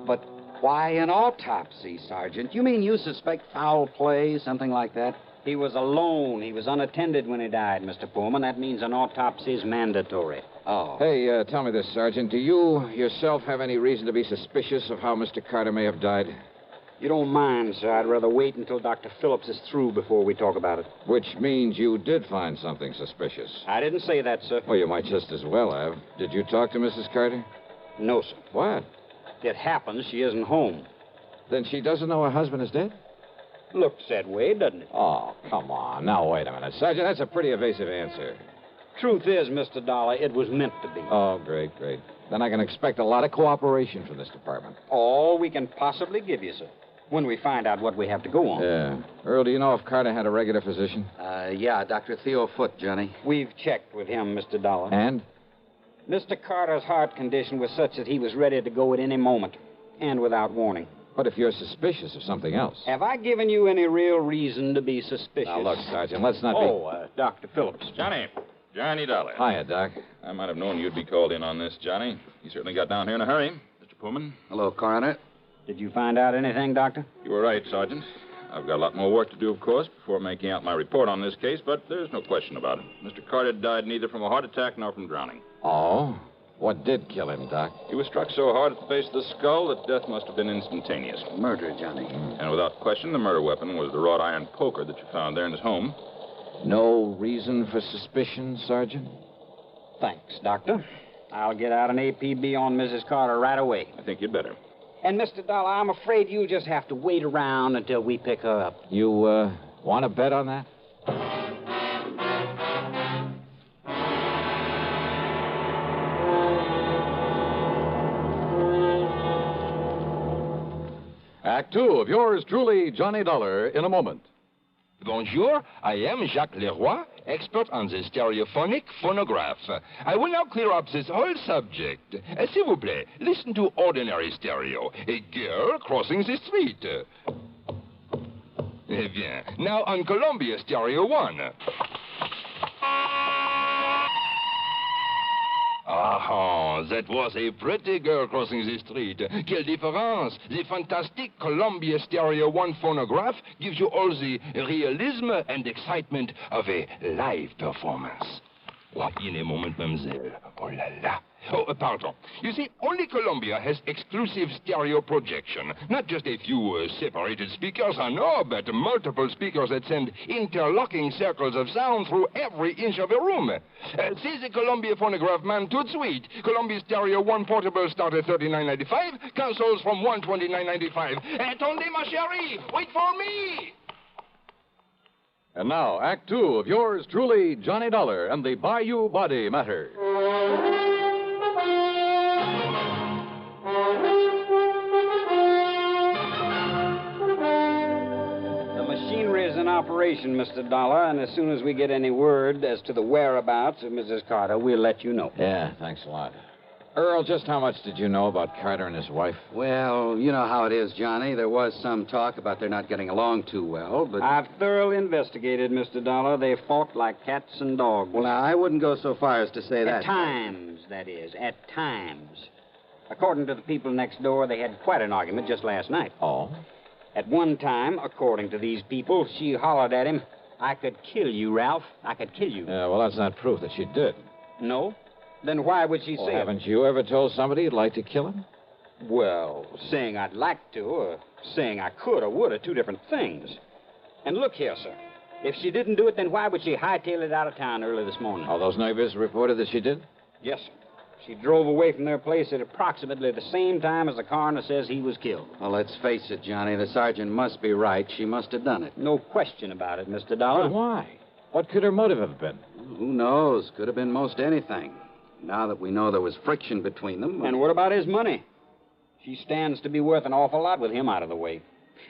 But why an autopsy, Sergeant? You mean you suspect foul play, something like that?
He was alone. He was unattended when he died, Mr. Pullman. That means an autopsy is mandatory.
Oh.
Hey, tell me this, Sergeant. Do you yourself have any reason to be suspicious of how Mr. Carter may have died?
You don't mind, sir. I'd rather wait until Dr. Phillips is through before we talk about it.
Which means you did find something suspicious.
I didn't say that, sir.
Well, you might just as well have. Did you talk to Mrs. Carter?
No, sir.
What?
It happens she isn't home.
Then she doesn't know her husband is dead?
Looks that way, doesn't it?
Oh, come on. Now, wait a minute. Sergeant, that's a pretty evasive answer.
Truth is, Mr. Dollar, it was meant to be.
Oh, great. Then I can expect a lot of cooperation from this department.
All we can possibly give you, sir. When we find out what we have to go on.
Yeah. Earl, do you know if Carter had a regular physician?
Yeah, Dr. Theo Foote, Johnny.
We've checked with him, Mr. Dollar.
And?
Mr. Carter's heart condition was such that he was ready to go at any moment, and without warning.
But if you're suspicious of something else...
Have I given you any real reason to be suspicious?
Now, look, Sergeant, let's not be...
Dr. Phillips.
Johnny Dollar.
Hiya, Doc.
I might have known you'd be called in on this, Johnny. You certainly got down here in a hurry. Mr. Pullman.
Hello, Coroner.
Did you find out anything, Doctor?
You were right, Sergeant. I've got a lot more work to do, of course, before making out my report on this case, but there's no question about it. Mr. Carter died neither from a heart attack nor from drowning.
Oh? What did kill him, Doc?
He was struck so hard at the base of the skull that death must have been instantaneous.
Murder, Johnny.
And without question, the murder weapon was the wrought iron poker that you found there in his home.
No reason for suspicion, Sergeant?
Thanks, Doctor. I'll get out an APB on Mrs. Carter right away.
I think you'd better.
And, Mr. Dollar, I'm afraid you'll just have to wait around until we pick her up.
You, want to bet on that?
Act two of yours truly, Johnny Dollar, in a moment.
Bonjour, I am Jacques Leroy, expert on the stereophonic phonograph. I will now clear up this whole subject. S'il vous plaît, listen to ordinary stereo. A girl crossing the street. Eh bien, now on Columbia Stereo 1. Ah, that was a pretty girl crossing the street. Quelle différence! The fantastic Columbia Stereo 1 phonograph gives you all the realism and excitement of a live performance. Oh, in a moment, mademoiselle. Oh la la. Oh, pardon. You see, only Columbia has exclusive stereo projection. Not just a few separated speakers, no, but multiple speakers that send interlocking circles of sound through every inch of a room. See the Columbia phonograph, man, tout de suite. Columbia Stereo 1 portable start at $39.95. Consoles from $129.95. Attendez, ma chérie! Wait for me!
And now, Act two of yours truly, Johnny Dollar and the Bayou Body Matter.
The machinery is in operation, Mr. Dollar, and as soon as we get any word as to the whereabouts of Mrs. Carter, we'll let you know.
Yeah, thanks a lot. Earl, just how much did you know about Carter and his wife?
Well, you know how it is, Johnny. There was some talk about their not getting along too well, but...
I've thoroughly investigated, Mr. Dollar. They fought like cats and dogs.
Well, now, I wouldn't go so far as to say that.
At times, that is. At times. According to the people next door, they had quite an argument just last night.
Oh?
At one time, according to these people, she hollered at him, "I could kill you, Ralph. I could kill you."
Yeah, well, that's not proof that she did.
No? Then why would she say it?
Haven't you ever told somebody you'd like to kill him?
Well, saying I'd like to, or saying I could or would are two different things. And look here, sir. If she didn't do it, then why would she hightail it out of town early this morning?
All those neighbors reported that she did?
Yes, sir. She drove away from their place at approximately the same time as the coroner says he was killed.
Well, let's face it, Johnny. The sergeant must be right. She must have done it.
No question about it, Mr. Dollar.
But why? What could her motive have been?
Who knows? Could have been most anything. Now that we know there was friction between them...
And what about his money? She stands to be worth an awful lot with him out of the way.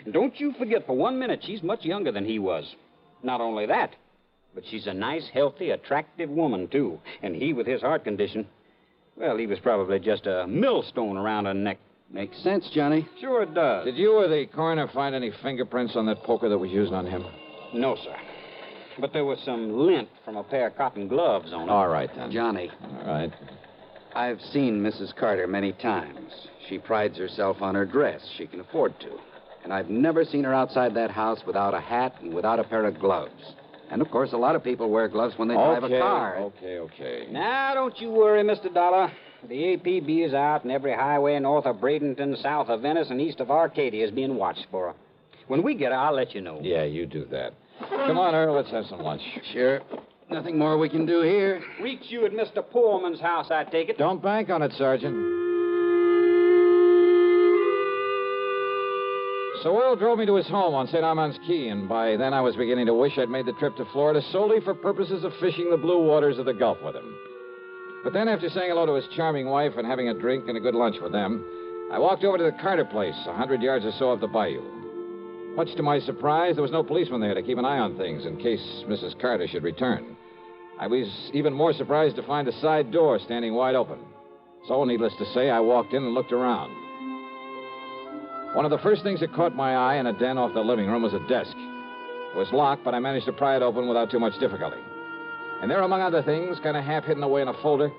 And don't you forget for 1 minute she's much younger than he was. Not only that, but she's a nice, healthy, attractive woman, too. And he, with his heart condition, well, he was probably just a millstone around her neck.
Makes sense, Johnny.
Sure it does.
Did you or the coroner find any fingerprints on that poker that was used on him?
No, sir. But there was some lint from a pair of cotton gloves on it.
All right, then.
Johnny.
All right.
I've seen Mrs. Carter many times. She prides herself on her dress. She can afford to. And I've never seen her outside that house without a hat and without a pair of gloves. And, of course, a lot of people wear gloves when they drive a car.
Okay.
Now, don't you worry, Mr. Dollar. The APB is out, and every highway north of Bradenton, south of Venice, and east of Arcadia is being watched for her. When we get her, I'll let you know.
Yeah, you do that. Come on, Earl, let's have some lunch.
Sure. Nothing more we can do here.
Reach you at Mr. Pullman's house, I take it.
Don't bank on it, Sergeant. So Earl drove me to his home on St. Armand's Key, and by then I was beginning to wish I'd made the trip to Florida solely for purposes of fishing the blue waters of the Gulf with him. But then, after saying hello to his charming wife and having a drink and a good lunch with them, I walked over to the Carter place, 100 yards or so up the bayou. Much to my surprise, there was no policeman there to keep an eye on things in case Mrs. Carter should return. I was even more surprised to find a side door standing wide open. So, needless to say, I walked in and looked around. One of the first things that caught my eye in a den off the living room was a desk. It was locked, but I managed to pry it open without too much difficulty. And there, among other things, kind of half hidden away in a folder,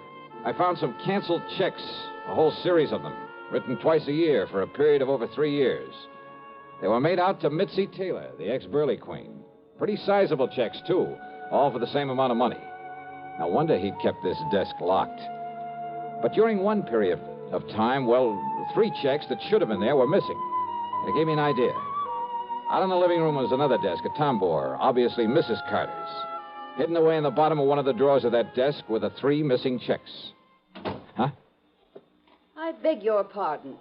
I found some canceled checks, a whole series of them, written twice a year for a period of over 3 years. They were made out to Mitzi Taylor, the ex-Burley Queen. Pretty sizable checks, too, all for the same amount of money. No wonder he'd kept this desk locked. But during one period of time, well, 3 checks that should have been there were missing. And it gave me an idea. Out in the living room was another desk, a tambour, obviously Mrs. Carter's. Hidden away in the bottom of one of the drawers of that desk were the 3 missing checks. Huh?
I beg your pardon.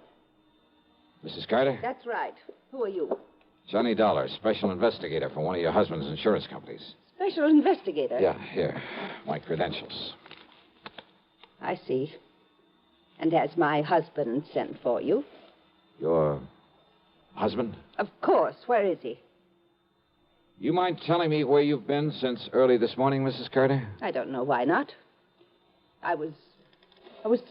Mrs. Carter?
That's right. Who are you?
Johnny Dollar, special investigator for one of your husband's insurance companies.
Special investigator?
Yeah, here. My credentials.
I see. And has my husband sent for you?
Your husband?
Of course. Where is he?
You mind telling me where you've been since early this morning, Mrs. Carter?
I don't know why not. I was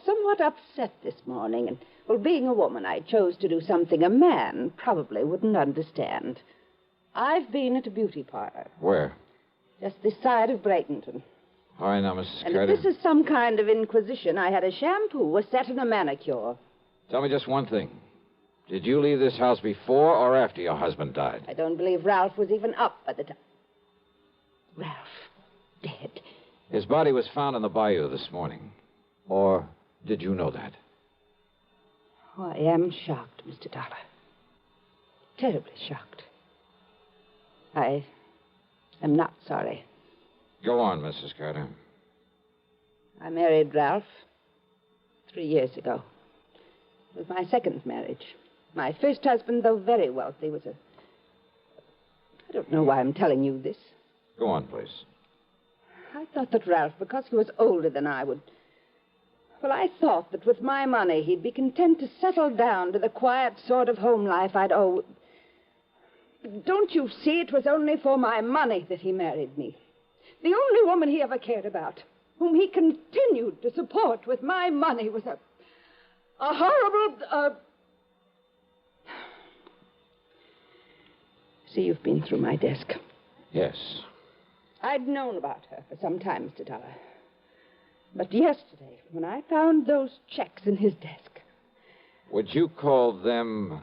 somewhat upset this morning, and, well, being a woman, I chose to do something a man probably wouldn't understand. I've been at a beauty parlor.
Where?
Just this side of Bradenton.
All right, now, Mrs.
And
Carter.
if this is some kind of inquisition, I had a shampoo, a set, and a manicure.
Tell me just one thing. Did you leave this house before or after your husband died?
I don't believe Ralph was even up by the time. Ralph, dead.
His body was found in the Bayou this morning. Or did you know that?
Oh, I am shocked, Mr. Dollar. Terribly shocked. I am not sorry.
Go on, Mrs. Carter.
I married Ralph 3 years ago. It was my second marriage. My first husband, though very wealthy, was I don't know why I'm telling you this.
Go on, please.
I thought that Ralph, because he was older than I would... Well, I thought that with my money, he'd be content to settle down to the quiet sort of home life I'd owe. Don't you see, it was only for my money that he married me. The only woman he ever cared about, whom he continued to support with my money, was a horrible... See, you've been through my desk.
Yes.
I'd known about her for some time, Mr. Dollar. But yesterday, when I found those checks in his desk...
Would you call them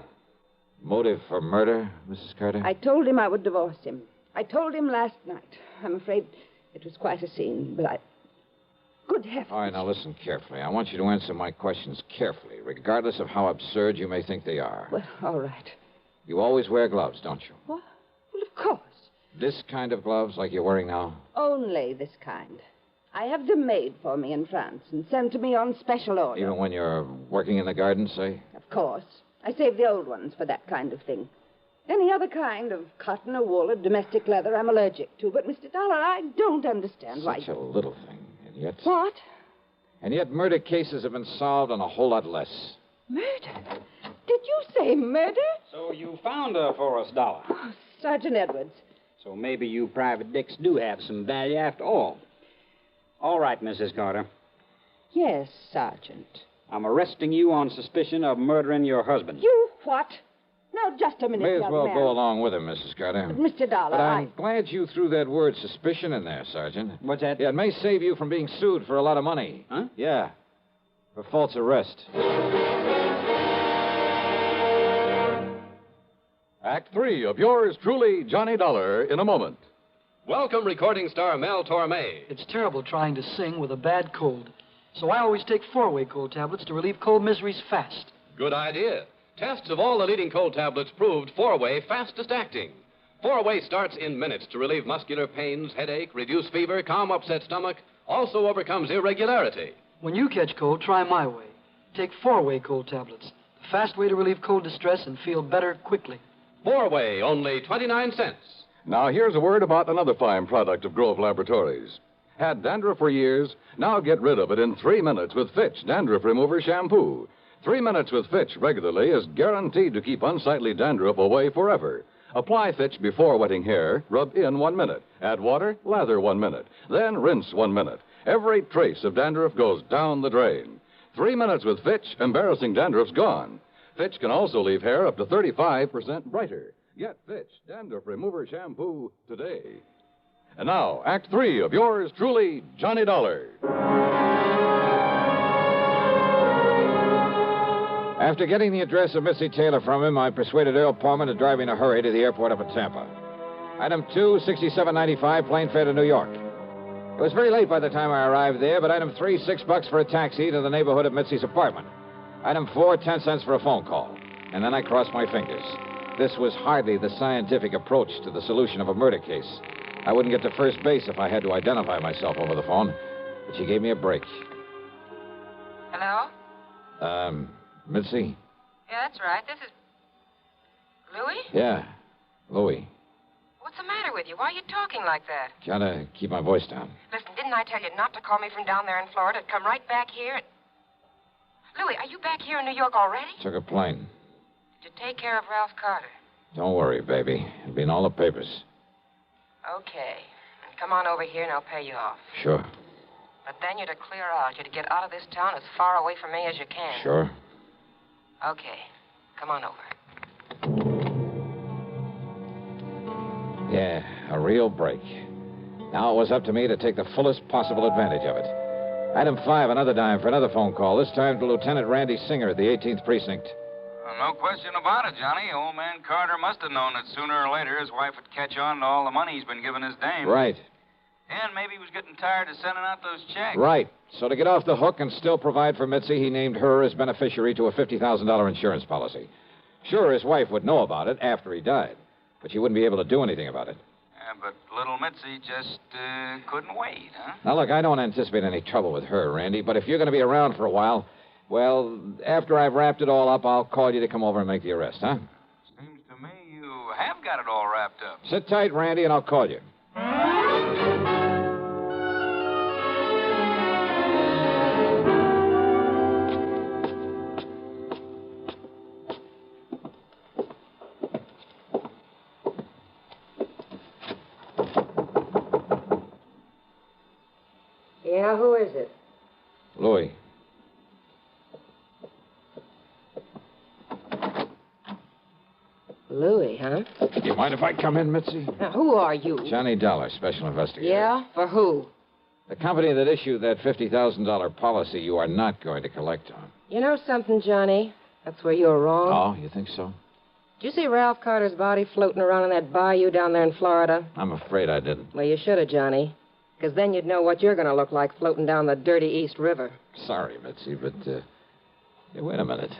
motive for murder, Mrs. Carter?
I told him I would divorce him. I told him last night. I'm afraid it was quite a scene, but Good heavens.
All right, now listen carefully. I want you to answer my questions carefully, regardless of how absurd you may think they are.
Well, all right.
You always wear gloves, don't you?
What? Well, of course.
This kind of gloves, like you're wearing now?
Only this kind. I have them made for me in France and sent to me on special order.
Even when you're working in the garden, say?
Of course. I save the old ones for that kind of thing. Any other kind of cotton or wool or domestic leather I'm allergic to. But, Mr. Dollar, I don't understand why...
Such a little thing, and yet...
What?
And yet murder cases have been solved on a whole lot less.
Murder? Did you say murder?
So you found her for us, Dollar.
Oh, Sergeant Edwards.
So maybe you private dicks do have some value after all. All right, Mrs. Carter.
Yes, Sergeant.
I'm arresting you on suspicion of murdering your husband.
You what? Now, just a minute,
May as
young
well
man.
go along with him, Mrs. Carter.
But, Mr. Dollar,
But I'm glad you threw that word suspicion in there, Sergeant.
What's that?
Yeah, it may save you from being sued for a lot of money.
Huh?
Yeah, for false arrest.
Act 3 of yours truly, Johnny Dollar, in a moment. Welcome, recording star Mel Torme.
It's terrible trying to sing with a bad cold. So I always take 4-way cold tablets to relieve cold miseries fast.
Good idea. Tests of all the leading cold tablets proved 4-way fastest acting. 4-way starts in minutes to relieve muscular pains, headache, reduce fever, calm upset stomach, also overcomes irregularity.
When you catch cold, try my way. Take 4-way cold tablets. The fast way to relieve cold distress and feel better quickly.
4-way, only 29 cents.
Now, here's a word about another fine product of Grove Laboratories. Had dandruff for years? Now get rid of it in 3 minutes with Fitch Dandruff Remover Shampoo. 3 minutes with Fitch regularly is guaranteed to keep unsightly dandruff away forever. Apply Fitch before wetting hair, rub in 1 minute. Add water, lather 1 minute. Then rinse 1 minute. Every trace of dandruff goes down the drain. 3 minutes with Fitch, embarrassing dandruff's gone. Fitch can also leave hair up to 35% brighter. Get Fitch Dandruff Remover Shampoo today. And now, Act 3 of yours truly, Johnny Dollar.
After getting the address of Missy Taylor from him, I persuaded Earl Palmer to drive me in a hurry to the airport up at Tampa. Item 2, $67.95, plane fare to New York. It was very late by the time I arrived there, but item 3, $6 for a taxi to the neighborhood of Mitzi's apartment. Item 4, 10 cents for a phone call. And then I crossed my fingers. This was hardly the scientific approach to the solution of a murder case. I wouldn't get to first base if I had to identify myself over the phone, but she gave me a break.
Hello?
Mitzi?
Yeah, that's right. This is... Louis?
Yeah, Louis.
What's the matter with you? Why are you talking like that?
Gotta keep my voice down.
Listen, didn't I tell you not to call me from down there in Florida? Come right back here. Louis, are you back here in New York already?
Took a plane.
Did you take care of Ralph Carter?
Don't worry, baby. It'll be in all the papers.
Okay. And come on over here and I'll pay you off.
Sure.
But then you're to clear out. You're to get out of this town as far away from me as you can.
Sure.
Okay. Come on over.
Yeah, a real break. Now it was up to me to take the fullest possible advantage of it. Item 5, another dime for another phone call, this time to Lieutenant Randy Singer at the 18th Precinct.
No question about it, Johnny. Old man Carter must have known that sooner or later his wife would catch on to all the money he's been giving his dame.
Right.
And maybe he was getting tired of sending out those checks.
Right. So to get off the hook and still provide for Mitzi, he named her as beneficiary to a $50,000 insurance policy. Sure, his wife would know about it after he died, but she wouldn't be able to do anything about it.
Yeah, but little Mitzi just couldn't wait, huh?
Now, look, I don't anticipate any trouble with her, Randy, but if you're going to be around for a while, well, after I've wrapped it all up, I'll call you to come over and make the arrest, huh?
Seems to me you have got it all wrapped up.
Sit tight, Randy, and I'll call you.
Yeah, who is it?
Louis.
Louis, huh?
Do you mind if I come in, Mitzi?
Now, who are you?
Johnny Dollar, special investigator.
Yeah? For who?
The company that issued that $50,000 policy you are not going to collect on.
You know something, Johnny? That's where you're wrong.
Oh, you think so?
Did you see Ralph Carter's body floating around in that bayou down there in Florida?
I'm afraid I didn't.
Well, you should have, Johnny. Because then you'd know what you're going to look like floating down the dirty East River.
Sorry, Mitzi, but, hey, wait a minute.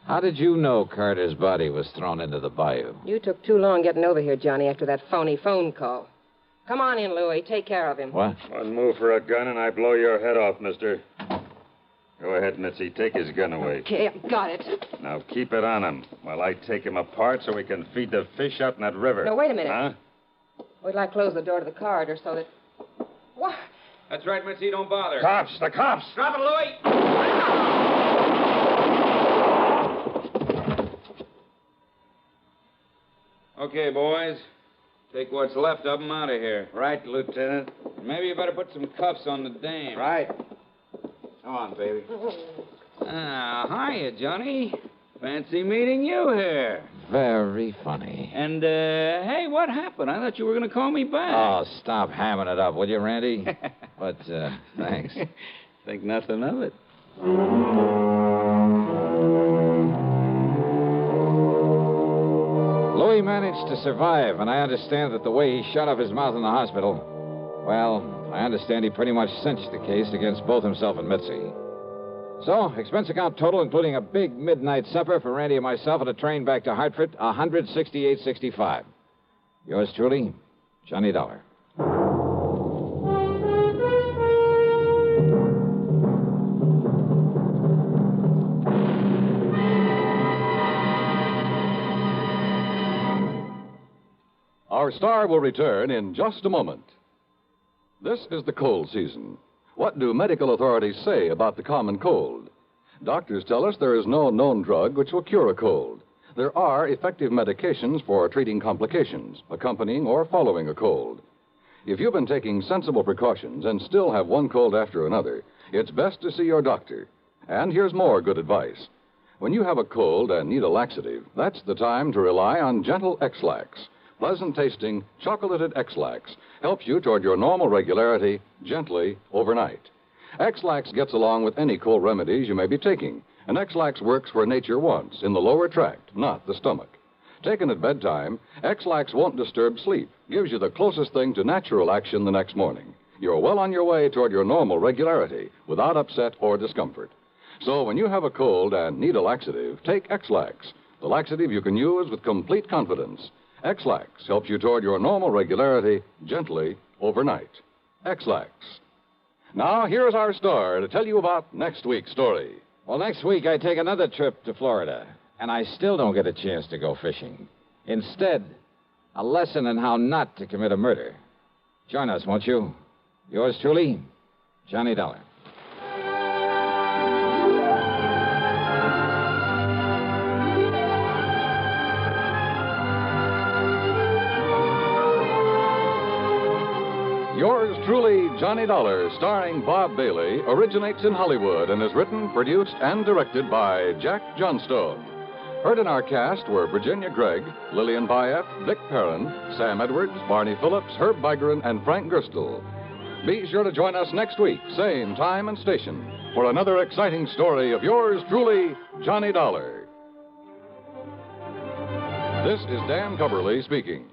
How did you know Carter's body was thrown into the bayou?
You took too long getting over here, Johnny, after that phony phone call. Come on in, Louis. Take care of him.
What?
One move for a gun and I blow your head off, mister. Go ahead, Mitzi. Take his gun away.
Okay, I've got it.
Now keep it on him while I take him apart so we can feed the fish out in that river.
No, wait a minute.
Huh?
Wait till I close the door to the corridor so that... What?
That's right, Mitzi. Don't bother.
Cops! The cops!
Drop it, Louis! Okay, boys. Take what's left of them out of here.
Right, Lieutenant.
Maybe you better put some cuffs on the dame.
Right. Come on, baby.
Hiya, Johnny. Fancy meeting you here.
Very funny.
And, hey, what happened? I thought you were going to call me back.
Oh, stop hamming it up, will you, Randy? But, thanks.
Think nothing of it.
Louis managed to survive, and I understand that the way he shut off his mouth in the hospital, well, I understand he pretty much cinched the case against both himself and Mitzi. So, expense account total, including a big midnight supper for Randy and myself and a train back to Hartford, $168.65. Yours truly, Johnny Dollar.
Our star will return in just a moment. This is the cold season. What do medical authorities say about the common cold? Doctors tell us there is no known drug which will cure a cold. There are effective medications for treating complications, accompanying or following a cold. If you've been taking sensible precautions and still have one cold after another, it's best to see your doctor. And here's more good advice. When you have a cold and need a laxative, that's the time to rely on gentle X-Lax. Pleasant-tasting, chocolated X-Lax helps you toward your normal regularity gently overnight. X-Lax gets along with any cold remedies you may be taking, and X-Lax works where nature wants, in the lower tract, not the stomach. Taken at bedtime, X-Lax won't disturb sleep, gives you the closest thing to natural action the next morning. You're well on your way toward your normal regularity, without upset or discomfort. So when you have a cold and need a laxative, take X-Lax, the laxative you can use with complete confidence. X-Lax helps you toward your normal regularity gently overnight. X-Lax. Now, here's our star to tell you about next week's story.
Well, next week I take another trip to Florida, and I still don't get a chance to go fishing. Instead, a lesson in how not to commit a murder. Join us, won't you? Yours truly, Johnny Dollar.
Yours truly, Johnny Dollar, starring Bob Bailey, originates in Hollywood and is written, produced, and directed by Jack Johnstone. Heard in our cast were Virginia Gregg, Lillian Bayef, Vic Perrin, Sam Edwards, Barney Phillips, Herb Vigran, and Frank Gerstle. Be sure to join us next week, same time and station, for another exciting story of yours truly, Johnny Dollar. This is Dan Cubberly speaking.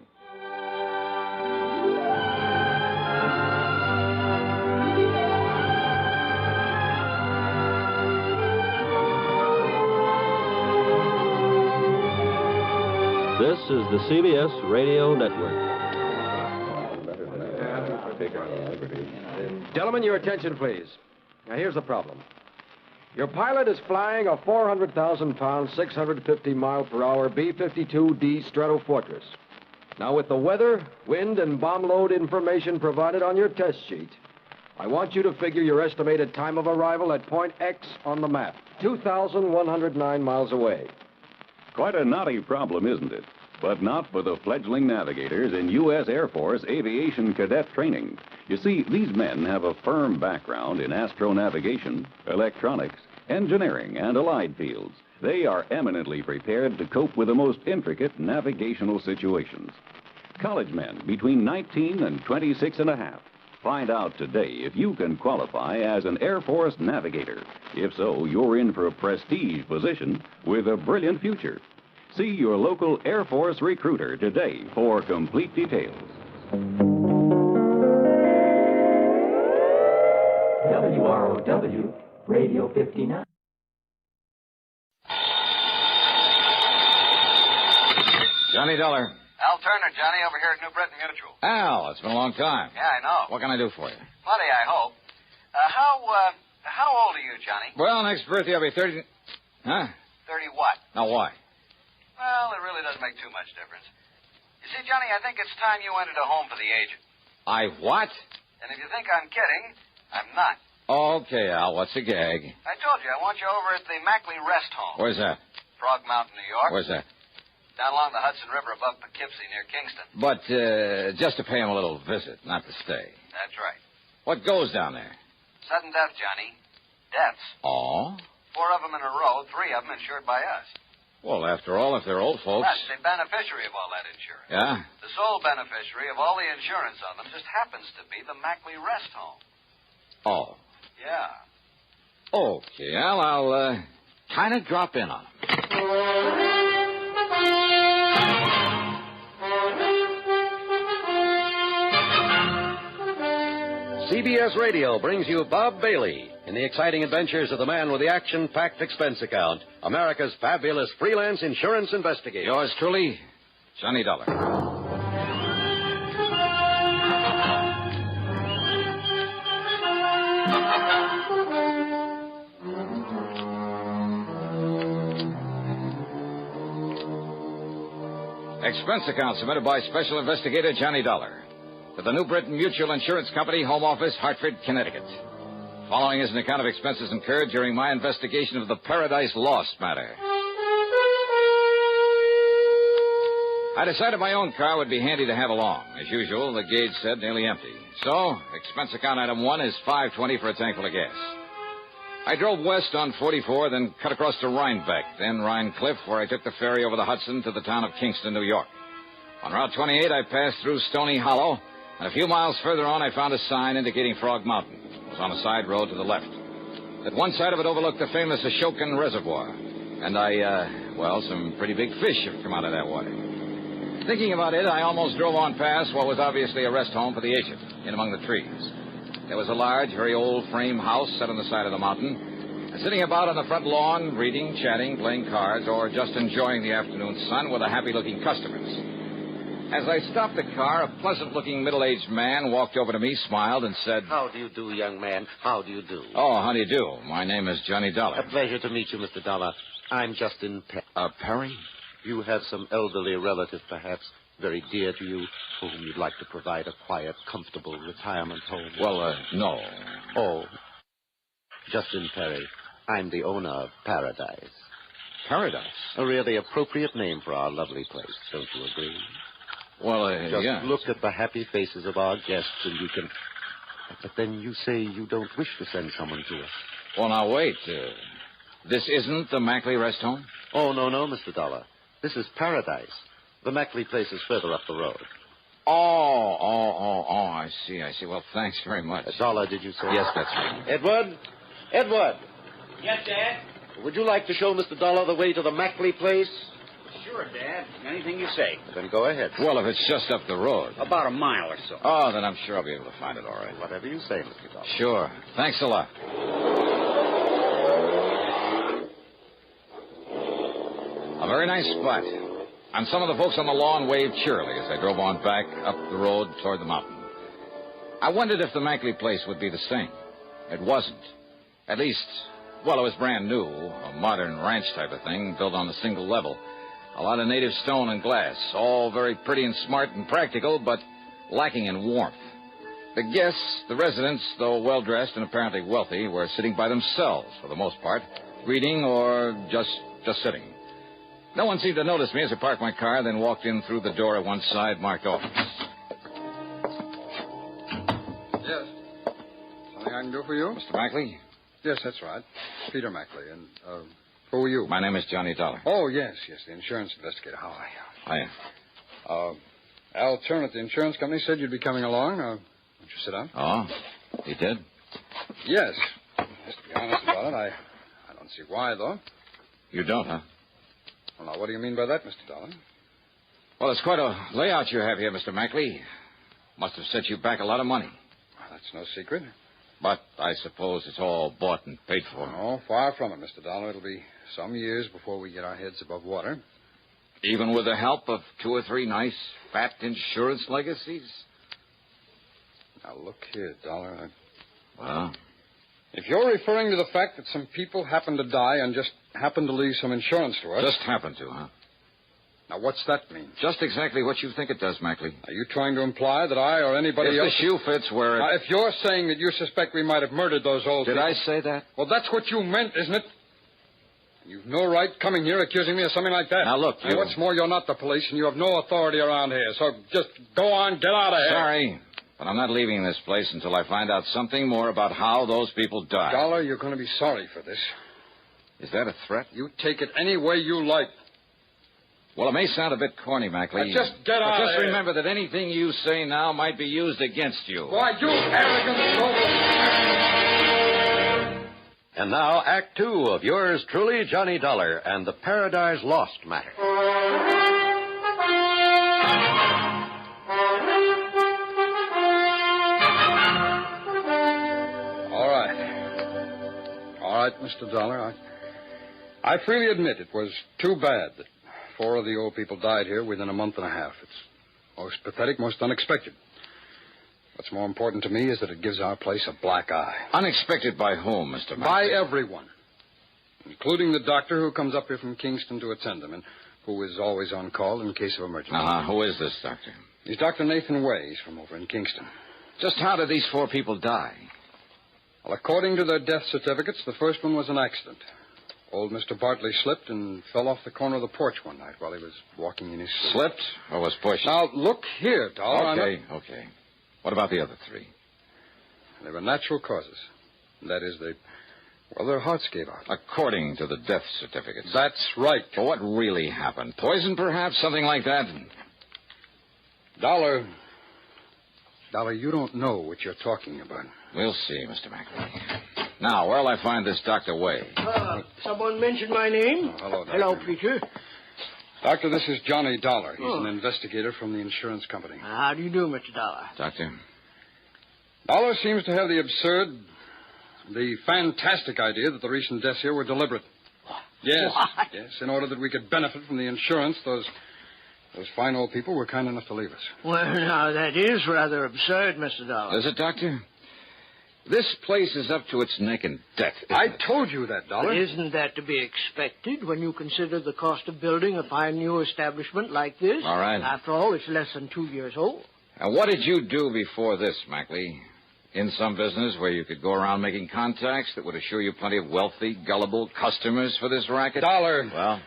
This is the CBS Radio Network.
Gentlemen, your attention, please. Now, here's the problem. Your pilot is flying a 400,000-pound, 650-mile-per-hour B-52D Stratofortress. Now, with the weather, wind, and bomb load information provided on your test sheet, I want you to figure your estimated time of arrival at point X on the map, 2,109 miles away.
Quite a knotty problem, isn't it? But not for the fledgling navigators in U.S. Air Force aviation cadet training. You see, these men have a firm background in astronavigation, electronics, engineering, and allied fields. They are eminently prepared to cope with the most intricate navigational situations. College men between 19 and 26 and a half. Find out today if you can qualify as an Air Force navigator. If so, you're in for a prestige position with a brilliant future. See your local Air Force recruiter today for complete details.
WROW, Radio 59.
Johnny Dollar.
Al Turner, Johnny, over here at New Britain Mutual.
Al, it's been a long time.
Yeah, I know.
What can I do for you?
Plenty, I hope. How old are you, Johnny?
Well, next birthday I'll be 30... Huh?
30 what?
Now, why?
Well, it really doesn't make too much difference. You see, Johnny, I think it's time you entered a home for the aged.
I what?
And if you think I'm kidding, I'm not.
Okay, Al, what's the gag?
I told you, I want you over at the Mackley Rest Home.
Where's that?
Frog Mountain, New York.
Where's that?
Down along the Hudson River above Poughkeepsie near Kingston.
But, just to pay him a little visit, not to stay.
That's right.
What goes down there?
Sudden death, Johnny. Deaths.
Oh?
4 of them in a row, 3 of them insured by us.
Well, after all, if they're old folks...
That's the beneficiary of all that insurance.
Yeah?
The sole beneficiary of all the insurance on them just happens to be the Mackley Rest Home.
Oh.
Yeah.
Okay, Al, I'll, kind of drop in on him.
CBS Radio brings you Bob Bailey in the exciting adventures of the man with the action-packed expense account, America's fabulous freelance insurance investigator.
Yours truly, Johnny Dollar. Expense account submitted by Special Investigator Johnny Dollar to the New Britain Mutual Insurance Company, Home Office, Hartford, Connecticut. Following is an account of expenses incurred during my investigation of the Paradise Lost matter. I decided my own car would be handy to have along. As usual, the gauge said nearly empty. So, expense account item 1 is $5.20 for a tank full of gas. I drove west on 44, then cut across to Rhinebeck, then Rhine Cliff, where I took the ferry over the Hudson to the town of Kingston, New York. On Route 28, I passed through Stony Hollow, and a few miles further on, I found a sign indicating Frog Mountain. It was on a side road to the left. At one side of it overlooked the famous Ashokan Reservoir, and some pretty big fish have come out of that water. Thinking about it, I almost drove on past what was obviously a rest home for the agent, in among the trees. There was a large, very old frame house set on the side of the mountain, and sitting about on the front lawn, reading, chatting, playing cards, or just enjoying the afternoon sun were the happy-looking customers. As I stopped the car, a pleasant-looking middle-aged man walked over to me, smiled, and said...
How do you do, young man? How do you do?
Oh, how do you do? My name is Johnny Dollar.
A pleasure to meet you, Mr. Dollar. I'm Justin
Perry?
You have some elderly relative, perhaps, very dear to you, for whom you'd like to provide a quiet, comfortable retirement home?
Well, no.
Oh. Justin Perry. I'm the owner of Paradise.
Paradise?
A really appropriate name for our lovely place, don't you agree?
Well,
Just
yeah.
look at the happy faces of our guests, and you can... But then you say you don't wish to send someone to us.
Well, now, wait. This isn't the Mackley rest home?
Oh, no, Mr. Dollar. This is Paradise. The Mackley place is further up the road.
Oh, I see. Well, thanks very much.
Dollar, did you say?
Yes, that's right.
Edward!
Yes, Dad?
Would you like to show Mr. Dollar the way to the Mackley place?
Sure, Dad. Anything you say.
Then go ahead.
Well, if it's just up the road.
About a mile or so.
Oh, then I'm sure I'll be able to find it all right.
Whatever you say, Mr. Dollar.
Sure. Thanks a lot. A very nice spot. And some of the folks on the lawn waved cheerily as I drove on back up the road toward the mountain. I wondered if the Mackley place would be the same. It wasn't. At least, well, it was brand new, a modern ranch type of thing, built on a single level. A lot of native stone and glass, all very pretty and smart and practical, but lacking in warmth. The guests, the residents, though well-dressed and apparently wealthy, were sitting by themselves for the most part, reading or just sitting. No one seemed to notice me as I parked my car, then walked in through the door at one side marked office.
Yes. Something I can do for you?
Mr. Mackley?
Yes, that's right. Peter Mackley. And, who are you?
My name is Johnny Dollar.
Oh, yes, the insurance investigator. How are you?
Hiya.
Al Turner at the insurance company said you'd be coming along. Won't you sit down?
Oh, he did?
Yes. Just to be honest about it, I don't see why, though.
You don't, huh?
Well, now, what do you mean by that, Mr. Dollar?
Well, it's quite a layout you have here, Mr. Mackley. Must have set you back a lot of money.
Well, that's no secret.
But I suppose it's all bought and paid for.
Oh, far from it, Mr. Dollar. It'll be some years before we get our heads above water.
Even with the help of 2 or 3 nice, fat insurance legacies?
Now, look here, Dollar.
Well?
If you're referring to the fact that some people happen to die and just happen to leave some insurance to us...
Just happen to, huh?
Now, what's that mean?
Just exactly what you think it does, Mackley.
Are you trying to imply that I or anybody else...
If the shoe fits where it...
Now, if you're saying that you suspect we might have murdered those old
Did
people...
I say that?
Well, that's what you meant, isn't it? You've no right coming here accusing me of something like that.
Now, look, you...
And what's more, you're not the police, and you have no authority around here. So just go on, get out of here.
Sorry, but I'm not leaving this place until I find out something more about how those people died.
Dollar, you're going to be sorry for this.
Is that a threat?
You take it any way you like.
Well, it may sound a bit corny, Mackley.
Now, just get out of here.
Just remember that anything you say now might be used against you.
Why, you arrogant soul.
And now, Act 2 of yours truly, Johnny Dollar, and the Paradise Lost matter.
All right, Mr. Dollar. I freely admit it was too bad that 4 of the old people died here within a month and a half. It's most pathetic, most unexpected. What's more important to me is that it gives our place a black eye.
Unexpected by whom, Mr. Mackley?
By everyone, including the doctor who comes up here from Kingston to attend them and who is always on call in case of emergency.
Who is this doctor?
He's Dr. Nathan Way. He's from over in Kingston.
Just how did these 4 people die?
Well, according to their death certificates, the first one was an accident. Old Mr. Bartley slipped and fell off the corner of the porch one night while he was walking in his sleep.
Slipped or was pushed?
Now, look here, Dollar.
Okay. What about the other three?
They were natural causes. That is, their hearts gave out.
According to the death certificates.
That's right.
But what really happened? Poison, perhaps? Something like that?
Dollar, you don't know what you're talking about.
We'll see, Mr. Mackley. Now, where'll I find this Dr. Way?
Someone mentioned my name.
Hello, Doctor.
Hello, Peter.
Doctor, this is Johnny Dollar. He's an investigator from the insurance company.
How do you do, Mr. Dollar?
Doctor?
Dollar seems to have the fantastic idea that the recent deaths here were deliberate. Yes.
What?
Yes, in order that we could benefit from the insurance, those fine old people were kind enough to leave us.
Well, now, that is rather absurd, Mr. Dollar.
Is it, Doctor? This place is up to its neck in debt.
I told you that, Dollar.
But isn't that to be expected when you consider the cost of building a fine new establishment like this?
All right.
After all, it's less than 2 years old.
Now, what did you do before this, Mackley? In some business where you could go around making contacts that would assure you plenty of wealthy, gullible customers for this racket?
Dollar.
Well?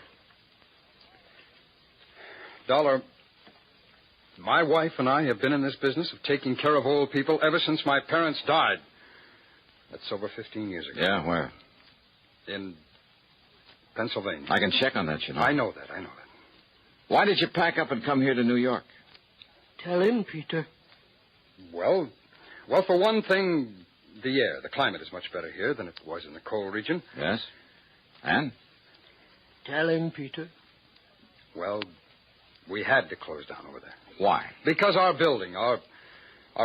Dollar, my wife and I have been in this business of taking care of old people ever since my parents died. That's over 15 years ago.
Yeah, where?
In Pennsylvania.
I can check on that, you know.
I know that.
Why did you pack up and come here to New York?
Tell him, Peter.
Well, for one thing, the air. The climate is much better here than it was in the coal region.
Yes? And?
Tell him, Peter.
Well, we had to close down over there.
Why?
Because our building, our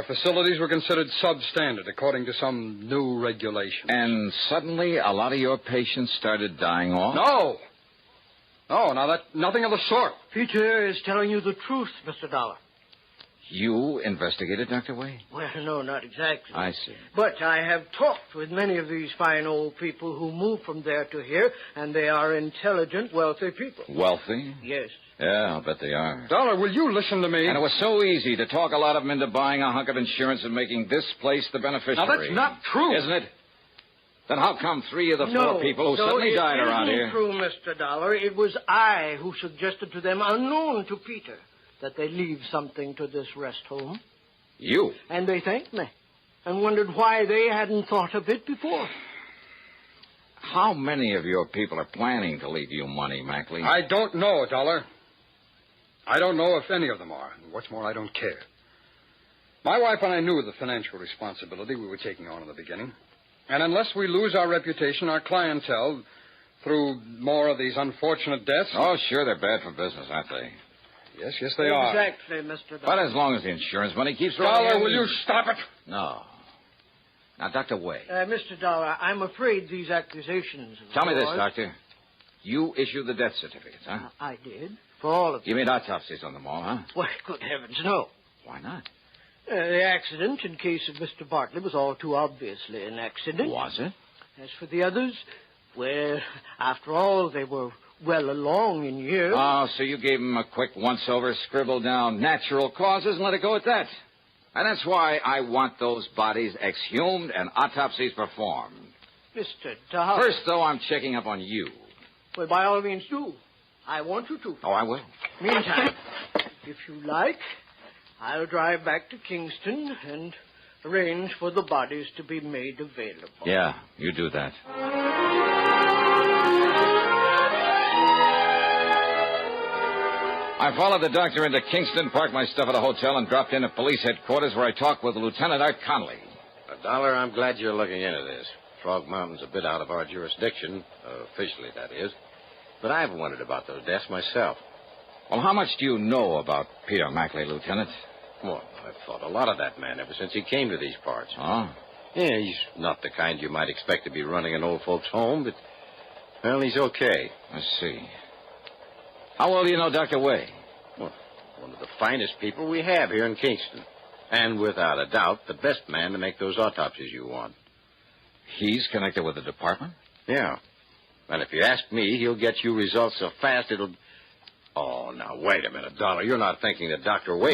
facilities were considered substandard according to some new regulation.
And suddenly a lot of your patients started dying off?
No, nothing of the sort.
Peter is telling you the truth, Mr. Dollar.
You investigated, Dr. Way?
Well, no, not exactly.
I see.
But I have talked with many of these fine old people who moved from there to here, and they are intelligent, wealthy people.
Wealthy?
Yes.
Yeah, I'll bet they are.
Dollar, will you listen to me?
And it was so easy to talk a lot of them into buying a hunk of insurance and making this place the beneficiary.
Now, that's not true.
Isn't it? Then how come 3 of the 4 people who suddenly died around here?
No, it isn't true, Mr. Dollar. It was I who suggested to them, unknown to Peter, that they leave something to this rest home.
You?
And they thanked me and wondered why they hadn't thought of it before.
How many of your people are planning to leave you money, Mackley?
I don't know, Dollar. I don't know if any of them are. And what's more, I don't care. My wife and I knew the financial responsibility we were taking on in the beginning. And unless we lose our reputation, our clientele, through more of these unfortunate deaths...
Oh, sure, they're bad for business, aren't they?
Yes, they are.
Exactly, Mr. Dollar.
But as long as the insurance money keeps rolling
Dollar,
in...
will you stop it?
No. Now, Dr. Way.
Mr. Dollar, I'm afraid these accusations...
Tell me this, Doctor. You issued the death certificates, huh?
I did. For all of them.
You made autopsies on them all, huh?
Why, good heavens, no.
Why not?
The accident in case of Mr. Bartley was all too obviously an accident.
Was it?
As for the others, well, after all, they were well along in years.
Oh, so you gave them a quick once-over, scribbled down natural causes and let it go at that. And that's why I want those bodies exhumed and autopsies performed.
Mr. Dollar.
First, though, I'm checking up on you.
Well, by all means, do. I want you to.
Oh, I will.
Meantime, if you like, I'll drive back to Kingston and arrange for the bodies to be made available.
Yeah, you do that. I followed the doctor into Kingston, parked my stuff at a hotel, and dropped in at police headquarters where I talked with Lieutenant Art Connolly.
Dollar, I'm glad you're looking into this. Frog Mountain's a bit out of our jurisdiction, officially, that is. But I've wondered about those deaths myself.
Well, how much do you know about Peter Mackley, Lieutenant?
Well, I've thought a lot of that man ever since he came to these parts.
Oh?
Yeah, he's not the kind you might expect to be running an old folks' home, but, well, he's okay.
I see. How well do you know Dr. Way?
Well, one of the finest people we have here in Kingston. And without a doubt, the best man to make those autopsies you want.
He's connected with the department?
Yeah. And if you ask me, he'll get you results so fast it'll... Oh, now, wait a minute, Dollar. You're not thinking that Dr. Way...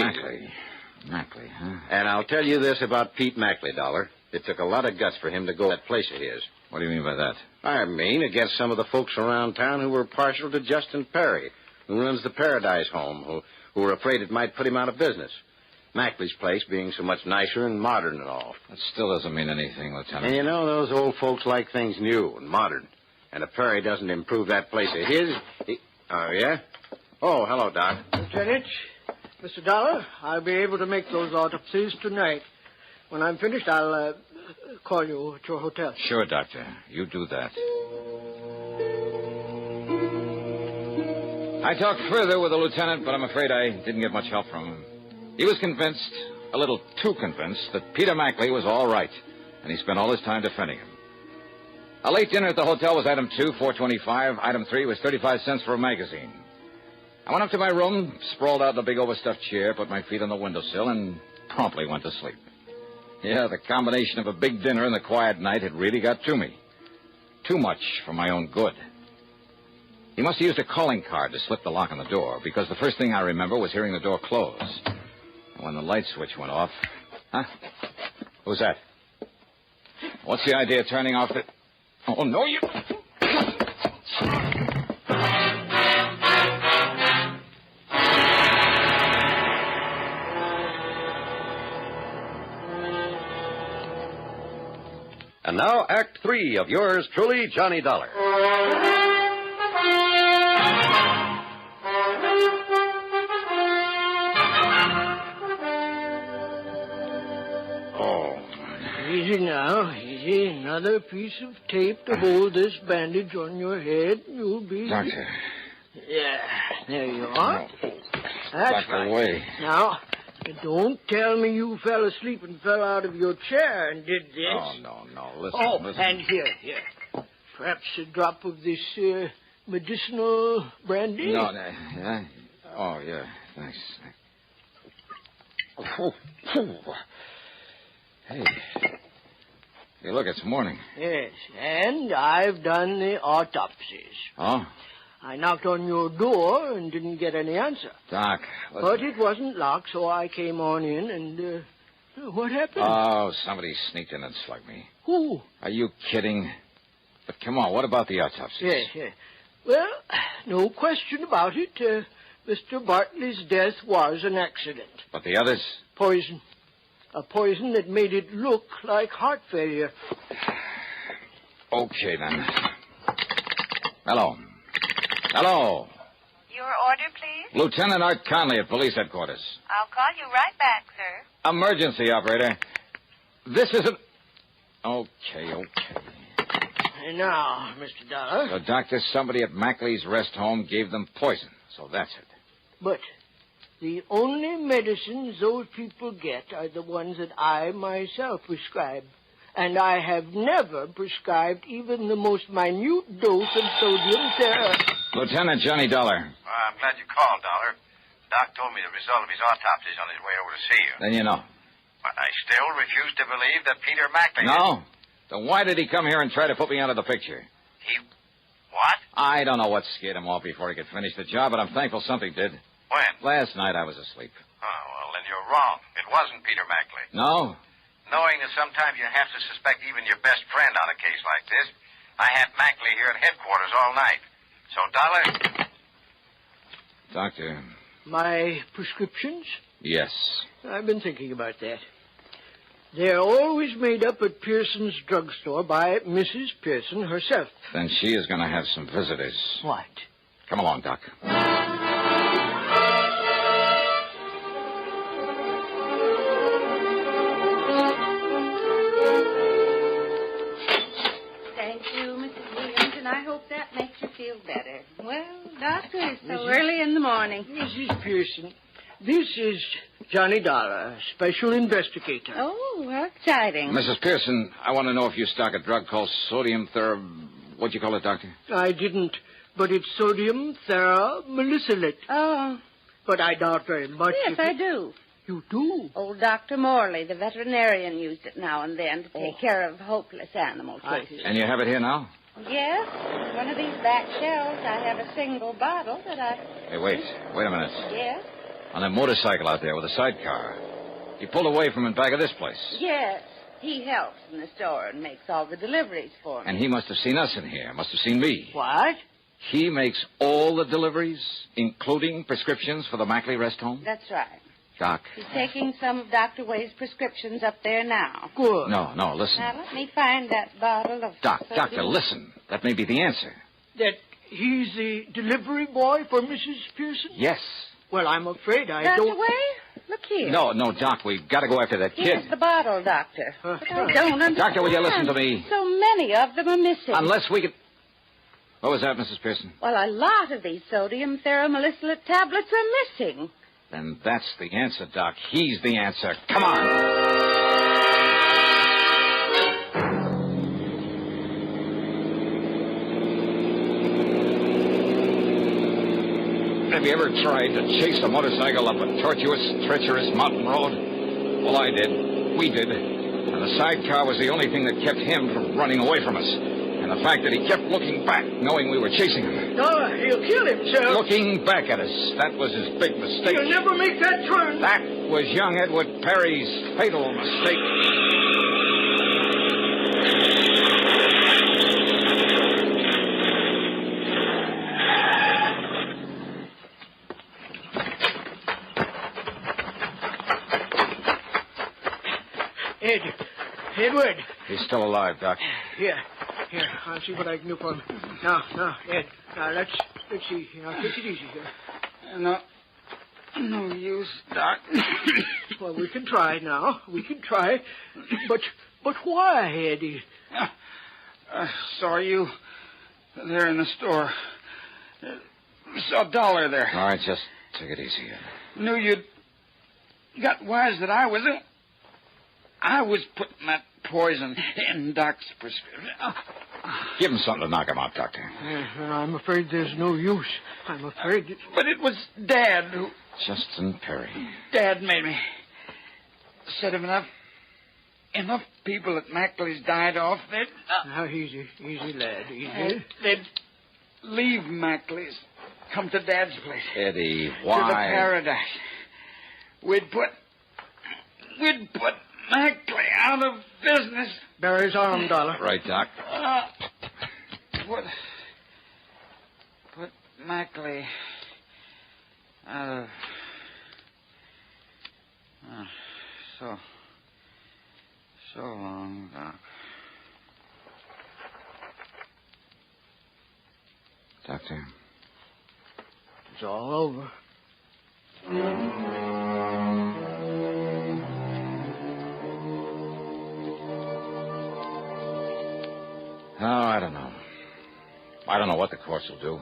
Mackley, huh?
And I'll tell you this about Pete Mackley, Dollar.
It took a lot of guts for him to go to that place of his.
What do you mean by that?
I mean, against some of the folks around town who were partial to Justin Perry, who runs the Paradise Home, who were afraid it might put him out of business. Mackley's place being so much nicer and modern and all.
That still doesn't mean anything, Lieutenant.
And you know, those old folks like things new and modern. And if Perry doesn't improve that place of his... Oh, yeah? Oh, hello, Doc.
Lieutenant, Mr. Dollar, I'll be able to make those autopsies tonight. When I'm finished, I'll call you at your hotel.
Sure, Doctor. You do that. I talked further with the lieutenant, but I'm afraid I didn't get much help from him. He was convinced, a little too convinced, that Peter Mackley was all right, and he spent all his time defending him. A late dinner at the hotel was item 2, $4.25. Item 3 was 35 cents for a magazine. I went up to my room, sprawled out in a big overstuffed chair, put my feet on the windowsill, and promptly went to sleep. Yeah, the combination of a big dinner and a quiet night had really got to me. Too much for my own good. He must have used a calling card to slip the lock on the door, because the first thing I remember was hearing the door close. And when the light switch went off... Huh? Who's that? What's the idea of turning off the... Oh, no, you...
And now, Act 3 of yours truly, Johnny Dollar.
Easy now, easy. Another piece of tape to hold this bandage on your head. You'll be...
Doctor.
Yeah, there you are. That's
Back
right.
away.
Now, don't tell me you fell asleep and fell out of your chair and did this.
Oh, no. Listen,
Oh,
listen.
and here. Perhaps a drop of this medicinal brandy?
No, yeah. Oh, yeah, thanks. Hey. Hey, look, it's morning.
Yes, and I've done the autopsies.
Oh?
I knocked on your door and didn't get any answer.
Doc, listen.
But it wasn't locked, so I came on in and, what happened?
Oh, somebody sneaked in and slugged me.
Who?
Are you kidding? But come on, what about the autopsies?
Yes. Well, no question about it. Mr. Bartley's death was an accident.
But the others?
Poison. A poison that made it look like heart failure.
Okay, then. Hello. Hello.
Your order, please?
Lieutenant Art Conley at police headquarters.
I'll call you right back, sir.
Emergency, operator. This isn't... Okay.
And now, Mr. Dollar.
So, Doctor, somebody at Mackley's rest home gave them poison. So that's it.
But the only medicines those people get are the ones that I myself prescribe. And I have never prescribed even the most minute dose of sodium
Lieutenant Johnny Dollar.
I'm glad you called, Dollar. Doc told me the result of his autopsy is on his way over to see you.
Then you know.
But I still refuse to believe that Peter Mackley...
No? Then why did he come here and try to put me out of the picture?
What?
I don't know what scared him off before he could finish the job, but I'm thankful something did.
When?
Last night I was asleep.
Oh, well, then you're wrong. It wasn't Peter Mackley.
No?
Knowing that sometimes you have to suspect even your best friend on a case like this, I had Mackley here at headquarters all night. So, Dollar...
Doctor.
My prescriptions?
Yes.
I've been thinking about that. They're always made up at Pearson's drugstore by Mrs. Pearson herself.
Then she is going to have some visitors.
What?
Come along, Doc.
Thank you, Mrs. Williams, and I hope that makes you feel better. Well, Doctor, it's so early in the morning.
Mrs. Pearson, this is Johnny Dollar, special investigator.
Oh, how exciting.
Mrs. Pearson, I want to know if you stock a drug called sodium What'd you call it, Doctor?
I didn't, but it's sodium theramelicylate.
Oh.
But I doubt very much.
Yes, I do.
You do?
Old Dr. Morley, the veterinarian, used it now and then to take care of hopeless animal cases.
And you have it here now?
Yes. In one of these back shelves, I have a single bottle that I...
Hey, wait a minute.
Yes?
On that motorcycle out there with a sidecar. You pulled away from in back of this place.
Yes. He helps in the store and makes all the deliveries for me.
And he must have seen us in here. Must have seen me.
What?
He makes all the deliveries, including prescriptions for the Mackley rest home?
That's right.
Doc.
He's taking some of Dr. Wade's prescriptions up there now.
Good.
No, listen.
Now, let me find that bottle of...
Doctor, listen. That may be the answer.
That he's the delivery boy for Mrs. Pearson?
Yes.
Well, I'm afraid I
Dr.
don't...
Wade, look here.
No, Doc, we've got to go after that kid.
Here's the bottle, Doctor. But I don't understand.
Doctor, will you listen to me?
So many of them are missing.
Unless we could... What was that, Mrs. Pearson?
Well, a lot of these sodium theramolysilate tablets are missing.
Then that's the answer, Doc. He's the answer. Come on. Have you ever tried to chase a motorcycle up a tortuous, treacherous mountain road? Well, I did. We did. And the sidecar was the only thing that kept him from running away from us. And the fact that he kept looking back, knowing we were chasing him.
No, he'll kill himself.
Looking back at us. That was his big mistake.
He'll never make that turn.
That was young Edward Perry's fatal mistake.
Edward.
He's still alive, Doc.
Here, I'll see what I can do for him. Now, Ed, let's see. Now, take it easy here.
No use, Doc.
Well, we can try now. We can try. But why, Eddie?
I saw you there in the store. Saw $1 there.
All right, just take it easy.
Knew you'd got wise that I was putting that poison in Doc's prescription.
Give him something to knock him out, Doctor.
I'm afraid there's no use. I'm afraid...
But it was Dad who...
Justin Perry.
Dad made me. Said if enough people at Mackley's died off, they'd...
Now, easy, lad, easy.
They'd leave Mackley's, come to Dad's place.
Eddie, why?
To the paradise. We'd put Mackley out of business.
Barry's arm, dollar.
Right, Doc.
Put Mackley out of... So long, Doc.
Doctor.
It's all over.
Oh, I don't know. I don't know what the courts will do.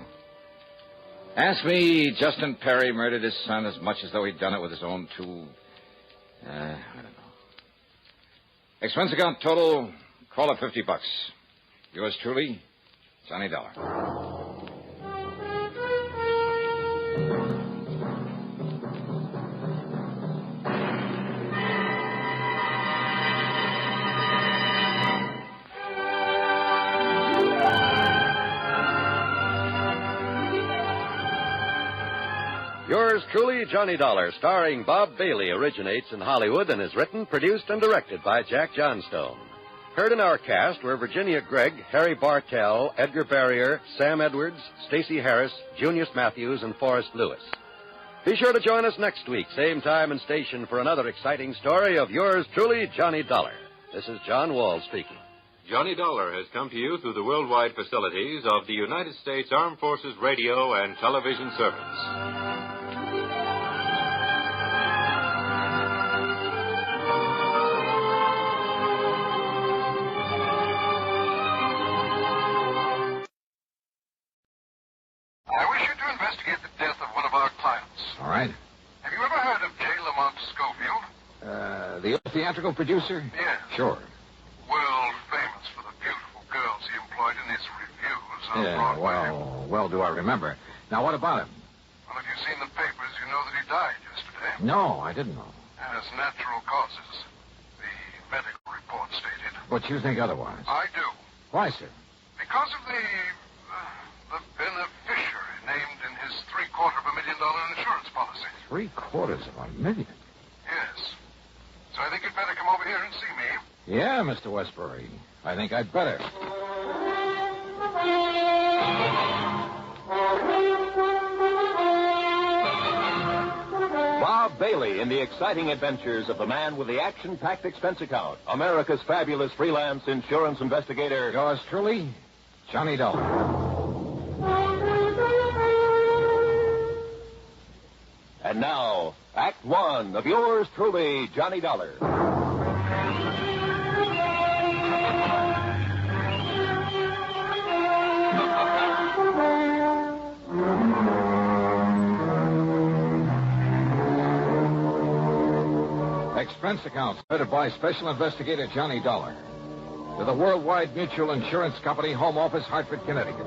Ask me, Justin Perry murdered his son as much as though he'd done it with his own two... I don't know. Expense account total, call it $50. Yours truly, Johnny Dollar.
Yours truly, Johnny Dollar, starring Bob Bailey, originates in Hollywood and is written, produced, and directed by Jack Johnstone. Heard in our cast were Virginia Gregg, Harry Bartell, Edgar Barrier, Sam Edwards, Stacey Harris, Junius Matthews, and Forrest Lewis. Be sure to join us next week, same time and station, for another exciting story of yours truly, Johnny Dollar. This is John Wall speaking.
Johnny Dollar has come to you through the worldwide facilities of the United States Armed Forces Radio and Television Service.
Investigate the death of one of our clients.
All right.
Have you ever heard of J. Lamont Schofield?
The theatrical producer?
Yeah.
Sure.
World famous for the beautiful girls he employed in his reviews on Broadway.
Well, do I remember? Now, what about him?
Well, if you've seen the papers, you know that he died yesterday.
No, I didn't know.
As natural causes, the medical report stated.
But you think otherwise?
I do.
Why, sir?
Because of the beneficiary named in his $750,000 insurance policy.
$750,000?
Yes. So I think you'd better come over here and see me.
Yeah, Mr. Westbury. I think I'd better.
Bob Bailey in the exciting adventures of the man with the action-packed expense account, America's fabulous freelance insurance investigator.
Yours truly, Johnny Dollar.
And now, Act One of yours truly, Johnny Dollar.
Expense accounts submitted by Special Investigator Johnny Dollar to the Worldwide Mutual Insurance Company, Home Office, Hartford, Connecticut.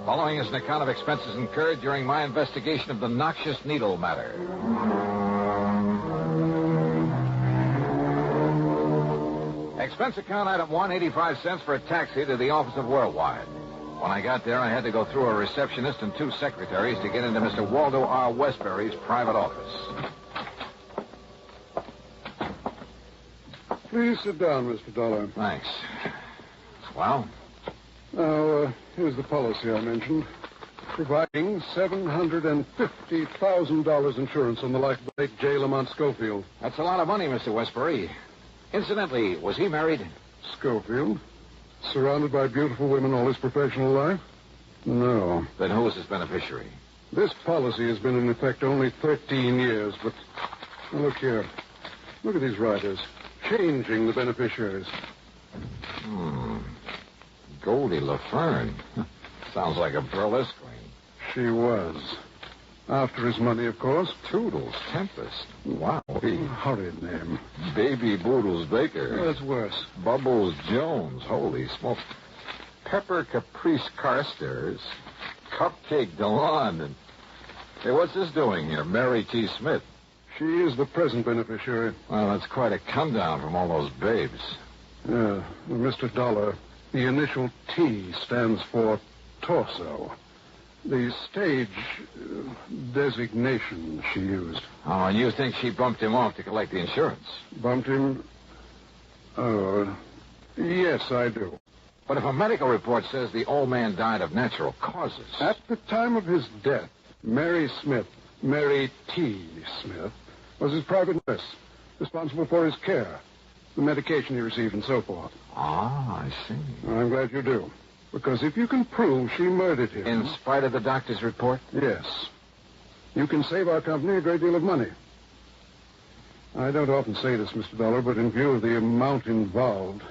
Following is an account of expenses incurred during my investigation of the Noxious Needle matter. Expense account item 1, 85 cents for a taxi to the office of Worldwide. When I got there, I had to go through a receptionist and 2 secretaries to get into Mr. Waldo R. Westbury's private office.
Please sit down, Mr. Dollar.
Thanks. Well?
Now, here's the policy I mentioned. Providing $750,000 insurance on the life of late J. Lamont Schofield.
That's a lot of money, Mr. Westbury. Incidentally, was he married?
Schofield? Surrounded by beautiful women all his professional life? No.
Then who was his beneficiary?
This policy has been in effect only 13 years, but... Now, look here. Look at these riders. Changing the beneficiaries.
Goldie LaFern. Sounds like a burlesque queen.
She was. After his money, of course.
Toodles Tempest. Wow.
Horrid name.
Baby Boodles Baker.
That's worse.
Bubbles Jones. Holy smoke. Pepper Caprice Carstairs. Cupcake DeLon. And... Hey, what's this doing here? Mary T. Smith.
She is the present beneficiary.
Well, that's quite a come down from all those babes.
Yeah. Mr. Dollar, the initial T stands for torso. The stage designation she used.
Oh, and you think she bumped him off to collect the insurance?
Bumped him? Oh, yes, I do.
But if a medical report says the old man died of natural causes...
At the time of his death, Mary Smith, Mary T. Smith, was his private nurse, responsible for his care, the medication he received, and so forth.
Ah, I see.
I'm glad you do. Because if you can prove she murdered him...
In spite of the doctor's report?
Yes. You can save our company a great deal of money. I don't often say this, Mr. Dollar, but in view of the amount involved,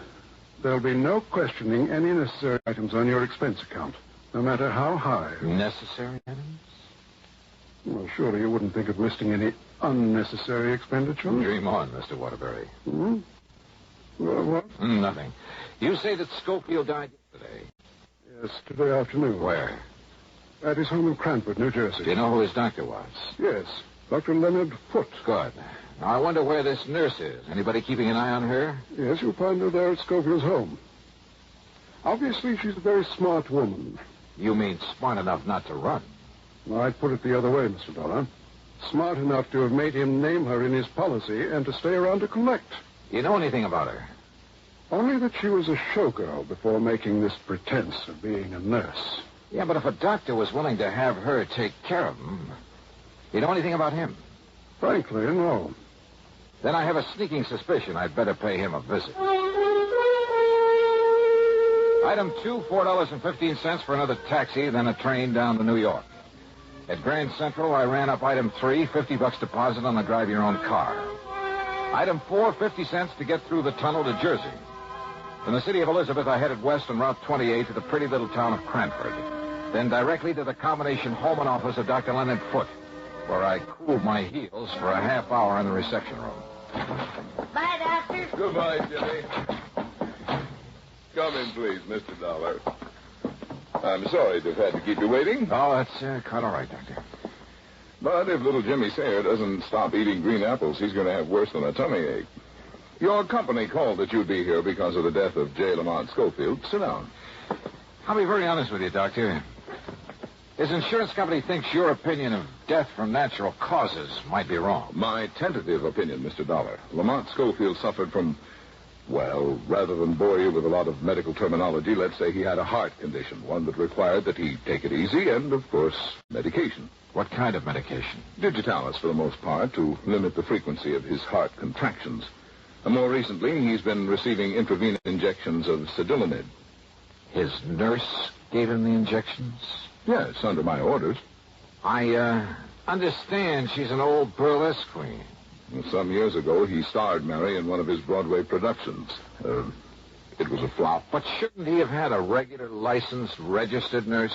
there'll be no questioning any necessary items on your expense account, no matter how high.
Necessary items?
Well, surely you wouldn't think of listing any unnecessary expenditure?
Dream on, Mr. Waterbury.
Hmm? Well, what?
Nothing. You say that Schofield died yesterday?
Yes, today afternoon.
Where?
At his home in Cranford, New Jersey.
Do you know who his doctor was?
Yes, Dr. Leonard Foote.
Good. Now, I wonder where this nurse is. Anybody keeping an eye on her?
Yes, you'll find her there at Schofield's home. Obviously, she's a very smart woman.
You mean smart enough not to run?
Well, I'd put it the other way, Mr. Dollar. Smart enough to have made him name her in his policy and to stay around to collect.
You know anything about her?
Only that she was a showgirl before making this pretense of being a nurse.
Yeah, but if a doctor was willing to have her take care of him, you know anything about him?
Frankly, no.
Then I have a sneaking suspicion I'd better pay him a visit. Item 2, $4.15 for another taxi, then a train down to New York. At Grand Central, I ran up item 3, $50 deposit on the drive-your-own-car. Item 4, 50 cents to get through the tunnel to Jersey. From the city of Elizabeth, I headed west on Route 28 to the pretty little town of Cranford. Then directly to the combination home and office of Dr. Leonard Foote, where I cooled my heels for a half hour in the reception room.
Bye, Doctor.
Goodbye, Jimmy. Come in, please, Mr. Dollar. I'm sorry to have had to keep you waiting.
Oh, that's quite all right, Doctor.
But if little Jimmy Sayer doesn't stop eating green apples, he's going to have worse than a tummy ache. Your company called that you'd be here because of the death of J. Lamont Schofield. Sit down.
I'll be very honest with you, Doctor. His insurance company thinks your opinion of death from natural causes might be wrong.
My tentative opinion, Mr. Dollar. Lamont Schofield suffered from Well, rather than bore you with a lot of medical terminology, let's say he had a heart condition, one that required that he take it easy and, of course, medication.
What kind of medication?
Digitalis, for the most part, to limit the frequency of his heart contractions. And more recently, he's been receiving intravenous injections of Cedilanid.
His nurse gave him the injections?
Yes, under my orders.
I understand she's an old burlesque queen.
Some years ago, he starred Mary in one of his Broadway productions. It was a flop.
But shouldn't he have had a regular, licensed, registered nurse?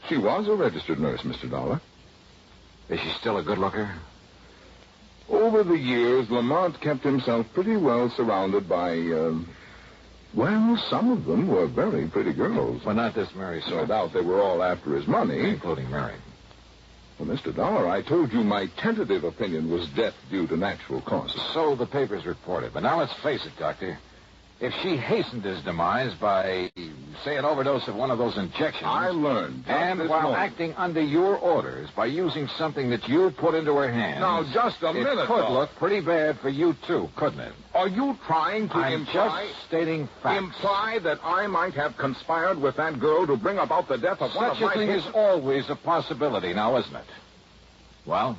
She was a registered nurse, Mr. Dollar.
Is she still a good looker?
Over the years, Lamont kept himself pretty well surrounded by, well, some of them were very pretty girls.
Well, not this Mary, sir.
No doubt they were all after his money.
Including Mary.
Well, Mr. Dollar, I told you my tentative opinion was death due to natural causes.
So the papers reported. But now let's face it, Doctor. If she hastened his demise by, say, an overdose of one of those injections...
I learned.
And while acting under your orders by using something that you put into her hands...
Now, just a minute,
It could
though.
look pretty bad for you, too, couldn't it?
Are you trying to
I'm
imply...
just stating facts.
Imply that I might have conspired with that girl to bring about the death of one of
Such a
my
thing
patients?
is always a possibility now, isn't it? Well?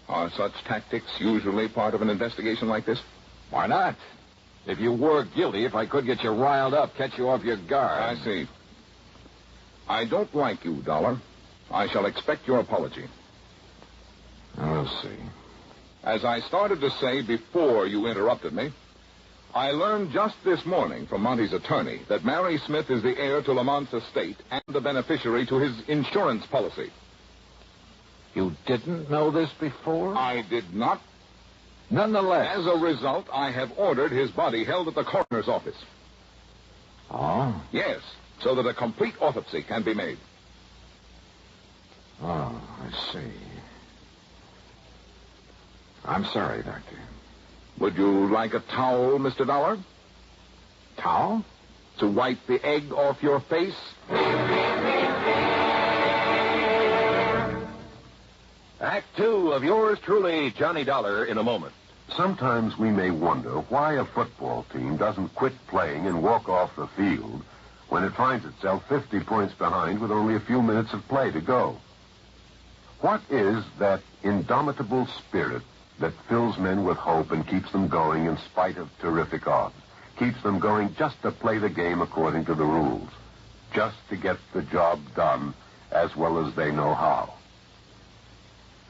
Are such tactics usually part of an investigation like this?
Why not? If you were guilty, if I could get you riled up, catch you off your guard.
I see. I don't like you, Dollar. I shall expect your apology.
We'll see.
As I started to say before you interrupted me, I learned just this morning from Monty's attorney that Mary Smith is the heir to Lamont's estate and the beneficiary to his insurance policy.
You didn't know this before?
I did not.
Nonetheless.
As a result, I have ordered his body held at the coroner's office.
Oh?
Yes, so that a complete autopsy can be made.
Oh, I see. I'm sorry, Doctor.
Would you like a towel, Mr. Dollar?
Towel?
To wipe the egg off your face?
Act 2 of yours truly, Johnny Dollar, in a moment.
Sometimes we may wonder why a football team doesn't quit playing and walk off the field when it finds itself 50 points behind with only a few minutes of play to go. What is that indomitable spirit that fills men with hope and keeps them going in spite of terrific odds? Keeps them going just to play the game according to the rules, just to get the job done as well as they know how.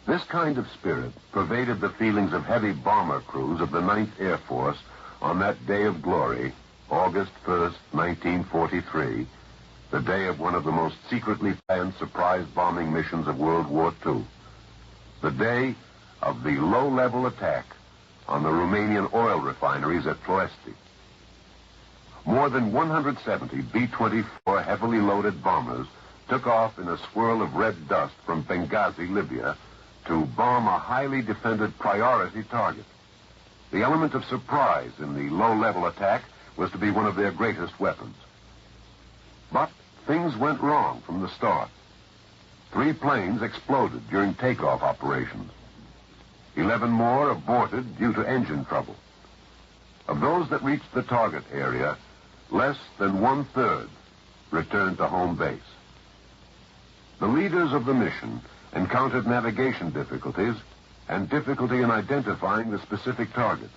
This kind of spirit pervaded the feelings of heavy bomber crews of the 9th Air Force on that day of glory, August 1st, 1943, the day of one of the most secretly planned surprise bombing missions of World War II, the day of the low-level attack on the Romanian oil refineries at Ploesti. More than 170 B-24 heavily loaded bombers took off in a swirl of red dust from Benghazi, Libya, to bomb a highly defended priority target. The element of surprise in the low-level attack was to be one of their greatest weapons. But things went wrong from the start. 3 planes exploded during takeoff operations. 11 more aborted due to engine trouble. Of those that reached the target area, less than 1/3 returned to home base. The leaders of the mission encountered navigation difficulties and difficulty in identifying the specific targets.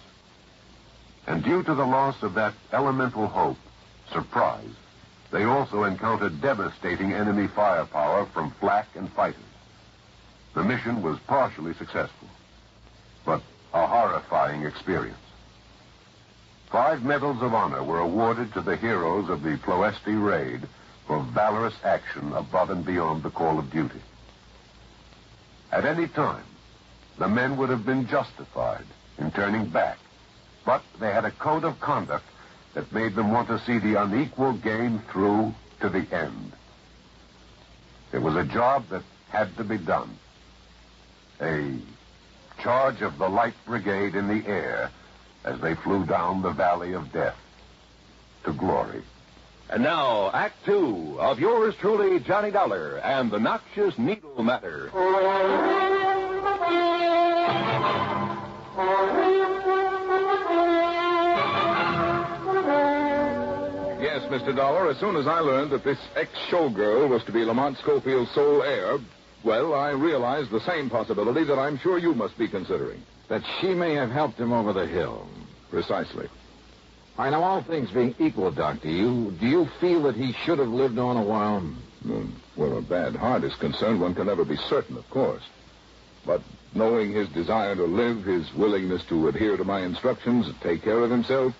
And due to the loss of that elemental hope, surprise, they also encountered devastating enemy firepower from flak and fighters. The mission was partially successful, but a horrifying experience. 5 medals of honor were awarded to the heroes of the Ploesti raid for valorous action above and beyond the call of duty. At any time, the men would have been justified in turning back, but they had a code of conduct that made them want to see the unequal game through to the end. It was a job that had to be done. A charge of the Light Brigade in the air as they flew down the valley of death to glory.
And now, Act 2 of yours truly, Johnny Dollar, and the Noxious Needle Matter.
Mr. Dollar, as soon as I learned that this ex-showgirl was to be Lamont Schofield's sole heir, well, I realized the same possibility that I'm sure you must be considering.
That she may have helped him over the hill.
Precisely.
I know, all things being equal, Doc, do you feel that he should have lived on a while?
Where a bad heart is concerned, one can never be certain, of course. But knowing his desire to live, his willingness to adhere to my instructions and take care of himself,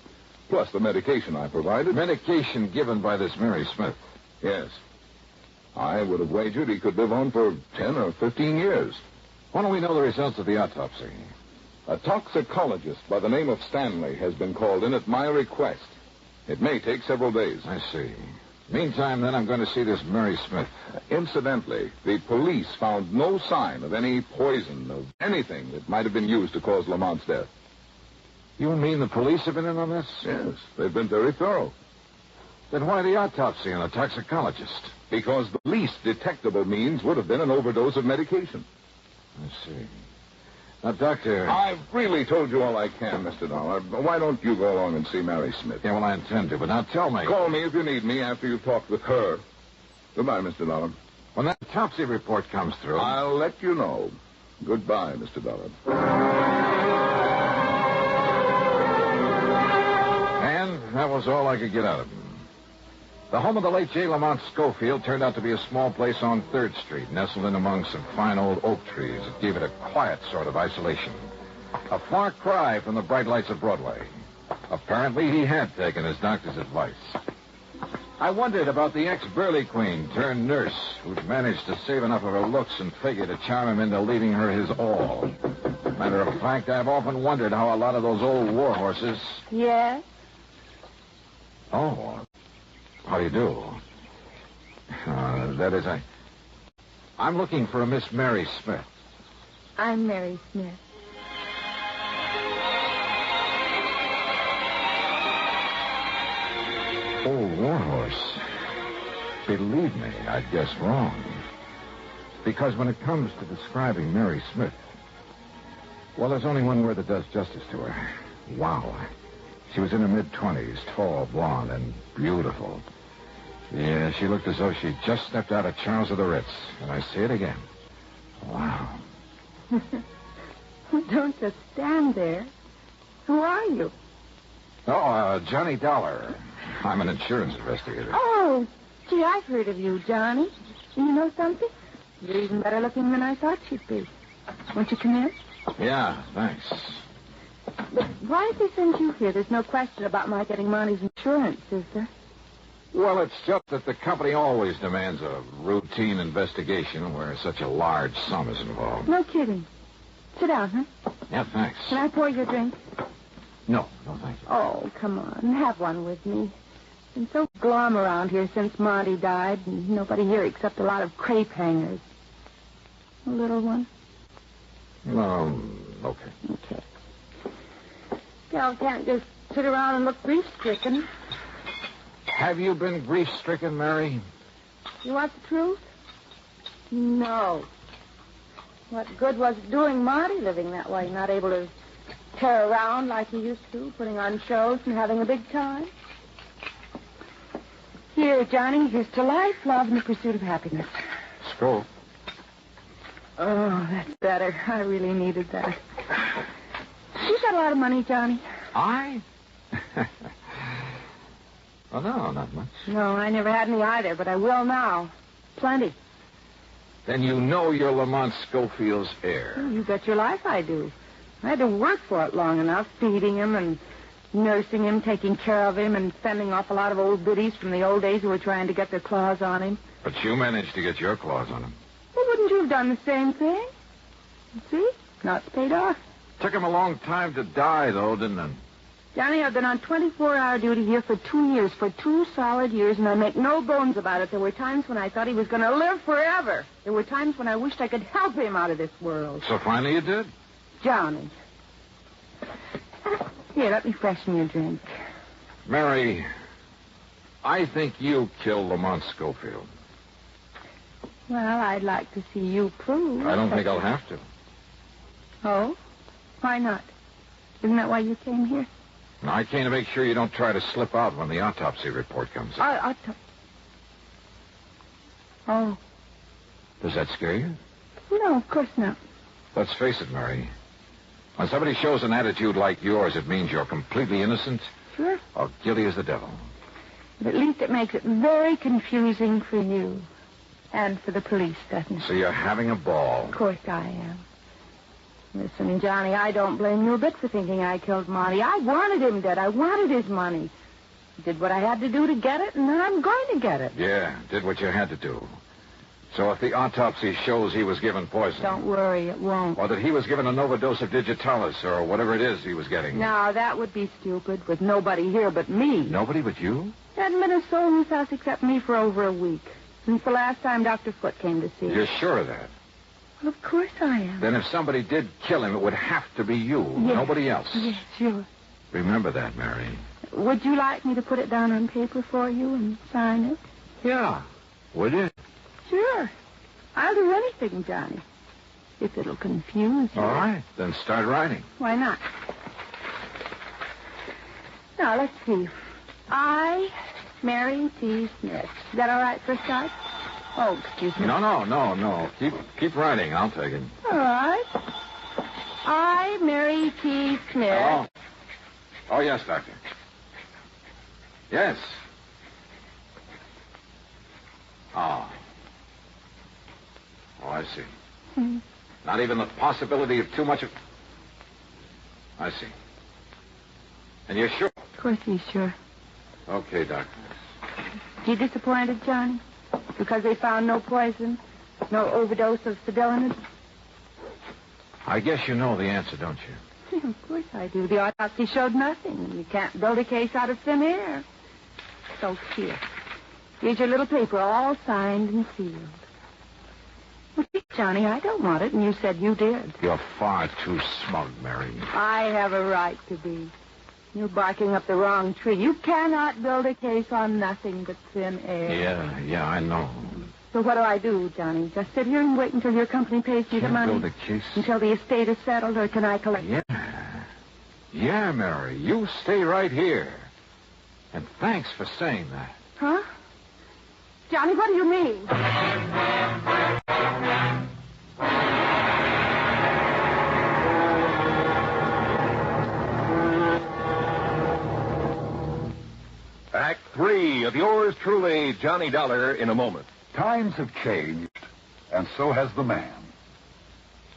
plus the medication I provided.
Medication given by this Mary Smith?
Yes. I would have wagered he could live on for 10 or 15 years.
When do we know the results of the autopsy?
A toxicologist by the name of Stanley has been called in at my request. It may take several days.
I see. Meantime, then, I'm going to see this Mary Smith.
Incidentally, the police found no sign of any poison, of anything that might have been used to cause Lamont's death.
You mean the police have been in on this?
Yes, they've been very thorough.
Then why the autopsy and a toxicologist?
Because the least detectable means would have been an overdose of medication.
I see. Now, Doctor...
I've really told you all I can, Mr. Dollar. Why don't you go along and see Mary Smith?
Yeah, well, I intend to, but now tell me...
Call me if you need me after you've talked with her. Goodbye, Mr. Dollar.
When that autopsy report comes through...
I'll let you know. Goodbye, Mr. Dollar.
And that was all I could get out of him. The home of the late J. Lamont Schofield turned out to be a small place on 3rd Street, nestled in among some fine old oak trees that gave it a quiet sort of isolation. A far cry from the bright lights of Broadway. Apparently, he had taken his doctor's advice. I wondered about the ex-Burley Queen turned nurse who'd managed to save enough of her looks and figure to charm him into leaving her his all. Matter of fact, I've often wondered how a lot of those old war horses...
Yes?
Oh, how do you do? That is, I'm looking for a Miss Mary Smith.
I'm Mary Smith.
Old warhorse. Believe me, I'd guess wrong. Because when it comes to describing Mary Smith, well, there's only one word that does justice to her. Wow. She was in her mid-20s, tall, blonde, and beautiful. Yeah, she looked as though she'd just stepped out of Charles of the Ritz. And I say it again. Wow.
Don't just stand there. Who are you?
Oh, Johnny Dollar. I'm an insurance investigator.
Oh, gee, I've heard of you, Johnny. You know something? You're even better looking than I thought you'd be. Won't you come in?
Yeah, thanks.
But why did they send you here? There's no question about my getting Monty's insurance, is there?
Well, it's just that the company always demands a routine investigation where such a large sum is involved.
No kidding. Sit down, huh?
Yeah, thanks.
Can I pour you a drink?
No, thank you.
Oh, come on. Have one with me. It's been so glum around here since Monty died, and nobody here except a lot of crepe hangers. A little one?
Okay.
Okay. Gal can't just sit around and look grief-stricken.
Have you been grief-stricken, Mary?
You want the truth? No. What good was it doing Monty living that way, not able to tear around like he used to, putting on shows and having a big time? Here, Johnny, here's to life, love, and the pursuit of happiness.
Skull.
Oh, that's better. I really needed that. You got a lot of money, Johnny.
I? Well, no, not much.
No, I never had any either, but I will now. Plenty.
Then you know you're Lamont Schofield's heir.
Well, you bet your life I do. I had to work for it long enough, feeding him and nursing him, taking care of him, and fending off a lot of old biddies from the old days who were trying to get their claws on him.
But you managed to get your claws on him.
Well, wouldn't you have done the same thing? See? Now it's paid off.
Took him a long time to die, though, didn't it?
Johnny, I've been on 24-hour duty here for 2 years, for 2 solid years, and I make no bones about it. There were times when I thought he was going to live forever. There were times when I wished I could help him out of this world.
So finally you did?
Johnny. Here, let me freshen your drink.
Mary, I think you killed Lamont Schofield.
Well, I'd like to see you prove.
I don't think I'll have to.
Oh? Why not? Isn't that why you came here?
Now, I came to make sure you don't try to slip out when the autopsy report comes in.
Oh.
Does that scare you?
No, of course not.
Let's face it, Mary. When somebody shows an attitude like yours, it means you're completely innocent
Sure.
or guilty as the devil.
But at least it makes it very confusing for you. And for the police, doesn't it?
So you're having a ball.
Of course I am. Listen, Johnny, I don't blame you a bit for thinking I killed Marty. I wanted him dead. I wanted his money. Did what I had to do to get it, and then I'm going to get it.
Yeah, did what you had to do. So if the autopsy shows he was given poison...
Don't worry, it won't.
Or that he was given an overdose of digitalis or whatever it is he was getting.
No, that would be stupid, with nobody here but me.
Nobody but you?
There hadn't been a soul in this house except me for over a week. Since the last time Dr. Foote came to see me.
You're sure of that?
Well, of course I am.
Then if somebody did kill him, it would have to be you,
Yes.
nobody else.
Yes, sure.
Remember that, Mary.
Would you like me to put it down on paper for you and sign it?
Yeah. Would you?
Sure. I'll do anything, Johnny. If it'll confuse you.
All right. Then start writing.
Why not? Now, let's see. I, Mary T. Smith. Is that all right for a start? Oh, excuse me.
No. Keep writing. I'll take it.
All right. I, Mary T. Smith.
Hello? Oh, yes, Doctor. Yes. Oh, I see.
Hmm.
Not even the possibility of too much of... I see. And you're sure?
Of course he's sure.
Okay, Doctor.
You disappointed, Johnny? Because they found no poison? No overdose of sibylinid?
I guess you know the answer, don't you?
Of course I do. The autopsy showed nothing. You can't build a case out of thin air. So here. Here's your little paper, all signed and sealed. Well, gee, Johnny, I don't want it, and you said you did.
You're far too smug, Mary.
I have a right to be. You're barking up the wrong tree. You cannot build a case on nothing but thin air.
Yeah, I know.
So what do I do, Johnny? Just sit here and wait until your company pays you the money?
Build a case.
Until the estate is settled, or can I collect it?
Yeah, Mary. You stay right here. And thanks for saying that.
Huh? Johnny, what do you mean?
Act 3 of yours truly, Johnny Dollar, in a moment.
Times have changed, and so has the man.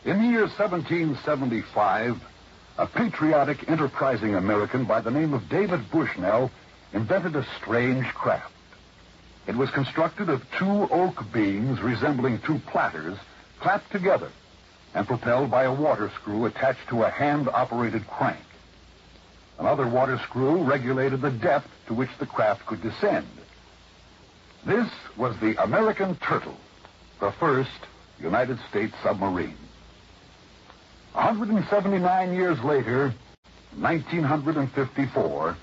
In the year 1775, a patriotic, enterprising American by the name of David Bushnell invented a strange craft. It was constructed of two oak beams resembling two platters clapped together and propelled by a water screw attached to a hand-operated crank. Another water screw regulated the depth to which the craft could descend. This was the American Turtle, the first United States submarine. 179 years later, 1954,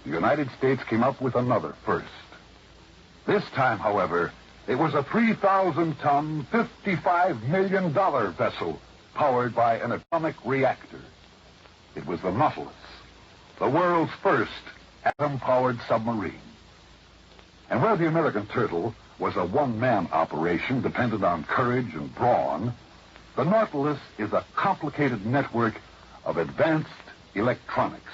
the United States came up with another first. This time, however, it was a 3,000-ton, $55 million vessel powered by an atomic reactor. It was the Nautilus, the world's first atom-powered submarine. And where the American Turtle was a one-man operation dependent on courage and brawn, the Nautilus is a complicated network of advanced electronics,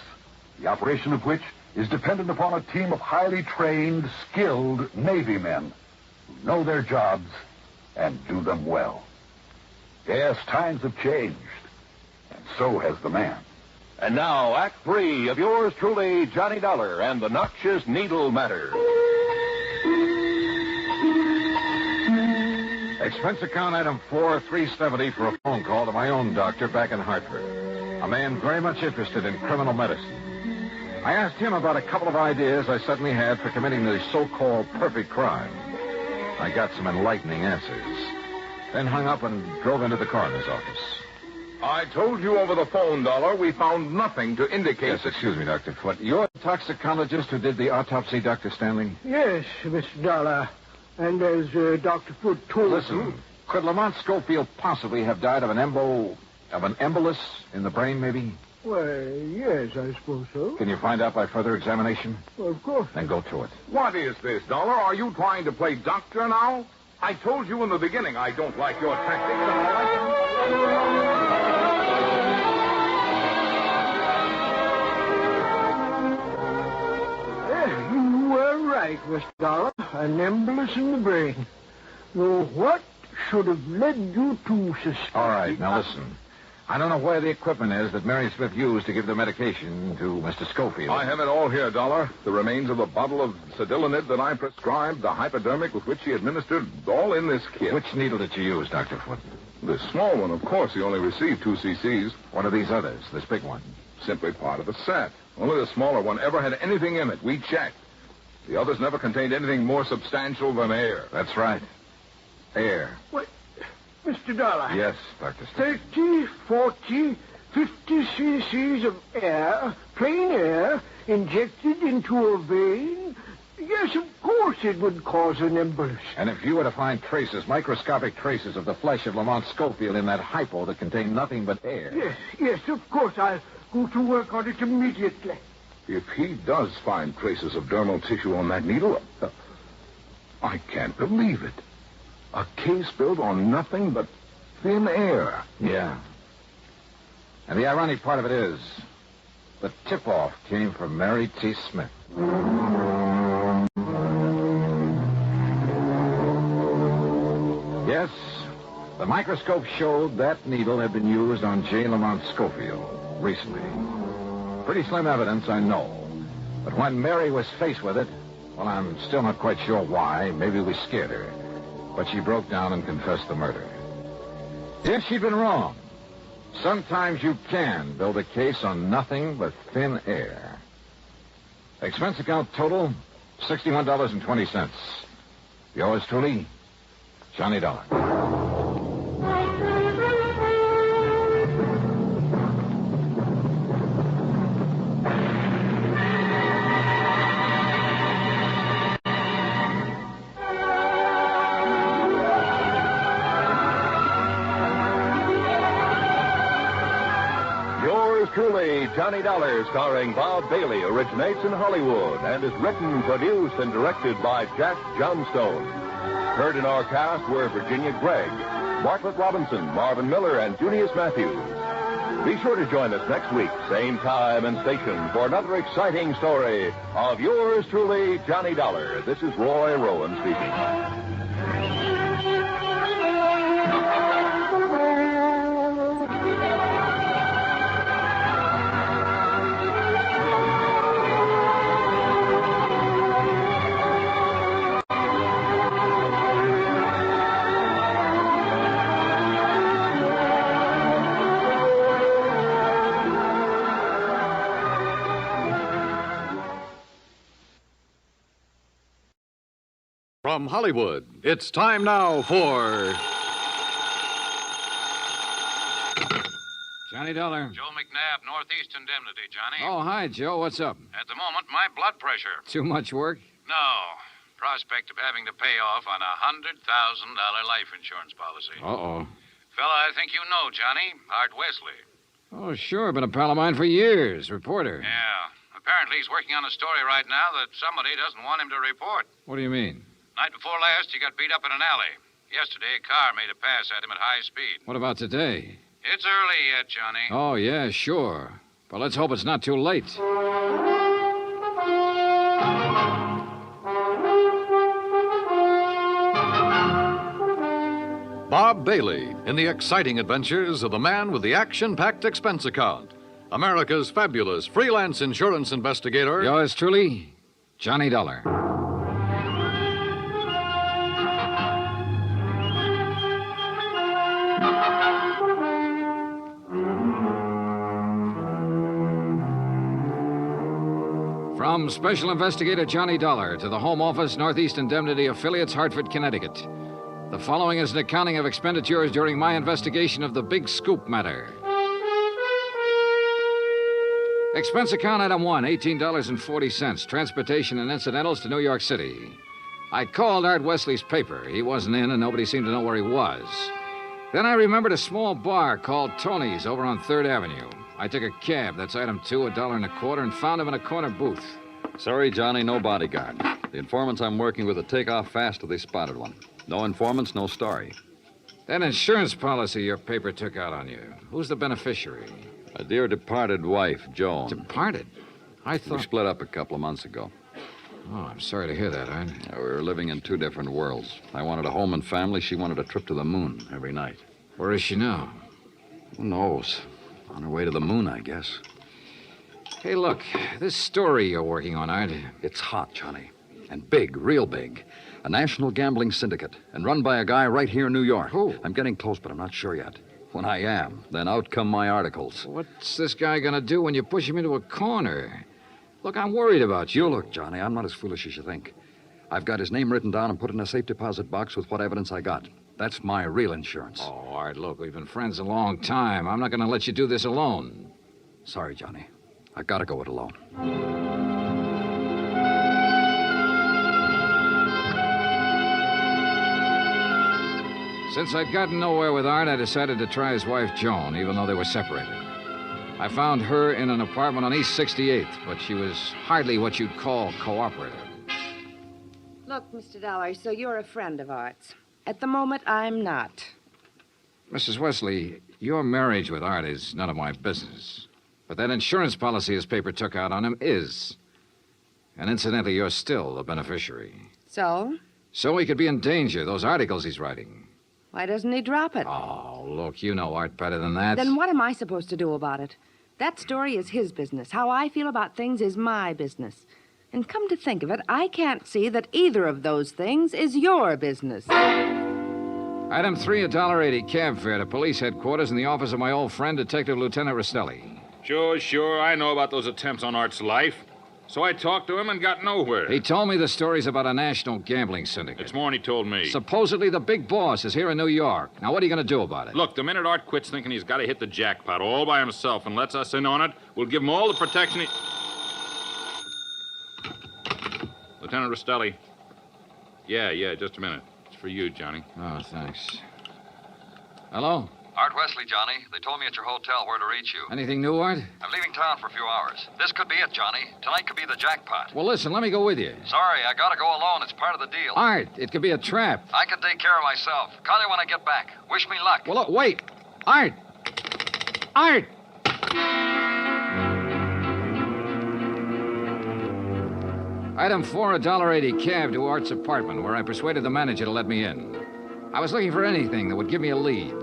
the operation of which is dependent upon a team of highly trained, skilled Navy men who know their jobs and do them well. Yes, times have changed, and so has the man.
And now, Act 3 of yours truly, Johnny Dollar, and the Noxious Needle Matter.
Expense account item 4370 for a phone call to my own doctor back in Hartford. A man very much interested in criminal medicine. I asked him about a couple of ideas I suddenly had for committing the so-called perfect crime. I got some enlightening answers. Then hung up and drove into the coroner's office.
I told you over the phone, Dollar, we found nothing to indicate...
Yes, excuse me, Dr. Foote. You're the toxicologist who did the autopsy, Dr. Stanley?
Yes, Mr. Dollar. And as Dr. Foote told
Listen, could Lamont Schofield possibly have died of an embolus in the brain, maybe?
Well, yes, I suppose so.
Can you find out by further examination?
Well, of course.
Then go to it.
What is this, Dollar? Are you trying to play doctor now? I told you in the beginning I don't like your tactics, and I like them.
You were right, Mr. Dollar. An embolus in the brain. Though what should have led you to suspect...
All right, now listen. I don't know where the equipment is that Mary Smith used to give the medication to Mr. Schofield.
I have it all here, Dollar. The remains of a bottle of Cedilanid that I prescribed, the hypodermic with which she administered, all in this kit.
Which needle did you use, Dr. Foote?
The small one, of course. He only received 2 cc's.
What are these others, this big one?
Simply part of the set. Only the smaller one ever had anything in it. We checked. The others never contained anything more substantial than air.
That's right. Air.
What? Mr. Dollar.
Yes, Dr. Smith.
30, 40, 50 cc's of air, plain air, injected into a vein? Yes, of course it would cause an embolus.
And if you were to find traces, microscopic traces of the flesh of Lamont Schofield in that hypo that contained nothing but air...
Yes, of course. I'll go to work on it immediately.
If he does find traces of dermal tissue on that needle, I can't believe it. A case built on nothing but thin air.
Yeah. And the ironic part of it is, the tip-off came from Mary T. Smith. Yes, the microscope showed that needle had been used on J. Lamont Schofield recently. Pretty slim evidence, I know. But when Mary was faced with it, well, I'm still not quite sure why. Maybe we scared her. But she broke down and confessed the murder. Yes, she'd been wrong. Sometimes you can build a case on nothing but thin air. Expense account total, $61.20. Yours truly, Johnny Dollar.
Truly, Johnny Dollar, starring Bob Bailey, originates in Hollywood and is written, produced, and directed by Jack Johnstone. Heard in our cast were Virginia Gregg, Bartlett Robinson, Marvin Miller, and Junius Matthews. Be sure to join us next week, same time and station, for another exciting story of yours truly, Johnny Dollar. This is Roy Rowan speaking.
From Hollywood, it's time now for...
Johnny Dollar.
Joe McNabb, Northeast Indemnity, Johnny.
Oh, hi, Joe. What's up?
At the moment, my blood pressure.
Too much work?
No. Prospect of having to pay off on a $100,000 life insurance policy.
Uh-oh.
Fella I think you know, Johnny. Art Wesley.
Oh, sure. Been a pal of mine for years. Reporter.
Yeah. Apparently he's working on a story right now that somebody doesn't want him to report.
What do you mean?
Night before last, he got beat up in an alley. Yesterday, a car made a pass at him at high speed.
What about today?
It's early yet, Johnny.
Oh, yeah, sure. But let's hope it's not too late.
Bob Bailey in the exciting adventures of the man with the action-packed expense account. America's fabulous freelance insurance investigator.
Yours truly, Johnny Dollar. From Special Investigator Johnny Dollar to the Home Office, Northeast Indemnity Affiliates, Hartford, Connecticut. The following is an accounting of expenditures during my investigation of the Big Scoop matter. Expense account item 1, $18.40. Transportation and incidentals to New York City. I called Art Wesley's paper. He wasn't in, and nobody seemed to know where he was. Then I remembered a small bar called Tony's over on 3rd Avenue. I took a cab. That's item 2, $1.25, and found him in a corner booth.
Sorry, Johnny, no bodyguard. The informants I'm working with will take off fast if they spotted one. No informants, no story.
That insurance policy your paper took out on you, who's the beneficiary?
A dear departed wife, Joan.
Departed? I thought...
We split up a couple of months ago.
Oh, I'm sorry to hear that, Art.
We were living in 2 different worlds. I wanted a home and family. She wanted a trip to the moon every night.
Where is she now?
Who knows? On her way to the moon, I guess.
Hey, look, this story you're working on, Art.
It's hot, Johnny. And big, real big. A national gambling syndicate, and run by a guy right here in New York.
Who?
I'm getting close, but I'm not sure yet. When I am, then out come my articles.
What's this guy gonna do when you push him into a corner? Look, I'm worried about you.
You look, Johnny, I'm not as foolish as you think. I've got his name written down and put in a safe deposit box with what evidence I got. That's my real insurance.
Oh, Art, look, we've been friends a long time. I'm not gonna let you do this alone.
Sorry, Johnny. I gotta go it alone.
Since I'd gotten nowhere with Art, I decided to try his wife, Joan, even though they were separated. I found her in an apartment on East 68th, but she was hardly what you'd call cooperative.
Look, Mr. Dollar, so you're a friend of Art's. At the moment, I'm not.
Mrs. Wesley, your marriage with Art is none of my business. But that insurance policy his paper took out on him is. And incidentally, you're still the beneficiary.
So?
So he could be in danger, those articles he's writing.
Why doesn't he drop it?
Oh, look, you know Art better than that.
Then what am I supposed to do about it? That story is his business. How I feel about things is my business. And come to think of it, I can't see that either of those things is your business.
Item 3, $1.80 cab fare to police headquarters in the office of my old friend, Detective Lieutenant Rostelli.
Sure. I know about those attempts on Art's life. So I talked to him and got nowhere.
He told me the stories about a national gambling syndicate.
It's more than he told me.
Supposedly the big boss is here in New York. Now, what are you going to do about it?
Look, the minute Art quits thinking he's got to hit the jackpot all by himself and lets us in on it, we'll give him all the protection he... Lieutenant Rostelli. Yeah, just a minute. It's for you, Johnny.
Oh, thanks. Hello?
Art Wesley, Johnny. They told me at your hotel where to reach you.
Anything new, Art?
I'm leaving town for a few hours. This could be it, Johnny. Tonight could be the jackpot.
Well, listen, let me go with you.
Sorry, I gotta go alone. It's part of the deal.
Art, it could be a trap.
I can take care of myself. Call you when I get back. Wish me luck.
Well, look, wait. Art! Art! Item 4, $1.80 cab to Art's apartment, where I persuaded the manager to let me in. I was looking for anything that would give me a lead.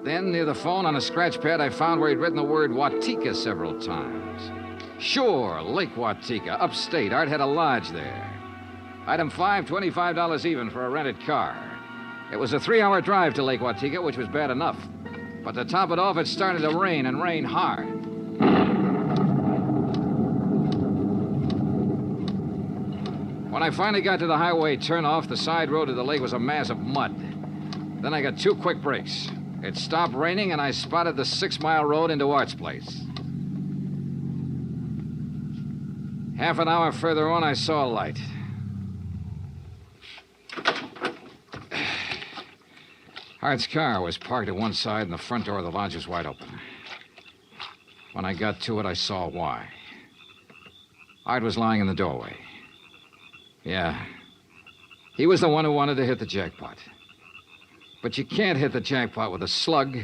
Then, near the phone on a scratch pad, I found where he'd written the word Watika several times. Sure, Lake Watika, upstate. Art had a lodge there. Item 5, $25 even for a rented car. It was a 3-hour drive to Lake Watika, which was bad enough. But to top it off, it started to rain, and rain hard. When I finally got to the highway turnoff, the side road to the lake was a mass of mud. Then I got 2 quick breaks. It stopped raining, and I spotted the 6-mile road into Art's place. Half an hour further on, I saw a light. Art's car was parked at one side, and the front door of the lodge was wide open. When I got to it, I saw why. Art was lying in the doorway. Yeah. He was the one who wanted to hit the jackpot. But you can't hit the jackpot with a slug,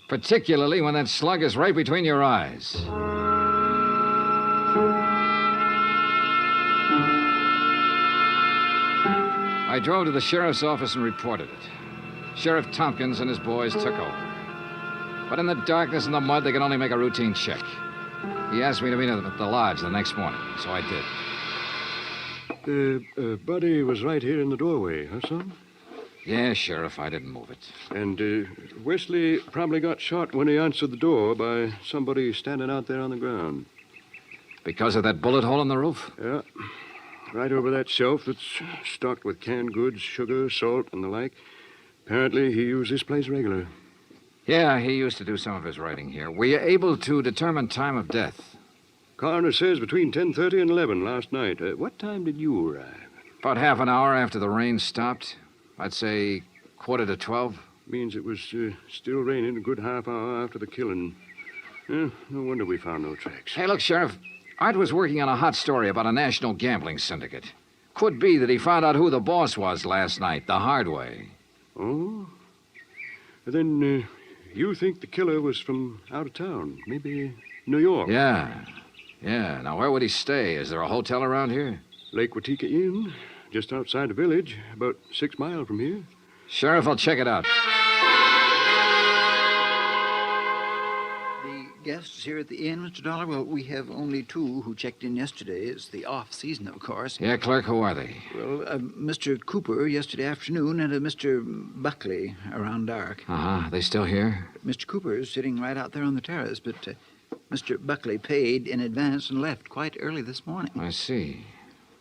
particularly when that slug is right between your eyes. I drove to the sheriff's office and reported it. Sheriff Tompkins and his boys took over. But in the darkness and the mud, they could only make a routine check. He asked me to meet him at the lodge the next morning, so I did.
Buddy was right here in the doorway, huh, son?
Yeah, Sheriff, I didn't move it.
And Wesley probably got shot when he answered the door by somebody standing out there on the ground.
Because of that bullet hole in the roof?
Yeah. Right over that shelf that's stocked with canned goods, sugar, salt, and the like. Apparently, he used this place regular.
Yeah, he used to do some of his writing here. Were you able to determine time of death?
Coroner says between 10:30 and 11 last night. What time did you arrive?
About half an hour after the rain stopped. I'd say 11:45.
Means it was still raining a good half hour after the killing. No wonder we found no tracks.
Hey, look, Sheriff. Art was working on a hot story about a national gambling syndicate. Could be that he found out who the boss was last night, the hard way.
Oh? Then you think the killer was from out of town, maybe New York?
Yeah. Now, where would he stay? Is there a hotel around here?
Lake Watika Inn, just outside the village, about 6 miles from here.
Sheriff, I'll check it out.
Guests here at the inn, Mr. Dollar? Well, we have only 2 who checked in yesterday. It's the off-season, of course.
Yeah, clerk, who are they?
Well, Mr. Cooper yesterday afternoon and Mr. Buckley around dark.
Uh-huh. They still here?
Mr. Cooper is sitting right out there on the terrace, but Mr. Buckley paid in advance and left quite early this morning.
I see.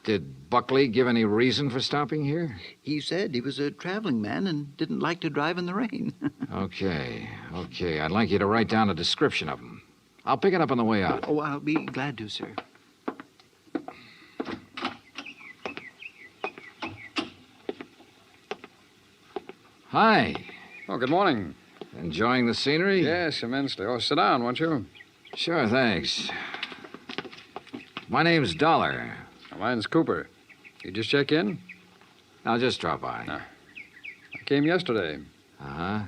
Did Buckley give any reason for stopping here?
He said he was a traveling man and didn't like to drive in the rain.
Okay. I'd like you to write down a description of him. I'll pick it up on the way out.
Oh, I'll be glad to, sir.
Hi.
Oh, good morning.
Enjoying the scenery?
Yes, immensely. Oh, sit down, won't you?
Sure, thanks. My name's Dollar.
Mine's Cooper. You just check in?
I'll just drop by.
I came yesterday.
Uh-huh.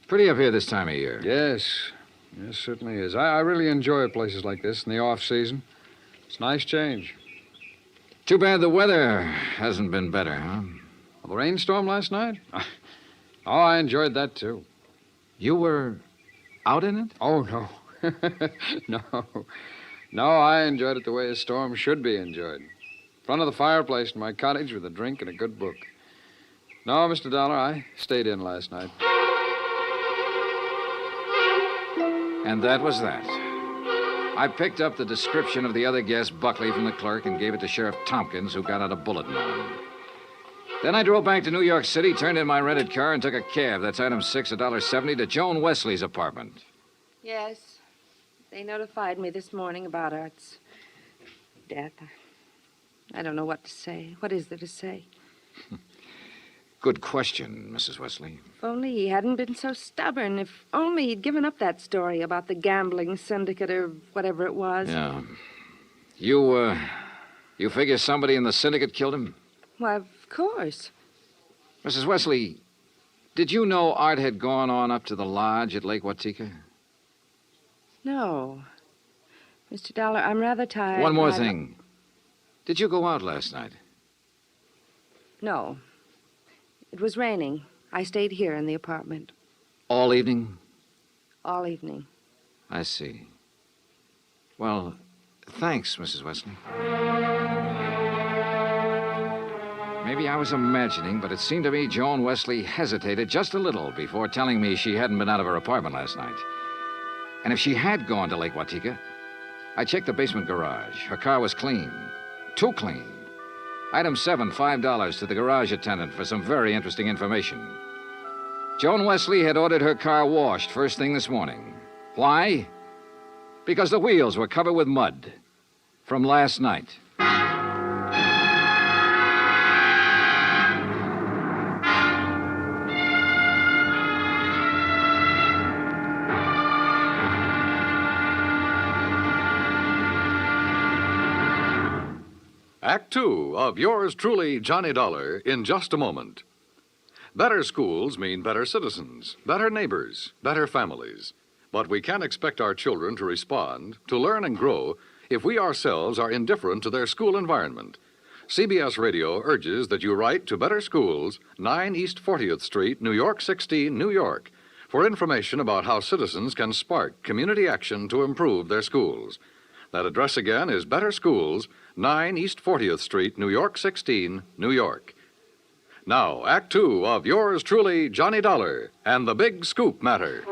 Pretty up here this time of year.
Yes, certainly is. I really enjoy places like this in the off-season. It's a nice change.
Too bad the weather hasn't been better, huh?
Well, the rainstorm last night? Oh, I enjoyed that, too.
You were out in it?
Oh, no. No, I enjoyed it the way a storm should be enjoyed. In front of the fireplace in my cottage with a drink and a good book. No, Mr. Dollar, I stayed in last night.
And that was that. I picked up the description of the other guest, Buckley, from the clerk and gave it to Sheriff Tompkins, who got out a bulletin on him. Then I drove back to New York City, turned in my rented car, and took a cab. That's item 6, $1.70, to Joan Wesley's apartment.
Yes. They notified me this morning about Art's death. I don't know what to say. What is there to say?
Good question, Mrs. Wesley.
If only he hadn't been so stubborn. If only he'd given up that story about the gambling syndicate or whatever it was.
Yeah. You figure somebody in the syndicate killed him?
Why, of course.
Mrs. Wesley, did you know Art had gone on up to the lodge at Lake Watika?
No. Mr. Dollar, I'm rather tired.
One more thing. Did you go out last night?
No. It was raining. I stayed here in the apartment.
All evening?
All evening.
I see. Well, thanks, Mrs. Wesley. Maybe I was imagining, but it seemed to me Joan Wesley hesitated just a little before telling me she hadn't been out of her apartment last night. And if she had gone to Lake Watika, I checked the basement garage. Her car was clean. Too clean. Item 7, $5 to the garage attendant for some very interesting information. Joan Wesley had ordered her car washed first thing this morning. Why? Because the wheels were covered with mud from last night.
Act 2 of yours truly, Johnny Dollar, in just a moment. Better schools mean better citizens, better neighbors, better families. But we can't expect our children to respond, to learn and grow, if we ourselves are indifferent to their school environment. CBS Radio urges that you write to Better Schools, 9 East 40th Street, New York 16, New York, for information about how citizens can spark community action to improve their schools. That address again is Better Schools, 9 East 40th Street, New York 16, New York. Now, Act 2 of yours truly, Johnny Dollar, and the Big Scoop Matter.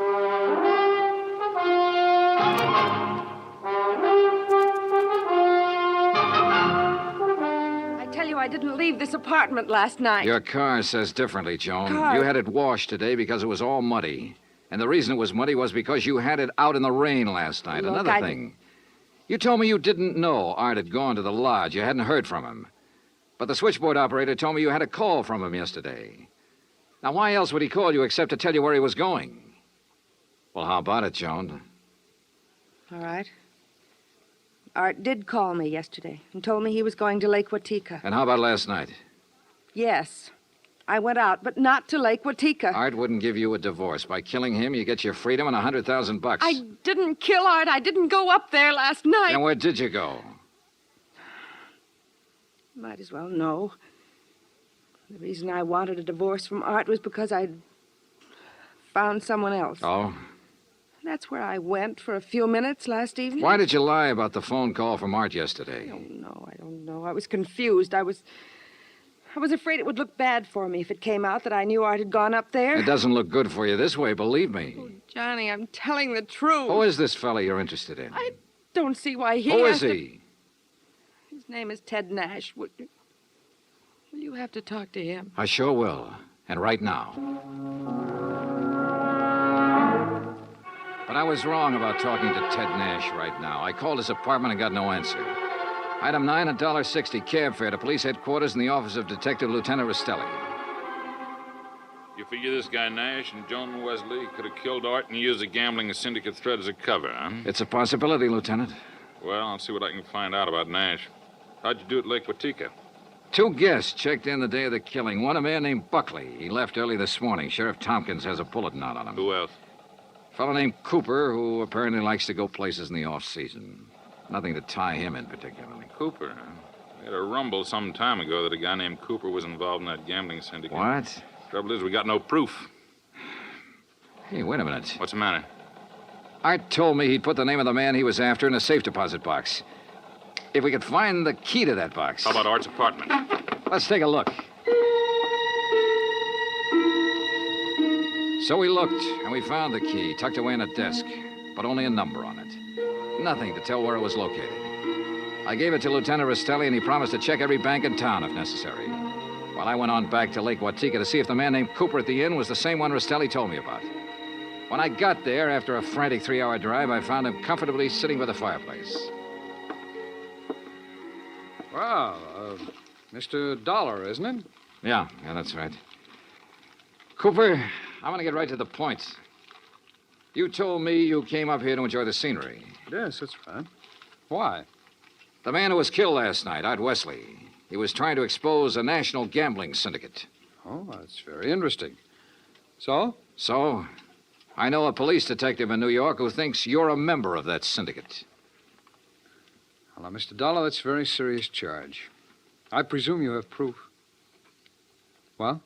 I tell you, I didn't leave this apartment last night.
Your car says differently, Joan.
Car?
You had it washed today because it was all muddy. And the reason it was muddy was because you had it out in the rain last night.
Look,
Another thing. You told me you didn't know Art had gone to the lodge. You hadn't heard from him. But the switchboard operator told me you had a call from him yesterday. Now, why else would he call you except to tell you where he was going? Well, how about it, Joan?
All right. Art did call me yesterday and told me he was going to Lake Watika.
And how about last night?
Yes. I went out, but not to Lake Watika.
Art wouldn't give you a divorce. By killing him, you get your freedom and $100,000.
I didn't kill Art. I didn't go up there last night.
Then where did you go?
Might as well know. The reason I wanted a divorce from Art was because I'd found someone else.
Oh?
That's where I went for a few minutes last evening.
Why did you lie about the phone call from Art yesterday?
I don't know. I was confused. I was afraid it would look bad for me if it came out that I knew Art had gone up there.
It doesn't look good for you this way, believe me.
Oh, Johnny, I'm telling the truth.
Who is this fella you're interested in?
I don't see why he
Who
has
is
to...
he?
His name is Ted Nash. Will you have to talk to him?
I sure will. And right now. But I was wrong about talking to Ted Nash right now. I called his apartment and got no answer. Item 9, $1.60 cab fare to police headquarters in the office of Detective Lieutenant Rastelli.
You figure this guy Nash and Joan Wesley could have killed Art and used the gambling syndicate threat as a cover, huh?
It's a possibility, Lieutenant.
Well, I'll see what I can find out about Nash. How'd you do at Lake Watika?
2 guests checked in the day of the killing. One, a man named Buckley. He left early this morning. Sheriff Tompkins has a bulletin out on him.
Who else?
A fellow named Cooper, who apparently likes to go places in the off-season. Nothing to tie him in particularly.
Cooper, huh? We had a rumble some time ago that a guy named Cooper was involved in that gambling syndicate.
What?
Trouble is, we got no proof.
Hey, wait a minute.
What's the matter?
Art told me he'd put the name of the man he was after in a safe deposit box. If we could find the key to that box.
How about Art's apartment?
Let's take a look. So we looked, and we found the key tucked away in a desk, but only a number on it. Nothing to tell where it was located. I gave it to Lieutenant Rastelli, and he promised to check every bank in town if necessary. While I went on back to Lake Watika to see if the man named Cooper at the inn was the same one Rastelli told me about. When I got there, after a frantic 3-hour drive, I found him comfortably sitting by the fireplace.
Well, Mr. Dollar, isn't it?
Yeah, that's right. Cooper, I want to get right to the point. You told me you came up here to enjoy the scenery.
Yes, that's right. Why?
The man who was killed last night, Art Wesley, he was trying to expose a national gambling syndicate.
Oh, that's very interesting. So?
So, I know a police detective in New York who thinks you're a member of that syndicate.
Well, now, Mr. Dollar, that's a very serious charge. I presume you have proof. Well?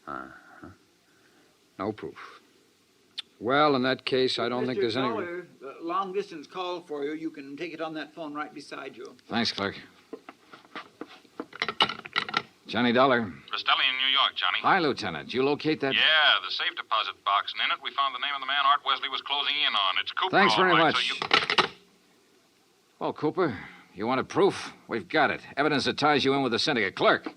Uh-huh. No proof. Well, in that case, I don't think there's any...
Dollar, long-distance call for you. You can take it on that phone right beside you.
Thanks, clerk. Johnny Dollar.
Rastelli in New York, Johnny.
Hi, Lieutenant. You locate that?
Yeah, the safe deposit box, and in it we found the name of the man Art Wesley was closing in on. It's Cooper.
Thanks
all
very
right,
much.
So you...
Well, Cooper, you wanted proof? We've got it. Evidence that ties you in with the syndicate. Clerk.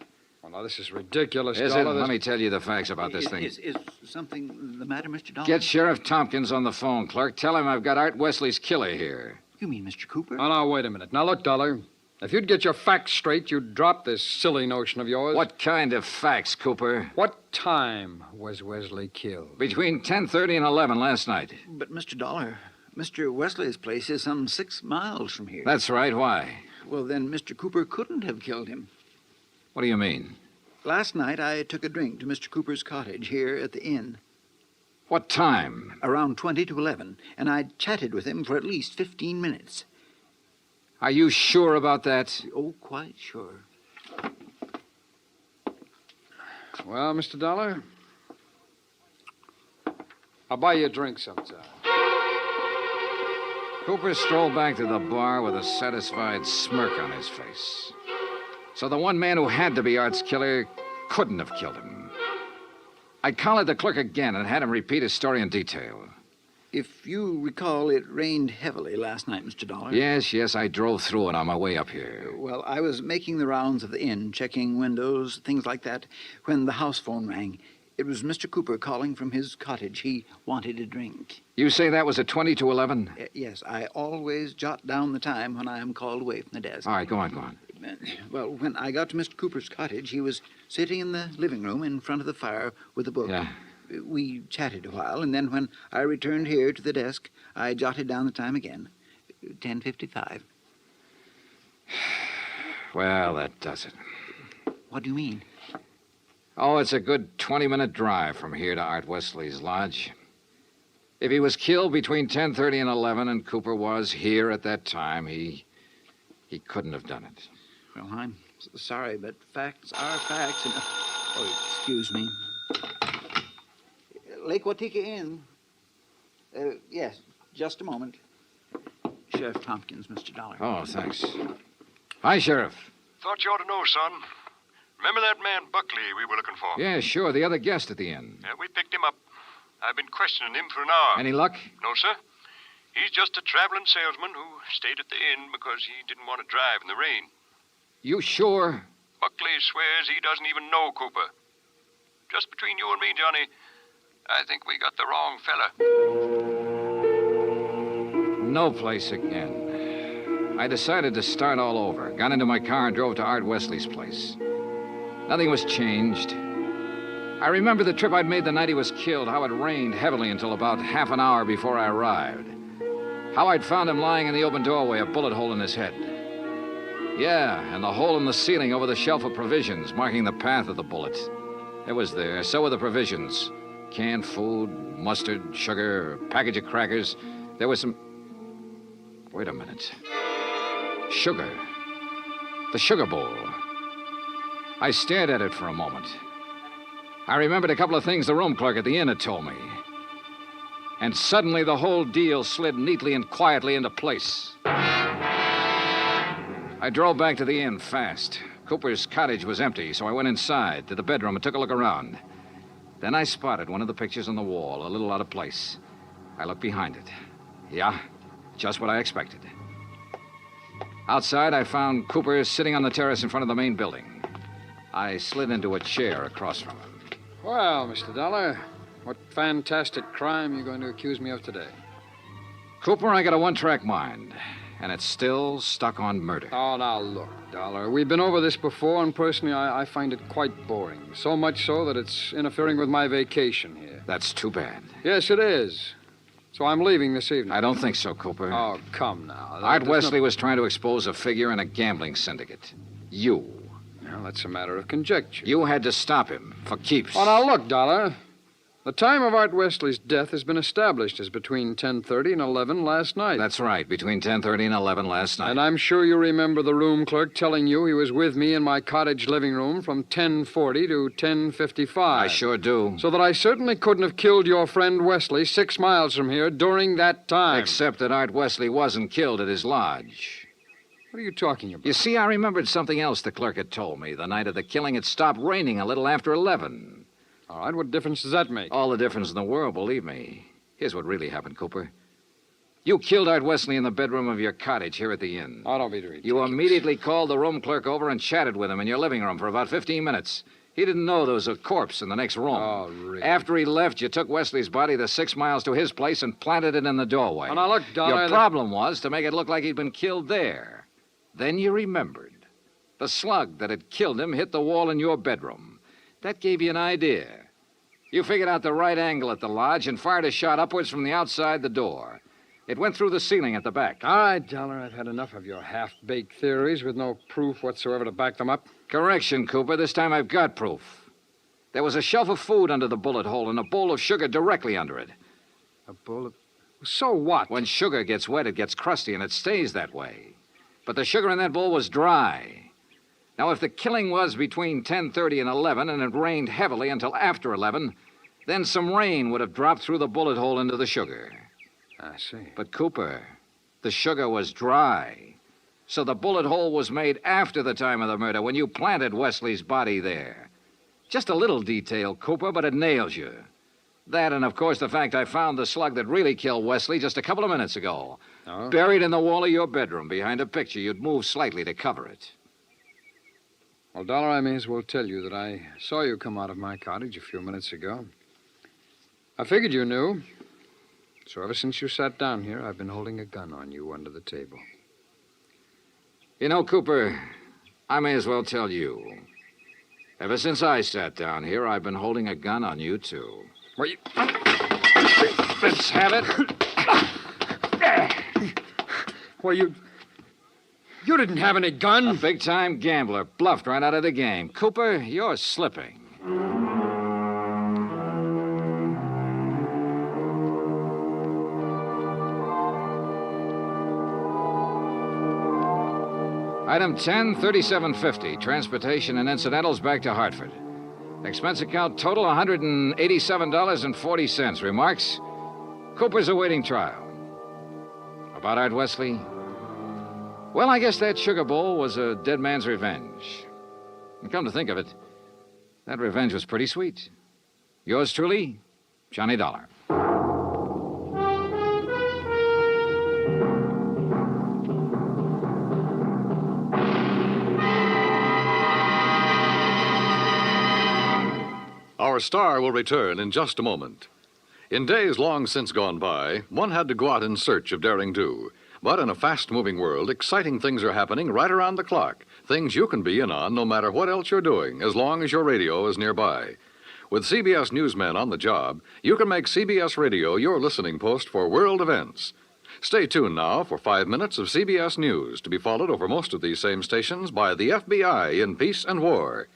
Well, now, this is ridiculous,
Is
Dollar.
it? Let me tell you the facts about this thing.
Is something the matter, Mr. Dollar?
Get Sheriff Tompkins on the phone, clerk. Tell him I've got Art Wesley's killer here.
You mean Mr. Cooper?
Oh, now, wait a minute. Now, look, Dollar. If you'd get your facts straight, you'd drop this silly notion of yours.
What kind of facts, Cooper?
What time was Wesley killed?
Between 10:30 and 11 last night.
But, Mr. Dollar, Mr. Wesley's place is some 6 miles from here.
That's right. Why?
Well, then Mr. Cooper couldn't have killed him.
What do you mean?
Last night, I took a drink to Mr. Cooper's cottage here at the inn.
What time?
Around 20 to 11, and I chatted with him for at least 15 minutes.
Are you sure about that?
Oh, quite sure.
Well, Mr. Dollar, I'll buy you a drink sometime.
Cooper strolled back to the bar with a satisfied smirk on his face. So the one man who had to be Art's killer couldn't have killed him. I collared the clerk again and had him repeat his story in detail.
If you recall, it rained heavily last night, Mr. Dollar.
Yes, I drove through it on my way up here.
Well, I was making the rounds of the inn, checking windows, things like that, when the house phone rang. It was Mr. Cooper calling from his cottage. He wanted a drink.
You say that was at 20 to 11?
Yes, I always jot down the time when I am called away from the desk.
All right, go on.
Well, when I got to Mr. Cooper's cottage, he was sitting in the living room in front of the fire with a book.
Yeah.
We chatted a while, and then when I returned here to the desk, I jotted down the time again. 10:55.
Well, that does it.
What do you mean?
Oh, it's a good 20-minute drive from here to Art Wesley's lodge. If he was killed between 10:30 and 11, and Cooper was here at that time, he couldn't have done it.
Well, I'm sorry, but facts are facts. And... Oh, excuse me. Lake Watika Inn. Yes, just a moment. Sheriff Tompkins, Mr. Dollar.
Oh, thanks. Hi, Sheriff.
Thought you ought to know, son. Remember that man Buckley we were looking for?
Yeah, sure, the other guest at the inn.
Yeah, we picked him up. I've been questioning him for an hour.
Any luck?
No, sir. He's just a traveling salesman who stayed at the inn because he didn't want to drive in the rain.
You sure?
Buckley swears he doesn't even know Cooper. Just between you and me, Johnny, I think we got the wrong fella.
No place again. I decided to start all over. Got into my car and drove to Art Wesley's place. Nothing was changed. I remember the trip I'd made the night he was killed, how it rained heavily until about half an hour before I arrived. How I'd found him lying in the open doorway, a bullet hole in his head. Yeah, and the hole in the ceiling over the shelf of provisions, marking the path of the bullet. It was there. So were the provisions. Canned food, mustard, sugar, a package of crackers. There was some... Wait a minute. Sugar. The sugar bowl. I stared at it for a moment. I remembered a couple of things the room clerk at the inn had told me. And suddenly the whole deal slid neatly and quietly into place. I drove back to the inn fast. Cooper's cottage was empty, so I went inside to the bedroom and took a look around. Then I spotted one of the pictures on the wall, a little out of place. I looked behind it. Yeah, just what I expected. Outside, I found Cooper sitting on the terrace in front of the main building. I slid into a chair across from him.
Well, Mr. Dollar, what fantastic crime are you going to accuse me of today?
Cooper, I got a one-track mind, and it's still stuck on murder.
Oh, now look, Dollar. We've been over this before, and personally, I find it quite boring. So much so that it's interfering with my vacation here.
That's too bad.
Yes, it is. So I'm leaving this evening.
I don't think so, Cooper.
Oh, come now.
Art Wesley was trying to expose a figure in a gambling syndicate. You.
Well, that's a matter of conjecture.
You had to stop him for keeps.
Oh, now look, Dollar. The time of Art Wesley's death has been established as between 10:30 and 11 last night.
That's right, between 10:30 and 11 last night.
And I'm sure you remember the room clerk telling you he was with me in my cottage living room from 10:40 to 10:55.
I sure do.
So that I certainly couldn't have killed your friend Wesley 6 miles from here during that time.
Except that Art Wesley wasn't killed at his lodge.
What are you talking about?
You see, I remembered something else the clerk had told me. The night of the killing, it stopped raining a little after 11.
All right, what difference does that make?
All the difference in the world, believe me. Here's what really happened, Cooper. You killed Art Wesley in the bedroom of your cottage here at the inn.
Oh, don't be ridiculous.
You immediately called the room clerk over and chatted with him in your living room for about 15 minutes. He didn't know there was a corpse in the next room.
Oh, really?
After he left, you took Wesley's body the 6 miles to his place and planted it in the doorway.
Oh, now look, Dollar...
Your problem was to make it look like he'd been killed there. Then you remembered. The slug that had killed him hit the wall in your bedroom. That gave you an idea. You figured out the right angle at the lodge and fired a shot upwards from the outside the door. It went through the ceiling at the back.
All right, Dollar, I've had enough of your half-baked theories with no proof whatsoever to back them up.
Correction, Cooper. This time I've got proof. There was a shelf of food under the bullet hole and a bowl of sugar directly under it.
A bowl of... So what?
When sugar gets wet, it gets crusty, and it stays that way. But the sugar in that bowl was dry. Now, if the killing was between 10:30 and 11, and it rained heavily until after 11, then some rain would have dropped through the bullet hole into the sugar.
I see.
But, Cooper, the sugar was dry. So the bullet hole was made after the time of the murder, when you planted Wesley's body there. Just a little detail, Cooper, but it nails you. That, and of course, the fact I found the slug that really killed Wesley just a couple of minutes ago.
Oh?
Buried in the wall of your bedroom behind a picture you'd moved slightly to cover it.
Well, Dollar, I may as well tell you that I saw you come out of my cottage a few minutes ago. I figured you knew. So ever since you sat down here, I've been holding a gun on you under the table.
You know, Cooper, I may as well tell you. Ever since I sat down here, I've been holding a gun on you, too. Were you... Let's have it.
Well, you didn't have any gun.
A big-time gambler bluffed right out of the game. Cooper, you're slipping. Item 10, $37.50. Transportation and incidentals back to Hartford. Expense account total $187.40. Remarks? Cooper's awaiting trial. About Art Wesley? Well, I guess that sugar bowl was a dead man's revenge. And come to think of it, that revenge was pretty sweet. Yours truly, Johnny Dollar.
Our star will return in just a moment. In days long since gone by, one had to go out in search of daring do. But in a fast-moving world, exciting things are happening right around the clock. Things you can be in on no matter what else you're doing, as long as your radio is nearby. With CBS newsmen on the job, you can make CBS Radio your listening post for world events. Stay tuned now for 5 minutes of CBS News, to be followed over most of these same stations by the FBI in peace and war.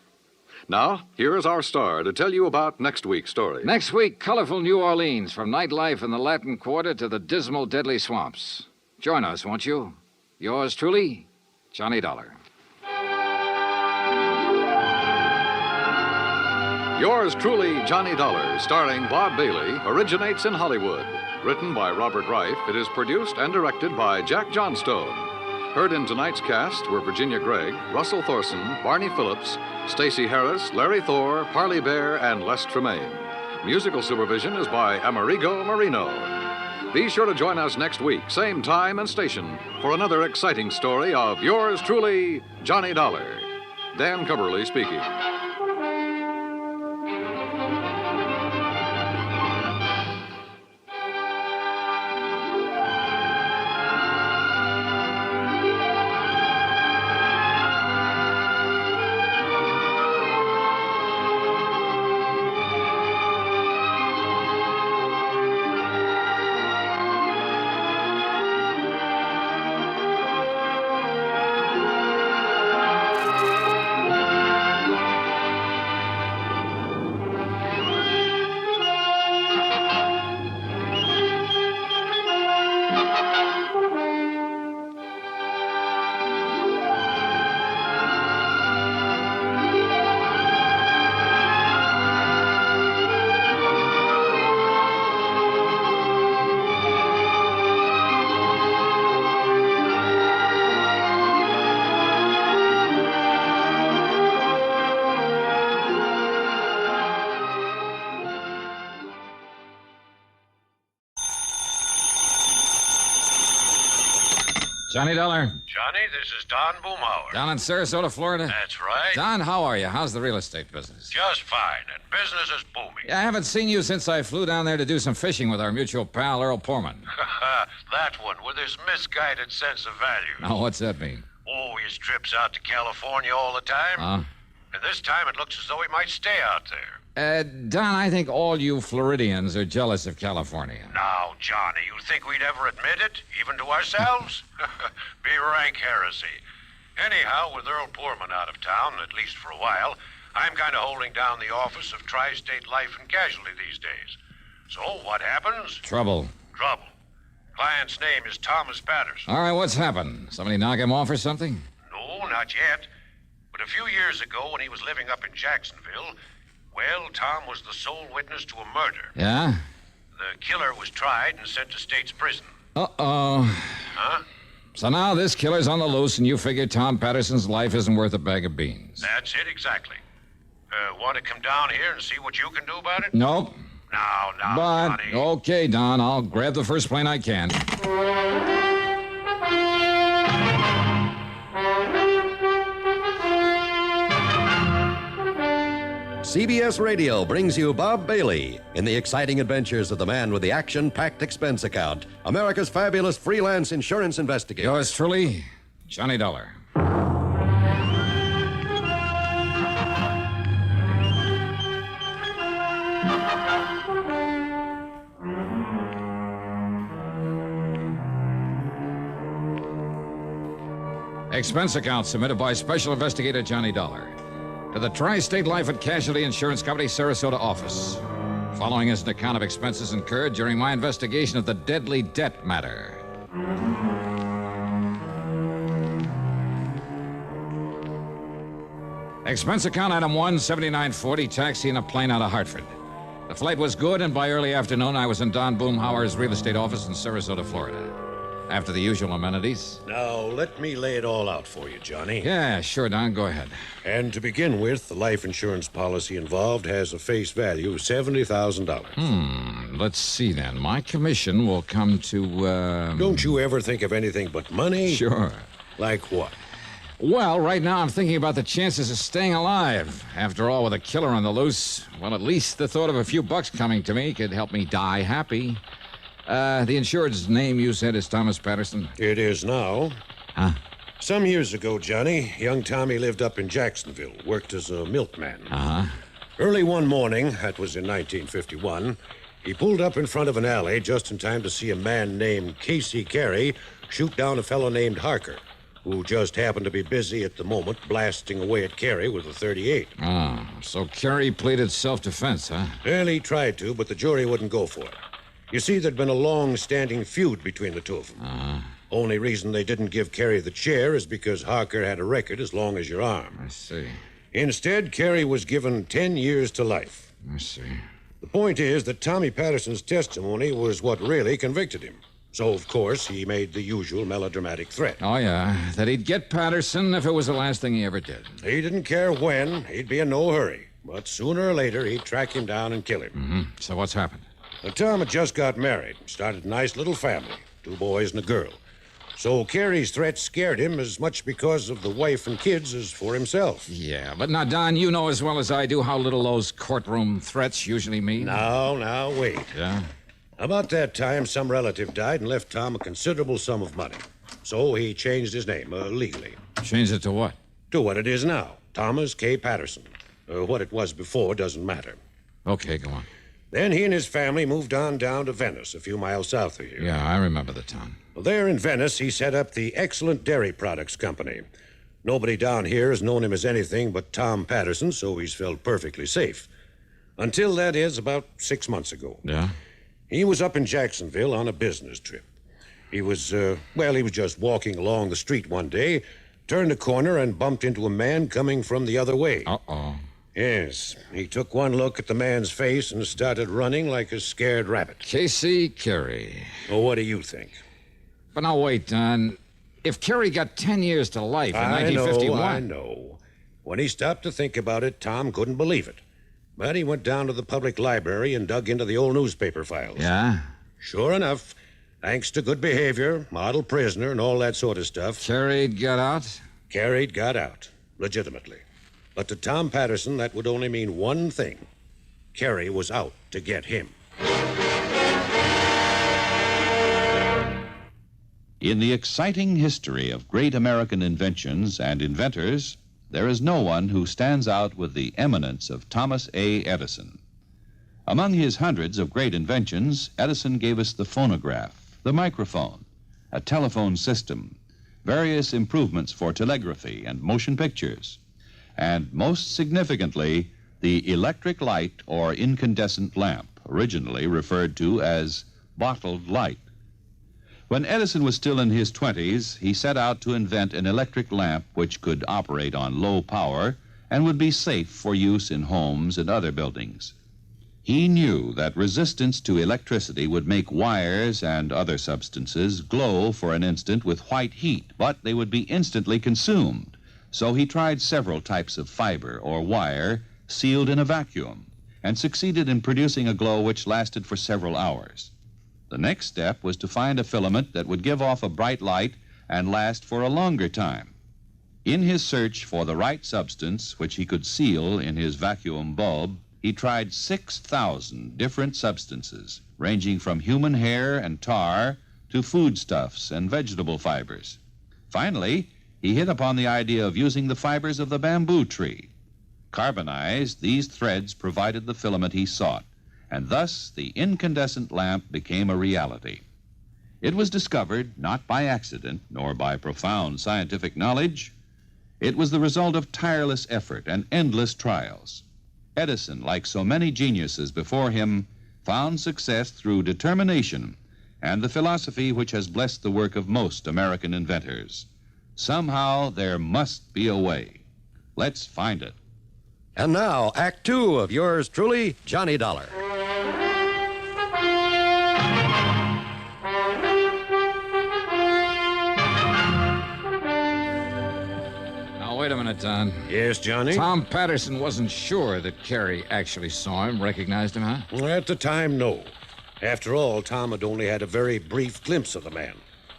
Now, here is our star to tell you about next week's story.
Next week, colorful New Orleans, from nightlife in the Latin Quarter to the dismal, deadly swamps. Join us, won't you? Yours truly, Johnny Dollar.
Yours truly, Johnny Dollar, starring Bob Bailey, originates in Hollywood. Written by Robert Reif, it is produced and directed by Jack Johnstone. Heard in tonight's cast were Virginia Gregg, Russell Thorson, Barney Phillips, Stacey Harris, Larry Thor, Parley Bear, and Les Tremaine. Musical supervision is by Amerigo Marino. Be sure to join us next week, same time and station, for another exciting story of yours truly, Johnny Dollar. Dan Cubberly speaking.
Johnny Dollar.
Johnny, this is Don Boomhauer.
Down in Sarasota, Florida?
That's right.
Don, how are you? How's the real estate business?
Just fine, and business is booming.
Yeah, I haven't seen you since I flew down there to do some fishing with our mutual pal, Earl Poorman.
That one with his misguided sense of value.
Now, what's that mean?
Oh, he trips out to California all the time. And this time it looks as though he might stay out there.
Don, I think all you Floridians are jealous of California.
Now, Johnny, you think we'd ever admit it, even to ourselves? Be rank heresy. Anyhow, with Earl Poorman out of town, at least for a while, I'm kind of holding down the office of Tri-State Life and Casualty these days. So, what happens?
Trouble.
Trouble. Client's name is Thomas Patterson.
All right, what's happened? Somebody knock him off or something?
No, not yet. But a few years ago, when he was living up in Jacksonville, well, Tom was the sole witness to a murder.
Yeah?
The killer was tried and sent to state's prison.
Uh-oh.
Huh?
So now this killer's on the loose, and you figure Tom Patterson's life isn't worth a bag of beans.
That's it, exactly. Want to come down here and see what you can do about it?
Nope.
Now,
But,
Johnny.
okay, Don, I'll grab the first plane I can.
CBS Radio brings you Bob Bailey in the exciting adventures of the man with the action-packed expense account, America's fabulous freelance insurance investigator.
Yours truly, Johnny Dollar. Expense account submitted by Special Investigator Johnny Dollar to the Tri-State Life and Casualty Insurance Company, Sarasota office. Following is an account of expenses incurred during my investigation of the deadly debt matter. Expense account item 1, $79.40, taxi in a plane out of Hartford. The flight was good, and by early afternoon, I was in Don Boomhauer's real estate office in Sarasota, Florida. After the usual amenities.
Now, let me lay it all out for you, Johnny.
Yeah, sure, Don. Go ahead.
And to begin with, the life insurance policy involved has a face value of $70,000.
Let's see, then. My commission will come to,
Don't you ever think of anything but money?
Sure.
Like what?
Well, right now I'm thinking about the chances of staying alive. After all, with a killer on the loose, well, at least the thought of a few bucks coming to me could help me die happy. The insured's name you said is Thomas Patterson?
It is now.
Huh?
Some years ago, Johnny, young Tommy lived up in Jacksonville, worked as a milkman.
Uh-huh.
Early one morning, that was in 1951, he pulled up in front of an alley just in time to see a man named Casey Carey shoot down a fellow named Harker, who just happened to be busy at the moment blasting away at Carey with a .38.
Oh, so Carey pleaded self-defense, huh?
Well, he tried to, but the jury wouldn't go for it. You see, there'd been a long-standing feud between the two of them.
Uh-huh.
Only reason they didn't give Carey the chair is because Harker had a record as long as your arm.
I see.
Instead, Carey was given 10 years to life.
I see.
The point is that Tommy Patterson's testimony was what really convicted him. So, of course, he made the usual melodramatic threat.
Oh, yeah, that he'd get Patterson if it was the last thing he ever did.
He didn't care when. He'd be in no hurry. But sooner or later, he'd track him down and kill him.
Mm-hmm. So what's happened?
Tom had just got married, started a nice little family, 2 boys and a girl. So Carey's threat scared him as much because of the wife and kids as for himself.
Yeah, but now, Don, you know as well as I do how little those courtroom threats usually mean.
Now, wait.
Yeah?
About that time, some relative died and left Tom a considerable sum of money. So he changed his name, legally.
Changed it to what?
To what it is now, Thomas K. Patterson. What it was before doesn't matter.
Okay, go on.
Then he and his family moved on down to Venice, a few miles south of here.
Yeah, I remember the town.
Well, there in Venice, he set up the Excellent Dairy Products Company. Nobody down here has known him as anything but Tom Patterson, so he's felt perfectly safe. Until, that is, about 6 months ago.
Yeah?
He was up in Jacksonville on a business trip. He was just walking along the street one day, turned a corner and bumped into a man coming from the other way.
Uh-oh.
Yes, he took one look at the man's face and started running like a scared rabbit.
Casey Carey.
Well, what do you think?
But now, wait, Don. If Carey got 10 years to life in 1951...
I know. When he stopped to think about it, Tom couldn't believe it. But he went down to the public library and dug into the old newspaper files.
Yeah?
Sure enough, thanks to good behavior, model prisoner, and all that sort of stuff...
Carey'd got out?
Carey'd got out, legitimately. But to Tom Patterson, that would only mean one thing. Carey was out to get him.
In the exciting history of great American inventions and inventors, there is no one who stands out with the eminence of Thomas A. Edison. Among his hundreds of great inventions, Edison gave us the phonograph, the microphone, a telephone system, various improvements for telegraphy and motion pictures, and most significantly, the electric light or incandescent lamp, originally referred to as bottled light. When Edison was still in his 20s, he set out to invent an electric lamp which could operate on low power and would be safe for use in homes and other buildings. He knew that resistance to electricity would make wires and other substances glow for an instant with white heat, but they would be instantly consumed. So he tried several types of fiber or wire sealed in a vacuum and succeeded in producing a glow which lasted for several hours. The next step was to find a filament that would give off a bright light and last for a longer time. In his search for the right substance which he could seal in his vacuum bulb, he tried 6,000 different substances, ranging from human hair and tar to foodstuffs and vegetable fibers. Finally, he hit upon the idea of using the fibers of the bamboo tree. Carbonized, these threads provided the filament he sought, and thus the incandescent lamp became a reality. It was discovered not by accident nor by profound scientific knowledge. It was the result of tireless effort and endless trials. Edison, like so many geniuses before him, found success through determination and the philosophy which has blessed the work of most American inventors. Somehow there must be a way. Let's find it.
And now, Act Two of yours truly, Johnny Dollar.
Now, wait a minute, Don.
Yes, Johnny?
Tom Patterson wasn't sure that Carey actually saw him, recognized him, huh?
Well, at the time, no. After all, Tom had only had a very brief glimpse of the man,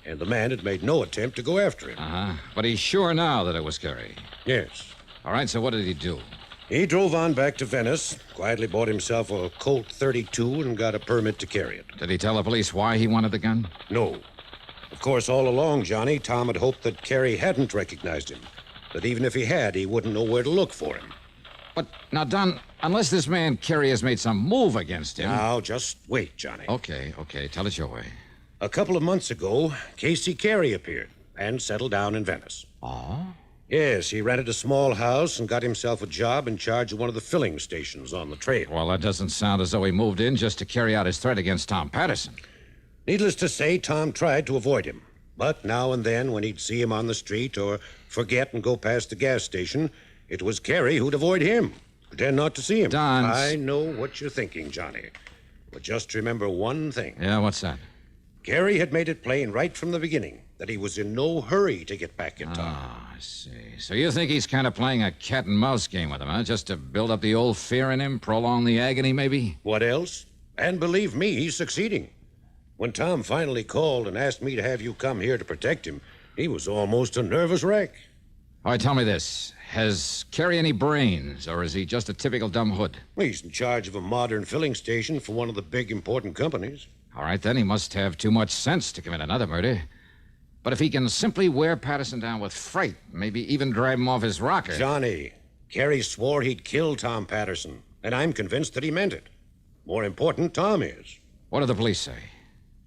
and the man had made no attempt to go after him.
Uh-huh. But he's sure now that it was Carey.
Yes.
All right, so what did he do?
He drove on back to Venice, quietly bought himself a Colt 32 and got a permit to carry it.
Did he tell the police why he wanted the gun?
No. Of course, all along, Johnny, Tom had hoped that Carey hadn't recognized him. That even if he had, he wouldn't know where to look for him.
But, now, Don, unless this man Carey has made some move against him...
Now, just wait, Johnny.
Okay. Tell us your way.
A couple of months ago, Casey Carey appeared and settled down in Venice.
Oh?
Yes, he rented a small house and got himself a job in charge of one of the filling stations on the trail.
Well, that doesn't sound as though he moved in just to carry out his threat against Tom Patterson.
Needless to say, Tom tried to avoid him. But now and then, when he'd see him on the street or forget and go past the gas station, it was Carey who'd avoid him. Pretend not to see him.
Don...
I know what you're thinking, Johnny. But just remember one thing.
Yeah, what's that?
Carey had made it plain right from the beginning that he was in no hurry to get back in Tom.
Oh, I see. So you think he's kind of playing a cat-and-mouse game with him, huh? Just to build up the old fear in him, prolong the agony, maybe?
What else? And believe me, he's succeeding. When Tom finally called and asked me to have you come here to protect him, he was almost a nervous wreck.
All right, tell me this. Has Carey any brains, or is he just a typical dumb hood?
He's in charge of a modern filling station for one of the big important companies.
All right, then he must have too much sense to commit another murder. But if he can simply wear Patterson down with fright, maybe even drive him off his rocker...
Johnny, Carey swore he'd kill Tom Patterson, and I'm convinced that he meant it. More important, Tom is.
What do the police say?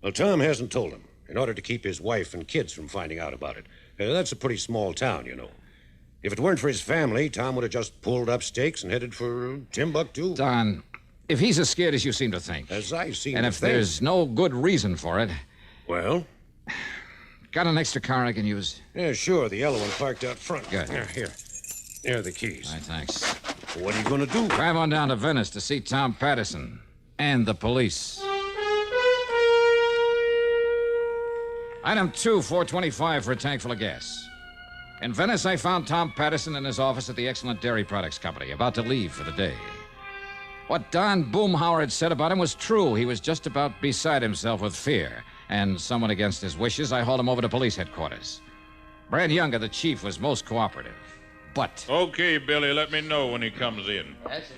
Well, Tom hasn't told him, in order to keep his wife and kids from finding out about it. That's a pretty small town, you know. If it weren't for his family, Tom would have just pulled up stakes and headed for Timbuktu.
Don, if he's as scared as you seem to think...
As I seem
and
to
if
think...
there's no good reason for it...
Well?
Got an extra car I can use?
Yeah, sure. The yellow one parked out front.
Good.
Here. There are the keys.
All right, thanks.
What are you going to do?
Drive on down to Venice to see Tom Patterson and the police. Item 2, $4.25 for a tank full of gas. In Venice, I found Tom Patterson in his office at the Excellent Dairy Products Company, about to leave for the day. What Don Boomhauer had said about him was true. He was just about beside himself with fear. And somewhat against his wishes, I hauled him over to police headquarters. Brad Younger, the chief, was most cooperative. But...
Okay, Billy, let me know when he comes in.
That's it.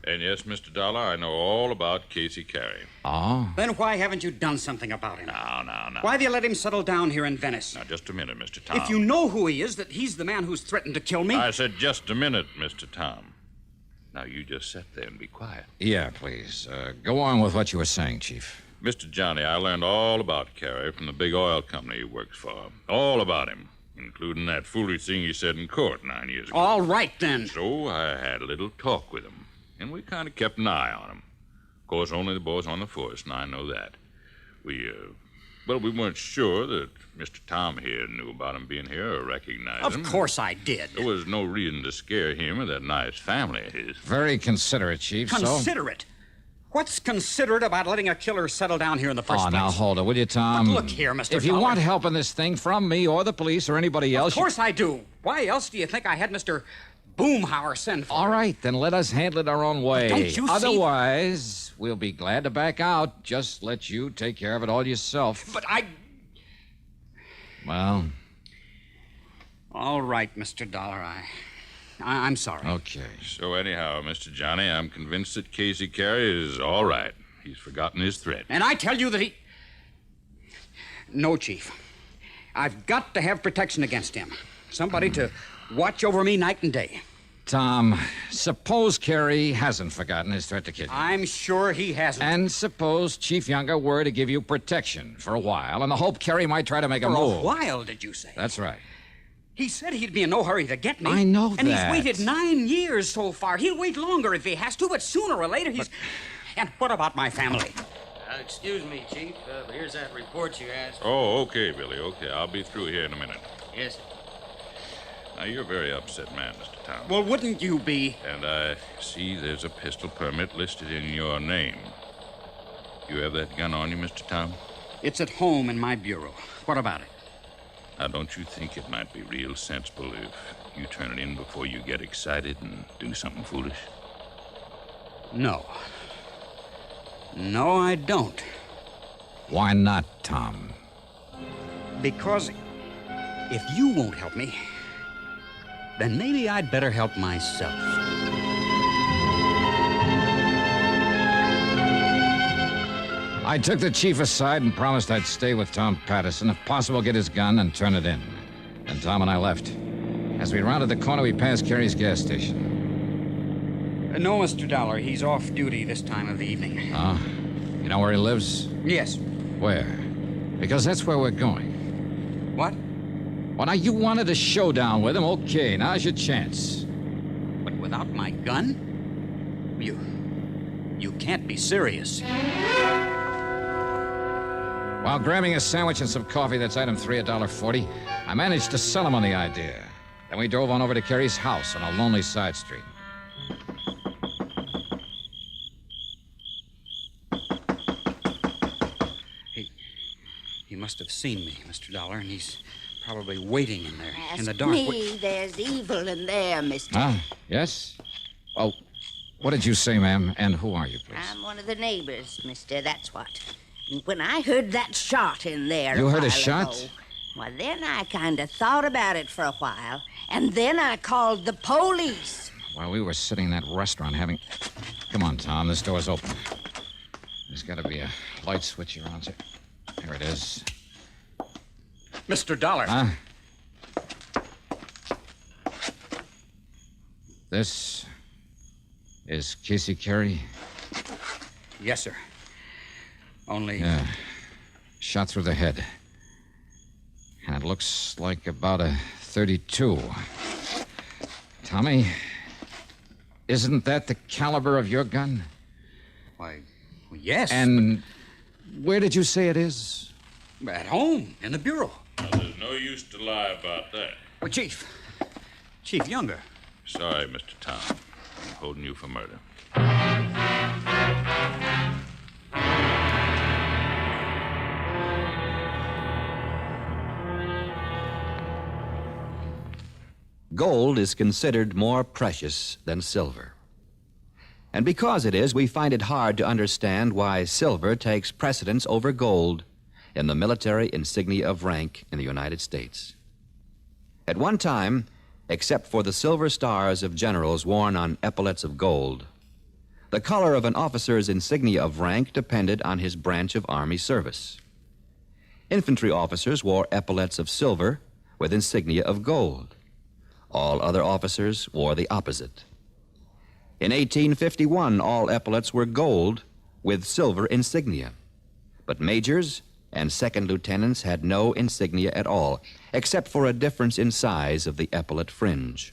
And yes, Mr. Dollar, I know all about Casey Carey.
Oh?
Then why haven't you done something about him?
Now.
Why have you let him settle down here in Venice?
Now, just a minute, Mr. Tom.
If you know who he is, that he's the man who's threatened to kill me...
I said just a minute, Mr. Tom. Now, you just sit there and be quiet.
Yeah, please. Go on with what you were saying, Chief.
Mr. Johnny, I learned all about Carey from the big oil company he works for. All about him, including that foolish thing he said in court 9 years ago.
All right, then.
So I had a little talk with him, and we kind of kept an eye on him. Of course, only the boys on the force, and I know that. We weren't sure that Mr. Tom here knew about him being here or recognized him.
Of course I did.
There was no reason to scare him or that nice family of his.
Very considerate, Chief.
Considerate? What's considerate about letting a killer settle down here in the first place?
Now, hold it, will you, Tom?
But look here, Mr.
If you
Dollar.
want help in this thing from me or the police or anybody else...
Of course I do. Why else do you think I had Mr. Boomhauer send for
All right, then let us handle it our own way.
But don't you see...
Otherwise, we'll be glad to back out. Just let you take care of it all yourself.
But I...
Well...
All right, Mr. Dollar, I'm sorry.
Okay.
So anyhow, Mr. Johnny, I'm convinced that Casey Carey is all right. He's forgotten his threat.
And I tell you that he... No, Chief. I've got to have protection against him. Somebody to watch over me night and day.
Tom, suppose Carey hasn't forgotten his threat to kill you.
I'm sure he hasn't.
And suppose Chief Younger were to give you protection for a while, and the hope Carey might try to make a move.
For a while, did you say?
That's right.
He said he'd be in no hurry to get me.
I know that.
And he's waited 9 years so far. He'll wait longer if he has to, but sooner or later he's... And what about my family?
Excuse me, Chief. Here's that report you asked.
Oh, okay, Billy, okay. I'll be through here in a minute.
Yes.
Now, you're a very upset man, Mr. Tom.
Well, wouldn't you be?
And I see there's a pistol permit listed in your name. You have that gun on you, Mr. Tom?
It's at home in my bureau. What about it?
Now, don't you think it might be real sensible if you turn it in before you get excited and do something foolish?
No. No, I don't.
Why not, Tom?
Because if you won't help me, then maybe I'd better help myself.
I took the chief aside and promised I'd stay with Tom Patterson, if possible get his gun and turn it in. And Tom and I left. As we rounded the corner, we passed Carey's gas station.
No, Mr. Dollar. He's off duty this time of the evening.
Oh? You know where he lives?
Yes.
Where? Because that's where we're going.
What?
Well, now, you wanted a showdown with him. Okay, now's your chance.
But without my gun? You can't be serious.
While grabbing a sandwich and some coffee, that's item 3, $1.40, I managed to sell him on the idea. Then we drove on over to Carey's house on a lonely side street.
He must have seen me, Mr. Dollar, and he's probably waiting in there
Ask
in the dark.
me. There's evil in there, mister.
Huh? Yes? Oh, what did you say, ma'am? And who are you, please?
I'm one of the neighbors, mister, that's what. And when I heard that shot in there
You heard a
while
shot?
ago, well, then I kind of thought about it for a while, and then I called the police.
While we were sitting in that restaurant having... Come on, Tom, this door's open. There's got to be a light switch here on it. Here it is.
Mr. Dollar.
Huh? This is Casey Carey?
Yes, sir. Only...
Yeah. Shot through the head. And it looks like about a 32. Tommy, isn't that the caliber of your gun?
Why, yes.
And where did you say it is?
At home, in the bureau.
Now, there's no use to lie about that.
Well, Chief Younger.
Sorry, Mr. Tom. I'm holding you for murder.
Gold is considered more precious than silver. And because it is, we find it hard to understand why silver takes precedence over gold in the military insignia of rank in the United States. At one time, except for the silver stars of generals worn on epaulets of gold, the color of an officer's insignia of rank depended on his branch of Army service. Infantry officers wore epaulets of silver with insignia of gold. All other officers wore the opposite. In 1851, all epaulets were gold with silver insignia. But majors and second lieutenants had no insignia at all, except for a difference in size of the epaulet fringe.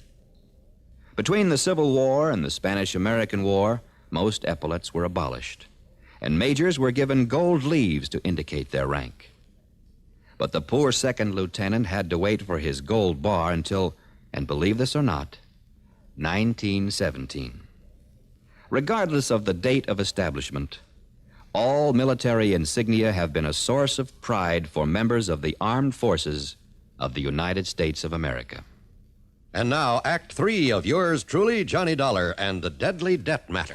Between the Civil War and the Spanish-American War, most epaulets were abolished, and majors were given gold leaves to indicate their rank. But the poor second lieutenant had to wait for his gold bar until, and believe this or not, 1917. Regardless of the date of establishment, all military insignia have been a source of pride for members of the armed forces of the United States of America.
And now, Act 3 of yours truly, Johnny Dollar and the Deadly Debt Matter.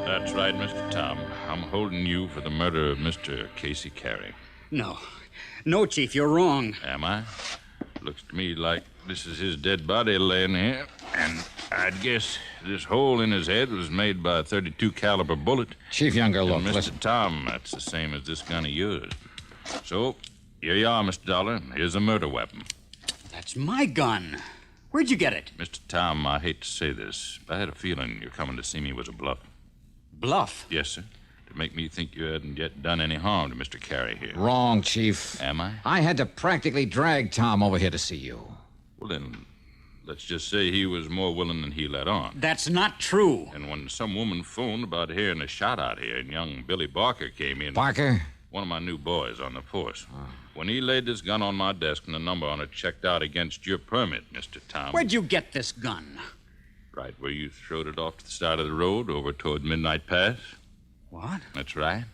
That's right, Mr. Tom. I'm holding you for the murder of Mr. Casey Carey.
No, Chief, you're wrong.
Am I? Looks to me like this is his dead body laying here, and I'd guess this hole in his head was made by a .32 caliber bullet.
Chief Younger, look,
And Mr.
listen.
Tom, that's the same as this gun of yours. So, here you are, Mr. Dollar. Here's a murder weapon.
That's my gun. Where'd you get it?
Mr. Tom, I hate to say this, but I had a feeling your coming to see me was a bluff.
Bluff?
Yes, sir. To make me think you hadn't yet done any harm to Mr. Carey here.
Wrong, Chief.
Am I?
I had to practically drag Tom over here to see you.
Well, then, let's just say he was more willing than he let on.
That's not true.
And when some woman phoned about hearing a shot out here, and young Billy Barker came in...
Barker?
One of my new boys on the force. When he laid this gun on my desk and the number on it checked out against your permit, Mr. Tom...
Where'd you get this gun?
Right where you throwed it off to the side of the road over toward Midnight Pass.
What?
That's right.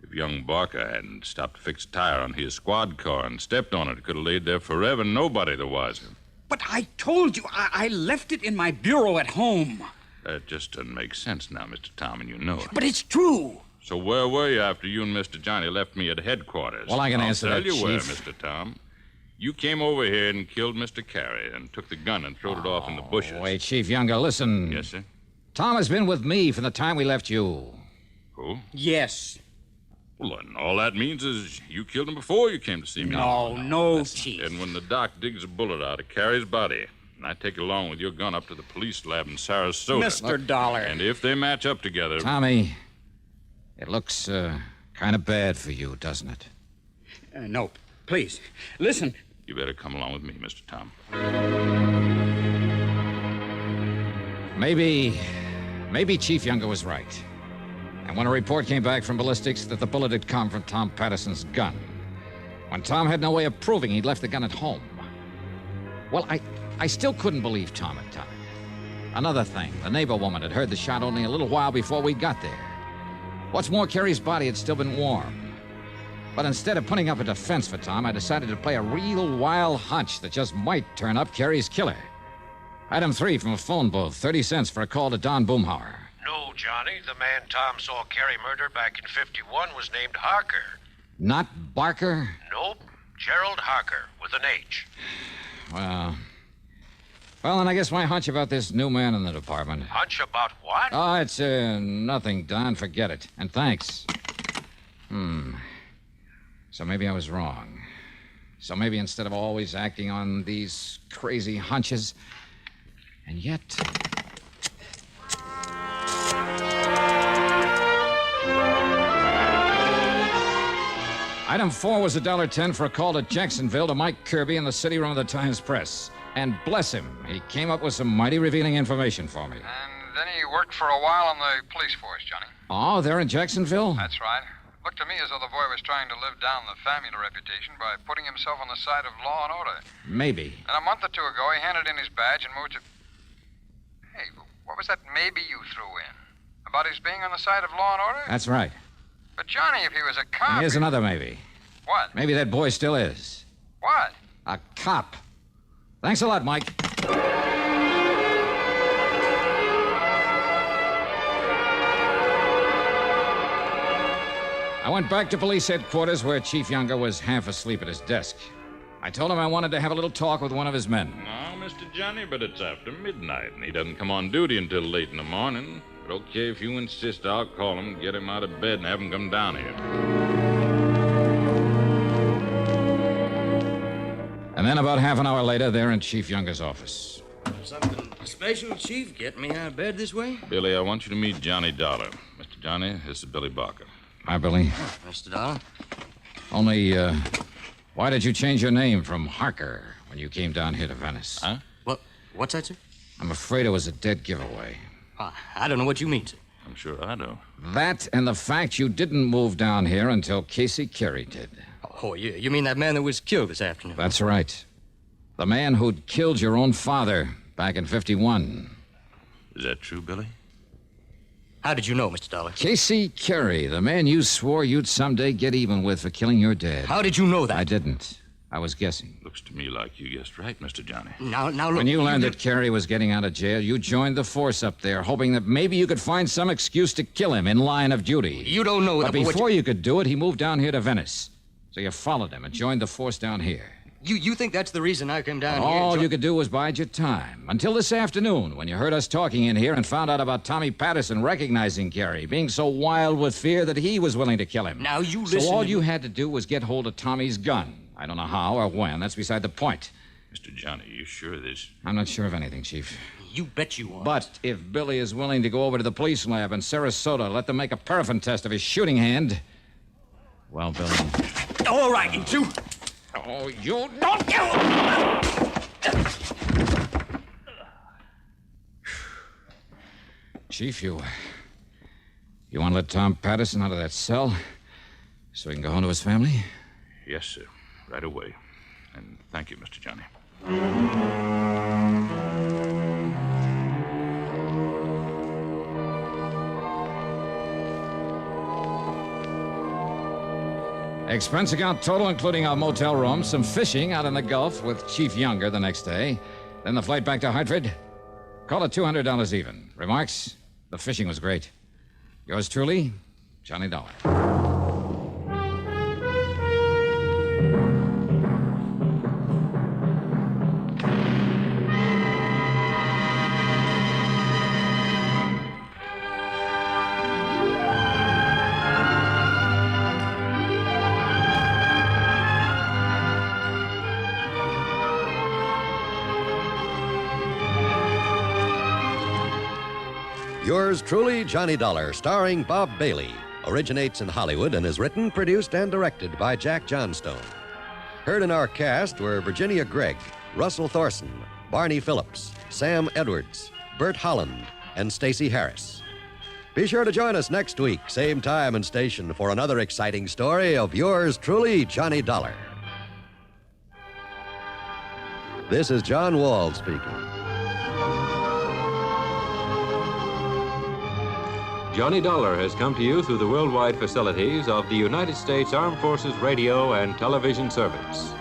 If young Barker hadn't stopped to fix a tire on his squad car and stepped on it, it could have laid there forever, nobody the wiser.
But I told you, I left it in my bureau at home.
That just doesn't make sense now, Mr. Tom, and you know it.
But it's true.
So where were you after you and Mr. Johnny left me at headquarters?
Well, I can answer
I'll
that,
tell you where,
Chief.
Mr. Tom. You came over here and killed Mr. Carey and took the gun and throwed it off in the bushes.
Wait, Chief Younger, listen.
Yes, sir?
Tom has been with me from the time we left you.
Who?
Yes.
Well, then all that means is you killed him before you came to see me.
No, Chief.
And when the doc digs a bullet out of Carey's body, and I take it along with your gun up to the police lab in Sarasota...
Mr. Dollar.
And if they match up together...
Tommy, it looks kind of bad for you, doesn't it?
No, please. Listen.
You better come along with me, Mr. Tom.
Maybe Chief Younger was right. And when a report came back from ballistics that the bullet had come from Tom Patterson's gun, when Tom had no way of proving he'd left the gun at home, well, I still couldn't believe Tom had done it. Another thing, the neighbor woman had heard the shot only a little while before we got there. What's more, Carey's body had still been warm. But instead of putting up a defense for Tom, I decided to play a real wild hunch that just might turn up Carey's killer. Item 3 from a phone booth, 30 cents for a call to Don Boomhauer.
No, Johnny. The man Tom saw Carey murdered back in 51 was named Harker.
Not Barker?
Nope. Gerald Harker, with an H.
Well, then I guess my hunch about this new man in the department.
Hunch about what?
Oh, it's nothing, Don. Forget it. And thanks. So maybe I was wrong. So maybe instead of always acting on these crazy hunches, and yet... Item 4 was $1.10 for a call to Jacksonville to Mike Kirby in the city room of the Times-Press. And bless him, he came up with some mighty revealing information for me.
And then he worked for a while on the police force, Johnny.
Oh, they're in Jacksonville?
That's right. Looked to me as though the boy was trying to live down the family reputation by putting himself on the side of law and order.
Maybe.
And a month or two ago, he handed in his badge and moved to... Hey, what was that maybe you threw in? About his being on the side of law and order?
That's right.
But, Johnny, if he was a cop...
And here's another maybe.
What?
Maybe that boy still is.
What?
A cop. Thanks a lot, Mike. I went back to police headquarters where Chief Younger was half asleep at his desk. I told him I wanted to have a little talk with one of his men.
No, Mr. Johnny, but it's after midnight, and he doesn't come on duty until late in the morning. But okay, if you insist, I'll call him, get him out of bed, and have him come down here.
And then about half an hour later, they're in Chief Younger's office.
Something special, Chief? Get me out of bed this way?
Billy, I want you to meet Johnny Dollar. Mr. Johnny, this is Billy Barker.
Hi, Billy.
Mr. Dollar?
Only, why did you change your name from Harker when you came down here to Venice?
Huh?
What's that, sir?
I'm afraid it was a dead giveaway.
I don't know what you mean, sir.
I'm sure I do.
That and the fact you didn't move down here until Casey Carey did.
Oh, you mean that man that was killed this afternoon?
That's right. The man who'd killed your own father back in 51.
Is that true, Billy?
How did you know, Mr. Dollar?
Casey Carey, the man you swore you'd someday get even with for killing your dad.
How did you know that?
I didn't. I was guessing.
Looks to me like you guessed right, Mr. Johnny.
Now, look.
When you learned that Carey was getting out of jail, you joined the force up there, hoping that maybe you could find some excuse to kill him in line of duty.
You don't know
But
that.
before you could do it, he moved down here to Venice. So you followed him and joined the force down here.
You think that's the reason I came down here?
All you could do was bide your time. Until this afternoon, when you heard us talking in here and found out about Tommy Patterson recognizing Gary, being so wild with fear that he was willing to kill him.
Now, you listen
So all
to
you
me.
had to do was get hold of Tommy's gun. I don't know how or when. That's beside the point.
Mr. Johnny, you sure of this?
I'm not sure of anything, Chief.
You bet you are.
But if Billy is willing to go over to the police lab in Sarasota, let them make a paraffin test of his shooting hand. Well, Billy.
All right, you two.
Oh, you don't kill. Chief, you want to let Tom Patterson out of that cell so he can go home to his family?
Yes, sir. Right away. And thank you, Mr. Johnny.
Expense account total, including our motel room, some fishing out in the Gulf with Chief Younger the next day, then the flight back to Hartford. Call it $200 even. Remarks? The fishing was great. Yours truly, Johnny Dollar.
Yours truly, Johnny Dollar, starring Bob Bailey, originates in Hollywood and is written, produced, and directed by Jack Johnstone. Heard in our cast were Virginia Gregg, Russell Thorson, Barney Phillips, Sam Edwards, Bert Holland, and Stacey Harris. Be sure to join us next week, same time and station, for another exciting story of yours truly, Johnny Dollar. This is John Wall speaking.
Johnny Dollar has come to you through the worldwide facilities of the United States Armed Forces Radio and Television Service.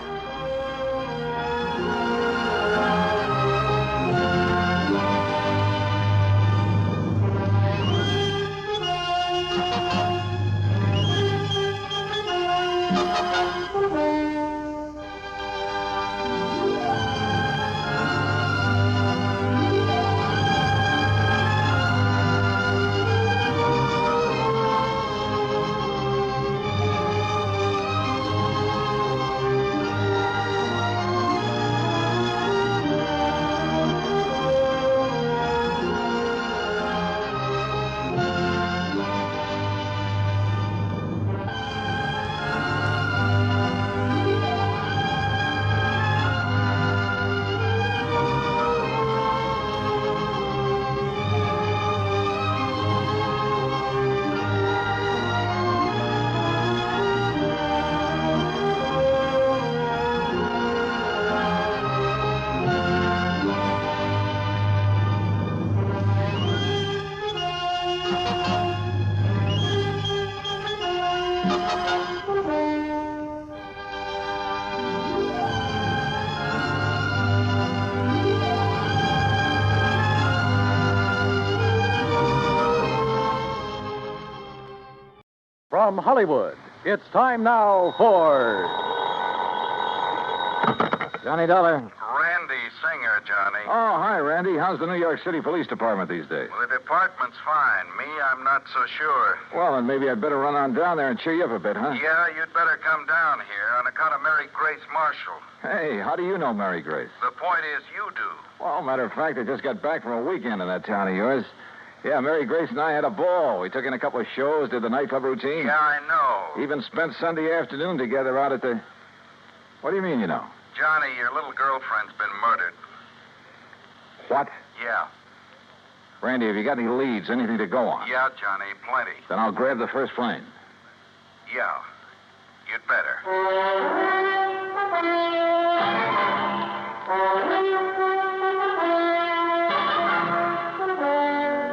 From Hollywood, it's time now for...
Johnny Dollar.
Randy Singer, Johnny.
Oh, hi, Randy. How's the New York City Police Department these days?
Well, the department's fine. Me, I'm not so sure.
Well, then maybe I'd better run on down there and cheer you up a bit, huh?
Yeah, you'd better come down here on account of Mary Grace Marshall.
Hey, how do you know Mary Grace?
The point is, you do.
Well, matter of fact, I just got back from a weekend in that town of yours. Yeah, Mary Grace and I had a ball. We took in a couple of shows, did the nightclub routine.
Yeah, I know.
Even spent Sunday afternoon together out at the... What do you mean, you know?
Johnny, your little girlfriend's been murdered.
What?
Yeah.
Randy, have you got any leads, anything to go on?
Yeah, Johnny, plenty.
Then I'll grab the first plane.
Yeah. You'd better.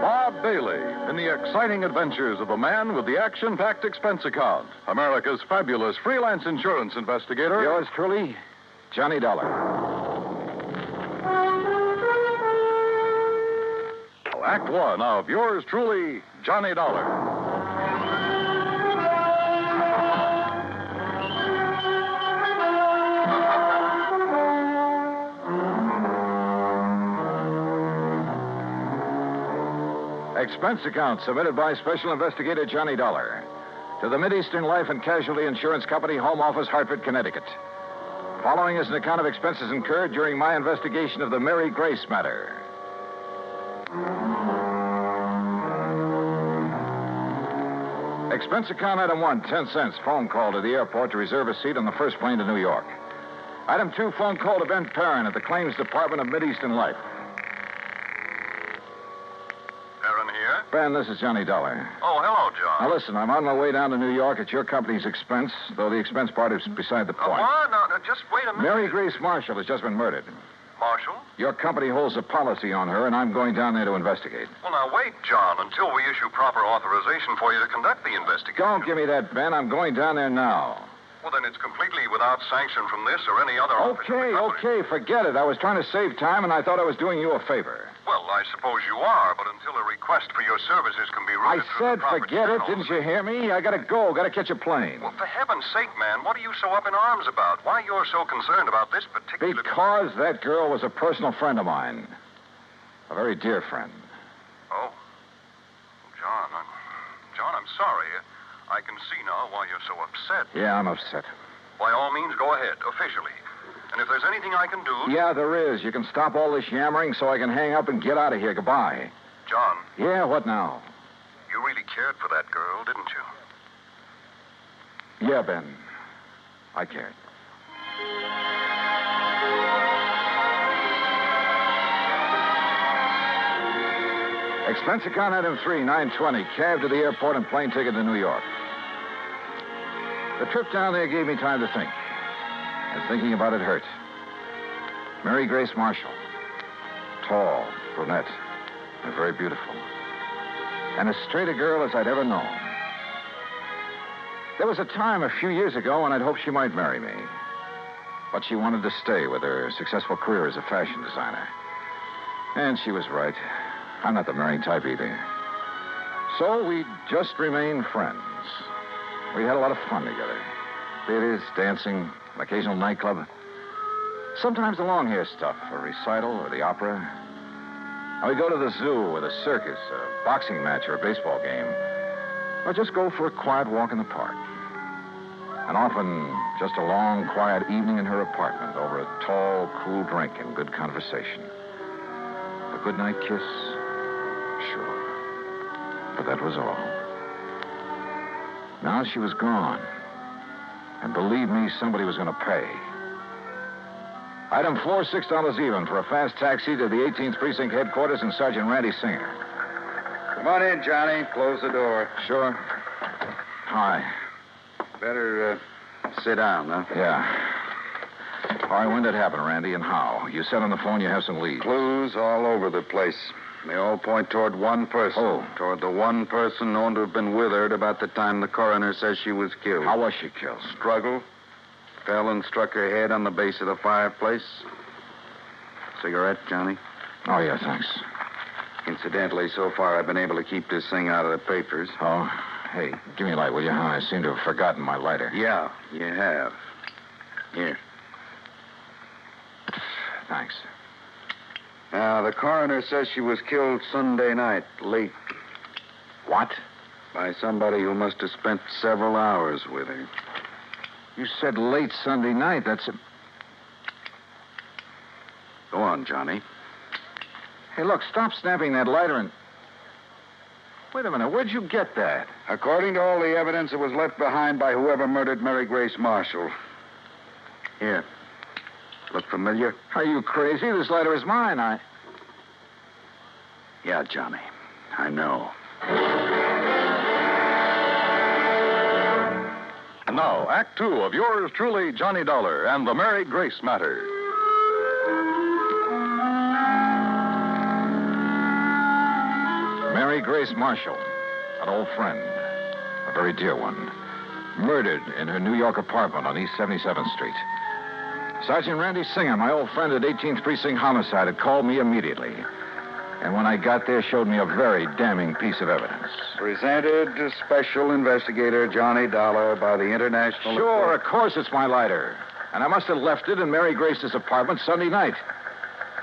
Bob Bailey in the exciting adventures of a man with the action-packed expense account. America's fabulous freelance insurance investigator.
Yours truly, Johnny Dollar.
Act one of yours truly, Johnny Dollar.
Expense account submitted by Special Investigator Johnny Dollar to the Mideastern Life and Casualty Insurance Company, Home Office, Hartford, Connecticut. Following is an account of expenses incurred during my investigation of the Mary Grace matter. Expense account item 1, 10 cents. Phone call to the airport to reserve a seat on the first plane to New York. Item 2, phone call to Ben Perrin at the Claims Department of Mideastern Life.
Perrin here?
Ben, this is Johnny Dollar.
Oh, hello, John.
Now, listen, I'm on my way down to New York at your company's expense, though the expense part is beside the point.
What? No, just wait a minute.
Mary Grace Marshall has just been murdered.
Marshall?
Your company holds a policy on her, and I'm going down there to investigate.
Well, now, wait, John, until we issue proper authorization for you to conduct the investigation.
Don't give me that, Ben. I'm going down there now.
Well, then it's completely without sanction from this or any other office.
Okay, forget it. I was trying to save time, and I thought I was doing you a favor.
Well, I suppose you are, but until a request for your services can be
I
routed
said
through the proper
forget it.
channels.
Didn't you hear me? I gotta go. Gotta catch a plane.
Well, for heaven's sake, man, what are you so up in arms about? Why you're so concerned about this particular...
Because that girl was a personal friend of mine. A very dear friend.
Oh. John, I'm sorry. I can see now why you're so upset.
Yeah, I'm upset.
By all means, go ahead, officially. And if there's anything I can do...
Yeah, there is. You can stop all this yammering so I can hang up and get out of here. Goodbye.
John.
Yeah, what now?
You really cared for that girl, didn't you?
Yeah, Ben. I cared. Expense account item 3, $9.20. Cab to the airport and plane ticket to New York. The trip down there gave me time to think. And thinking about it hurt. Mary Grace Marshall. Tall, brunette, and very beautiful. And as straight a girl as I'd ever known. There was a time a few years ago when I'd hoped she might marry me. But she wanted to stay with her successful career as a fashion designer. And she was right. I'm not the marrying type either. So we just remained friends. We had a lot of fun together. Theaters, dancing, an occasional nightclub. Sometimes the long hair stuff, a recital or the opera. And we'd go to the zoo or the circus, a boxing match or a baseball game. Or just go for a quiet walk in the park. And often just a long, quiet evening in her apartment over a tall, cool drink and good conversation. A goodnight kiss? Sure. But that was all. Now she was gone. And believe me, somebody was going to pay. Item 4, $6 even for a fast taxi to the 18th Precinct headquarters and Sergeant Randy Singer.
Come on in, Johnny. Close the door.
Sure. Hi.
Better sit down, huh?
Yeah. All right, when did it happen, Randy, and how? You said on the phone you have some leads.
Clues all over the place. They all point toward one person.
Oh.
Toward the one person known to have been with her at about the time the coroner says she was killed.
How was she killed?
Struggle. Fell and struck her head on the base of the fireplace. Cigarette, Johnny?
Oh, yeah, thanks.
Incidentally, so far I've been able to keep this thing out of the papers.
Oh? Hey, give me a light, will you? I seem to have forgotten my lighter.
Yeah, you have. Here.
Thanks.
Now, the coroner says she was killed Sunday night, late.
What?
By somebody who must have spent several hours with her.
You said late Sunday night. That's a...
Go on, Johnny.
Hey, look, stop snapping that lighter and... Wait a minute, where'd you get that?
According to all the evidence, it was left behind by whoever murdered Mary Grace Marshall. Here. Look familiar?
Are you crazy? This lighter is mine.
Yeah, Johnny. I know.
And now, Act 2 of yours truly, Johnny Dollar, and the Mary Grace matter.
Mary Grace Marshall, an old friend, a very dear one, murdered in her New York apartment on East 77th Street. Sergeant Randy Singer, my old friend at 18th Precinct Homicide, had called me immediately. And when I got there, showed me a very damning piece of evidence.
Presented to Special Investigator Johnny Dollar by the International...
Sure, of course it's my lighter. And I must have left it in Mary Grace's apartment Sunday night.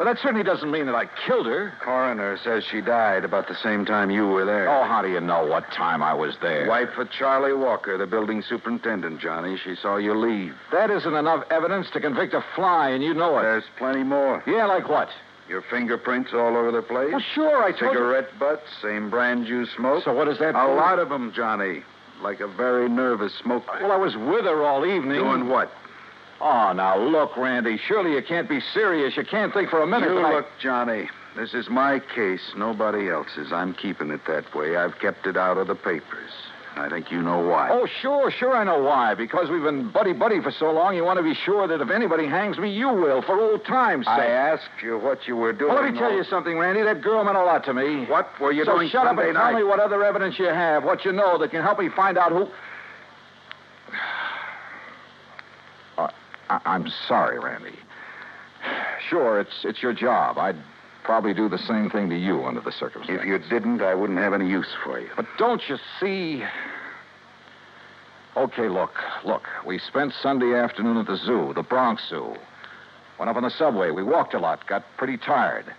But that certainly doesn't mean that I killed her.
Coroner says she died about the same time you were there.
Oh, how do you know what time I was there?
Wife of Charlie Walker, the building superintendent, Johnny. She saw you leave.
That isn't enough evidence to convict a fly, and you know it.
There's plenty more.
Yeah, like what?
Your fingerprints all over the place.
Well, sure, I told you.
Cigarette butts, same brand you smoke.
So what does that
A
prove?
lot of them, Johnny. Like a very nervous smoker.
Well, I was with her all evening.
Doing what?
Oh, now look, Randy. Surely you can't be serious. You can't think for a minute
You
that
look, Johnny. This is my case, nobody else's. I'm keeping it that way. I've kept it out of the papers. I think you know why.
Oh, sure I know why. Because we've been buddy-buddy for so long, you want to be sure that if anybody hangs me, you will, for old time's sake.
I asked you what you were doing.
Well, let me tell you something, Randy. That girl meant a lot to me.
What were you doing
shut
Sunday
up and
night?
tell me what other evidence you have, what you know that can help me find out who... I'm sorry, Randy. Sure, it's your job. I'd probably do the same thing to you under the circumstances.
If you didn't, I wouldn't have any use for you.
But don't you see... Okay, look. We spent Sunday afternoon at the zoo, the Bronx Zoo. Went up on the subway. We walked a lot, got pretty tired.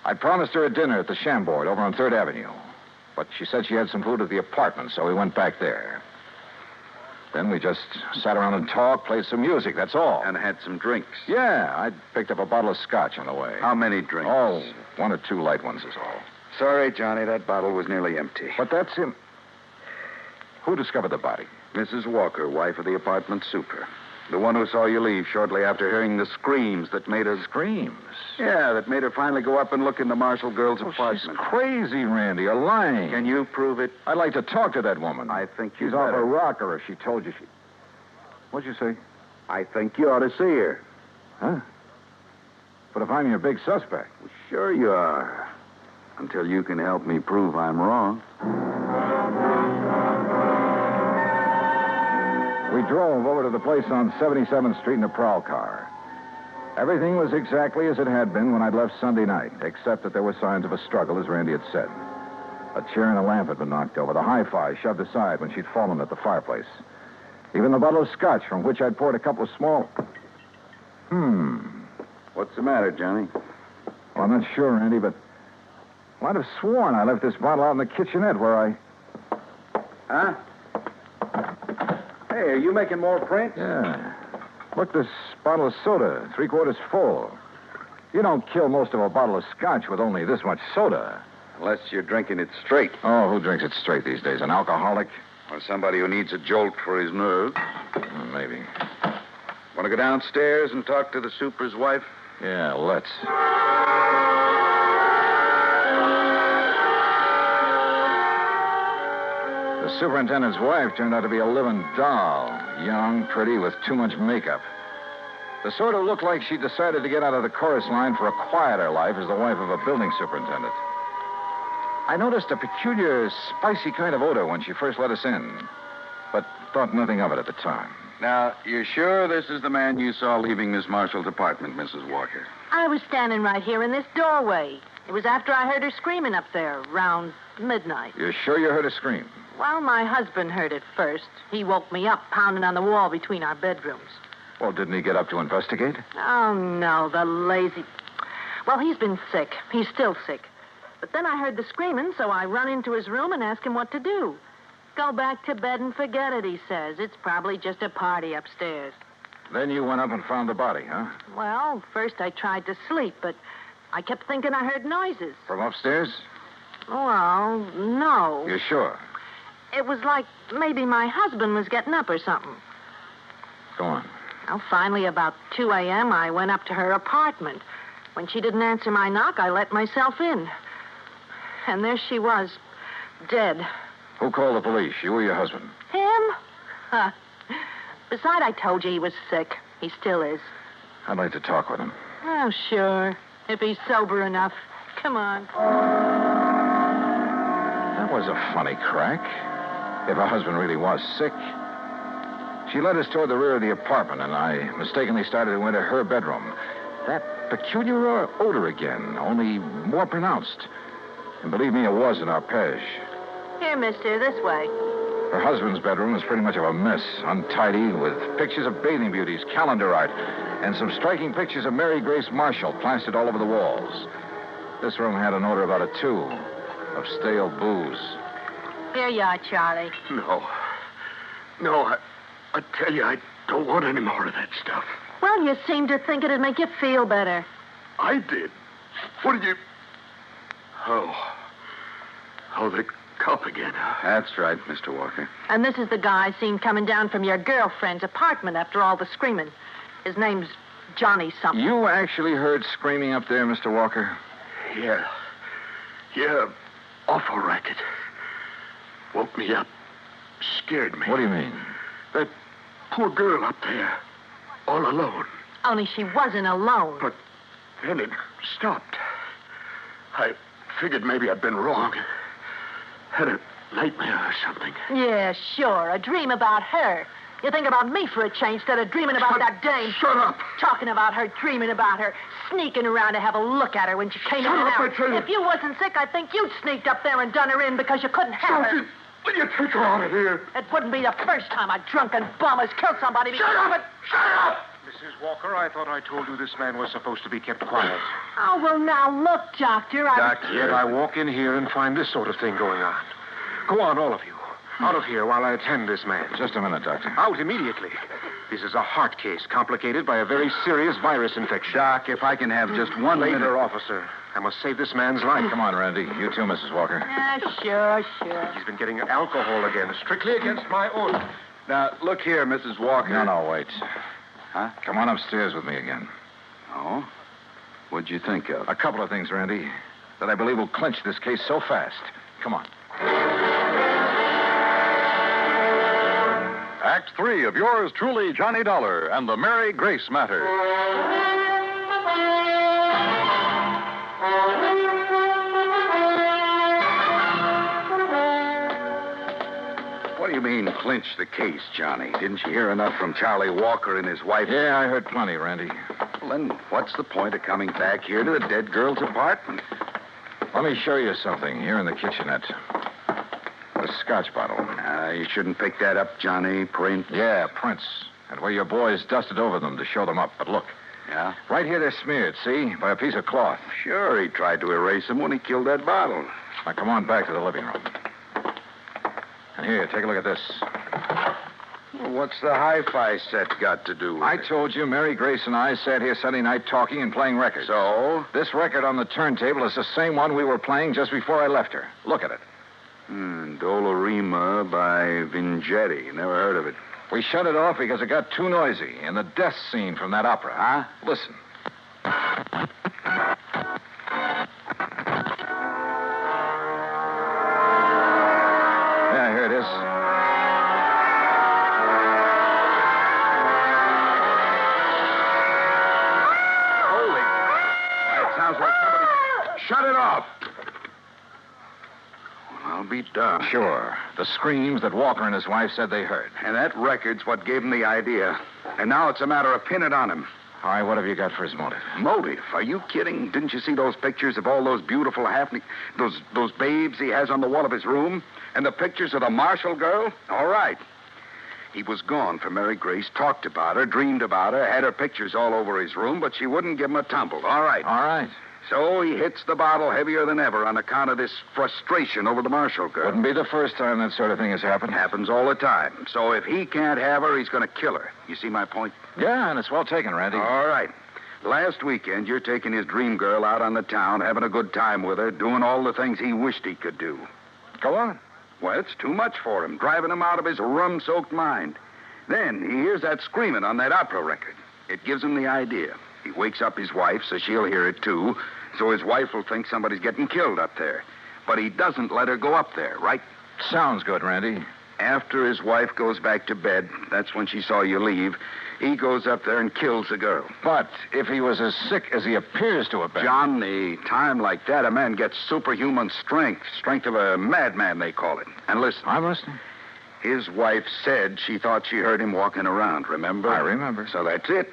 I'd promised her a dinner at the Chambord over on 3rd Avenue. But she said she had some food at the apartment, so we went back there. Then we just sat around and talked, played some music, that's all.
And had some drinks.
Yeah, I picked up a bottle of scotch on the way.
How many drinks?
Oh, 1 or 2 light ones is all.
Sorry, Johnny, that bottle was nearly empty.
But that's him. Who discovered the body?
Mrs. Walker, wife of the apartment super. The one who saw you leave shortly after hearing the screams that made her...
Screams?
Yeah, that made her finally go up and look in the Marshall girl's apartment.
She's crazy, Randy. You're lying.
Can you prove it?
I'd like to talk to that woman.
I think
she's off her rocker if she told you she... What'd you say?
I think you ought to see her.
Huh? But if I'm your big suspect...
Well, sure you are. Until you can help me prove I'm wrong.
We drove over to the place on 77th Street in a prowl car. Everything was exactly as it had been when I'd left Sunday night, except that there were signs of a struggle, as Randy had said. A chair and a lamp had been knocked over, the hi-fi shoved aside when she'd fallen at the fireplace. Even the bottle of scotch from which I'd poured a couple of small...
What's the matter, Johnny?
Well, I'm not sure, Randy, but I'd have sworn I left this bottle out in the kitchenette where I...
Huh? Hey, are you making more prints?
Yeah. Look, this bottle of soda, 3/4 full. You don't kill most of a bottle of scotch with only this much soda.
Unless you're drinking it straight.
Oh, who drinks it straight these days? An alcoholic?
Or somebody who needs a jolt for his nerves.
Maybe.
Want to go downstairs and talk to the super's wife?
Yeah, let's. The superintendent's wife turned out to be a living doll. Young, pretty, with too much makeup. The sort who looked like she decided to get out of the chorus line for a quieter life as the wife of a building superintendent. I noticed a peculiar, spicy kind of odor when she first let us in, but thought nothing of it at the time.
Now, you're sure this is the man you saw leaving Miss Marshall's apartment, Mrs. Walker?
I was standing right here in this doorway. It was after I heard her screaming up there, around midnight.
You're sure you heard her scream?
Well, my husband heard it first. He woke me up, pounding on the wall between our bedrooms.
Well, didn't he get up to investigate?
Oh, no, the lazy... Well, he's been sick. He's still sick. But then I heard the screaming, so I run into his room and asked him what to do. Go back to bed and forget it, he says. It's probably just a party upstairs.
Then you went up and found the body, huh?
Well, first I tried to sleep, but I kept thinking I heard noises.
From upstairs?
Well, no.
You're sure?
It was like maybe my husband was getting up or something.
Go on.
Well, finally, about 2 a.m., I went up to her apartment. When she didn't answer my knock, I let myself in. And there she was, dead.
Who called the police, you or your husband?
Him? Huh. Besides, I told you he was sick. He still is.
I'd like to talk with him.
Oh, sure. If he's sober enough. Come on.
That was a funny crack. If her husband really was sick. She led us toward the rear of the apartment, and I mistakenly started to enter her bedroom. That peculiar odor again, only more pronounced. And believe me, it was an arpege.
Here, mister, this way.
Her husband's bedroom was pretty much of a mess, untidy, with pictures of bathing beauties, calendar art, and some striking pictures of Mary Grace Marshall plastered all over the walls. This room had an odor about a tube of stale booze.
Here you are, Charlie.
No, I tell you, I don't want any more of that stuff.
Well, you seem to think it'd make you feel better.
I did. What did you... Oh, the cop again.
That's right, Mr. Walker.
And this is the guy seen coming down from your girlfriend's apartment after all the screaming. His name's Johnny something.
You actually heard screaming up there, Mr. Walker?
Yeah, awful racket. Woke me up. Scared me.
What do you mean?
That poor girl up there, all alone.
Only she wasn't alone.
But then it stopped. I figured maybe I'd been wrong. Had a nightmare or something.
Yeah, sure. A dream about her. You think about me for a change instead of dreaming about that dame.
Shut up.
Talking about her, dreaming about her, sneaking around to have a look at her when she came in and out.
I tell you.
If you wasn't sick, I think you'd sneaked up there and done her in because you couldn't have her.
Will you take her out of here?
It wouldn't be the first time a drunken bum has killed somebody because of it.
Shut up!
Mrs. Walker, I thought I told you this man was supposed to be kept quiet.
Oh, well, now, look, Doctor,
Yet I walk in here and find this sort of thing going on. Go on, all of you. Out of here while I attend this man.
Just a minute, Doctor.
Out immediately. This is a heart case complicated by a very serious virus infection.
Doc, if I can have just one minute.
Later, officer. I must save this man's life.
Come on, Randy. You too, Mrs. Walker.
Sure.
He's been getting alcohol again, strictly against my order.
Now, look here, Mrs. Walker. No, wait. Huh? Come on upstairs with me again. Oh? What'd you think of? A couple of things, Randy, that I believe will clinch this case so fast. Come on.
Act 3 of yours truly, Johnny Dollar, and the Mary Grace matter.
What do you mean, clinch the case, Johnny? Didn't you hear enough from Charlie Walker and his wife?
Yeah, I heard plenty, Randy.
Well, then what's the point of coming back here to the dead girl's apartment?
Let me show you something here in the kitchenette. The scotch bottle.
You shouldn't pick that up, Johnny. Prints.
Yeah, prints. And where your boys dusted over them to show them up. But look.
Yeah?
Right here they're smeared, see? By a piece of cloth.
Sure, he tried to erase them when he killed that bottle.
Now, come on back to the living room. And here, take a look at this.
Well, what's the hi-fi set got to do with
I
it?
told you Mary Grace and I sat here Sunday night talking and playing records.
So?
This record on the turntable is the same one we were playing just before I left her. Look at it.
Dolorima by Vingetti. Never heard of it.
We shut it off because it got too noisy in the death scene from that opera.
Huh?
Listen. Yeah, here it is.
Holy. Why, it sounds like somebody... Shut it off! I'll be darned.
Sure. The screams that Walker and his wife said they heard.
And that record's what gave him the idea. And now it's a matter of pinning it on him.
All right, what have you got for his motive?
Motive? Are you kidding? Didn't you see those pictures of all those beautiful those babes he has on the wall of his room? And the pictures of the Marshall girl? All right. He was gone for Mary Grace, talked about her, dreamed about her, had her pictures all over his room, but she wouldn't give him a tumble. All right.
All right.
So he hits the bottle heavier than ever on account of this frustration over the Marshall girl.
Wouldn't be the first time that sort of thing has happened.
Happens all the time. So if he can't have her, he's going to kill her. You see my point?
Yeah, and it's well taken, Randy.
All right. Last weekend, you're taking his dream girl out on the town, having a good time with her, doing all the things he wished he could do.
Go on.
Well, it's too much for him, driving him out of his rum-soaked mind. Then he hears that screaming on that opera record. It gives him the idea. He wakes up his wife, so she'll hear it, too. So his wife will think somebody's getting killed up there. But he doesn't let her go up there, right?
Sounds good, Randy.
After his wife goes back to bed, that's when she saw you leave, he goes up there and kills the girl.
But if he was as sick as he appears to have been...
John, the time like that, a man gets superhuman strength. Strength of a madman, they call it. And listen.
I'm listening.
His wife said she thought she heard him walking around, remember?
I remember.
So that's it.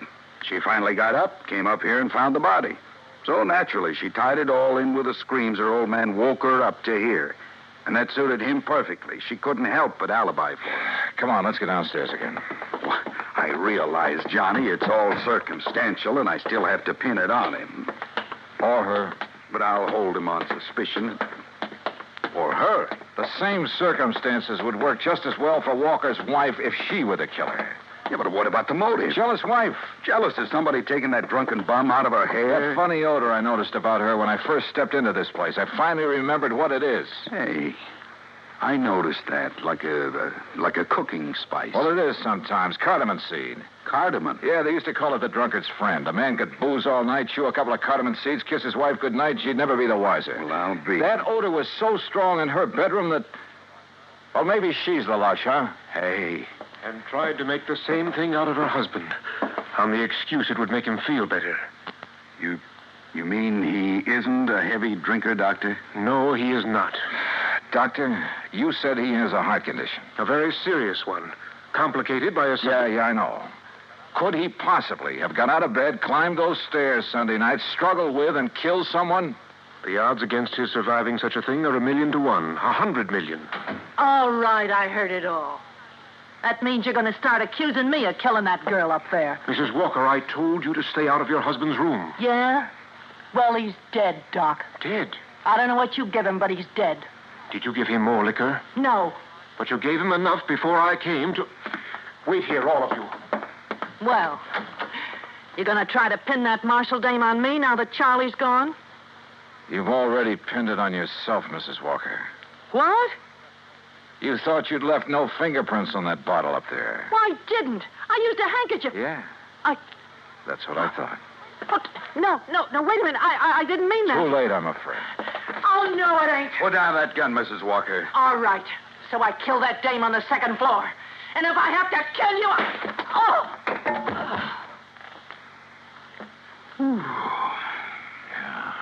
She finally got up, came up here, and found the body. So naturally, she tied it all in with the screams her old man woke her up to hear. And that suited him perfectly. She couldn't help but alibi for him.
Come on, let's get downstairs again.
I realize, Johnny, it's all circumstantial, and I still have to pin it on him.
Or her.
But I'll hold him on suspicion. Or her.
The same circumstances would work just as well for Walker's wife if she were the killer.
Yeah, but what about the motive?
Jealous wife.
Jealous of somebody taking that drunken bum out of her hair?
That funny odor I noticed about her when I first stepped into this place. I finally remembered what it is.
Hey, I noticed that, like a cooking spice.
Well, it is sometimes. Cardamom seed.
Cardamom?
Yeah, they used to call it the drunkard's friend. A man could booze all night, chew a couple of cardamom seeds, kiss his wife goodnight, she'd never be the wiser.
Well, I'll be.
That odor was so strong in her bedroom that... Well, maybe she's the lush, huh?
Hey.
And tried to make the same thing out of her husband, on the excuse it would make him feel better.
You mean he isn't a heavy drinker, Doctor?
No, he is not.
Doctor, you said he has a heart condition.
A very serious one. Complicated by a...
Yeah, I know. Could he possibly have got out of bed, climbed those stairs Sunday night, struggled with, and killed someone?
The odds against his surviving such a thing are 1,000,000 to 1. 100 million.
All right, I heard it all. That means you're going to start accusing me of killing that girl up there.
Mrs. Walker, I told you to stay out of your husband's room.
Yeah? Well, he's dead, Doc.
Dead?
I don't know what you give him, but he's dead.
Did you give him more liquor?
No.
But you gave him enough before I came to... Wait here, all of you.
Well, you're going to try to pin that Marshall dame on me now that Charlie's gone?
You've already pinned it on yourself, Mrs. Walker.
What?
You thought you'd left no fingerprints on that bottle up there.
Well, I didn't. I used a handkerchief.
Yeah. That's what I thought.
But, no, wait a minute. I didn't mean that.
Too late, I'm afraid.
Oh, no, it ain't.
Put down that gun, Mrs. Walker.
All right. So I killed that dame on the second floor. And if I have to kill you,
Yeah.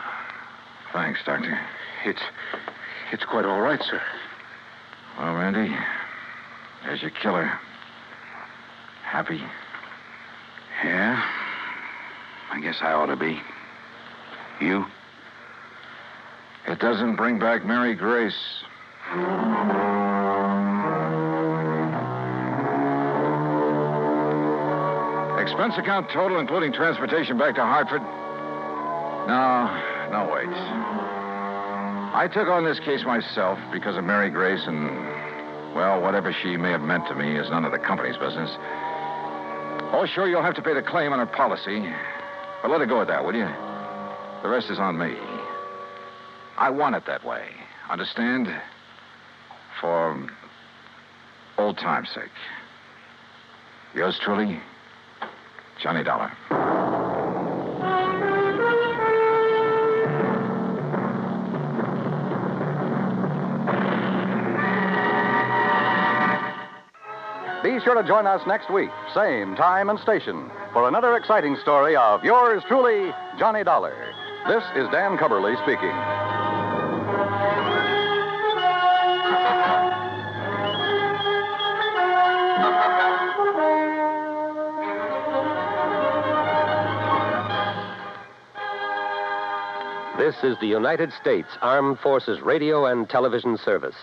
Thanks, Doctor.
It's quite all right, sir.
Well, Randy, there's your killer. Happy?
Yeah. I guess I ought to be. You?
It doesn't bring back Mary Grace. Expense account total, including transportation back to Hartford? No, wait. I took on this case myself because of Mary Grace and, well, whatever she may have meant to me is none of the company's business. Oh, sure, you'll have to pay the claim on her policy, but let it go at that, will you? The rest is on me. I want it that way. Understand? For old time's sake. Yours truly, Johnny Dollar.
Be sure to join us next week, same time and station, for another exciting story of yours truly, Johnny Dollar. This is Dan Cubberly speaking.
This is the United States Armed Forces Radio and Television Service.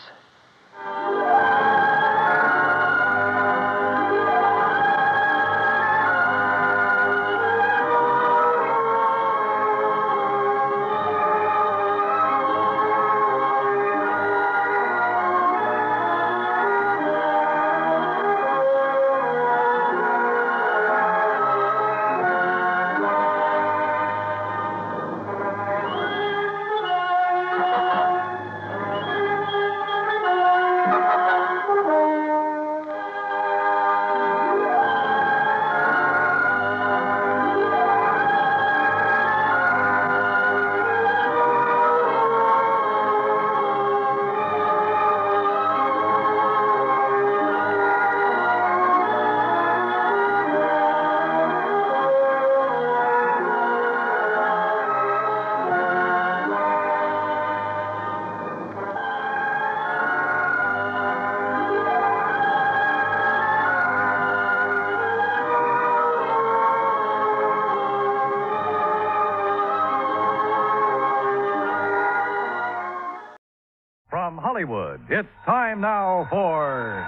Hollywood. It's time now for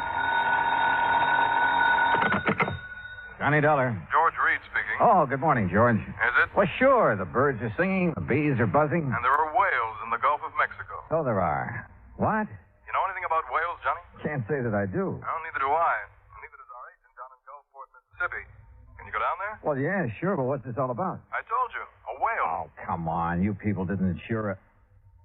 Johnny Dollar.
George Reed speaking.
Oh, good morning, George.
Is it?
Well, sure. The birds are singing, the bees are buzzing.
And there are whales in the Gulf of Mexico.
So there are. What?
You know anything about whales, Johnny?
Can't say that I do.
Well, neither do I. Neither does our agent down in Gulfport, Mississippi. Can you go down there?
Well, yeah, sure, but what's this all about?
I told you. A whale.
Oh, come on. You people didn't insure it.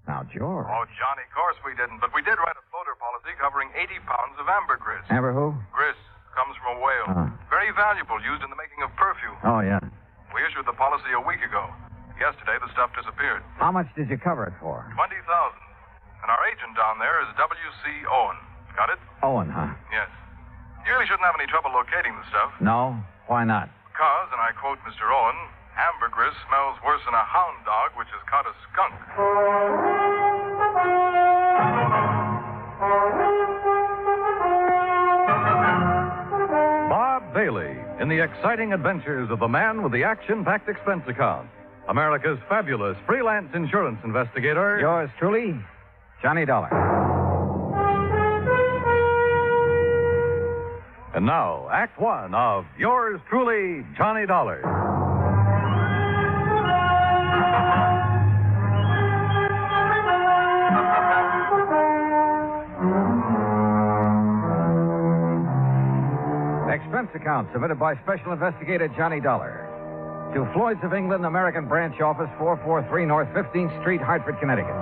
Now, George.
Oh, Johnny, of course we didn't. But we did write a floater policy covering 80 pounds of ambergris.
Amber who?
Gris comes from a whale. Very valuable, used in the making of perfume.
Oh, yeah.
We issued the policy a week ago. Yesterday, the stuff disappeared.
How much did you cover it for?
$20,000. And our agent down there is W.C. Owen. Got it?
Owen, huh?
Yes. You really shouldn't have any trouble locating the stuff.
No? Why not?
Because, and I quote Mr. Owen, ambergris smells worse than a hound dog which has caught a skunk.
Bob Bailey in the exciting adventures of the man with the action-packed expense account. America's fabulous freelance insurance investigator. Yours truly, Johnny Dollar. And now, Act One of Yours Truly, Johnny Dollar. Expense account submitted by Special Investigator Johnny Dollar to Floyd's of England, American Branch Office, 443 North 15th Street, Hartford, Connecticut.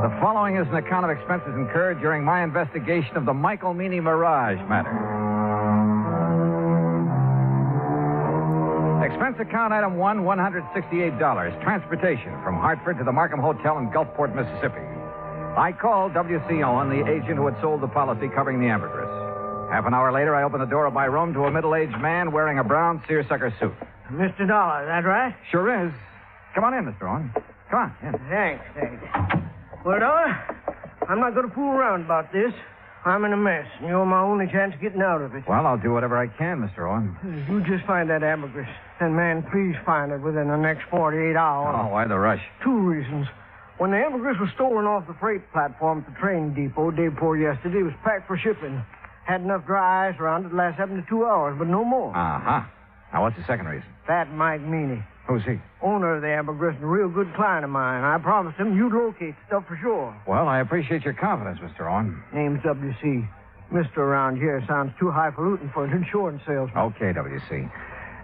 The following is an account of expenses incurred during my investigation of the Michael Meany Mirage matter. Expense account item 1, $168. Transportation from Hartford to the Markham Hotel in Gulfport, Mississippi. I called W.C. Owen, the agent who had sold the policy covering the ambergris. Half an hour later, I opened the door of my room to a middle-aged man wearing a brown seersucker suit.
Mr. Dollar, that right?
Sure is. Come on in, Mr. Owen. Come on, in.
Thanks. Well, Dollar, I'm not going to fool around about this. I'm in a mess, and you're my only chance of getting out of it.
Well, I'll do whatever I can, Mr. Owen.
You just find that ambergris. And, man, please find it within the next 48 hours.
Oh, why the rush?
2 reasons. When the ambergris was stolen off the freight platform at the train depot day before yesterday, it was packed for shipping. Had enough dry ice around it to last 72 hours, but no more.
Uh-huh. Now, what's the second reason?
That Mike Meany.
Who's he?
Owner of the ambergris and a real good client of mine. I promised him you'd locate the stuff for sure.
Well, I appreciate your confidence, Mr. Owen.
Name's W.C. Mr. around here sounds too highfalutin for an insurance salesman.
Okay, W.C.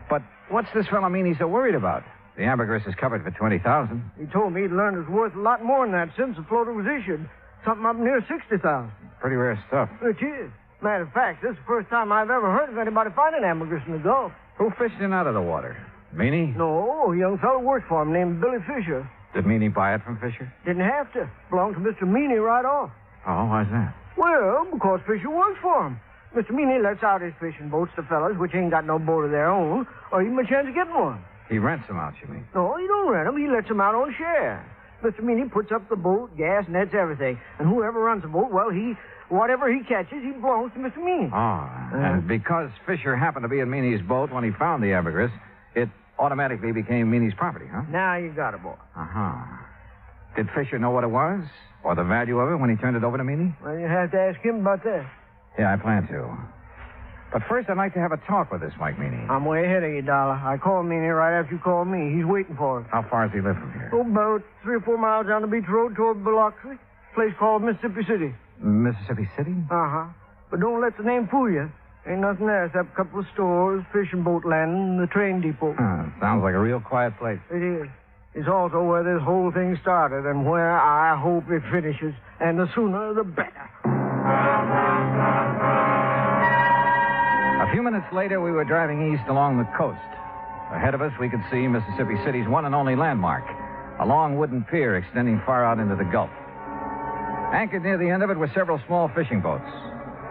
But what's this fellow Meany so worried about? The ambergris is covered for $20,000.
He told me he'd learned it was worth a lot more than that since the floater was issued. Something up near $60,000.
Pretty rare stuff.
Which is. Matter of fact, this is the first time I've ever heard of anybody finding ambergris in the Gulf.
Who fished it out of the water? Meany?
No, a young fellow worked for him named Billy Fisher.
Did Meany buy it from Fisher?
Didn't have to. Belonged to Mr. Meany right off.
Oh, why's that?
Well, because Fisher works for him. Mr. Meany lets out his fishing boats to fellas which ain't got no boat of their own, or even a chance of getting one.
He rents them out, you mean?
No, he don't rent them. He lets them out on share. Mr. Meany puts up the boat, gas, nets, everything. And whoever runs the boat, well, whatever he catches, he belongs to Mr. Meany.
Oh, and because Fisher happened to be in Meany's boat when he found the ambergris, it automatically became Meany's property, huh?
Now you got it, boy.
Uh-huh. Did Fisher know what it was? Or the value of it when he turned it over to Meany?
Well, you have to ask him about that.
Yeah, I plan to. But first, I'd like to have a talk with this Mike Meany.
I'm way ahead of you, Dollar. I called Meany right after you called me. He's waiting for us.
How far does he live from here?
Oh, about 3 or 4 miles down the beach road toward Biloxi. Place called Mississippi City.
Mississippi City?
Uh-huh. But don't let the name fool you. Ain't nothing there except a couple of stores, fishing boat landing, and the train depot.
Sounds like a real quiet place.
It is. It's also where this whole thing started and where I hope it finishes. And the sooner, the better.
A few minutes later, we were driving east along the coast. Ahead of us, we could see Mississippi City's one and only landmark, a long wooden pier extending far out into the Gulf. Anchored near the end of it were several small fishing boats.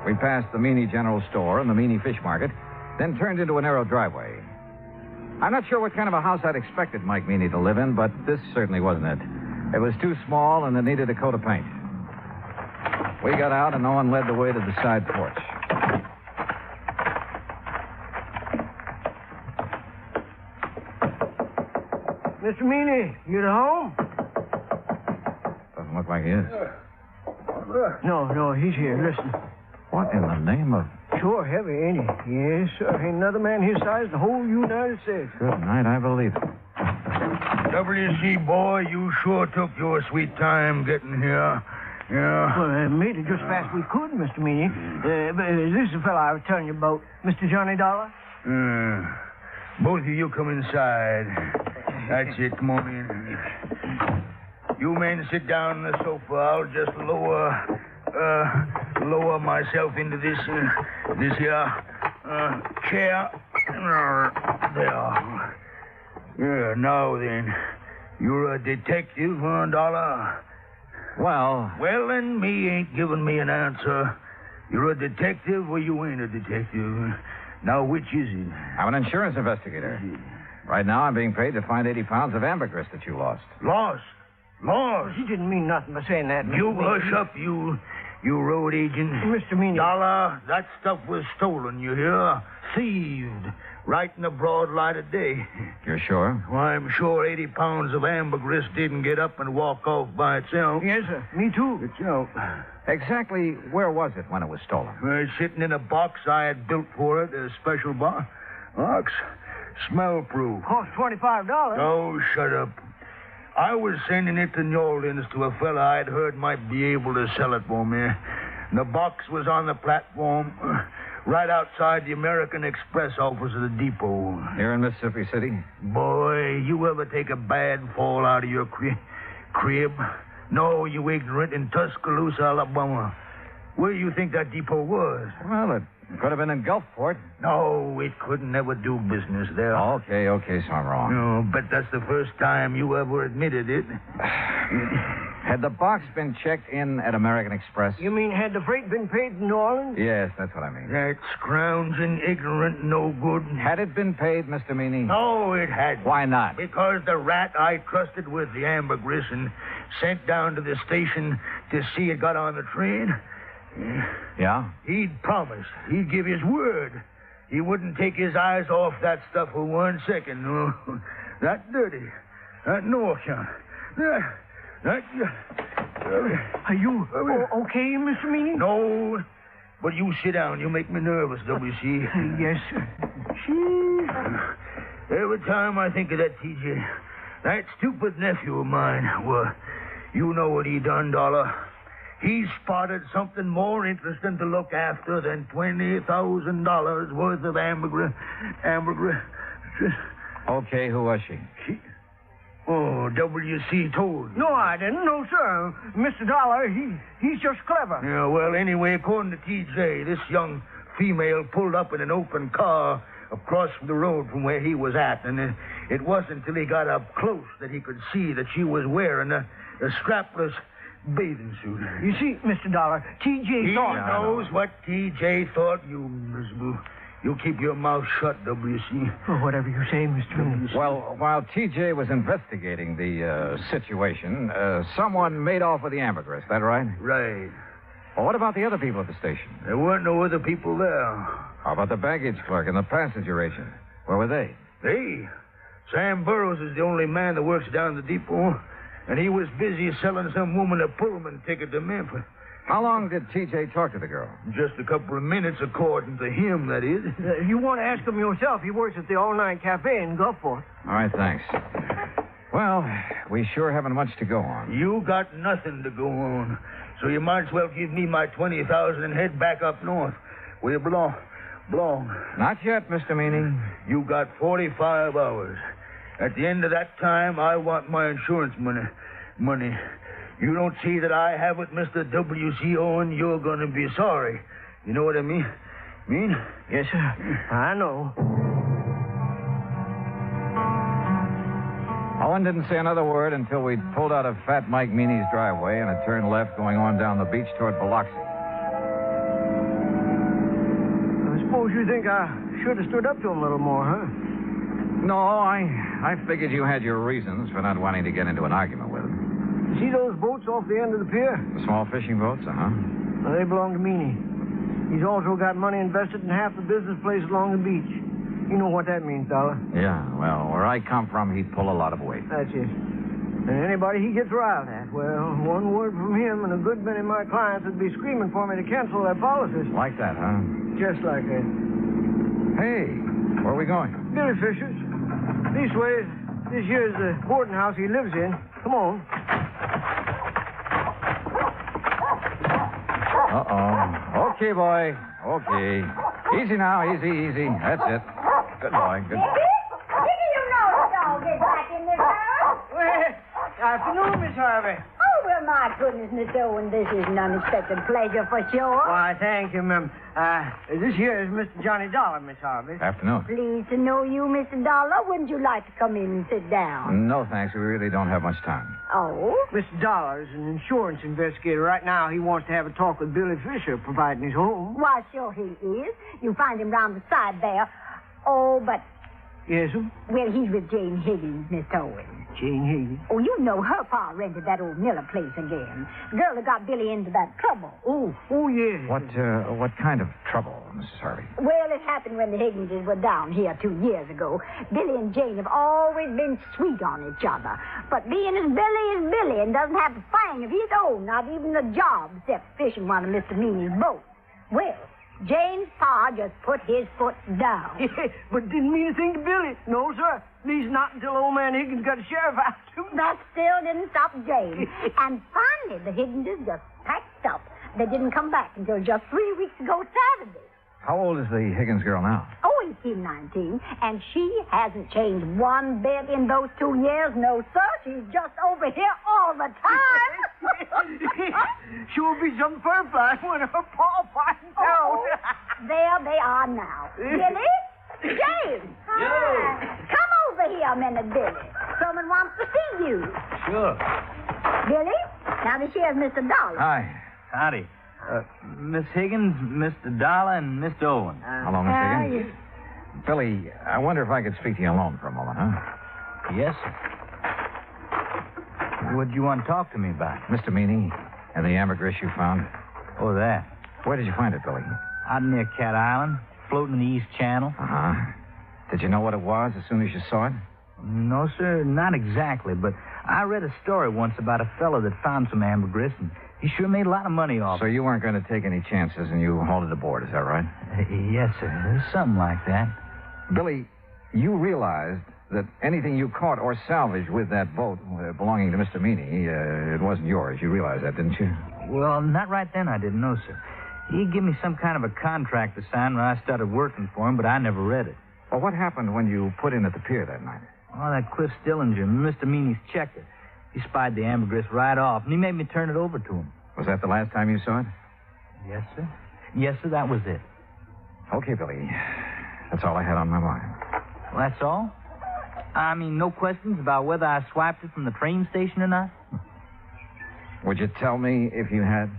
We passed the Meany General Store and the Meany Fish Market, then turned into a narrow driveway. I'm not sure what kind of a house I'd expected Mike Meany to live in, but this certainly wasn't it. It was too small and it needed a coat of paint. We got out and Owen led the way to the side porch.
Mr. Meany, you at home?
Doesn't look like he is.
No, he's here. Listen.
What in the name of...
Sure heavy, ain't he? Yes, sir. Ain't another man his size in the whole United States.
Good night, I believe it.
W.C. boy, you sure took your sweet time getting here. Yeah.
Well, made it just fast we could, Mr. Meany. This is the fellow I was telling you about, Mr. Johnny Dollar.
Both of you come inside. That's it. Come on in. You men sit down on the sofa. I'll just lower myself into this here chair. There. Yeah, now then. You're a detective, huh, Dollar?
Well,
then, me ain't giving me an answer. You're a detective or you ain't a detective. Now, which is it?
I'm an insurance investigator. Right now, I'm being paid to find 80 pounds of ambergris that you lost.
Lost?
He didn't mean nothing by saying that, Mr.
You
Meany.
hush up, you road agent.
Mr. Meany.
Dollar, that stuff was stolen, you hear? Thieved. Right in the broad light of day.
You're sure?
Why, I'm sure 80 pounds of ambergris didn't get up and walk off by itself.
Yes, sir. Me too.
Itself.
Exactly where was it when it was stolen?
Sitting in a box I had built for it, a special box. Smell-proof.
Cost $25.
Oh, shut up. I was sending it to New Orleans to a fella I'd heard might be able to sell it for me. And the box was on the platform right outside the American Express office of the depot.
Here in Mississippi City?
Boy, you ever take a bad fall out of your crib? No, you ignorant, in Tuscaloosa, Alabama. Where do you think that depot was?
Well, it could have been in Gulfport.
No, it couldn't never do business there.
Okay, so I'm wrong.
No, but that's the first time you ever admitted it.
Had the box been checked in at American Express?
You mean had the freight been paid in New Orleans?
Yes, that's what I mean.
That scrounging, ignorant, no good.
Had it been paid, Mr. Meany?
No, it hadn't.
Why not?
Because the rat I trusted with the ambergris and sent down to the station to see it got on the train.
Yeah?
He'd promised. He'd give his word. He wouldn't take his eyes off that stuff for 1 second. No. That dirty. That no account.
Are you okay, Mr. Meany?
No. But you sit down. You make me nervous, W.C.
Yes, sir.
Every time I think of that, T.J., that stupid nephew of mine, well, you know what he done, Dollar. He spotted something more interesting to look after than $20,000 worth of ambergris.
Okay, who was she?
Oh, W.C. told.
No, I didn't. No, sir. Mr. Dollar, he's just clever.
Yeah, well, anyway, according to T.J., this young female pulled up in an open car across the road from where he was at, and it wasn't until he got up close that he could see that she was wearing a strapless bathing suit.
You see, Mr. Dollar, T.J. thought...
He knows what T.J. thought, you miserable. You keep your mouth shut, W.C.
Oh, whatever you say, Mr. Meany.
Well, while T.J. was investigating the situation, someone made off with the ambergris. That right?
Right.
Well, what about the other people at the station?
There weren't no other people there.
How about the baggage clerk and the passenger agent? Where were they?
Sam Burroughs is the only man that works down the depot, and he was busy selling some woman a Pullman ticket to Memphis.
How long did T.J. talk to the girl?
Just a couple of minutes, according to him, that is.
You want to ask him yourself. He works at the all-night cafe in Gulfport.
All right, thanks. Well, we sure haven't much to go on.
You got nothing to go on. So you might as well give me my $20,000 and head back up north, where you belong.
Not yet, Mr. Meany.
You got 45 hours. At the end of that time, I want my insurance money. You don't see that I have it, Mr. W.C. Owen, you're going to be sorry. You know what I mean?
Yes, sir. I know.
Owen didn't say another word until we pulled out of Fat Mike Meany's driveway and had turned left going on down the beach toward Biloxi.
I suppose you think I should have stood up to him a little more, huh?
No, I figured you had your reasons for not wanting to get into an argument with him.
See those boats off the end of the pier?
The small fishing boats, uh-huh.
Well, they belong to Meany. He's also got money invested in half the business places along the beach. You know what that means, Dollar.
Yeah, well, where I come from, he'd pull a lot of weight.
That's it.
And anybody he gets riled at, well, one word from him and a good many of my clients would be screaming for me to cancel their policies.
Like that, huh?
Just like that.
Hey, where are we going?
Billy Fisher's. These ways, this here's the boarding house he lives in. Come on.
Uh-oh. Okay, boy. Okay. Easy now, easy. That's it. Good boy, good boy.
Did you know the dog is back in this house?
Well, afternoon, Miss Harvey.
Oh, well, my goodness, Mr. Owen, this is an unexpected pleasure for sure.
Why, thank you, ma'am. This here is Mr. Johnny Dollar, Miss Harvey.
Afternoon.
Pleased to know you, Mr. Dollar. Wouldn't you like to come in and sit down?
No, thanks. We really don't have much time.
Oh?
Mr. Dollar is an insurance investigator. Right now, he wants to have a talk with Billy Fisher, providing he's home.
Why, sure he is. You find him round the side there. Oh, but...
Yes, sir?
Well, he's with Jane Higgins, Mr. Owen.
Jane Higgins?
Oh, you know her pa rented that old Miller place again. The girl that got Billy into that trouble.
Oh, yes.
What kind of trouble, Mrs. Harvey?
Well, it happened when the Higginses were down here 2 years ago. Billy and Jane have always been sweet on each other. But being as Billy is Billy and doesn't have a thing of his own, not even a job except fishing one of Mr. Meany's boats. Well, Jane's pa just put his foot down.
But didn't mean a thing to Billy. No, sir. At least not until old man Higgins got a sheriff after him.
That still didn't stop Jane. And finally, the Higginses just packed up. They didn't come back until just 3 weeks ago Saturday.
How old is the Higgins girl now?
Oh, 18, 19. And she hasn't changed one bit in those 2 years. No, sir. She's just over here all the time.
She'll be some fur fly when her paw finds out.
There they are now. Billy? James! Hi. Come over here a minute, Billy. Someone wants to see you.
Sure.
Billy? Now, this here's Mr. Dollar.
Hi. Howdy. Miss Higgins, Mr. Dollar, and Mr. Owen.
Hello, Miss Higgins. Billy, I wonder if I could speak to you alone for a moment, huh?
Yes, sir. What do you want to talk to me about?
Mr. Meany and the ambergris you found.
Oh, that.
Where did you find it, Billy?
Out near Cat Island, floating in the East Channel.
Uh-huh. Did you know what it was as soon as you saw it?
No, sir, not exactly, but I read a story once about a fellow that found some ambergris, and he sure made a lot of money off it.
So you weren't going to take any chances, and you hauled it aboard, is that right?
Yes, sir. Something like that.
Billy, you realized that anything you caught or salvaged with that boat belonging to Mr. Meany, it wasn't yours. You realized that, didn't you?
Well, not right then, I didn't know, sir. He gave me some kind of a contract to sign when I started working for him, but I never read it.
Well, what happened when you put in at the pier that night?
Oh, that Cliff Stillinger, Mr. Meany's checker. He spied the ambergris right off, and he made me turn it over to him.
Was that the last time you saw it?
Yes, sir. Yes, sir, that was it.
Okay, Billy. That's all I had on my mind.
Well, that's all? I mean, no questions about whether I swiped it from the train station or not?
Would you tell me if you had?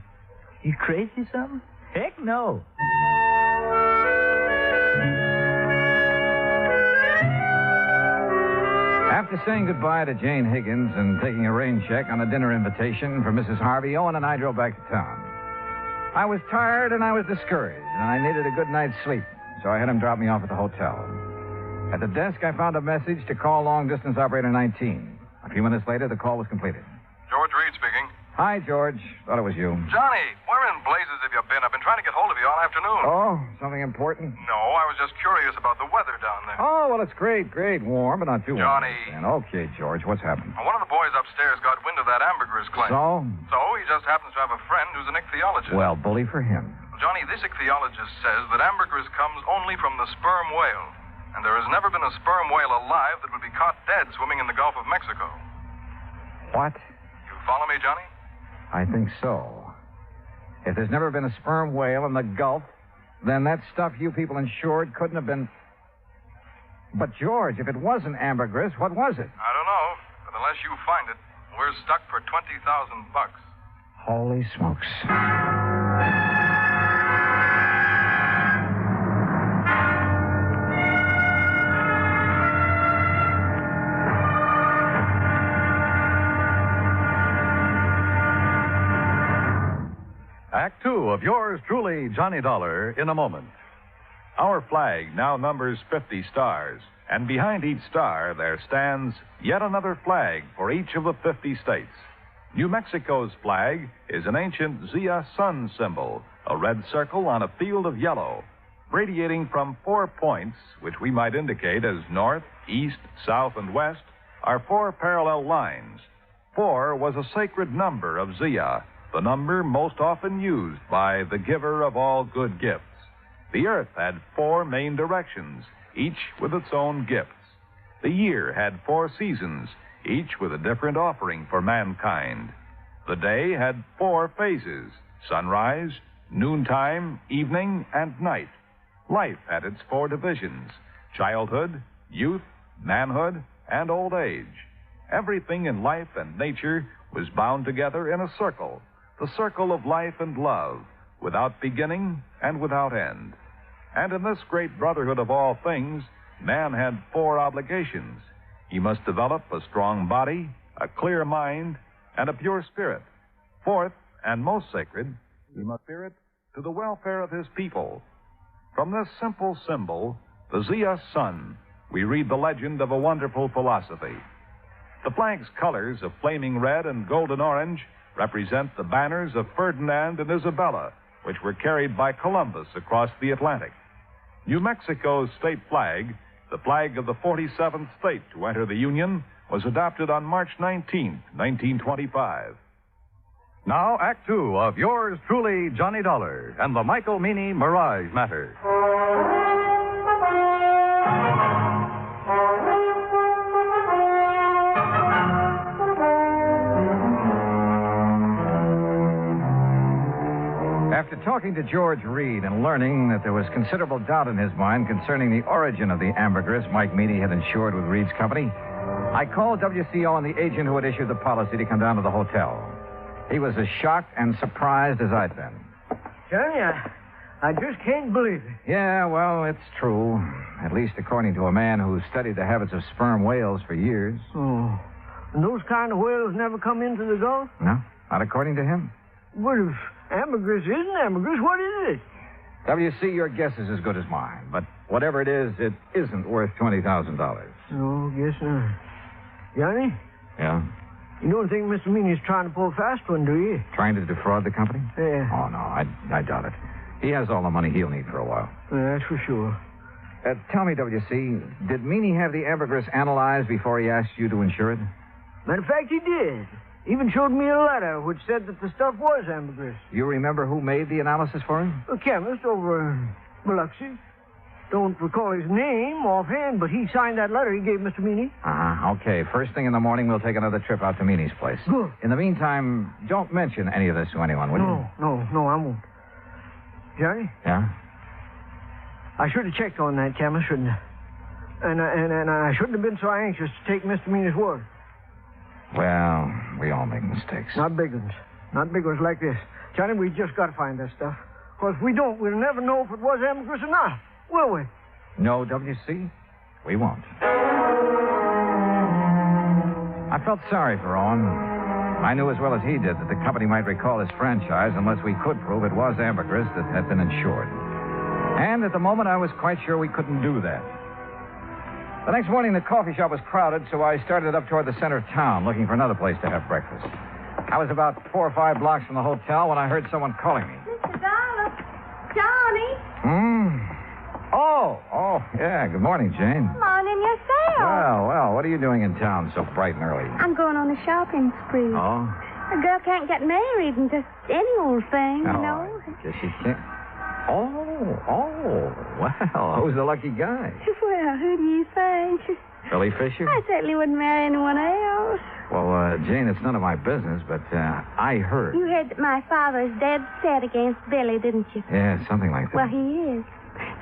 You crazy or something? Heck no.
After saying goodbye to Jane Higgins and taking a rain check on a dinner invitation for Mrs. Harvey, Owen and I drove back to town. I was tired and I was discouraged, and I needed a good night's sleep, so I had him drop me off at the hotel. At the desk, I found a message to call long-distance operator 19. A few minutes later, the call was completed.
George Reed speaking.
Hi, George. Thought it was you.
Johnny, where in blazes have you been? I've been trying to get hold of you all afternoon.
Oh, something important?
No, I was just curious about the weather down there.
Oh, well, it's great. Warm, but not too warm.
Johnny.
Okay, George, what's happened?
One of the boys upstairs got wind of that ambergris claim.
So?
So he just happens to have a friend who's an ichthyologist.
Well, bully for him.
Johnny, this ichthyologist says that ambergris comes only from the sperm whale. And there has never been a sperm whale alive that would be caught dead swimming in the Gulf of Mexico.
What?
You follow me, Johnny?
I think so. If there's never been a sperm whale in the Gulf, then that stuff you people insured couldn't have been... But, George, if it wasn't ambergris, what was it?
I don't know, but unless you find it, we're stuck for $20,000.
Holy smokes.
Act two of yours truly, Johnny Dollar, in a moment.
Our flag now numbers 50 stars, and behind each star there stands yet another flag for each of the 50 states. New Mexico's flag is an ancient Zia sun symbol, a red circle on a field of yellow, radiating from 4 points, which we might indicate as north, east, south, and west, are 4 parallel lines. 4 was a sacred number of Zia, the number most often used by the giver of all good gifts. The earth had 4 main directions, each with its own gifts. The year had 4 seasons, each with a different offering for mankind. The day had 4 phases: sunrise, noontime, evening, and night. Life had its 4 divisions: childhood, youth, manhood, and old age. Everything in life and nature was bound together in a circle, the circle of life and love, without beginning and without end. And in this great brotherhood of all things, man had 4 obligations. He must develop a strong body, a clear mind, and a pure spirit. 4th, and most sacred, he must spirit to the welfare of his people. From this simple symbol, the Zia sun, we read the legend of a wonderful philosophy. The flag's colors of flaming red and golden orange represent the banners of Ferdinand and Isabella, which were carried by Columbus across the Atlantic. New Mexico's state flag, the flag of the 47th state to enter the Union, was adopted on March 19, 1925.
Now, Act Two of yours truly, Johnny Dollar, and the Michael Meany Mirage Matter.
After talking to George Reed and learning that there was considerable doubt in his mind concerning the origin of the ambergris Mike Meany had insured with Reed's company, I called WCO and the agent who had issued the policy to come down to the hotel. He was as shocked and surprised as I'd been.
Johnny, I just can't believe it.
Yeah, well, it's true. At least according to a man who studied the habits of sperm whales for years.
Oh, and those kind of whales never come into the Gulf?
No, not according to him.
What if ambergris isn't ambergris? What is it?
WC, your guess is as good as mine. But whatever it isn't worth $20,000.
No, guess not. Johnny?
Yeah?
You don't think Mr. Meany's trying to pull a fast one, do you?
Trying to defraud the company?
Yeah.
Oh, no, I doubt it. He has all the money he'll need for a while.
Yeah, that's for sure.
Tell me, WC, did Meany have the ambergris analyzed before he asked you to insure it?
Matter of fact, he did. Even showed me a letter which said that the stuff was ambergris.
You remember who made the analysis for him?
A chemist over in Biloxi. Don't recall his name offhand, but he signed that letter he gave Mr. Meany.
Okay. First thing in the morning, we'll take another trip out to Meany's place.
Good.
In the meantime, don't mention any of this to anyone, will you?
No, I won't. Johnny?
Yeah?
I should have checked on that chemist, shouldn't I? And I shouldn't have been so anxious to take Mr. Meany's word.
Well, we all make mistakes.
Not big ones. Not big ones like this. Johnny, we just got to find that stuff. Because if we don't, we'll never know if it was ambergris or not. Will we?
No, WC, we won't. I felt sorry for Owen. I knew as well as he did that the company might recall his franchise unless we could prove it was ambergris that had been insured. And at the moment, I was quite sure we couldn't do that. The next morning, the coffee shop was crowded, so I started up toward the center of town, looking for another place to have breakfast. I was about 4 or 5 blocks from the hotel when I heard someone calling me.
Mr. Dollar. Johnny.
Oh, yeah. Good morning, Jane.
Morning yourself.
Well, what are you doing in town so bright and early?
I'm going on a shopping spree.
Oh?
A girl can't get married in just any old thing, you know.
I guess she can't. Oh, well, who's the lucky guy?
Well, who do you think?
Billy Fisher?
I certainly wouldn't marry anyone else.
Well, Jane, it's none of my business, but I heard.
You heard that my father's dead set against Billy, didn't you?
Yeah, something like that.
Well, he is.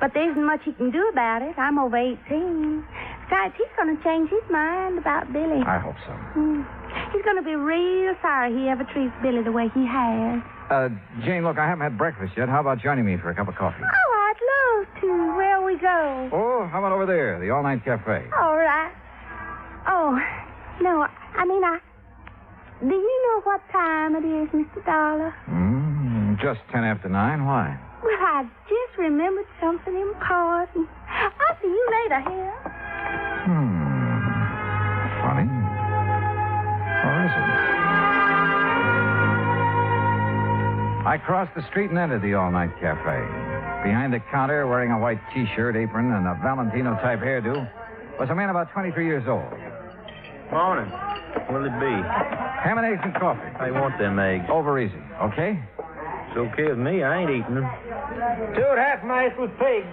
But there isn't much he can do about it. I'm over 18. Besides, he's going to change his mind about Billy.
I hope so.
He's going to be real sorry he ever treats Billy the way he has.
Jane, look, I haven't had breakfast yet. How about joining me for a cup of coffee?
Oh, I'd love to. Where we go?
Oh, how about over there, the all-night cafe?
All right. Oh, no, do you know what time it is, Mr. Dollar?
Just 10 after 9. Why?
Well, I just remembered something important. I'll see you later, Harry.
Funny. Or is it? I crossed the street and entered the all-night cafe. Behind the counter, wearing a white T-shirt, apron, and a Valentino-type hairdo, was a man about 23 years old.
Morning. What'll it be?
Ham and eggs and coffee.
I want them eggs.
Over easy, okay?
It's okay with me. I ain't eating them.
2 half-mice with pig.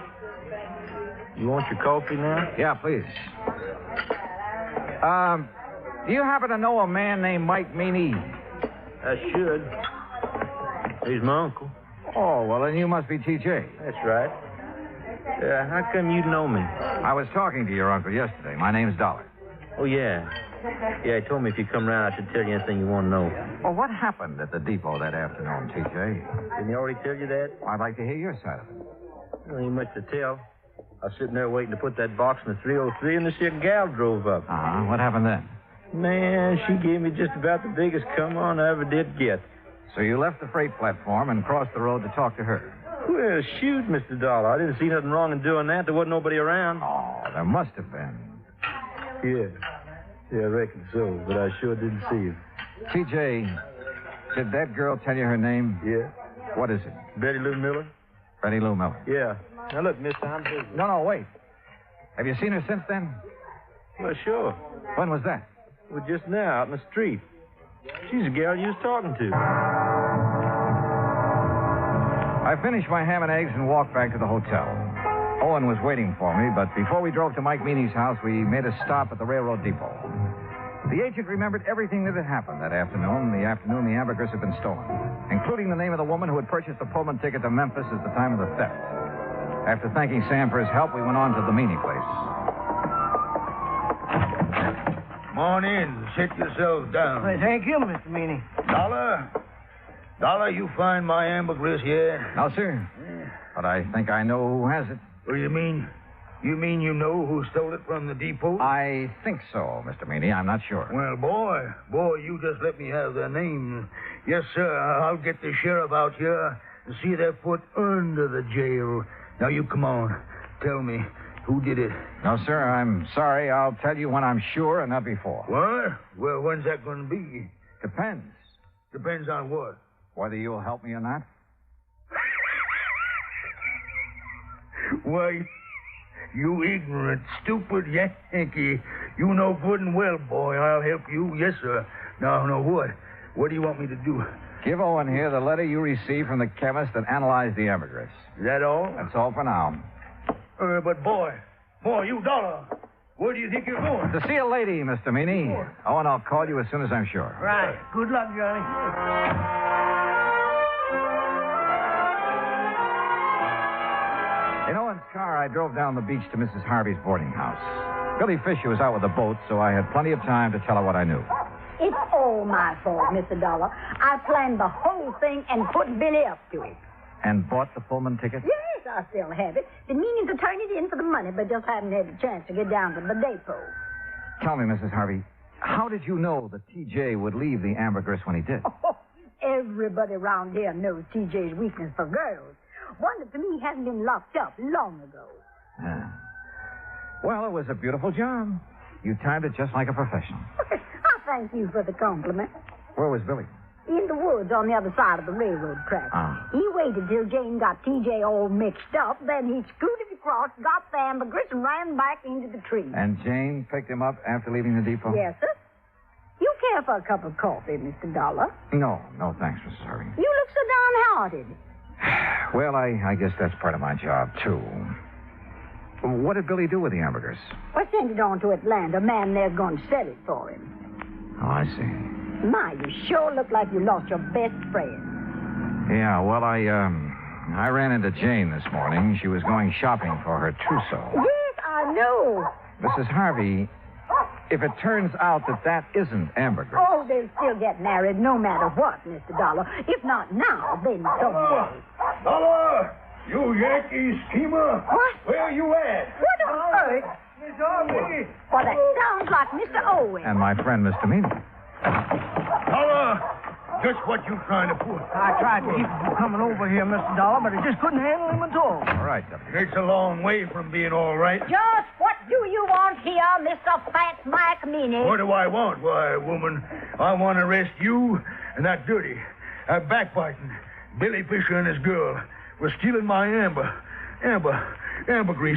You want your coffee now?
Yeah, please. Do you happen to know a man named Mike Meany?
I should. He's my uncle.
Oh, well, then you must be TJ.
That's right. How come you know me?
I was talking to your uncle yesterday. My name's Dollar.
Oh, yeah. Yeah, he told me if you come round, I should tell you anything you want to know.
Well, what happened at the depot that afternoon, TJ?
Didn't he already tell you that?
I'd like to hear your side of it.
Well, ain't much to tell. I was sitting there waiting to put that box in the 303, and this here gal drove up.
Uh-huh. What happened then?
Man, she gave me just about the biggest come-on I ever did get.
So you left the freight platform and crossed the road to talk to her?
Well, shoot, Mr. Dollar. I didn't see nothing wrong in doing that. There wasn't nobody around.
Oh, there must have been.
Yeah, I reckon so, but I sure didn't see her.
TJ, did that girl tell you her name?
Yeah.
What is it?
Betty Lou Miller?
Betty Lou Miller.
Yeah. Now, look, mister, I'm busy.
No, wait. Have you seen her since then?
Well, sure.
When was that?
Well, just now, out in the street. She's the gal you was talking to.
I finished my ham and eggs and walked back to the hotel. Owen was waiting for me, but before we drove to Mike Meany's house, we made a stop at the railroad depot. The agent remembered everything that had happened that afternoon, the ambergris had been stolen, including the name of the woman who had purchased the Pullman ticket to Memphis at the time of the theft. After thanking Sam for his help, we went on to the Meany place.
Come on in. Sit yourself down.
Well, thank you, Mr. Meany.
Dollar, you find my ambergris yet?
No, sir. But I think I know who has it.
What do you mean? You mean you know who stole it from the depot?
I think so, Mr. Meany. I'm not sure.
Well, boy, you just let me have their name. Yes, sir, I'll get the sheriff out here and see their foot under the jail. Now, you come on. Tell me, who did it?
No, sir, I'm sorry. I'll tell you when I'm sure and not before.
What? Well, when's that going to be?
Depends.
Depends on what?
Whether you'll help me or not.
Why, you ignorant, stupid Yankee. You know good and well, boy, I'll help you. Yes, sir. Now, what? What do you want me to do?
Give Owen here the letter you received from the chemist that analyzed the ambergris.
Is that all?
That's all for now.
But, boy, you Dollar. Where do you think you're going?
To see a lady, Mr. Meany. Owen, I'll call you as soon as I'm sure.
Right. Good luck, Johnny.
In Owen's car, I drove down the beach to Mrs. Harvey's boarding house. Billy Fisher was out with the boat, so I had plenty of time to tell her what I knew.
It's all my fault, Mr. Dollar. I planned the whole thing and put Billy up to it.
And bought the Pullman ticket?
Yes, I still have it. Been meaning to turn it in for the money, but just haven't had a chance to get down to the depot.
Tell me, Mrs. Harvey, how did you know that T.J. would leave the ambergris when he did?
Oh, everybody around here knows T.J.'s weakness for girls. Wonder to me he hasn't been locked up long ago.
Well, it was a beautiful job. You timed it just like a professional.
I thank you for the compliment.
Where was Billy?
In the woods on the other side of the railroad track. He waited till Jane got T.J. all mixed up, then he scooted across, got the ambergris, and ran back into the tree.
And Jane picked him up after leaving the depot?
Yes, sir. You care for a cup of coffee, Mr. Dollar?
No, thanks, Mrs. Harvey.
You look so downhearted.
Well, I guess that's part of my job, too. What did Billy do with the ambergris?
I sent it on to Atlanta. A man there's going to sell it for him.
Oh, I see.
My, you sure look like you lost your best friend.
Yeah, well, I ran into Jane this morning. She was going shopping for her trousseau.
Yes, I know.
Mrs. Harvey, if it turns out that isn't ambergris...
Oh, they'll still get married no matter what, Mr. Dollar. If not now, then someday.
Dollar! You Yankee schemer!
What?
Where you at?
What on earth?
Miss Harvey!
Well, that sounds like Mr. Owen.
And my friend, Mr. Meany.
Just what you trying to pull?
I tried to keep him from coming over here, Mr. Dollar, but I just couldn't handle him at all.
All right, Deputy.
It's a long way from being all right.
Just what do you want here, Mr. Fat Mike Meany?
What do I want? Why, woman, I want to arrest you and that dirty, that backbiting Billy Fisher and his girl was stealing my ambergris.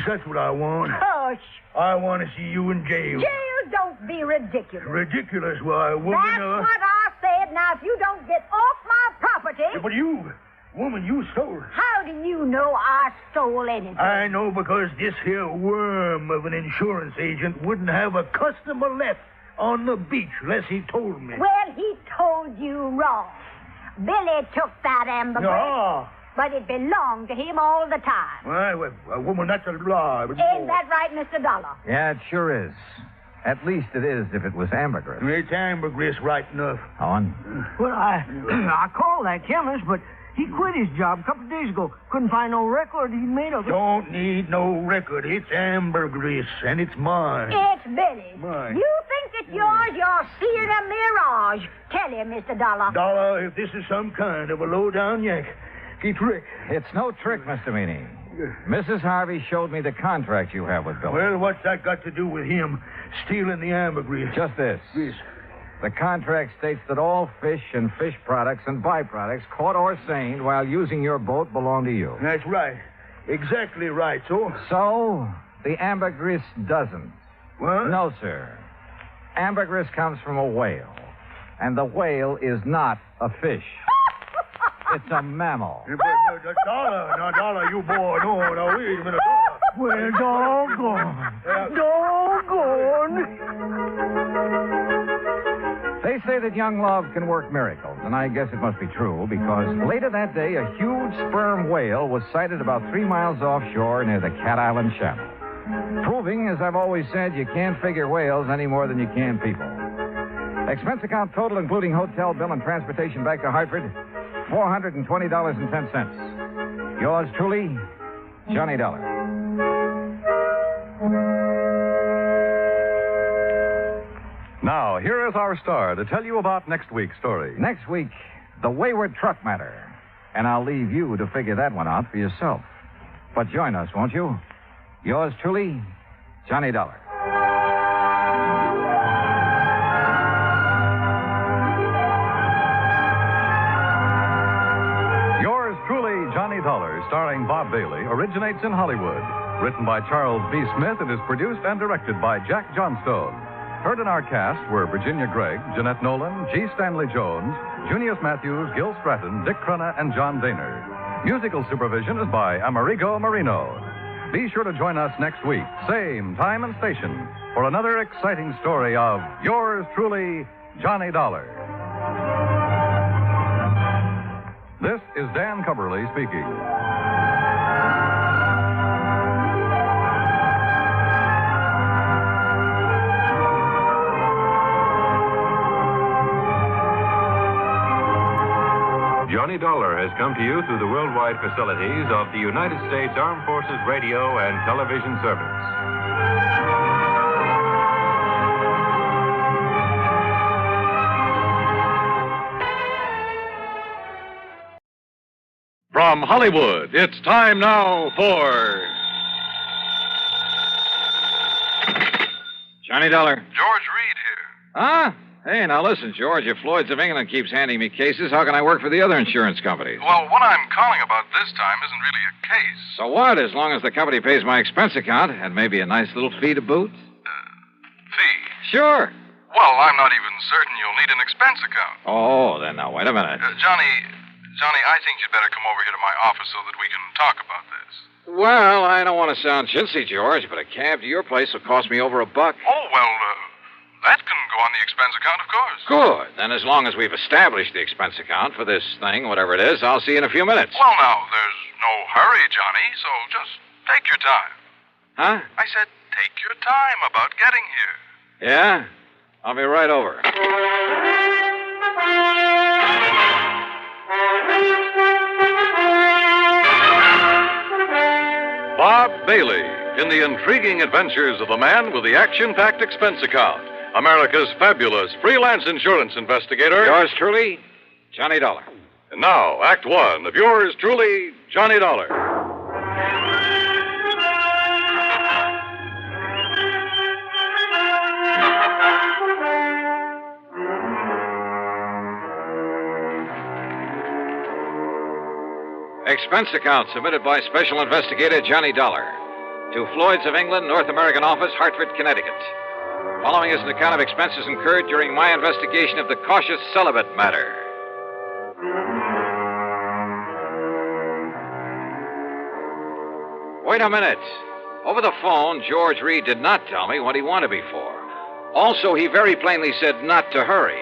That's what I want.
Hush.
I want to see you in jail.
Jail, don't be ridiculous.
Ridiculous? Why, woman...
That's what I said. Now, if you don't get off my property...
Yeah, but you, woman, you stole.
How do you know I stole anything?
I know because this here worm of an insurance agent wouldn't have a customer left on the beach unless he told me.
Well, he told you wrong. Billy took that ambergris.
No.
But it belonged to him all the time.
Well, woman, that's a lie.
Ain't that right, Mr. Dollar?
Yeah, it sure is. At least it is if it was ambergris.
It's ambergris right enough.
On.
Well, I called that chemist, but he quit his job a couple of days ago. Couldn't find no record he made of it.
Don't need no record. It's ambergris, and it's mine.
It's Billy.
Mine.
You think it's yours? You're seeing a mirage. Tell him, Mr. Dollar.
Dollar, if this is some kind of a low-down yank, trick.
It's no trick, Mr. Meany. Mrs. Harvey showed me the contract you have with Billy.
Well, what's that got to do with him stealing the ambergris?
Just this.
Yes.
The contract states that all fish and fish products and byproducts caught or seined while using your boat belong to you.
That's right. Exactly right, so?
So, the ambergris doesn't.
What?
No, sir. Ambergris comes from a whale. And the whale is not a fish. It's a mammal.
But Dollar, you boy. No, wait a minute, Dollar.
Well, doggone.
They say that young love can work miracles, and I guess it must be true, because later that day, a huge sperm whale was sighted about 3 miles offshore near the Cat Island Channel. Proving, as I've always said, you can't figure whales any more than you can people. Expense account total, including hotel bill and transportation back to Hartford, $420.10. Yours truly, Johnny Dollar.
Now, here is our star to tell you about next week's story.
Next week, the wayward truck matter. And I'll leave you to figure that one out for yourself. But join us, won't you? Yours truly, Johnny Dollar.
Johnny Dollar, starring Bob Bailey, originates in Hollywood. Written by Charles B. Smith, it is produced and directed by Jack Johnstone. Heard in our cast were Virginia Gregg, Jeanette Nolan, G. Stanley Jones, Junius Matthews, Gil Stratton, Dick Crenna, and John Daner. Musical supervision is by Amerigo Marino. Be sure to join us next week, same time and station, for another exciting story of yours truly, Johnny Dollar. This is Dan Cubberly speaking.
Johnny Dollar has come to you through the worldwide facilities of the United States Armed Forces Radio and Television Service.
From Hollywood, it's time now for...
Johnny Dollar.
George Reed here.
Huh? Hey, now listen, George. If Floyd's of England keeps handing me cases, how can I work for the other insurance companies?
Well, what I'm calling about this time isn't really a case.
So what, as long as the company pays my expense account and maybe a nice little fee to boot?
Fee?
Sure.
Well, I'm not even certain you'll need an expense account.
Oh, then now, wait a minute.
Johnny, I think you'd better come over here to my office so that we can talk about this.
Well, I don't want to sound chintzy, George, but a cab to your place will cost me over $1.
Oh, well, that can go on the expense account, of course.
Good. Then as long as we've established the expense account for this thing, whatever it is, I'll see you in a few minutes.
Well, now, there's no hurry, Johnny, so just take your time.
Huh?
I said take your time about getting here.
Yeah? I'll be right over.
Bob Bailey in the intriguing adventures of the man with the action-packed expense account. America's fabulous freelance insurance investigator.
Yours truly, Johnny Dollar.
And now, Act One of yours truly, Johnny Dollar.
Expense account submitted by Special Investigator Johnny Dollar to Floyd's of England, North American Office, Hartford, Connecticut. Following is an account of expenses incurred during my investigation of the cautious Celibate matter. Wait a minute. Over the phone, George Reed did not tell me what he wanted me for. Also, he very plainly said not to hurry.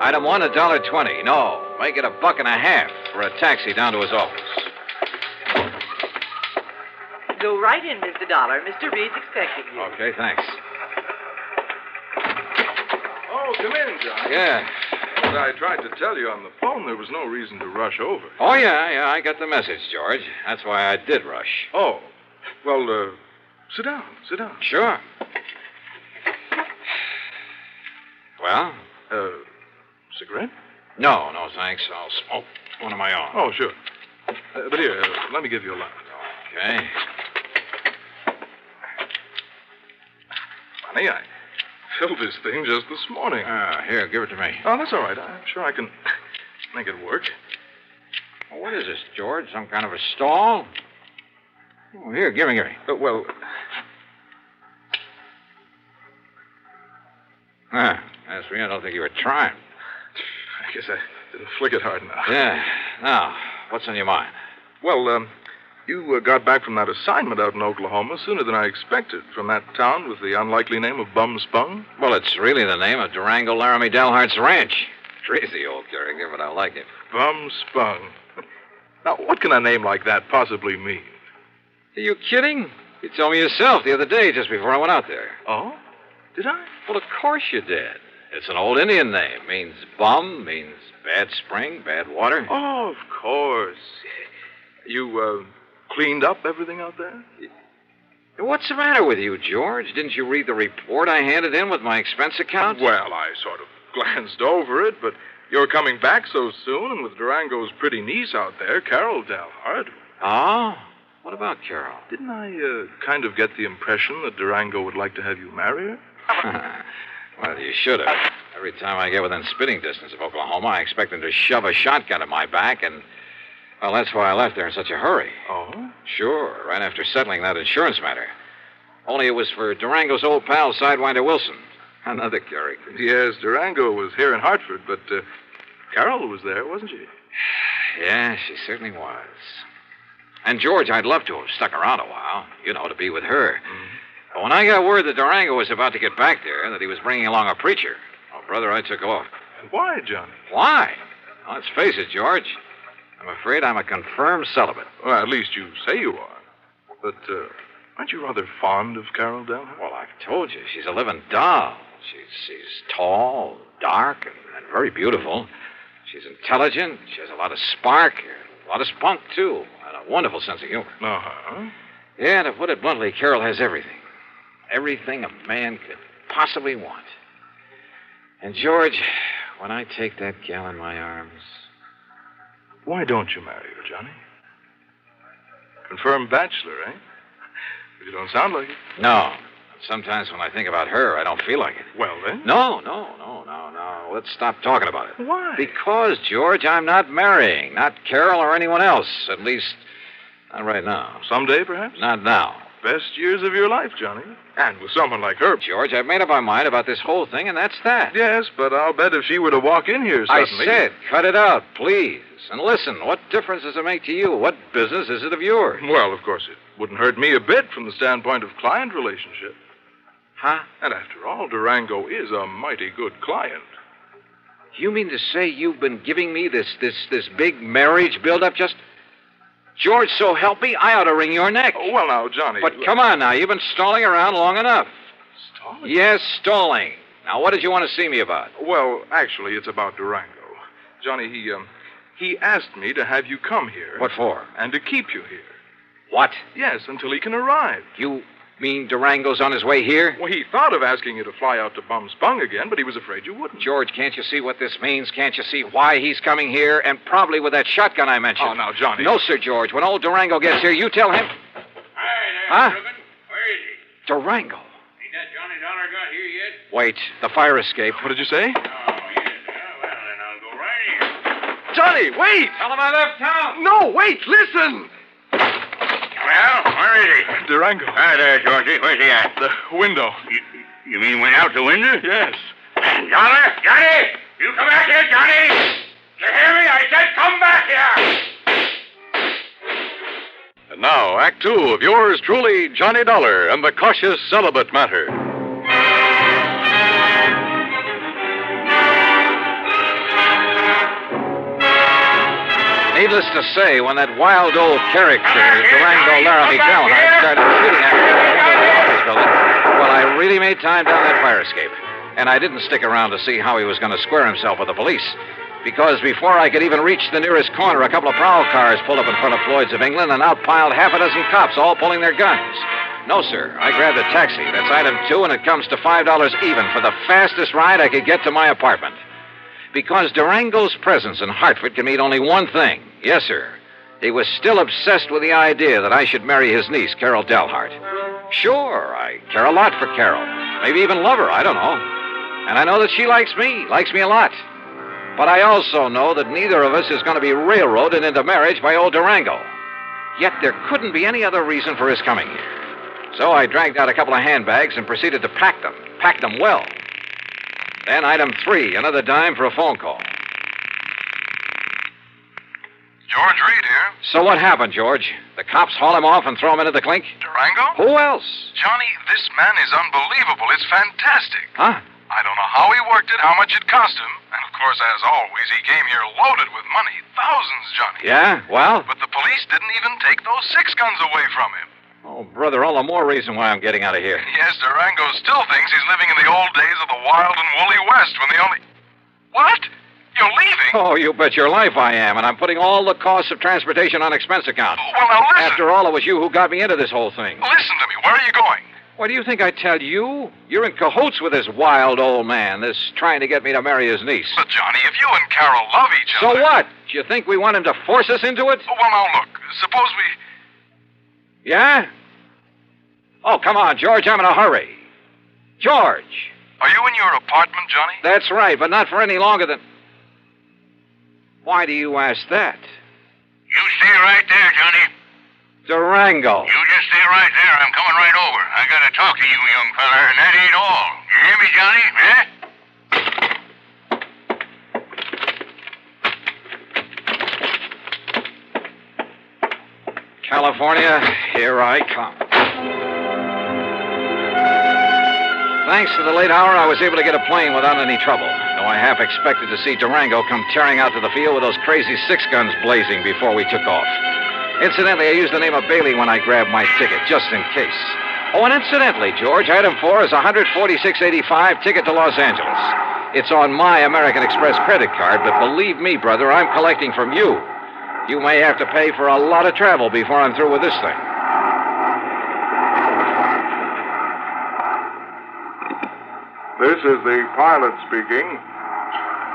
Item 1, $1.20. No, make it $1.50 for a taxi down to his office.
Go right in, Mr. Dollar. Mr. Reed's expecting you.
Okay, thanks.
Oh, come in, John.
Yeah.
As I tried to tell you on the phone, there was no reason to rush over.
Oh, yeah, I got the message, George. That's why I did rush.
Oh, well, sit down.
Sure. Well?
Cigarette?
No, thanks. I'll smoke one of my own.
Oh, sure. But here, let me give you a light.
Okay.
Funny, I filled this thing just this morning.
Here, give it to me.
Oh, that's all right. I'm sure I can make it work.
Well, what is this, George? Some kind of a stall? Oh, here, give me.
Well...
That's me. I don't think you were trying.
I guess I didn't flick it hard enough.
Yeah. Now, what's on your mind?
Well, you got back from that assignment out in Oklahoma sooner than I expected, from that town with the unlikely name of Bum Spung.
Well, it's really the name of Durango Laramie Dalhart's ranch. Crazy old character, but I like it.
Bum Spung. Now, what can a name like that possibly mean?
Are you kidding? You told me yourself the other day, just before I went out there.
Oh? Did I?
Well, of course you did. It's an old Indian name. Means bum, means bad spring, bad water.
Oh, of course. You, cleaned up everything out there?
What's the matter with you, George? Didn't you read the report I handed in with my expense account?
Well, I sort of glanced over it, but you're coming back so soon, and with Durango's pretty niece out there, Carol Dalhart.
Oh? What about Carol?
Didn't I, kind of get the impression that Durango would like to have you marry her?
Well, you should have. Every time I get within spitting distance of Oklahoma, I expect him to shove a shotgun at my back, and, well, that's why I left there in such a hurry.
Oh?
Sure, right after settling that insurance matter. Only it was for Durango's old pal, Sidewinder Wilson. Another character.
Yes, Durango was here in Hartford, but Carol was there, wasn't she?
Yeah, she certainly was. And George, I'd love to have stuck around a while, to be with her.
Mm-hmm.
But when I got word that Durango was about to get back there and that he was bringing along a preacher, oh, brother, I took off.
Why, Johnny?
Why? Well, let's face it, George. I'm afraid I'm a confirmed celibate.
Well, at least you say you are. But, aren't you rather fond of Carol Dalhart?
Well, I've told you, she's a living doll. She's tall, dark, and very beautiful. She's intelligent. She has a lot of spark, a lot of spunk, too, and a wonderful sense of humor.
Uh-huh.
Yeah, to put it bluntly, Carol has everything. Everything a man could possibly want. And, George, when I take that gal in my arms...
Why don't you marry her, Johnny? Confirmed bachelor, eh? You don't sound like it.
No. Sometimes when I think about her, I don't feel like it.
Well, then?
No. Let's stop talking about it.
Why?
Because, George, I'm not marrying. Not Carol or anyone else. At least, not right now.
Someday, perhaps?
Not now.
Best years of your life, Johnny. And with someone like her.
George, I've made up my mind about this whole thing, and that's that.
Yes, but I'll bet if she were to walk in here suddenly...
I said, cut it out, please. And listen, what difference does it make to you? What business is it of yours?
Well, of course, it wouldn't hurt me a bit from the standpoint of client relationship.
Huh?
And after all, Durango is a mighty good client.
You mean to say you've been giving me this big marriage build-up just... George, so help me, I ought to wring your neck.
Oh, well, now, Johnny...
But come on now, you've been stalling around long enough.
Stalling?
Yes, stalling. Now, what did you want to see me about?
Well, actually, it's about Durango. Johnny, he asked me to have you come here.
What for?
And to keep you here.
What?
Yes, until he can arrive.
You Mean Durango's on his way here?
Well, he thought of asking you to fly out to Bum Spung again, but he was afraid you wouldn't.
George, can't you see what this means? Can't you see why he's coming here? And probably with that shotgun I mentioned.
Oh, now, Johnny.
No, sir, George. When old Durango gets here, you tell him.
Hi there,
Huh?
Reuben. Where is he?
Durango.
Ain't that Johnny Dollar got here yet?
Wait, the fire escape.
What did you say?
Oh, yes. Well, then I'll go right in.
Johnny, wait!
Tell him I left town.
No, wait, listen!
Well, where is he?
Durango.
Hi there, Georgie. Where's he at?
The window.
You mean went out the window?
Yes.
Dollar, Johnny! You come back here, Johnny! You hear me? I said come back here!
And now, Act Two of yours truly, Johnny Dollar and the Cautious Celibate Matter.
Needless to say, when that wild old character, Durango Laramie Delhart, started shooting at me in the window of the office building, well, I really made time down that fire escape. And I didn't stick around to see how he was going to square himself with the police. Because before I could even reach the nearest corner, a couple of prowl cars pulled up in front of Floyd's of England and out piled half a dozen cops, all pulling their guns. No, sir. I grabbed a taxi. That's item 2, and it comes to $5 even for the fastest ride I could get to my apartment. Because Durango's presence in Hartford can mean only one thing. Yes, sir. He was still obsessed with the idea that I should marry his niece, Carol Delhart. Sure, I care a lot for Carol. Maybe even love her, I don't know. And I know that she likes me a lot. But I also know that neither of us is going to be railroaded into marriage by old Durango. Yet there couldn't be any other reason for his coming here. So I dragged out a couple of handbags and proceeded to pack them well. Then item 3, another dime for a phone call.
George Reed here.
So what happened, George? The cops haul him off and throw him into the clink?
Durango?
Who else?
Johnny, this man is unbelievable. It's fantastic.
Huh?
I don't know how he worked it, how much it cost him. And, of course, as always, he came here loaded with money. Thousands, Johnny.
Yeah? Well?
But the police didn't even take those 6 guns away from him.
Oh, brother, all the more reason why I'm getting out of here.
Yes, Durango still thinks he's living in the old days of the wild and woolly West when the only... What? You're leaving?
Oh, you bet your life I am, and I'm putting all the costs of transportation on expense account.
Well, now listen.
After all, it was you who got me into this whole thing.
Listen to me. Where are you going?
What do you think I tell you? You're in cahoots with this wild old man, this trying to get me to marry his niece.
But, Johnny, if you and Carol love each other...
So what? Do you think we want him to force us into it?
Oh, well, now, look. Suppose we...
Yeah? Oh, come on, George. I'm in a hurry. George!
Are you in your apartment, Johnny?
That's right, but not for any longer than... Why do you ask that?
You stay right there, Johnny.
Durango.
You just stay right there. I'm coming right over. I gotta talk to you, young feller, and that ain't all. You hear me, Johnny?
California, here I come. Thanks to the late hour, I was able to get a plane without any trouble, though I half expected to see Durango come tearing out to the field with those crazy 6 guns blazing before we took off. Incidentally, I used the name of Bailey when I grabbed my ticket, just in case. Oh, and incidentally, George, item 4 is a $146.85 ticket to Los Angeles. It's on my American Express credit card, but believe me, brother, I'm collecting from you. You may have to pay for a lot of travel before I'm through with this thing.
This is the pilot speaking.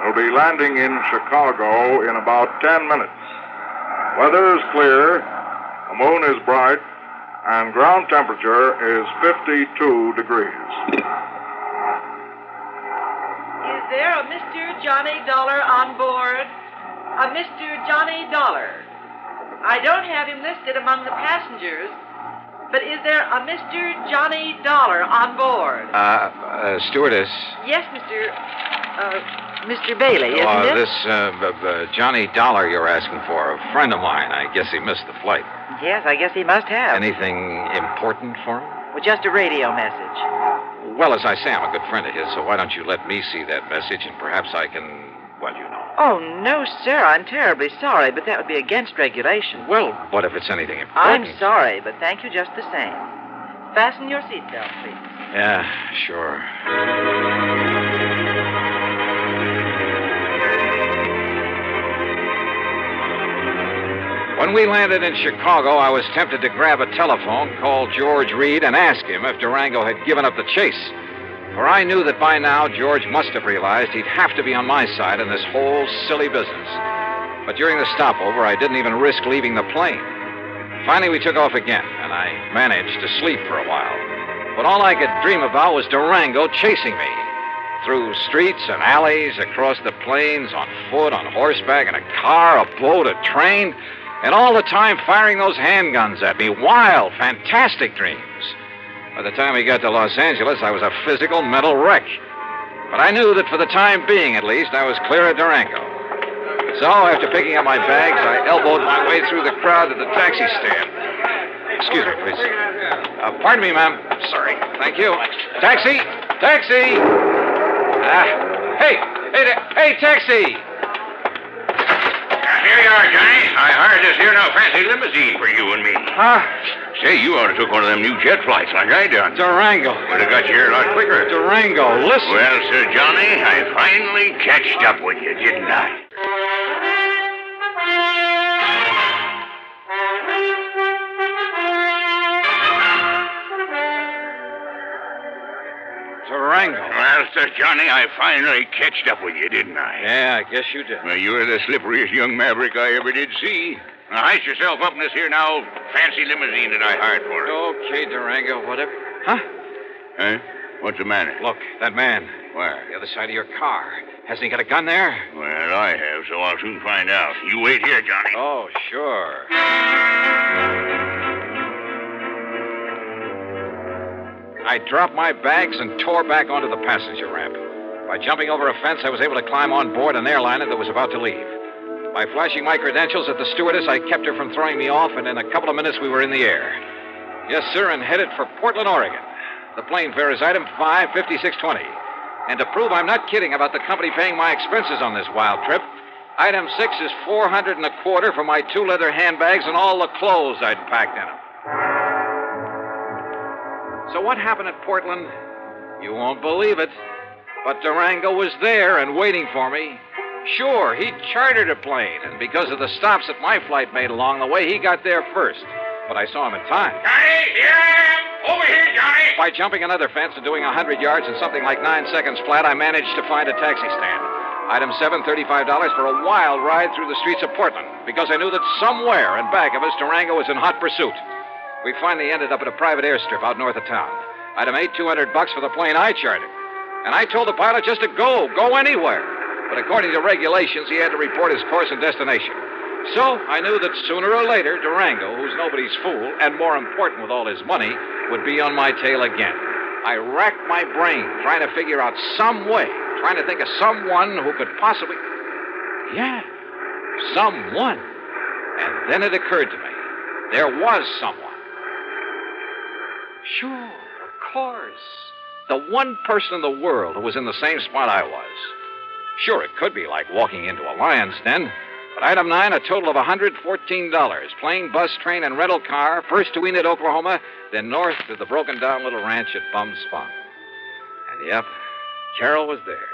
We'll be landing in Chicago in about 10 minutes. Weather is clear, the moon is bright, and ground temperature is 52 degrees.
Is there a Mr. Johnny Dollar on board? A Mr. Johnny Dollar. I don't have him listed among the passengers, but is there a Mr. Johnny Dollar on board?
Stewardess.
Yes, Mr. Bailey, isn't it?
This Johnny Dollar you're asking for, a friend of mine. I guess he missed the flight.
Yes, I guess he must have.
Anything important for him?
Well, just a radio message.
Well, as I say, I'm a good friend of his, so why don't you let me see that message, and perhaps I can, well, you know.
Oh, no, sir. I'm terribly sorry, but that would be against regulation.
Well, what if it's anything important?
I'm sorry, but thank you just the same. Fasten your seatbelt, please.
Yeah, sure. When we landed in Chicago, I was tempted to grab a telephone, call George Reed, and ask him if Durango had given up the chase. For I knew that by now George must have realized he'd have to be on my side in this whole silly business. But during the stopover, I didn't even risk leaving the plane. Finally, we took off again, and I managed to sleep for a while. But all I could dream about was Durango chasing me. Through streets and alleys, across the plains, on foot, on horseback, in a car, a boat, a train, and all the time firing those handguns at me. Wild, fantastic dreams. By the time we got to Los Angeles, I was a physical, mental wreck. But I knew that for the time being, at least, I was clear of Durango. So, after picking up my bags, I elbowed my way through the crowd to the taxi stand. Excuse me, please. Pardon me, ma'am. Sorry. Thank you. Taxi! Taxi! Hey, taxi!
Here you are, Johnny. I hired this here now fancy limousine for you and me.
Huh?
Say, you ought to took one of them new jet flights like I done.
Durango.
Would have got you here a lot quicker.
Durango, listen.
Well, Sir Johnny, I finally catched up with you, didn't I?
Durango.
Well, Sir Johnny, I finally catched up with you, didn't I?
Yeah, I guess you did.
Well, you're the slipperiest young maverick I ever did see. Now, heist yourself up in this here now fancy limousine that I hired for you.
Okay, Durango, whatever. Huh?
Huh? What's the matter?
Look, that man.
Where?
The other side of your car. Hasn't he got a gun there?
Well, I have, so I'll soon find out. You wait here, Johnny.
Oh, sure. I dropped my bags and tore back onto the passenger ramp. By jumping over a fence, I was able to climb on board an airliner that was about to leave. By flashing my credentials at the stewardess, I kept her from throwing me off, and in a couple of minutes we were in the air. Yes, sir, and headed for Portland, Oregon. The plane fare is item 55620. And to prove I'm not kidding about the company paying my expenses on this wild trip, item 6 is $425 for my 2 leather handbags and all the clothes I'd packed in them. So what happened at Portland? You won't believe it. But Durango was there and waiting for me. Sure, he chartered a plane, and because of the stops that my flight made along the way, he got there first. But I saw him in time.
Johnny, here I am! Over here, Johnny!
By jumping another fence and doing 100 yards in something like 9 seconds flat, I managed to find a taxi stand. Item 7, $35 for a wild ride through the streets of Portland, because I knew that somewhere in back of us, Durango was in hot pursuit. We finally ended up at a private airstrip out north of town. Item 8, $200 for the plane I chartered. And I told the pilot just to go anywhere. But according to regulations, he had to report his course and destination. So I knew that sooner or later, Durango, who's nobody's fool, and more important with all his money, would be on my tail again. I racked my brain trying to figure out some way, trying to think of someone who could possibly... Yeah, someone. And then it occurred to me. There was someone. Sure, of course. The one person in the world who was in the same spot I was. Sure, it could be like walking into a lion's den. But item 9, a total of $114. Plane, bus, train, and rental car. First to Enid, Oklahoma, then north to the broken-down little ranch at Bum Spot. And yep, Carol was there.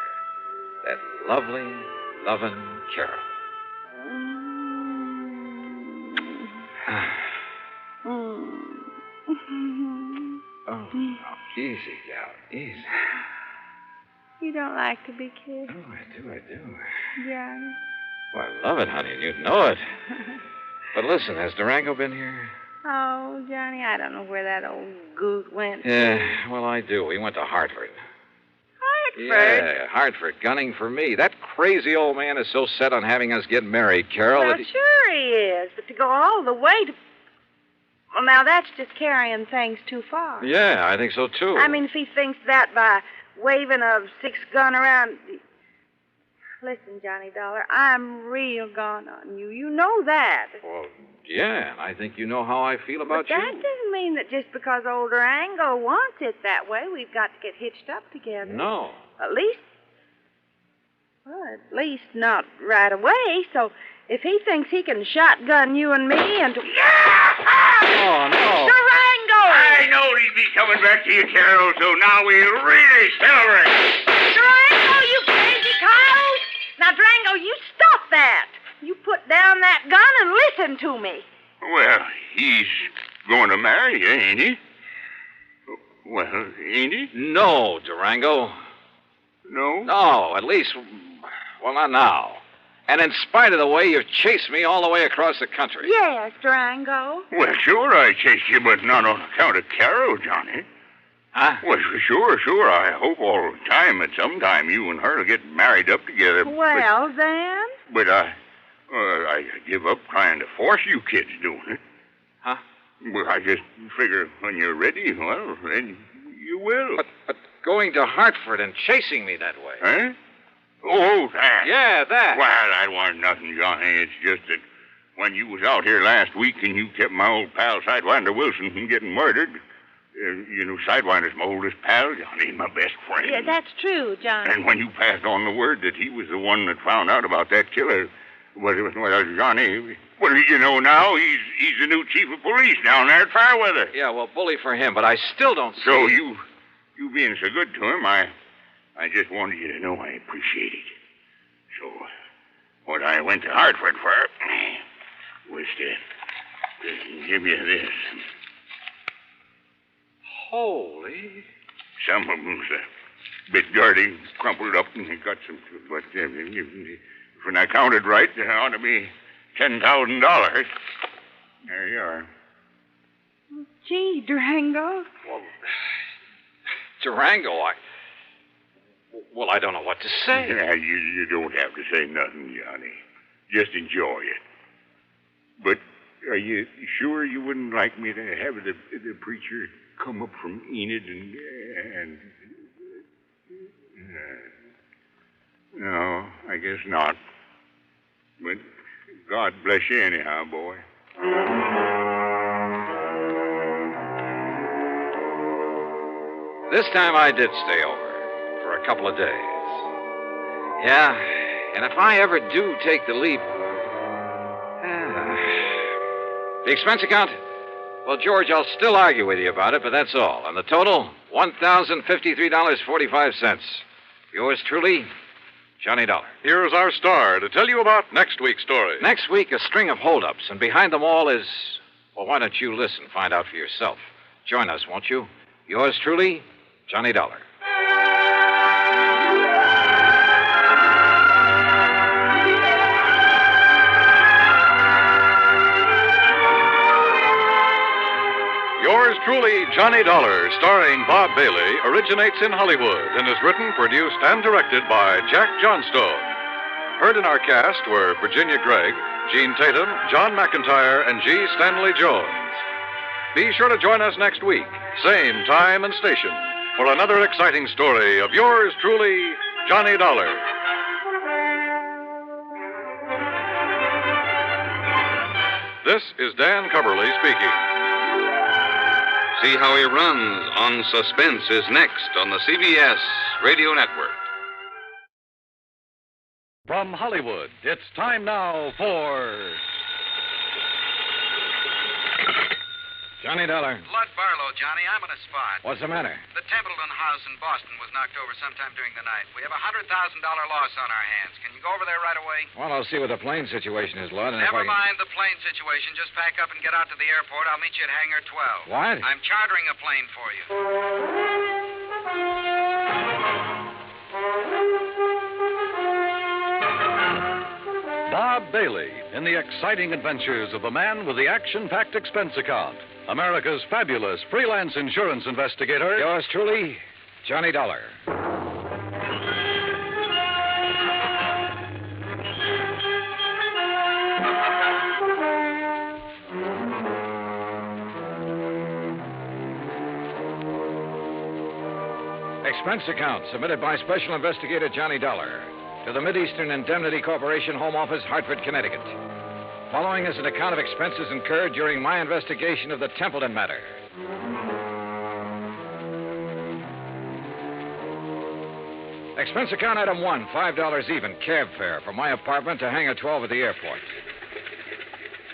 That lovely, loving Carol. Oh, easy, gal, easy.
You don't like to be kissed?
Oh, I do.
Johnny.
Well, I love it, honey, and you'd know it. But listen, has Durango been here?
Oh, Johnny, I don't know where that old goot went.
Yeah, well, I do. He went to Hartford.
Hartford?
Yeah, Hartford, gunning for me. That crazy old man is so set on having us get married, Carol.
Well,
that
sure he is, but to go all the way to... Well, now, that's just carrying things too far.
Yeah, I think so, too.
I mean, if he thinks that by waving a 6-gun around... Listen, Johnny Dollar, I'm real gone on you. You know that.
Well, yeah, and I think you know how I feel about
but that doesn't mean that just because old Durango wants it that way, we've got to get hitched up together.
No.
At least not right away. So if he thinks he can shotgun you and me and...
Oh, no.
Durango!
I knowed he'd be coming back to you, Carol, so now we really celebrate.
Durango, you crazy coyote! Now, Durango, you stop that. You put down that gun and listen to me.
Well, he's going to marry you, ain't he? Well, ain't he?
No, Durango.
No?
No, at least, well, not now. And in spite of the way you've chased me all the way across the country.
Yes, Durango.
Well, sure, I chased you, but not on account of Carol, Johnny.
Huh?
Well, sure. I hope all the time that sometime you and her will get married up together.
Well, then?
But I give up trying to force you kids doing it.
Huh?
Well, I just figure when you're ready, well, then you will.
But going to Hartford and chasing me that way.
Huh? Oh, that.
Yeah, that.
Well, that wasn't nothing, Johnny. It's just that when you was out here last week and you kept my old pal Sidewinder Wilson from getting murdered, Sidewinder's my oldest pal, Johnny, my best friend.
Yeah, that's true, Johnny.
And when you passed on the word that he was the one that found out about that killer, well, Johnny, what do you know now? He's the new chief of police down there at Fairweather.
Yeah, well, bully for him, but I still don't see...
So you being so good to him, I just wanted you to know I appreciate it. So, what I went to Hartford for was to give you this.
Holy.
Some of them's a bit dirty, crumpled up, and they got some... But when I counted right, there ought to be $10,000. There you are.
Gee, Durango.
Well, Durango, Well, I don't know what to say.
Yeah, you don't have to say nothing, Johnny. Just enjoy it. But are you sure you wouldn't like me to have the preacher come up from Enid and no, I guess not. But God bless you anyhow, boy.
This time I did stay over for a couple of days. Yeah, and if I ever do take the leap... The expense account? Well, George, I'll still argue with you about it, but that's all. And the total, $1,053.45. Yours truly, Johnny Dollar.
Here's our star to tell you about next week's story.
Next week, a string of holdups, and behind them all is... Well, why don't you listen, find out for yourself. Join us, won't you? Yours truly, Johnny Dollar.
Yours truly, Johnny Dollar, starring Bob Bailey, originates in Hollywood and is written, produced, and directed by Jack Johnstone. Heard in our cast were Virginia Gregg, Gene Tatum, John McIntyre, and G. Stanley Jones. Be sure to join us next week, same time and station, for another exciting story of yours truly, Johnny Dollar. This is Dan Coverly speaking.
See How He Runs on Suspense is next on the CBS Radio Network.
From Hollywood, it's time now for...
Johnny Dollar.
Lud Barlow, Johnny. I'm on a spot.
What's the matter?
The Templeton house in Boston was knocked over sometime during the night. We have a $100,000 loss on our hands. Can you go over there right away?
Well, I'll see what the plane situation is, Lud.
Never mind the plane situation. Just pack up and get out to the airport. I'll meet you at Hangar 12.
What?
I'm chartering a plane for you.
Bob Bailey in the exciting adventures of the man with the action-packed expense account. America's fabulous freelance insurance investigator.
Yours truly, Johnny Dollar. Expense account submitted by Special Investigator Johnny Dollar to the Mideastern Indemnity Corporation, Home Office, Hartford, Connecticut. Following is an account of expenses incurred during my investigation of the Templeton matter. Expense account item 1, $5 even, cab fare from my apartment to Hangar 12 at the airport.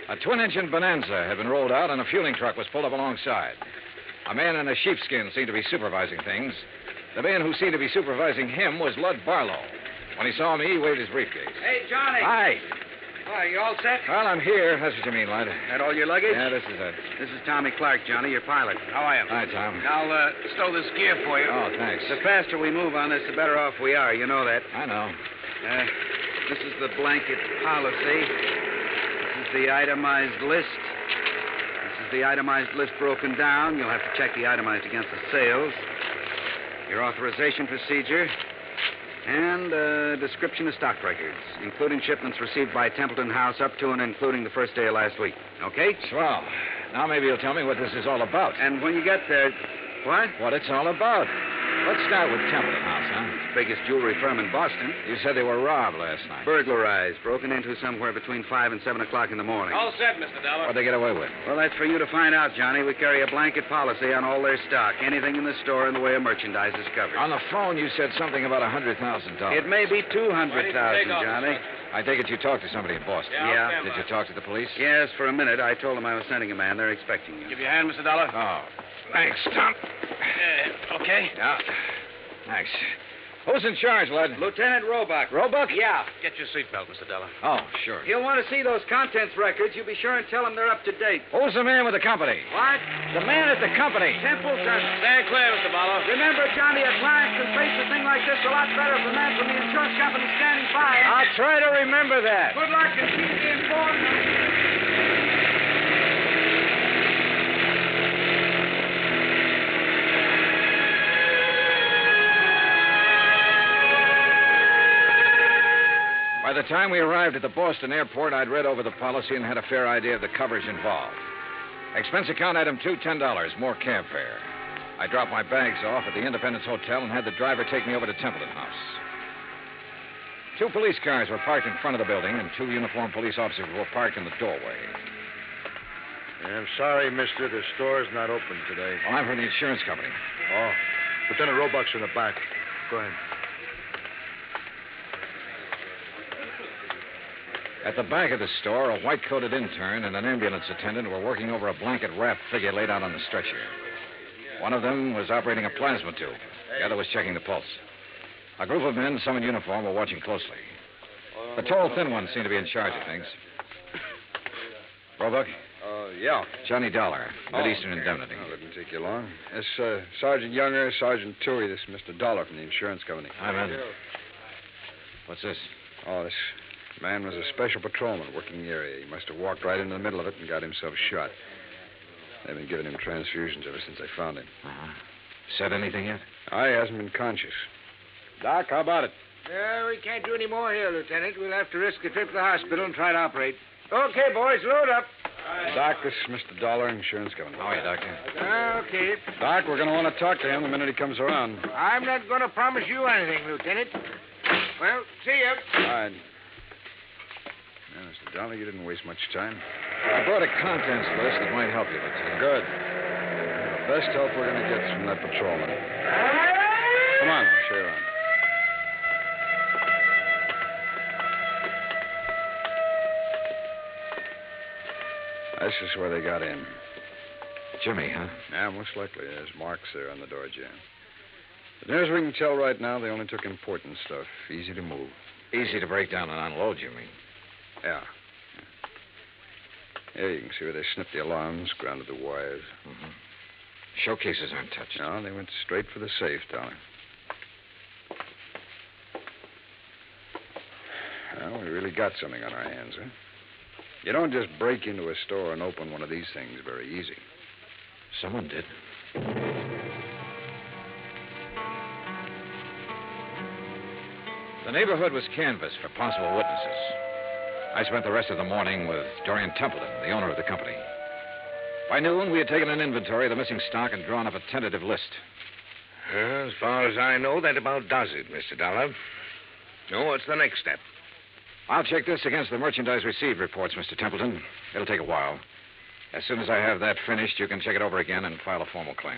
A twin-engine Bonanza had been rolled out and a fueling truck was pulled up alongside. A man in a sheepskin seemed to be supervising things. The man who seemed to be supervising him was Lud Barlow. When he saw me, he waved his briefcase.
Hey, Johnny.
Hi.
Why, you all set?
Well, I'm here. That's what you mean, lad.
That all your luggage?
Yeah, this is it.
This is Tommy Clark, Johnny, your pilot. How are you?
Hi, Tom.
I'll stow this gear for you.
Oh, thanks.
The faster we move on this, the better off we are. You know that.
I know.
This is the blanket policy. This is the itemized list. This is the itemized list broken down. You'll have to check the itemized against the sales. Your authorization procedure. And a description of stock records, including shipments received by Templeton House up to and including the first day of last week. Okay?
Swell. Now maybe you'll tell me what this is all about.
And when you get there... What?
What it's all about. Let's start with Templeton House, huh?
It's the biggest jewelry firm in Boston.
You said they were robbed last night.
Burglarized, broken into somewhere between 5 and 7 o'clock in the morning.
All set, Mr. Dollar.
What'd they get away with?
Well, that's for you to find out, Johnny. We carry a blanket policy on all their stock. Anything in the store in the way of merchandise is covered.
On the phone, you said something about $100,000.
It may be $200,000, Johnny.
I take it you talked to somebody in Boston.
Yeah.
Did you talk to the police?
Yes, for a minute. I told them I was sending a man. They're expecting you.
Give you a hand, Mr. Dollar.
Oh, thanks, Tom.
Okay?
Yeah. Thanks. Who's in charge, lad?
Lieutenant Roebuck.
Roebuck?
Yeah.
Get your seatbelt, Mr. Dollar.
Oh, sure.
You'll want to see those contents records. You be sure and tell them they're up to date.
Who's the man with the company?
What?
The man at the company.
Templeton.
Stand clear, Mr. Barlow.
Remember, Johnny, a client can face a thing like this a lot better if a man from the insurance company standing by.
I'll try to remember that.
Good luck and keep me informed.
By the time we arrived at the Boston airport, I'd read over the policy and had a fair idea of the coverage involved. Expense account item 2, $10, more cab fare. I dropped my bags off at the Independence Hotel and had the driver take me over to Templeton House. 2 police cars were parked in front of the building, and 2 uniformed police officers were parked in the doorway.
I'm sorry, mister. The store's not open today.
Well, I'm from the insurance company.
Oh. Lieutenant Roebuck's in the back. Go ahead.
At the back of the store, a white-coated intern and an ambulance attendant were working over a blanket-wrapped figure laid out on the stretcher. One of them was operating a plasma tube. The other was checking the pulse. A group of men, some in uniform, were watching closely. The tall, thin one seemed to be in charge of things. Roebuck?
Yeah.
Johnny Dollar, Mid-Eastern Indemnity.
Oh, that didn't take you long. This, Sergeant Younger, Sergeant Toohey, this is Mr. Dollar from the insurance company.
Hi, man. What's this?
Oh, this man was a special patrolman working the area. He must have walked right into the middle of it and got himself shot. They've been giving him transfusions ever since they found him.
Uh-huh. Said anything yet?
He hasn't been conscious. Doc, how about it?
We can't do any more here, Lieutenant. We'll have to risk a trip to the hospital and try to operate. Okay, boys, load up.
Doc, this is Mr. Dollar, insurance company.
How are you, Doctor?
Okay.
Doc, we're going to want to talk to him the minute he comes around.
I'm not going to promise you anything, Lieutenant. Well, see you.
All right. Yeah, Mr. Dollar, you didn't waste much time.
I brought a contents list that might help you, Lieutenant.
Good. The best help we're going to get is from that patrolman. Come on, I'll show you around. This is where they got in.
Jimmy, huh?
Yeah, most likely. There's marks there on the door jamb. But near as we can tell right now, they only took important stuff. Easy to move.
Easy to break down and unload, you mean?
Yeah. Yeah, you can see where they snipped the alarms, grounded the wires.
Mm-hmm. Showcases aren't touched.
No, they went straight for the safe, Dollar. Well, we really got something on our hands, huh? You don't just break into a store and open one of these things very easy.
Someone did. The neighborhood was canvassed for possible witnesses. I spent the rest of the morning with Dorian Templeton, the owner of the company. By noon, we had taken an inventory of the missing stock and drawn up a tentative list.
As far as I know, that about does it, Mr. Dollar. So what's the next step?
I'll check this against the merchandise received reports, Mr. Templeton. It'll take a while. As soon as I have that finished, you can check it over again and file a formal claim.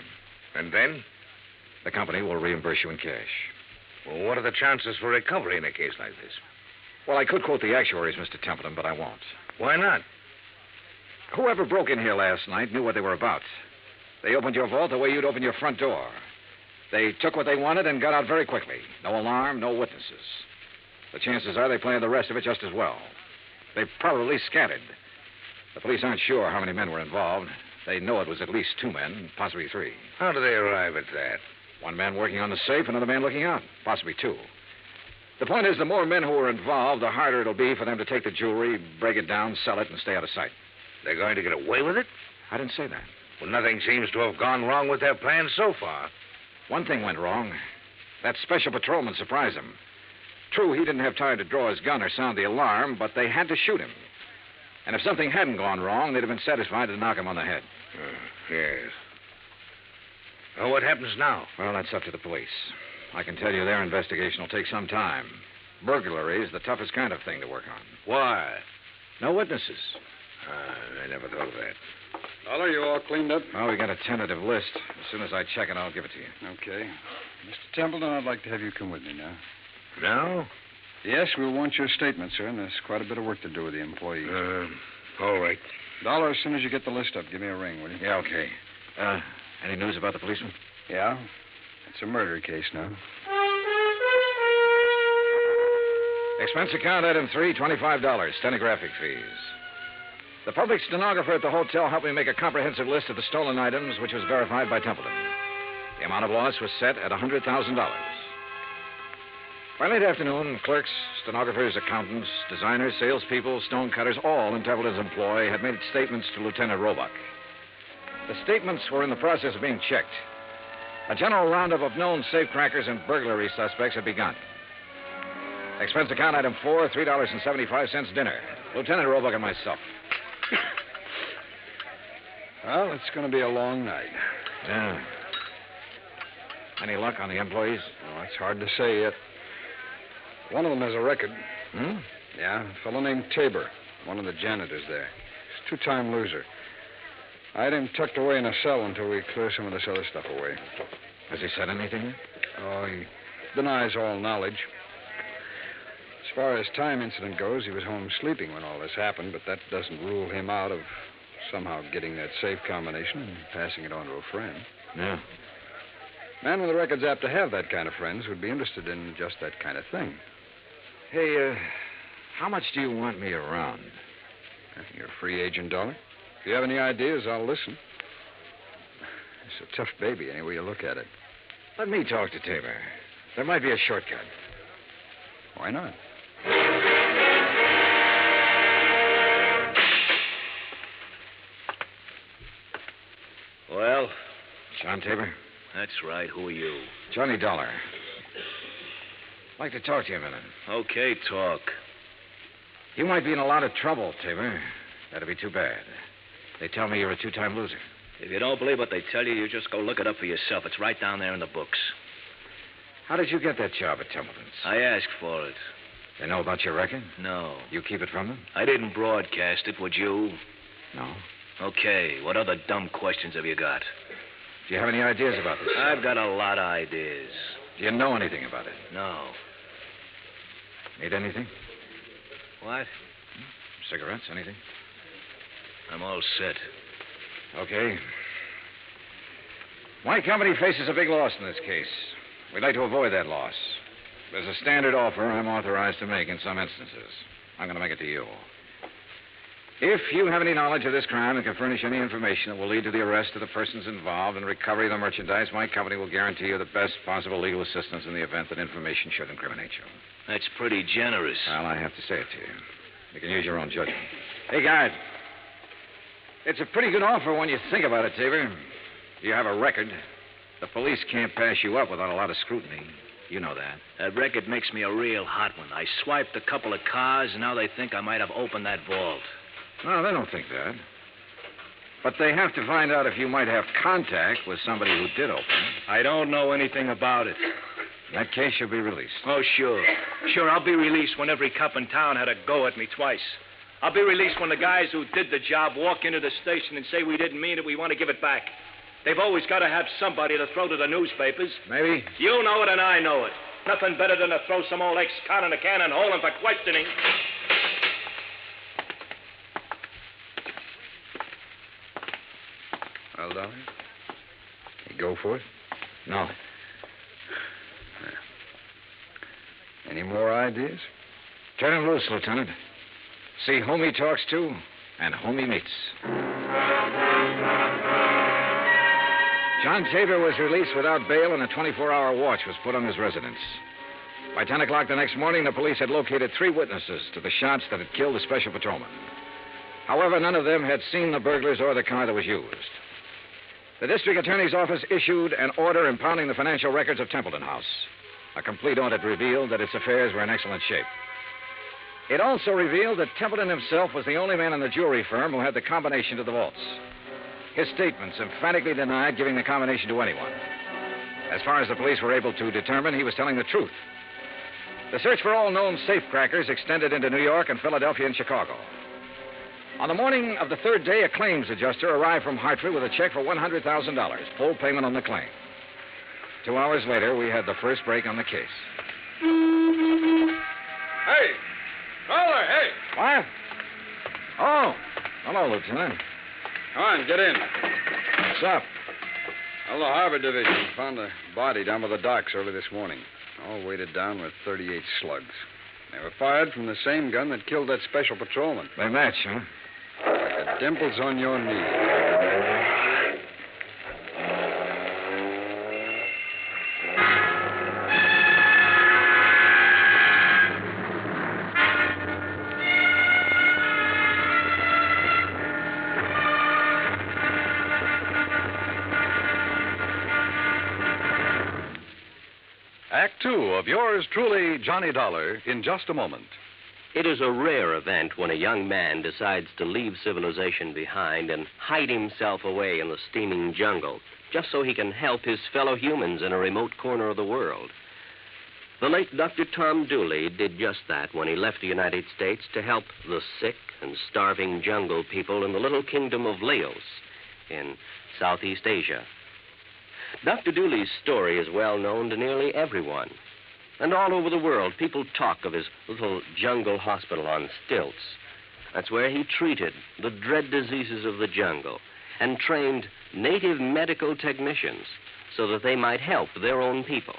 And then?
The company will reimburse you in cash.
Well, what are the chances for recovery in a case like this?
Well, I could quote the actuaries, Mr. Templeton, but I won't.
Why not?
Whoever broke in here last night knew what they were about. They opened your vault the way you'd open your front door. They took what they wanted and got out very quickly. No alarm, no witnesses. The chances are they planned the rest of it just as well. They've probably scattered. The police aren't sure how many men were involved. They know it was at least 2 men, possibly 3.
How do they arrive at that?
1 man working on the safe, another man looking out, possibly 2. The point is, the more men who are involved, the harder it'll be for them to take the jewelry, break it down, sell it, and stay out of sight.
They're going to get away with it?
I didn't say that.
Well, nothing seems to have gone wrong with their plans so far.
One thing went wrong. That special patrolman surprised them. True, he didn't have time to draw his gun or sound the alarm, but they had to shoot him. And if something hadn't gone wrong, they'd have been satisfied to knock him on the head.
Yes. Well, what happens now?
Well, that's up to the police. I can tell you their investigation will take some time. Burglary is the toughest kind of thing to work on.
Why?
No witnesses.
I never thought of that.
Dollar, you all cleaned up?
Oh, we got a tentative list. As soon as I check it, I'll give it to you.
Okay. Mr. Templeton, I'd like to have you come with me now.
Now?
Yes, we'll want your statement, sir, and there's quite a bit of work to do with the employees.
All right.
Dollar, as soon as you get the list up, give me a ring, will you?
Yeah, okay. Any news about the policeman?
Yeah. It's a murder case now.
Expense account item 3, $25, stenographic fees. The public stenographer at the hotel helped me make a comprehensive list of the stolen items, which was verified by Templeton. The amount of loss was set at $100,000. By late afternoon, clerks, stenographers, accountants, designers, salespeople, stonecutters, all in Templeton's employ had made statements to Lieutenant Roebuck. The statements were in the process of being checked. A general roundup of known safecrackers and burglary suspects had begun. Expense account item 4, $3.75 dinner. Lieutenant Roebuck and myself.
Well, it's going to be a long night.
Yeah. Any luck on the employees?
Oh, it's hard to say yet. One of them has a record.
Hmm?
Yeah, a fellow named Tabor, one of the janitors there. He's a 2-time loser. I had him tucked away in a cell until we clear some of this other stuff away.
Has he said anything?
Oh, he denies all knowledge. As far as time incident goes, he was home sleeping when all this happened, but that doesn't rule him out of somehow getting that safe combination and passing it on to a friend.
Yeah.
Man with a record's apt to have that kind of friends who'd be interested in just that kind of thing.
Hey, how much do you want me around?
You're a free agent, Dollar. If you have any ideas, I'll listen. It's a tough baby, any way you look at it.
Let me talk to Tabor. There might be a shortcut.
Why not?
Well?
John Tabor?
That's right. Who are you?
Johnny Dollar. I'd like to talk to you a minute.
Okay, talk.
You might be in a lot of trouble, Tabor. That'd be too bad. They tell me you're a 2-time loser.
If you don't believe what they tell you, you just go look it up for yourself. It's right down there in the books.
How did you get that job at Templeton's?
I asked for it.
They know about your record?
No.
You keep it from them?
I didn't broadcast it, would you?
No.
Okay, what other dumb questions have you got?
Do you have any ideas about this?
I've got a lot of ideas.
Do you know anything about it?
No.
Need anything?
What?
Cigarettes, anything?
I'm all set.
Okay. My company faces a big loss in this case. We'd like to avoid that loss. There's a standard offer I'm authorized to make in some instances. I'm going to make it to you. If you have any knowledge of this crime and can furnish any information that will lead to the arrest of the persons involved and recovery of the merchandise, my company will guarantee you the best possible legal assistance in the event that information should incriminate you.
That's pretty generous.
Well, I have to say it to you. You can use your own judgment. Hey, guard. It's a pretty good offer when you think about it, Tabor. You have a record. The police can't pass you up without a lot of scrutiny. You know that.
That record makes me a real hot one. I swiped a couple of cars, and now they think I might have opened that vault.
No, they don't think that. But they have to find out if you might have contact with somebody who did open it.
I don't know anything about it.
In that case, you'll be released.
Oh, sure. Sure, I'll be released when every cop in town had a go at me twice. I'll be released when the guys who did the job walk into the station and say we didn't mean it, we want to give it back. They've always got to have somebody to throw to the newspapers.
Maybe.
You know it and I know it. Nothing better than to throw some old ex-con in a can and hold him for questioning.
Well, Dollar, you go for it?
No.
Any more ideas?
Turn him loose, Lieutenant. See whom he talks to and whom he meets. John Tabor was released without bail, and a 24-hour watch was put on his residence. By 10 o'clock the next morning, the police had located 3 witnesses to the shots that had killed the special patrolman. However, none of them had seen the burglars or the car that was used. The district attorney's office issued an order impounding the financial records of Templeton House. A complete audit revealed that its affairs were in excellent shape. It also revealed that Templeton himself was the only man in the jewelry firm who had the combination to the vaults. His statements emphatically denied giving the combination to anyone. As far as the police were able to determine, he was telling the truth. The search for all known safecrackers extended into New York and Philadelphia and Chicago. On the morning of the 3rd day, a claims adjuster arrived from Hartford with a check for $100,000, full payment on the claim. 2 hours later, we had the first break on the case.
Hey! Dollar, hey!
What? Oh, hello, Lieutenant.
Come on, get in.
What's up?
Well, the Harbor Division found a body down by the docks early this morning, all weighted down with 38 slugs. They were fired from the same gun that killed that special patrolman.
They match, huh?
Like the dimples on your knee.
Act 2 of yours truly, Johnny Dollar, in just a moment.
It is a rare event when a young man decides to leave civilization behind and hide himself away in the steaming jungle, just so he can help his fellow humans in a remote corner of the world. The late Dr. Tom Dooley did just that when he left the United States to help the sick and starving jungle people in the little kingdom of Laos in Southeast Asia. Dr. Dooley's story is well known to nearly everyone. And all over the world, people talk of his little jungle hospital on stilts. That's where he treated the dread diseases of the jungle and trained native medical technicians so that they might help their own people.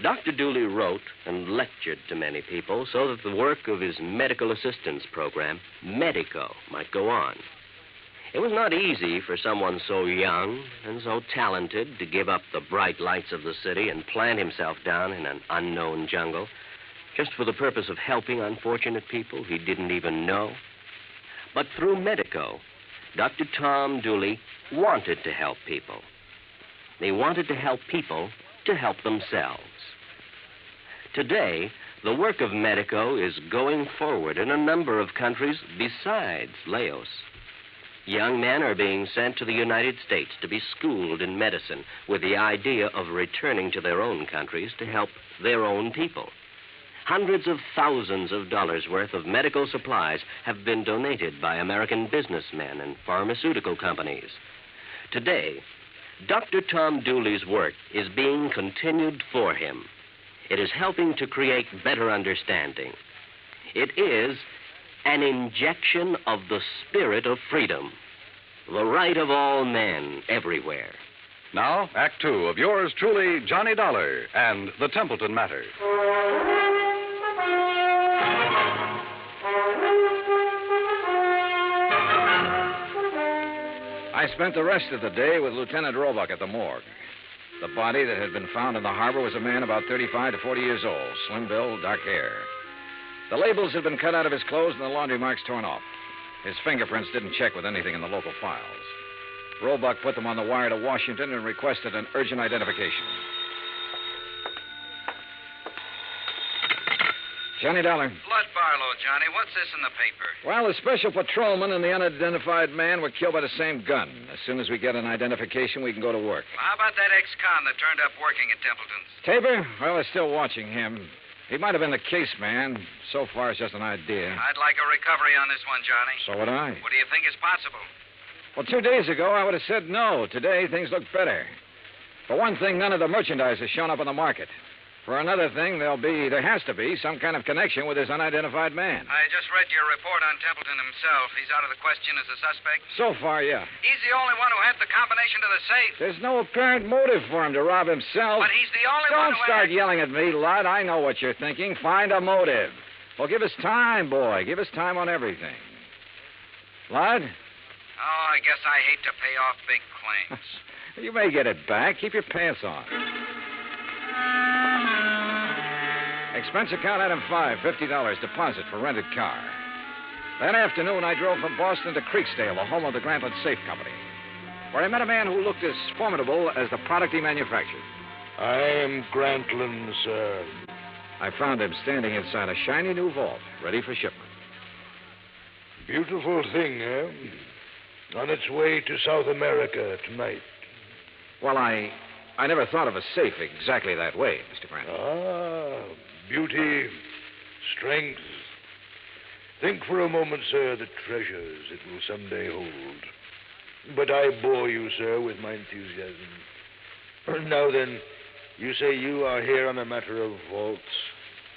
Dr. Dooley wrote and lectured to many people so that the work of his medical assistance program, Medico, might go on. It was not easy for someone so young and so talented to give up the bright lights of the city and plant himself down in an unknown jungle just for the purpose of helping unfortunate people he didn't even know. But through Medico, Dr. Tom Dooley wanted to help people. He wanted to help people to help themselves. Today, the work of Medico is going forward in a number of countries besides Laos. Young men are being sent to the United States to be schooled in medicine with the idea of returning to their own countries to help their own people. Hundreds of thousands of dollars worth of medical supplies have been donated by American businessmen and pharmaceutical companies. Today, Dr. Tom Dooley's work is being continued for him. It is helping to create better understanding. It is an injection of the spirit of freedom, the right of all men everywhere.
Now, Act 2 of yours truly, Johnny Dollar and the Templeton Matter.
I spent the rest of the day with Lieutenant Roebuck at the morgue. The body that had been found in the harbor was a man about 35 to 40 years old, slim build, dark hair. The labels had been cut out of his clothes and the laundry marks torn off. His fingerprints didn't check with anything in the local files. Roebuck put them on the wire to Washington and requested an urgent identification. Johnny Dollar.
Blood Barlow, Johnny. What's this in the paper?
Well, the special patrolman and the unidentified man were killed by the same gun. As soon as we get an identification, we can go to work.
Well, how about that ex-con that turned up working at Templeton's?
Tabor? Well, they're still watching him. He might have been the case man. So far, it's just an idea.
I'd like a recovery on this one, Johnny.
So would I.
What do you think is possible?
Well, 2 days ago, I would have said no. Today, things look better. For one thing, none of the merchandise has shown up on the market. For another thing, there has to be some kind of connection with this unidentified man.
I just read your report on Templeton himself. He's out of the question as a suspect?
So far, yeah.
He's the only one who had the combination to the safe.
There's no apparent motive for him to rob himself.
But he's the only one
Don't
who
start yelling at me, lad. I know what you're thinking. Find a motive. Well, give us time, boy. Give us time on everything. Lud?
Oh, I guess I hate to pay off big claims.
You may get it back. Keep your pants on. Expense account item 5, $50 deposit for rented car. That afternoon, I drove from Boston to Creeksdale, the home of the Grantland Safe Company, where I met a man who looked as formidable as the product he manufactured.
I am Grantland, sir.
I found him standing inside a shiny new vault, ready for shipment.
Beautiful thing, eh? On its way to South America tonight.
Well, I never thought of a safe exactly that way, Mr. Grantland.
Ah, beauty, strength. Think for a moment, sir, the treasures it will someday hold. But I bore you, sir, with my enthusiasm. Now then, you say you are here on a matter of vaults?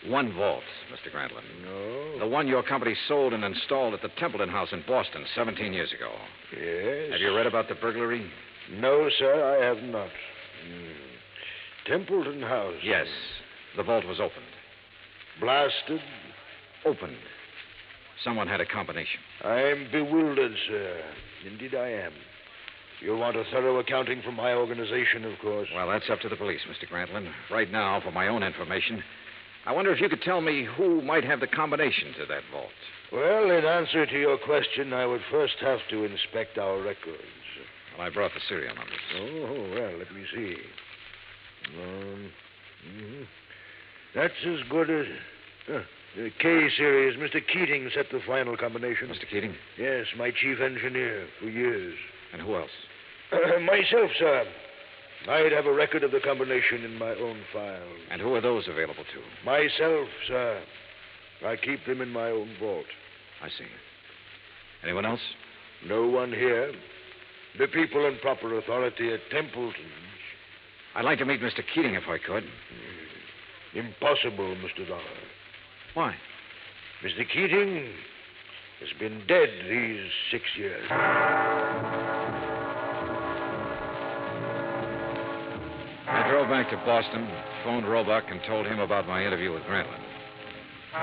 One vault, Mr. Grantland.
No?
The one your company sold and installed at the Templeton house in Boston 17 years ago.
Yes?
Have you read about the burglary?
No, sir, I have not. Templeton house?
Yes. The vault was opened.
Blasted?
Opened. Someone had a combination.
I am bewildered, sir. Indeed I am. You'll want a thorough accounting from my organization, of course.
Well, that's up to the police, Mr. Grantland. Right now, for my own information, I wonder if you could tell me who might have the combination to that vault.
Well, in answer to your question, I would first have to inspect our records.
Well, I brought the serial numbers.
Oh, well, let me see. That's as good as... the K series. Mr. Keating set the final combination.
Mr. Keating?
Yes, my chief engineer for years.
And who else?
Myself, sir. I'd have a record of the combination in my own file.
And who are those available to?
Myself, sir. I keep them in my own vault.
I see. Anyone else?
No one here. The people in proper authority at Templeton.
I'd like to meet Mr. Keating if I could.
Impossible, Mr. Dollar.
Why?
Mr. Keating has been dead these 6 years.
I drove back to Boston, phoned Roebuck, and told him about my interview with Grantland.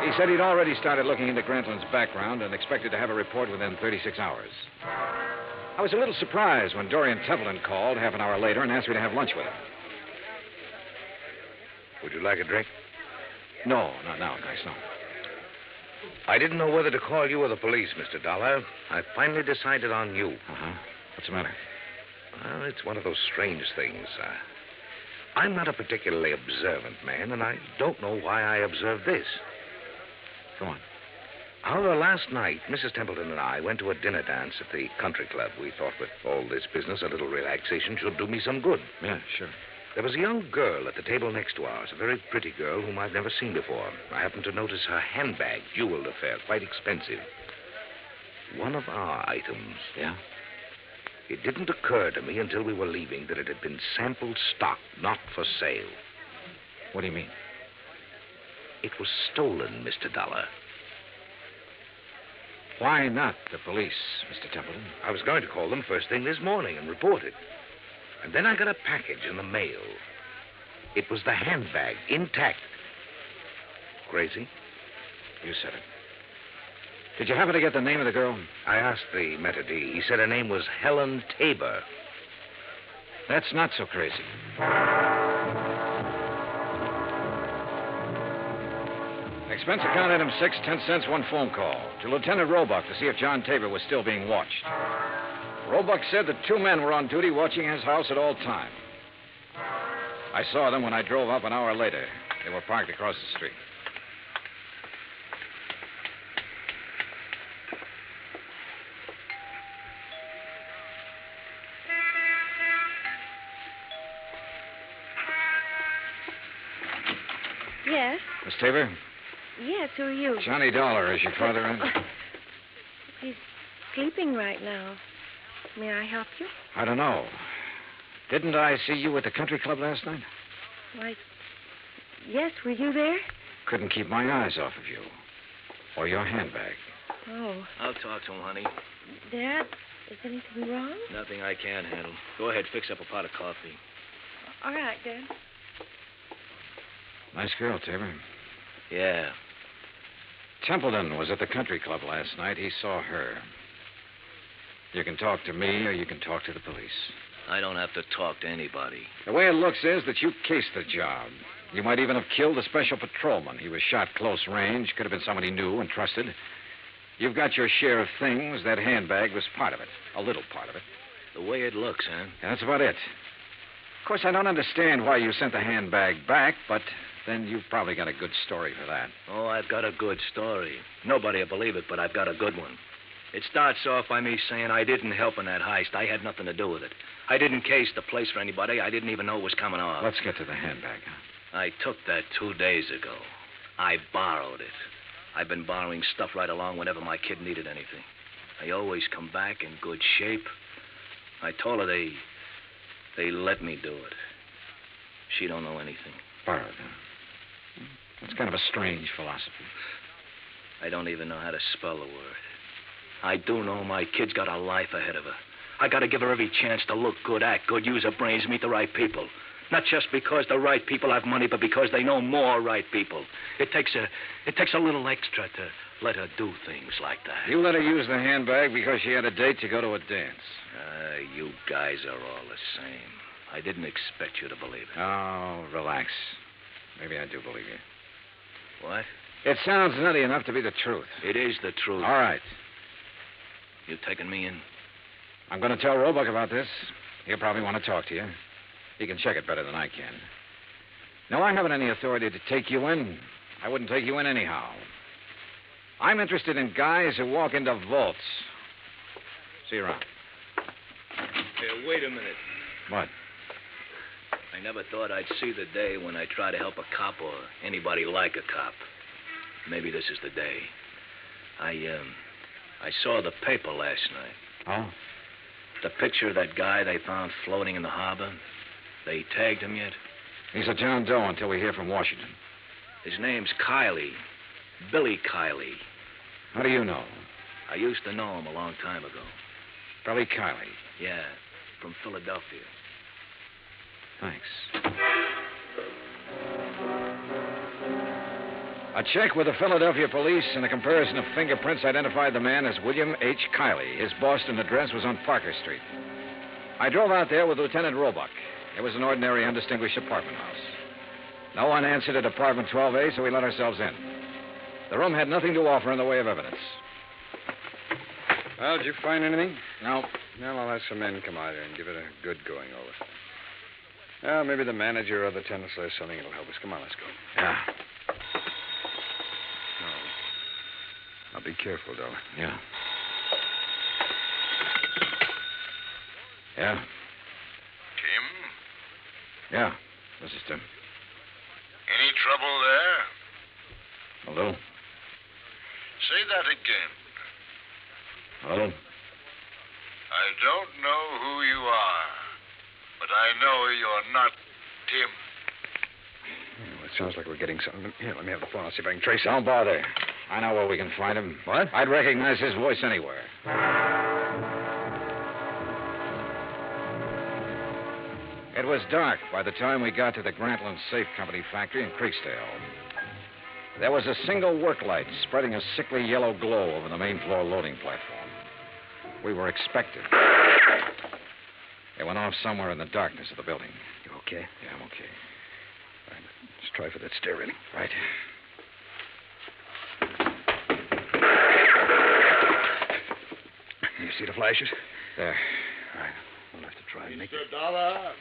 He said he'd already started looking into Grantland's background and expected to have a report within 36 hours. I was a little surprised when Dorian Templeton called half an hour later and asked me to have lunch with him.
Would you like a drink?
No, not now, thanks, no.
I didn't know whether to call you or the police, Mr. Dollar. I finally decided on you.
Uh-huh. What's the matter?
Well, it's one of those strange things. I'm not a particularly observant man, and I don't know why I observed this.
Go on.
However, last night, Mrs. Templeton and I went to a dinner dance at the country club. We thought with all this business, a little relaxation should do me some good.
Yeah, sure.
There was a young girl at the table next to ours, a very pretty girl whom I've never seen before. I happened to notice her handbag, jeweled affair, quite expensive. One of our items.
Yeah?
It didn't occur to me until we were leaving that it had been sample stock, not for sale.
What do you mean?
It was stolen, Mr. Dollar.
Why not the police, Mr. Templeton?
I was going to call them first thing this morning and report it. And then I got a package in the mail. It was the handbag, intact. Crazy?
You said it. Did you happen to get the name of the girl?
I asked the maitre d'. He said her name was Helen Tabor.
That's not so crazy. Expense account item 6, 10 cents, one phone call to Lieutenant Roebuck to see if John Tabor was still being watched. Roebuck said that 2 men were on duty watching his house at all times. I saw them when I drove up an hour later. They were parked across the street.
Yes?
Miss Tabor?
Yes, who are you?
Johnny Dollar, is your father in?
He's sleeping right now. May I help you?
I don't know. Didn't I see you at the country club last night?
Why, yes, were you there?
Couldn't keep my eyes off of you. Or your handbag.
Oh.
I'll talk to him, honey.
Dad, is anything wrong?
Nothing I can handle. Go ahead, fix up a pot of coffee.
All right, Dad.
Nice girl, Tabor.
Yeah.
Templeton was at the country club last night. He saw her. You can talk to me or you can talk to the police.
I don't have to talk to anybody.
The way it looks is that you cased the job. You might even have killed a special patrolman. He was shot close range. Could have been somebody new and trusted. You've got your share of things. That handbag was part of it. A little part of it.
The way it looks, huh?
Yeah, that's about it. Of course, I don't understand why you sent the handbag back, but then you've probably got a good story for that.
Oh, I've got a good story. Nobody will believe it, but I've got a good one. It starts off by me saying I didn't help in that heist. I had nothing to do with it. I didn't case the place for anybody. I didn't even know it was coming off.
Let's get to the handbag.
I took that 2 days ago. I borrowed it. I've been borrowing stuff right along whenever my kid needed anything. I always come back in good shape. I told her they let me do it. She don't know anything.
Borrowed, huh? That's kind of a strange philosophy.
I don't even know how to spell the word. I do know my kid's got a life ahead of her. I got to give her every chance to look good, act good, use her brains, meet the right people. Not just because the right people have money, but because they know more right people. It takes a little extra to let her do things like that.
You let her use the handbag because she had a date to go to a dance.
You guys are all the same. I didn't expect you to believe it.
Oh, relax. Maybe I do believe you.
What?
It sounds nutty enough to be the truth.
It is the truth.
All right.
You taking me in?
I'm going to tell Roebuck about this. He'll probably want to talk to you. He can check it better than I can. No, I haven't any authority to take you in. I wouldn't take you in anyhow. I'm interested in guys who walk into vaults. See you around.
Hey, wait a minute.
What?
I never thought I'd see the day when I try to help a cop or anybody like a cop. Maybe this is the day. I saw the paper last night.
Oh?
The picture of that guy they found floating in the harbor. They tagged him yet?
He's a John Doe until we hear from Washington.
His name's Kiley. Billy Kiley.
How do you know?
I used to know him a long time ago.
Billy Kiley?
Yeah, from Philadelphia.
Thanks. A check with the Philadelphia police and a comparison of fingerprints identified the man as William H. Kiley. His Boston address was on Parker Street. I drove out there with Lieutenant Roebuck. It was an ordinary, undistinguished apartment house. No one answered at apartment 12A, so we let ourselves in. The room had nothing to offer in the way of evidence.
Well, did you find anything?
No.
Well, I'll have some men come out here and give it a good going over. Well, maybe the manager or the tennis says something that'll help us. Come on, let's go.
Yeah.
Now, be careful, Dollar.
Yeah. Yeah?
Tim?
Yeah, this is Tim.
Any trouble there?
A little.
Say that again.
A little.
I don't know who you are, but I know you're not Tim.
Well, it sounds like we're getting something. Here, let me have the phone. I'll see if I can trace it.
Don't bother. I know where we can find him.
What?
I'd recognize his voice anywhere. It was dark by the time we got to the Grantland Safe Company factory in Creeksdale. There was a single work light spreading a sickly yellow glow over the main floor loading platform. We were expected. It went off somewhere in the darkness of the building.
You okay?
Yeah, I'm okay.
All right, let's try for that stair railing.
Right.
You see the flashes?
There.
All right. We'll have to try and make it.
Mr. Dollar?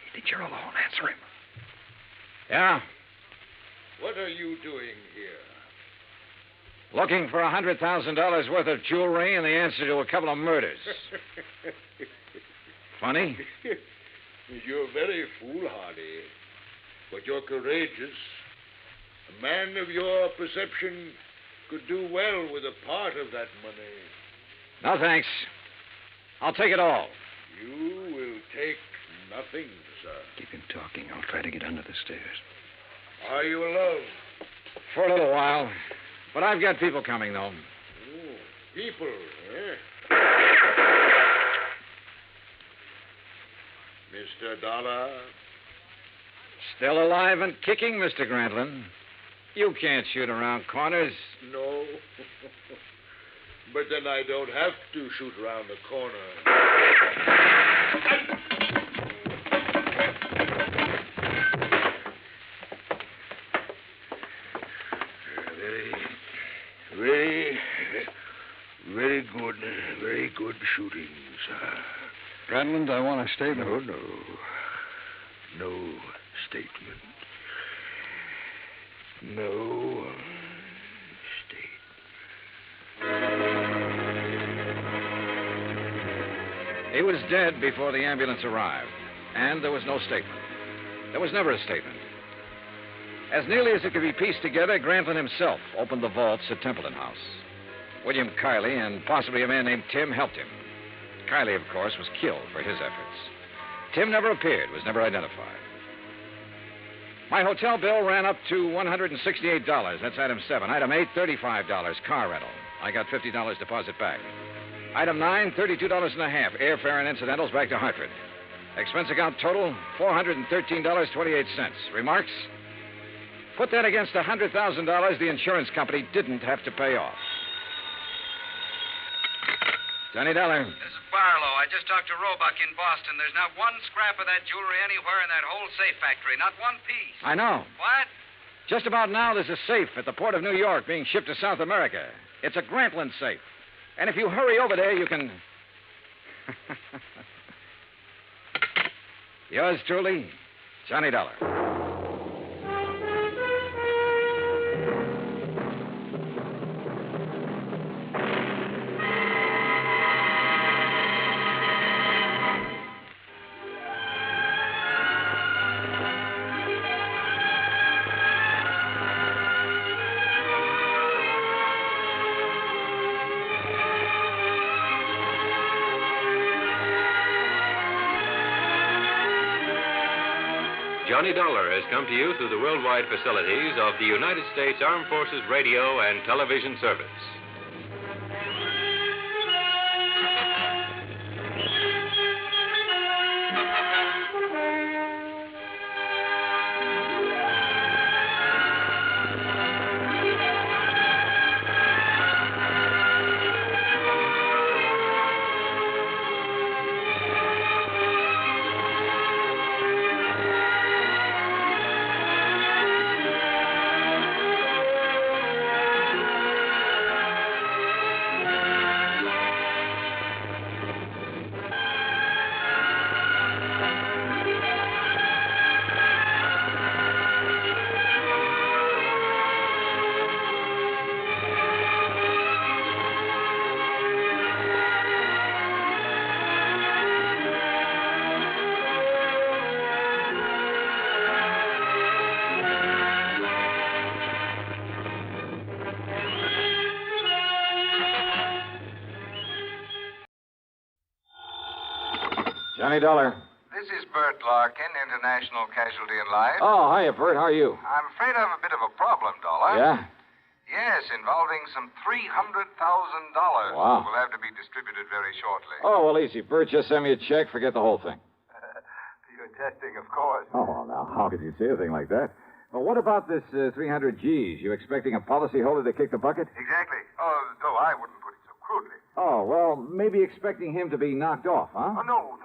He thinks you're alone. Answer him.
Yeah?
What are you doing here?
Looking for $100,000 worth of jewelry and the answer to a couple of murders. Funny?
You're very foolhardy, but you're courageous. A man of your perception could do well with a part of that money.
No, thanks. I'll take it all.
You will take nothing, sir.
Keep him talking. I'll try to get under the stairs.
Are you alone?
For a little while. But I've got people coming, though.
Oh, people, eh? Mr. Dollar?
Still alive and kicking, Mr. Grantland.
You can't shoot around corners.
No. But then I don't have to shoot around the corner. Very good shooting, sir.
Granlund, I want a statement.
No statement. No
He was dead before the ambulance arrived, and there was no statement. There was never a statement. As nearly as it could be pieced together, Grantlund himself opened the vaults at Templeton House. William Kiley and possibly a man named Tim helped him. Kiley, of course, was killed for his efforts. Tim never appeared, was never identified. My hotel bill ran up to $168. That's item 7. Item 8, $35, car rental. I got $50 deposit back. Item 9, $32.50, airfare and incidentals back to Hartford. Expense account total, $413.28. Remarks? Put that against $100,000 the insurance company didn't have to pay off. Johnny Dollar.
This is Barlow. I just talked to Roebuck in Boston. There's not one scrap of that jewelry anywhere in that whole safe factory. Not one piece.
I know.
What?
Just about now, there's a safe at the port of New York being shipped to South America. It's a Grantland safe. And if you hurry over there, you can... Yours truly, Johnny Dollar.
Johnny Dollar has come to you through the worldwide facilities of the United States Armed Forces Radio and Television Service.
Johnny Dollar.
This is Bert Larkin, International Casualty in Life.
Oh, hiya, Bert. How are you?
I'm afraid I have a bit of a problem, Dollar.
Yeah?
Yes, involving some $300,000.
Wow.
Will have to be distributed very shortly.
Oh, well, easy. Bert, just send me a check. Forget the whole thing.
You're testing, of course.
Oh, well, now, how could you say a thing like that? Well, what about this 300 G's? You expecting a policyholder to kick the bucket?
Exactly. Oh, though I wouldn't put it so crudely.
Oh, well, maybe expecting him to be knocked off, huh?
Oh, no.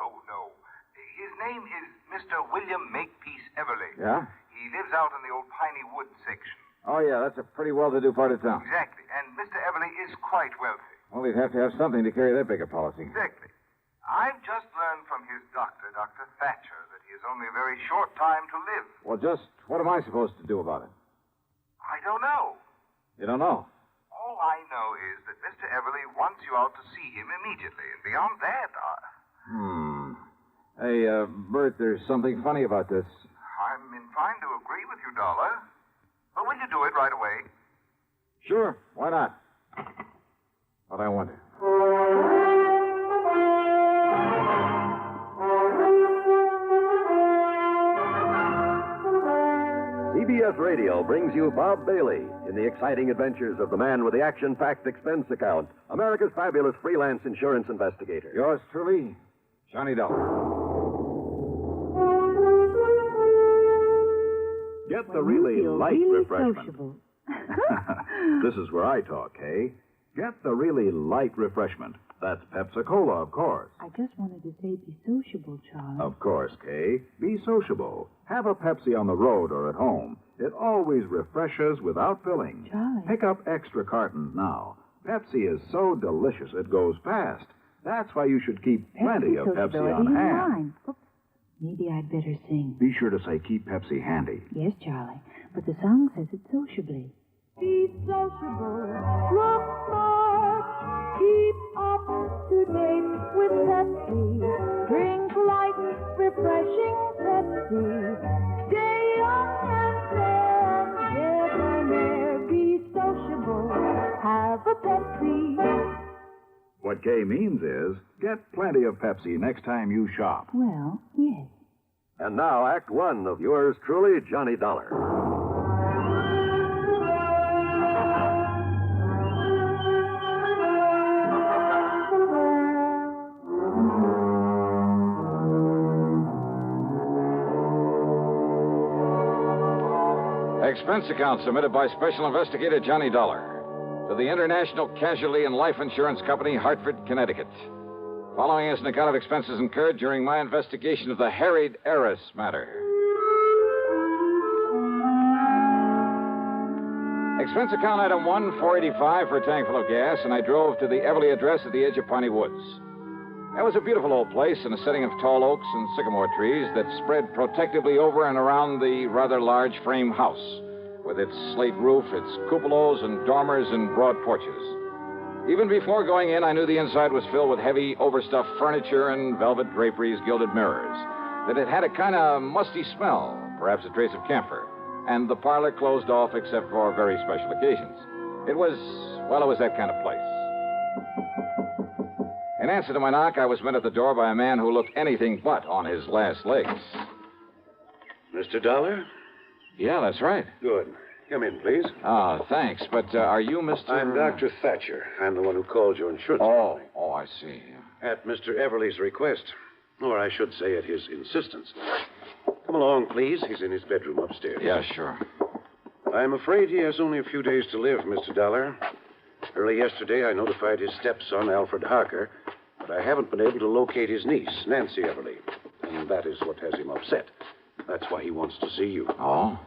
His name is Mr. William Makepeace Everly.
Yeah?
He lives out in the old Piney Woods section.
Oh, yeah, that's a pretty well-to-do part of town.
Exactly. And Mr. Everly is quite wealthy.
Well, he'd have to have something to carry that big a policy.
Exactly. I've just learned from his doctor, Dr. Thatcher, that he has only a very short time to live.
Well, just what am I supposed to do about it?
I don't know.
You don't know?
All I know is that Mr. Everly wants you out to see him immediately. And beyond that,
Hey, Bert, there's something funny about this.
I'm inclined to agree with you, Dollar. But will you do it right away?
Sure, why not? But I wonder.
CBS Radio brings you Bob Bailey in the exciting adventures of the man with the action-packed expense account, America's fabulous freelance insurance investigator.
Yours truly, Johnny Dollar.
Get
the really light
really
refreshment.
sociable.
This is where I talk, Kay. Get the really light refreshment. That's Pepsi-Cola, of course.
I just wanted to say be sociable, Charlie.
Of course, Kay. Be sociable. Have a Pepsi on the road or at home. It always refreshes without filling.
Charlie.
Pick up extra cartons now. Pepsi is so delicious it goes fast. That's why you should keep plenty of Pepsi on hand.
Oops. Maybe I'd better sing.
Be sure to say keep Pepsi handy.
Yes, Charlie. But the song says it sociably.
Be sociable. Look smart. Keep up to date with Pepsi. Drink light, refreshing Pepsi. Stay young and fair. Debonair. Be sociable. Have a Pepsi.
What Kay means is get plenty of Pepsi next time you shop.
Well, yes.
And now, Act One of yours truly, Johnny Dollar.
Expense account submitted by Special Investigator Johnny Dollar to the International Casualty and Life Insurance Company, Hartford, Connecticut. Following is an account of expenses incurred during my investigation of the Harried Heiress matter. Expense account item 1, $4.85 for a tank full of gas, and I drove to the Everly address at the edge of Piney Woods. It was a beautiful old place in a setting of tall oaks and sycamore trees that spread protectively over and around the rather large frame house, with its slate roof, its cupolas and dormers and broad porches. Even before going in, I knew the inside was filled with heavy, overstuffed furniture and velvet draperies, gilded mirrors, that it had a kind of musty smell, perhaps a trace of camphor, and the parlor closed off except for very special occasions. It was that kind of place. In answer to my knock, I was met at the door by a man who looked anything but on his last legs.
Mr. Dollar?
Yeah, that's right.
Good. Come in, please.
Ah, thanks. But are you Mr.
I'm Dr. Thatcher. I'm the one who called your insurance company.
Oh, I see.
At Mr. Everly's request. Or I should say at his insistence. Come along, please. He's in his bedroom upstairs.
Yeah, sure.
I'm afraid he has only a few days to live, Mr. Dollar. Early yesterday, I notified his stepson, Alfred Harker, but I haven't been able to locate his niece, Nancy Everly. And that is what has him upset. That's why he wants to see you.
Oh?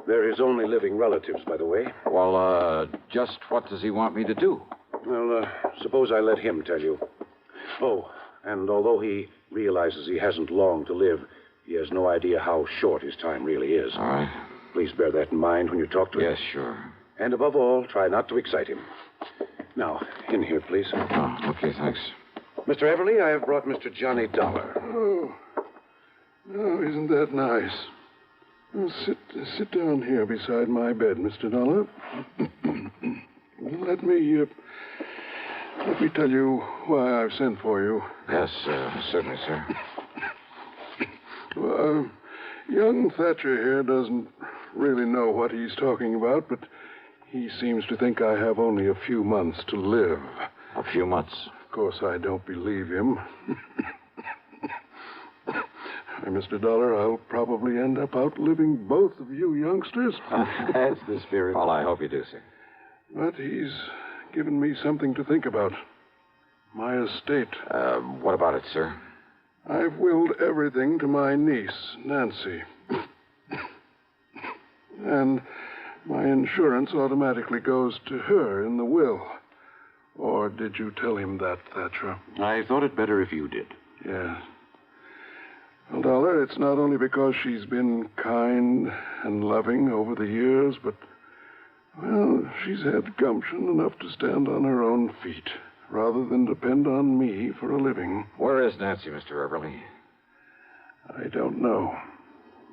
They're his only living relatives, by the way.
Well, just what does he want me to do?
Well, suppose I let him tell you. Oh, and although he realizes he hasn't long to live, he has no idea how short his time really is.
All right.
Please bear that in mind when you talk to him.
Yes, sure.
And above all, try not to excite him. Now, in here, please.
Oh, okay, thanks.
Mr. Everly, I have brought Mr. Johnny Dollar.
Oh, isn't that nice? Well, sit down here beside my bed, Mr. Dollar. Let me tell you why I've sent for you.
Yes, certainly, sir.
Well, young Thatcher here doesn't really know what he's talking about, but he seems to think I have only a few months to live.
A few months?
Of course, I don't believe him. Mr. Dollar, I'll probably end up outliving both of you youngsters.
That's the spirit. Well, I hope you do, sir.
But he's given me something to think about. My estate.
What about it, sir?
I've willed everything to my niece, Nancy. And my insurance automatically goes to her in the will. Or did you tell him that, Thatcher?
I thought it better if you did.
Yes. Well, Dollar, it's not only because she's been kind and loving over the years, but, well, she's had gumption enough to stand on her own feet, rather than depend on me for a living.
Where is Nancy, Mr. Everly?
I don't know.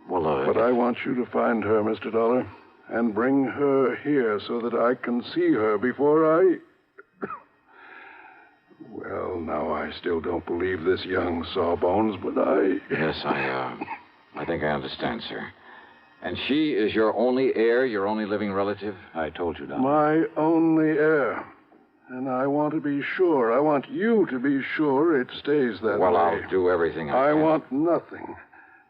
Well,
But I want you to find her, Mr. Dollar, and bring her here so that I can see her before I... Well, now, I still don't believe this young sawbones, but I...
Yes, I think I understand, sir. And she is your only heir, your only living relative?
I told you, Doctor.
My only heir. And I want to be sure. I want you to be sure it stays that way.
Well, I'll do everything I can.
I want nothing.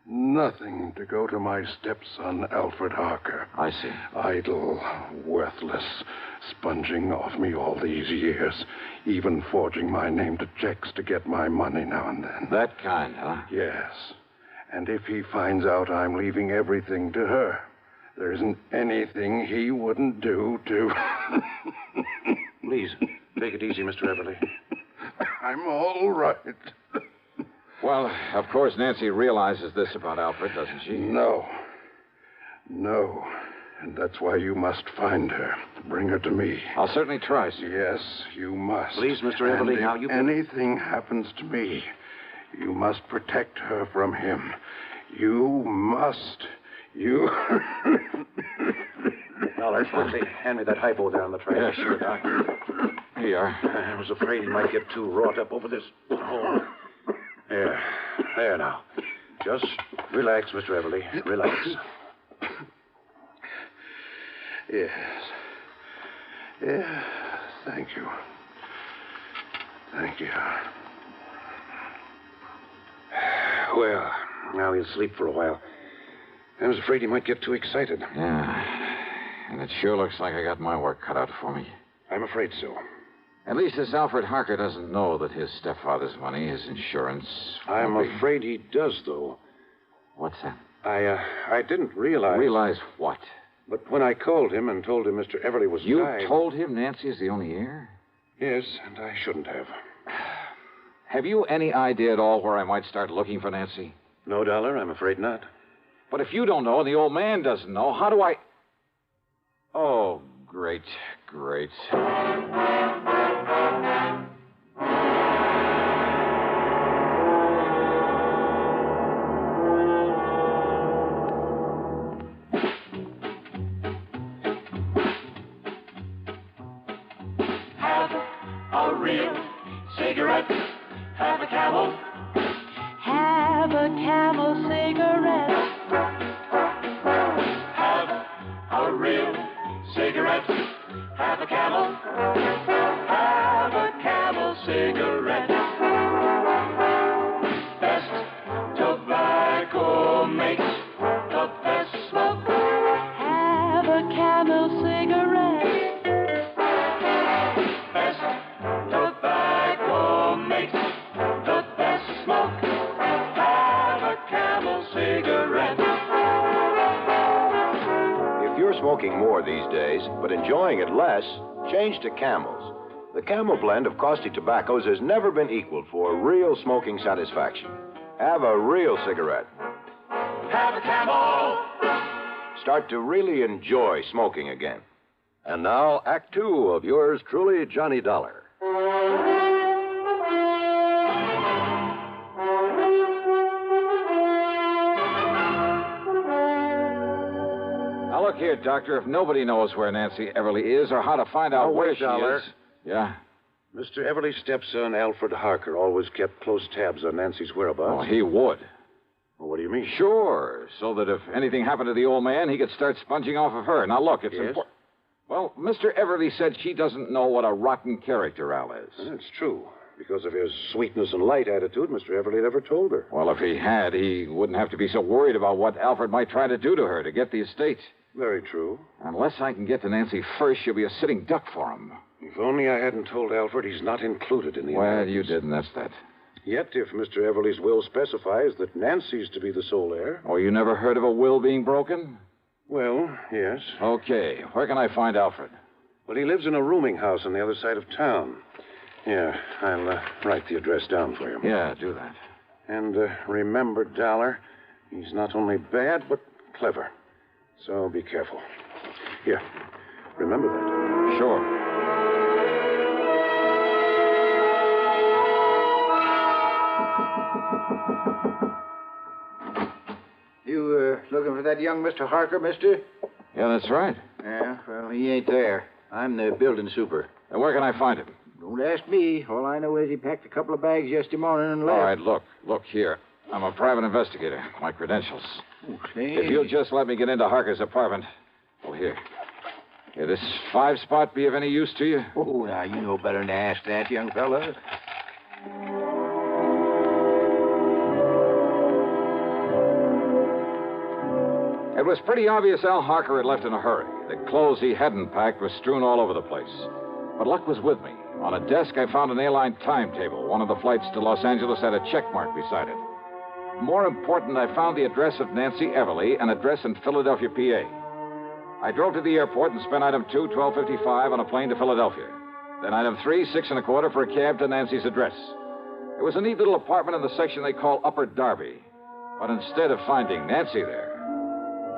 nothing to go to my stepson, Alfred Harker.
I see.
Idle, worthless, sponging off me all these years, even forging my name to checks to get my money now and then.
That kind, huh?
Yes. And if he finds out I'm leaving everything to her, there isn't anything he wouldn't do to...
Please, take it easy, Mr. Everly.
I'm all right.
Well, of course, Nancy realizes this about Alfred, doesn't she?
No. And that's why you must find her. Bring her to me.
I'll certainly try, sir.
Yes, you must.
Please, Mr. Everly,
and
now
if
you...
anything happens to me, you must protect her from him. You must. You...
Dollar, quickly, hand me that hypo there on the tray.
Yeah, sure, Doc. Here you are.
I was afraid he might get too wrought up over this. Oh. There now. Just relax, Mr. Everly. Relax.
Yes. Thank you. Well,
Now he'll sleep for a while. I was afraid he might get too excited.
Yeah. And it sure looks like I got my work cut out for me.
I'm afraid so.
At least this Alfred Harker doesn't know that his stepfather's money, his insurance...
I'm afraid he does, though.
What's that?
I didn't realize...
Realize what?
But when I called him and told him Mr. Everly was
You
dying...
told him Nancy is the only heir?
Yes, and I shouldn't have.
Have you any idea at all where I might start looking for Nancy?
No, Dollar, I'm afraid not.
But if you don't know and the old man doesn't know, how do I... Oh, great.
Have a real cigarette. Have a Camel. Have a Camel cigarette. Have a real cigarette. Have a Camel. Have a Camel cigarette. Best tobacco makes the best smoke. Have a Camel cigarette. Best tobacco makes the best smoke. Have a Camel cigarette.
If you're smoking more these days, but enjoying it less, change to Camels. The Camel blend of caustic tobaccos has never been equaled for real smoking satisfaction. Have a real cigarette.
Have a Camel.
Start to really enjoy smoking again. And now, Act Two of yours truly, Johnny Dollar.
Now, look here, Doctor. If nobody knows where Nancy Everly is or how to find out where
wait,
she
Dollar.
is... Yeah?
Mr. Everly's stepson, Alfred Harker, always kept close tabs on Nancy's whereabouts.
Oh, he would.
Well, what do you mean?
Sure, so that if anything happened to the old man, he could start sponging off of her. Now, look, it's
Yes?
important. Well, Mr. Everly said she doesn't know what a rotten character Al is.
That's true. Because of his sweetness and light attitude, Mr. Everly never told her.
Well, if he had, he wouldn't have to be so worried about what Alfred might try to do to her to get the estate.
Very true.
Unless I can get to Nancy first, she'll be a sitting duck for him.
If only I hadn't told Alfred he's not included in the
Well,
inheritance.
you didn't, that's that.
Yet, if Mr. Everly's will specifies that Nancy's to be the sole heir...
Oh, you never heard of a will being broken?
Well, yes.
Okay, where can I find Alfred?
Well, he lives in a rooming house on the other side of town. Yeah, I'll write the address down for you.
Yeah, do that.
And remember, Dollar, he's not only bad, but clever. So be careful. Here, remember that.
Sure.
You looking for that young Mr. Harker, mister?
Yeah, that's right.
Yeah, well, he ain't there. I'm the building super.
And where can I find him?
Don't ask me. All I know is he packed a couple of bags yesterday morning and left.
All right, look here. I'm a private investigator. My credentials.
Okay.
If you'll just let me get into Harker's apartment. Oh, here. Here, this 5-spot be of any use to you?
Oh, now, you know better than to ask that, young fella.
It was pretty obvious Al Harker had left in a hurry. The clothes he hadn't packed were strewn all over the place. But luck was with me. On a desk, I found an airline timetable. One of the flights to Los Angeles had a check mark beside it. More important, I found the address of Nancy Everly, an address in Philadelphia, PA. I drove to the airport and spent item 2, $12.55 on a plane to Philadelphia. Then item 3, $6.25 for a cab to Nancy's address. It was a neat little apartment in the section they call Upper Darby. But instead of finding Nancy there...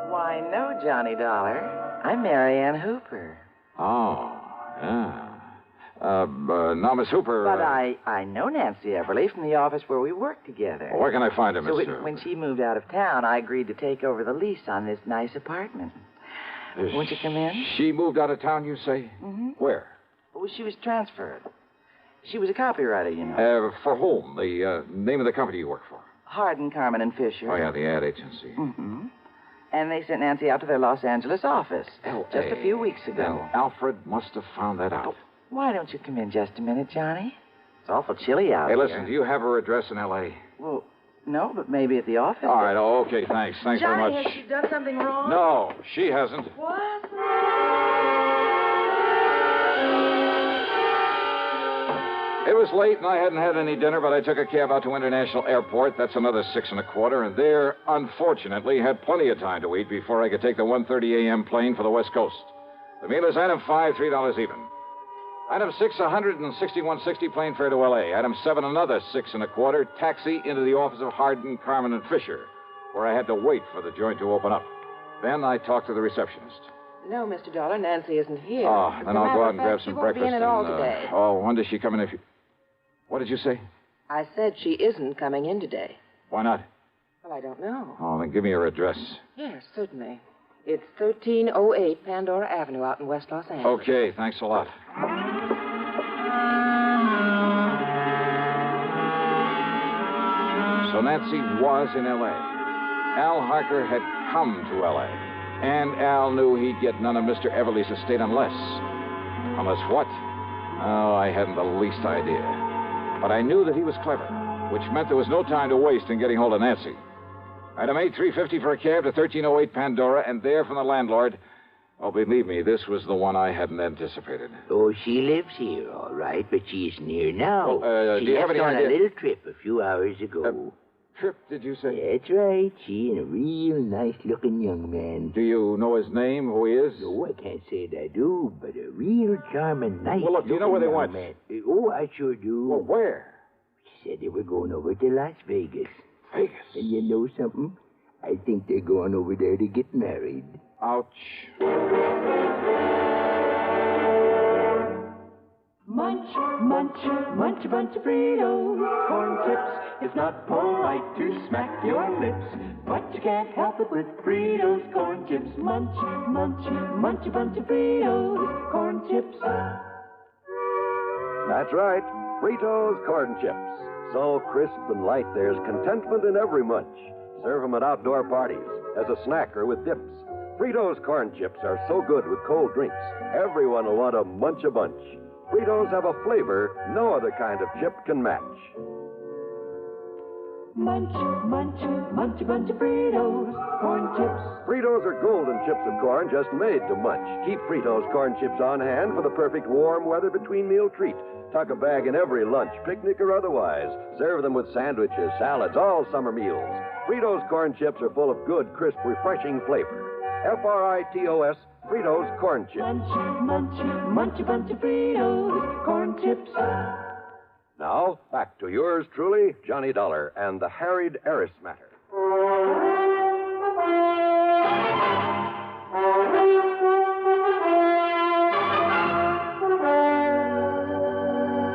Why, no, Johnny Dollar. I'm Mary Ann Hooper.
Oh, yeah. Now, Miss Hooper...
But I know Nancy Everly from the office where we work together.
Well, where can I find her, Miss
So when she moved out of town, I agreed to take over the lease on this nice apartment. Won't you come in?
She moved out of town, you say?
Mm-hmm.
Where?
Well, she was transferred. She was a copywriter, you know.
For whom? The name of the company you work for?
Harden, Carmen, and Fisher.
Oh, yeah, the ad agency.
Mm-hmm. And they sent Nancy out to their Los Angeles office just a few weeks ago.
Then Alfred must have found that out.
Why don't you come in just a minute, Johnny? It's awful chilly out here.
Hey, listen, do you have her address in L.A.?
Well, no, but maybe at the office.
All right, okay, thanks. Thanks
Johnny,
very much.
has she done something wrong?
No, she hasn't.
What?
It was late, and I hadn't had any dinner, but I took a cab out to International Airport. That's another $6.25, and there, unfortunately, had plenty of time to eat before I could take the 1:30 a.m. plane for the West Coast. The meal is item 5, $3 even. Item 6, $161.60 plane fare to L.A. Item 7, another $6.25, taxi into the office of Harden, Carmen, and Fisher, where I had to wait for the joint to open up. Then I talked to the receptionist.
No, Mr. Dollar, Nancy isn't here.
Oh, then I'll go out and grab some
she won't
breakfast.
Be in at all today.
When does she come in? What did you say?
I said she isn't coming in today.
Why not?
Well, I don't know.
Oh, then give me her address.
Yes, certainly. It's 1308 Pandora Avenue out in West Los Angeles.
Okay, thanks a lot. So Nancy was in L.A. Al Harker had come to L.A. And Al knew he'd get none of Mr. Everly's estate unless... Unless what? Oh, I hadn't the least idea. But I knew that he was clever, which meant there was no time to waste in getting hold of Nancy. Item 8, $3.50 for a cab to 1308 Pandora, and there from the landlord... Oh, believe me, this was the one I hadn't anticipated.
Oh, she lives here, all right, but she isn't here now.
Well,
she
do you have
left
any
on
idea?
a little trip a few hours ago.
Trip, did you say?
That's right. She and a real nice-looking young man.
Do you know his name, who he is?
No, I can't say that I do, but a real charming, nice-looking
Well, look, do you know where they
young
went?
man. Oh, I sure do.
Well, where?
She said they were going over to Las Vegas.
Vegas?
And you know something? I think they're going over there to get married.
Ouch.
Munch, munch, munch a bunch of Fritos, corn chips. It's not polite to smack your lips, but you can't help it with Fritos, corn chips. Munch, munch, munch a bunch of Fritos, corn chips.
That's right, Fritos corn chips. So crisp and light, there's contentment in every munch. Serve them at outdoor parties, as a snack or with dips. Fritos corn chips are so good with cold drinks, everyone will want to munch a bunch. Fritos have a flavor no other kind of chip can match.
Munch, munch, munch a bunch of Fritos, corn chips.
Fritos are golden chips of corn just made to munch. Keep Fritos corn chips on hand for the perfect warm weather between meal treat. Tuck a bag in every lunch, picnic or otherwise. Serve them with sandwiches, salads, all summer meals. Fritos corn chips are full of good, crisp, refreshing flavor. Fritos, Fritos corn chips.
Munch, munch, munch a bunch of Fritos, corn chips.
Now, back to yours truly, Johnny Dollar, and the Harried Heiress matter.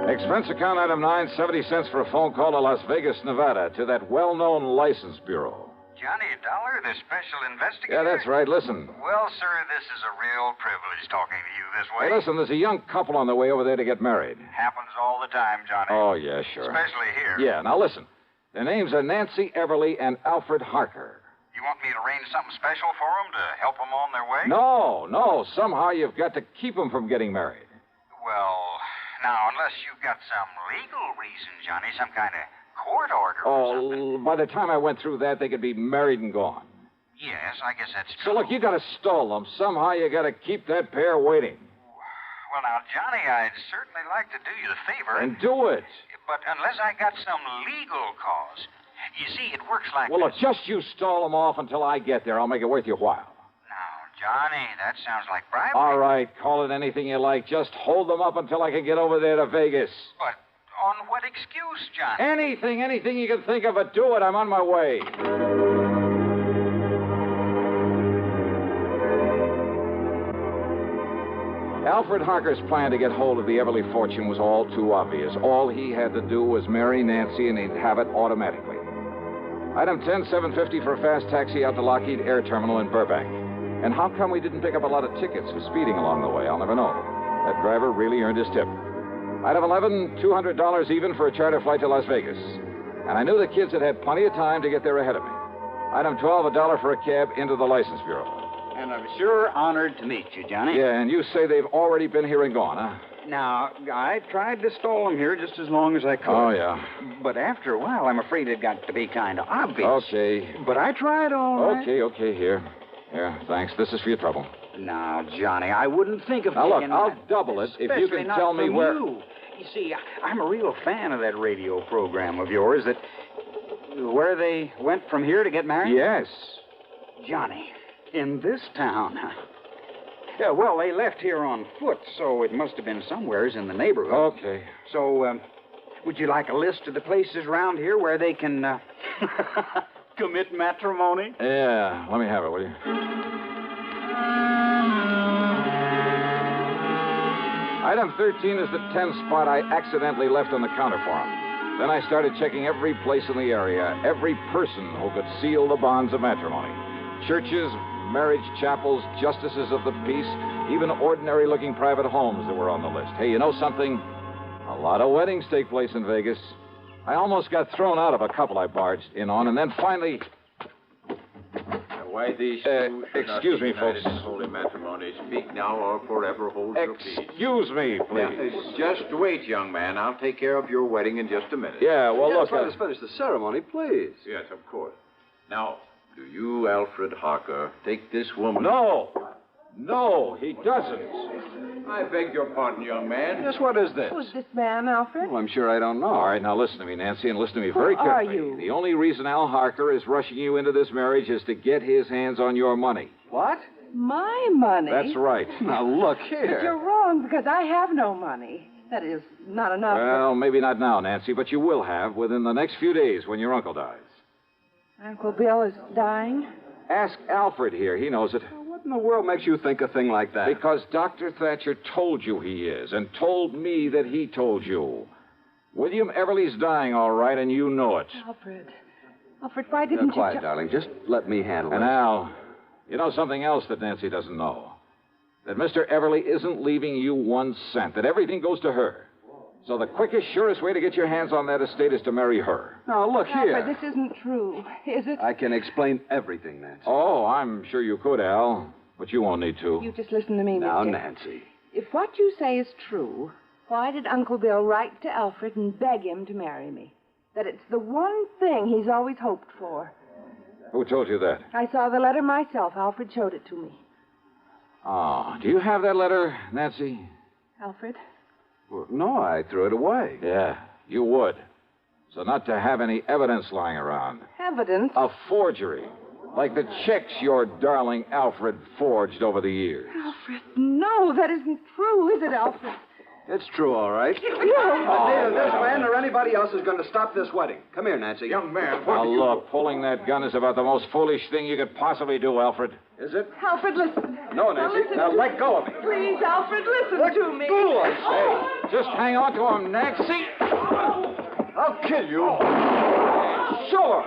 Expense account item 9, 70 cents for a phone call to Las Vegas, Nevada, to that well-known license bureau.
Johnny Dollar, the special investigator?
Yeah, that's right. Listen.
Well, sir, this is a real privilege talking to you this way.
Hey, listen, there's a young couple on the way over there to get married.
Happens all the time, Johnny.
Oh, yeah, sure.
Especially here.
Yeah, now listen. Their names are Nancy Everly and Alfred Harker.
You want me to arrange something special for them to help them on their way?
No. Somehow you've got to keep them from getting married.
Well, now, unless you've got some legal reason, Johnny, some kind of court order or something.
Oh, by the time I went through that, they could be married and gone.
Yes, I guess that's
So,
true.
look, you got to stall them. Somehow you got to keep that pair waiting.
Well, now, Johnny, I'd certainly like to do you the favor.
And do it.
But unless I got some legal cause. You see, it works like
Well, look,
this.
just you stall them off until I get there. I'll make it worth your while.
Johnny, that sounds like bribery.
All right, call it anything you like. Just hold them up until I can get over there to Vegas.
But on what excuse, Johnny?
Anything you can think of, but do it. I'm on my way. Alfred Harker's plan to get hold of the Everly fortune was all too obvious. All he had to do was marry Nancy, and he'd have it automatically. Item 10, $750 for a fast taxi out to Lockheed Air Terminal in Burbank. And how come we didn't pick up a lot of tickets for speeding along the way? I'll never know. That driver really earned his tip. Item 11, $200 even for a charter flight to Las Vegas. And I knew the kids had had plenty of time to get there ahead of me. Item 12, $1 for a cab into the license bureau.
And I'm sure honored to meet you, Johnny.
Yeah, and you say they've already been here and gone, huh?
Now, I tried to stall them here just as long as I could.
Oh, yeah.
But after a while, I'm afraid it got to be kind of obvious.
Okay.
But I tried all right.
Okay, here. Here, thanks. This is for your trouble.
Now, Johnny, I wouldn't think of
Now, look,
taking
I'll
that,
double it if you
especially
can
not
tell me
from
where...
You see, I'm a real fan of that radio program of yours that... Where they went from here to get married?
Yes.
Johnny, in this town. Yeah, well, they left here on foot, so it must have been somewheres in the neighborhood.
Okay.
So, would you like a list of the places around here where they can commit matrimony?
Yeah, let me have it, will you? Item 13 is the 10 spot I accidentally left on the counter for him. Then I started checking every place in the area, every person who could seal the bonds of matrimony. Churches, marriage chapels, justices of the peace, even ordinary-looking private homes that were on the list. Hey, you know something? A lot of weddings take place in Vegas. I almost got thrown out of a couple I barged in on, and then finally...
Why these two
excuse me, folks.
in holy matrimony. Speak now or forever hold your peace.
Excuse me, please.
Just wait, young man. I'll take care of your wedding in just a minute.
Yeah, well,
Yes,
look...
let us
finish the ceremony, please.
Yes, of course. Now, do you, Alfred Harker, take this woman...
No, he doesn't.
I beg your pardon, young man.
Yes, what is this?
Who's this man, Alfred?
Well, I'm sure I don't know.
All right, now listen to me, Nancy, and listen to me very
Who are
carefully.
you?
The only reason Al Harker is rushing you into this marriage is to get his hands on your money.
What?
My money?
That's right.
Now, look
But
here.
you're wrong, because I have no money. That is, not enough.
Well, maybe not now, Nancy, but you will have within the next few days when your uncle dies.
Uncle Bill is dying?
Ask Alfred here. He knows it.
What in the world makes you think a thing like that?
Because Dr. Thatcher told you he is, and told me that he told you. William Everly's dying, all right, and you know it.
Alfred, why didn't you...
Quiet, darling. Just let me handle
And
it.
Al, you know something else that Nancy doesn't know? That Mr. Everly isn't leaving you 1 cent, that everything goes to her. So the quickest, surest way to get your hands on that estate is to marry her.
Now, look here.
Alfred, this isn't true, is it?
I can explain everything, Nancy.
Oh, I'm sure you could, Al, but you won't need to.
You just listen to me,
Now,
Mr.
Nancy.
If what you say is true, why did Uncle Bill write to Alfred and beg him to marry me? That it's the one thing he's always hoped for.
Who told you that?
I saw the letter myself. Alfred showed it to me.
Oh, do you have that letter, Nancy?
Alfred?
Well, no, I threw it away.
Yeah, you would. So not to have any evidence lying around.
Evidence?
A forgery. Like the checks your darling Alfred forged over the years.
Alfred, no, that isn't true, is it, Alfred?
It's true, all right.
No.
But neither this man or anybody else is going to stop this wedding. Come here, Nancy.
Young man,
Now, look, pulling that gun is about the most foolish thing you could possibly do, Alfred.
Is it?
Alfred, listen.
No, Nancy. Now, let go of me.
Please, Alfred, listen to me.
Go, I
Hey, just hang on to him, Nancy.
say. I'll kill you. Sure.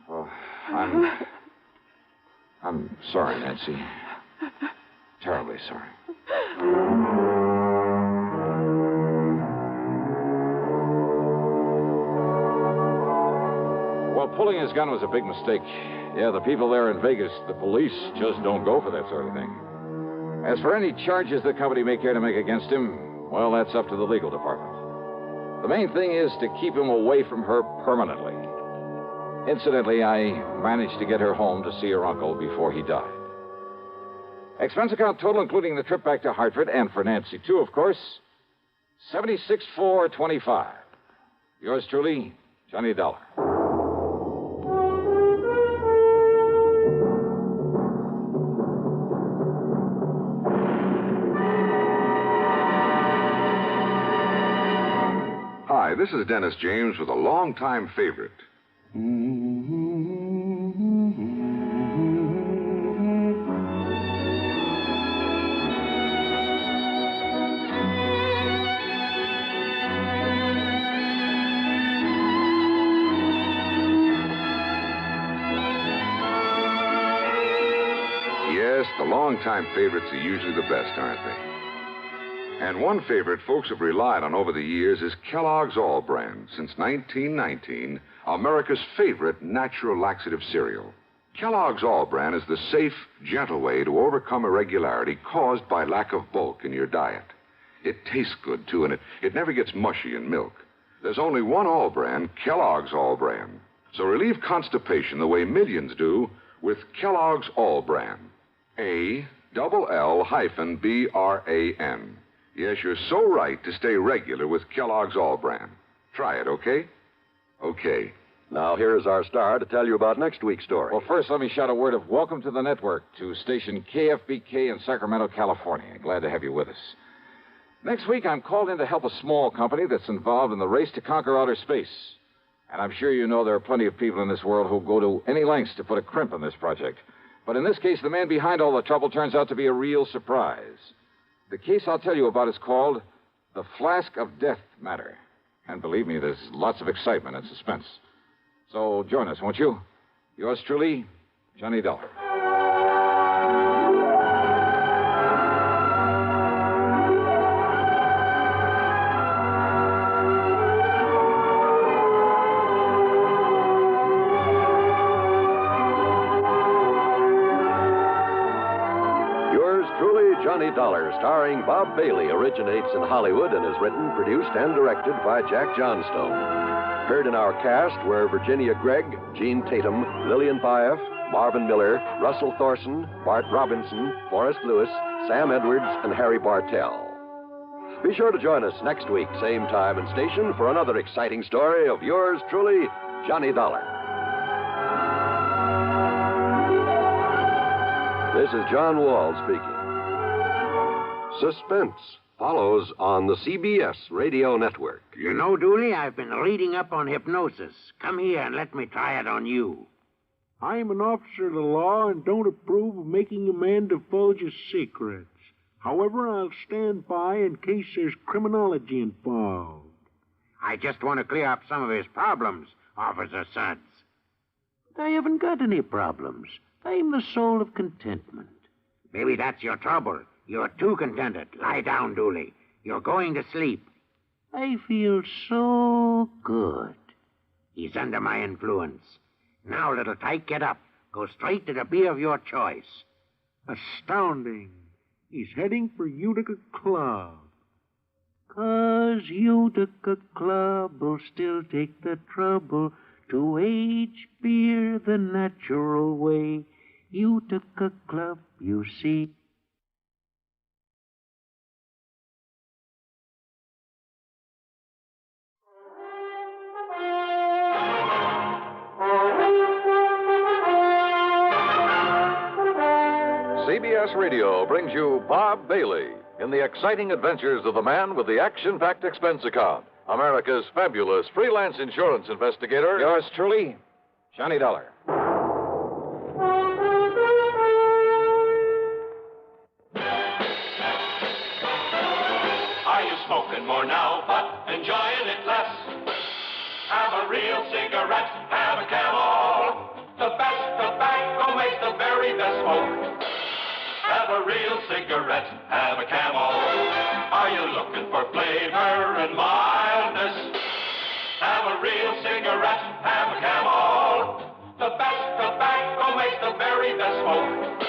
Oh, I'm sorry, Nancy. Terribly sorry. Well, pulling his gun was a big mistake. Yeah, the people there in Vegas, the police, just don't go for that sort of thing. As for any charges the company may care to make against him, well, that's up to the legal department. The main thing is to keep him away from her permanently. Incidentally, I managed to get her home to see her uncle before he died. Expense account total, including the trip back to Hartford, and for Nancy, too, of course, $76,425. Yours truly, Johnny Dollar.
Hi, this is Dennis James with a longtime favorite. Yes, the longtime favorites are usually the best, aren't they? And one favorite folks have relied on over the years is Kellogg's All Brand. Since 1919, America's favorite natural laxative cereal. Kellogg's All Brand is the safe, gentle way to overcome irregularity caused by lack of bulk in your diet. It tastes good, too, and it never gets mushy in milk. There's only one All Brand, Kellogg's All Brand. So relieve constipation the way millions do with Kellogg's All Brand. ALL-BRAN. Yes, you're so right to stay regular with Kellogg's All Brand. Try it, okay? Okay.
Now, here's our star to tell you about next week's story.
Well, first, let me shout a word of welcome to the network to station KFBK in Sacramento, California. Glad to have you with us. Next week, I'm called in to help a small company that's involved in the race to conquer outer space. And I'm sure you know there are plenty of people in this world who'll go to any lengths to put a crimp in this project. But in this case, the man behind all the trouble turns out to be a real surprise. The case I'll tell you about is called the Flask of Death Matter. And believe me, there's lots of excitement and suspense. So join us, won't you? Yours truly, Johnny Dollar.
Johnny Dollar, starring Bob Bailey, originates in Hollywood and is written, produced, and directed by Jack Johnstone. Heard in our cast were Virginia Gregg, Gene Tatum, Lillian Pyatt, Marvin Miller, Russell Thorson, Bart Robinson, Forrest Lewis, Sam Edwards, and Harry Bartell. Be sure to join us next week, same time and station, for another exciting story of yours truly, Johnny Dollar. This is John Wall speaking. Suspense follows on the CBS radio network.
You know, Dooley, I've been reading up on hypnosis. Come here and let me try it on you.
I'm an officer of the law and don't approve of making a man divulge his secrets. However, I'll stand by in case there's criminology involved.
I just want to clear up some of his problems, Officer Suds. I haven't got any problems. I'm the soul of contentment. Maybe that's your trouble. You're too contented. Lie down, Dooley. You're going to sleep. I feel so good. He's under my influence. Now, little tyke, get up. Go straight to the beer of your choice.
Astounding. He's heading for Utica Club.
'Cause Utica Club will still take the trouble to age beer the natural way. Utica Club, you see.
CBS Radio brings you Bob Bailey in the exciting adventures of the man with the action-packed expense account, America's fabulous freelance insurance investigator.
Yours truly, Johnny Dollar.
Are you smoking more now, but enjoying it less? Have a real cigarette, have a Camel. The best tobacco makes the very best smoke. Have a real cigarette, have a Camel. Are you looking for flavor and mildness? Have a real cigarette, have a Camel. The best tobacco makes the very best smoke.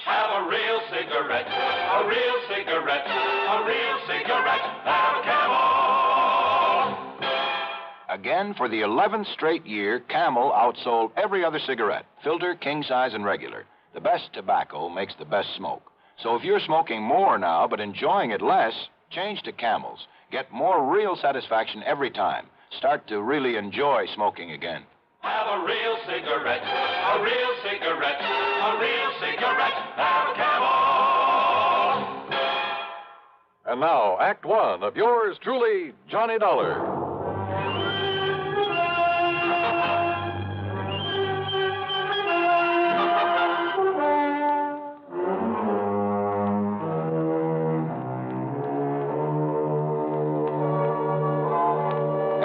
Have a real cigarette, a real cigarette, a real cigarette, have a Camel.
Again, for the 11th straight year, Camel outsold every other cigarette, filter, king size, and regular. The best tobacco makes the best smoke. So if you're smoking more now but enjoying it less, change to Camels. Get more real satisfaction every time. Start to really enjoy smoking again.
Have a real cigarette, a real cigarette, a real cigarette. Have a Camel.
And now, Act One of yours truly, Johnny Dollar.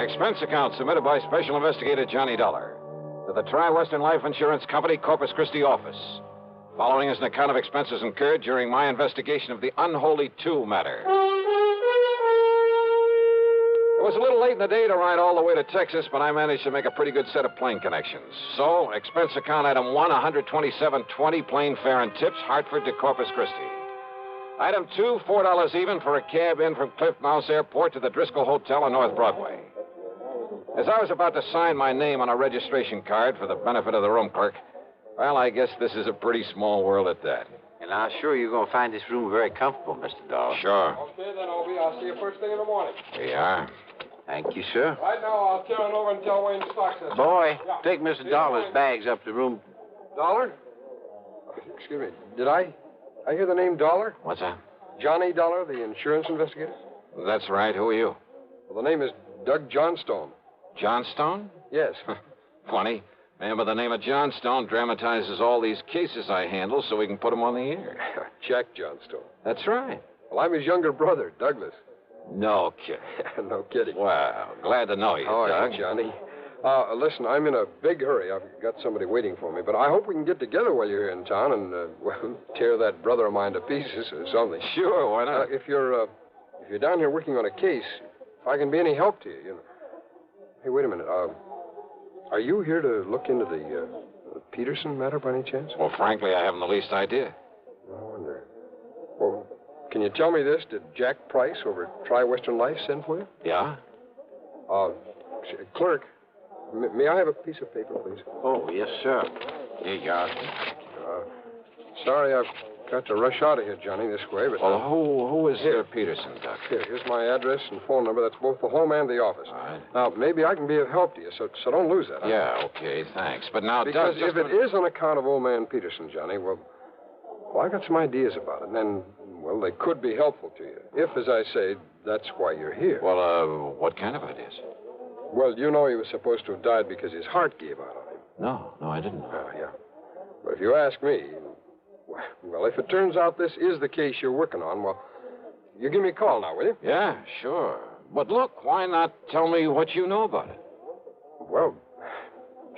Expense account submitted by Special Investigator Johnny Dollar to the Tri-Western Life Insurance Company, Corpus Christi office. Following is an account of expenses incurred during my investigation of the Unholy 2 matter. It was a little late in the day to ride all the way to Texas, but I managed to make a pretty good set of plane connections. So, expense account item 1, $127.20, plane fare and tips, Hartford to Corpus Christi. Item 2, $4 even for a cab in from Cliff Mouse Airport to the Driscoll Hotel on North Broadway. As I was about to sign my name on a registration card for the benefit of the room clerk, well, I guess this is a pretty small world at that.
And I'm sure you're going to find this room very comfortable, Mr. Dollar.
Sure.
Okay, then, Obi. I'll see you first thing in the morning.
Here you are.
Thank you, sir.
Right now, I'll turn over and tell Wayne Stocks this.
Boy,
Yeah.
take Mr. Dollar's bags up to room.
Dollar? Excuse me. Did I hear the name Dollar?
What's that?
Johnny Dollar, the insurance investigator?
That's right. Who are you?
Well, the name is Doug Johnstone.
Johnstone?
Yes.
Funny. Man by the name of Johnstone dramatizes all these cases I handle so we can put them on the air.
Jack Johnstone.
That's right.
Well, I'm his younger brother, Douglas.
No kidding.
No kidding.
Well, glad to know you,
How are
Doug.
you, Johnny? Listen, I'm in a big hurry. I've got somebody waiting for me, but I hope we can get together while you're here in town and, well, tear that brother of mine to pieces or something.
Sure, why not?
If you're down here working on a case, if I can be any help to you, you know. Hey, wait a minute. Are you here to look into the Peterson matter by any chance?
Well, frankly, I haven't the least idea.
I wonder. Well, can you tell me this? Did Jack Price over at Tri-Western Life send for you?
Yeah?
Clerk, may I have a piece of paper, please?
Oh, yes, sir.
Here you are.
Sorry, I've got to rush out of here, Johnny, this way, but...
Well, who is Peterson, Doc?
Here's my address and phone number. That's both the home and the office.
All right.
Now, maybe I can be of help to you, so don't lose that. Huh?
Yeah, okay, thanks. But now,
because
Doug,
if it is on account of old man Peterson, Johnny, well, I got some ideas about it, and then, well, they could be helpful to you. If, as I say, that's why you're here.
Well, what kind of ideas?
Well, you know he was supposed to have died because his heart gave out on him.
No, I didn't know.
Yeah. But if you ask me, well, if it turns out this is the case you're working on, well, you give me a call now, will you?
Yeah, sure. But look, why not tell me what you know about it?
Well,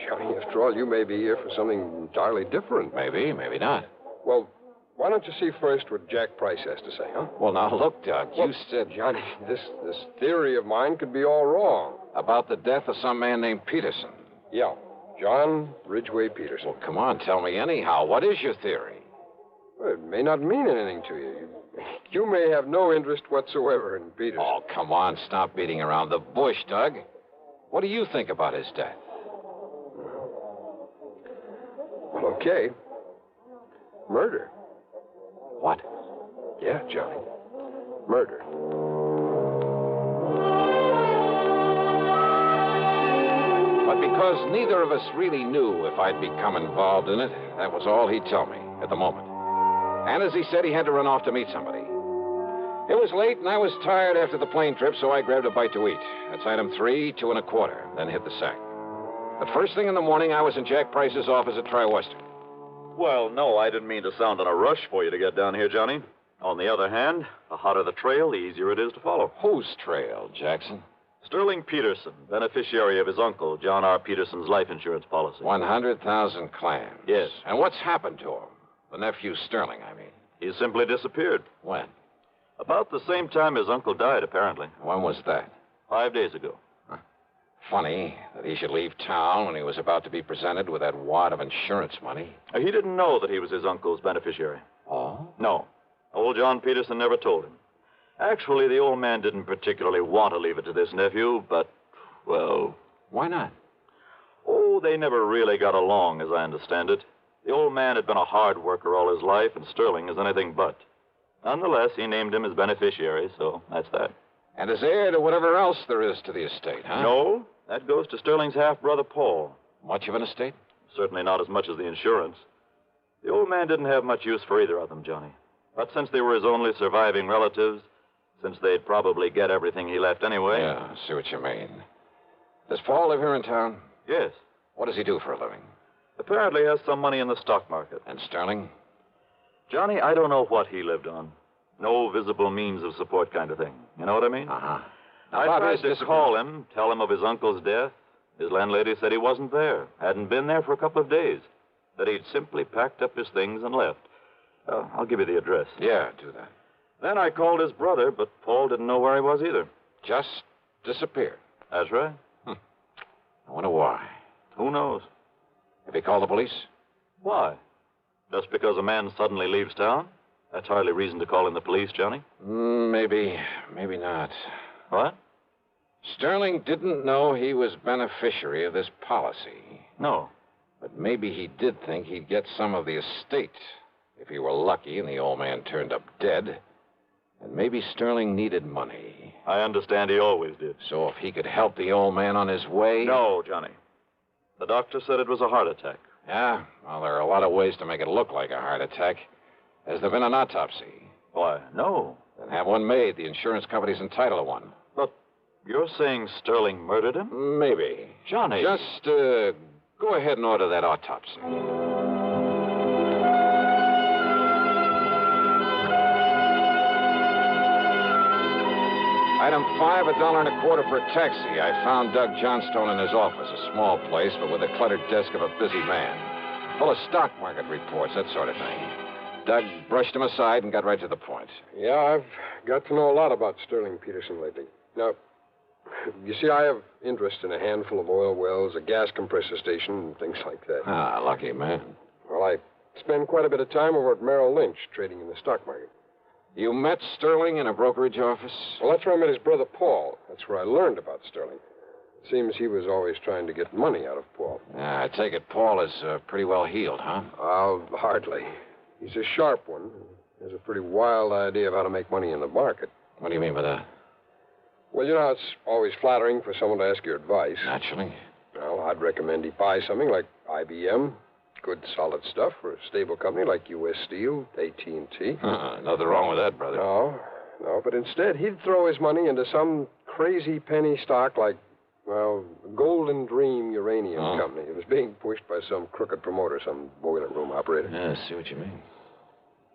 Johnny, after all, you may be here for something entirely different.
Maybe not.
Well, why don't you see first what Jack Price has to say, huh?
Well, now, look, Doug, you said...
Johnny, this theory of mine could be all wrong.
About the death of some man named Peterson?
Yeah, John Ridgway Peterson.
Well, come on, tell me anyhow. What is your theory?
Well, it may not mean anything to you. You may have no interest whatsoever in Peterson.
Oh, come on, stop beating around the bush, Doug. What do you think about his death?
Well, okay. Murder.
What?
Yeah, Johnny. Murder.
But because neither of us really knew if I'd become involved in it, that was all he'd tell me at the moment. And as he said, he had to run off to meet somebody. It was late, and I was tired after the plane trip, so I grabbed a bite to eat. That's item 3, 2 1/4, then hit the sack. But first thing in the morning, I was in Jack Price's office at Tri-Western.
Well, no, I didn't mean to sound in a rush for you to get down here, Johnny. On the other hand, the hotter the trail, the easier it is to follow.
Whose trail, Jackson?
Sterling Peterson, beneficiary of his uncle, John R. Peterson's life insurance policy.
100,000 clams.
Yes.
And what's happened to him? The nephew Sterling, I mean.
He simply disappeared.
When?
About the same time his uncle died, apparently.
When was that?
5 days ago.
Funny that he should leave town when he was about to be presented with that wad of insurance money.
He didn't know that he was his uncle's beneficiary.
Oh?
No. Old John Peterson never told him. Actually, the old man didn't particularly want to leave it to this nephew, but, well,
Why not?
Oh, they never really got along, as I understand it. The old man had been a hard worker all his life, and Sterling is anything but. Nonetheless, he named him his beneficiary, so that's that.
And as heir to whatever else there is to the estate, huh?
No, that goes to Sterling's half-brother, Paul.
Much of an estate?
Certainly not as much as the insurance. The old man didn't have much use for either of them, Johnny. But since they were his only surviving relatives, since they'd probably get everything he left anyway...
Yeah, I see what you mean. Does Paul live here in town?
Yes.
What does he do for a living?
Apparently has some money in the stock market.
And Sterling?
Johnny, I don't know what he lived on. No visible means of support kind of thing. You know what I mean?
Uh-huh.
I tried to call him, tell him of his uncle's death. His landlady said he wasn't there, hadn't been there for a couple of days, that he'd simply packed up his things and left. I'll give you the address.
Yeah, do that.
Then I called his brother, but Paul didn't know where he was either.
Just disappeared.
That's right.
I wonder why.
Who knows?
Have you called the police?
Why? Just because a man suddenly leaves town? That's hardly reason to call in the police, Johnny.
Maybe not.
What?
Sterling didn't know he was beneficiary of this policy.
No.
But maybe he did think he'd get some of the estate if he were lucky and the old man turned up dead. And maybe Sterling needed money.
I understand he always did.
So if he could help the old man on his way...
No, Johnny. The doctor said it was a heart attack.
Yeah? Well, there are a lot of ways to make it look like a heart attack. Has there been an autopsy?
Why, no.
Then have one made. The insurance company's entitled to one.
But you're saying Sterling murdered him?
Maybe.
Johnny.
Just go ahead and order that autopsy. Item 5, $1.25 for a taxi. I found Doug Johnstone in his office, a small place, but with a cluttered desk of a busy man. Full of stock market reports, that sort of thing. Doug brushed him aside and got right to the point.
Yeah, I've got to know a lot about Sterling Peterson lately. Now, you see, I have interest in a handful of oil wells, a gas compressor station, and things like that.
Ah, lucky man.
Well, I spend quite a bit of time over at Merrill Lynch trading in the stock market.
You met Sterling in a brokerage office?
Well, that's where I met his brother, Paul. That's where I learned about Sterling. It seems he was always trying to get money out of Paul.
I take it Paul is pretty well healed, huh?
Hardly. He's a sharp one. He has a pretty wild idea of how to make money in the market.
What do you mean by that?
Well, you know, it's always flattering for someone to ask your advice.
Naturally.
Well, I'd recommend he buy something like IBM. Good, solid stuff for a stable company like U.S. Steel, AT&T.
Nothing wrong with that, brother.
No, but instead he'd throw his money into some crazy penny stock like, well, Golden Dream Uranium Company. It was being pushed by some crooked promoter, some boiler room operator.
Yeah, I see what you mean.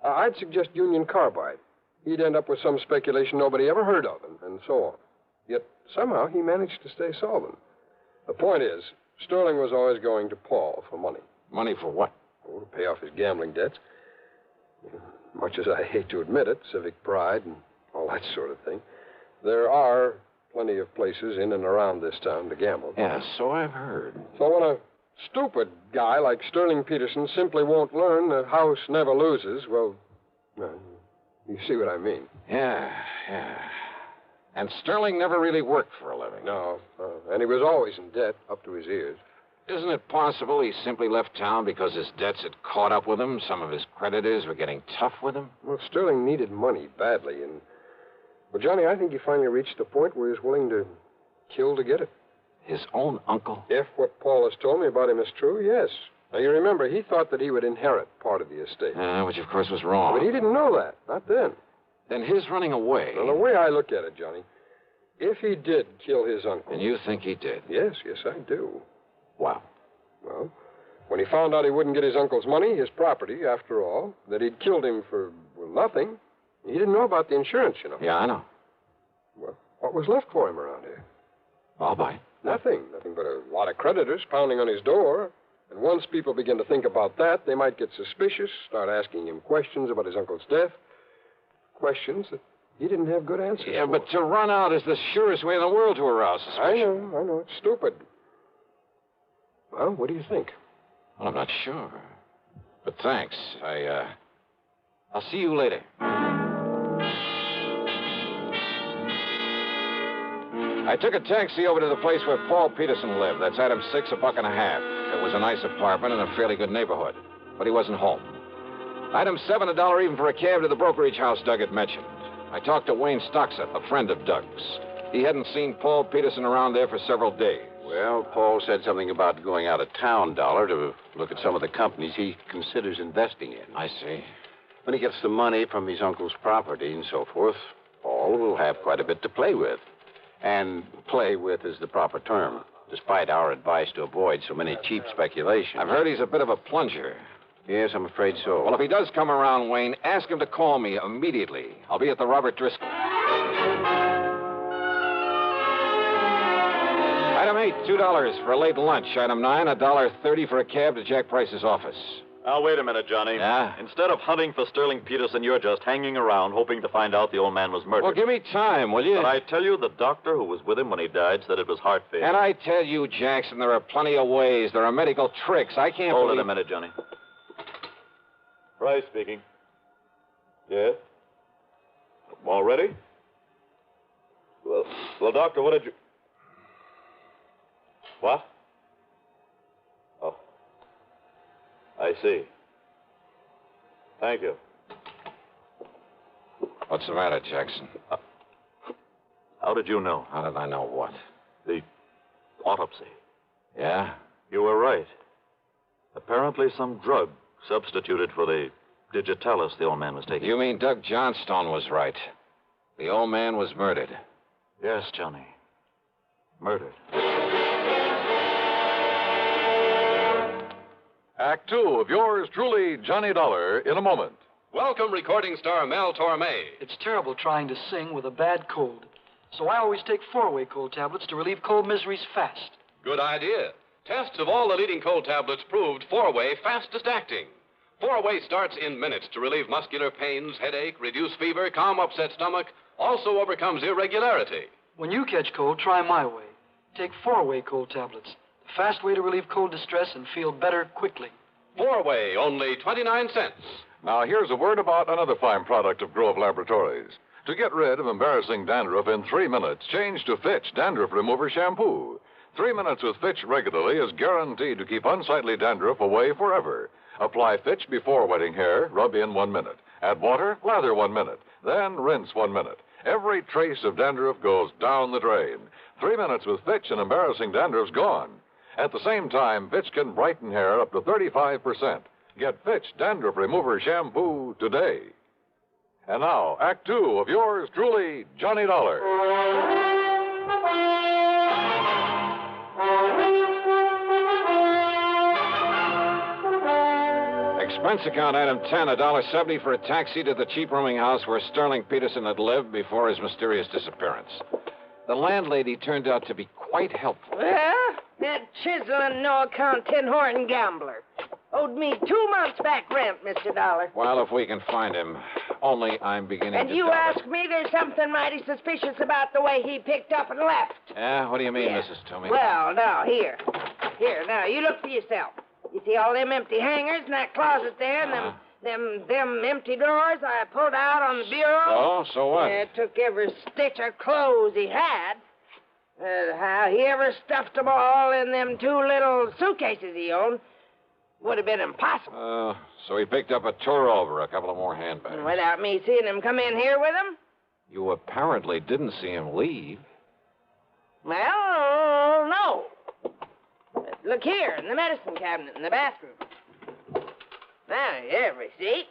I'd suggest Union Carbide. He'd end up with some speculation nobody ever heard of, and so on. Yet somehow he managed to stay solvent. The point is, Sterling was always going to Paul for money.
Money for what?
Oh, to pay off his gambling debts. Much as I hate to admit it, civic pride and all that sort of thing, there are plenty of places in and around this town to gamble.
Yeah, so I've heard.
So when a stupid guy like Sterling Peterson simply won't learn that house never loses, well, you see what I mean.
Yeah. And Sterling never really worked for a living.
No, and he was always in debt up to his ears.
Isn't it possible he simply left town because his debts had caught up with him? Some of his creditors were getting tough with him?
Well, Sterling needed money badly, and... Well, Johnny, I think he finally reached the point where he's willing to kill to get it.
His own uncle?
If what Paul has told me about him is true, yes. Now, you remember, he thought that he would inherit part of the estate.
Which, of course, was wrong.
But he didn't know that. Not then.
Then his running away...
Well, the way I look at it, Johnny, if he did kill his uncle...
And you think he did?
Yes, I do.
Wow.
Well, when he found out he wouldn't get his uncle's money, his property, after all, that he'd killed him for, nothing, he didn't know about the insurance, you know.
Yeah, I know.
Well, what was left for him around here?
I'll buy.
Nothing but a lot of creditors pounding on his door. And once people begin to think about that, they might get suspicious, start asking him questions about his uncle's death. Questions that he didn't have good answers for.
But to run out is the surest way in the world to arouse suspicion.
I know. It's stupid. Well, what do you think?
Well, I'm not sure. But thanks. I'll see you later.
I took a taxi over to the place where Paul Peterson lived. That's Item 6, $1.50. It was a nice apartment in a fairly good neighborhood. But he wasn't home. Item 7, $1 even for a cab to the brokerage house Doug had mentioned. I talked to Wayne Stockset, a friend of Doug's. He hadn't seen Paul Peterson around there for several days.
Well, Paul said something about going out of town, Dollar, to look at some of the companies he considers investing in.
I see.
When he gets the money from his uncle's property and so forth, Paul will have quite a bit to play with. And play with is the proper term, despite our advice to avoid so many cheap speculations.
I've heard he's a bit of a plunger.
Yes, I'm afraid so.
Well, if he does come around, Wayne, ask him to call me immediately. I'll be at the Robert Driscoll. Item 8, $2 for a late lunch. Item 9, $1.30 for a cab to Jack Price's office.
Now, wait a minute, Johnny.
Yeah?
Instead of hunting for Sterling Peterson, you're just hanging around hoping to find out the old man was murdered.
Well, give me time, will you?
But I tell you, the doctor who was with him when he died said it was heart failure.
And I tell you, Jackson, there are plenty of ways. There are medical tricks. I can't
Hold
believe...
it a minute, Johnny. Price speaking. Yes? All ready? Well, doctor, what did you... What? Oh. I see. Thank you.
What's the matter, Jackson?
How did you know?
How did I know what?
The autopsy.
Yeah?
You were right. Apparently some drug substituted for the digitalis the old man was taking.
You mean Doug Johnstone was right. The old man was murdered.
Yes, Johnny. Murdered.
Act 2 of yours truly, Johnny Dollar, in a moment.
Welcome, recording star Mel Torme.
It's terrible trying to sing with a bad cold. So I always take 4-way cold tablets to relieve cold miseries fast.
Good idea. Tests of all the leading cold tablets proved 4-way fastest acting. 4-way starts in minutes to relieve muscular pains, headache, reduce fever, calm upset stomach, also overcomes irregularity.
When you catch cold, try my way. Take 4-way cold tablets. The fast way to relieve cold distress and feel better quickly.
4-way, only 29 cents.
Now, here's a word about another fine product of Grove Laboratories. To get rid of embarrassing dandruff in 3 minutes, change to Fitch Dandruff Remover Shampoo. 3 minutes with Fitch regularly is guaranteed to keep unsightly dandruff away forever. Apply Fitch before wetting hair, rub in 1 minute. Add water, lather 1 minute. Then rinse 1 minute. Every trace of dandruff goes down the drain. 3 minutes with Fitch and embarrassing dandruff's gone. At the same time, Fitch can brighten hair up to 35%. Get Fitch Dandruff Remover Shampoo today. And now, Act 2 of yours truly, Johnny Dollar.
Expense account item 10, $1.70 for a taxi to the cheap rooming house where Sterling Peterson had lived before his mysterious disappearance. The landlady turned out to be quite helpful.
Well, that chiseling, no-account tin-horn gambler owed me 2 months back rent, Mr. Dollar.
Well, if we can find him. Only I'm beginning
And
to
you
doubt
ask me there's something mighty suspicious about the way he picked up and left.
Yeah? What do you mean,
Yeah.
Mrs. Toomey?
Well, now, here. Here, now, you look for yourself. You see all them empty hangers in that closet there and them empty drawers I pulled out on the bureau?
So what?
It took every stitch of clothes he had. How he ever stuffed them all in them 2 little suitcases he owned would have been impossible.
So he picked up a tour over, a couple of more handbags.
Without me seeing him come in here with them?
You apparently didn't see him leave.
Well, no. Look here, in the medicine cabinet in the bathroom. Now, every receipt.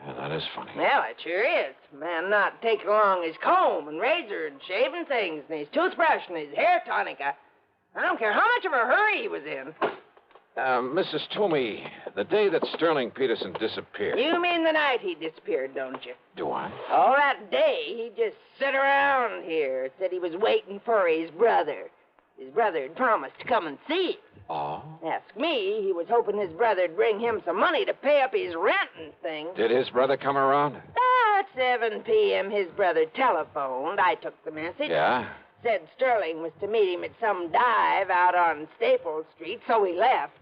Yeah, that is funny.
Well, it sure is. Man not taking along his comb and razor and shaving things and his toothbrush and his hair tonic. I don't care how much of a hurry he was in.
Mrs. Toomey, the day that Sterling Peterson disappeared.
You mean the night he disappeared, don't you?
Do I?
All that day, he just sit around here, said he was waiting for his brother. His brother had promised to come and see him.
Oh?
Ask me, he was hoping his brother'd bring him some money to pay up his rent and things.
Did his brother come around?
At 7 p.m., his brother telephoned. I took the message.
Yeah?
Said Sterling was to meet him at some dive out on Staples Street, so he left.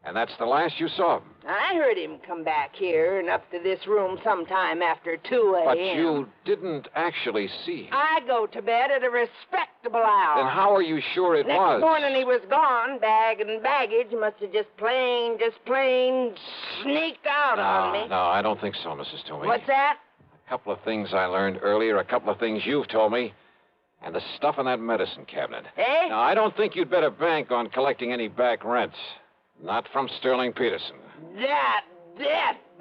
And that's the last you saw of him.
I heard him come back here and up to this room sometime after 2 a.m.
But you didn't actually see him.
I go to bed at a respectable hour.
Then how are you sure it
Next
was?
morning he was gone. Bag and baggage must have just plain sneaked out on me.
No, I don't think so, Mrs. Toomey.
What's that?
A couple of things I learned earlier, a couple of things you've told me, and the stuff in that medicine cabinet.
Eh?
Now, I don't think you'd better bank on collecting any back rents. Not from Sterling Peterson.
That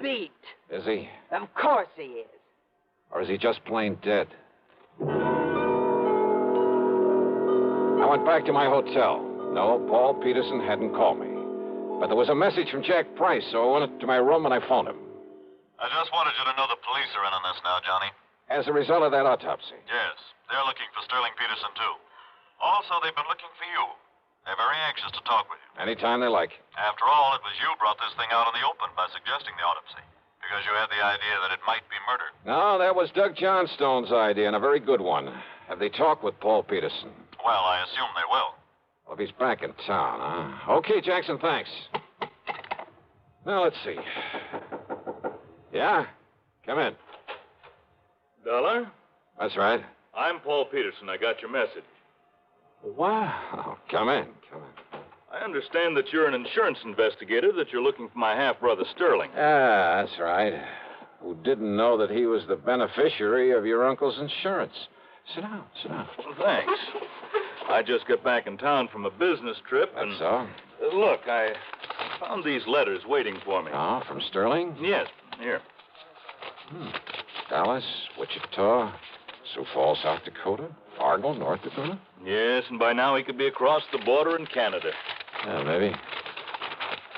beat.
Is he?
Of course he is.
Or is he just plain dead? I went back to my hotel. No, Paul Peterson hadn't called me. But there was a message from Jack Price, so I went to my room and I phoned him.
I just wanted you to know the police are in on this now, Johnny.
As a result of that autopsy.
Yes, they're looking for Sterling Peterson, too. Also, they've been looking for you. They're very anxious to talk with you.
Anytime they like.
After all, it was you brought this thing out in the open by suggesting the autopsy. Because you had the idea that it might be murder.
No, that was Doug Johnstone's idea, and a very good one. Have they talked with Paul Peterson?
Well, I assume they will.
Well, if he's back in town, huh? Okay, Jackson, thanks. Now, let's see. Yeah? Come in.
Dollar?
That's right.
I'm Paul Peterson. I got your message.
Wow. Come in.
I understand that you're an insurance investigator, that you're looking for my half-brother Sterling.
Ah, that's right. Who didn't know that he was the beneficiary of your uncle's insurance. Sit down.
Well, thanks. I just got back in town from a business trip, and...
That's so?
Look, I found these letters waiting for me.
Oh, from Sterling?
Yes, here.
Dallas, Wichita, Sioux Falls, South Dakota, Fargo, North Dakota?
Yes, and by now he could be across the border in Canada.
Yeah, maybe.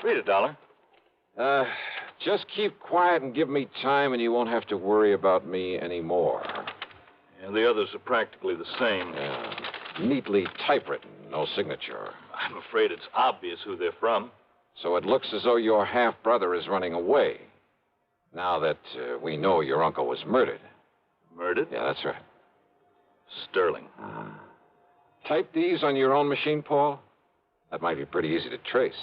Read it, Dollar.
Just keep quiet and give me time, and you won't have to worry about me anymore.
Yeah, the others are practically the same.
Yeah. Neatly typewritten, no signature.
I'm afraid it's obvious who they're from.
So it looks as though your half-brother is running away. Now that we know your uncle was murdered.
Murdered?
Yeah, that's right.
Sterling.
Type these on your own machine, Paul? That might be pretty easy to trace.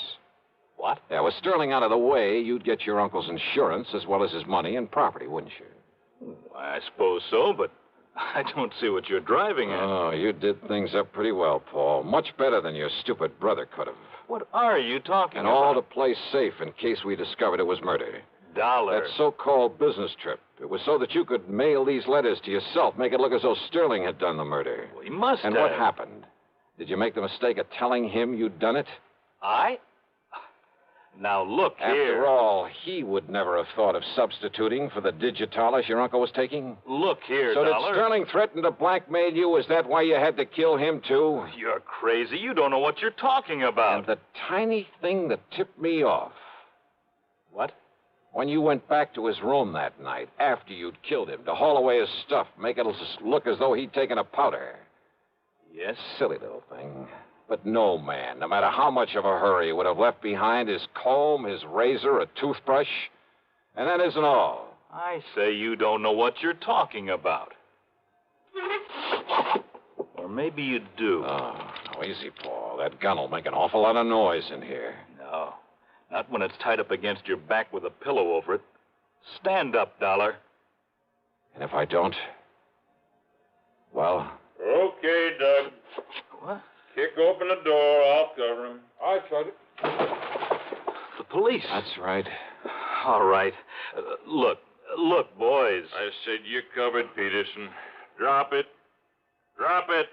What?
Yeah, with Sterling out of the way, you'd get your uncle's insurance as well as his money and property, wouldn't you?
I suppose so, but I don't see what you're driving at.
Oh, you did things up pretty well, Paul. Much better than your stupid brother could have.
What are you talking
and
about?
And all to play safe in case we discovered it was murder.
Dollar.
That so-called business trip. It was so that you could mail these letters to yourself, make it look as though Sterling had done the murder.
Well, he must have.
And what happened? Did you make the mistake of telling him you'd done it?
I? Now, look here.
After all, he would never have thought of substituting for the digitalis your uncle was taking.
Look here,
So
Dollar.
did Sterling threaten to blackmail you? Is that why you had to kill him, too?
You're crazy. You don't know what you're talking about.
And the tiny thing that tipped me off.
What?
When you went back to his room that night, after you'd killed him, to haul away his stuff, make it look as though he'd taken a powder.
Yes?
Silly little thing. But no man, no matter how much of a hurry, would have left behind his comb, his razor, a toothbrush. And that isn't all.
I say you don't know what you're talking about. Or maybe you do.
Oh, no, easy, Paul. That gun will make an awful lot of noise in here.
No. Not when it's tied up against your back with a pillow over it. Stand up, Dollar.
And if I don't? Well?
Okay, Doug. What?
Kick open the door. I'll cover him.
I shut it. The police.
That's right.
All right. Look, boys.
I said you're covered, Peterson. Drop it. Drop it.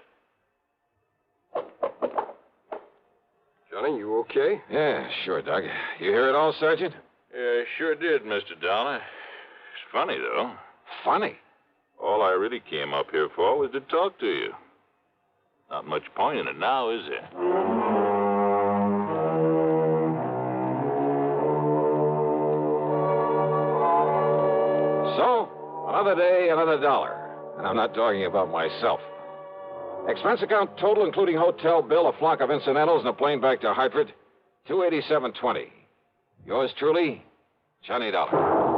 Johnny, you okay?
Yeah, sure, Doug. You hear it all, Sergeant?
Yeah, sure did, Mr. Dollar. It's funny, though.
Funny?
All I really came up here for was to talk to you. Not much point in it now, is there?
So, another day, another dollar. And I'm not talking about myself. Expense account total, including hotel bill, a flock of incidentals, and a plane back to Hartford, $287.20. Yours truly, Johnny Dollar.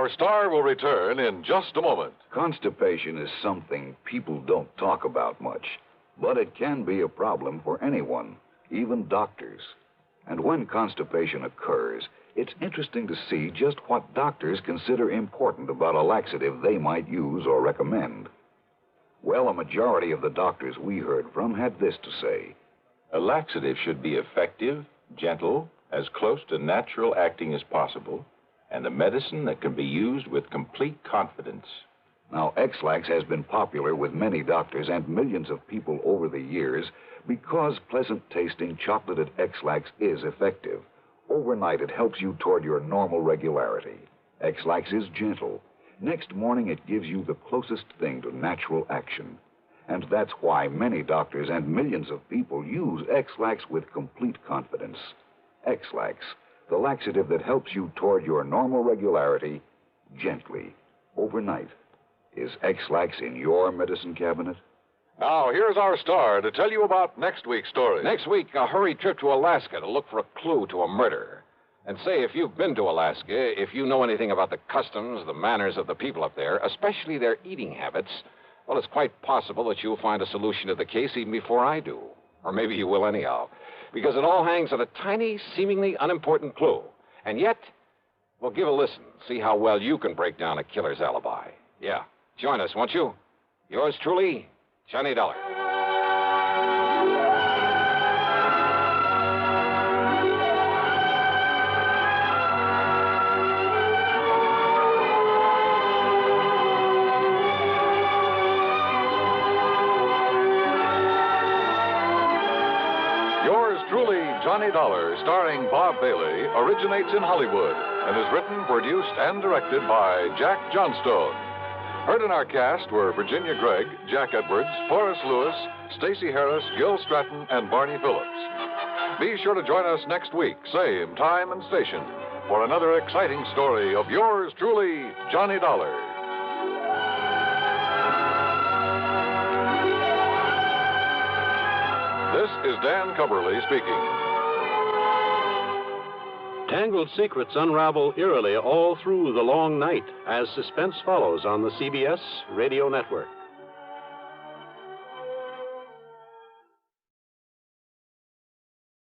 Our star will return in just a moment.
Constipation is something people don't talk about much, but it can be a problem for anyone, even doctors. And when constipation occurs, it's interesting to see just what doctors consider important about a laxative they might use or recommend. Well, a majority of the doctors we heard from had this to say.
A laxative should be effective, gentle, as close to natural acting as possible, and a medicine that can be used with complete confidence.
Now, X-Lax has been popular with many doctors and millions of people over the years because pleasant-tasting chocolated X-Lax is effective. Overnight, it helps you toward your normal regularity. X-Lax is gentle. Next morning, it gives you the closest thing to natural action. And that's why many doctors and millions of people use X-Lax with complete confidence. X-Lax, the laxative that helps you toward your normal regularity gently, overnight. Is X-Lax in your medicine cabinet?
Now, here's our star to tell you about next week's story.
Next week, a hurried trip to Alaska to look for a clue to a murder. And say, if you've been to Alaska, if you know anything about the customs, the manners of the people up there, especially their eating habits, well, it's quite possible that you'll find a solution to the case even before I do. Or maybe you will anyhow. Because it all hangs on a tiny, seemingly unimportant clue. And yet, well, give a listen. See how well you can break down a killer's alibi. Yeah. Join us, won't you? Yours truly, Johnny Dollar.
Yours truly, Johnny Dollar, starring Bob Bailey, originates in Hollywood and is written, produced, and directed by Jack Johnstone. Heard in our cast were Virginia Gregg, Jack Edwards, Forrest Lewis, Stacey Harris, Gil Stratton, and Barney Phillips. Be sure to join us next week, same time and station, for another exciting story of yours truly, Johnny Dollar. This is Dan Cubberly speaking.
Tangled secrets unravel eerily all through the long night as suspense follows on the CBS Radio Network.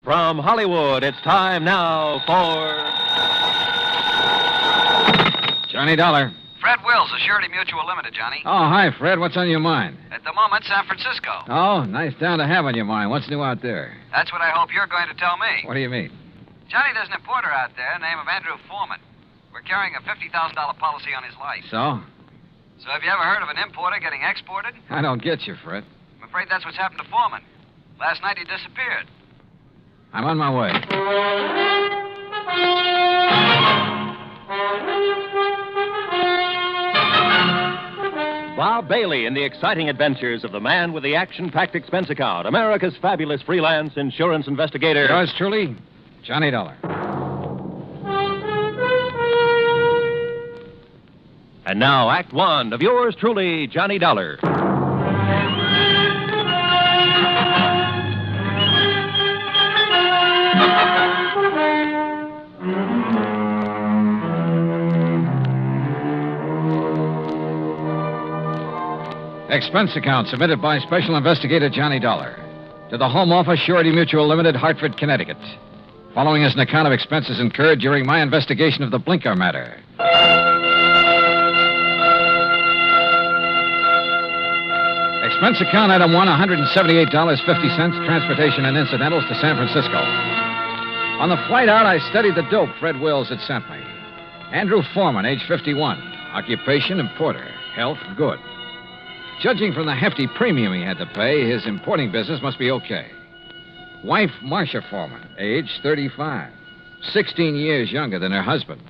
From Hollywood, it's time now for...
Johnny Dollar.
Fred Wills of Surety Mutual Limited, Johnny.
Oh, hi, Fred. What's on your mind?
At the moment, San Francisco.
Oh, nice town to have on your mind. What's new out there?
That's what I hope you're going to tell me.
What do you mean?
Johnny, there's an importer out there, name of Andrew Foreman. We're carrying a $50,000 policy on his life.
So?
So have you ever heard of an importer getting exported?
I don't get you, Fred.
I'm afraid that's what's happened to Foreman. Last night he disappeared.
I'm on my way.
Bob Bailey in the exciting adventures of the man with the action-packed expense account, America's fabulous freelance insurance investigator.
Yours truly, Johnny Dollar.
And now, Act One of yours truly, Johnny Dollar.
Expense account submitted by Special Investigator Johnny Dollar to the Home Office, Surety Mutual Limited, Hartford, Connecticut. Following is an account of expenses incurred during my investigation of the Blinker matter. Expense account item 1, $178.50, transportation and incidentals to San Francisco. On the flight out, I studied the dope Fred Wills had sent me. Andrew Foreman, age 51. Occupation, importer. Health, good. Judging from the hefty premium he had to pay, his importing business must be okay. Wife, Marcia Foreman, age 35. 16 years younger than her husband.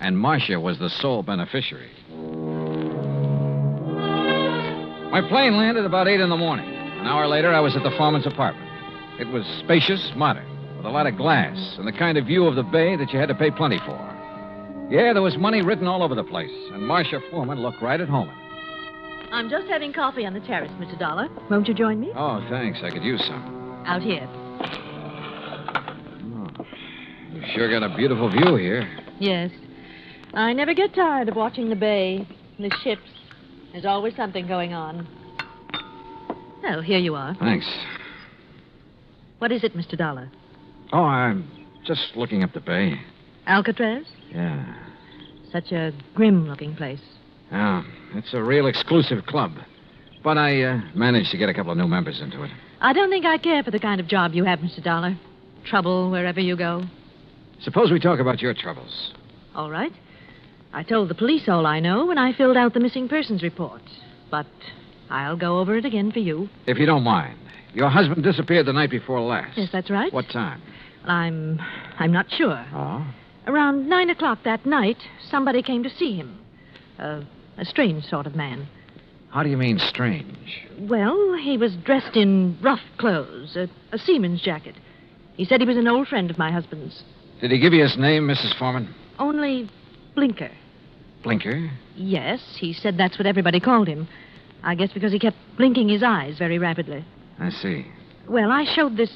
And Marcia was the sole beneficiary. My plane landed about 8 in the morning. An hour later, I was at the Foreman's apartment. It was spacious, modern, with a lot of glass and the kind of view of the bay that you had to pay plenty for. Yeah, there was money written all over the place, and Marcia Foreman looked right at home.
I'm just having coffee on the terrace, Mr. Dollar. Won't you join me?
Oh, thanks. I could use some.
Out here.
Oh, you sure got a beautiful view here.
Yes. I never get tired of watching the bay, the ships. There's always something going on. Well, here you are.
Thanks.
What is it, Mr. Dollar?
Oh, I'm just looking up the bay.
Alcatraz?
Yeah.
Such a grim-looking place.
Yeah, it's a real exclusive club. But I managed to get a couple of new members into it.
I don't think I care for the kind of job you have, Mr. Dollar. Trouble wherever you go.
Suppose we talk about your troubles.
All right. I told the police all I know when I filled out the missing persons report. But I'll go over it again for you.
If you don't mind. Your husband disappeared the night before last.
Yes, that's right.
What time?
I'm not sure.
Oh?
Around 9 o'clock that night, somebody came to see him. A strange sort of man.
How do you mean strange?
Well, he was dressed in rough clothes, a seaman's jacket. He said he was an old friend of my husband's.
Did he give you his name, Mrs. Foreman?
Only Blinker.
Blinker?
Yes, he said that's what everybody called him. I guess because he kept blinking his eyes very rapidly.
I see.
Well, I showed this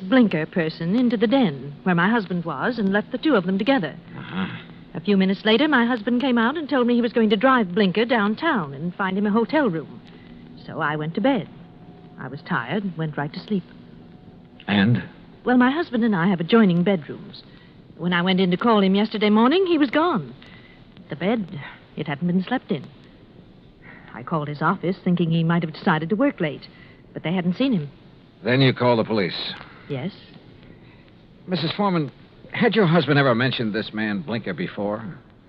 Blinker person into the den where my husband was and left the two of them together.
Uh-huh.
A few minutes later, my husband came out and told me he was going to drive Blinker downtown and find him a hotel room. So I went to bed. I was tired and went right to sleep.
And?
Well, my husband and I have adjoining bedrooms. When I went in to call him yesterday morning, he was gone. The bed, it hadn't been slept in. I called his office thinking he might have decided to work late, but they hadn't seen him.
Then you called the police?
Yes.
Mrs. Foreman, had your husband ever mentioned this man Blinker before?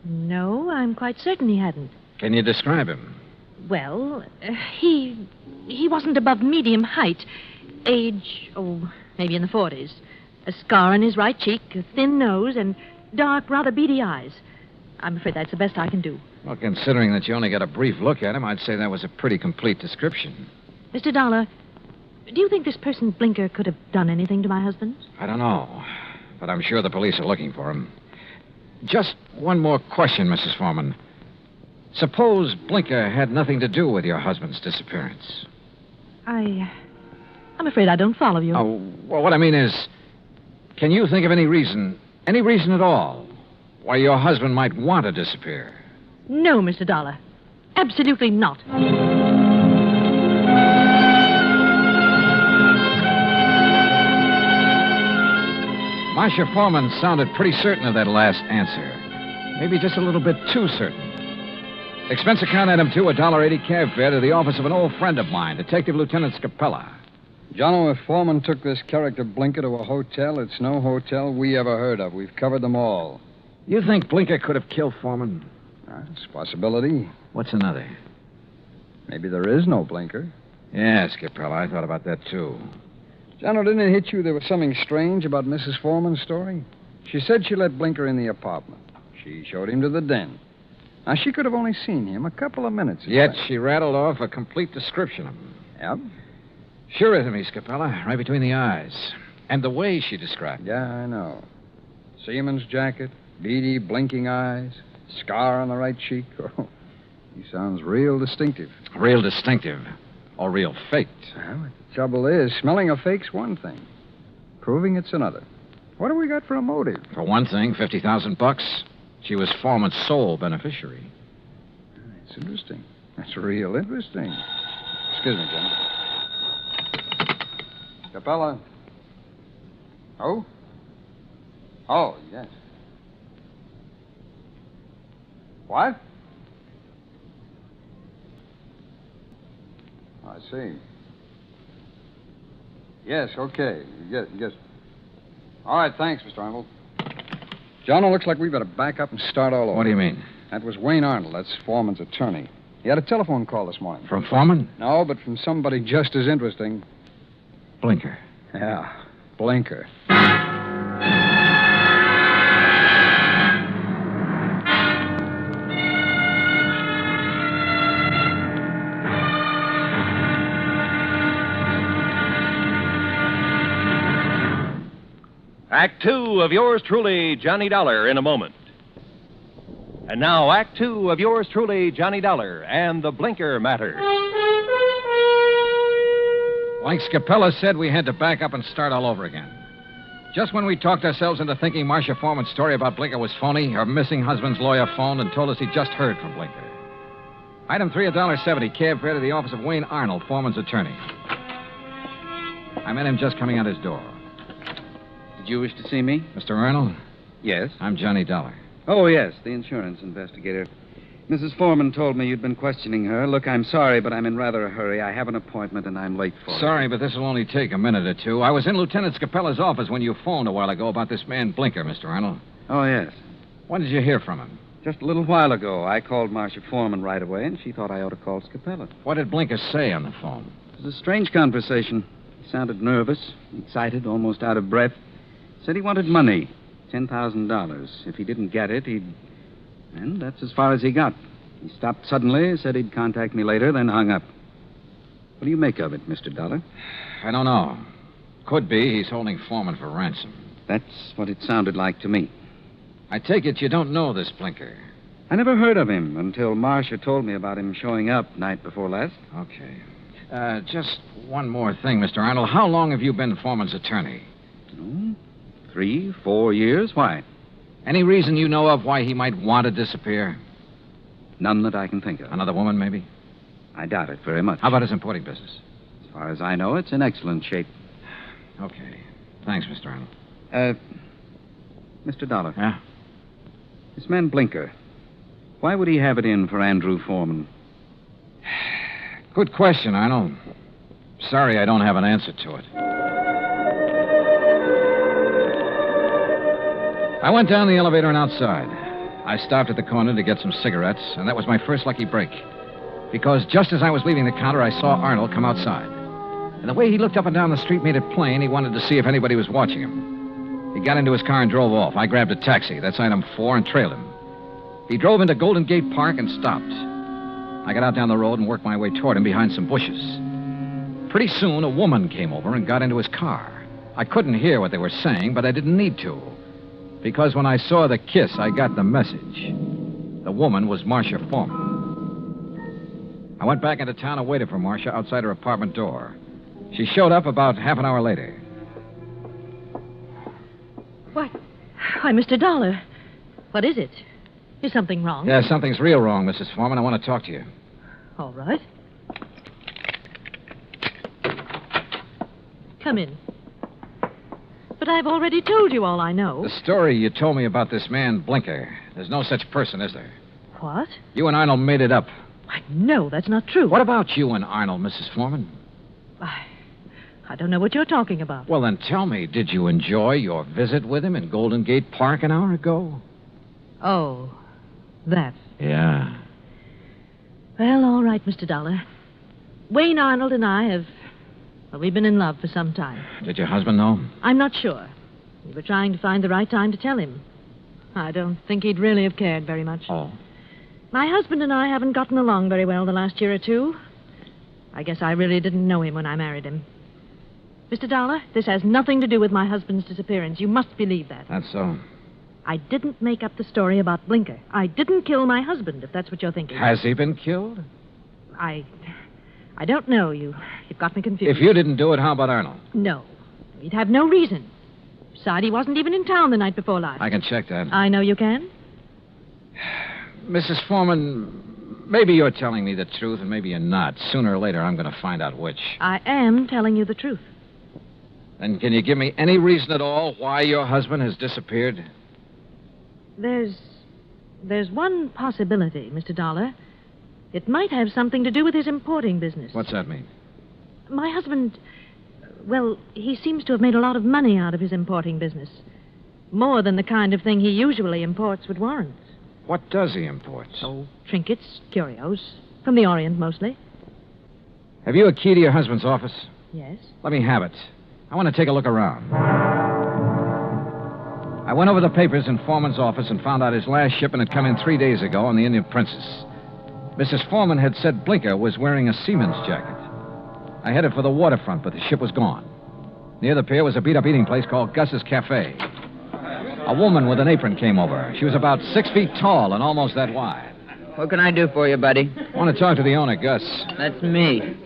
No, I'm quite certain he hadn't.
Can you describe him?
Well, he wasn't above medium height. Age, maybe in the 40s. A scar on his right cheek, a thin nose, and dark, rather beady eyes. I'm afraid that's the best I can do.
Well, considering that you only got a brief look at him, I'd say that was a pretty complete description.
Mr. Dollar, do you think this person Blinker could have done anything to my husband?
I don't know, but I'm sure the police are looking for him. Just one more question, Mrs. Foreman. Suppose Blinker had nothing to do with your husband's disappearance.
I'm afraid I don't follow you.
Oh, well, what I mean is, can you think of any reason at all, why your husband might want to disappear?
No, Mr. Dollar. Absolutely not.
Marcia Foreman sounded pretty certain of that last answer. Maybe just a little bit too certain. Expense account item 2, $1.80 cab fare to the office of an old friend of mine, Detective Lieutenant Scapella.
Jono, if Foreman took this character Blinker to a hotel, it's no hotel we ever heard of. We've covered them all.
You think Blinker could have killed Foreman?
It's a possibility.
What's another?
Maybe there is no Blinker.
Yeah, Scapella, I thought about that, too.
Jono, didn't it hit you there was something strange about Mrs. Foreman's story? She said she let Blinker in the apartment. She showed him to the den. Now, she could have only seen him a couple of minutes.
Yet she rattled off a complete description of him.
Yep.
Sure is to me, Scapella, right between the eyes. And the way she described it.
Yeah, I know. Seaman's jacket, beady, blinking eyes, scar on the right cheek. Oh, he sounds real distinctive.
Real distinctive. Or real faked.
Well, the trouble is, smelling a fake's one thing. Proving it's another. What have we got for a motive?
For one thing, $50,000. She was Foreman's sole beneficiary.
That's interesting. That's real interesting. Excuse me, Jim. Capella. Oh? Oh, yes. What? I see. Yes, okay. Yes. All right, thanks, Mr. Arnold. John, it looks like we better back up and start all over.
What do you mean?
That was Wayne Arnold. That's Foreman's attorney. He had a telephone call this morning.
From Foreman?
No, but from somebody just as interesting.
Blinker.
Yeah, Blinker.
Act 2 of yours truly, Johnny Dollar, in a moment. And now, Act 2 of yours truly, Johnny Dollar, and the Blinker matter.
Like Scapella said, we had to back up and start all over again. Just when we talked ourselves into thinking Marcia Foreman's story about Blinker was phony, her missing husband's lawyer phoned and told us he'd just heard from Blinker. Item 3, $1.70, cab fare to the office of Wayne Arnold, Foreman's attorney. I met him just coming out his door.
Did you wish to see me?
Mr. Arnold?
Yes.
I'm Johnny Dollar.
Oh, yes, the insurance investigator. Mrs. Foreman told me you'd been questioning her. Look, I'm sorry, but I'm in rather a hurry. I have an appointment, and I'm late for it.
Sorry, but this will only take a minute or two. I was in Lieutenant Scapella's office when you phoned a while ago about this man Blinker, Mr. Arnold.
Oh, yes.
When did you hear from him?
Just a little while ago. I called Marcia Foreman right away, and she thought I ought to call Scapella.
What did Blinker say on the phone?
It was a strange conversation. He sounded nervous, excited, almost out of breath. Said he wanted money, $10,000. If he didn't get it, he'd... And that's as far as he got. He stopped suddenly, said he'd contact me later, then hung up. What do you make of it, Mr. Dollar?
I don't know. Could be he's holding Foreman for ransom.
That's what it sounded like to me.
I take it you don't know this Blinker.
I never heard of him until Marcia told me about him showing up night before last.
Okay. Just one more thing, Mr. Arnold. How long have you been Foreman's attorney?
3, 4 years. Why?
Any reason you know of why he might want to disappear?
None that I can think of.
Another woman, maybe?
I doubt it very much.
How about his importing business?
As far as I know, it's in excellent shape.
Okay. Thanks, Mr. Arnold.
Mr. Dollar.
Yeah?
This man Blinker, why would he have it in for Andrew Foreman?
Good question, Arnold. Sorry I don't have an answer to it. I went down the elevator and outside. I stopped at the corner to get some cigarettes, and that was my first lucky break. Because just as I was leaving the counter, I saw Arnold come outside. And the way he looked up and down the street made it plain he wanted to see if anybody was watching him. He got into his car and drove off. I grabbed a taxi, that's item 4, and trailed him. He drove into Golden Gate Park and stopped. I got out down the road and worked my way toward him behind some bushes. Pretty soon, a woman came over and got into his car. I couldn't hear what they were saying, but I didn't need to. Because when I saw the kiss, I got the message. The woman was Marcia Foreman. I went back into town and waited for Marcia outside her apartment door. She showed up about half an hour later.
What? Why, Mr. Dollar. What is it? Is something wrong?
Yeah, something's real wrong, Mrs. Foreman. I want to talk to you.
All right. Come in. But I've already told you all I know.
The story you told me about this man, Blinker, there's no such person, is there?
What?
You and Arnold made it up.
No, that's not true.
What about you and Arnold, Mrs. Foreman?
I don't know what you're talking about.
Well, then tell me, did you enjoy your visit with him in Golden Gate Park an hour ago?
Oh, that.
Yeah.
Well, all right, Mr. Dollar. Wayne Arnold and I have... Well, we've been in love for some time.
Did your husband know?
I'm not sure. We were trying to find the right time to tell him. I don't think he'd really have cared very much.
Oh.
My husband and I haven't gotten along very well the last year or two. I guess I really didn't know him when I married him. Mr. Dollar, this has nothing to do with my husband's disappearance. You must believe that.
That's so.
I didn't make up the story about Blinker. I didn't kill my husband, if that's what you're thinking.
Has he been killed?
I don't know. You've got me confused.
If you didn't do it, how about Arnold?
No. He'd have no reason. Besides, he wasn't even in town the night before last.
I can check that.
I know you can.
Mrs. Foreman, maybe you're telling me the truth and maybe you're not. Sooner or later, I'm going to find out which.
I am telling you the truth.
Then can you give me any reason at all why your husband has disappeared?
There's one possibility, Mr. Dollar. It might have something to do with his importing business.
What's that mean?
My husband, well, he seems to have made a lot of money out of his importing business. More than the kind of thing he usually imports would warrant.
What does he import?
Oh, trinkets, curios. From the Orient, mostly.
Have you a key to your husband's office?
Yes.
Let me have it. I want to take a look around. I went over the papers in Foreman's office and found out his last shipment had come in 3 days ago on the Indian Princess. Mrs. Foreman had said Blinker was wearing a seaman's jacket. I headed for the waterfront, but the ship was gone. Near the pier was a beat-up eating place called Gus's Cafe. A woman with an apron came over. She was about 6 feet tall and almost that wide.
What can I do for you, buddy?
I want to talk to the owner, Gus.
That's me.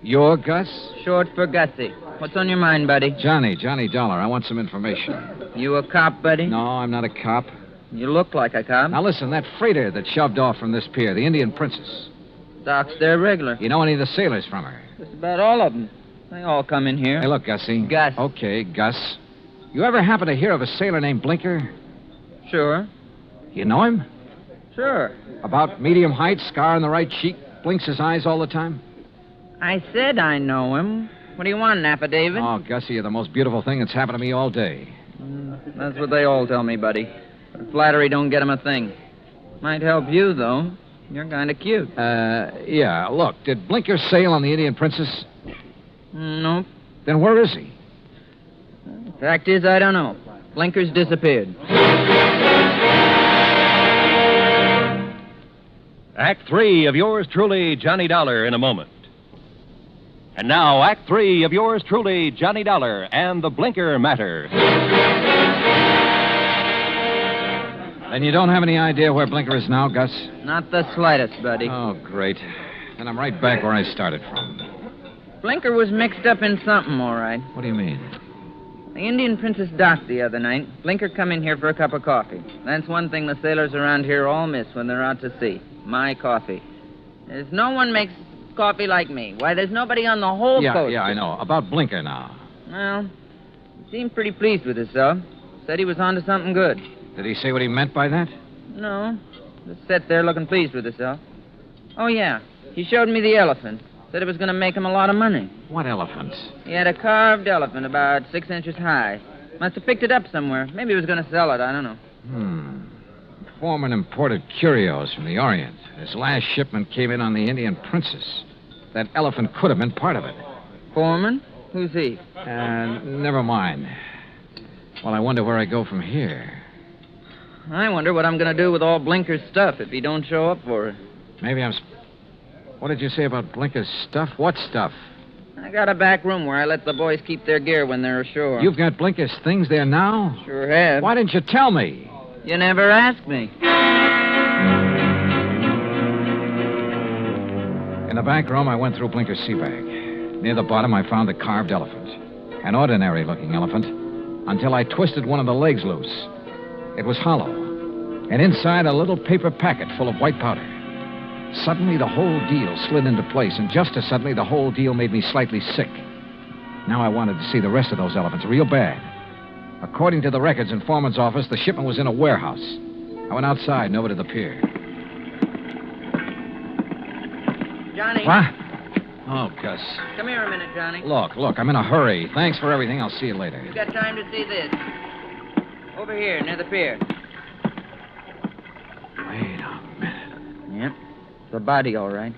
You're Gus?
Short for Gussie. What's on your mind, buddy?
Johnny Dollar. I want some information.
You a cop, buddy?
No, I'm not a cop.
You look like a cop.
Now, listen, that freighter that shoved off from this pier, the Indian Princess.
Docks there regular.
You know any of the sailors from her?
Just about all of them. They all come in here.
Hey, look, Gussie.
Gus.
Okay, Gus. You ever happen to hear of a sailor named Blinker?
Sure.
You know him?
Sure.
About medium height, scar on the right cheek, blinks his eyes all the time?
I said I know him. What do you want, an affidavit?
Oh, Gussie, you're the most beautiful thing that's happened to me all day.
That's what they all tell me, buddy. But flattery don't get 'em a thing. Might help you, though. You're kind of cute.
Yeah. Look, did Blinker sail on the Indian Princess?
Nope.
Then where is he?
Fact is, I don't know. Blinker's disappeared.
Act 3 of yours truly, Johnny Dollar, in a moment. And now, Act 3 of yours truly, Johnny Dollar, and the Blinker Matter.
Then you don't have any idea where Blinker is now, Gus?
Not the slightest, buddy.
Oh, great. Then I'm right back where I started from.
Blinker was mixed up in something, all right.
What do you mean?
The Indian Princess docked the other night. Blinker come in here for a cup of coffee. That's one thing the sailors around here all miss when they're out to sea. My coffee. There's no one makes coffee like me. Why, there's nobody on the whole coast.
Yeah, I know. About Blinker now.
Well, he seemed pretty pleased with himself. Said he was onto something good.
Did he say what he meant by that?
No. Just sat there looking pleased with himself. Oh, yeah. He showed me the elephant. Said it was going to make him a lot of money.
What elephant?
He had a carved elephant about 6 inches high. Must have picked it up somewhere. Maybe he was going to sell it. I don't know.
Foreman imported curios from the Orient. His last shipment came in on the Indian Princess. That elephant could have been part of it.
Foreman? Who's he?
Never mind. Well, I wonder where I go from here.
I wonder what I'm going to do with all Blinker's stuff if he don't show up for it.
Maybe I'm... What did you say about Blinker's stuff? What stuff?
I got a back room where I let the boys keep their gear when they're ashore.
You've got Blinker's things there now?
Sure have.
Why didn't you tell me?
You never asked me.
In the back room, I went through Blinker's sea bag. Near the bottom, I found a carved elephant. An ordinary-looking elephant, until I twisted one of the legs loose. It was hollow, and inside a little paper packet full of white powder. Suddenly, the whole deal slid into place, and just as suddenly, the whole deal made me slightly sick. Now I wanted to see the rest of those elephants real bad. According to the records in Foreman's office, the shipment was in a warehouse. I went outside and over to the pier.
Johnny.
What? Oh, Gus.
Come here a minute, Johnny.
Look, I'm in a hurry. Thanks for everything. I'll see you later.
You got time to see this? Over here, near the pier.
Wait a minute.
Yep. It's a body, all right.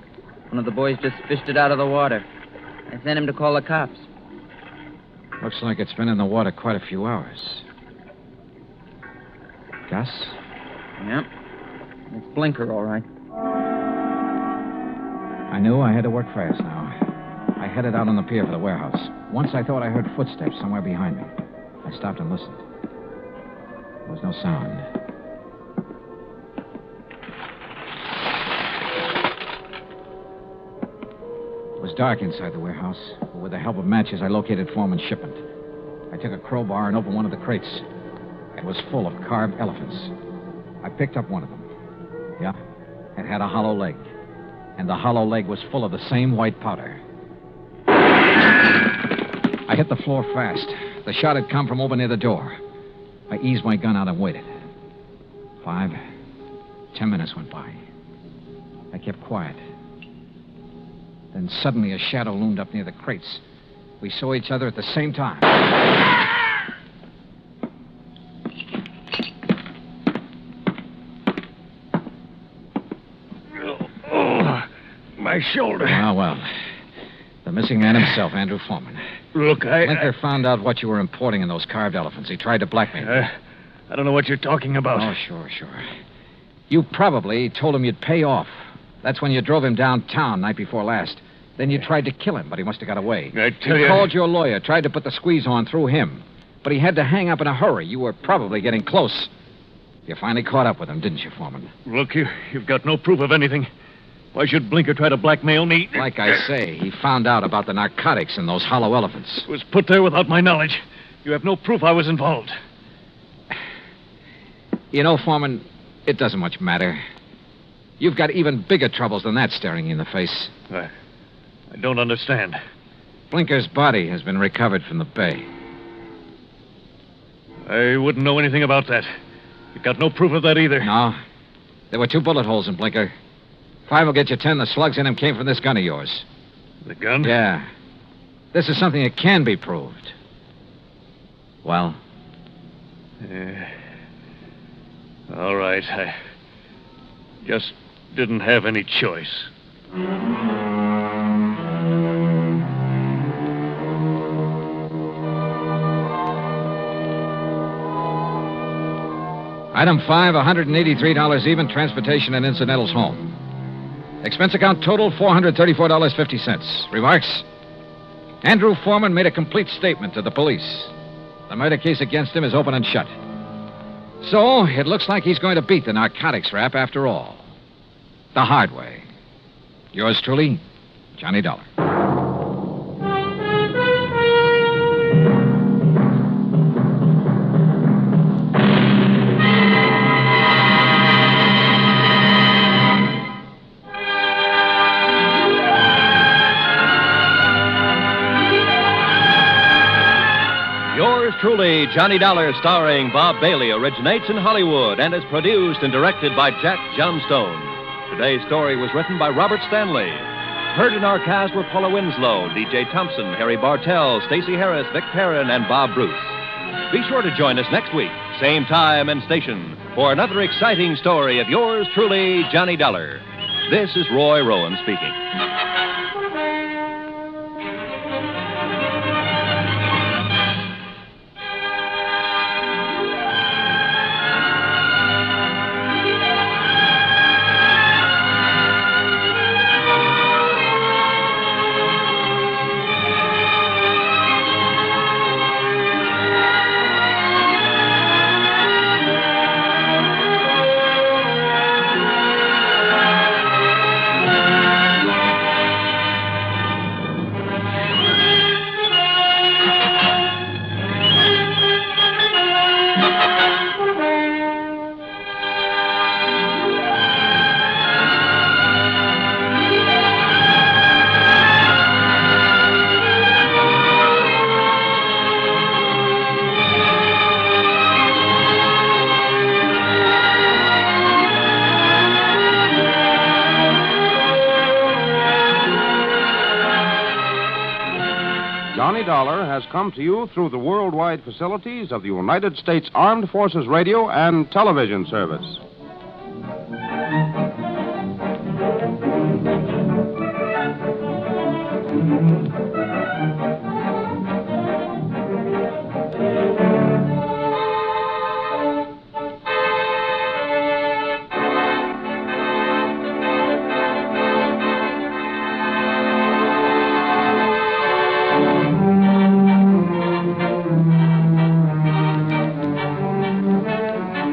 One of the boys just fished it out of the water. I sent him to call the cops.
Looks like it's been in the water quite a few hours. Gus?
Yep. It's Blinker, all right.
I knew I had to work fast now. I headed out on the pier for the warehouse. Once I thought I heard footsteps somewhere behind me. I stopped and listened. There was no sound. It was dark inside the warehouse, but with the help of matches, I located Foreman's shipment. I took a crowbar and opened one of the crates. It was full of carved elephants. I picked up one of them. Yeah, it had a hollow leg. And the hollow leg was full of the same white powder. I hit the floor fast. The shot had come from over near the door. I eased my gun out and waited. 5, 10 minutes went by. I kept quiet. Then suddenly a shadow loomed up near the crates. We saw each other at the same time.
My shoulder.
Well. The missing man himself, Andrew Foreman.
Look,
Blinker found out what you were importing in those carved elephants. He tried to blackmail you.
I don't know what you're talking about.
Oh, sure. You probably told him you'd pay off. That's when you drove him downtown night before last. Then you tried to kill him, but he must have got away.
I tell you...
You called your lawyer, tried to put the squeeze on through him. But he had to hang up in a hurry. You were probably getting close. You finally caught up with him, didn't you, Foreman?
Look, you've got no proof of anything. Why should Blinker try to blackmail me?
Like I say, he found out about the narcotics in those hollow elephants.
It was put there without my knowledge. You have no proof I was involved.
You know, Foreman, it doesn't much matter. You've got even bigger troubles than that staring you in the face.
I don't understand.
Blinker's body has been recovered from the bay.
I wouldn't know anything about that. You got no proof of that either.
No. There were 2 bullet holes in Blinker. 5 will get you 10. The slugs in him came from this gun of yours.
The gun?
Yeah. This is something that can be proved. Well?
All right. I just didn't have any choice.
Item 5, $183 even, transportation and incidentals home. Expense account total, $434.50. Remarks? Andrew Foreman made a complete statement to the police. The murder case against him is open and shut. So, it looks like he's going to beat the narcotics rap after all. The hard way. Yours truly, Johnny Dollar.
Truly, Johnny Dollar, starring Bob Bailey, originates in Hollywood and is produced and directed by Jack Johnstone. Today's story was written by Robert Stanley. Heard in our cast were Paula Winslow, D.J. Thompson, Harry Bartell, Stacey Harris, Vic Perrin, and Bob Bruce. Be sure to join us next week, same time and station, for another exciting story of yours truly, Johnny Dollar. This is Roy Rowan speaking.
Johnny Dollar has come to you through the worldwide facilities of the United States Armed Forces Radio and Television Service.